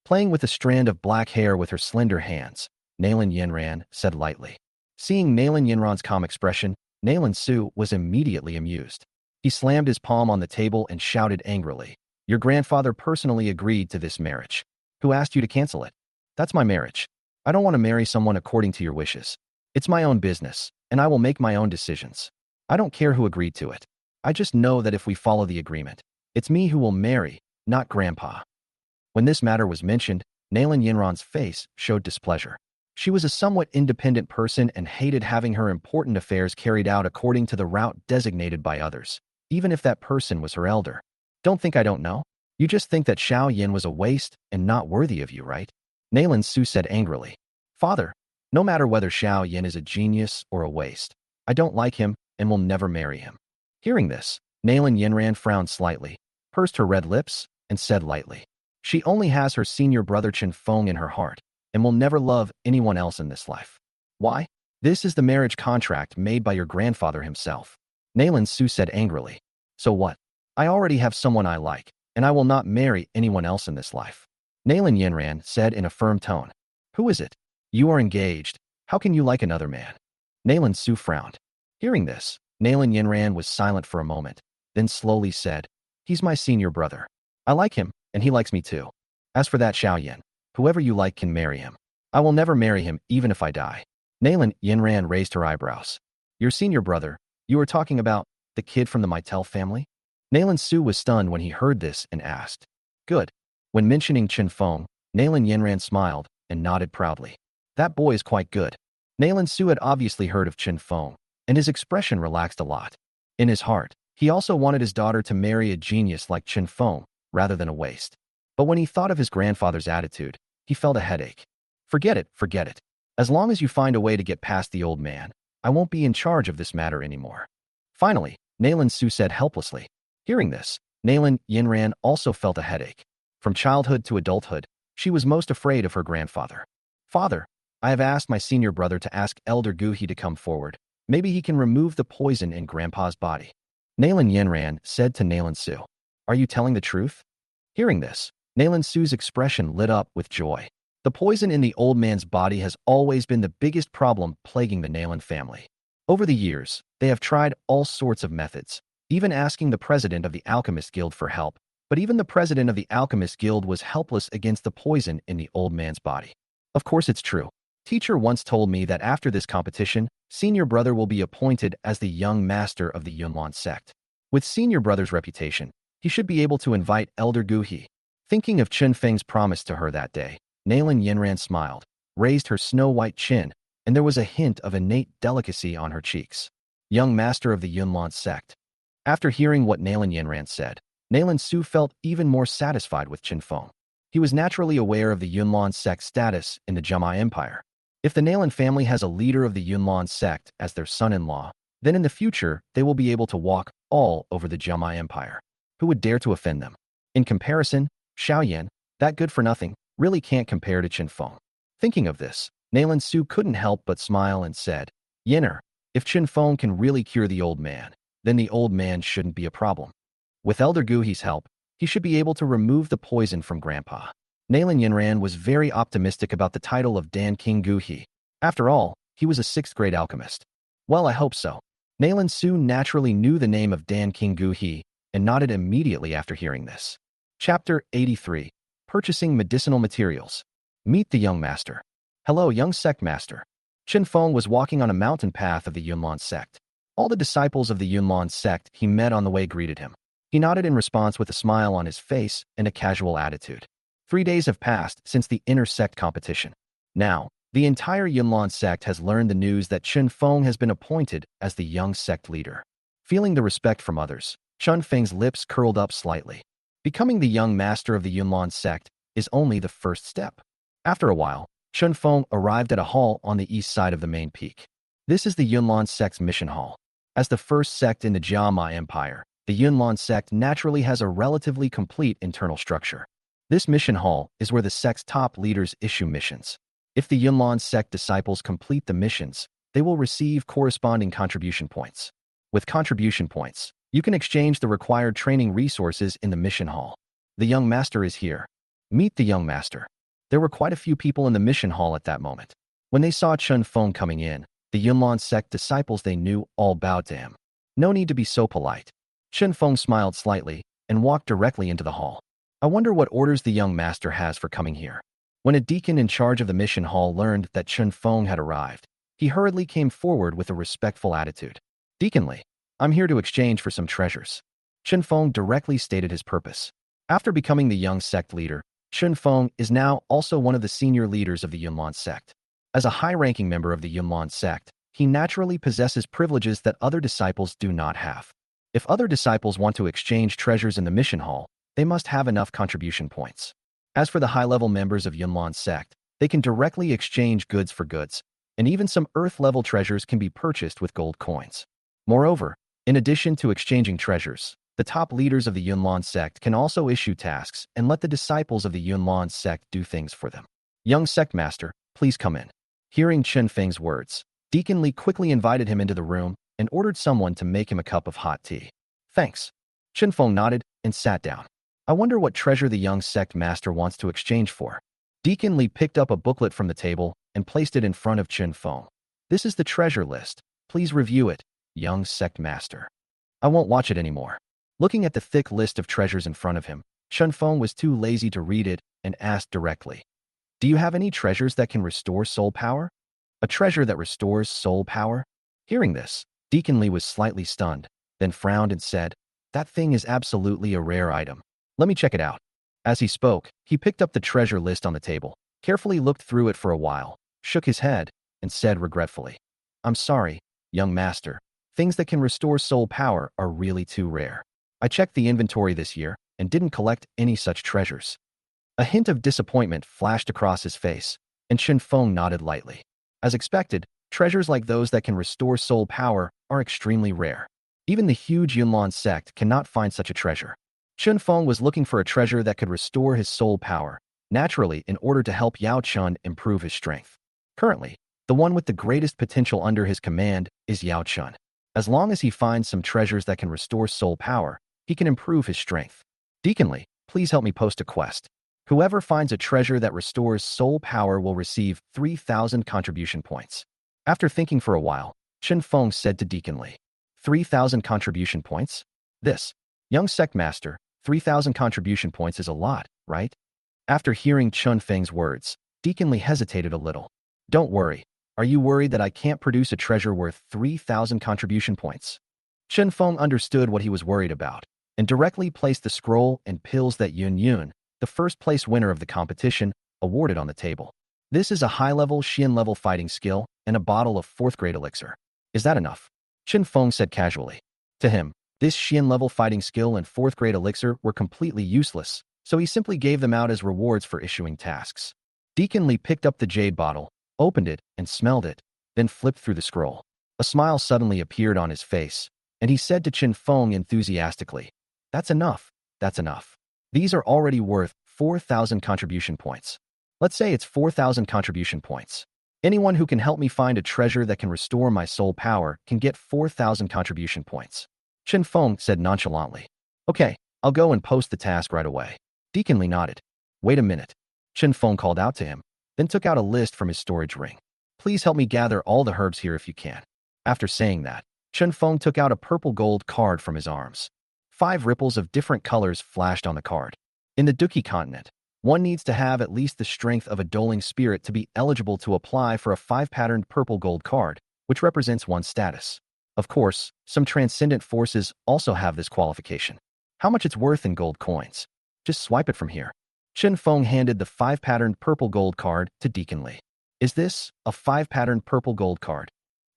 Playing with a strand of black hair with her slender hands, Nalan Yinran said lightly. Seeing Nalan Yinran's calm expression, Nalan Su was immediately amused. He slammed his palm on the table and shouted angrily. Your grandfather personally agreed to this marriage. Who asked you to cancel it? That's my marriage. I don't want to marry someone according to your wishes. It's my own business, and I will make my own decisions. I don't care who agreed to it. I just know that if we follow the agreement, it's me who will marry, not Grandpa. When this matter was mentioned, Nalan Yinran's face showed displeasure. She was a somewhat independent person and hated having her important affairs carried out according to the route designated by others, even if that person was her elder. Don't think I don't know? You just think that Xiao Yin was a waste and not worthy of you, right? Nalan Su said angrily. Father, no matter whether Xiao Yin is a genius or a waste, I don't like him and will never marry him. Hearing this, Nalan Yinran frowned slightly, pursed her red lips, and said lightly. She only has her senior brother Chen Feng in her heart, and will never love anyone else in this life. Why? This is the marriage contract made by your grandfather himself. Nalan Su said angrily. So what? I already have someone I like, and I will not marry anyone else in this life. Nalan Yinran said in a firm tone. Who is it? You are engaged. How can you like another man? Nalan Su frowned. Hearing this, Nalan Yinran was silent for a moment, then slowly said, He's my senior brother. I like him, and he likes me too. As for that Xiaoyan, whoever you like can marry him. I will never marry him even if I die. Nalan Yinran raised her eyebrows. Your senior brother, you are talking about the kid from the Maitel family? Nalan Su was stunned when he heard this and asked. Good. When mentioning Chen Feng, Nalan Yinran smiled and nodded proudly. That boy is quite good. Nalan Su had obviously heard of Chen Feng, and his expression relaxed a lot. In his heart, he also wanted his daughter to marry a genius like Chen Feng rather than a waste. But when he thought of his grandfather's attitude, he felt a headache. Forget it, forget it. As long as you find a way to get past the old man, I won't be in charge of this matter anymore. Finally, Nalan Su said helplessly. Hearing this, Nalan Yinran also felt a headache. From childhood to adulthood, she was most afraid of her grandfather. Father, I have asked my senior brother to ask Elder Guhi to come forward. Maybe he can remove the poison in Grandpa's body. Nalan Yinran said to Nalan Su. Are you telling the truth? Hearing this, Nalan Su's expression lit up with joy. The poison in the old man's body has always been the biggest problem plaguing the Nalan family. Over the years, they have tried all sorts of methods, even asking the president of the Alchemist Guild for help, but even the president of the Alchemist Guild was helpless against the poison in the old man's body. Of course it's true. Teacher once told me that after this competition, senior brother will be appointed as the young master of the Yunlan sect. With senior brother's reputation, he should be able to invite Elder Guhi. Thinking of Chen Feng's promise to her that day, Nalan Yinran smiled, raised her snow-white chin, and there was a hint of innate delicacy on her cheeks. Young master of the Yunlan sect. After hearing what Nalan Yinran said, Nalan Su felt even more satisfied with Chen Feng. He was naturally aware of the Yunlan sect's status in the Jama Empire. If the Nalan family has a leader of the Yunlan sect as their son-in-law, then in the future they will be able to walk all over the Jama Empire. Who would dare to offend them? In comparison, Xiaoyan, that good-for-nothing, really can't compare to Chen Feng. Thinking of this, Nalan Su couldn't help but smile and said, Yinner, if Chen Feng can really cure the old man, then the old man shouldn't be a problem. With Elder Guhi's help, he should be able to remove the poison from Grandpa. Nalan Yinran was very optimistic about the title of Dan King Guhi. After all, he was a 6th-grade alchemist. Well, I hope so. Nalan Su naturally knew the name of Dan King Guhi and nodded immediately after hearing this. Chapter 83. Purchasing Medicinal Materials. Meet the Young Master. Hello, young sect master. Chen Feng was walking on a mountain path of the Yunlan sect. All the disciples of the Yunlan sect he met on the way greeted him. He nodded in response with a smile on his face and a casual attitude. 3 days have passed since the inter-sect competition. Now, the entire Yunlan sect has learned the news that Chen Feng has been appointed as the young sect leader. Feeling the respect from others, Chen Feng's lips curled up slightly. Becoming the young master of the Yunlan sect is only the first step. After a while, Chen Feng arrived at a hall on the east side of the main peak. This is the Yunlan sect's mission hall. As the first sect in the Jiama Empire, the Yunlan sect naturally has a relatively complete internal structure. This mission hall is where the sect's top leaders issue missions. If the Yunlan sect disciples complete the missions, they will receive corresponding contribution points. With contribution points, you can exchange the required training resources in the mission hall. The young master is here. Meet the young master. There were quite a few people in the mission hall at that moment. When they saw Chen Feng coming in, the Yunlan sect disciples they knew all bowed to him. No need to be so polite. Chen Feng smiled slightly and walked directly into the hall. I wonder what orders the young master has for coming here. When a deacon in charge of the mission hall learned that Chen Feng had arrived, he hurriedly came forward with a respectful attitude. Deacon Li, I'm here to exchange for some treasures. Chen Feng directly stated his purpose. After becoming the young sect leader, Chen Feng is now also one of the senior leaders of the Yunlan sect. As a high-ranking member of the Yunlan sect, he naturally possesses privileges that other disciples do not have. If other disciples want to exchange treasures in the mission hall, they must have enough contribution points. As for the high-level members of Yunlan sect, they can directly exchange goods for goods, and even some earth-level treasures can be purchased with gold coins. Moreover, in addition to exchanging treasures, the top leaders of the Yunlan sect can also issue tasks and let the disciples of the Yunlan sect do things for them. Young sect master, please come in. Hearing Chen Feng's words, Deacon Li quickly invited him into the room and ordered someone to make him a cup of hot tea. Thanks. Chen Feng nodded and sat down. I wonder what treasure the young sect master wants to exchange for. Deacon Li picked up a booklet from the table and placed it in front of Chen Feng. This is the treasure list. Please review it, young sect master. I won't watch it anymore. Looking at the thick list of treasures in front of him, Chen Feng was too lazy to read it and asked directly, do you have any treasures that can restore soul power? A treasure that restores soul power? Hearing this, Deacon Li was slightly stunned, then frowned and said, that thing is absolutely a rare item. Let me check it out. As he spoke, he picked up the treasure list on the table, carefully looked through it for a while, shook his head, and said regretfully, I'm sorry, young master. Things that can restore soul power are really too rare. I checked the inventory this year and didn't collect any such treasures. A hint of disappointment flashed across his face, and Chen Feng nodded lightly. As expected, treasures like those that can restore soul power are extremely rare. Even the huge Yunlan sect cannot find such a treasure. Chen Feng was looking for a treasure that could restore his soul power, naturally in order to help Yao Chun improve his strength. Currently, the one with the greatest potential under his command is Yao Chun. As long as he finds some treasures that can restore soul power, he can improve his strength. Deacon Li, please help me post a quest. Whoever finds a treasure that restores soul power will receive 3,000 contribution points. After thinking for a while, Chen Feng said to Deacon Li, 3,000 contribution points? This, young sect master, 3,000 contribution points is a lot, right? After hearing Chen Feng's words, Deacon Li hesitated a little. Don't worry. Are you worried that I can't produce a treasure worth 3,000 contribution points? Chen Feng understood what he was worried about, and directly placed the scroll and pills that Yun Yun, the first-place winner of the competition, awarded on the table. This is a high-level Xian-level fighting skill and a bottle of 4th-grade elixir. Is that enough? Chen Feng said casually. To him, this Xian-level fighting skill and 4th-grade elixir were completely useless, so he simply gave them out as rewards for issuing tasks. Deacon Li picked up the jade bottle, opened it, and smelled it, then flipped through the scroll. A smile suddenly appeared on his face, and he said to Chen Feng enthusiastically, That's enough. That's enough. These are already worth 4,000 contribution points. Let's say it's 4,000 contribution points. Anyone who can help me find a treasure that can restore my soul power can get 4,000 contribution points. Chen Feng said nonchalantly. Okay, I'll go and post the task right away. Deacon Li nodded. Wait a minute. Chen Feng called out to him, then took out a list from his storage ring. Please help me gather all the herbs here if you can. After saying that, Chen Feng took out a purple gold card from his arms. 5 ripples of different colors flashed on the card. In the Duki continent, one needs to have at least the strength of a doling spirit to be eligible to apply for a 5-patterned purple gold card, which represents one's status. Of course, some transcendent forces also have this qualification. How much it's worth in gold coins? Just swipe it from here. Chen Feng handed the 5-patterned purple gold card to Deacon Li. Is this a 5-patterned purple gold card?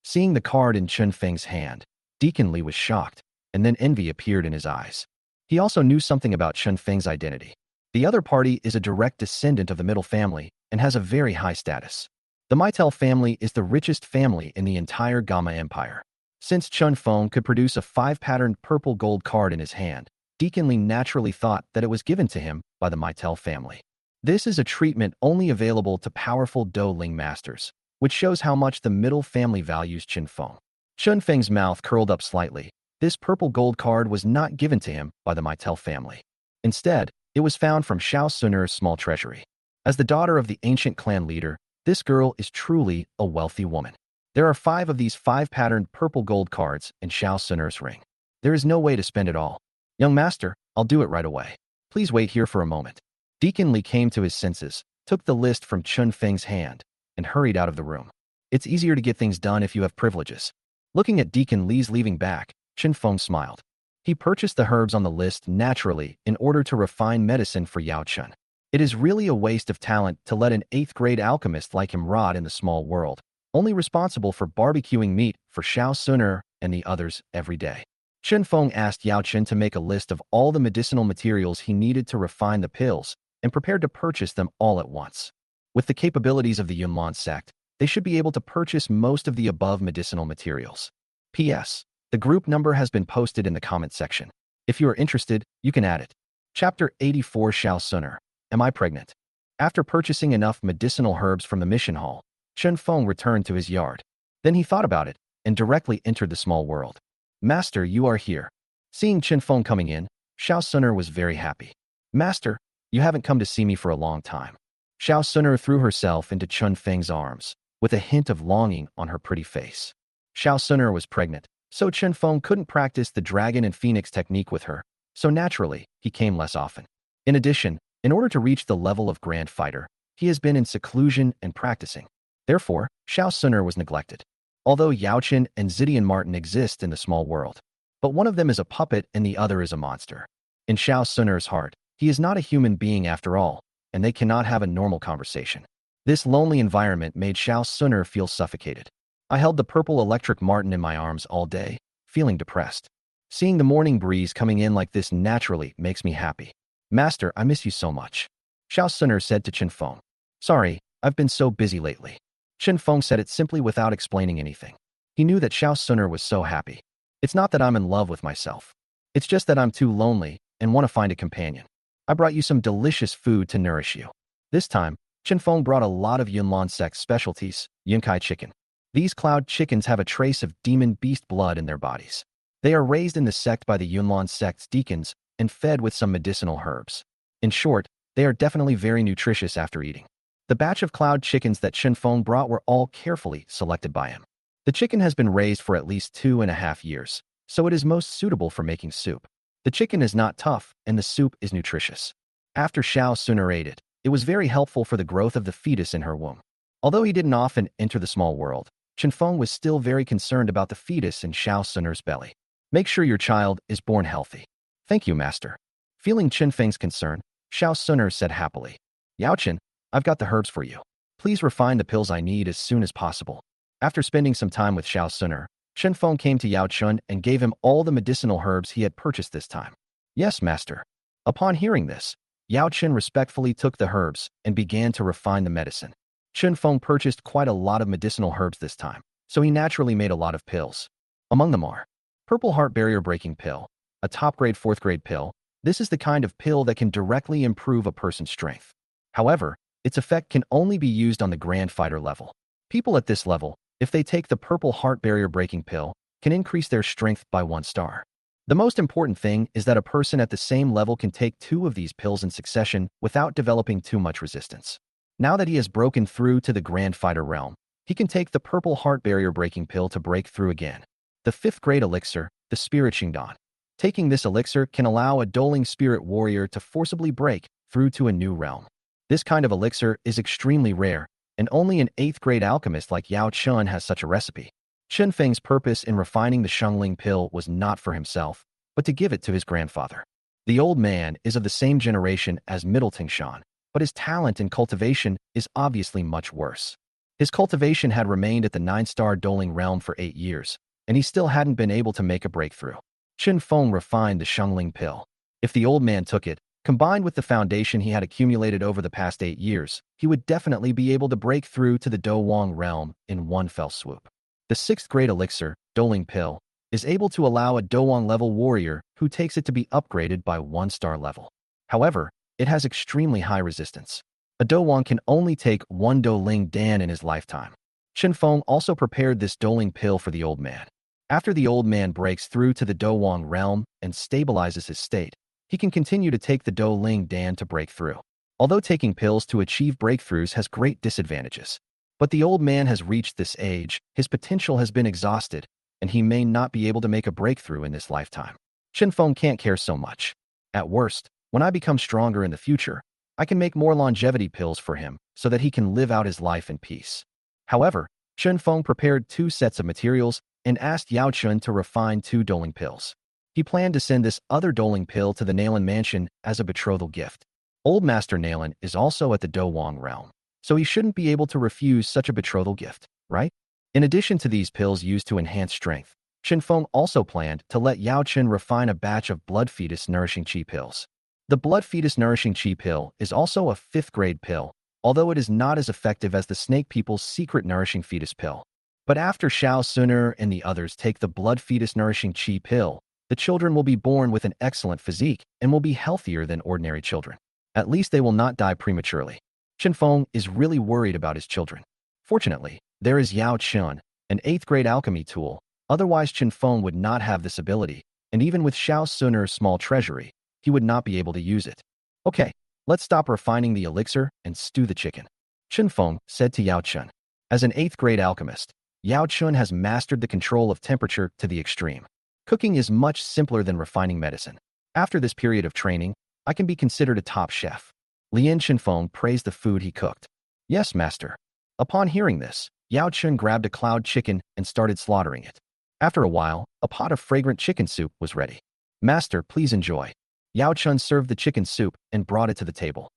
Seeing the card in Chen Feng's hand, Deacon Li was shocked, and then envy appeared in his eyes. He also knew something about Chen Feng's identity. The other party is a direct descendant of the middle family and has a very high status. The Maitel family is the richest family in the entire Gamma Empire. Since Chen Feng could produce a 5-patterned purple gold card in his hand, Deacon Li naturally thought that it was given to him by the Maitel family. This is a treatment only available to powerful Do Ling masters, which shows how much the middle family values Chen Feng. Chen Feng's mouth curled up slightly. This purple gold card was not given to him by the Maitel family. Instead, it was found from Xiao Sun'er's small treasury. As the daughter of the ancient clan leader, this girl is truly a wealthy woman. There are 5 of these 5-patterned purple gold cards in Xiao Sun'er's ring. There is no way to spend it all. Young master, I'll do it right away. Please wait here for a moment. Deacon Li came to his senses, took the list from Chen Feng's hand, and hurried out of the room. It's easier to get things done if you have privileges. Looking at Deacon Li's leaving back, Chen Feng smiled. He purchased the herbs on the list naturally in order to refine medicine for Yao Chun. It is really a waste of talent to let an 8th-grade alchemist like him rot in the small world, only responsible for barbecuing meat for Xiao Sun'er and the others every day. Chen Feng asked Yao Chun to make a list of all the medicinal materials he needed to refine the pills and prepared to purchase them all at once. With the capabilities of the Yunlan sect, they should be able to purchase most of the above medicinal materials. P.S. The group number has been posted in the comment section. If you are interested, you can add it. Chapter 84 Xiao Sun'er. Am I pregnant? After purchasing enough medicinal herbs from the mission hall, Chen Feng returned to his yard. Then he thought about it and directly entered the small world. Master, you are here. Seeing Chen Feng coming in, Xiao Suner was very happy. Master, you haven't come to see me for a long time. Xiao Suner threw herself into Chen Feng's arms, with a hint of longing on her pretty face. Xiao Suner was pregnant, so Chen Feng couldn't practice the dragon and phoenix technique with her, so naturally, he came less often. In addition, in order to reach the level of Grand Fighter, he has been in seclusion and practicing. Therefore, Xiao Suner was neglected. Although Yao Chen and Zidian Martin exist in the small world, but one of them is a puppet and the other is a monster. In Xiao Suner's heart, he is not a human being after all, and they cannot have a normal conversation. This lonely environment made Xiao Suner feel suffocated. I held the purple electric martin in my arms all day, feeling depressed. Seeing the morning breeze coming in like this naturally makes me happy. Master, I miss you so much. Xiao Suner said to Chen Feng. Sorry, I've been so busy lately. Chen Feng said it simply without explaining anything. He knew that Xiao Suner was so happy. It's not that I'm in love with myself. It's just that I'm too lonely and want to find a companion. I brought you some delicious food to nourish you. This time, Chen Feng brought a lot of Yunlan sect specialties, Yunkai chicken. These cloud chickens have a trace of demon beast blood in their bodies. They are raised in the sect by the Yunlan sect's deacons and fed with some medicinal herbs. In short, they are definitely very nutritious after eating. The batch of cloud chickens that Chen Feng brought were all carefully selected by him. The chicken has been raised for at least 2.5 years, so it is most suitable for making soup. The chicken is not tough, and the soup is nutritious. After Xiao Suner ate it, it was very helpful for the growth of the fetus in her womb. Although he didn't often enter the small world, Chen Feng was still very concerned about the fetus in Xiao Suner's belly. Make sure your child is born healthy. Thank you, Master. Feeling Chen Feng's concern, Xiao Suner said happily. Yao Chen, I've got the herbs for you. Please refine the pills I need as soon as possible. After spending some time with Xiao Suner, Chen Feng came to Yao Chen and gave him all the medicinal herbs he had purchased this time. Yes, Master. Upon hearing this, Yao Chen respectfully took the herbs and began to refine the medicine. Chen Feng purchased quite a lot of medicinal herbs this time, so he naturally made a lot of pills. Among them are Purple Heart Barrier Breaking Pill, a top-grade 4th-grade pill. This is the kind of pill that can directly improve a person's strength. However, its effect can only be used on the Grand Fighter level. People at this level, if they take the Purple Heart Barrier Breaking Pill, can increase their strength by 1 star. The most important thing is that a person at the same level can take 2 of these pills in succession without developing too much resistance. Now that he has broken through to the Grand Fighter realm, he can take the Purple Heart Barrier Breaking Pill to break through again. The 5th-grade elixir, the Spirit Xingdan. Taking this elixir can allow a dueling spirit warrior to forcibly break through to a new realm. This kind of elixir is extremely rare, and only an 8th-grade alchemist like Yao Chen has such a recipe. Chen Feng's purpose in refining the Shengling pill was not for himself, but to give it to his grandfather. The old man is of the same generation as Middle Tingshan, but his talent in cultivation is obviously much worse. His cultivation had remained at the 9-star dueling realm for 8 years, and he still hadn't been able to make a breakthrough. Chen Feng refined the Shengling pill. If the old man took it, combined with the foundation he had accumulated over the past 8 years, he would definitely be able to break through to the Do Wang realm in one fell swoop. The 6th-grade elixir, Dueling Pill, is able to allow a Do Wang level warrior who takes it to be upgraded by 1-star level. However, it has extremely high resistance. A Do Wang can only take 1 Do Ling Dan in his lifetime. Chen Feng also prepared this Dueling Pill for the old man. After the old man breaks through to the Do Wang realm and stabilizes his state, he can continue to take the Do Ling Dan to break through. Although taking pills to achieve breakthroughs has great disadvantages. But the old man has reached this age, his potential has been exhausted, and he may not be able to make a breakthrough in this lifetime. Chen Feng can't care so much. At worst, when I become stronger in the future, I can make more longevity pills for him so that he can live out his life in peace. However, Chen Feng prepared 2 sets of materials and asked Yao Chen to refine 2 Doling pills. He planned to send this other Doling pill to the Nailin mansion as a betrothal gift. Old Master Nailin is also at the Do Wang realm, so he shouldn't be able to refuse such a betrothal gift, right? In addition to these pills used to enhance strength, Chen Feng also planned to let Yao Chen refine a batch of Blood Fetus Nourishing Qi pills. The Blood Fetus Nourishing Qi pill is also a 5th-grade pill, although it is not as effective as the Snake People's Secret Nourishing Fetus pill. But after Xiao Suner and the others take the Blood Fetus Nourishing Qi pill, the children will be born with an excellent physique and will be healthier than ordinary children. At least they will not die prematurely. Chen Feng is really worried about his children. Fortunately, there is Yao Chun, an 8th-grade alchemy tool. Otherwise, Chen Feng would not have this ability, and even with Xiao Suner's small treasury, he would not be able to use it. Okay, let's stop refining the elixir and stew the chicken, Chen Feng said to Yao Chun. As an 8th-grade alchemist, Yao Chun has mastered the control of temperature to the extreme. Cooking is much simpler than refining medicine. After this period of training, I can be considered a top chef. Lien Chenfeng praised the food he cooked. Yes, master. Upon hearing this, Yao Chun grabbed a cloud chicken and started slaughtering it. After a while, a pot of fragrant chicken soup was ready. Master, please enjoy. Yao Chun served the chicken soup and brought it to the table.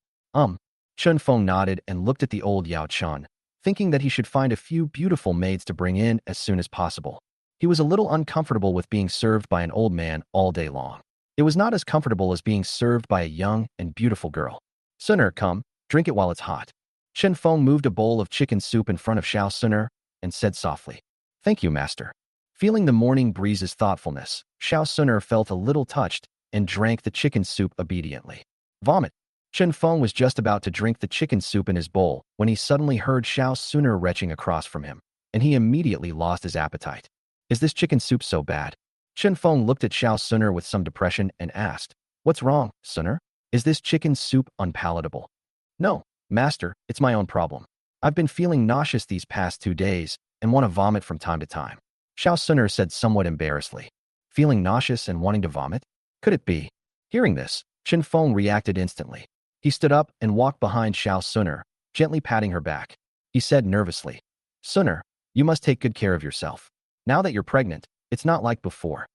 Chun Feng nodded and looked at the old Yao Chun, thinking that he should find a few beautiful maids to bring in as soon as possible. He was a little uncomfortable with being served by an old man all day long. It was not as comfortable as being served by a young and beautiful girl. Suner, come, drink it while it's hot. Chen Feng moved a bowl of chicken soup in front of Xiao Suner and said softly, Thank you, master. Feeling the morning breeze's thoughtfulness, Xiao Suner felt a little touched and drank the chicken soup obediently. Vomit. Chen Feng was just about to drink the chicken soup in his bowl when he suddenly heard Xiao Suner retching across from him, and he immediately lost his appetite. Is this chicken soup so bad? Chen Feng looked at Xiao Suner with some depression and asked, What's wrong, Suner? Is this chicken soup unpalatable? No, master, it's my own problem. I've been feeling nauseous these past 2 days and want to vomit from time to time. Xiao Suner said somewhat embarrassedly. Feeling nauseous and wanting to vomit? Could it be? Hearing this, Chen Feng reacted instantly. He stood up and walked behind Xiao Suner, gently patting her back. He said nervously, Suner, you must take good care of yourself. Now that you're pregnant, it's not like before.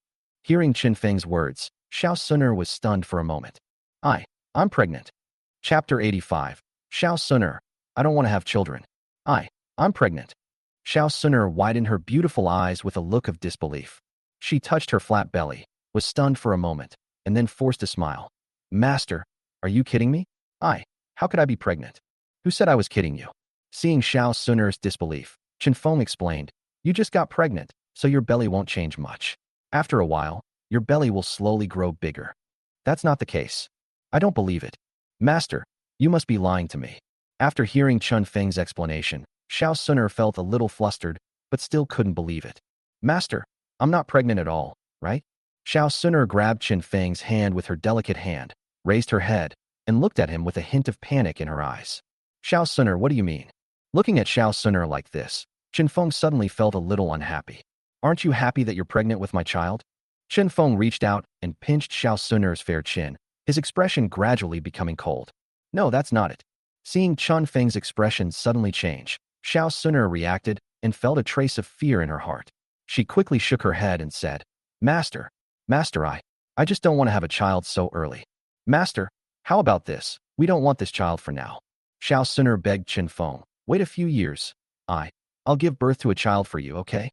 Hearing Chen Feng's words, Xiao Suner was stunned for a moment. I'm pregnant. Chapter 85. Xiao Suner, I don't want to have children. I'm pregnant. Xiao Suner widened her beautiful eyes with a look of disbelief. She touched her flat belly, was stunned for a moment, and then forced a smile. Master, are you kidding me? How could I be pregnant? Who said I was kidding you? Seeing Xiao Suner's disbelief, Chen Feng explained, You just got pregnant, so your belly won't change much. After a while, your belly will slowly grow bigger. That's not the case. I don't believe it. Master, you must be lying to me. After hearing Chen Feng's explanation, Xiao Suner felt a little flustered, but still couldn't believe it. Master, I'm not pregnant at all, right? Xiao Suner grabbed Chen Feng's hand with her delicate hand, raised her head, and looked at him with a hint of panic in her eyes. Xiao Suner, what do you mean? Looking at Xiao Suner like this, Chen Feng suddenly felt a little unhappy. Aren't you happy that you're pregnant with my child? Chen Feng reached out and pinched Xiao Suner's fair chin, his expression gradually becoming cold. No, that's not it. Seeing Chen Feng's expression suddenly change, Xiao Suner reacted and felt a trace of fear in her heart. She quickly shook her head and said, Master, I just don't want to have a child so early. Master, how about this? We don't want this child for now. Xiao Suner begged Chen Feng, wait a few years. I'll give birth to a child for you, okay?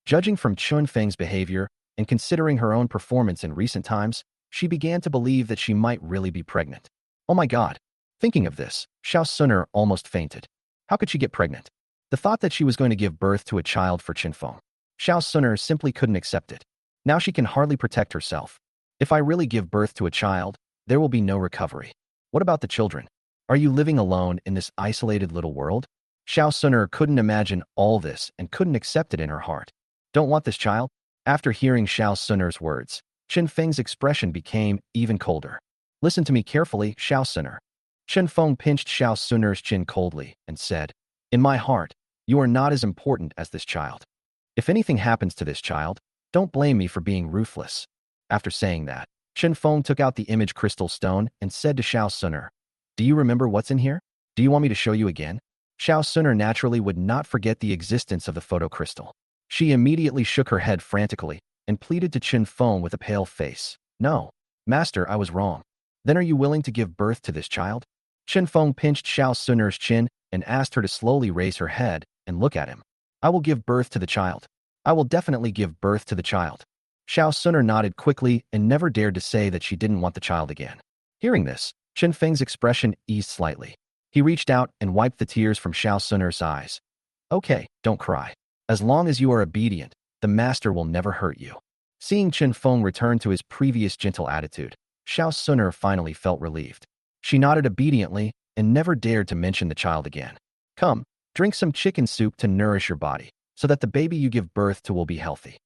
Judging from Chen Feng's behavior and considering her own performance in recent times, she began to believe that she might really be pregnant. Oh my God. Thinking of this, Xiao Suner almost fainted. How could she get pregnant? The thought that she was going to give birth to a child for Chen Feng. Xiao Suner simply couldn't accept it. Now she can hardly protect herself. If I really give birth to a child, there will be no recovery. What about the children? Are you living alone in this isolated little world? Xiao Suner couldn't imagine all this and couldn't accept it in her heart. Don't want this child? After hearing Xiao Suner's words, Chen Feng's expression became even colder. Listen to me carefully, Xiao Suner. Chen Feng pinched Xiao Suner's chin coldly and said, In my heart, you are not as important as this child. If anything happens to this child, don't blame me for being ruthless. After saying that, Chen Feng took out the image crystal stone and said to Xiao Suner, Do you remember what's in here? Do you want me to show you again? Xiao Suner naturally would not forget the existence of the photo crystal. She immediately shook her head frantically and pleaded to Chen Feng with a pale face. No, master, I was wrong. Then are you willing to give birth to this child? Chen Feng pinched Xiao Suner's chin and asked her to slowly raise her head and look at him. I will give birth to the child. I will definitely give birth to the child. Xiao Suner nodded quickly and never dared to say that she didn't want the child again. Hearing this, Chen Feng's expression eased slightly. He reached out and wiped the tears from Xiao Suner's eyes. Okay, don't cry. As long as you are obedient, the master will never hurt you. Seeing Chen Feng return to his previous gentle attitude, Xiao Suner finally felt relieved. She nodded obediently and never dared to mention the child again. Come, Drink some chicken soup to nourish your body, so that the baby you give birth to will be healthy.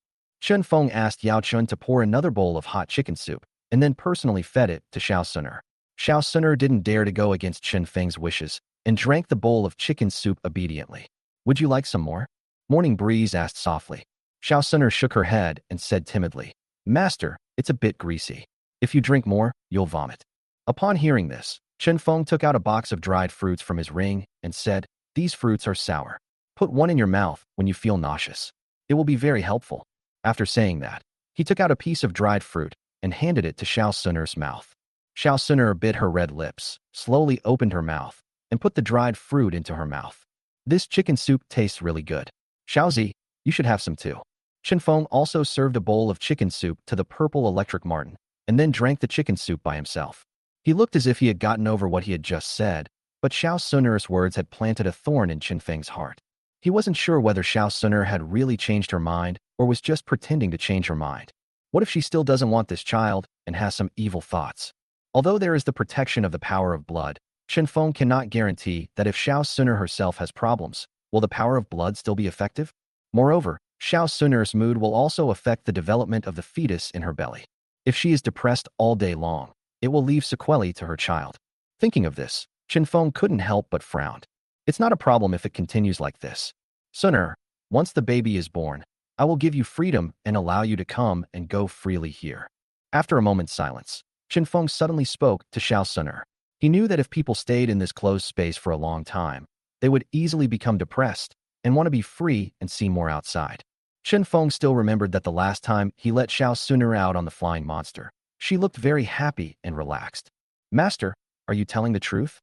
Chen Feng asked Yao Chun to pour another bowl of hot chicken soup, and then personally fed it to Xiao Suner. Xiao Suner didn't dare to go against Chen Feng's wishes, and drank the bowl of chicken soup obediently. Would you like some more? Morning Breeze asked softly. Xiao Suner shook her head and said timidly, Master, it's a bit greasy. If you drink more, you'll vomit. Upon hearing this, Chen Feng took out a box of dried fruits from his ring and said, These fruits are sour. Put one in your mouth when you feel nauseous. It will be very helpful. After saying that, he took out a piece of dried fruit and handed it to Xiao Suner's mouth. Xiao Suner bit her red lips, slowly opened her mouth, and put the dried fruit into her mouth. This chicken soup tastes really good. Xiaozi, you should have some too. Chen Feng also served a bowl of chicken soup to the purple electric marten, and then drank the chicken soup by himself. He looked as if he had gotten over what he had just said, but Xiao Suner's words had planted a thorn in Chen Feng's heart. He wasn't sure whether Xiao Suner had really changed her mind or was just pretending to change her mind. What if she still doesn't want this child and has some evil thoughts? Although there is the protection of the power of blood, Chen Feng cannot guarantee that if Xiao Suner herself has problems, will the power of blood still be effective? Moreover, Xiao Suner's mood will also affect the development of the fetus in her belly. If she is depressed all day long, it will leave sequelae to her child. Thinking of this, Chen Feng couldn't help but frown. It's not a problem if it continues like this. Suner, once the baby is born, I will give you freedom and allow you to come and go freely here. After a moment's silence, Chen Feng suddenly spoke to Xiao Suner. He knew that if people stayed in this closed space for a long time, they would easily become depressed and want to be free and see more outside. Chen Feng still remembered that the last time he let Xiao Suner out on the flying monster, she looked very happy and relaxed. Master, are you telling the truth?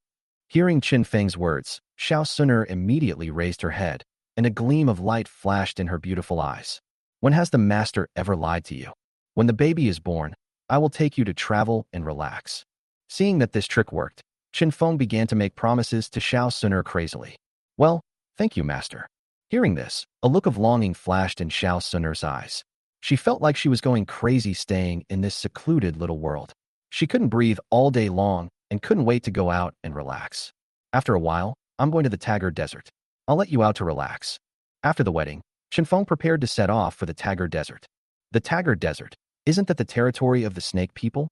Hearing Chen Feng's words, Xiao Suner immediately raised her head, and a gleam of light flashed in her beautiful eyes. When has the master ever lied to you? When the baby is born, I will take you to travel and relax. Seeing that this trick worked, Chen Feng began to make promises to Xiao Suner crazily. Well, thank you, master. Hearing this, a look of longing flashed in Xiao Suner's eyes. She felt like she was going crazy staying in this secluded little world. She couldn't breathe all day long and couldn't wait to go out and relax. After a while, I'm going to the Taggart Desert. I'll let you out to relax. After the wedding, Chen Feng prepared to set off for the Taggart Desert. The Taggart Desert, isn't that the territory of the snake people?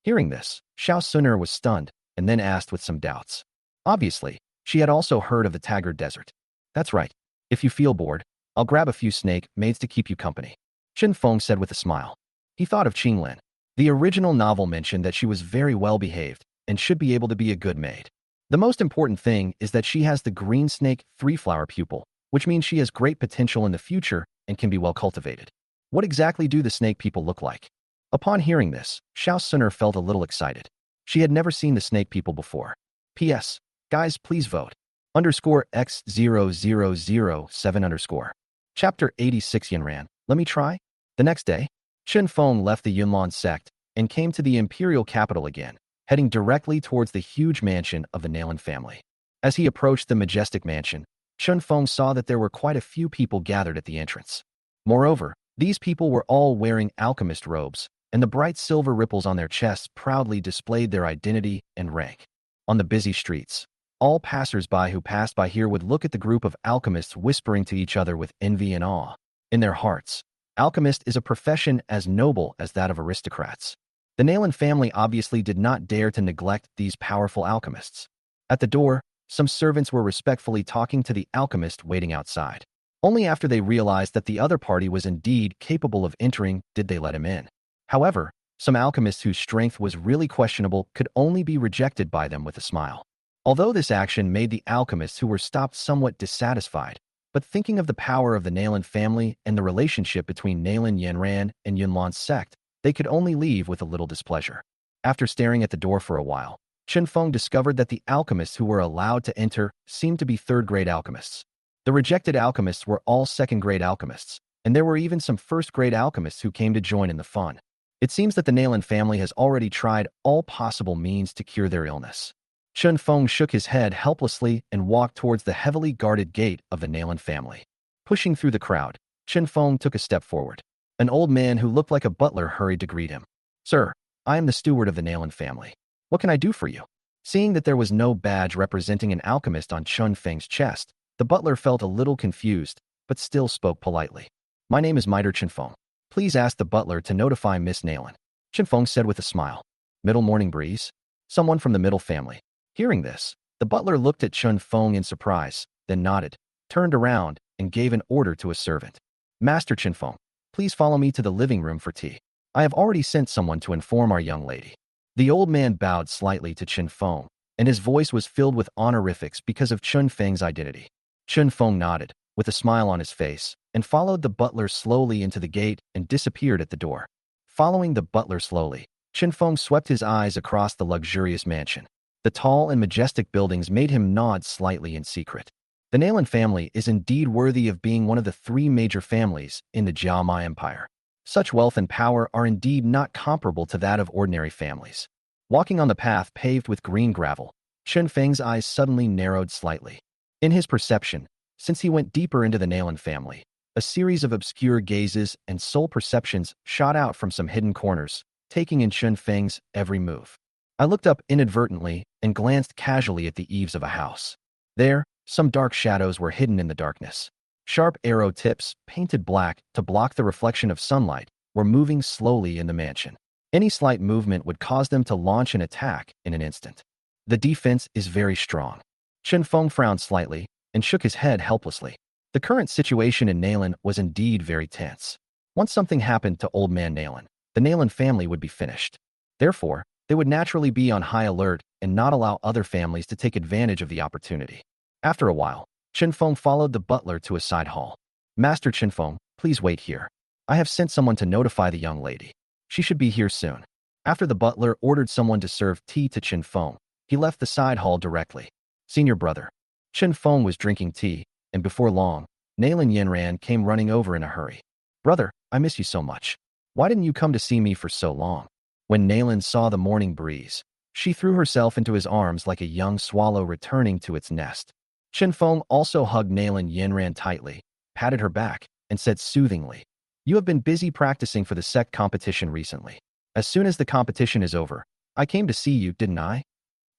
Hearing this, Xiao Suner was stunned and then asked with some doubts. Obviously, she had also heard of the Taggart Desert. That's right. If you feel bored, I'll grab a few snake maids to keep you company. Chen Feng said with a smile. He thought of Qinglin. The original novel mentioned that she was very well behaved and should be able to be a good maid. The most important thing is that she has the green snake three-flower pupil, which means she has great potential in the future and can be well cultivated. What exactly do the snake people look like? Upon hearing this, Xiao Suner felt a little excited. She had never seen the snake people before. P.S. Guys, please vote. _X0007 _. Chapter 86 Yunran. Let me try? The next day, Chen Feng left the Yunlan sect and came to the imperial capital again, heading directly towards the huge mansion of the Nalan family. As he approached the majestic mansion, Chen Feng saw that there were quite a few people gathered at the entrance. Moreover, these people were all wearing alchemist robes, and the bright silver ripples on their chests proudly displayed their identity and rank. On the busy streets, all passers-by who passed by here would look at the group of alchemists whispering to each other with envy and awe. In their hearts, alchemist is a profession as noble as that of aristocrats. The Nalan family obviously did not dare to neglect these powerful alchemists. At the door, some servants were respectfully talking to the alchemist waiting outside. Only after they realized that the other party was indeed capable of entering did they let him in. However, some alchemists whose strength was really questionable could only be rejected by them with a smile. Although this action made the alchemists who were stopped somewhat dissatisfied, but thinking of the power of the Nalan family and the relationship between Nalan Yanran and Yunlan's sect, they could only leave with a little displeasure. After staring at the door for a while, Chen Feng discovered that the alchemists who were allowed to enter seemed to be third-grade alchemists. The rejected alchemists were all second-grade alchemists, and there were even some first-grade alchemists who came to join in the fun. It seems that the Nalan family has already tried all possible means to cure their illness. Chen Feng shook his head helplessly and walked towards the heavily guarded gate of the Nalan family. Pushing through the crowd, Chen Feng took a step forward. An old man who looked like a butler hurried to greet him. Sir, I am the steward of the Nalan family. What can I do for you? Seeing that there was no badge representing an alchemist on Chen Feng's chest, The butler felt a little confused, but still spoke politely. My name is Miter Chinfeng. Please ask the butler to notify Miss Nayland. Chinfeng said with a smile. Middle morning breeze? Someone from the middle family. Hearing this, the butler looked at Chinfeng in surprise, then nodded, turned around, and gave an order to a servant. Master Chinfeng, please follow me to the living room for tea. I have already sent someone to inform our young lady. The old man bowed slightly to Chinfeng, and his voice was filled with honorifics because of Chinfeng's identity. Chinfeng nodded, with a smile on his face, and followed the butler slowly into the gate and disappeared at the door. Following the butler slowly, Chinfeng swept his eyes across the luxurious mansion. The tall and majestic buildings made him nod slightly in secret. The Nayland family is indeed worthy of being one of the three major families in the Jiama Empire. Such wealth and power are indeed not comparable to that of ordinary families. Walking on the path paved with green gravel, Chinfeng's eyes suddenly narrowed slightly. In his perception, since he went deeper into the Nayland family, a series of obscure gazes and soul perceptions shot out from some hidden corners, taking in Chinfeng's every move. I looked up inadvertently and glanced casually at the eaves of a house. There, some dark shadows were hidden in the darkness. Sharp arrow tips, painted black to block the reflection of sunlight, were moving slowly in the mansion. Any slight movement would cause them to launch an attack in an instant. The defense is very strong. Chinfeng frowned slightly and shook his head helplessly. The current situation in Nayland was indeed very tense. Once something happened to Old Man Nayland, the Nayland family would be finished. Therefore, they would naturally be on high alert and not allow other families to take advantage of the opportunity. After a while, Chinfeng followed the butler to a side hall. Master Chinfeng, please wait here. I have sent someone to notify the young lady. She should be here soon. After the butler ordered someone to serve tea to Chinfeng, he left the side hall directly. Senior brother. Chinfeng was drinking tea, and before long, Nayland Yinran came running over in a hurry. Brother, I miss you so much. Why didn't you come to see me for so long? When Nayland saw the morning breeze, she threw herself into his arms like a young swallow returning to its nest. Chinfeng also hugged Nayland Yinran tightly, patted her back, and said soothingly, You have been busy practicing for the sect competition recently. As soon as the competition is over, I came to see you, didn't I?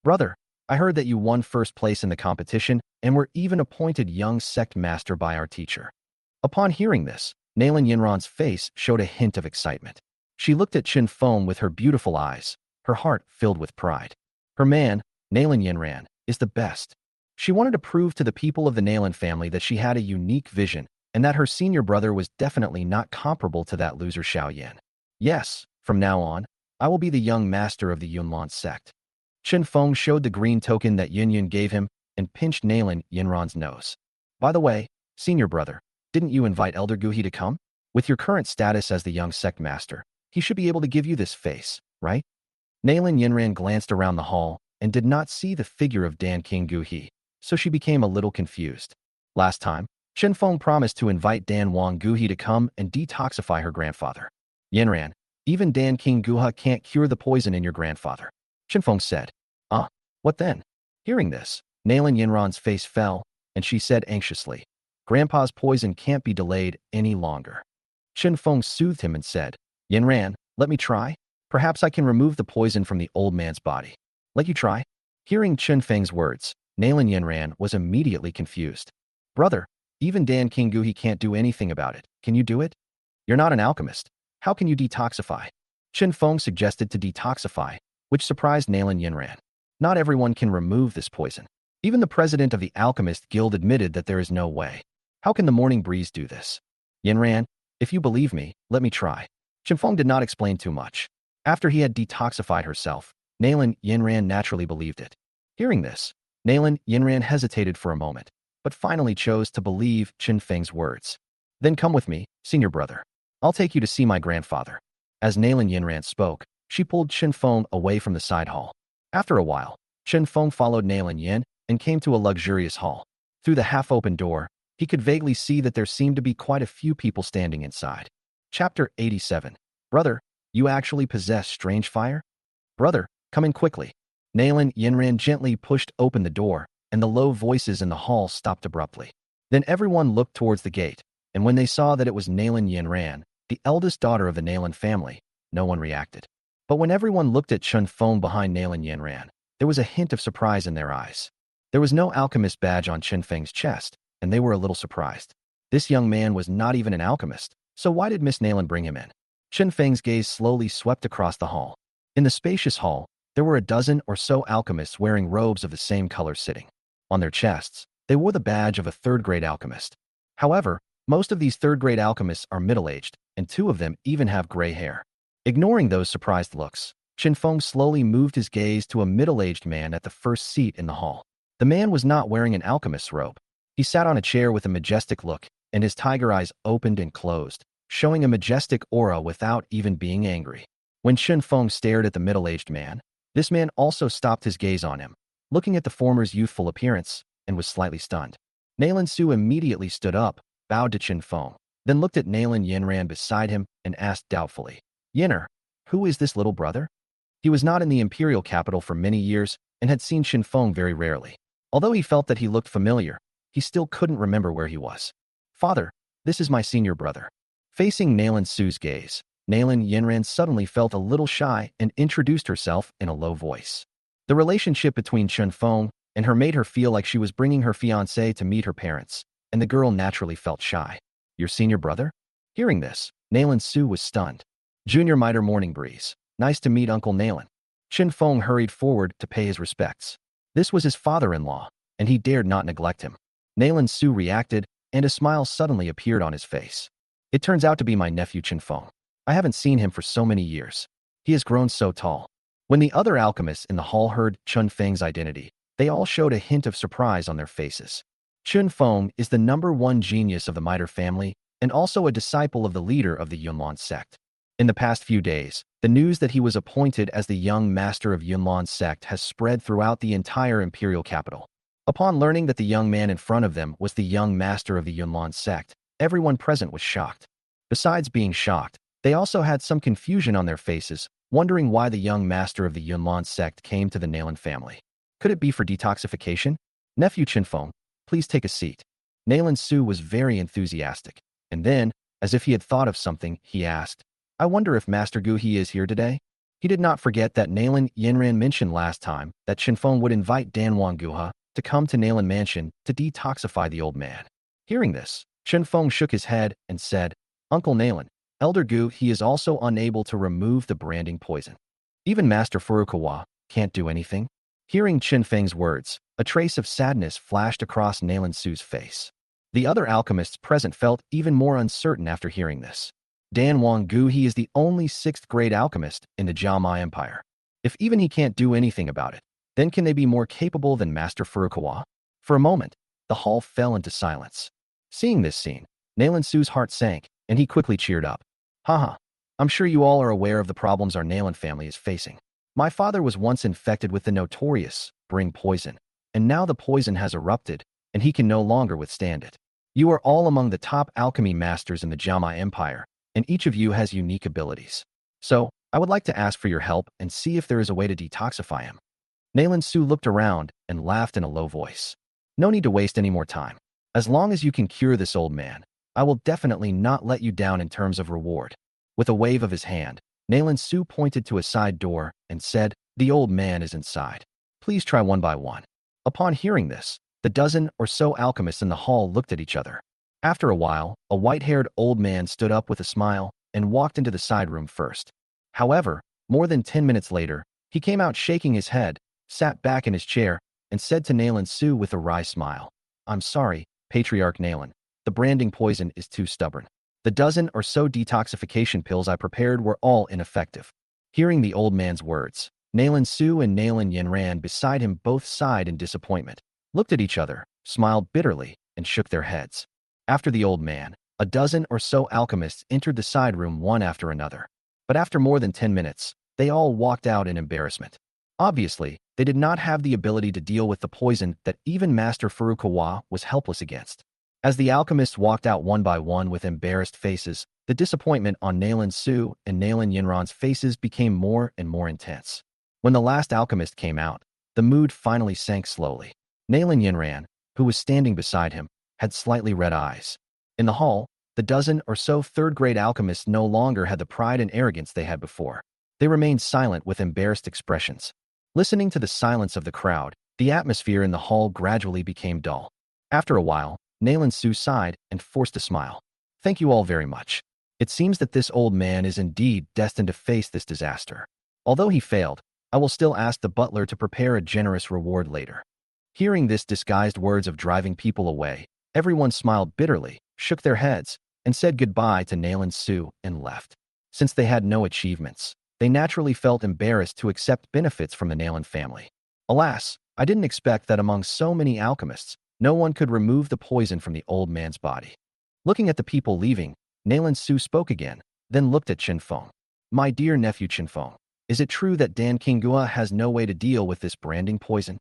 Brother, I heard that you won first place in the competition and were even appointed young sect master by our teacher. Upon hearing this, Nayland Yinran's face showed a hint of excitement. She looked at Chinfeng with her beautiful eyes, her heart filled with pride. Her man, Nayland Yinran, is the best. She wanted to prove to the people of the Nayland family that she had a unique vision and that her senior brother was definitely not comparable to that loser Xiaoyan. Yes, from now on, I will be the young master of the Yunlan sect. Chinfeng showed the green token that Yin gave him and pinched Nayland Yinran's nose. By the way, senior brother, didn't you invite Elder Guhi to come? With your current status as the young sect master, he should be able to give you this face, right? Nayland Yinran glanced around the hall and did not see the figure of Dan King Guhi, so she became a little confused. Last time, Chinfeng promised to invite Dan Wang Guhi to come and detoxify her grandfather. Yinran, even Dan King Guha can't cure the poison in your grandfather. Chinfeng said, what then? Hearing this, Nayland Yinran's face fell, and she said anxiously, Grandpa's poison can't be delayed any longer. Chinfeng soothed him and said, Yinran, let me try. Perhaps I can remove the poison from the old man's body. Let you try? Hearing Chinfeng's words, Nayland Yinran was immediately confused. Brother, even Dan King Guhi can't do anything about it. Can you do it? You're not an alchemist. How can you detoxify? Chinfeng suggested to detoxify, which surprised Nayland Yinran. Not everyone can remove this poison. Even the president of the Alchemist Guild admitted that there is no way. How can the morning breeze do this? Yinran, if you believe me, let me try. Chinfeng did not explain too much. After he had detoxified herself, Nayland Yinran naturally believed it. Hearing this, Nayland Yinran hesitated for a moment, but finally chose to believe Chinfeng's words. Then come with me, senior brother. I'll take you to see my grandfather. As Nayland Yinran spoke, she pulled Chinfeng away from the side hall. After a while, Chinfeng followed Nayland Yin and came to a luxurious hall. Through the half-open door, he could vaguely see that there seemed to be quite a few people standing inside. Chapter 87. Brother, you actually possess strange fire? Brother, come in quickly. Nayland Yinran gently pushed open the door, and the low voices in the hall stopped abruptly. Then everyone looked towards the gate, and when they saw that it was Nayland Yinran, the eldest daughter of the Nayland family, no one reacted. But when everyone looked at Chinfeng behind Nayland Yinran, there was a hint of surprise in their eyes. There was no alchemist badge on Chinfeng's chest, and they were a little surprised. This young man was not even an alchemist, so why did Miss Nayland bring him in? Chen Feng's gaze slowly swept across the hall. In the spacious hall, there were a dozen or so alchemists wearing robes of the same color sitting. On their chests, they wore the badge of a third-grade alchemist. However, most of these third-grade alchemists are middle-aged, and 2 of them even have gray hair. Ignoring those surprised looks, Chen Feng slowly moved his gaze to a middle-aged man at the first seat in the hall. The man was not wearing an alchemist's robe. He sat on a chair with a majestic look, and his tiger eyes opened and closed, showing a majestic aura without even being angry. When Chen Feng stared at the middle-aged man, this man also stopped his gaze on him, looking at the former's youthful appearance, and was slightly stunned. Nayland Su immediately stood up, bowed to Chen Feng, then looked at Nayland Yinran beside him and asked doubtfully, "Yinner, who is this little brother?" He was not in the imperial capital for many years and had seen Chen Feng very rarely. Although he felt that he looked familiar, he still couldn't remember where he was. "Father, this is my senior brother." Facing Nayland Su's gaze, Nayland Yinran suddenly felt a little shy and introduced herself in a low voice. The relationship between Chen Feng and her made her feel like she was bringing her fiancé to meet her parents, and the girl naturally felt shy. "Your senior brother?" Hearing this, Nayland Su was stunned. "Junior Miter Morning Breeze. Nice to meet Uncle Nayland." Chen Feng hurried forward to pay his respects. This was his father-in-law, and he dared not neglect him. Nayland Su reacted, and a smile suddenly appeared on his face. "It turns out to be my nephew Chen Feng. I haven't seen him for so many years. He has grown so tall." When the other alchemists in the hall heard Chen Feng's identity, they all showed a hint of surprise on their faces. Chen Feng is the #1 genius of the Miter family and also a disciple of the leader of the Yunlan sect. In the past few days, the news that he was appointed as the young master of Yunlan sect has spread throughout the entire imperial capital. Upon learning that the young man in front of them was the young master of the Yunlan sect, everyone present was shocked. Besides being shocked, they also had some confusion on their faces, wondering why the young master of the Yunlan sect came to the Nayland family. Could it be for detoxification? "Nephew Chen Feng, please take a seat." Nayland Su was very enthusiastic, and then, as if he had thought of something, he asked, "I wonder if Master Gu He is here today?" He did not forget that Nayland Yinran mentioned last time that Chen Feng would invite Danwang Guha to come to Nayland Mansion to detoxify the old man. Hearing this, Chen Feng shook his head and said, "Uncle Nayland, Elder Gu He is also unable to remove the branding poison. Even Master Furukawa can't do anything." Hearing Chen Feng's words, a trace of sadness flashed across Nayland Su's face. The other alchemists present felt even more uncertain after hearing this. Danwang Gu He is the only 6th-grade alchemist in the Jiamai Empire. If even he can't do anything about it, then can they be more capable than Master Furukawa? For a moment, the hall fell into silence. Seeing this scene, Nayland Su's heart sank, and he quickly cheered up. "Haha, I'm sure you all are aware of the problems our Nayland family is facing. My father was once infected with the notorious Bring poison, and now the poison has erupted, and he can no longer withstand it. You are all among the top alchemy masters in the Jiamai Empire, and each of you has unique abilities. So, I would like to ask for your help and see if there is a way to detoxify him." Nayland Su looked around and laughed in a low voice. "No need to waste any more time. As long as you can cure this old man, I will definitely not let you down in terms of reward." With a wave of his hand, Nayland Su pointed to a side door and said, "The old man is inside. Please try one by one." Upon hearing this, the dozen or so alchemists in the hall looked at each other. After a while, a white-haired old man stood up with a smile and walked into the side room first. However, more than 10 minutes later, he came out shaking his head, sat back in his chair, and said to Nayland Su with a wry smile, "I'm sorry, Patriarch Nayland. The branding poison is too stubborn. The dozen or so detoxification pills I prepared were all ineffective." Hearing the old man's words, Nayland Su and Nayland Yinran beside him both sighed in disappointment, looked at each other, smiled bitterly, and shook their heads. After the old man, a dozen or so alchemists entered the side room one after another. But after more than 10 minutes, they all walked out in embarrassment. Obviously, they did not have the ability to deal with the poison that even Master Furukawa was helpless against. As the alchemists walked out one by one with embarrassed faces, the disappointment on Nayland Su and Nayland Yinran's faces became more and more intense. When the last alchemist came out, the mood finally sank slowly. Nayland Yinran, who was standing beside him, had slightly red eyes. In the hall, the dozen or so third-grade alchemists no longer had the pride and arrogance they had before. They remained silent with embarrassed expressions. Listening to the silence of the crowd, the atmosphere in the hall gradually became dull. After a while, Nalan Su sighed and forced a smile. Thank you all very much. It seems that this old man is indeed destined to face this disaster. Although he failed, I will still ask the butler to prepare a generous reward later. Hearing this disguised words of driving people away, everyone smiled bitterly, shook their heads, and said goodbye to Nalan Su and left. Since they had no achievements, they naturally felt embarrassed to accept benefits from the Nalan family. Alas, I didn't expect that among so many alchemists, no one could remove the poison from the old man's body. Looking at the people leaving, Nalan Su spoke again, then looked at Chen Feng. My dear nephew Chen Feng, is it true that Dan Qinghua has no way to deal with this branding poison?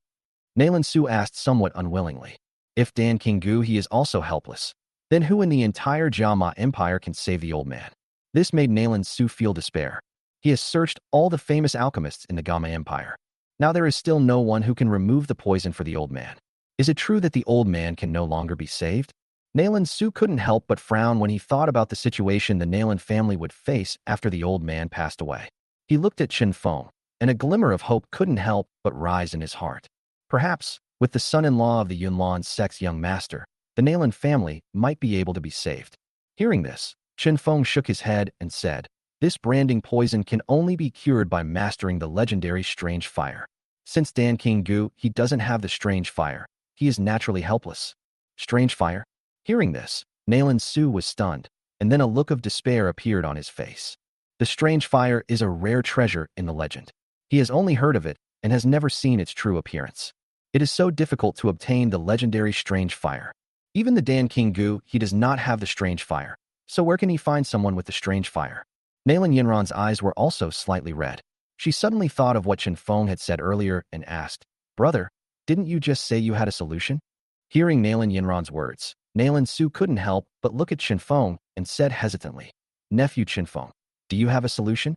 Nalan Su asked somewhat unwillingly. If Dan Qinggu he is also helpless, then who in the entire Jiama Empire can save the old man? This made Nalan Su feel despair. He has searched all the famous alchemists in the Gama Empire. Now there is still no one who can remove the poison for the old man. Is it true that the old man can no longer be saved? Nalan Su couldn't help but frown when he thought about the situation the Nalan family would face after the old man passed away. He looked at Chen Feng, and a glimmer of hope couldn't help but rise in his heart. Perhaps, with the son-in-law of the Yunlan sect's young master, the Nalan family might be able to be saved. Hearing this, Chen Feng shook his head and said, this branding poison can only be cured by mastering the legendary strange fire. Since Dan Qinggu he doesn't have the strange fire, he is naturally helpless. Strange fire? Hearing this, Nalan Su was stunned, and then a look of despair appeared on his face. The strange fire is a rare treasure in the legend. He has only heard of it and has never seen its true appearance. It is so difficult to obtain the legendary strange fire. Even the Dan Qinggu he does not have the strange fire, so where can he find someone with the strange fire? Nalan Yinran's eyes were also slightly red. She suddenly thought of what Chen Feng had said earlier and asked, Brother, didn't you just say you had a solution? Hearing Nalan Yinran's words, Nalan Su couldn't help but look at Chen Feng and said hesitantly, Nephew Chen Feng, do you have a solution?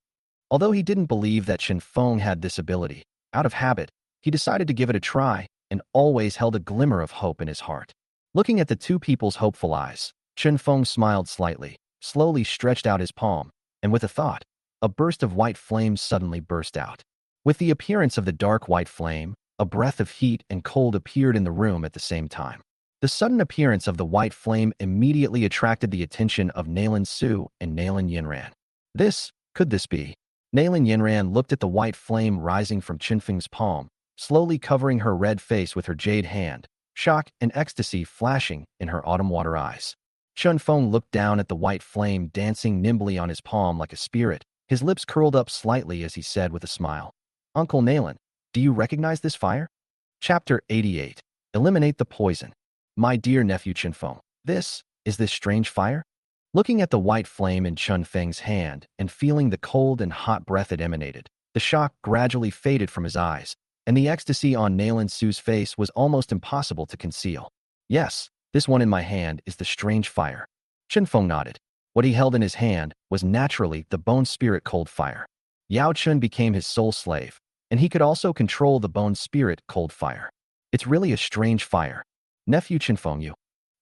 Although he didn't believe that Chen Feng had this ability, out of habit, he decided to give it a try and always held a glimmer of hope in his heart. Looking at the two people's hopeful eyes, Chen Feng smiled slightly, slowly stretched out his palm, and with a thought, a burst of white flame suddenly burst out. With the appearance of the dark white flame, a breath of heat and cold appeared in the room at the same time. The sudden appearance of the white flame immediately attracted the attention of Nalan Su and Nalan Yinran. Could this be? Nalan Yinran looked at the white flame rising from Chen Feng's palm, slowly covering her red face with her jade hand, shock and ecstasy flashing in her autumn water eyes. Chen Feng looked down at the white flame dancing nimbly on his palm like a spirit, his lips curled up slightly as he said with a smile, Uncle Nalan, do you recognize this fire? Chapter 88. Eliminate the poison. My dear nephew Chen Feng, is this strange fire? Looking at the white flame in Chen Feng's hand and feeling the cold and hot breath it emanated, the shock gradually faded from his eyes, and the ecstasy on Nalan Su's face was almost impossible to conceal. Yes, this one in my hand is the strange fire. Chen Feng nodded. What he held in his hand was naturally the bone spirit cold fire. Yao Chun became his sole slave, and he could also control the bone spirit cold fire. It's really a strange fire. Nephew Chen Feng you.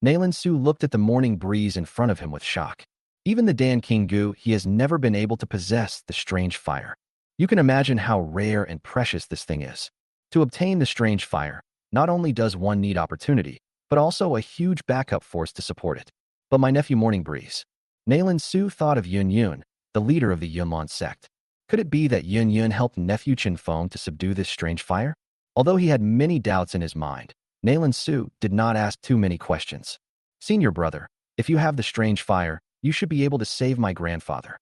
Nalan Su looked at the morning breeze in front of him with shock. Even the Dan Qinggu he has never been able to possess the strange fire. You can imagine how rare and precious this thing is. To obtain the strange fire, not only does one need opportunity, but also a huge backup force to support it. But my nephew Morning Breeze. Nalan Su thought of Yun Yun, the leader of the Yunlan sect. Could it be that Yun Yun helped nephew Chen Feng to subdue this strange fire? Although he had many doubts in his mind, Nalan Su did not ask too many questions. Senior brother, if you have the strange fire, you should be able to save my grandfather.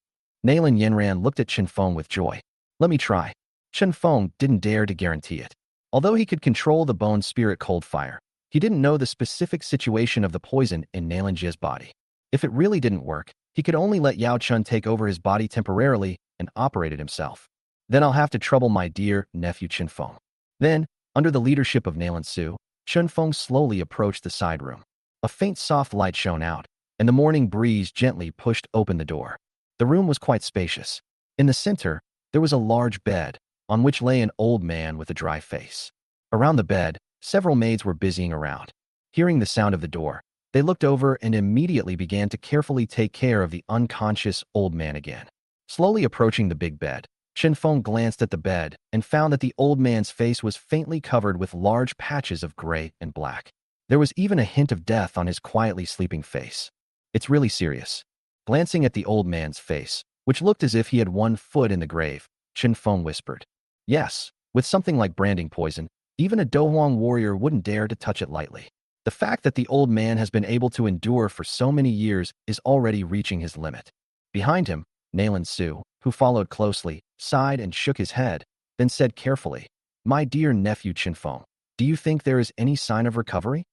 Nalan Yinran looked at Chen Feng with joy. Let me try. Chen Feng didn't dare to guarantee it. Although he could control the bone spirit cold fire, he didn't know the specific situation of the poison in Nalan Ji's body. If it really didn't work, he could only let Yao Chun take over his body temporarily and operate it himself. Then I'll have to trouble my dear nephew Chen Feng. Then, under the leadership of Nalan Su, Chen Feng slowly approached the side room. A faint soft light shone out, and the morning breeze gently pushed open the door. The room was quite spacious. In the center, there was a large bed, on which lay an old man with a dry face. Around the bed, several maids were busying around. Hearing the sound of the door, they looked over and immediately began to carefully take care of the unconscious old man again. Slowly approaching the big bed, Chen Feng glanced at the bed and found that the old man's face was faintly covered with large patches of gray and black. There was even a hint of death on his quietly sleeping face. It's really serious. Glancing at the old man's face, which looked as if he had one foot in the grave, Chen Feng whispered. Yes, with something like branding poison, even a Dohuang warrior wouldn't dare to touch it lightly. The fact that the old man has been able to endure for so many years is already reaching his limit. Behind him, Nalan Su, who followed closely, sighed and shook his head, then said carefully, My dear nephew Chen Feng, do you think there is any sign of recovery?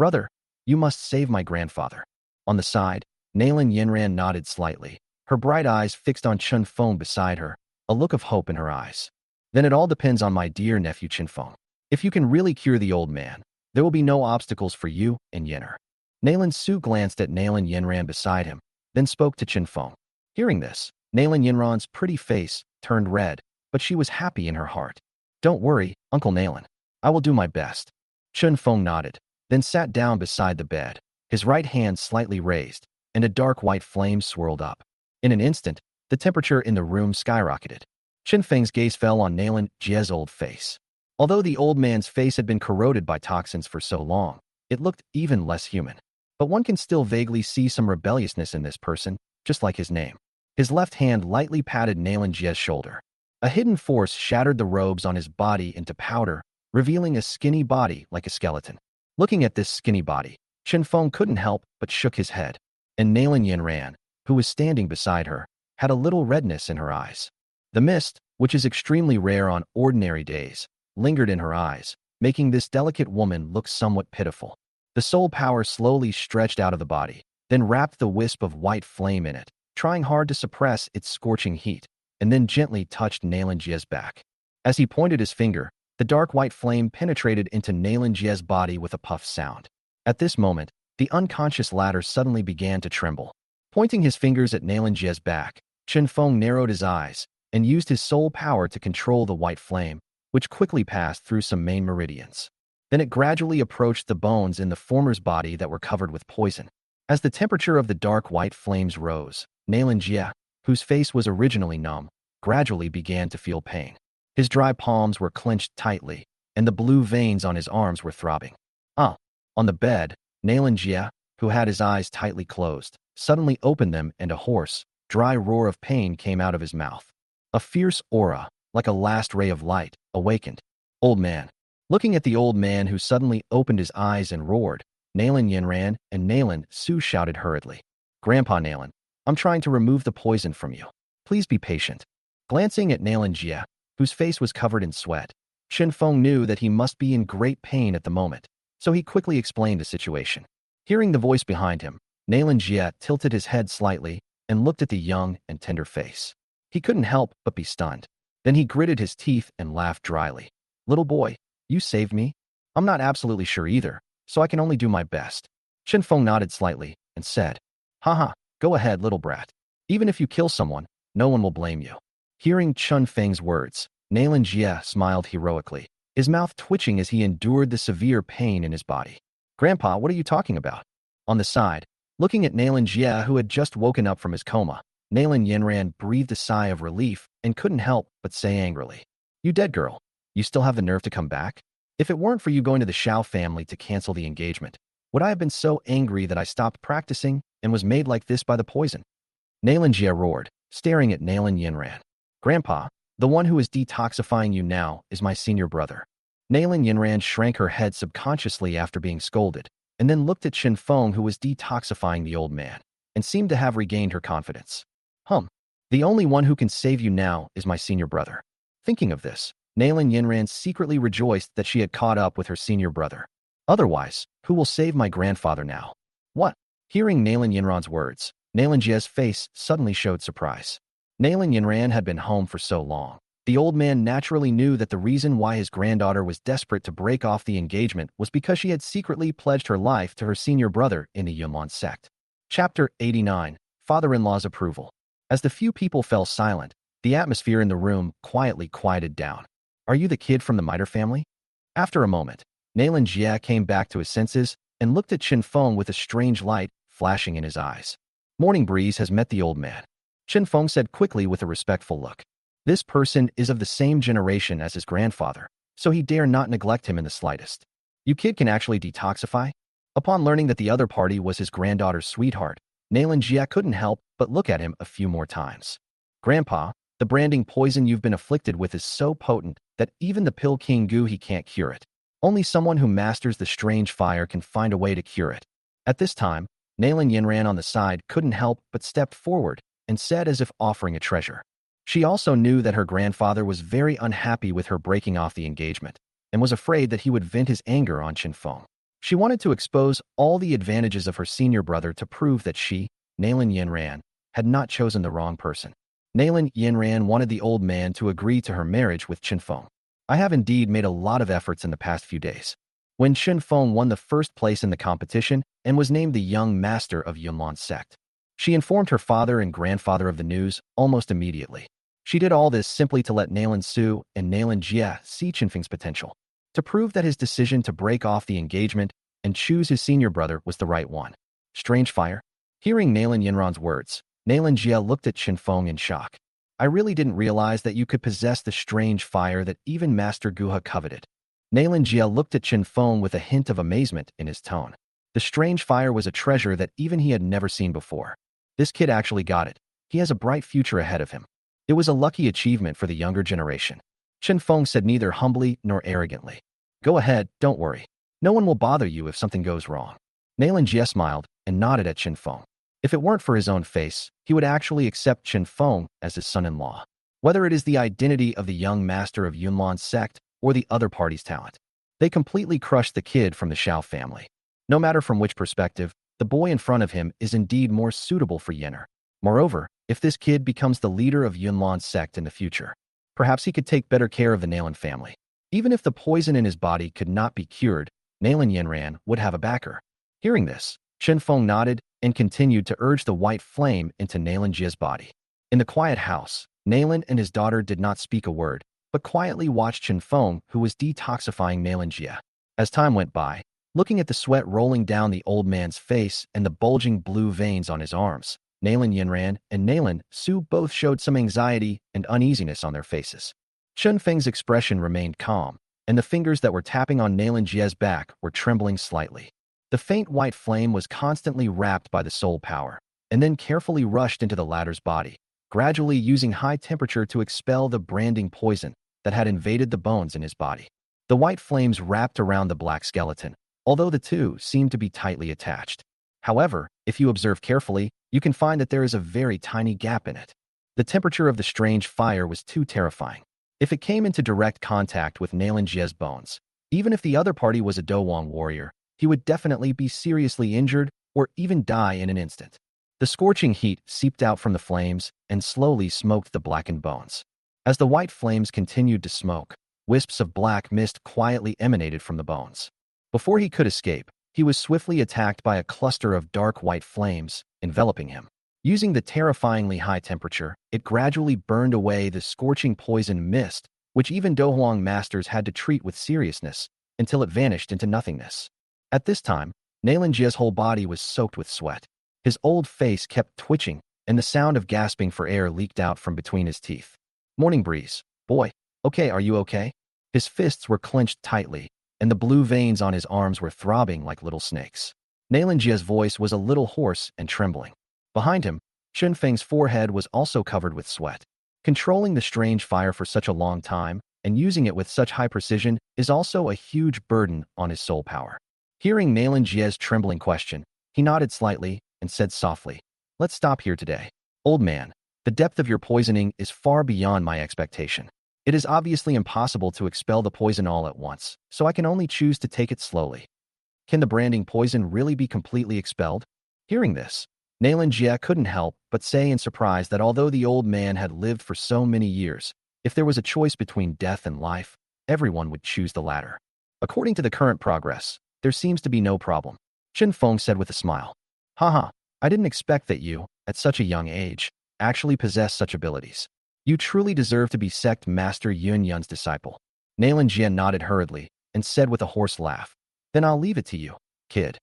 Brother, you must save my grandfather. On the side, Nalan Yinran nodded slightly, her bright eyes fixed on Chen Feng beside her, a look of hope in her eyes. Then it all depends on my dear nephew Chen Feng. If you can really cure the old man, there will be no obstacles for you and Yenner. Nalan Su glanced at Nalan Yinran beside him, then spoke to Chen Feng. Hearing this, Nalan Yinran's pretty face turned red, but she was happy in her heart. Don't worry, Uncle Nalan. I will do my best. Chen Feng nodded, then sat down beside the bed, his right hand slightly raised, and a dark white flame swirled up. In an instant, the temperature in the room skyrocketed. Chen Feng's gaze fell on Nalan Jie's old face. Although the old man's face had been corroded by toxins for so long, it looked even less human. But one can still vaguely see some rebelliousness in this person, just like his name. His left hand lightly patted Nalan Jie's shoulder. A hidden force shattered the robes on his body into powder, revealing a skinny body like a skeleton. Looking at this skinny body, Chen Feng couldn't help but shook his head, and Nalan Yinran, who was standing beside her, had a little redness in her eyes. The mist, which is extremely rare on ordinary days, lingered in her eyes, making this delicate woman look somewhat pitiful. The soul power slowly stretched out of the body, then wrapped the wisp of white flame in it, trying hard to suppress its scorching heat, and then gently touched Nalan Jie's back. As he pointed his finger, the dark white flame penetrated into Nalan Jie's body with a puff sound. At this moment, the unconscious latter suddenly began to tremble. Pointing his fingers at Nalan Jie's back, Chen Feng narrowed his eyes and used his soul power to control the white flame, which quickly passed through some main meridians. Then it gradually approached the bones in the former's body that were covered with poison. As the temperature of the dark white flames rose, Nalan Jie, whose face was originally numb, gradually began to feel pain. His dry palms were clenched tightly, and the blue veins on his arms were throbbing. On the bed, Nalan Jie, who had his eyes tightly closed, suddenly opened them and a hoarse, dry roar of pain came out of his mouth. A fierce aura, like a last ray of light, awakened. Old man. Looking at the old man who suddenly opened his eyes and roared, Nalan Yinran and Nalan Su shouted hurriedly. Grandpa Nalan, I'm trying to remove the poison from you. Please be patient. Glancing at Nalan Jie, whose face was covered in sweat, Chen Feng knew that he must be in great pain at the moment, so he quickly explained the situation. Hearing the voice behind him, Nalan Jie tilted his head slightly and looked at the young and tender face. He couldn't help but be stunned. Then he gritted his teeth and laughed dryly. Little boy, you saved me? I'm not absolutely sure either, so I can only do my best. Chen Feng nodded slightly and said, Haha, go ahead, little brat. Even if you kill someone, no one will blame you. Hearing Chen Feng's words, Nalan Jie smiled heroically, his mouth twitching as he endured the severe pain in his body. Grandpa, what are you talking about? On the side, looking at Nalan Jie, who had just woken up from his coma, Nalan Yinran breathed a sigh of relief and couldn't help but say angrily, You dead girl, you still have the nerve to come back? If it weren't for you going to the Shao family to cancel the engagement, would I have been so angry that I stopped practicing and was made like this by the poison? Nalan Jie roared, staring at Nalan Yinran. Grandpa, the one who is detoxifying you now is my senior brother. Nalan Yinran shrank her head subconsciously after being scolded, and then looked at Chen Feng, who was detoxifying the old man, and seemed to have regained her confidence. The only one who can save you now is my senior brother. Thinking of this, Nalan Yinran secretly rejoiced that she had caught up with her senior brother. Otherwise, who will save my grandfather now? What? Hearing Nalan Yinran's words, Nalan Jie's face suddenly showed surprise. Nalan Yinran had been home for so long. The old man naturally knew that the reason why his granddaughter was desperate to break off the engagement was because she had secretly pledged her life to her senior brother in the Yunlin sect. Chapter 89, Father-in-law's Approval. As the few people fell silent, the atmosphere in the room quietly quieted down. Are you the kid from the Miter family? After a moment, Nalan Jie came back to his senses and looked at Chen Feng with a strange light flashing in his eyes. Morning breeze has met the old man. Chen Feng said quickly with a respectful look. This person is of the same generation as his grandfather, so he dare not neglect him in the slightest. You kid can actually detoxify? Upon learning that the other party was his granddaughter's sweetheart, Nalan Jia couldn't help but look at him a few more times. Grandpa, the branding poison you've been afflicted with is so potent that even the pill king Gu he can't cure it. Only someone who masters the strange fire can find a way to cure it. At this time, Nalan Yinran on the side couldn't help but stepped forward and said as if offering a treasure. She also knew that her grandfather was very unhappy with her breaking off the engagement and was afraid that he would vent his anger on Qinfeng. She wanted to expose all the advantages of her senior brother to prove that she, Nalan Yinran, had not chosen the wrong person. Nalan Yinran wanted the old man to agree to her marriage with Qinfeng. I have indeed made a lot of efforts in the past few days. When Qinfeng won the first place in the competition and was named the young master of Yunlan's sect, she informed her father and grandfather of the news almost immediately. She did all this simply to let Nalan Su and Nalan Jia see Qinfeng's potential, to prove that his decision to break off the engagement and choose his senior brother was the right one. Strange fire? Hearing Nalan Yinran's words, Nalan Jia looked at Qinfeng in shock. I really didn't realize that you could possess the strange fire that even Master Guha coveted. Nalan Jia looked at Qinfeng with a hint of amazement in his tone. The strange fire was a treasure that even he had never seen before. This kid actually got it. He has a bright future ahead of him. It was a lucky achievement for the younger generation. Qinfeng said neither humbly nor arrogantly. Go ahead, don't worry. No one will bother you if something goes wrong. Nalan Jia smiled and nodded at Qinfeng. If it weren't for his own face, he would actually accept Qinfeng as his son-in-law. Whether it is the identity of the young master of Yunlan's sect or the other party's talent, they completely crushed the kid from the Xiao family. No matter from which perspective, the boy in front of him is indeed more suitable for Yenner. Moreover, if this kid becomes the leader of Yunlan's sect in the future, perhaps he could take better care of the Nalan family. Even if the poison in his body could not be cured, Nalan Yinran would have a backer. Hearing this, Qinfeng nodded and continued to urge the white flame into Nalan Jia's body. In the quiet house, Nalan and his daughter did not speak a word, but quietly watched Qinfeng, who was detoxifying Nalan Jia. As time went by, looking at the sweat rolling down the old man's face and the bulging blue veins on his arms, Nalan Yinran and Nalan Su both showed some anxiety and uneasiness on their faces. Qinfeng's expression remained calm, and the fingers that were tapping on Nalan Jia's back were trembling slightly. The faint white flame was constantly wrapped by the soul power, and then carefully rushed into the latter's body, gradually using high temperature to expel the branding poison that had invaded the bones in his body. The white flames wrapped around the black skeleton, although the two seemed to be tightly attached. However, if you observe carefully, you can find that there is a very tiny gap in it. The temperature of the strange fire was too terrifying. If it came into direct contact with Nalan Jia's bones, even if the other party was a Dowang warrior, he would definitely be seriously injured or even die in an instant. The scorching heat seeped out from the flames and slowly smoked the blackened bones. As the white flames continued to smoke, wisps of black mist quietly emanated from the bones. Before he could escape, he was swiftly attacked by a cluster of dark white flames, enveloping him. Using the terrifyingly high temperature, it gradually burned away the scorching poison mist, which even Dohuang masters had to treat with seriousness, until it vanished into nothingness. At this time, Nalan Jia's whole body was soaked with sweat. His old face kept twitching, and the sound of gasping for air leaked out from between his teeth. Morning breeze. Boy, okay, are you okay? His fists were clenched tightly, and the blue veins on his arms were throbbing like little snakes. Nalan Jia's voice was a little hoarse and trembling. Behind him, Qinfeng's forehead was also covered with sweat. Controlling the strange fire for such a long time and using it with such high precision is also a huge burden on his soul power. Hearing Nalan Jia's trembling question, he nodded slightly and said softly, "Let's stop here today. Old man, the depth of your poisoning is far beyond my expectation. It is obviously impossible to expel the poison all at once, so I can only choose to take it slowly. Can the branding poison really be completely expelled?" Hearing this, Nalan Jia couldn't help but say in surprise that although the old man had lived for so many years, if there was a choice between death and life, everyone would choose the latter. According to the current progress, there seems to be no problem, Qinfeng said with a smile. Haha, I didn't expect that you, at such a young age, actually possess such abilities. You truly deserve to be sect master Yun Yun's disciple. Nalan Jia nodded hurriedly and said with a hoarse laugh, "Then I'll leave it to you, kid."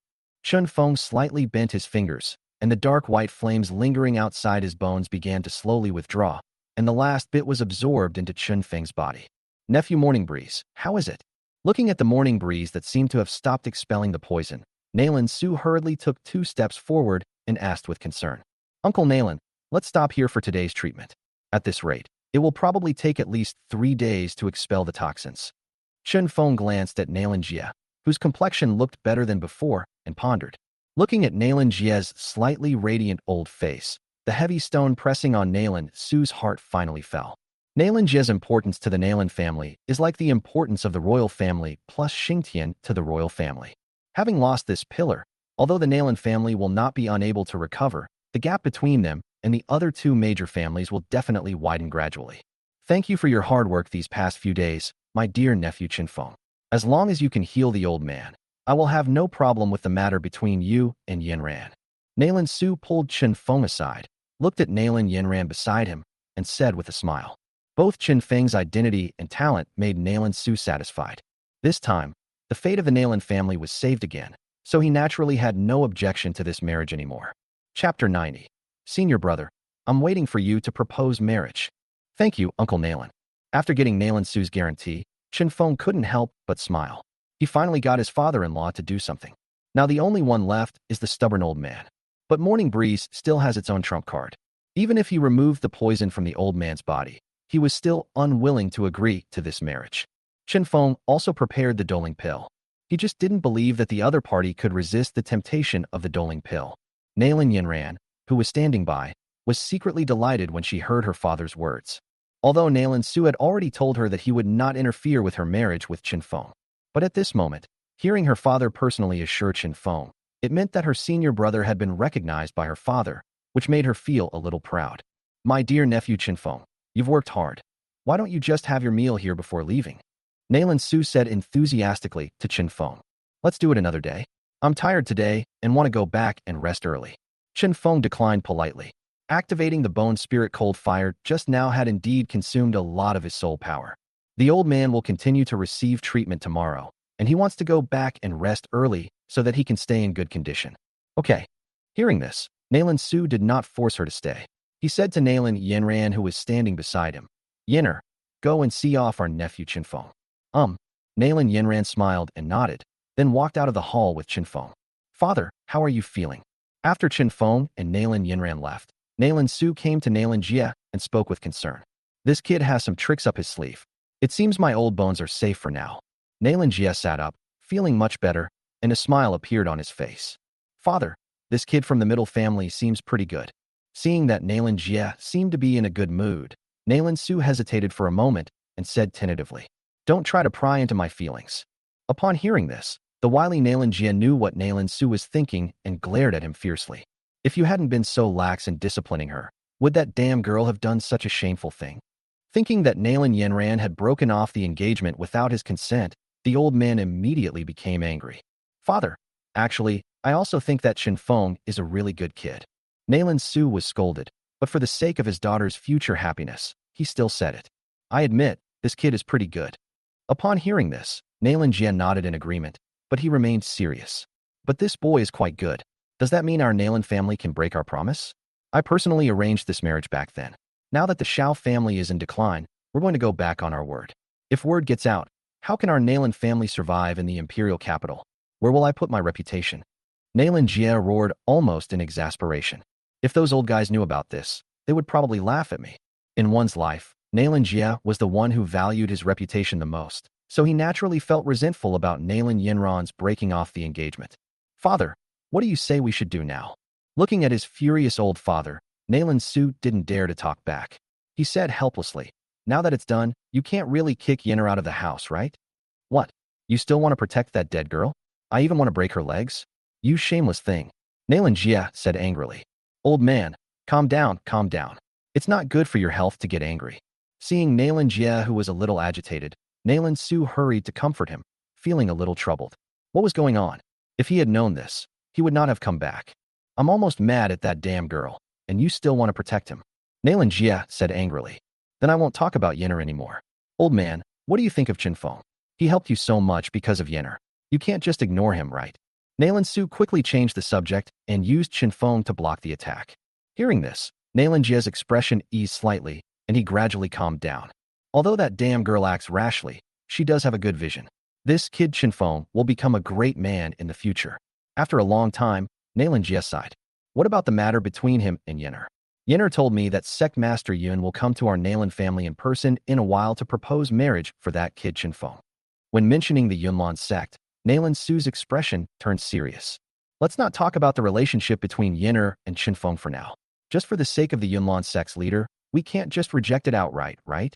Qinfeng slightly bent his fingers, and the dark white flames lingering outside his bones began to slowly withdraw, and the last bit was absorbed into Qinfeng's body. Nephew Morning Breeze, how is it? Looking at the morning breeze that seemed to have stopped expelling the poison, Nalan Su hurriedly took 2 steps forward and asked with concern. Uncle Nalan, let's stop here for today's treatment. At this rate, it will probably take at least 3 days to expel the toxins. Chen Feng glanced at Nalan Jie, whose complexion looked better than before, and pondered. Looking at Nalan Jie's slightly radiant old face, the heavy stone pressing on Nalan Su's heart finally fell. Nalan Jie's importance to the Nalan family is like the importance of the royal family plus Xingtian to the royal family. Having lost this pillar, although the Nalan family will not be unable to recover, the gap between them and the other 2 major families will definitely widen gradually. Thank you for your hard work these past few days, my dear nephew Chen Feng. As long as you can heal the old man, I will have no problem with the matter between you and Yanran. Nalan Su pulled Chen Feng aside, looked at Nalan Yanran beside him, and said with a smile. Both Chen Feng's identity and talent made Nalan Su satisfied. This time, the fate of the Nalan family was saved again, so he naturally had no objection to this marriage anymore. Chapter 90. Senior brother, I'm waiting for you to propose marriage. Thank you, Uncle Nalan. After getting Nalan Su's guarantee, Chen Feng couldn't help but smile. He finally got his father-in-law to do something. Now the only one left is the stubborn old man. But Morning Breeze still has its own trump card. Even if he removed the poison from the old man's body, he was still unwilling to agree to this marriage. Chen Feng also prepared the doling pill. He just didn't believe that the other party could resist the temptation of the doling pill. Nalan Yanran, who was standing by, was secretly delighted when she heard her father's words. Although Nalan Su had already told her that he would not interfere with her marriage with Chen Feng. But at this moment, hearing her father personally assure Chen Feng, it meant that her senior brother had been recognized by her father, which made her feel a little proud. My dear nephew Chen Feng, you've worked hard. Why don't you just have your meal here before leaving? Nalan Su said enthusiastically to Chen Feng. Let's do it another day. I'm tired today and want to go back and rest early. Chen Feng declined politely. Activating the bone spirit cold fire just now had indeed consumed a lot of his soul power. The old man will continue to receive treatment tomorrow, and he wants to go back and rest early so that he can stay in good condition. Okay. Hearing this, Nalan Su did not force her to stay. He said to Nalan Yanran, who was standing beside him, Yenner, go and see off our nephew Chen Feng. Nalan Yanran smiled and nodded, then walked out of the hall with Chen Feng. Father, how are you feeling? After Chen Feng and Nalan Yanran left, Nalan Su came to Nalan Jie and spoke with concern. This kid has some tricks up his sleeve. It seems my old bones are safe for now. Nalan Jie sat up, feeling much better, and a smile appeared on his face. Father, this kid from the middle family seems pretty good. Seeing that Nalan Jie seemed to be in a good mood, Nalan Su hesitated for a moment and said tentatively, Don't try to pry into my feelings. Upon hearing this, the wily Nalan Jie knew what Nalan Su was thinking and glared at him fiercely. If you hadn't been so lax in disciplining her, would that damn girl have done such a shameful thing? Thinking that Nalan Yanran had broken off the engagement without his consent, the old man immediately became angry. Father, actually, I also think that Chen Feng is a really good kid. Nalan Su was scolded, but for the sake of his daughter's future happiness, he still said it. I admit, this kid is pretty good. Upon hearing this, Nalan Jie nodded in agreement, but he remained serious. But this boy is quite good. Does that mean our Nalan family can break our promise? I personally arranged this marriage back then. Now that the Shao family is in decline, we're going to go back on our word. If word gets out, how can our Nalan family survive in the imperial capital? Where will I put my reputation? Nalan Jie roared almost in exasperation. If those old guys knew about this, they would probably laugh at me. In one's life, Nalan Jie was the one who valued his reputation the most, so he naturally felt resentful about Nalan Yanran's breaking off the engagement. Father, what do you say we should do now? Looking at his furious old father, Nalan Su didn't dare to talk back. He said helplessly, Now that it's done, you can't really kick Yenner out of the house, right? What? You still want to protect that dead girl? I even want to break her legs? You shameless thing. Nalan Jie said angrily. Old man, calm down, calm down. It's not good for your health to get angry. Seeing Nalan Jie, who was a little agitated, Nalan Su hurried to comfort him, feeling a little troubled. What was going on? If he had known this, he would not have come back. I'm almost mad at that damn girl, and you still want to protect him. Nalan Jie said angrily. Then I won't talk about Yenner anymore. Old man, what do you think of Chen Feng? He helped you so much because of Yenner. You can't just ignore him, right? Nalan Su quickly changed the subject and used Chen Feng to block the attack. Hearing this, Nalan Jie's expression eased slightly, and he gradually calmed down. Although that damn girl acts rashly, she does have a good vision. This kid Chen Feng will become a great man in the future. After a long time, Nalan Jia sighed. What about the matter between him and Yenner? Yenner told me that Sect Master Yun will come to our Nalan family in person in a while to propose marriage for that kid Chinfeng. When mentioning the Yunlan sect, Nalan Su's expression turned serious. Let's not talk about the relationship between Yenner and Chinfeng for now. Just for the sake of the Yunlan sect's leader, we can't just reject it outright, right?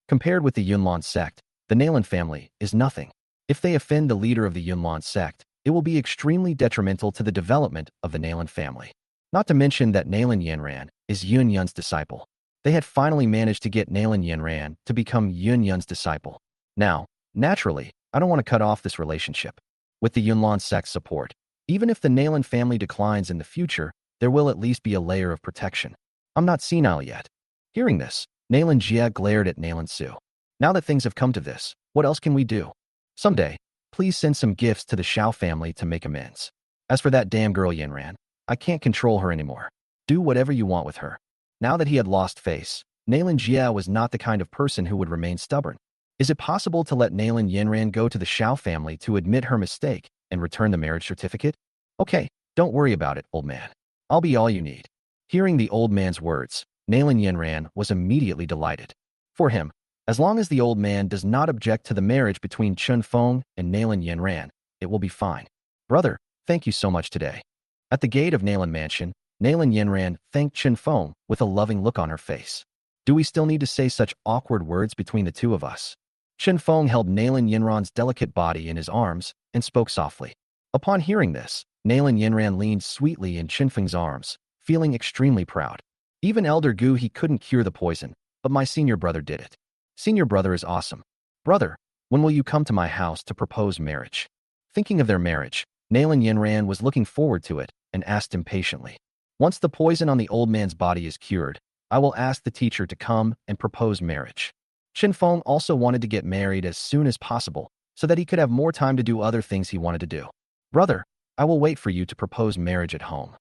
Compared with the Yunlan sect, the Nalan family is nothing. If they offend the leader of the Yunlan sect, it will be extremely detrimental to the development of the Nalan family. Not to mention that Nalan Yanran is Yun Yun's disciple. They had finally managed to get Nalan Yanran to become Yun Yun's disciple. Now, naturally, I don't want to cut off this relationship. With the Yunlan sect's support, even if the Nalan family declines in the future, there will at least be a layer of protection. I'm not senile yet. Hearing this, Nalan Jia glared at Nalan Su. Now that things have come to this, what else can we do? Someday, please send some gifts to the Shao family to make amends. As for that damn girl Yanran, I can't control her anymore. Do whatever you want with her. Now that he had lost face, Nalan Jia was not the kind of person who would remain stubborn. Is it possible to let Nalan Yanran go to the Shao family to admit her mistake and return the marriage certificate? Okay, don't worry about it, old man. I'll be all you need. Hearing the old man's words, Nalan Yanran was immediately delighted. For him, as long as the old man does not object to the marriage between Chun Feng and Nalan Yanran, it will be fine. Brother, thank you so much today. At the gate of Nalan Mansion, Nalan Yanran thanked Chun Feng with a loving look on her face. Do we still need to say such awkward words between the two of us? Chun Feng held Nalan Yanran's delicate body in his arms and spoke softly. Upon hearing this, Nalan Yanran leaned sweetly in Chun Feng's arms, feeling extremely proud. Even Elder Gu he couldn't cure the poison, but my senior brother did it. Senior brother is awesome. Brother, when will you come to my house to propose marriage? Thinking of their marriage, Nalan Yanran was looking forward to it and asked impatiently. Once the poison on the old man's body is cured, I will ask the teacher to come and propose marriage. Chin Feng also wanted to get married as soon as possible so that he could have more time to do other things he wanted to do. Brother, I will wait for you to propose marriage at home.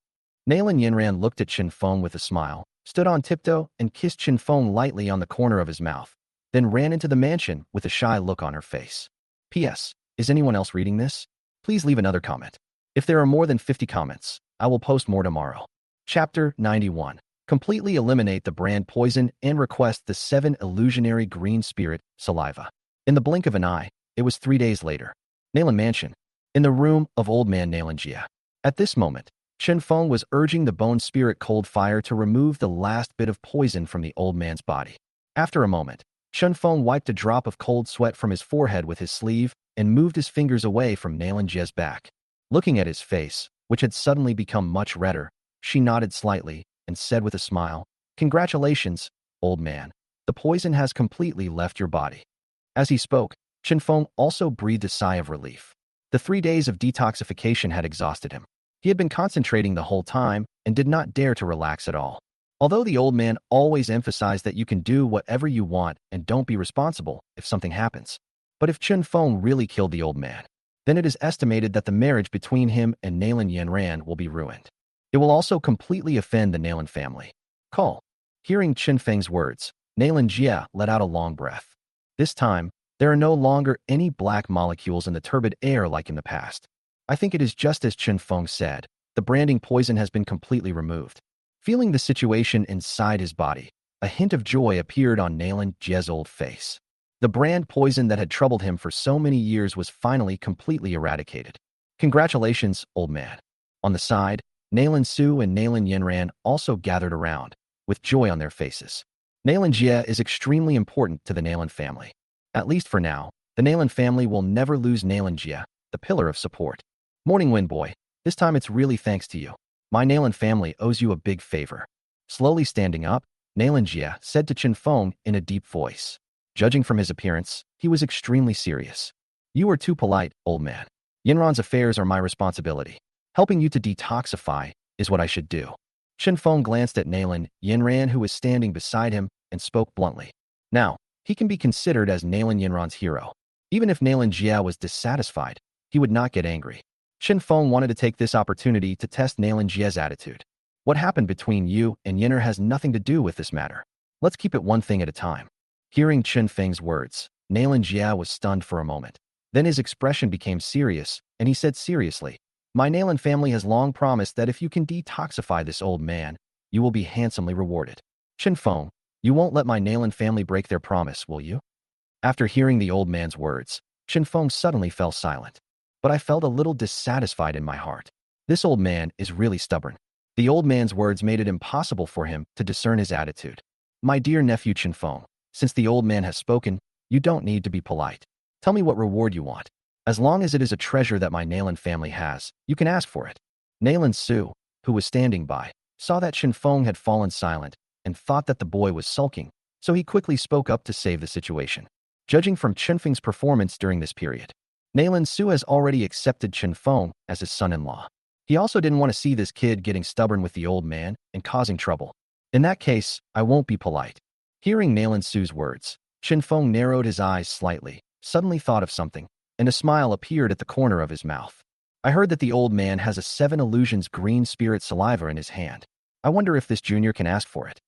Nalan Yanran looked at Chin Feng with a smile, stood on tiptoe, and kissed Chin Feng lightly on the corner of his mouth, then ran into the mansion with a shy look on her face. P.S. Is anyone else reading this? Please leave another comment. If there are more than 50 comments, I will post more tomorrow. Chapter 91. Completely eliminate the brand poison and request the 7 illusionary green spirit saliva. In the blink of an eye, it was 3 days later. Nalan Mansion. In the room of old man Nalan Jia. At this moment, Chen Feng was urging the bone spirit cold fire to remove the last bit of poison from the old man's body. After a moment, Chen Feng wiped a drop of cold sweat from his forehead with his sleeve and moved his fingers away from Nalan Jia's back. Looking at his face, which had suddenly become much redder, she nodded slightly and said with a smile, "Congratulations, old man. The poison has completely left your body." As he spoke, Chen Feng also breathed a sigh of relief. The 3 days of detoxification had exhausted him. He had been concentrating the whole time and did not dare to relax at all. Although the old man always emphasized that you can do whatever you want and don't be responsible if something happens. But if Chen Feng really killed the old man, then it is estimated that the marriage between him and Nalan Yanran will be ruined. It will also completely offend the Nalan family. Call. Hearing Chen Feng's words, Nalan Jia let out a long breath. This time, there are no longer any black molecules in the turbid air like in the past. I think it is just as Chen Feng said, the branding poison has been completely removed. Feeling the situation inside his body, a hint of joy appeared on Nalan Jia's old face. The brand poison that had troubled him for so many years was finally completely eradicated. Congratulations, old man. On the side, Nalan Su and Nalan Yanran also gathered around, with joy on their faces. Nalan Jia is extremely important to the Nalan family. At least for now, the Nalan family will never lose Nalan Jia, the pillar of support. Morning Wind Boy, this time it's really thanks to you. My Nalan family owes you a big favor. Slowly standing up, Nalan Jia said to Chen Feng in a deep voice. Judging from his appearance, he was extremely serious. You are too polite, old man. Yinran's affairs are my responsibility. Helping you to detoxify is what I should do. Chen Feng glanced at Nalan Yanran, who was standing beside him, and spoke bluntly. Now, he can be considered as Nalan Yanran's hero. Even if Nalan Jia was dissatisfied, he would not get angry. Chen Feng wanted to take this opportunity to test Nalan Jia's attitude. What happened between you and Yinner has nothing to do with this matter. Let's keep it one thing at a time. Hearing Chen Feng's words, Nalan Jia was stunned for a moment. Then his expression became serious, and he said seriously, My Nalan family has long promised that if you can detoxify this old man, you will be handsomely rewarded. Chen Feng, you won't let my Nalan family break their promise, will you? After hearing the old man's words, Chen Feng suddenly fell silent. But I felt a little dissatisfied in my heart. This old man is really stubborn. The old man's words made it impossible for him to discern his attitude. My dear nephew Chen Feng, since the old man has spoken, you don't need to be polite. Tell me what reward you want. As long as it is a treasure that my Nalan family has, you can ask for it. Nalan Su, who was standing by, saw that Chen Feng had fallen silent and thought that the boy was sulking, so he quickly spoke up to save the situation. Judging from Chen Feng's performance during this period, Nalan Su has already accepted Chen Feng as his son-in-law. He also didn't want to see this kid getting stubborn with the old man and causing trouble. In that case, I won't be polite. Hearing Nalan Su's words, Chen Feng narrowed his eyes slightly, suddenly thought of something, and a smile appeared at the corner of his mouth. I heard that the old man has a 7 illusions green spirit saliva in his hand. I wonder if this junior can ask for it.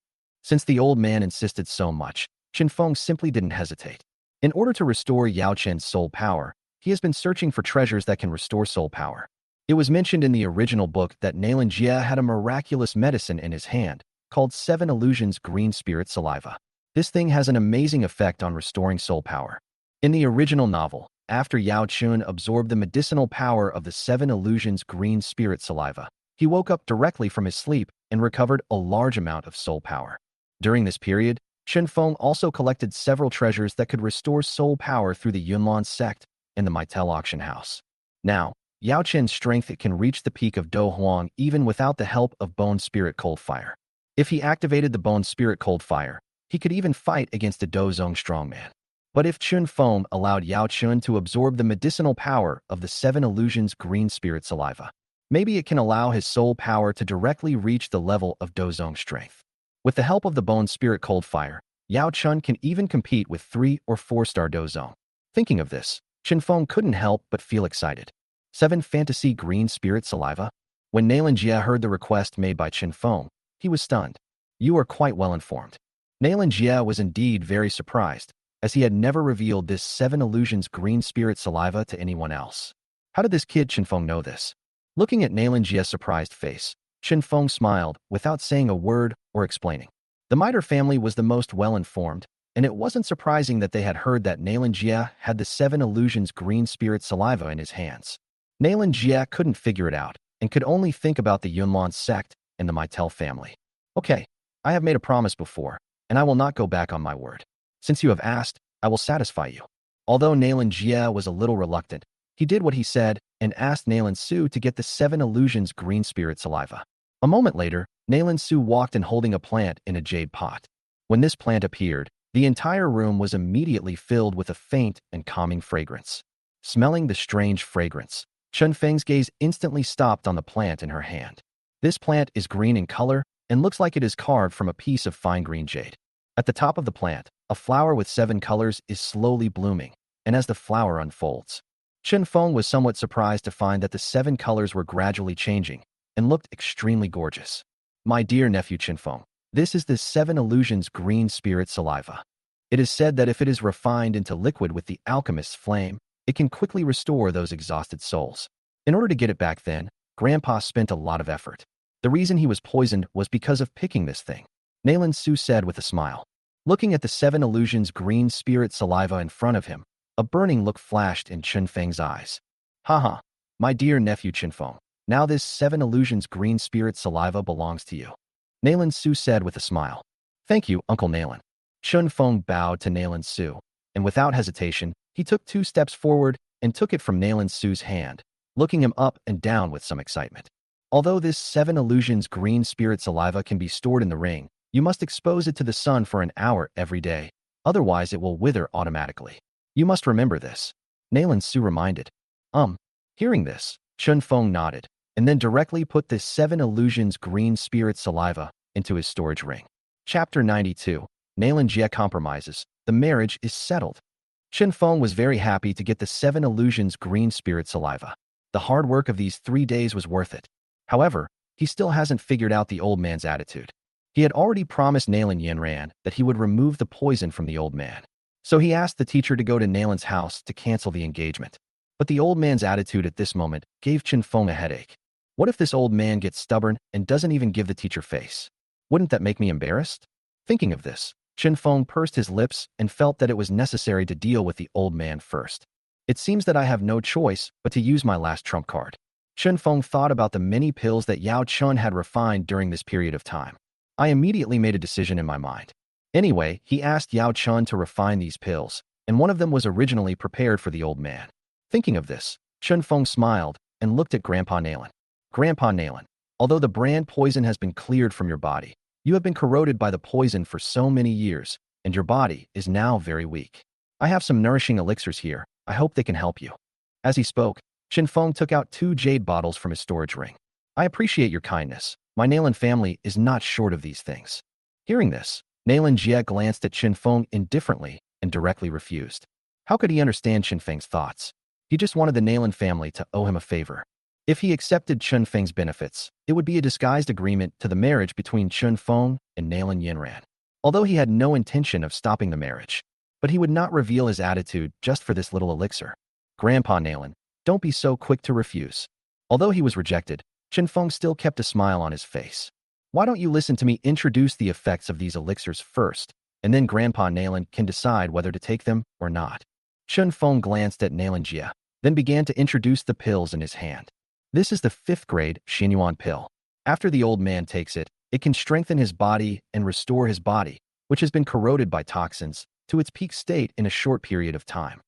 Since the old man insisted so much, Chen Feng simply didn't hesitate. In order to restore Yao Chen's soul power, he has been searching for treasures that can restore soul power. It was mentioned in the original book that Nalan Jia had a miraculous medicine in his hand, called 7 illusions green spirit saliva. This thing has an amazing effect on restoring soul power. In the original novel, after Yao Chun absorbed the medicinal power of the 7 illusions green spirit saliva, he woke up directly from his sleep and recovered a large amount of soul power. During this period, Chen Feng also collected several treasures that could restore soul power through the Yunlan sect and the Maitel auction house. Now, Yao Chen's strength can reach the peak of Do Huang even without the help of Bone Spirit Cold Fire. If he activated the Bone Spirit Cold Fire, he could even fight against a Do Zong strongman. But if Chen Feng allowed Yao Chun to absorb the medicinal power of the 7 illusions green spirit saliva, maybe it can allow his soul power to directly reach the level of Do Zong strength. With the help of the Bone Spirit Cold Fire, Yao Chun can even compete with 3 or 4-star Do Zong. Thinking of this, Chen Feng couldn't help but feel excited. 7 fantasy green spirit saliva? When Nalan Jia heard the request made by Chen Feng, he was stunned. You are quite well informed. Nalan Jia was indeed very surprised, as he had never revealed this 7 illusions green spirit saliva to anyone else. How did this kid Chen Feng know this? Looking at Nalan Jia's surprised face, Chen Feng smiled without saying a word or explaining. The Miter family was the most well-informed, and it wasn't surprising that they had heard that Nalan Jia had the 7 illusions green spirit saliva in his hands. Nalan Jia couldn't figure it out and could only think about the Yunlan sect and the Maitel family. Okay, I have made a promise before, and I will not go back on my word. Since you have asked, I will satisfy you. Although Nalan Jia was a little reluctant, he did what he said and asked Nalan Su to get the 7 illusions green spirit saliva. A moment later, Nalan Su walked in holding a plant in a jade pot. When this plant appeared, the entire room was immediately filled with a faint and calming fragrance. Smelling the strange fragrance, Chen Feng's gaze instantly stopped on the plant in her hand. This plant is green in color and looks like it is carved from a piece of fine green jade. At the top of the plant, a flower with 7 colors is slowly blooming, and as the flower unfolds, Chen Feng was somewhat surprised to find that the 7 colors were gradually changing and looked extremely gorgeous. My dear nephew Chen Feng, this is the 7 illusions green spirit saliva. It is said that if it is refined into liquid with the alchemist's flame, it can quickly restore those exhausted souls. In order to get it back then, Grandpa spent a lot of effort. The reason he was poisoned was because of picking this thing, Nalan Su said with a smile. Looking at the 7 illusions green spirit saliva in front of him, a burning look flashed in Chen Feng's eyes. Haha, my dear nephew Chen Feng, now this 7 illusions green spirit saliva belongs to you. Nalan Su said with a smile. Thank you, Uncle Nalan. Chen Feng bowed to Nalan Su, and without hesitation, he took 2 steps forward and took it from Nalan Su's hand, looking him up and down with some excitement. Although this 7 illusions green spirit saliva can be stored in the ring, you must expose it to the sun for an hour every day, otherwise it will wither automatically. You must remember this. Nalan Su reminded. Hearing this, Chen Feng nodded, and then directly put this 7 illusions green spirit saliva into his storage ring. Chapter 92. Nalan Jia compromises. The marriage is settled. Chen Feng was very happy to get the 7 illusions green spirit saliva. The hard work of these 3 days was worth it. However, he still hasn't figured out the old man's attitude. He had already promised Nalan Yanran that he would remove the poison from the old man. So he asked the teacher to go to Nalan's house to cancel the engagement. But the old man's attitude at this moment gave Chen Feng a headache. What if this old man gets stubborn and doesn't even give the teacher face? Wouldn't that make me embarrassed? Thinking of this, Chen Feng pursed his lips and felt that it was necessary to deal with the old man first. It seems that I have no choice but to use my last trump card. Chen Feng thought about the many pills that Yao Chun had refined during this period of time. I immediately made a decision in my mind. Anyway, he asked Yao Chun to refine these pills, and one of them was originally prepared for the old man. Thinking of this, Chen Feng smiled and looked at Grandpa Nalen. Grandpa Nalen, although the brand poison has been cleared from your body, you have been corroded by the poison for so many years, and your body is now very weak. I have some nourishing elixirs here. I hope they can help you. As he spoke, Chen Feng took out 2 jade bottles from his storage ring. I appreciate your kindness. My Nalen family is not short of these things. Hearing this, Nalen Jie glanced at Chen Feng indifferently and directly refused. How could he understand Chen Feng's thoughts? He just wanted the Nalen family to owe him a favor. If he accepted Chen Feng's benefits, it would be a disguised agreement to the marriage between Chen Feng and Nalen Yinran. Although he had no intention of stopping the marriage, but he would not reveal his attitude just for this little elixir. Grandpa Nalen, don't be so quick to refuse. Although he was rejected, Chen Feng still kept a smile on his face. Why don't you listen to me introduce the effects of these elixirs first, and then Grandpa Nalen can decide whether to take them or not. Chen Feng glanced at Nalen Jia, then began to introduce the pills in his hand. This is the 5th grade Xinyuan pill. After the old man takes it, it can strengthen his body and restore his body, which has been corroded by toxins, to its peak state in a short period of time.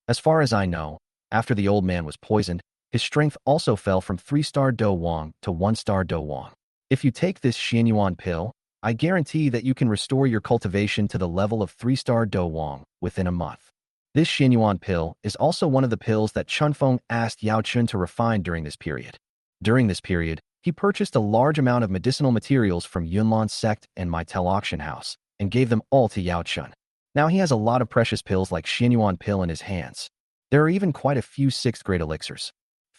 As far as I know, after the old man was poisoned, his strength also fell from 3-star Do Wang to 1-star Do Wang. If you take this Xinyuan pill, I guarantee that you can restore your cultivation to the level of 3-star Do Wang within a month. This Xinyuan pill is also one of the pills that Chen Feng asked Yao Chun to refine during this period. During this period, he purchased a large amount of medicinal materials from Yunlan sect and Maitel auction house and gave them all to Yao Chun. Now he has a lot of precious pills like Xinyuan pill in his hands. There are even quite a few 6th grade elixirs.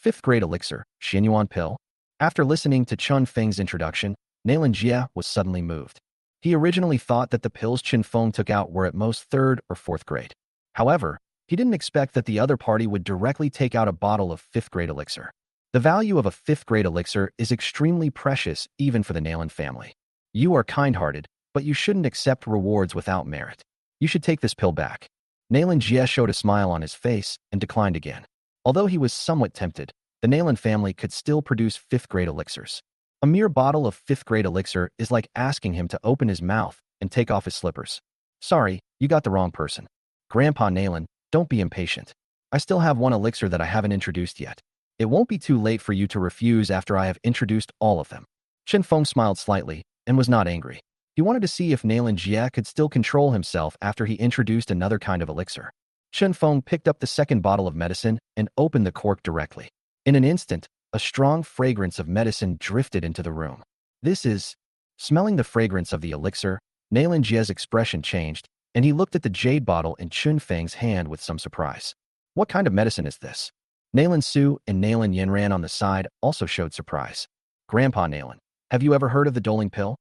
5th grade elixir, Xinyuan pill. After listening to Chen Feng's introduction, Nalen Jia was suddenly moved. He originally thought that the pills Chen Feng took out were at most 3rd or 4th grade. However, he didn't expect that the other party would directly take out a bottle of 5th grade elixir. The value of a 5th grade elixir is extremely precious even for the Nalen family. You are kind-hearted, but you shouldn't accept rewards without merit. You should take this pill back. Nalen Jie showed a smile on his face and declined again. Although he was somewhat tempted, the Nalen family could still produce 5th grade elixirs. A mere bottle of 5th grade elixir is like asking him to open his mouth and take off his slippers. Sorry, you got the wrong person. Grandpa Nalen, don't be impatient. I still have one elixir that I haven't introduced yet. It won't be too late for you to refuse after I have introduced all of them. Chen Feng smiled slightly and was not angry. He wanted to see if Nalen Jia could still control himself after he introduced another kind of elixir. Chen Feng picked up the 2nd bottle of medicine and opened the cork directly. In an instant, a strong fragrance of medicine drifted into the room. This is... Smelling the fragrance of the elixir, Nalen Jia's expression changed, and he looked at the jade bottle in Chen Feng's hand with some surprise. What kind of medicine is this? Nalen Su and Nalen Yinran on the side also showed surprise. Grandpa Nalen, have you ever heard of the Doling pill?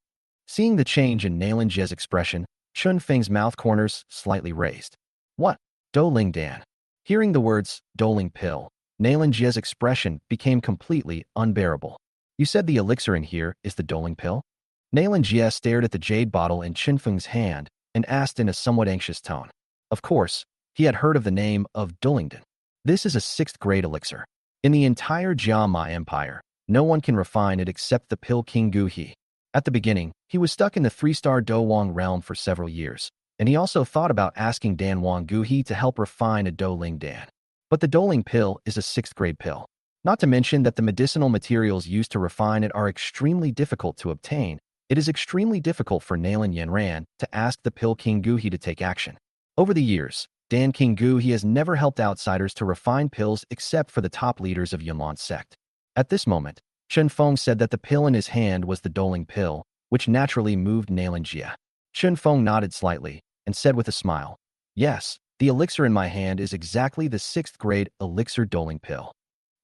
Seeing the change in Nalen Jia's expression, Chen Feng's mouth corners slightly raised. What? Doling Dan. Hearing the words, Doling pill, Nalen Jia's expression became completely unbearable. You said the elixir in here is the Doling pill? Nalen Jia stared at the jade bottle in Chen Feng's hand and asked in a somewhat anxious tone. Of course, he had heard of the name of Dolingdan. This is a 6th grade elixir. In the entire Jiama Empire, no one can refine it except the pill King Gu He. At the beginning, he was stuck in the 3-star Do Wang realm for several years, and he also thought about asking Dan Wang Gu He to help refine a Doling Dan. But the Doling pill is a 6th grade pill. Not to mention that the medicinal materials used to refine it are extremely difficult to obtain. It is extremely difficult for Nalen Yanran to ask the pill King Gu He to take action. Over the years, Dan King Gu He has never helped outsiders to refine pills except for the top leaders of Yunlan sect. At this moment, Chen Feng said that the pill in his hand was the Doling pill, which naturally moved Nalen Jia. Chen Feng nodded slightly and said with a smile, Yes, the elixir in my hand is exactly the 6th grade elixir Doling pill.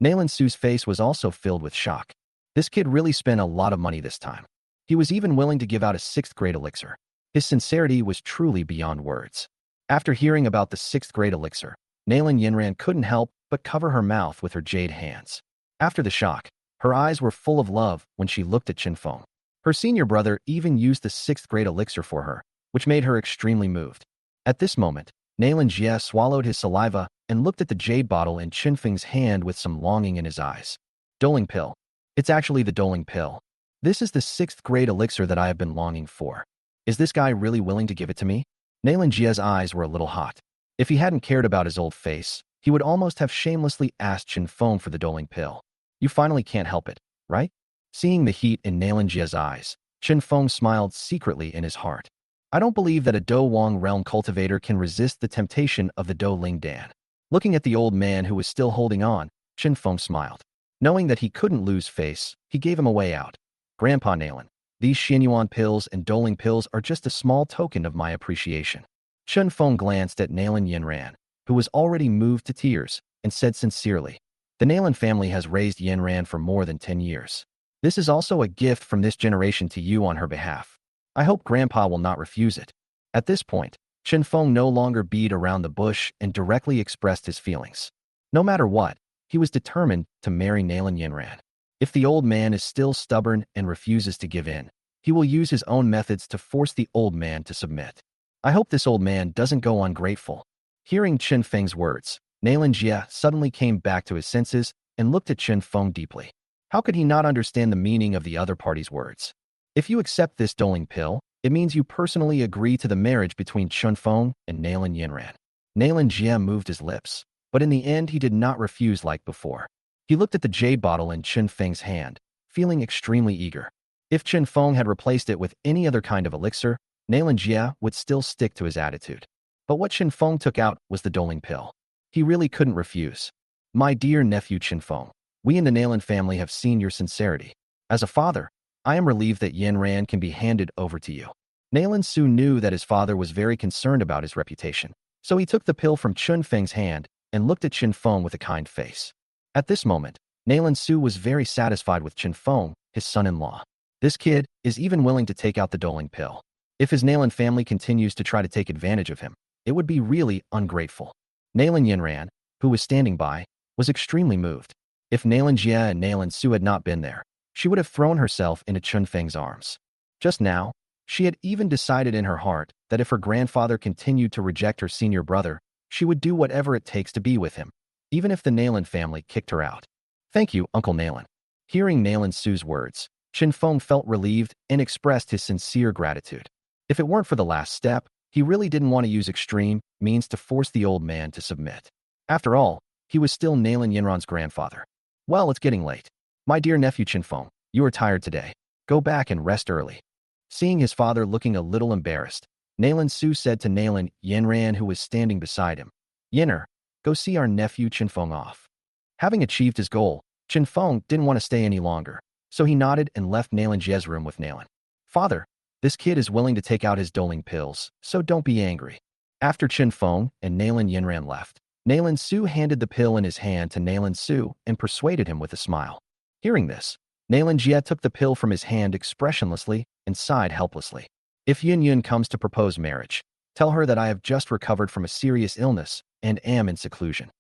Nalen Su's face was also filled with shock. This kid really spent a lot of money this time. He was even willing to give out a 6th grade elixir. His sincerity was truly beyond words. After hearing about the 6th grade elixir, Nalen Yinran couldn't help but cover her mouth with her jade hands. After the shock, her eyes were full of love when she looked at Qinfeng. Her senior brother even used the sixth-grade elixir for her, which made her extremely moved. At this moment, Nailan Jie swallowed his saliva and looked at the jade bottle in Qinfeng's hand with some longing in his eyes. Doling pill. It's actually the Doling pill. This is the sixth-grade elixir that I have been longing for. Is this guy really willing to give it to me? Nailan Jie's eyes were a little hot. If he hadn't cared about his old face, he would almost have shamelessly asked Qinfeng for the Doling pill. You finally can't help it, right? Seeing the heat in Nailan Jie's eyes, Qinfeng smiled secretly in his heart. I don't believe that a Do Wang realm cultivator can resist the temptation of the Do Ling Dan. Looking at the old man who was still holding on, Qinfeng smiled. Knowing that he couldn't lose face, he gave him a way out. Grandpa Nailan, these Xianyuan pills and Doling pills are just a small token of my appreciation. Qinfeng glanced at Nailan Yinran, who was already moved to tears, and said sincerely, the Nailan family has raised Yinran for more than 10 years. This is also a gift from this generation to you on her behalf. I hope Grandpa will not refuse it. At this point, Qinfeng no longer beat around the bush and directly expressed his feelings. No matter what, he was determined to marry Nailan Yinran. If the old man is still stubborn and refuses to give in, he will use his own methods to force the old man to submit. I hope this old man doesn't go ungrateful. Hearing Qinfeng's words, Nailan Jie suddenly came back to his senses and looked at Qinfeng deeply. How could he not understand the meaning of the other party's words? If you accept this Doling pill, it means you personally agree to the marriage between Qinfeng and Nailan Yinran. Nailan Jie moved his lips, but in the end he did not refuse like before. He looked at the jade bottle in Qinfeng's hand, feeling extremely eager. If Qinfeng had replaced it with any other kind of elixir, Nailan Jie would still stick to his attitude. But what Qinfeng took out was the Doling pill. He really couldn't refuse. My dear nephew Qinfeng, we in the Nailan family have seen your sincerity. As a father, I am relieved that Yinran can be handed over to you. Nailan Su knew that his father was very concerned about his reputation, so he took the pill from Qinfeng's hand and looked at Qinfeng with a kind face. At this moment, Nailan Su was very satisfied with Qinfeng, his son-in-law. This kid is even willing to take out the Doling pill. If his Nailan family continues to try to take advantage of him, it would be really ungrateful. Nailan Yinran, who was standing by, was extremely moved. If Nailan Jie and Nailan Su had not been there, she would have thrown herself into Qinfeng's arms. Just now, she had even decided in her heart that if her grandfather continued to reject her senior brother, she would do whatever it takes to be with him, even if the Nailan family kicked her out. Thank you, Uncle Nailan. Hearing Nailan Su's words, Qinfeng felt relieved and expressed his sincere gratitude. If it weren't for the last step, he really didn't want to use extreme means to force the old man to submit. After all, he was still Nailan Yinran's grandfather. Well, it's getting late. My dear nephew Qinfeng, you are tired today. Go back and rest early. Seeing his father looking a little embarrassed, Nailan Su said to Nailan Yinran, who was standing beside him, Yinner, go see our nephew Qinfeng off. Having achieved his goal, Qinfeng didn't want to stay any longer, so he nodded and left Nailan Jie's room with Nailan. Father, this kid is willing to take out his Doling pills, so don't be angry. After Qinfeng and Nailan Yinran left, Nailan Su handed the pill in his hand to Nailan Su and persuaded him with a smile. Hearing this, Nailan Jie took the pill from his hand expressionlessly and sighed helplessly. If Yin Yun comes to propose marriage, tell her that I have just recovered from a serious illness and am in seclusion.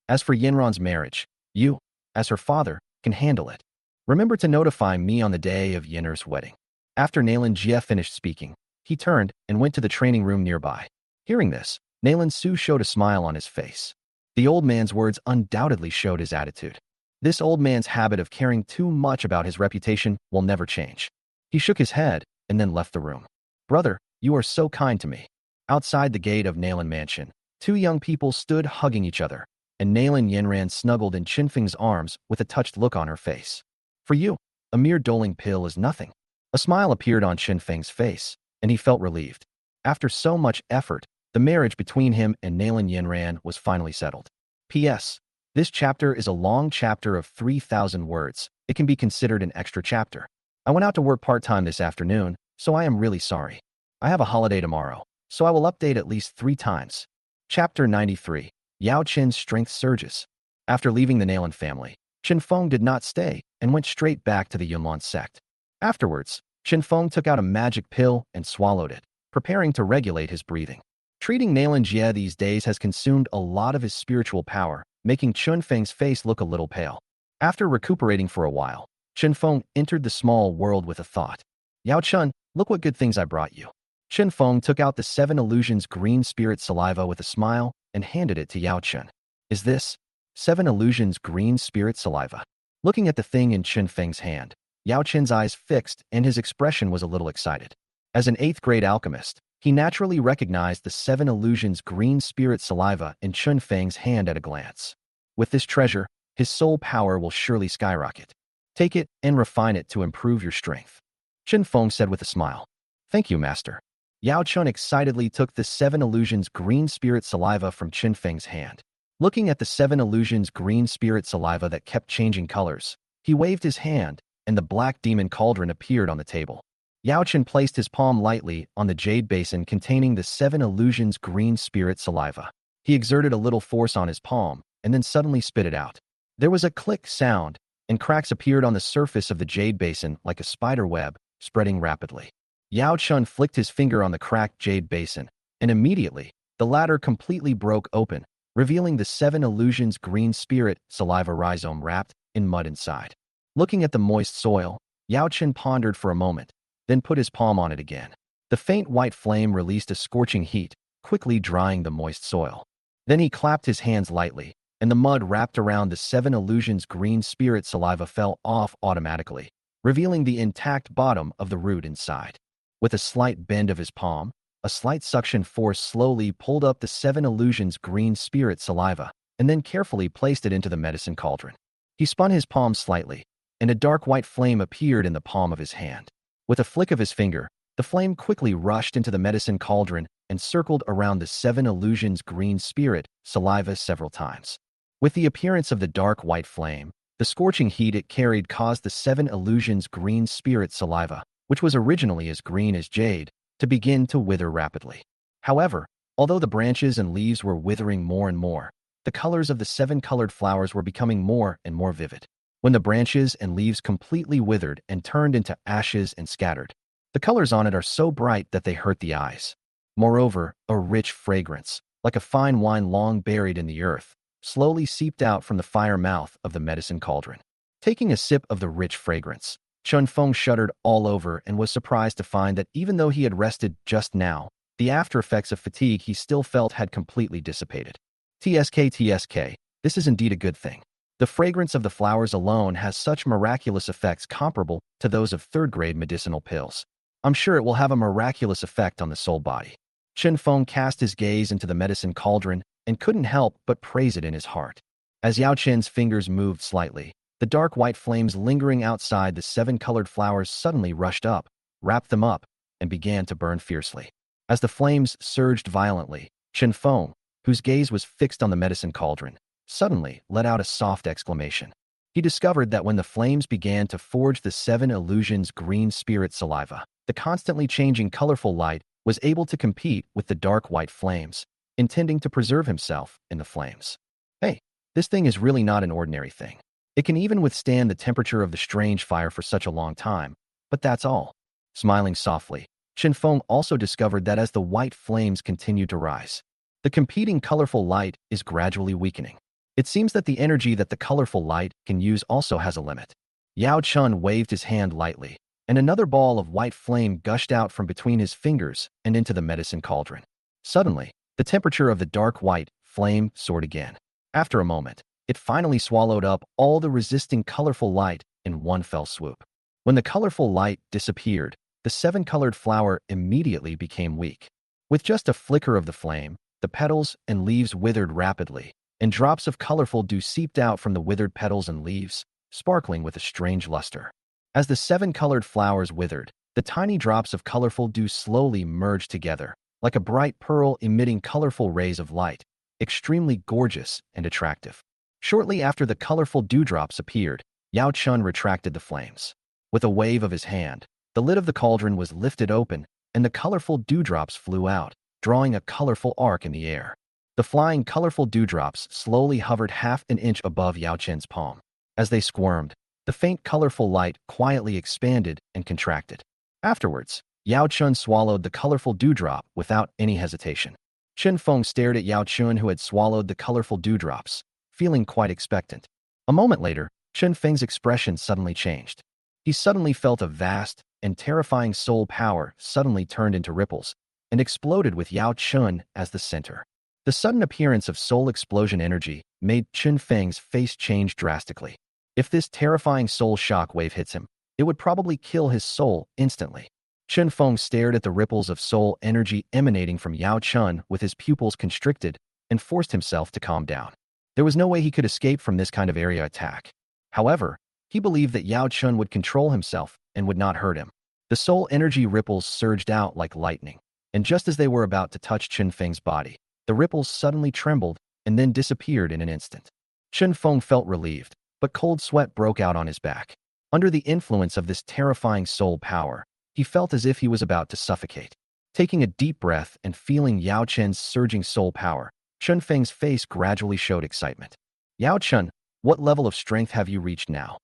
As for Yinran's marriage, you, as her father, can handle it. Remember to notify me on the day of Yinner's wedding. After Nailan Jie finished speaking, he turned and went to the training room nearby. Hearing this, Nailan Su showed a smile on his face. The old man's words undoubtedly showed his attitude. This old man's habit of caring too much about his reputation will never change. He shook his head and then left the room. Brother, you are so kind to me. Outside the gate of Nailan Mansion, two young people stood hugging each other, and Nailan Yinran snuggled in Qinfeng's arms with a touched look on her face. For you, a mere Doling pill is nothing. A smile appeared on Qinfeng's face, and he felt relieved. After so much effort, the marriage between him and Nailan Yinran was finally settled. P.S. This chapter is a long chapter of 3,000 words. It can be considered an extra chapter. I went out to work part-time this afternoon, so I am really sorry. I have a holiday tomorrow, so I will update at least 3 times. Chapter 93. Yao Qin's strength surges. After leaving the Nailan family, Qinfeng did not stay and went straight back to the Yunlan sect. Afterwards, Qinfeng took out a magic pill and swallowed it, preparing to regulate his breathing. Treating Nailan Jie these days has consumed a lot of his spiritual power, making Chun Feng's face look a little pale. After recuperating for a while, Chen Feng entered the small world with a thought. Yao Chun, look what good things I brought you. Chen Feng took out the 7 illusions green spirit saliva with a smile and handed it to Yao Chun. Is this 7 illusions green spirit saliva? Looking at the thing in Chen Feng's hand, Yao Chen's eyes fixed and his expression was a little excited. As an 8th grade alchemist, he naturally recognized the 7 illusions green spirit saliva in Chen Feng's hand at a glance. With this treasure, his soul power will surely skyrocket. Take it and refine it to improve your strength. Chen Feng said with a smile. Thank you, master. Yao Chun excitedly took the 7 illusions green spirit saliva from Chen Feng's hand. Looking at the 7 illusions green spirit saliva that kept changing colors, he waved his hand, and the black demon cauldron appeared on the table. Yao Chun placed his palm lightly on the jade basin containing the 7 illusions green spirit saliva. He exerted a little force on his palm, and then suddenly spit it out. There was a click sound, and cracks appeared on the surface of the jade basin like a spider web, spreading rapidly. Yao Chun flicked his finger on the cracked jade basin, and immediately, the latter completely broke open, revealing the 7 illusions green spirit saliva rhizome wrapped in mud inside. Looking at the moist soil, Yao Chun pondered for a moment, then put his palm on it again. The faint white flame released a scorching heat, quickly drying the moist soil. Then he clapped his hands lightly, and the mud wrapped around the 7 illusions green spirit saliva fell off automatically, revealing the intact bottom of the root inside. With a slight bend of his palm, a slight suction force slowly pulled up the 7 illusions green spirit saliva, and then carefully placed it into the medicine cauldron. He spun his palm slightly, and a dark white flame appeared in the palm of his hand. With a flick of his finger, the flame quickly rushed into the medicine cauldron and circled around the 7 illusions green spirit saliva several times. With the appearance of the dark white flame, the scorching heat it carried caused the 7 illusions green spirit saliva, which was originally as green as jade, to begin to wither rapidly. However, although the branches and leaves were withering more and more, the colors of the 7 colored flowers were becoming more and more vivid. When the branches and leaves completely withered and turned into ashes and scattered, the colors on it are so bright that they hurt the eyes. Moreover, a rich fragrance, like a fine wine long buried in the earth, slowly seeped out from the fire mouth of the medicine cauldron. Taking a sip of the rich fragrance, Chun Feng shuddered all over and was surprised to find that even though he had rested just now, the after effects of fatigue he still felt had completely dissipated. TSK, this is indeed a good thing. The fragrance of the flowers alone has such miraculous effects comparable to those of 3rd-grade medicinal pills. I'm sure it will have a miraculous effect on the soul body. Chen Feng cast his gaze into the medicine cauldron and couldn't help but praise it in his heart. As Yao Chen's fingers moved slightly, the dark white flames lingering outside the 7 colored flowers suddenly rushed up, wrapped them up, and began to burn fiercely. As the flames surged violently, Chen Feng, whose gaze was fixed on the medicine cauldron, suddenly let out a soft exclamation. He discovered that when the flames began to forge the 7 illusions green spirit saliva, the constantly changing colorful light was able to compete with the dark white flames, intending to preserve himself in the flames. Hey, this thing is really not an ordinary thing. It can even withstand the temperature of the strange fire for such a long time, but that's all. Smiling softly, Chen Feng also discovered that as the white flames continued to rise, the competing colorful light is gradually weakening. It seems that the energy that the colorful light can use also has a limit. Yao Chun waved his hand lightly, and another ball of white flame gushed out from between his fingers and into the medicine cauldron. Suddenly, the temperature of the dark white flame soared again. After a moment, it finally swallowed up all the resisting colorful light in one fell swoop. When the colorful light disappeared, the 7-colored flower immediately became weak. With just a flicker of the flame, the petals and leaves withered rapidly, and drops of colorful dew seeped out from the withered petals and leaves, sparkling with a strange luster. As the 7-colored flowers withered, the tiny drops of colorful dew slowly merged together, like a bright pearl emitting colorful rays of light, extremely gorgeous and attractive. Shortly after the colorful dewdrops appeared, Yao Chun retracted the flames. With a wave of his hand, the lid of the cauldron was lifted open, and the colorful dewdrops flew out, drawing a colorful arc in the air. The flying colorful dewdrops slowly hovered half an inch above Yao Chen's palm. As they squirmed, the faint colorful light quietly expanded and contracted. Afterwards, Yao Chun swallowed the colorful dewdrop without any hesitation. Chen Feng stared at Yao Chun, who had swallowed the colorful dewdrops, feeling quite expectant. A moment later, Chen Feng's expression suddenly changed. He suddenly felt a vast and terrifying soul power suddenly turned into ripples and exploded with Yao Chun as the center. The sudden appearance of soul explosion energy made Chen Feng's face change drastically. If this terrifying soul shock wave hits him, it would probably kill his soul instantly. Chen Feng stared at the ripples of soul energy emanating from Yao Chun with his pupils constricted and forced himself to calm down. There was no way he could escape from this kind of area attack. However, he believed that Yao Chun would control himself and would not hurt him. The soul energy ripples surged out like lightning, and just as they were about to touch Chen Feng's body, the ripples suddenly trembled and then disappeared in an instant. Chen Feng felt relieved, but cold sweat broke out on his back. Under the influence of this terrifying soul power, he felt as if he was about to suffocate. Taking a deep breath and feeling Yao Chen's surging soul power, Chen Feng's face gradually showed excitement. Yao Chen, what level of strength have you reached now?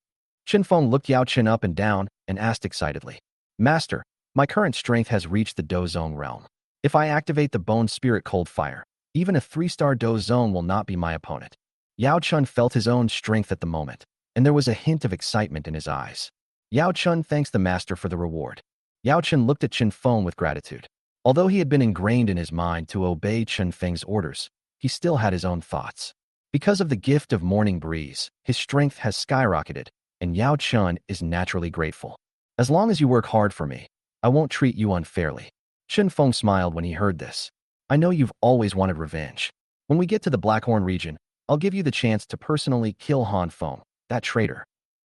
Chen Feng looked Yao Chen up and down and asked excitedly. Master, my current strength has reached the Do Zone realm. If I activate the Bone Spirit Cold Fire, even a 3-star Do Zone will not be my opponent. Yao Chun felt his own strength at the moment, and there was a hint of excitement in his eyes. Yao Chun thanks the master for the reward. Yao Chun looked at Chen Feng with gratitude. Although he had been ingrained in his mind to obey Chen Feng's orders, he still had his own thoughts. Because of the gift of morning breeze, his strength has skyrocketed, and Yao Chun is naturally grateful. As long as you work hard for me, I won't treat you unfairly. Chen Feng smiled when he heard this. I know you've always wanted revenge. When we get to the Blackhorn region, I'll give you the chance to personally kill Han Feng, that traitor.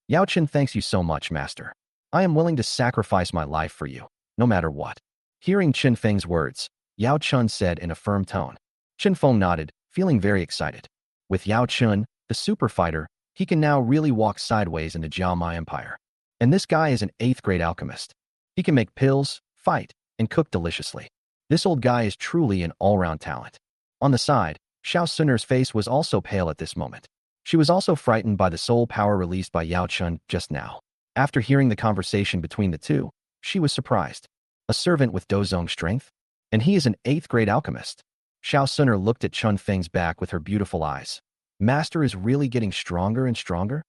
Yao Chen thanks you so much, master. I am willing to sacrifice my life for you, no matter what. Hearing Chen Feng's words, Yao Chun said in a firm tone. Chen Feng nodded, feeling very excited. With Yao Chun, the super fighter, he can now really walk sideways in the Jiaomai Empire. And this guy is an 8th-grade alchemist. He can make pills, fight, and cook deliciously. This old guy is truly an all-round talent. On the side, Xiao Suner's face was also pale at this moment. She was also frightened by the soul power released by Yao Chun just now. After hearing the conversation between the two, she was surprised. A servant with Dozong strength? And he is an 8th-grade alchemist. Xiao Suner looked at Chun Feng's back with her beautiful eyes. Master is really getting stronger and stronger?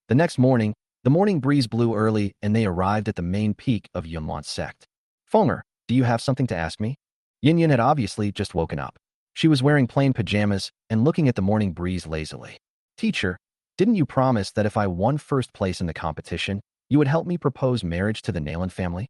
The next morning, the morning breeze blew early and they arrived at the main peak of Yunwan's sect. Fenger, do you have something to ask me? Yin Yin had obviously just woken up. She was wearing plain pajamas and looking at the morning breeze lazily. Teacher, didn't you promise that if I won first place in the competition, you would help me propose marriage to the Nalan family?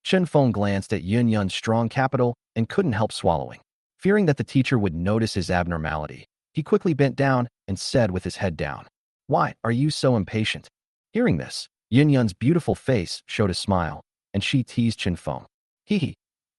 Chen Feng glanced at Yun Yun's strong capital and couldn't help swallowing. Fearing that the teacher would notice his abnormality, he quickly bent down and said with his head down, Why are you so impatient? Hearing this, Yun Yun's beautiful face showed a smile, and she teased Chen Feng. Hee.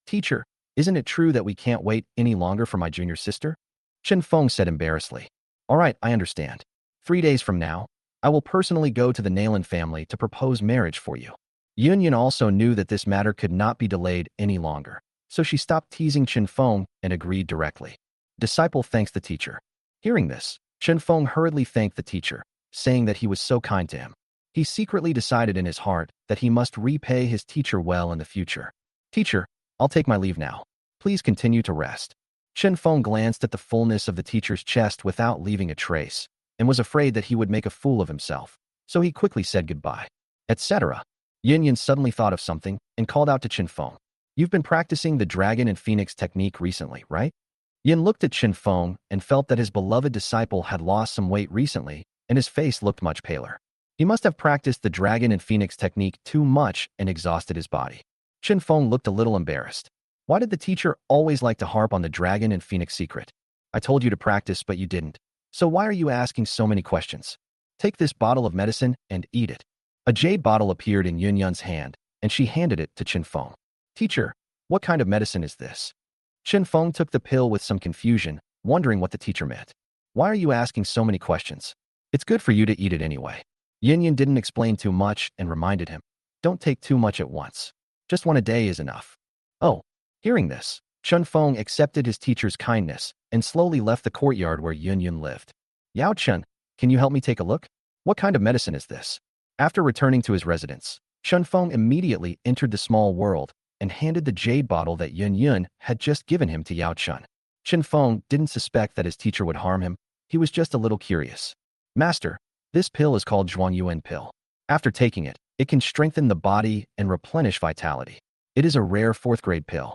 Teacher, isn't it true that we can't wait any longer for my junior sister? Chen Feng said embarrassedly. All right, I understand. 3 days from now, I will personally go to the Nalan family to propose marriage for you. Yun Yun also knew that this matter could not be delayed any longer, so she stopped teasing Chen Feng and agreed directly. Disciple thanks the teacher. Hearing this, Chen Feng hurriedly thanked the teacher, saying that he was so kind to him. He secretly decided in his heart that he must repay his teacher well in the future. Teacher, I'll take my leave now. Please continue to rest. Chen Feng glanced at the fullness of the teacher's chest without leaving a trace, and was afraid that he would make a fool of himself, so he quickly said goodbye. Etc. Yin Yin suddenly thought of something and called out to Chen Feng. You've been practicing the dragon and phoenix technique recently, right? Yin looked at Chen Feng and felt that his beloved disciple had lost some weight recently, and his face looked much paler. He must have practiced the dragon and phoenix technique too much and exhausted his body. Chen Feng looked a little embarrassed. Why did the teacher always like to harp on the dragon and phoenix secret? I told you to practice, but you didn't. So why are you asking so many questions? Take this bottle of medicine and eat it. A jade bottle appeared in Yun Yun's hand, and she handed it to Chen Feng. Teacher, what kind of medicine is this? Chen Feng took the pill with some confusion, wondering what the teacher meant. Why are you asking so many questions? It's good for you to eat it anyway. Yin Yin didn't explain too much and reminded him. Don't take too much at once. Just one a day is enough. Oh, hearing this, Chen Feng accepted his teacher's kindness and slowly left the courtyard where Yun Yun lived. Yao Chen, can you help me take a look? What kind of medicine is this? After returning to his residence, Chen Feng immediately entered the small world and handed the jade bottle that Yun Yun had just given him to Yao Chen. Chen Feng didn't suspect that his teacher would harm him. he was just a little curious. Master, this pill is called Zhuangyuan pill. After taking it, it can strengthen the body and replenish vitality. It is a rare 4th-grade pill.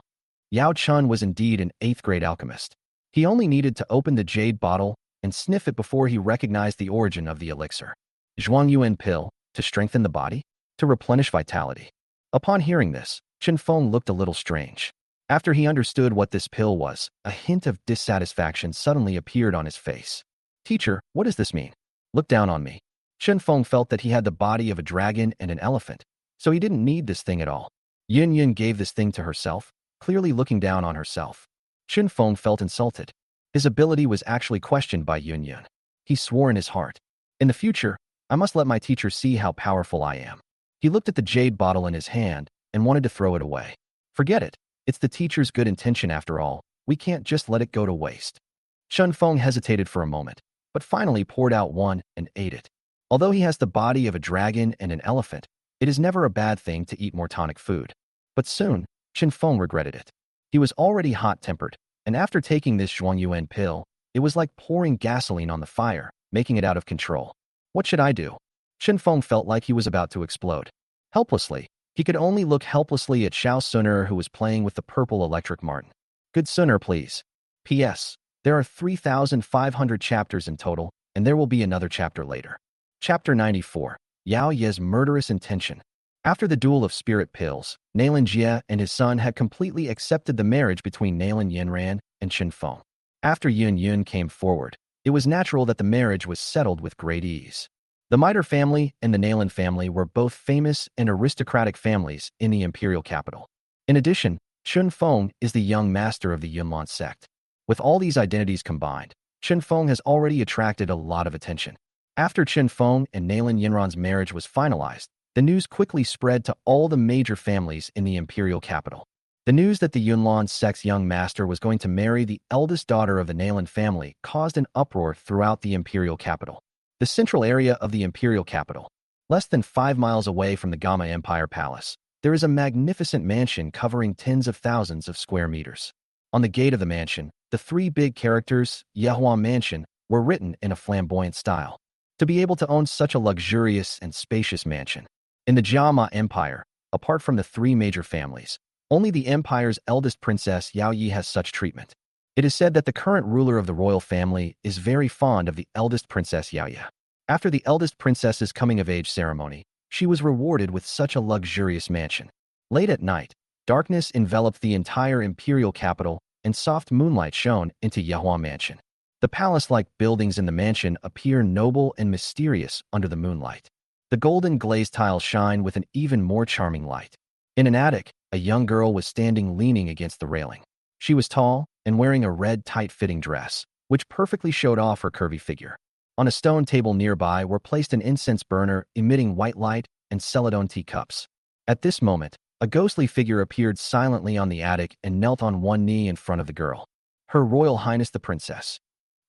Yao Chun was indeed an 8th-grade alchemist. He only needed to open the jade bottle and sniff it before he recognized the origin of the elixir. Zhuangyuan pill, to strengthen the body, to replenish vitality. Upon hearing this, Chen Feng looked a little strange. After he understood what this pill was, a hint of dissatisfaction suddenly appeared on his face. Teacher, what does this mean? Look down on me. Chen Feng felt that he had the body of a dragon and an elephant, so he didn't need this thing at all. Yin Yin gave this thing to herself, clearly looking down on herself. Chen Feng felt insulted. His ability was actually questioned by Yun Yun. He swore in his heart, in the future, I must let my teacher see how powerful I am. He looked at the jade bottle in his hand and wanted to throw it away. Forget it. It's the teacher's good intention after all. We can't just let it go to waste. Chen Feng hesitated for a moment, but finally poured out one and ate it. Although he has the body of a dragon and an elephant, it is never a bad thing to eat more tonic food. But soon, Chen Feng regretted it. He was already hot-tempered, and after taking this Zhuangyuan pill, it was like pouring gasoline on the fire, making it out of control. What should I do? Chen Feng felt like he was about to explode. Helplessly, he could only look helplessly at Xiao Suner, who was playing with the purple electric martin. Good Suner, please. P.S. There are 3,500 chapters in total, and there will be another chapter later. Chapter 94. Yao Ye's Murderous Intention. After the duel of spirit pills, Nalin Jie and his son had completely accepted the marriage between Nalin Yinran and Chen Feng. After Yun Yun came forward, it was natural that the marriage was settled with great ease. The Miter family and the Nalin family were both famous and aristocratic families in the imperial capital. In addition, Chen Feng is the young master of the Yunlan sect. With all these identities combined, Chen Feng has already attracted a lot of attention. After Chen Feng and Nalin Yinran's marriage was finalized, the news quickly spread to all the major families in the imperial capital. The news that the Yunlan sect's young master was going to marry the eldest daughter of the Nalin family caused an uproar throughout the imperial capital. The central area of the imperial capital, less than 5 miles away from the Gamma Empire Palace, there is a magnificent mansion covering tens of thousands of square meters. On the gate of the mansion, the 3 big characters, Yehua Mansion, were written in a flamboyant style. To be able to own such a luxurious and spacious mansion. In the Jiama Empire, apart from the 3 major families, only the empire's eldest princess Yao Yi has such treatment. It is said that the current ruler of the royal family is very fond of the eldest princess Yao Yi. After the eldest princess's coming-of-age ceremony, she was rewarded with such a luxurious mansion. Late at night, darkness enveloped the entire imperial capital and soft moonlight shone into Yehua Mansion. The palace-like buildings in the mansion appear noble and mysterious under the moonlight. The golden glazed tiles shine with an even more charming light. In an attic, a young girl was standing leaning against the railing. She was tall and wearing a red tight-fitting dress, which perfectly showed off her curvy figure. On a stone table nearby were placed an incense burner emitting white light and celadon teacups. At this moment, a ghostly figure appeared silently on the attic and knelt on one knee in front of the girl. Her Royal Highness the Princess.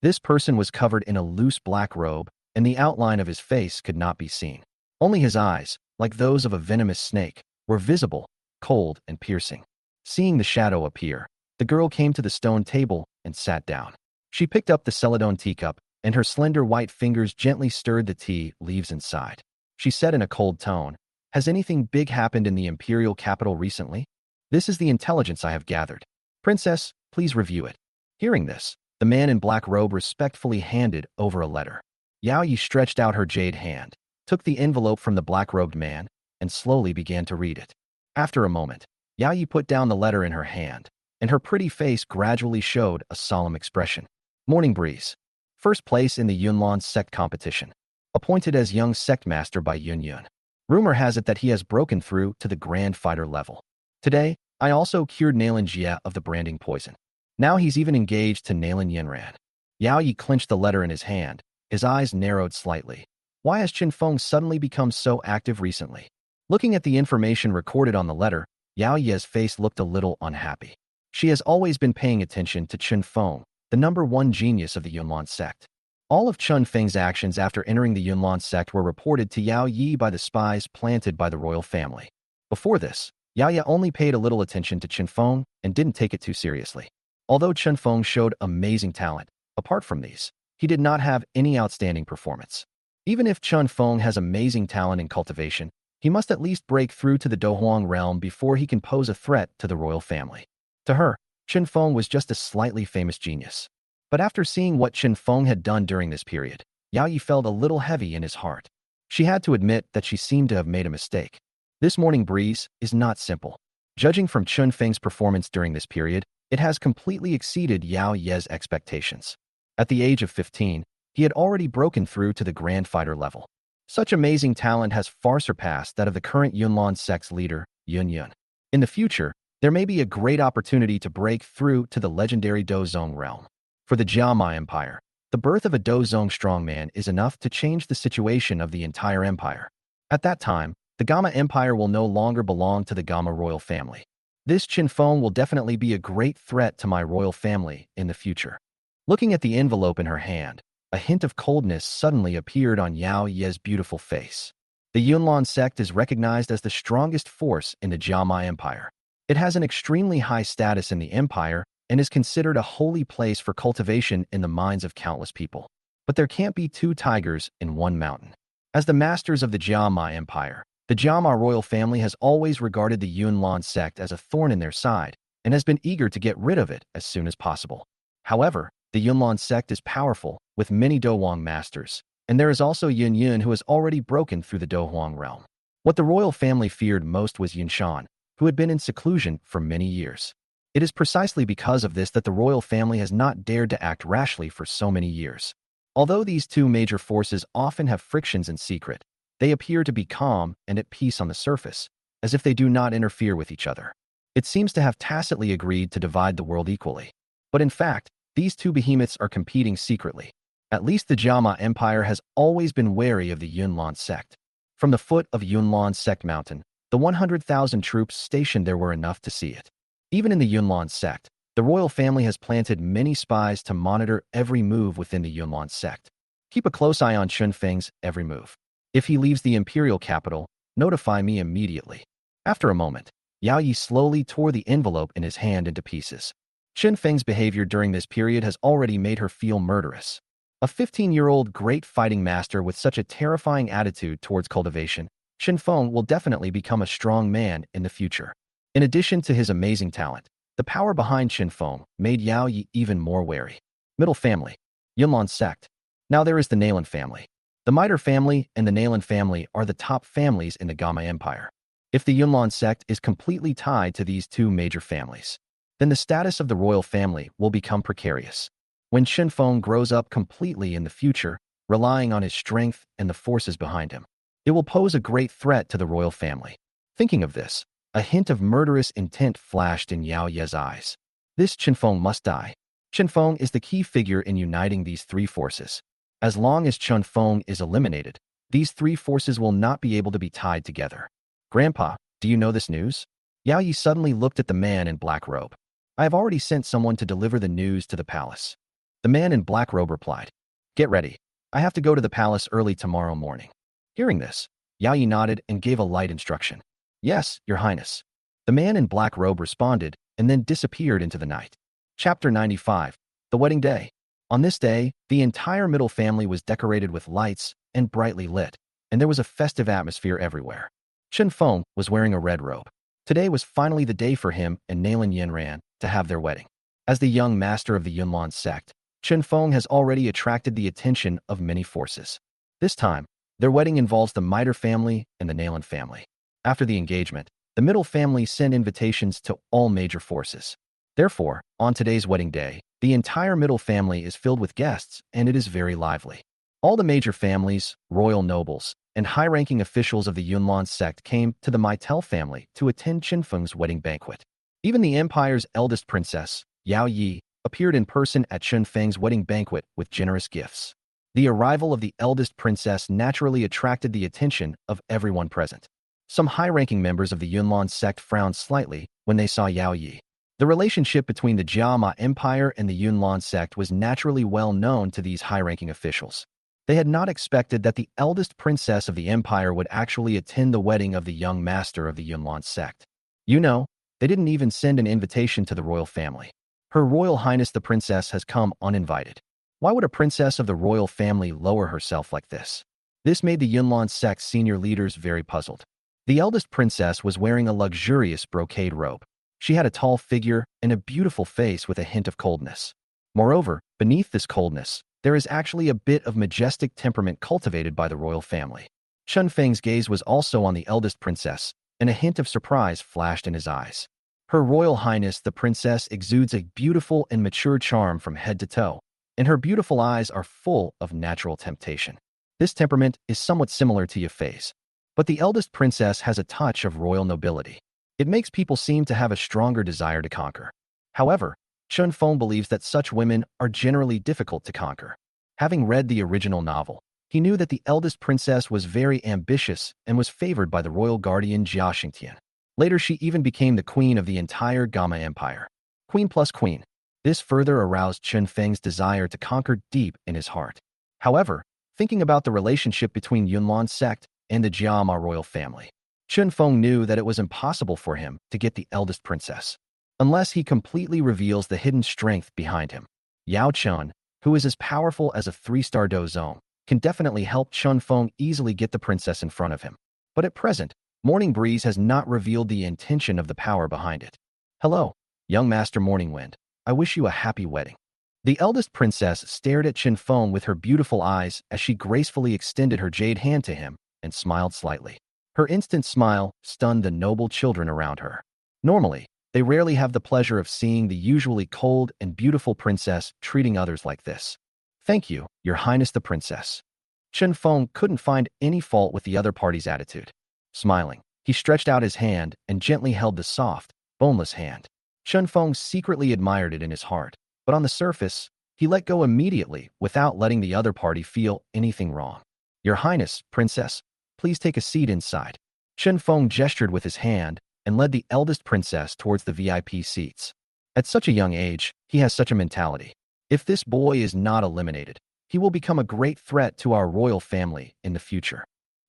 This person was covered in a loose black robe, and the outline of his face could not be seen. Only his eyes, like those of a venomous snake, were visible, cold and piercing. Seeing the shadow appear, the girl came to the stone table and sat down. She picked up the celadon teacup, and her slender white fingers gently stirred the tea leaves inside. She said in a cold tone, "Has anything big happened in the imperial capital recently? This is the intelligence I have gathered. Princess, please review it." Hearing this, the man in black robe respectfully handed over a letter. Yao Yi stretched out her jade hand, took the envelope from the black-robed man, and slowly began to read it. After a moment, Yao Yi put down the letter in her hand, and her pretty face gradually showed a solemn expression. Morning Breeze. First place in the Yunlan sect competition. Appointed as young sect master by Yun Yun. Rumor has it that he has broken through to the grand fighter level. Today, I also cured Nalin Jie of the branding poison. Now he's even engaged to Nalin Yinran. Yao Yi clenched the letter in his hand. His eyes narrowed slightly. Why has Chen Feng suddenly become so active recently? Looking at the information recorded on the letter, Yao Ye's face looked a little unhappy. She has always been paying attention to Chen Feng, the #1 genius of the Yunlan sect. All of Chen Feng's actions after entering the Yunlan sect were reported to Yao Yi by the spies planted by the royal family. Before this, Yao Yi only paid a little attention to Chen Feng and didn't take it too seriously. Although Chen Feng showed amazing talent, apart from these, he did not have any outstanding performance. Even if Chun Feng has amazing talent in cultivation, he must at least break through to the Dohuang realm before he can pose a threat to the royal family. To her, Chun Feng was just a slightly famous genius. But after seeing what Chun Feng had done during this period, Yao Yi felt a little heavy in his heart. She had to admit that she seemed to have made a mistake. This morning breeze is not simple. Judging from Chun Feng's performance during this period, it has completely exceeded Yao Ye's expectations. At the age of 15, he had already broken through to the Grand Fighter level. Such amazing talent has far surpassed that of the current Yunlan sect's leader, Yun Yun. In the future, there may be a great opportunity to break through to the legendary Dozong realm. For the Jiama Empire, the birth of a Dozong strongman is enough to change the situation of the entire empire. At that time, the Gama Empire will no longer belong to the Gama royal family. This Qin Feng will definitely be a great threat to my royal family in the future. Looking at the envelope in her hand, a hint of coldness suddenly appeared on Yao Ye's beautiful face. The Yunlan sect is recognized as the strongest force in the Jiama Empire. It has an extremely high status in the empire and is considered a holy place for cultivation in the minds of countless people. But there can't be two tigers in one mountain. As the masters of the Jiama Empire, the Jiama royal family has always regarded the Yunlan sect as a thorn in their side and has been eager to get rid of it as soon as possible. However, the Yunlan sect is powerful, with many Dohuang masters, and there is also Yun Yun who has already broken through the Dohuang realm. What the royal family feared most was Yun Shan, who had been in seclusion for many years. It is precisely because of this that the royal family has not dared to act rashly for so many years. Although these two major forces often have frictions in secret, they appear to be calm and at peace on the surface, as if they do not interfere with each other. It seems to have tacitly agreed to divide the world equally. But in fact, these two behemoths are competing secretly. At least the Jiama Empire has always been wary of the Yunlan sect. From the foot of Yunlan sect mountain, the 100,000 troops stationed there were enough to see it. Even in the Yunlan sect, the royal family has planted many spies to monitor every move within the Yunlan sect. Keep a close eye on Chun Feng's every move. If he leaves the imperial capital, notify me immediately. After a moment, Yao Yi slowly tore the envelope in his hand into pieces. Chun Feng's behavior during this period has already made her feel murderous. A 15-year-old great fighting master with such a terrifying attitude towards cultivation, Chun Feng will definitely become a strong man in the future. In addition to his amazing talent, the power behind Chun Feng made Yao Yi even more wary. Middle family, Yunlan sect. Now there is the Nalan family. The Mitre family and the Nalan family are the top families in the Gama Empire. If the Yunlan sect is completely tied to these two major families, then the status of the royal family will become precarious. When Chun Feng grows up completely in the future, relying on his strength and the forces behind him, it will pose a great threat to the royal family. Thinking of this, a hint of murderous intent flashed in Yao Ye's eyes. This Chun Feng must die. Chun Feng is the key figure in uniting these three forces. As long as Chun Feng is eliminated, these three forces will not be able to be tied together. Grandpa, do you know this news? Yao Yi suddenly looked at the man in black robe. I have already sent someone to deliver the news to the palace. The man in black robe replied. Get ready. I have to go to the palace early tomorrow morning. Hearing this, Yao Yi nodded and gave a light instruction. Yes, Your Highness. The man in black robe responded and then disappeared into the night. Chapter 95. The Wedding Day. On this day, the entire middle family was decorated with lights and brightly lit, and there was a festive atmosphere everywhere. Chun Feng was wearing a red robe. Today was finally the day for him and Nalan Yinran to have their wedding. As the young master of the Yunlan sect, Chun Feng has already attracted the attention of many forces. This time, their wedding involves the Mitre family and the Nalan family. After the engagement, the middle family sent invitations to all major forces. Therefore, on today's wedding day, the entire middle family is filled with guests, and it is very lively. All the major families, royal nobles, and high-ranking officials of the Yunlan sect came to the Maitel family to attend Chun Feng's wedding banquet. Even the empire's eldest princess, Yao Yi, appeared in person at Chun Feng's wedding banquet with generous gifts. The arrival of the eldest princess naturally attracted the attention of everyone present. Some high-ranking members of the Yunlan sect frowned slightly when they saw Yao Yi. The relationship between the Jiama Empire and the Yunlan sect was naturally well known to these high-ranking officials. They had not expected that the eldest princess of the empire would actually attend the wedding of the young master of the Yunlan sect. You know, they didn't even send an invitation to the royal family. Her Royal Highness the princess has come uninvited. Why would a princess of the royal family lower herself like this? This made the Yunlin sect's senior leaders very puzzled. The eldest princess was wearing a luxurious brocade robe. She had a tall figure and a beautiful face with a hint of coldness. Moreover, beneath this coldness, there is actually a bit of majestic temperament cultivated by the royal family. Chun Feng's gaze was also on the eldest princess, and a hint of surprise flashed in his eyes. Her Royal Highness the princess exudes a beautiful and mature charm from head to toe, and her beautiful eyes are full of natural temptation. This temperament is somewhat similar to Yafei's, but the eldest princess has a touch of royal nobility. It makes people seem to have a stronger desire to conquer. However, Chun Feng believes that such women are generally difficult to conquer. Having read the original novel, he knew that the eldest princess was very ambitious and was favored by the royal guardian Jia Xingtian. Later, she even became the queen of the entire Gama Empire. Queen plus queen. This further aroused Chun Feng's desire to conquer deep in his heart. However, thinking about the relationship between Yunlin sect and the Jiama royal family, Chun Feng knew that it was impossible for him to get the eldest princess, unless he completely reveals the hidden strength behind him. Yao Chun, who is as powerful as a 3-star dozome, can definitely help Chun Feng easily get the princess in front of him. But at present, Morning Breeze has not revealed the intention of the power behind it. Hello, young Master Morning Wind. I wish you a happy wedding. The eldest princess stared at Chun Feng with her beautiful eyes as she gracefully extended her jade hand to him and smiled slightly. Her instant smile stunned the noble children around her. Normally, they rarely have the pleasure of seeing the usually cold and beautiful princess treating others like this. Thank you, Your Highness the Princess. Chun Feng couldn't find any fault with the other party's attitude. Smiling, he stretched out his hand and gently held the soft, boneless hand. Chun Feng secretly admired it in his heart, but on the surface, he let go immediately without letting the other party feel anything wrong. Your Highness, Princess, please take a seat inside. Chun Feng gestured with his hand and led the eldest princess towards the VIP seats. At such a young age, he has such a mentality. If this boy is not eliminated, he will become a great threat to our royal family in the future.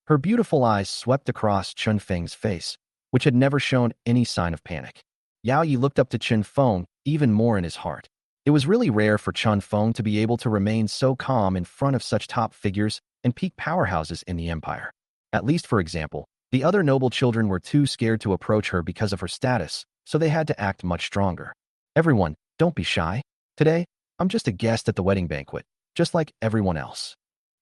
Her beautiful eyes swept across Chun Feng's face, which had never shown any sign of panic. Yao Yi looked up to Chun Feng even more in his heart. It was really rare for Chun Feng to be able to remain so calm in front of such top figures and peak powerhouses in the empire. At least, for example, the other noble children were too scared to approach her because of her status, so they had to act much stronger. Everyone, don't be shy. Today, I'm just a guest at the wedding banquet, just like everyone else.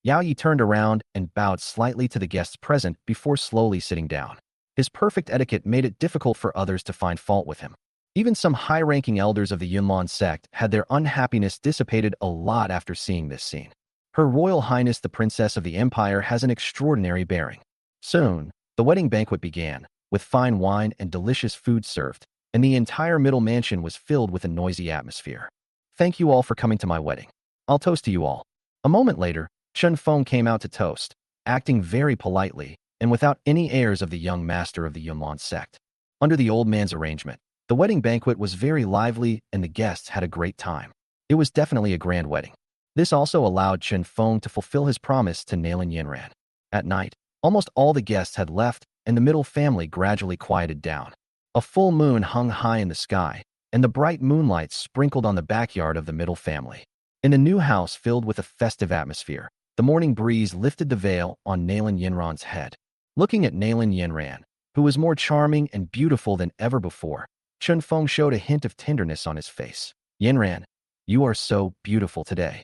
Yao Yi turned around and bowed slightly to the guests present before slowly sitting down. His perfect etiquette made it difficult for others to find fault with him. Even some high-ranking elders of the Yunlin sect had their unhappiness dissipated a lot after seeing this scene. Her Royal Highness the Princess of the Empire has an extraordinary bearing. Soon, the wedding banquet began, with fine wine and delicious food served, and the entire middle mansion was filled with a noisy atmosphere. Thank you all for coming to my wedding. I'll toast to you all. A moment later, Chun Feng came out to toast, acting very politely and without any airs of the young master of the Yunlin sect. Under the old man's arrangement, the wedding banquet was very lively and the guests had a great time. It was definitely a grand wedding. This also allowed Chun Feng to fulfill his promise to Nalan Yinran. At night, almost all the guests had left and the middle family gradually quieted down. A full moon hung high in the sky, and the bright moonlight sprinkled on the backyard of the middle family. In the new house filled with a festive atmosphere, the morning breeze lifted the veil on Nalan Yinran's head. Looking at Nalan Yinran, who was more charming and beautiful than ever before, Chun Feng showed a hint of tenderness on his face. Yinran, you are so beautiful today.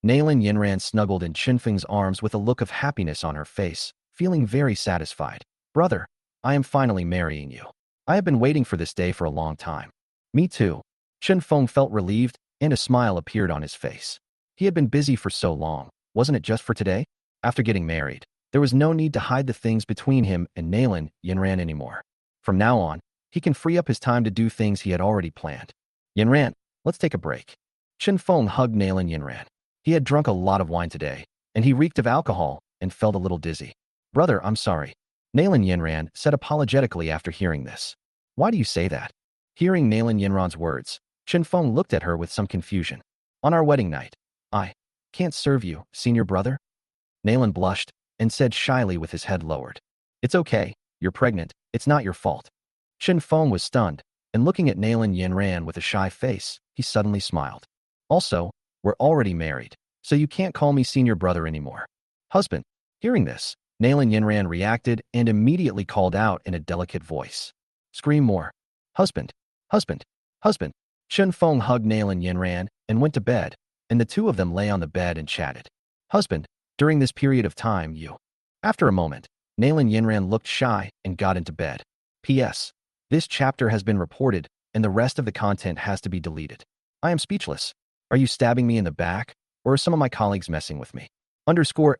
Nalan Yinran snuggled in Chun Feng's arms with a look of happiness on her face, feeling very satisfied. Brother, I am finally marrying you. I have been waiting for this day for a long time. Me too. Chun Feng felt relieved, and a smile appeared on his face. He had been busy for so long, wasn't it just for today? After getting married, there was no need to hide the things between him and Nalan Yinran anymore. From now on, he can free up his time to do things he had already planned. Yinran, let's take a break. Chun Feng hugged Nalan Yinran. He had drunk a lot of wine today, and he reeked of alcohol and felt a little dizzy. Brother, I'm sorry. Nalan Yinran said apologetically after hearing this. Why do you say that? Hearing Nalan Yinran's words, Chun Feng looked at her with some confusion. On our wedding night, I can't serve you, senior brother. Nalan blushed and said shyly with his head lowered. It's okay, you're pregnant, it's not your fault. Chun Feng was stunned, and looking at Nalan Yinran with a shy face, he suddenly smiled. Also, we're already married. so you can't call me senior brother anymore. Husband. Hearing this, Nalan Yinran reacted and immediately called out in a delicate voice. Scream more. Husband. Husband. Husband. Chen Feng hugged Nalan Yinran and went to bed, and the two of them lay on the bed and chatted. Husband, during this period of time you. After a moment, Nalan Yinran looked shy and got into bed. P.S. This chapter has been reported, and the rest of the content has to be deleted. I am speechless. Are you stabbing me in the back, or are some of my colleagues messing with me? X0007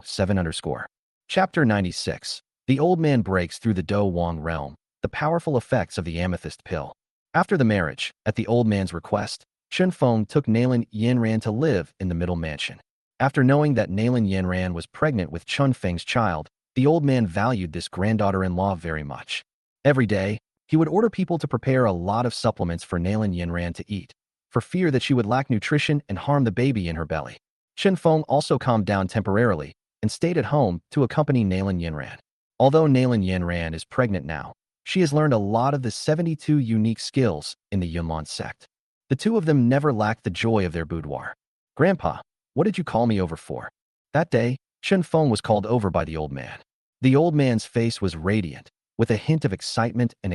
_. Chapter 96. The old man breaks through the Do Wong realm, the powerful effects of the amethyst pill. After the marriage, at the old man's request, Chen Feng took Nalan Yinran to live in the middle mansion. After knowing that Nalan Yinran was pregnant with Chun Feng's child, the old man valued this granddaughter-in-law very much. Every day, he would order people to prepare a lot of supplements for Nalan Yinran to eat, for fear that she would lack nutrition and harm the baby in her belly. Chen Feng also calmed down temporarily and stayed at home to accompany Nalan Yinran. Although Nalan Yinran is pregnant now, she has learned a lot of the 72 unique skills in the Yunlan sect. The two of them never lacked the joy of their boudoir. Grandpa, what did you call me over for? That day, Chen Feng was called over by the old man. The old man's face was radiant, with a hint of excitement in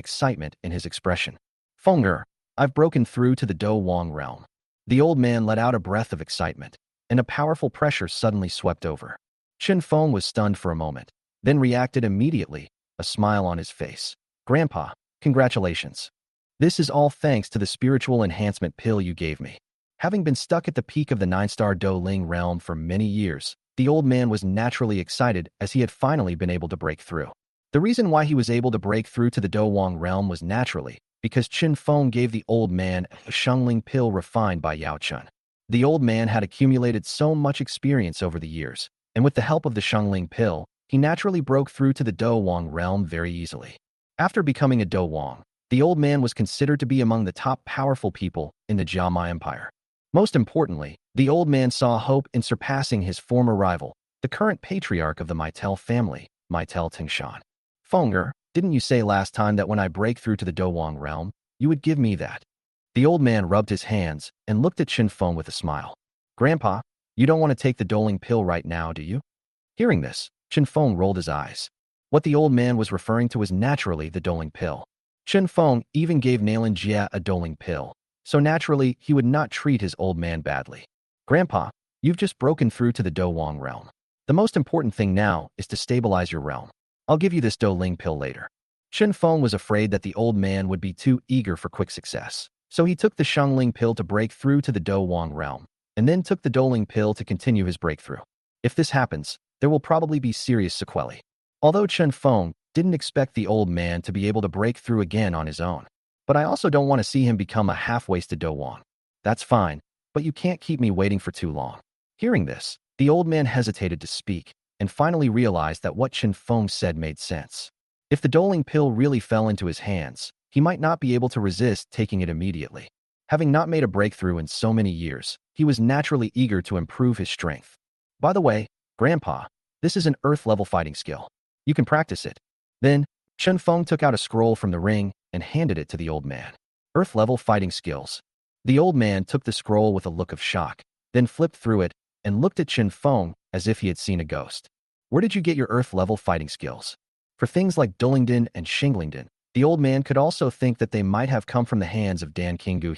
his expression. Fenger, I've broken through to the Do Wong realm. The old man let out a breath of excitement, and a powerful pressure suddenly swept over. Chen Feng was stunned for a moment, then reacted immediately, a smile on his face. Grandpa, congratulations. This is all thanks to the spiritual enhancement pill you gave me. Having been stuck at the peak of the 9-star Do Ling realm for many years, the old man was naturally excited as he had finally been able to break through. The reason why he was able to break through to the Do Wong realm was naturally because Chen Feng gave the old man a Shengling pill refined by Yao Chun. The old man had accumulated so much experience over the years, and with the help of the Shengling pill, he naturally broke through to the Do Wong realm very easily. After becoming a Do Wong, the old man was considered to be among the top powerful people in the Jiama Empire. Most importantly, the old man saw hope in surpassing his former rival, the current patriarch of the Maitel family, Maitel Tingshan. Fenger, didn't you say last time that when I break through to the Do Wong realm, you would give me that? The old man rubbed his hands and looked at Chen Feng with a smile. Grandpa, you don't want to take the Doling pill right now, do you? Hearing this, Chen Feng rolled his eyes. What the old man was referring to was naturally the Doling pill. Chen Feng even gave Nalan Jia a Doling pill, so naturally he would not treat his old man badly. Grandpa, you've just broken through to the Do Wong realm. The most important thing now is to stabilize your realm. I'll give you this Do Ling pill later. Chen Feng was afraid that the old man would be too eager for quick success, so he took the Shengling pill to break through to the Do Wong realm, and then took the Doling pill to continue his breakthrough. If this happens, there will probably be serious sequelae. Although Chen Feng didn't expect the old man to be able to break through again on his own, but I also don't want to see him become a half-wasted Do Wong. That's fine, but you can't keep me waiting for too long. Hearing this, the old man hesitated to speak, and finally realized that what Chen Feng said made sense. If the Doling pill really fell into his hands, he might not be able to resist taking it immediately. Having not made a breakthrough in so many years, he was naturally eager to improve his strength. By the way, Grandpa, this is an Earth-level fighting skill. You can practice it. Then, Chen Feng took out a scroll from the ring and handed it to the old man. Earth-level fighting skills. The old man took the scroll with a look of shock, then flipped through it and looked at Chen Feng as if he had seen a ghost. Where did you get your Earth-level fighting skills? For things like Dullingdon and Shinglingdon, the old man could also think that they might have come from the hands of Dan King Gu.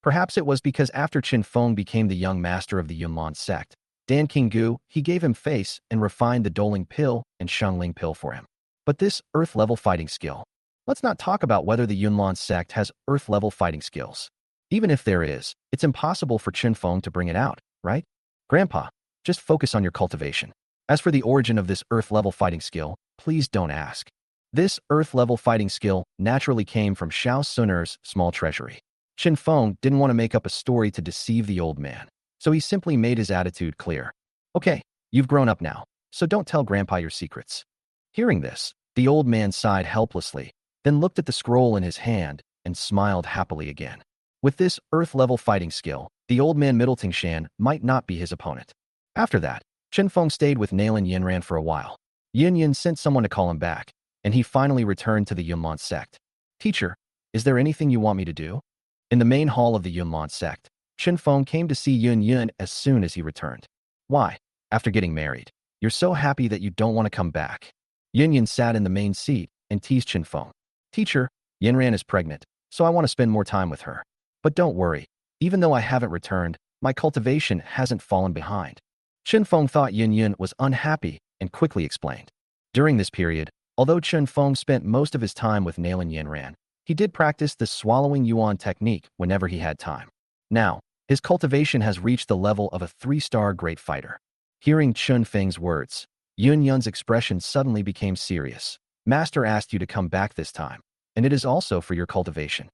Perhaps it was because after Chen Feng became the young master of the Yunlan sect, Dan King Gu, he gave him face and refined the Doling pill and Shengling pill for him. But this Earth-level fighting skill. Let's not talk about whether the Yunlan sect has Earth-level fighting skills. Even if there is, it's impossible for Chen Feng to bring it out, right? Grandpa, just focus on your cultivation. As for the origin of this Earth-level fighting skill, please don't ask. This Earth-level fighting skill naturally came from Xiao Suner's small treasury. Chen Feng didn't want to make up a story to deceive the old man, so he simply made his attitude clear. Okay, you've grown up now, so don't tell Grandpa your secrets. Hearing this, the old man sighed helplessly, then looked at the scroll in his hand and smiled happily again. With this Earth-level fighting skill, the old man Middletingshan might not be his opponent. After that, Chen Feng stayed with Nalan Yinran for a while. Yin Yin sent someone to call him back, and he finally returned to the Yunlan sect. Teacher, is there anything you want me to do? In the main hall of the Yunlan sect, Chen Feng came to see Yun Yun as soon as he returned. Why? After getting married, you're so happy that you don't want to come back. Yun Yun sat in the main seat and teased Chen Feng. Teacher, Yinran is pregnant, so I want to spend more time with her. But don't worry, even though I haven't returned, my cultivation hasn't fallen behind. Chen Feng thought Yun Yun was unhappy and quickly explained. During this period, although Chen Feng spent most of his time with nailing Yinran, he did practice the swallowing yuan technique whenever he had time. Now, his cultivation has reached the level of a 3-star great fighter. Hearing Chen Feng's words, Yun Yun's expression suddenly became serious. Master asked you to come back this time, and it is also for your cultivation.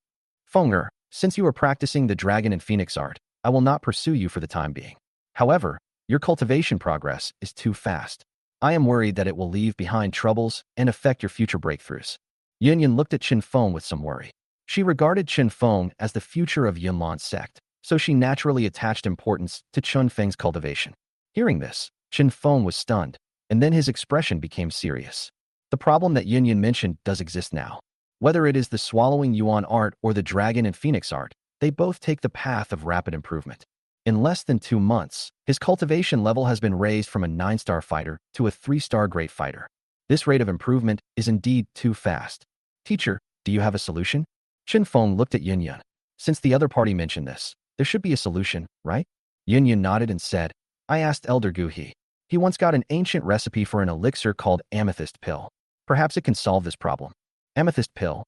Fenger, since you are practicing the dragon and phoenix art, I will not pursue you for the time being. However, your cultivation progress is too fast. I am worried that it will leave behind troubles and affect your future breakthroughs. Yun Yun looked at Chen Feng with some worry. She regarded Chen Feng as the future of Yunlan's sect, so she naturally attached importance to Chen Feng's cultivation. Hearing this, Chen Feng was stunned, and then his expression became serious. The problem that Yun Yun mentioned does exist now. Whether it is the swallowing yuan art or the dragon and phoenix art, they both take the path of rapid improvement. In less than 2 months, his cultivation level has been raised from a 9-star fighter to a 3-star great fighter. This rate of improvement is indeed too fast. Teacher, do you have a solution? Chen Feng looked at Yun Yun. Since the other party mentioned this, there should be a solution, right? Yun Yun nodded and said, I asked Elder Gu He. He once got an ancient recipe for an elixir called amethyst pill. Perhaps it can solve this problem. Amethyst pill.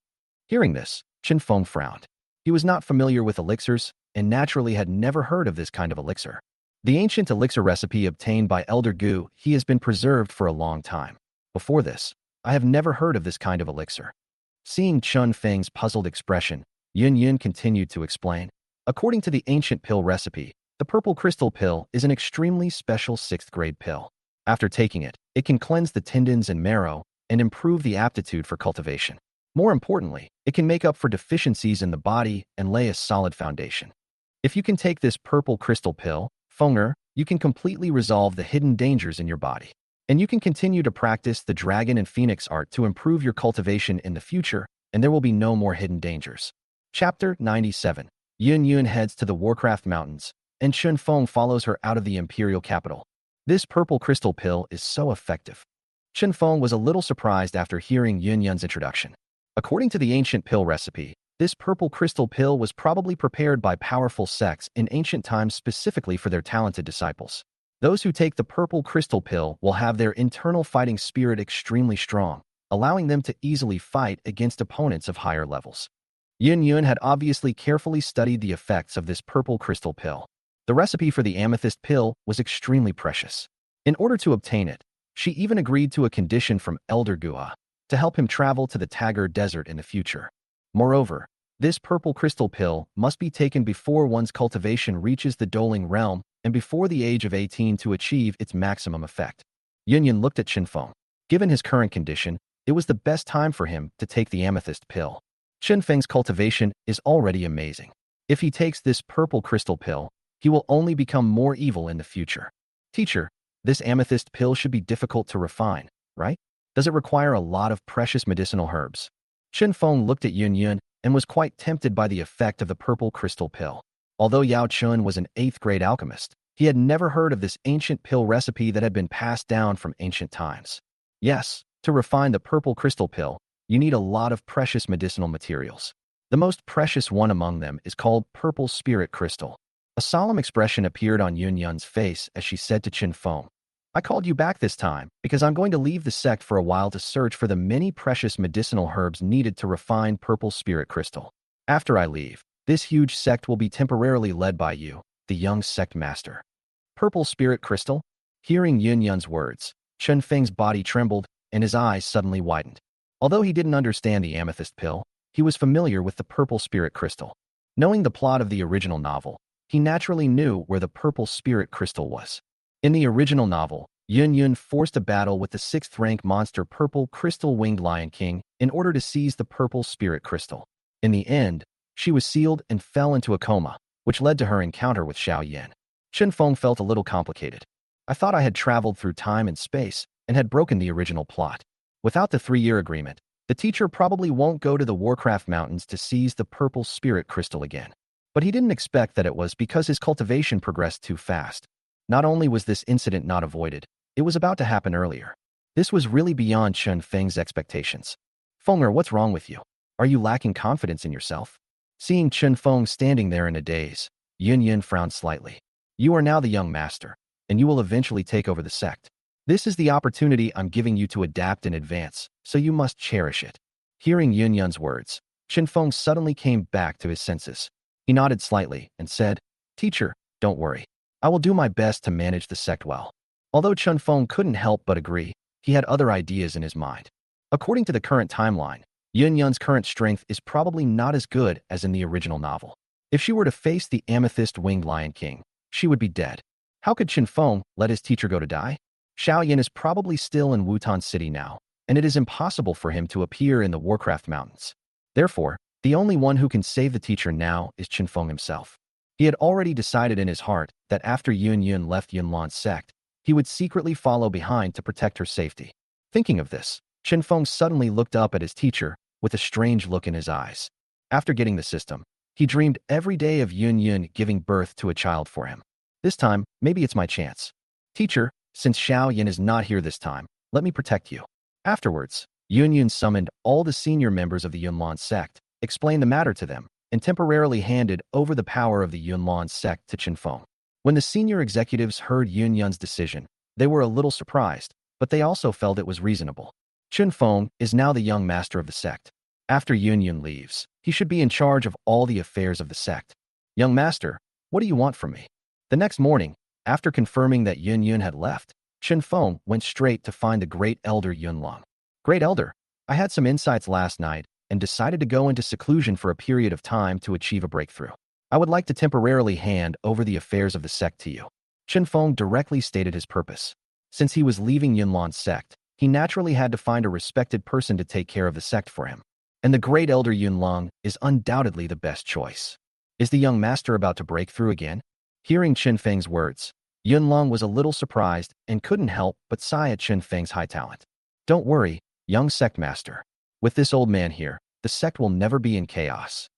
Hearing this, Chen Feng frowned. He was not familiar with elixirs and naturally had never heard of this kind of elixir. The ancient elixir recipe obtained by Elder Gu He has been preserved for a long time. Before this, I have never heard of this kind of elixir. Seeing Chen Feng's puzzled expression, Yun Yun continued to explain. According to the ancient pill recipe, the purple crystal pill is an extremely special 6th-grade pill. After taking it, it can cleanse the tendons and marrow and improve the aptitude for cultivation. More importantly, it can make up for deficiencies in the body and lay a solid foundation. If you can take this purple crystal pill, Fenger, you can completely resolve the hidden dangers in your body. And you can continue to practice the dragon and phoenix art to improve your cultivation in the future, and there will be no more hidden dangers. Chapter 97. Yun Yun heads to the Warcraft Mountains, and Chen Feng follows her out of the imperial capital. This purple crystal pill is so effective. Chen Feng was a little surprised after hearing Yun Yun's introduction. According to the ancient pill recipe, this purple crystal pill was probably prepared by powerful sects in ancient times specifically for their talented disciples. Those who take the purple crystal pill will have their internal fighting spirit extremely strong, allowing them to easily fight against opponents of higher levels. Yun Yun had obviously carefully studied the effects of this purple crystal pill. The recipe for the amethyst pill was extremely precious. In order to obtain it, she even agreed to a condition from Elder Gua to help him travel to the Tagar Desert in the future. Moreover, this purple crystal pill must be taken before one's cultivation reaches the Doling realm and before the age of 18 to achieve its maximum effect. Yun Yun looked at Chen Feng. Given his current condition, it was the best time for him to take the amethyst pill. Chen Feng's cultivation is already amazing. If he takes this purple crystal pill, he will only become more evil in the future. Teacher, this amethyst pill should be difficult to refine, right? Does it require a lot of precious medicinal herbs? Chen Feng looked at Yun Yun and was quite tempted by the effect of the purple crystal pill. Although Yao Chun was an 8th-grade alchemist, he had never heard of this ancient pill recipe that had been passed down from ancient times. Yes, to refine the purple crystal pill, you need a lot of precious medicinal materials. The most precious one among them is called purple spirit crystal. A solemn expression appeared on Yun Yun's face as she said to Chen Feng, I called you back this time because I'm going to leave the sect for a while to search for the many precious medicinal herbs needed to refine purple spirit crystal. After I leave, this huge sect will be temporarily led by you, the young sect master. Purple spirit crystal? Hearing Yun Yun's words, Chen Feng's body trembled and his eyes suddenly widened. Although he didn't understand the amethyst pill, he was familiar with the purple spirit crystal. Knowing the plot of the original novel, he naturally knew where the purple spirit crystal was. In the original novel, Yun Yun forced a battle with the 6th-rank monster Purple Crystal Winged Lion King in order to seize the purple spirit crystal. In the end, she was sealed and fell into a coma, which led to her encounter with Xiao Yan. Chen Feng felt a little complicated. I thought I had traveled through time and space and had broken the original plot. Without the 3-year agreement, the teacher probably won't go to the Warcraft Mountains to seize the purple spirit crystal again. But he didn't expect that it was because his cultivation progressed too fast. Not only was this incident not avoided, it was about to happen earlier. This was really beyond Chen Feng's expectations. Fenger, what's wrong with you? Are you lacking confidence in yourself? Seeing Chen Feng standing there in a daze, Yun Yun frowned slightly. You are now the young master, and you will eventually take over the sect. This is the opportunity I'm giving you to adapt and advance, so you must cherish it. Hearing Yun Yun's words, Chen Feng suddenly came back to his senses. He nodded slightly and said, Teacher, don't worry. I will do my best to manage the sect well. Although Chen Feng couldn't help but agree, he had other ideas in his mind. According to the current timeline, Yun Yun's current strength is probably not as good as in the original novel. If she were to face the amethyst-winged Lion King, she would be dead. How could Chen Feng let his teacher go to die? Xiao Yin is probably still in Wutan City now, and it is impossible for him to appear in the Warcraft Mountains. Therefore, the only one who can save the teacher now is Chen Feng himself. He had already decided in his heart that after Yun Yun left Yunlan's sect, he would secretly follow behind to protect her safety. Thinking of this, Chen Feng suddenly looked up at his teacher with a strange look in his eyes. After getting the system, he dreamed every day of Yun Yun giving birth to a child for him. This time, maybe it's my chance. Teacher, since Xiao Yin is not here this time, let me protect you. Afterwards, Yun Yun summoned all the senior members of the Yunlan sect, explained the matter to them, and temporarily handed over the power of the Yunlan sect to Chen Feng. When the senior executives heard Yun Yun's decision, they were a little surprised, but they also felt it was reasonable. Chen Feng is now the young master of the sect. After Yun Yun leaves, he should be in charge of all the affairs of the sect. Young master, what do you want from me? The next morning, after confirming that Yun Yun had left, Chen Feng went straight to find the great elder Yunlang. Great elder, I had some insights last night and decided to go into seclusion for a period of time to achieve a breakthrough. I would like to temporarily hand over the affairs of the sect to you. Chen Feng directly stated his purpose. Since he was leaving Yunlan's sect, he naturally had to find a respected person to take care of the sect for him. And the great elder Yunlang is undoubtedly the best choice. Is the young master about to break through again? Hearing Chen Feng's words, Yunlang was a little surprised and couldn't help but sigh at Chen Feng's high talent. Don't worry, young sect master. With this old man here, the sect will never be in chaos.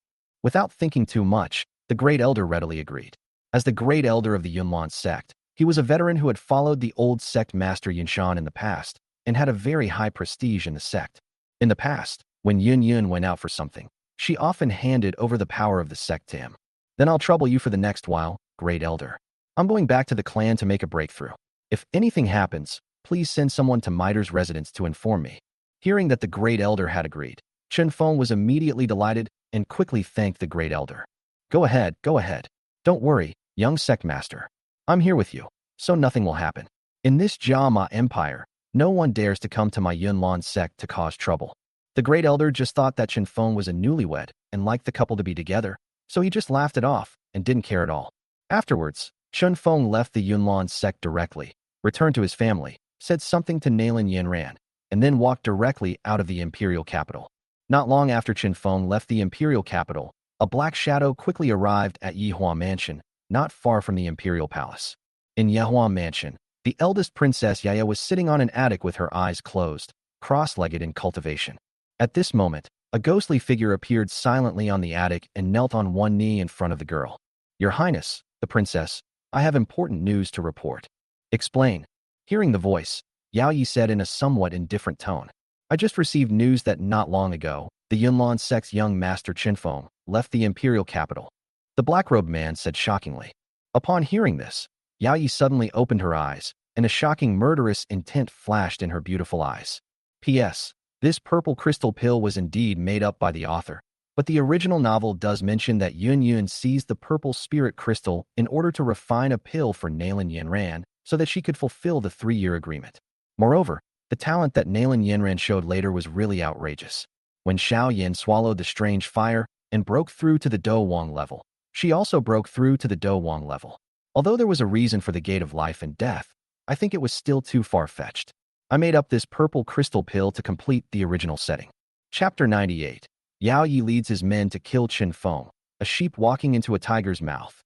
Without thinking too much, the great elder readily agreed. As the great elder of the Yunlan sect, he was a veteran who had followed the old sect master Yunshan in the past and had a very high prestige in the sect. In the past, when Yun Yun went out for something, she often handed over the power of the sect to him. Then I'll trouble you for the next while, great elder. I'm going back to the clan to make a breakthrough. If anything happens, please send someone to Miter's residence to inform me. Hearing that the great elder had agreed, Chen Feng was immediately delighted and quickly thanked the great elder. Go ahead, go ahead. Don't worry, young sect master. I'm here with you, so nothing will happen. In this Jiama Empire, no one dares to come to my Yunlan sect to cause trouble. The great elder just thought that Chen Feng was a newlywed and liked the couple to be together, so he just laughed it off and didn't care at all. Afterwards, Chen Feng left the Yunlan sect directly, returned to his family, said something to Nalin Yanran, and then walked directly out of the imperial capital. Not long after Chen Feng left the imperial capital, a black shadow quickly arrived at Yihua Mansion, not far from the imperial palace. In Yihua Mansion, the eldest princess Yaya was sitting on an attic with her eyes closed, cross-legged in cultivation. At this moment, a ghostly figure appeared silently on the attic and knelt on one knee in front of the girl. Your Highness, the princess, I have important news to report. Explain. Hearing the voice, Yao Yi said in a somewhat indifferent tone. I just received news that not long ago, the Yunlan sect's young master Chen Feng left the imperial capital. The black-robed man said shockingly. Upon hearing this, Yao Yi suddenly opened her eyes, and a shocking murderous intent flashed in her beautiful eyes. P.S. This purple crystal pill was indeed made up by the author, but the original novel does mention that Yun Yun seized the purple spirit crystal in order to refine a pill for Nalin Yanran so that she could fulfill the 3-year agreement. Moreover, the talent that Nalin Yanran showed later was really outrageous. When Xiao Yin swallowed the strange fire and broke through to the Do Wang level, she also broke through to the Do Wang level. Although there was a reason for the gate of life and death, I think it was still too far-fetched. I made up this purple crystal pill to complete the original setting. Chapter 98. Yao Yi leads his men to kill Chen Feng, a sheep walking into a tiger's mouth.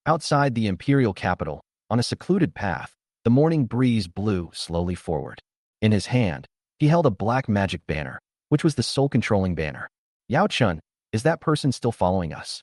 Outside the imperial capital, on a secluded path, the morning breeze blew slowly forward. In his hand, he held a black magic banner, which was the soul-controlling banner. Yao Chun, is that person still following us?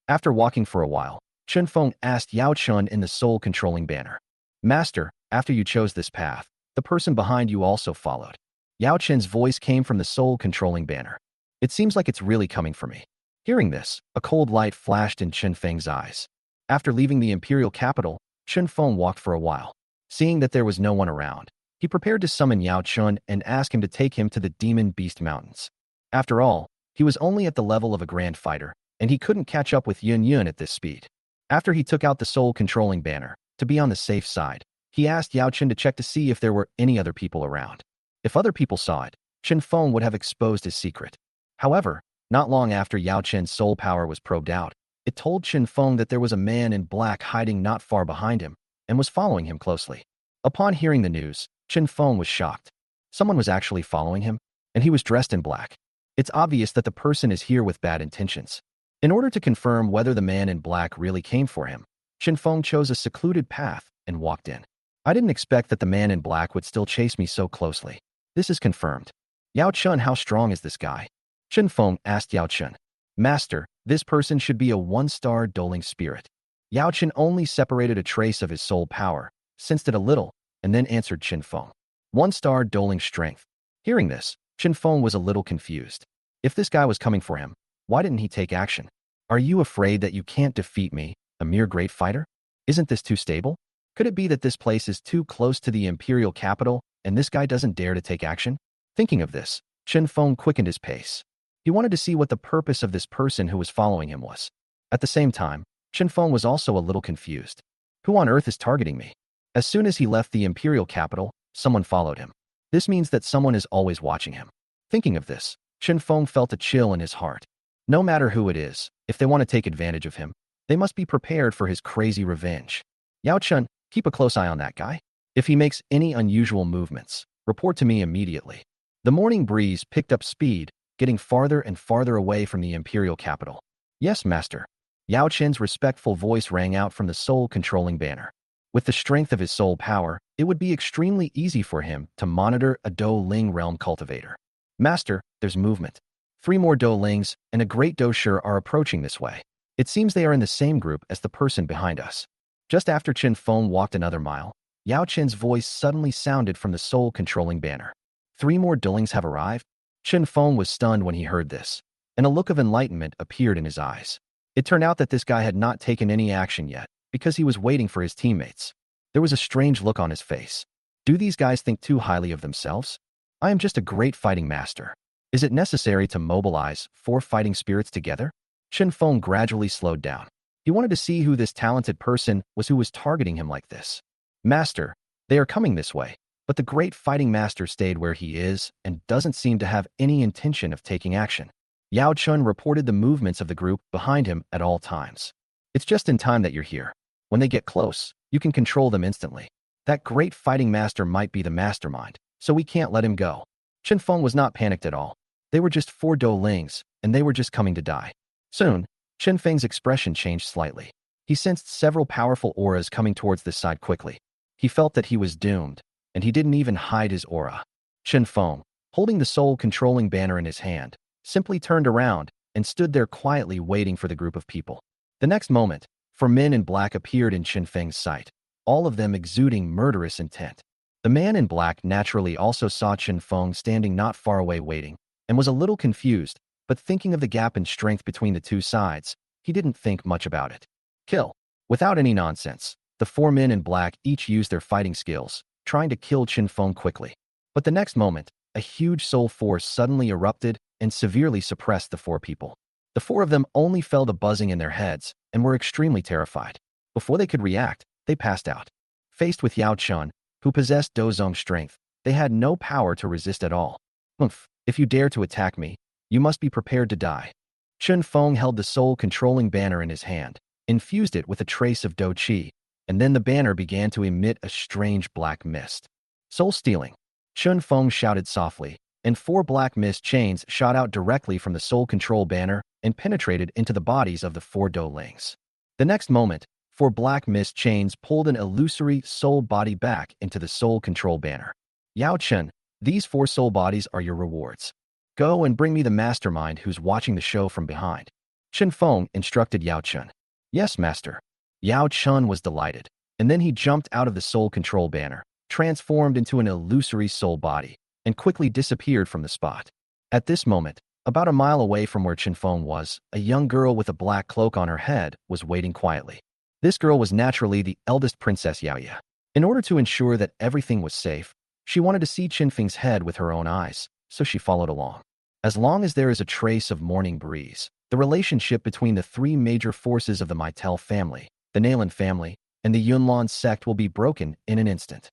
After walking for a while, Chen Feng asked Yao Chun in the soul-controlling banner. Master, after you chose this path, the person behind you also followed. Yao Chen's voice came from the soul-controlling banner. It seems like it's really coming for me. Hearing this, a cold light flashed in Chen Feng's eyes. After leaving the imperial capital, Chen Feng walked for a while. Seeing that there was no one around, he prepared to summon Yao Chun and ask him to take him to the Demon Beast Mountains. After all, he was only at the level of a grand fighter, and he couldn't catch up with Yun Yun at this speed. After he took out the soul-controlling banner, to be on the safe side, he asked Yao Chun to check to see if there were any other people around. If other people saw it, Chen Feng would have exposed his secret. However, not long after Yao Chen's soul power was probed out, it told Chen Feng that there was a man in black hiding not far behind him and was following him closely. Upon hearing the news, Chen Feng was shocked. Someone was actually following him, and he was dressed in black. It's obvious that the person is here with bad intentions. In order to confirm whether the man in black really came for him, Chen Feng chose a secluded path and walked in. I didn't expect that the man in black would still chase me so closely. This is confirmed. Yao Chun, how strong is this guy? Chen Feng asked Yao Chun. Master, this person should be a one-star doling spirit. Yao Chun only separated a trace of his soul power, sensed it a little, and then answered Chen Feng. One-star doling strength. Hearing this, Chen Feng was a little confused. If this guy was coming for him, why didn't he take action? Are you afraid that you can't defeat me, a mere great fighter? Isn't this too stable? Could it be that this place is too close to the imperial capital and this guy doesn't dare to take action? Thinking of this, Chen Feng quickened his pace. He wanted to see what the purpose of this person who was following him was. At the same time, Chen Feng was also a little confused. Who on earth is targeting me? As soon as he left the imperial capital, someone followed him. This means that someone is always watching him. Thinking of this, Chen Feng felt a chill in his heart. No matter who it is, if they want to take advantage of him, they must be prepared for his crazy revenge. Yao Chun, keep a close eye on that guy. If he makes any unusual movements, report to me immediately. The morning breeze picked up speed, getting farther and farther away from the imperial capital. Yes, master. Yao Chen's respectful voice rang out from the soul-controlling banner. With the strength of his soul power, it would be extremely easy for him to monitor a Do Ling realm cultivator. Master, there's movement. 3 more Do Lings and a great Do Shi are approaching this way. It seems they are in the same group as the person behind us. Just after Chen Feng walked another mile, Yao Chen's voice suddenly sounded from the soul-controlling banner. 3 more Do Lings have arrived? Chen Feng was stunned when he heard this, and a look of enlightenment appeared in his eyes. It turned out that this guy had not taken any action yet, because he was waiting for his teammates. There was a strange look on his face. Do these guys think too highly of themselves? I am just a great fighting master. Is it necessary to mobilize 4 fighting spirits together? Chen Feng gradually slowed down. He wanted to see who this talented person was who was targeting him like this. Master, they are coming this way, but the great fighting master stayed where he is and doesn't seem to have any intention of taking action. Yao Chun reported the movements of the group behind him at all times. It's just in time that you're here. When they get close, you can control them instantly. That great fighting master might be the mastermind, so we can't let him go. Chen Feng was not panicked at all. They were just 4 Do Lings, and they were just coming to die. Soon, Chen Feng's expression changed slightly. He sensed several powerful auras coming towards this side quickly. He felt that he was doomed, and he didn't even hide his aura. Chen Feng, holding the soul-controlling banner in his hand, simply turned around and stood there quietly waiting for the group of people. The next moment, 4 men in black appeared in Chen Feng's sight, all of them exuding murderous intent. The man in black naturally also saw Chen Feng standing not far away waiting, and was a little confused, but thinking of the gap in strength between the 2 sides, he didn't think much about it. Kill. Without any nonsense, the 4 men in black each used their fighting skills, trying to kill Chen Feng quickly. But the next moment, a huge soul force suddenly erupted and severely suppressed the 4 people. The 4 of them only felt a buzzing in their heads and were extremely terrified. Before they could react, they passed out. Faced with Yao Chun, who possessed Dozong strength, they had no power to resist at all. Humph, if you dare to attack me, you must be prepared to die. Chen Feng held the soul-controlling banner in his hand, infused it with a trace of Do Qi, and then the banner began to emit a strange black mist. Soul-stealing. Chen Feng shouted softly, and 4 black mist chains shot out directly from the soul control banner and penetrated into the bodies of the 4 Do Lings. The next moment, 4 black mist chains pulled an illusory soul body back into the soul control banner. Yao Chen, these 4 soul bodies are your rewards. Go and bring me the mastermind who's watching the show from behind. Chen Feng instructed Yao Chun. Yes, master. Yao Chun was delighted, and then he jumped out of the soul control banner, transformed into an illusory soul body, and quickly disappeared from the spot. At this moment, about a mile away from where Chen Feng was, a young girl with a black cloak on her head was waiting quietly. This girl was naturally the eldest princess Yao Ye. In order to ensure that everything was safe, she wanted to see Chen Feng's head with her own eyes, so she followed along. As long as there is a trace of morning breeze, the relationship between the three major forces of the Meitel family, the Naylan family, and the Yunlan sect will be broken in an instant.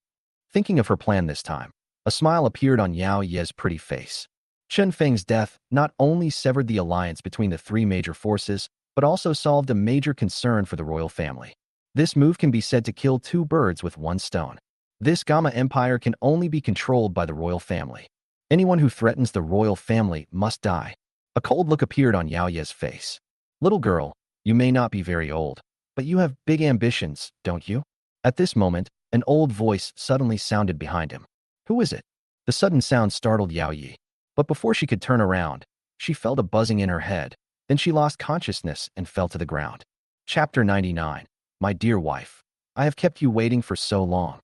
Thinking of her plan this time, a smile appeared on Yao Ye's pretty face. Chen Feng's death not only severed the alliance between the three major forces, but also solved a major concern for the royal family. This move can be said to kill two birds with one stone. This Gamma Empire can only be controlled by the royal family. Anyone who threatens the royal family must die. A cold look appeared on Yao Ye's face. Little girl, you may not be very old, but you have big ambitions, don't you? At this moment, an old voice suddenly sounded behind him. Who is it? The sudden sound startled Yao Ye. But before she could turn around, she felt a buzzing in her head. Then she lost consciousness and fell to the ground. Chapter 99. My dear wife, I have kept you waiting for so long.